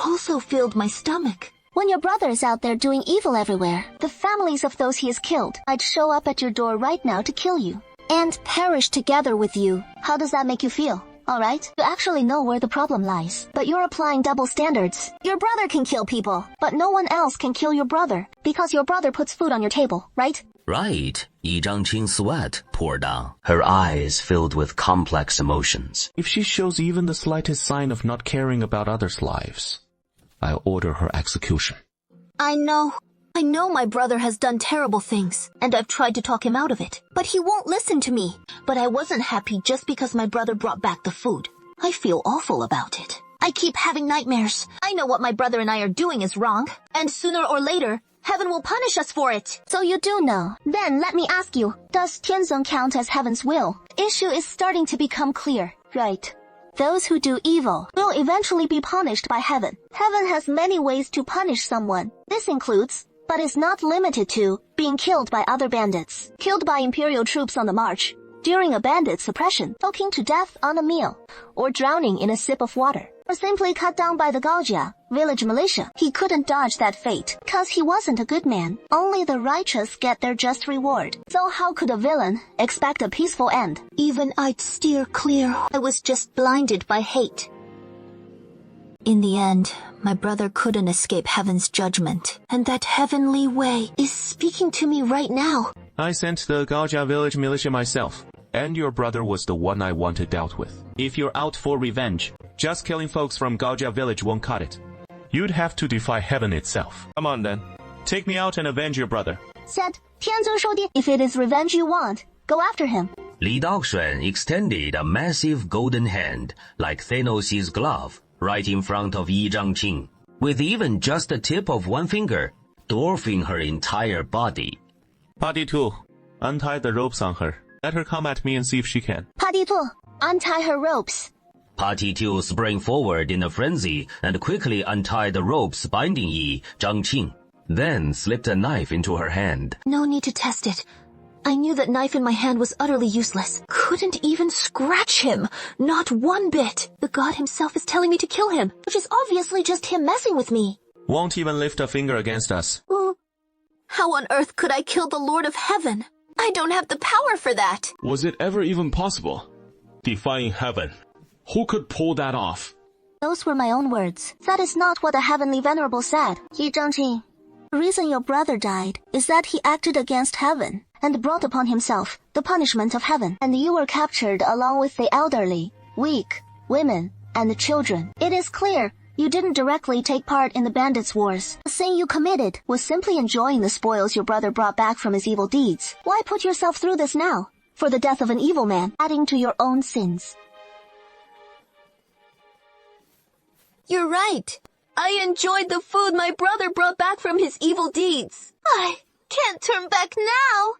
also filled my stomach.
When your brother is out there doing evil everywhere, the families of those he has killed, I'd show up at your door right now to kill you. And perish together with you. How does that make you feel? Alright, you actually know where the problem lies. But you're applying double standards. Your brother can kill people, but no one else can kill your brother, because your brother puts food on your table, right?
Right. Yi Zhangqing's sweat poured down, her eyes filled with complex emotions.
If she shows even the slightest sign of not caring about others' lives, I'll order her execution.
I know my brother has done terrible things, and I've tried to talk him out of it, but he won't listen to me. But I wasn't happy just because my brother brought back the food. I feel awful about it. I keep having nightmares. I know what my brother and I are doing is wrong, and sooner or later, heaven will punish us for it.
So you do know. Then let me ask you, does Tianzong count as heaven's will? Issue is starting to become clear, right? Those who do evil will eventually be punished by heaven. Heaven has many ways to punish someone. This includes, but is not limited to, being killed by other bandits, killed by imperial troops on the march, during a bandit suppression, choking to death on a meal, or drowning in a sip of water, or simply cut down by the Gaojia, village militia. He couldn't dodge that fate, cause he wasn't a good man. Only the righteous get their just reward. So how could a villain expect a peaceful end?
Even I'd steer clear. I was just blinded by hate. In the end, my brother couldn't escape heaven's judgment, and that heavenly way is speaking to me right now.
I sent the Gaojia village militia myself, and your brother was the one I wanted dealt with. If you're out for revenge, just killing folks from Gaojia village won't cut it. You'd have to defy heaven itself. Come on then, take me out and avenge your brother.
Said, Tianzong Shoudi, if it is revenge you want, go after him.
Li Daoxuan extended a massive golden hand, like Thanos' glove, right in front of Yi Zhangqing, with even just the tip of one finger, dwarfing her entire body.
Party 2, untie the ropes on her. Let her come at me and see if she can.
Party 2, untie her ropes.
Party 2 sprang forward in a frenzy and quickly untied the ropes binding Yi Zhangqing, then slipped a knife into her hand.
No need to test it. I knew that knife in my hand was utterly useless. Couldn't even scratch him. Not one bit. The god himself is telling me to kill him, which is obviously just him messing with me.
Won't even lift a finger against us.
How on earth could I kill the Lord of Heaven? I don't have the power for that.
Was it ever even possible? Defying heaven. Who could pull that off?
Those were my own words. That is not what the heavenly venerable said. Yi Zhangqing, the reason your brother died is that he acted against heaven and brought upon himself the punishment of heaven, and you were captured along with the elderly, weak, women, and the children. It is clear you didn't directly take part in the bandits' wars. The sin you committed was simply enjoying the spoils your brother brought back from his evil deeds. Why put yourself through this now? For the death of an evil man, adding to your own sins.
You're right. I enjoyed the food my brother brought back from his evil deeds. I can't turn back now.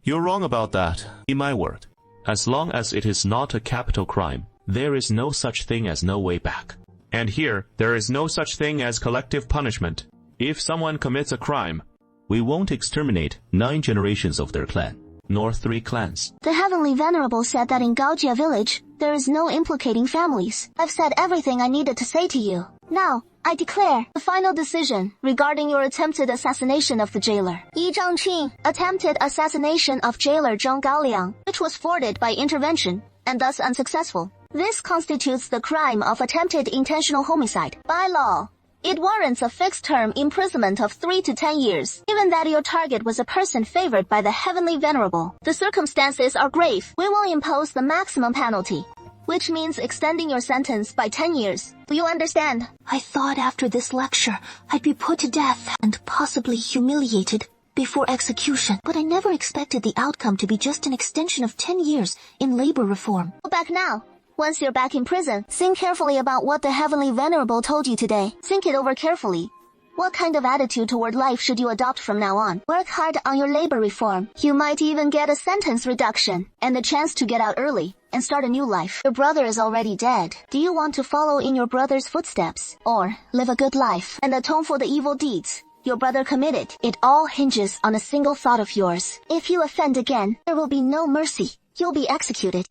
You're wrong about that. In my word, as long as it is not a capital crime, there is no such thing as no way back. And here, there is no such thing as collective punishment. If someone commits a crime, we won't exterminate 9 generations of their clan, nor 3 clans.
The Heavenly Venerable said that in Gaojia village, there is no implicating families. I've said everything I needed to say to you. Now, I declare the final decision regarding your attempted assassination of the jailer. Yi Zhangqing attempted assassination of jailer Zhang Gaoliang, which was thwarted by intervention, and thus unsuccessful. This constitutes the crime of attempted intentional homicide. By law, it warrants a fixed term imprisonment of 3 to 10 years, given that your target was a person favored by the Heavenly Venerable. The circumstances are grave. We will impose the maximum penalty, which means extending your sentence by 10 years. Do you understand?
I thought after this lecture, I'd be put to death and possibly humiliated before execution, but I never expected the outcome to be just an extension of 10 years in labor reform.
Go back now. Once you're back in prison, think carefully about what the Heavenly Venerable told you today. Think it over carefully. What kind of attitude toward life should you adopt from now on? Work hard on your labor reform. You might even get a sentence reduction and the chance to get out early and start a new life. Your brother is already dead. Do you want to follow in your brother's footsteps or live a good life and atone for the evil deeds your brother committed? It all hinges on a single thought of yours. If you offend again, there will be no mercy. You'll be executed.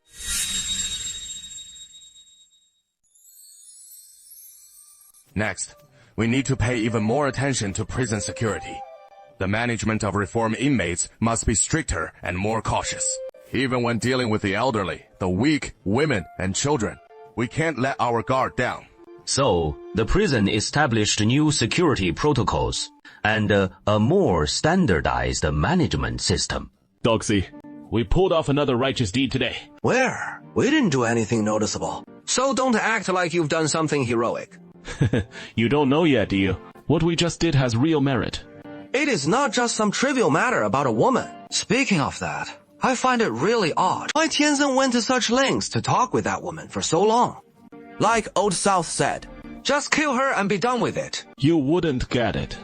Next, we need to pay even more attention to prison security. The management of reform inmates must be stricter and more cautious. Even when dealing with the elderly, the weak, women, and children, we can't let our guard down.
So, the prison established new security protocols and a more standardized management system.
Dogsy, we pulled off another righteous deed today.
Where? We didn't do anything noticeable. So don't act like you've done something heroic.
You don't know yet, do you? What we just did has real merit.
It is not just some trivial matter about a woman. Speaking of that, I find it really odd why Tianzhen went to such lengths to talk with that woman for so long. Like Old South said, just kill her and be done with it.
You wouldn't get it.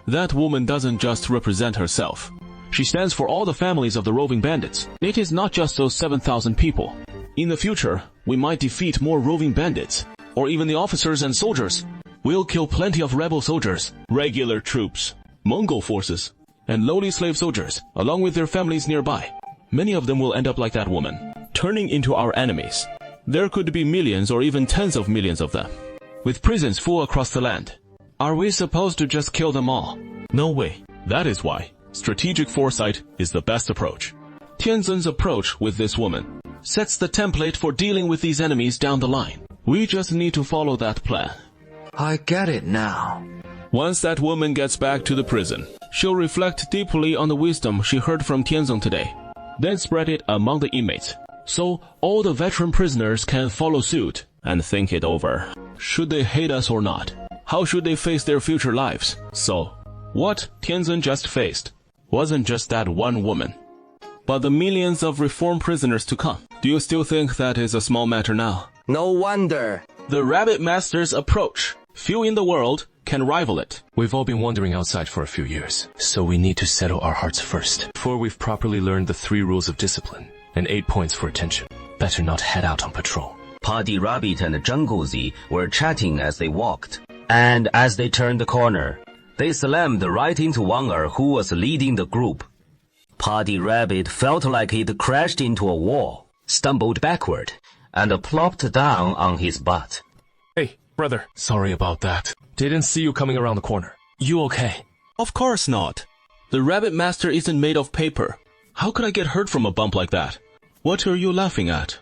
That woman doesn't just represent herself. She stands for all the families of the roving bandits. It is not just those 7,000 people. In the future, we might defeat more roving bandits, or even the officers and soldiers. We'll kill plenty of rebel soldiers, regular troops, Mongol forces, and lowly slave soldiers, along with their families nearby. Many of them will end up like that woman, turning into our enemies. There could be millions or even tens of millions of them, with prisons full across the land. Are we supposed to just kill them all? No way. That is why strategic foresight is the best approach. Tianzhen's approach with this woman sets the template for dealing with these enemies down the line. We just need to follow that plan.
I get it now.
Once that woman gets back to the prison, she'll reflect deeply on the wisdom she heard from Tianzhen today, then spread it among the inmates, so all the veteran prisoners can follow suit and think it over. Should they hate us or not? How should they face their future lives? So, what Tianzhen just faced wasn't just that one woman, but the millions of reform prisoners to come. Do you still think that is a small matter now?
No wonder.
The Rabbit Master's approach. Few in the world can rival it.
We've all been wandering outside for a few years, so we need to settle our hearts first, before we've properly learned the 3 rules of discipline and 8 points for attention. Better not head out on patrol.
Paddy Rabbit and Jungle-Z were chatting as they walked, and as they turned the corner, they slammed right into Wang Er, who was leading the group. Paddy Rabbit felt like he'd crashed into a wall, stumbled backward, and plopped down on his butt.
Hey, brother. Sorry about that. Didn't see you coming around the corner. You okay?
Of course not. The Rabbit Master isn't made of paper. How could I get hurt from a bump like that? What are you laughing at?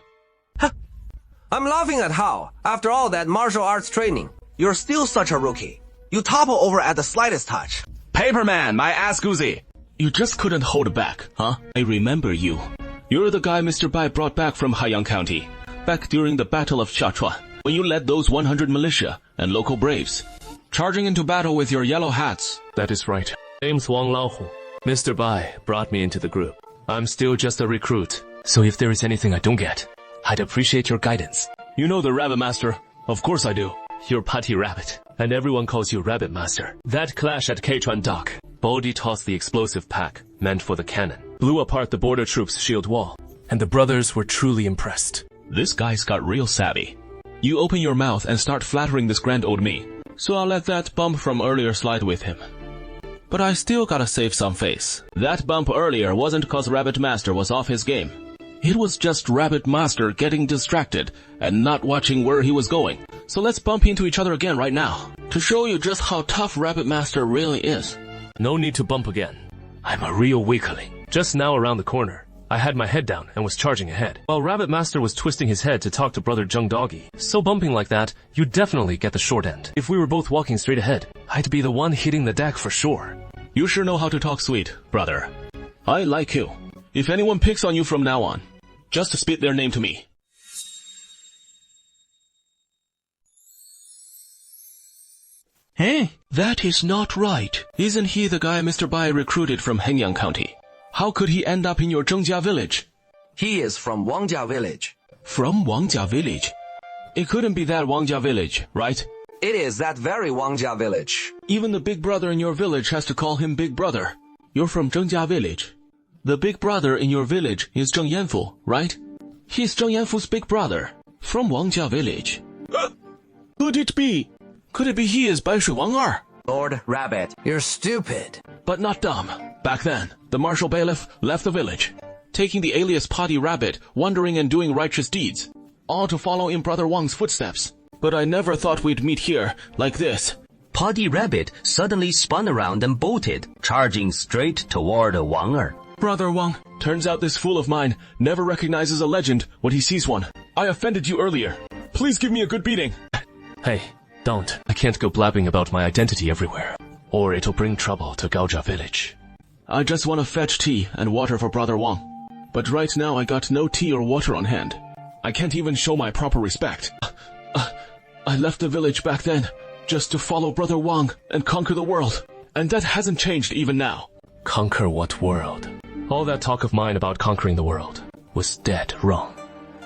I'm laughing at how, after all that martial arts training, you're still such a rookie. You topple over at the slightest touch.
Paperman, my ass Goozy. You just couldn't hold back, huh? I remember you. You're the guy Mr. Bai brought back from Haiyang County, back during the Battle of Xiachuan, when you led those 100 militia and local braves, charging into battle with your yellow hats.
That is right. Name's Wang Laohu. Mr. Bai brought me into the group. I'm still just a recruit, so if there is anything I don't get, I'd appreciate your guidance.
You know the Rabbit Master? Of course I do.
You're Patty Rabbit, and everyone calls you Rabbit Master. That clash at Keichuan Dock, Baldy tossed the explosive pack meant for the cannon, blew apart the border troops' shield wall, and the brothers were truly impressed.
This guy's got real savvy. You open your mouth and start flattering this grand old me, so I'll let that bump from earlier slide with him. But I still gotta save some face. That bump earlier wasn't cause Rabbit Master was off his game. It was just Rabbit Master getting distracted and not watching where he was going. So let's bump into each other again right now, to show you just how tough Rabbit Master really is.
No need to bump again. I'm a real weakling. Just now around the corner, I had my head down and was charging ahead, while Rabbit Master was twisting his head to talk to Brother Zheng Doggy. So bumping like that, you'd definitely get the short end. If we were both walking straight ahead, I'd be the one hitting the deck for sure.
You sure know how to talk sweet, brother. I like you. If anyone picks on you from now on, just spit their name to me. Hey, that is not right. Isn't he the guy Mr. Bai recruited from Hengyang County? How could he end up in your Zhengjia village?
He is from Wangjia village.
From Wangjia village? It couldn't be that Wangjia village, right?
It is that very Wangjia village.
Even the big brother in your village has to call him big brother. You're from Zhengjia village. The big brother in your village is Zheng Yanfu, right? He's Zheng Yanfu's big brother, from Wangjia village. Could it be? Could it be he is Baishui Wang Er?
Lord Rabbit, you're stupid.
But not dumb. Back then, the martial bailiff left the village, taking the alias Potty Rabbit, wandering and doing righteous deeds, all to follow in Brother Wang's footsteps. But I never thought we'd meet here, like this.
Potty Rabbit suddenly spun around and bolted, charging straight toward Wang Er.
Brother Wang, turns out this fool of mine never recognizes a legend when he sees one. I offended you earlier. Please give me a good beating. Hey, don't. I can't go blabbing about my identity everywhere, or it'll bring trouble to Gaojia village. I just want to fetch tea and water for Brother Wang. But right now I got no tea or water on hand. I can't even show my proper respect. I left the village back then just to follow Brother Wang and conquer the world. And that hasn't changed even now. Conquer what world? All that talk of mine about conquering the world was dead wrong.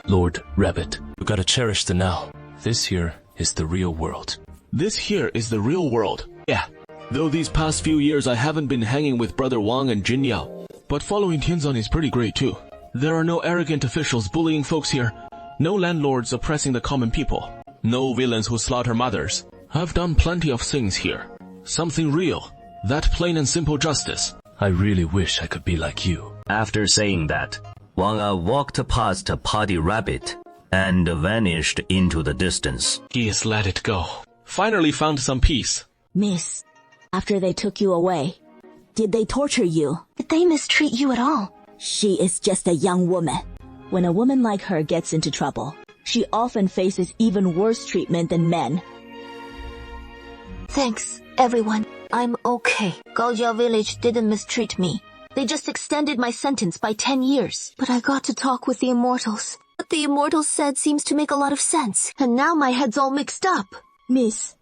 Lord Rabbit, you gotta cherish the now. This here is the real world. This here is the real world. Yeah. Though these past few years I haven't been hanging with Brother Wang and Jin Yao. But following Tianzan is pretty great too. There are no arrogant officials bullying folks here. No landlords oppressing the common people. No villains who slaughter mothers. I've done plenty of things here. Something real. That plain and simple justice. I really wish I could be like you.
After saying that, Wang Er walked past Potty Rabbit and vanished into the distance.
He has let it go. Finally found some peace.
Miss, after they took you away, did they torture you?
Did they mistreat you at all?
She is just a young woman. When a woman like her gets into trouble, she often faces even worse treatment than men.
Thanks, everyone. I'm okay. Gaojia village didn't mistreat me. They just extended my sentence by 10 years. But I got to talk with the immortals. What the immortals said seems to make a lot of sense. And now my head's all mixed up.
Miss,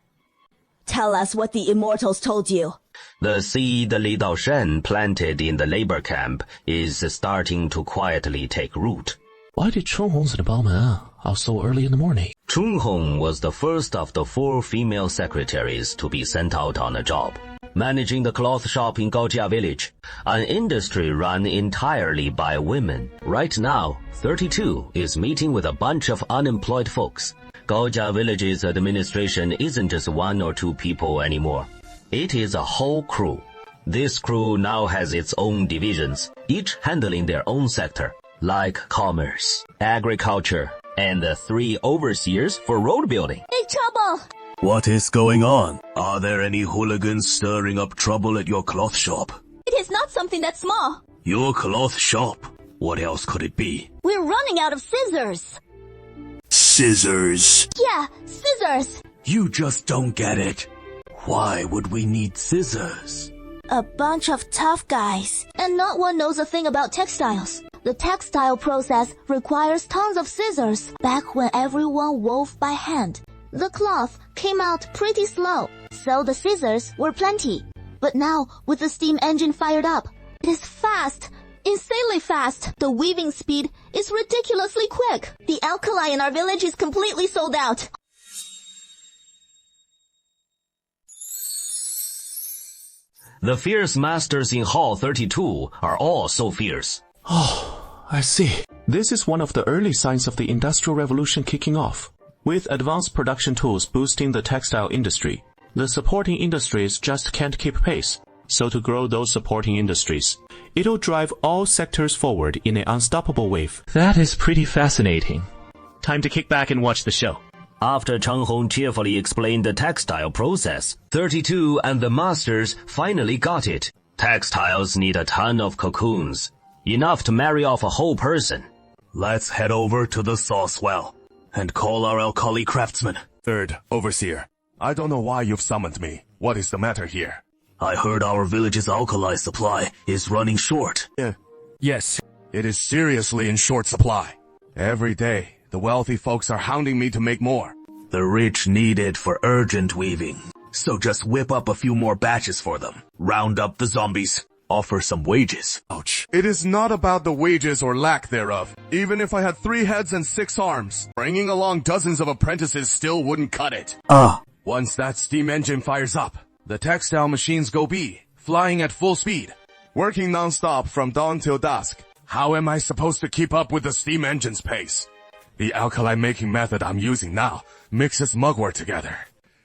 tell us what the immortals told you.
The seed Li Daoshen planted in the labor camp is starting to quietly take root.
Why did Chunhong send Baomen out so early in the morning?
Chunhong was the first of the 4 female secretaries to be sent out on a job, managing the cloth shop in Gaojia village, an industry run entirely by women. Right now, 32 is meeting with a bunch of unemployed folks. Gaojia village's administration isn't just 1 or 2 people anymore. It is a whole crew. This crew now has its own divisions, each handling their own sector, like commerce, agriculture, and the 3 overseers for road building.
Big trouble!
What is going on? Are there any hooligans stirring up trouble at your cloth shop?
It is not something that small.
Your cloth shop? What else could it be?
We're running out of scissors.
Scissors?
Yeah, scissors.
You just don't get it. Why would we need scissors?
A bunch of tough guys. And not one knows a thing about textiles. The textile process requires tons of scissors. Back when everyone wove by hand, the cloth came out pretty slow, so the scissors were plenty. But now, with the steam engine fired up, it is fast, insanely fast. The weaving speed is ridiculously quick. The alkali in our village is completely sold out.
The fierce masters in Hall 32 are all so fierce.
Oh, I see. This is one of the early signs of the Industrial Revolution kicking off. With advanced production tools boosting the textile industry, the supporting industries just can't keep pace. So to grow those supporting industries, it'll drive all sectors forward in an unstoppable wave.
That is pretty fascinating. Time to kick back and watch the show.
After Cheng Hong cheerfully explained the textile process, 32 and the masters finally got it. Textiles need a ton of cocoons, enough to marry off a whole person.
Let's head over to the sauce well and call our alkali craftsman.
Third Overseer, I don't know why you've summoned me. What is the matter here?
I heard our village's alkali supply is running short.
Yes, it is seriously in short supply. Every day, the wealthy folks are hounding me to make more.
The rich need it for urgent weaving. So just whip up a few more batches for them. Round up the zombies. Offer some wages.
Ouch. It is not about the wages or lack thereof. Even if I had 3 heads and 6 arms, bringing along dozens of apprentices still wouldn't cut it. Once that steam engine fires up, the textile machines go B, flying at full speed, working non-stop from dawn till dusk. How am I supposed to keep up with the steam engine's pace? The alkali making method I'm using now mixes mugwort together,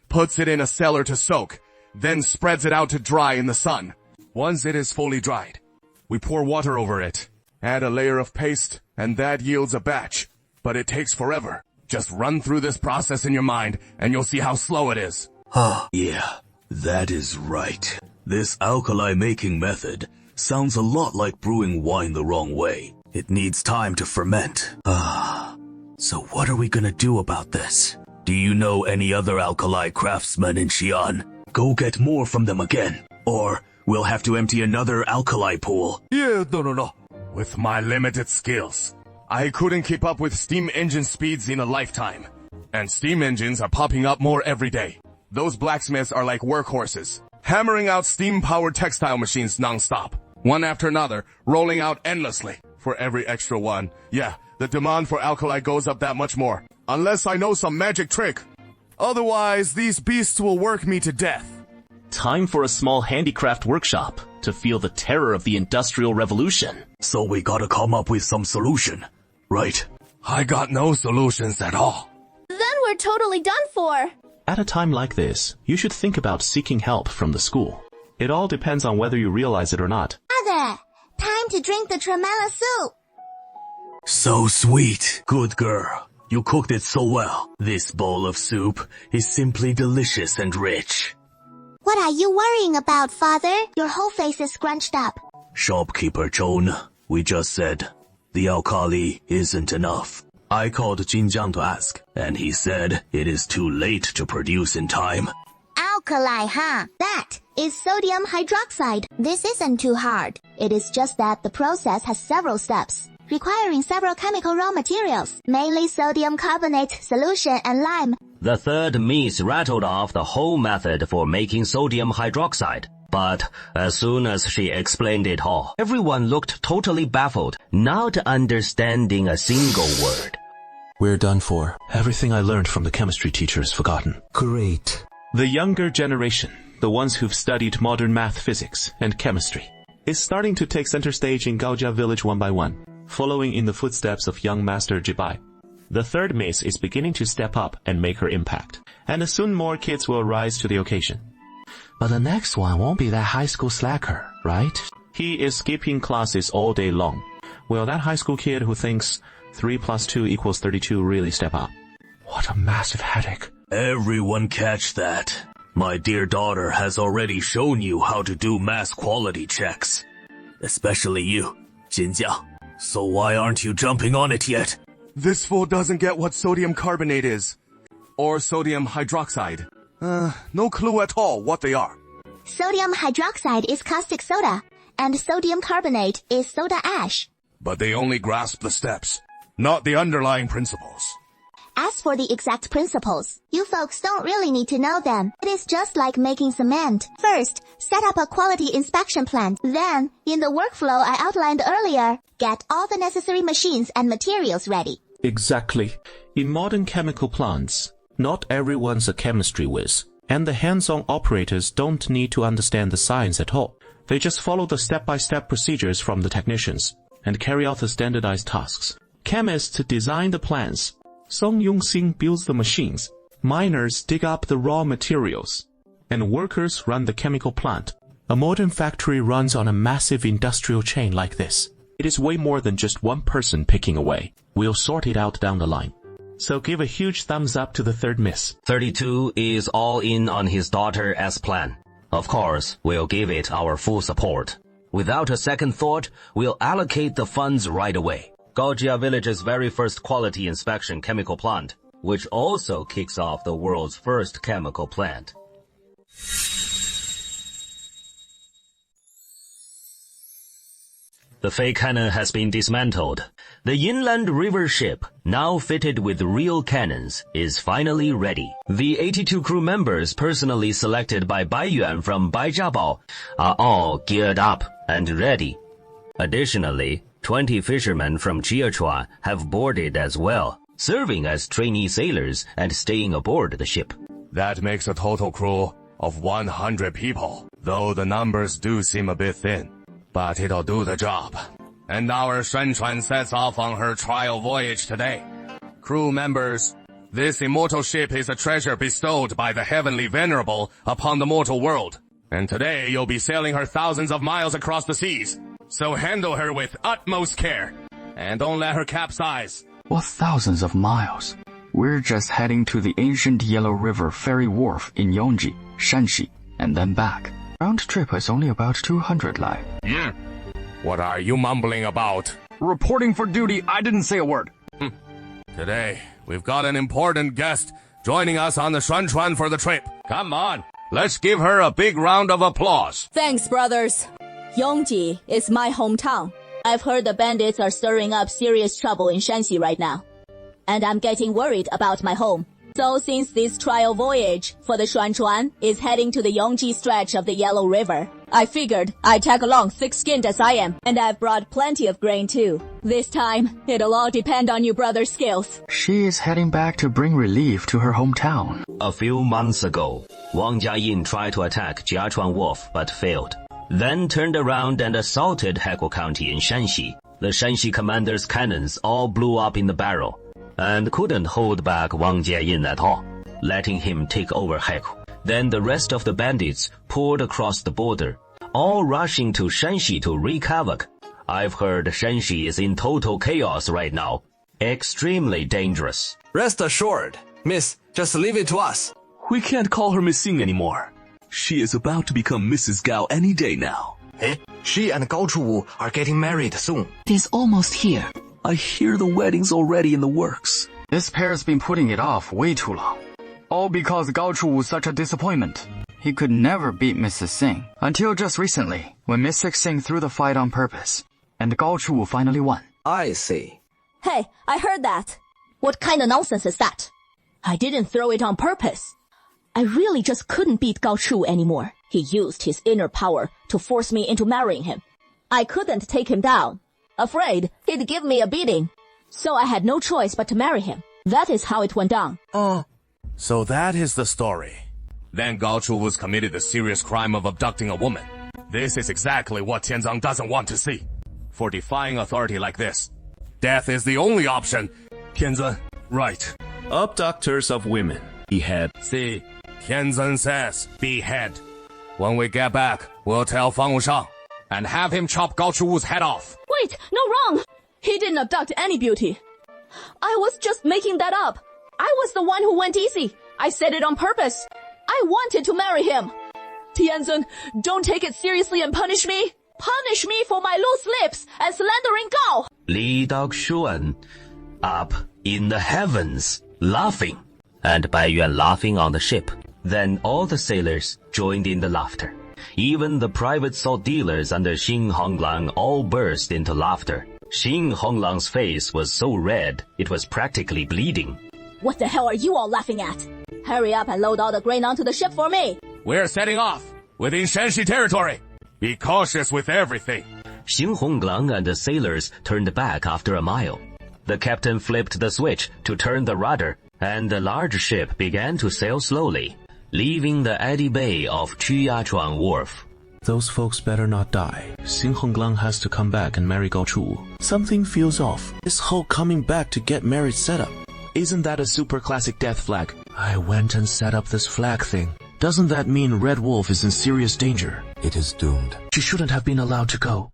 puts it in a cellar to soak, then spreads it out to dry in the sun. Once it is fully dried, we pour water over it, add a layer of paste, and that yields a batch. But it takes forever. Just run through this process in your mind, and you'll see how slow it is.
Yeah, that is right. This alkali making method sounds a lot like brewing wine the wrong way. It needs time to ferment. So what are we gonna do about this? Do you know any other alkali craftsmen in Xi'an? Go get more from them again, or we'll have to empty another alkali pool.
Yeah, no. With my limited skills, I couldn't keep up with steam engine speeds in a lifetime. And steam engines are popping up more every day. Those blacksmiths are like workhorses, hammering out steam-powered textile machines non-stop, one after another, rolling out endlessly. For every extra one, yeah, the demand for alkali goes up that much more. Unless I know some magic trick. Otherwise, these beasts will work me to death.
Time for a small handicraft workshop to feel the terror of the Industrial Revolution.
So we gotta come up with some solution, right?
I got no solutions at all.
Then we're totally done for.
At a time like this, you should think about seeking help from the school. It all depends on whether you realize it or not.
Mother, time to drink the tremella soup.
So sweet. Good girl. You cooked it so well. This bowl of soup is simply delicious and rich.
What are you worrying about, Father? Your whole face is scrunched up.
Shopkeeper Chon, we just said the alkali isn't enough. I called Jinjiang to ask, and he said it is too late to produce in time.
Alkali, huh? That is sodium hydroxide. This isn't too hard. It is just that the process has several steps, requiring several chemical raw materials, mainly sodium carbonate solution and lime.
The third Miss rattled off the whole method for making sodium hydroxide. But as soon as she explained it all, everyone looked totally baffled, not understanding a single word.
We're done for. Everything I learned from the chemistry teacher is forgotten.
Great.
The younger generation, the ones who've studied modern math, physics, and chemistry, is starting to take center stage in Gaojia village one by one, following in the footsteps of young master Jibai. The third Miss is beginning to step up and make her impact, and soon more kids will rise to the occasion. But the next one won't be that high school slacker, right? He is skipping classes all day long. Will that high school kid who thinks 3 + 2 = 32 really step up? What a massive headache.
Everyone catch that. My dear daughter has already shown you how to do mass quality checks. Especially you, Jinjiang. So why aren't you jumping on it yet?
This fool doesn't get what sodium carbonate is. Or sodium hydroxide. No clue at all what they are.
Sodium hydroxide is caustic soda, and sodium carbonate is soda ash.
But they only grasp the steps, not the underlying principles.
As for the exact principles, you folks don't really need to know them. It is just like making cement. First, set up a quality inspection plant. Then, in the workflow I outlined earlier, get all the necessary machines and materials ready.
Exactly. In modern chemical plants, not everyone's a chemistry whiz, and the hands-on operators don't need to understand the science at all. They just follow the step-by-step procedures from the technicians and carry out the standardized tasks. Chemists design the plans. Song Yongxing builds the machines. Miners dig up the raw materials. And workers run the chemical plant. A modern factory runs on a massive industrial chain like this. It is way more than just one person picking away. We'll sort it out down the line. So give a huge thumbs up to the third Miss.
32 is all in on his daughter as planned. Of course, we'll give it our full support. Without a second thought, we'll allocate the funds right away. Gaojia Village's very first quality inspection chemical plant, which also kicks off the world's first chemical plant. The fake cannon has been dismantled. The inland river ship, now fitted with real cannons, is finally ready. The 82 crew members personally selected by Bai Yuan from Baijiabao are all geared up and ready. Additionally, 20 fishermen from Jiachua have boarded as well, serving as trainee sailors and staying aboard the ship.
That makes a total crew of 100 people, though the numbers do seem a bit thin. But it'll do the job. And our Shenchuan sets off on her trial voyage today. Crew members, this immortal ship is a treasure bestowed by the Heavenly Venerable upon the mortal world. And today you'll be sailing her thousands of miles across the seas. So handle her with utmost care. And don't let her capsize.
What thousands of miles? We're just heading to the ancient Yellow River ferry wharf in Yongji, Shanxi, and then back. Round trip is only about 200 lai.
What are you mumbling about?
Reporting for duty, I didn't say a word.
Today, we've got an important guest joining us on the Shenchuan for the trip. Come on, let's give her a big round of applause.
Thanks, brothers. Yongji is my hometown. I've heard the bandits are stirring up serious trouble in Shanxi right now. And I'm getting worried about my home. So since this trial voyage for the Shenchuan is heading to the Yongji stretch of the Yellow River, I figured I'd tag along thick-skinned as I am, and I've brought plenty of grain too. This time, it'll all depend on you brothers' skills.
She is heading back to bring relief to her hometown.
A few months ago, Wang Jiayin tried to attack Jiachuan Wharf but failed. Then turned around and assaulted Hekou County in Shanxi. The Shanxi commander's cannons all blew up in the barrel, and couldn't hold back Wang Jiayin at all, letting him take over Hekou. Then the rest of the bandits poured across the border, all rushing to Shanxi to wreak havoc. I've heard Shanxi is in total chaos right now. Extremely dangerous.
Rest assured, miss, just leave it to us.
We can't call her Miss Sing anymore. She is about to become Mrs. Gao any day now.
She and Gao Chuwu are getting married soon.
It is almost here.
I hear the wedding's already in the works.
This pair's been putting it off way too long. All because Gao Chu was such a disappointment. He could never beat Mrs. Sing, until just recently, when Mrs. Sing threw the fight on purpose, and Gao Chu finally won.
I see.
Hey, I heard that. What kind of nonsense is that? I didn't throw it on purpose. I really just couldn't beat Gao Chu anymore. He used his inner power to force me into marrying him. I couldn't take him down. Afraid he'd give me a beating. So I had no choice but to marry him. That is how it went down.
So that is the story.
Then Gao Chu was committed the serious crime of abducting a woman. This is exactly what Tianzang doesn't want to see. For defying authority like this, death is the only option.
Tianzan, right.
Abductors of women. Behead.
See, Tianzan says behead. When we get back, we'll tell Fang Wushang and have him chop Gao Chu's head off.
Wait, no, wrong. He didn't abduct any beauty. I was just making that up. I was the one who went easy. I said it on purpose. I wanted to marry him. Tianzan, don't take it seriously and punish me. Punish me for my loose lips and slandering Gao.
Li Daoxuan, up in the heavens, laughing, and Bai Yuan laughing on the ship. Then all the sailors joined in the laughter. Even the private salt dealers under Xing Honglang all burst into laughter. Xing Honglang's face was so red, it was practically bleeding.
What the hell are you all laughing at? Hurry up and load all the grain onto the ship for me.
We're setting off within Shanxi territory. Be cautious with everything.
Xing Honglang and the sailors turned back after a mile. The captain flipped the switch to turn the rudder, and the large ship began to sail slowly, leaving the eddy bay of Jiachuan Wharf.
Those folks better not die. Xing Honglang has to come back and marry Gao Chu. Something feels off. This whole coming back to get married setup.
Isn't that a super classic death flag?
I went and set up this flag thing. Doesn't that mean Red Wolf is in serious danger?
It is doomed.
She shouldn't have been allowed to go.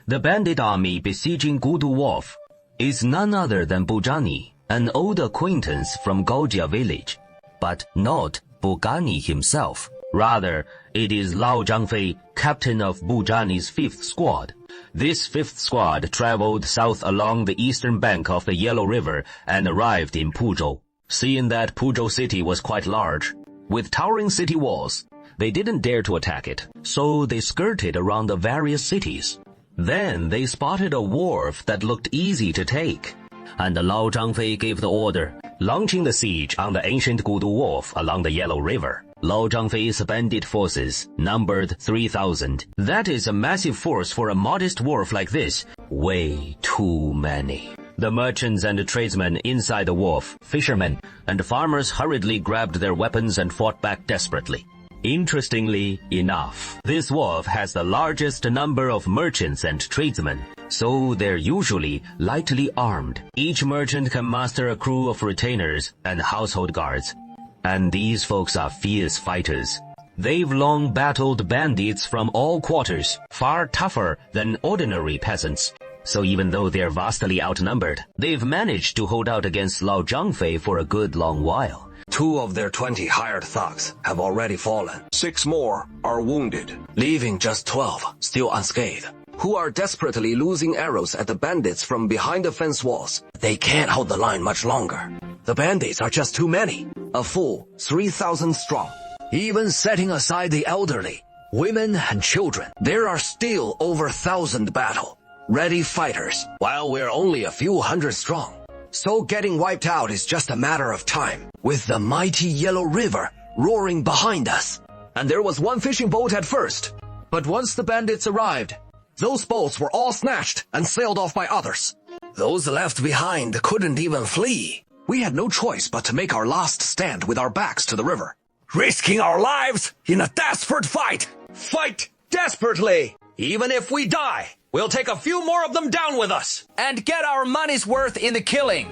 The bandit army besieging Gudu Wharf is none other than Buzhani, an old acquaintance from Gaojia village, but not Bugani himself. Rather, it is Lao Zhangfei, captain of Buzhani's 5th squad. This 5th squad traveled south along the eastern bank of the Yellow River and arrived in Puzhou. Seeing that Puzhou city was quite large, with towering city walls, they didn't dare to attack it, so they skirted around the various cities. Then they spotted a wharf that looked easy to take, and Lao Zhangfei gave the order, launching the siege on the ancient Gudu Wharf along the Yellow River. Lao Zhangfei's bandit forces numbered 3,000. That is a massive force for a modest wharf like this. Way too many. The merchants and tradesmen inside the wharf, fishermen, and farmers hurriedly grabbed their weapons and fought back desperately. Interestingly enough, this wharf has the largest number of merchants and tradesmen, so they're usually lightly armed. Each merchant can muster a crew of retainers and household guards, and these folks are fierce fighters. They've long battled bandits from all quarters, far tougher than ordinary peasants. So even though they're vastly outnumbered, they've managed to hold out against Lao Zhangfei for a good long while.
2 of their 20 hired thugs have already fallen.
6 more are wounded,
leaving just 12 still unscathed, who are desperately losing arrows at the bandits from behind the fence walls. They can't hold the line much longer. The bandits are just too many, a full 3,000 strong. Even setting aside the elderly, women and children, there are still over 1,000 battle-ready fighters, while we're only a few hundred strong. So getting wiped out is just a matter of time, with the mighty Yellow River roaring behind us. And there was one fishing boat at first, but once the bandits arrived, those boats were all snatched and sailed off by others. Those left behind couldn't even flee. We had no choice but to make our last stand with our backs to the river.
risking our lives in a desperate fight.
Fight desperately! Even if we die, we'll take a few more of them down with us.
And get our money's worth in the killing.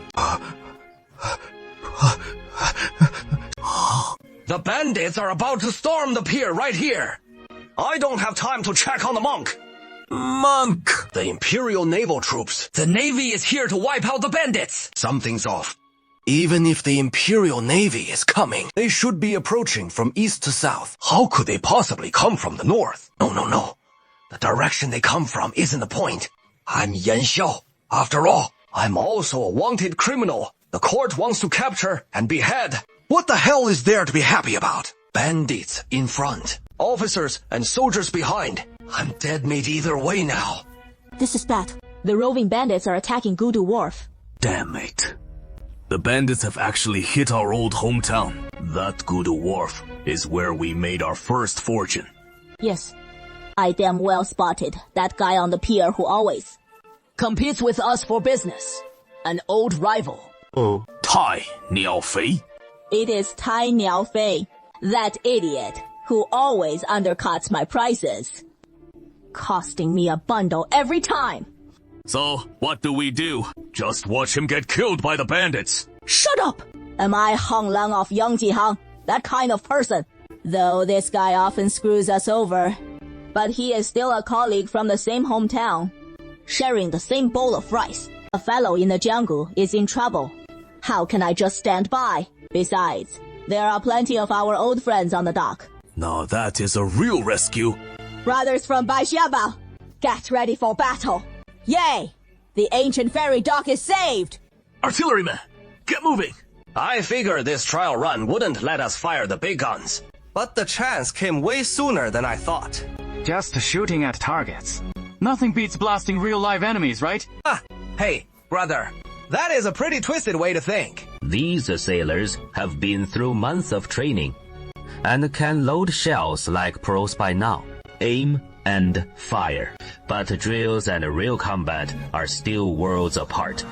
The bandits are about to storm the pier right here. I don't have time to check on the monk.
Monk!
The Imperial Naval Troops. The Navy is here to wipe out the bandits. Something's off. Even if the Imperial Navy is coming, they should be approaching from east to south. How could they possibly come from the north? No. The direction they come from isn't the point. I'm Yan Xiao. After all, I'm also a wanted criminal. The court wants to capture and behead. What the hell is there to be happy about? Bandits in front, officers and soldiers behind. I'm dead meat either way now.
This is bad. The roving bandits are attacking Gudu Wharf.
Damn it. The bandits have actually hit our old hometown. That Gudu Wharf is where we made our first fortune.
Yes. I damn well spotted that guy on the pier who always competes with us for business. An old rival.
Oh. Tai Niaofei?
It is Tai Niaofei, that idiot who always undercuts my prices. Costing me a bundle every time.
So, what do? Just watch him get killed by the bandits.
Shut up! Am I Hong Lang of Yangjihang? That kind of person. Though this guy often screws us over. But he is still a colleague from the same hometown, sharing the same bowl of rice. A fellow in the jungle is in trouble. How can I just stand by? Besides, there are plenty of our old friends on the dock.
Now that is a real rescue.
Brothers from Baixiaba, get ready for battle. Yay! The ancient ferry dock is saved!
Artillerymen, get moving! I figured this trial run wouldn't let us fire the big guns. But the chance came way sooner than I thought.
Just shooting at targets. Nothing beats blasting real-life enemies, right?
Hey, brother. That is a pretty twisted way to think.
These sailors have been through months of training and can load shells like pros by now. Aim and fire. But drills and real combat are still worlds apart.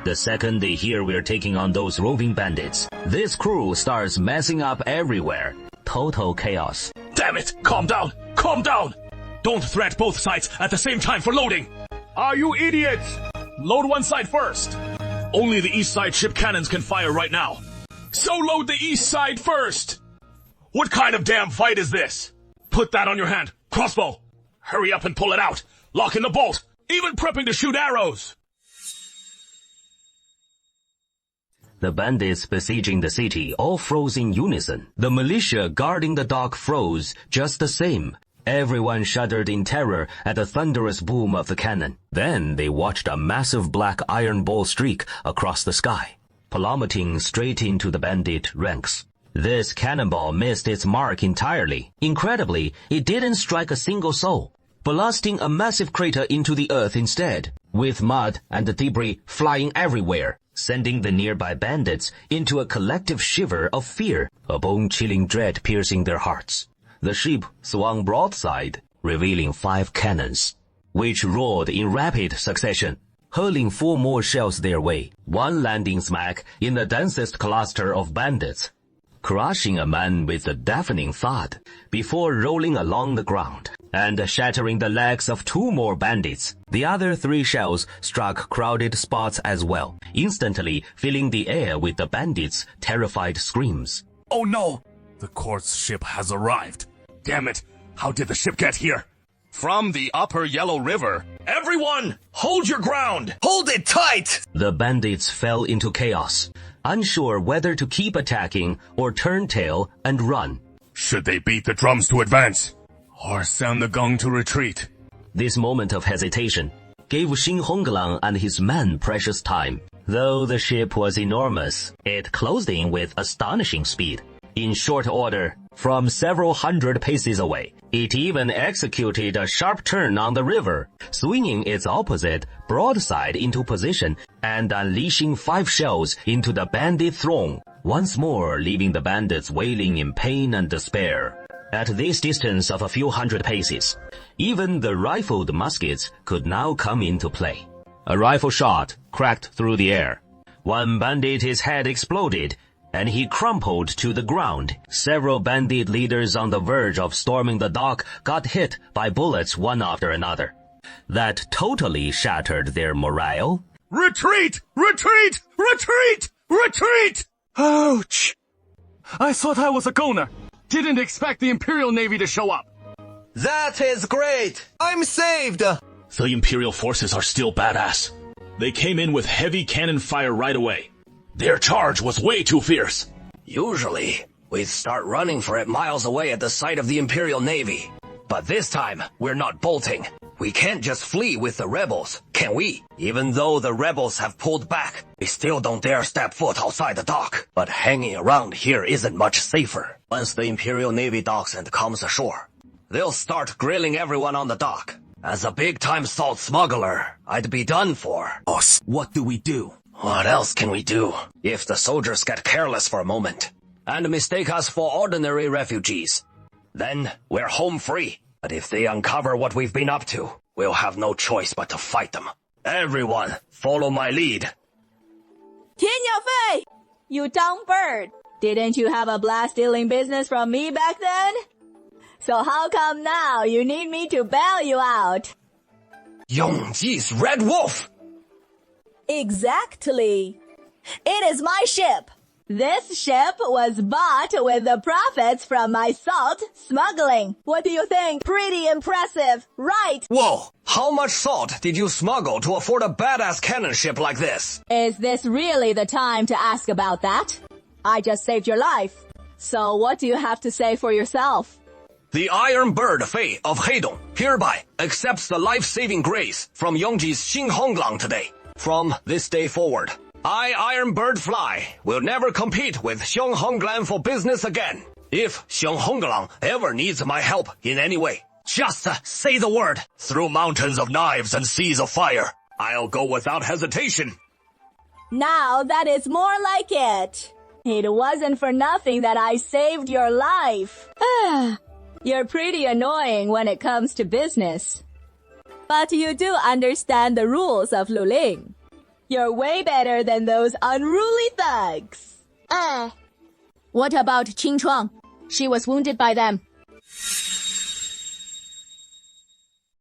The second they hear we're taking on those roving bandits, this crew starts messing up everywhere. Total chaos.
Damn it! Calm down! Calm down! Don't threat both sides at the same time for loading! Are you idiots? Load one side first! Only the east side ship cannons can fire right now. So load the east side first! What kind of damn fight is this? Put that on your hand. Crossbow! Hurry up and pull it out! Lock in the bolt! Even prepping to shoot arrows!
The bandits besieging the city all froze in unison. The militia guarding the dock froze just the same. Everyone shuddered in terror at the thunderous boom of the cannon. Then they watched a massive black iron ball streak across the sky, plummeting straight into the bandit ranks. This cannonball missed its mark entirely. Incredibly, it didn't strike a single soul, blasting a massive crater into the earth instead, with mud and debris flying everywhere, sending the nearby bandits into a collective shiver of fear, a bone-chilling dread piercing their hearts. The ship swung broadside, revealing 5 cannons, which roared in rapid succession. hurling 4 more shells their way, one landing smack in the densest cluster of bandits, crushing a man with a deafening thud before rolling along the ground and shattering the legs of 2 more bandits. The other 3 shells struck crowded spots as well, instantly filling the air with the bandits' terrified screams.
Oh no! The court's ship has arrived. Damn it! How did the ship get here? From the upper Yellow River.
Everyone, hold your ground! Hold it tight!
The bandits fell into chaos, unsure whether to keep attacking or turn tail and run.
Should they beat the drums to advance? Or sound the gong to retreat?
This moment of hesitation gave Xing Honglang and his men precious time. Though the ship was enormous, it closed in with astonishing speed. In short order, from several hundred paces away, it even executed a sharp turn on the river, swinging its opposite broadside into position and unleashing 5 shells into the bandit throng, once more leaving the bandits wailing in pain and despair. At this distance of a few hundred paces, even the rifled muskets could now come into play. A rifle shot cracked through the air. One bandit's head exploded, and he crumpled to the ground. Several bandit leaders on the verge of storming the dock got hit by bullets one after another. That totally shattered their morale.
Retreat! Retreat! Retreat! Retreat!
Ouch! I thought I was a goner. Didn't expect the Imperial Navy to show up.
That is great! I'm saved!
The Imperial forces are still badass. They came in with heavy cannon fire right away. Their charge was way too fierce.
Usually, we'd start running for it miles away at the sight of the Imperial Navy. But this time, we're not bolting. We can't just flee with the rebels, can we? Even though the rebels have pulled back, we still don't dare step foot outside the dock. But hanging around here isn't much safer. Once the Imperial Navy docks and comes ashore, they'll start grilling everyone on the dock. As a big-time salt smuggler, I'd be done for.
Boss, what do we do?
What else can we do if the soldiers get careless for a moment and mistake us for ordinary refugees? Then we're home free. But if they uncover what we've been up to, we'll have no choice but to fight them. Everyone, follow my lead.
田小飞, you dumb bird. Didn't you have a blast stealing business from me back then? So how come now you need me to bail you out?
Yongji's Red Wolf!
Exactly. It is my ship. This ship was bought with the profits from my salt smuggling. What do you think? Pretty impressive, right?
Whoa! How much salt did you smuggle to afford a badass cannon ship like this?
Is this really the time to ask about that? I just saved your life. So what do you have to say for yourself?
The Iron Bird Fei of Heidong hereby accepts the life-saving grace from Yongji's Xing Honglang today. From this day forward, I, Iron Bird Fly, will never compete with Xing Honglang for business again. If Xing Honglang ever needs my help in any way, just say the word. Through mountains of knives and seas of fire, I'll go without hesitation.
Now that is more like it. It wasn't for nothing that I saved your life. You're pretty annoying when it comes to business. But you do understand the rules of Luling. You're way better than those unruly thugs. What about Qing Chuang? She was wounded by them.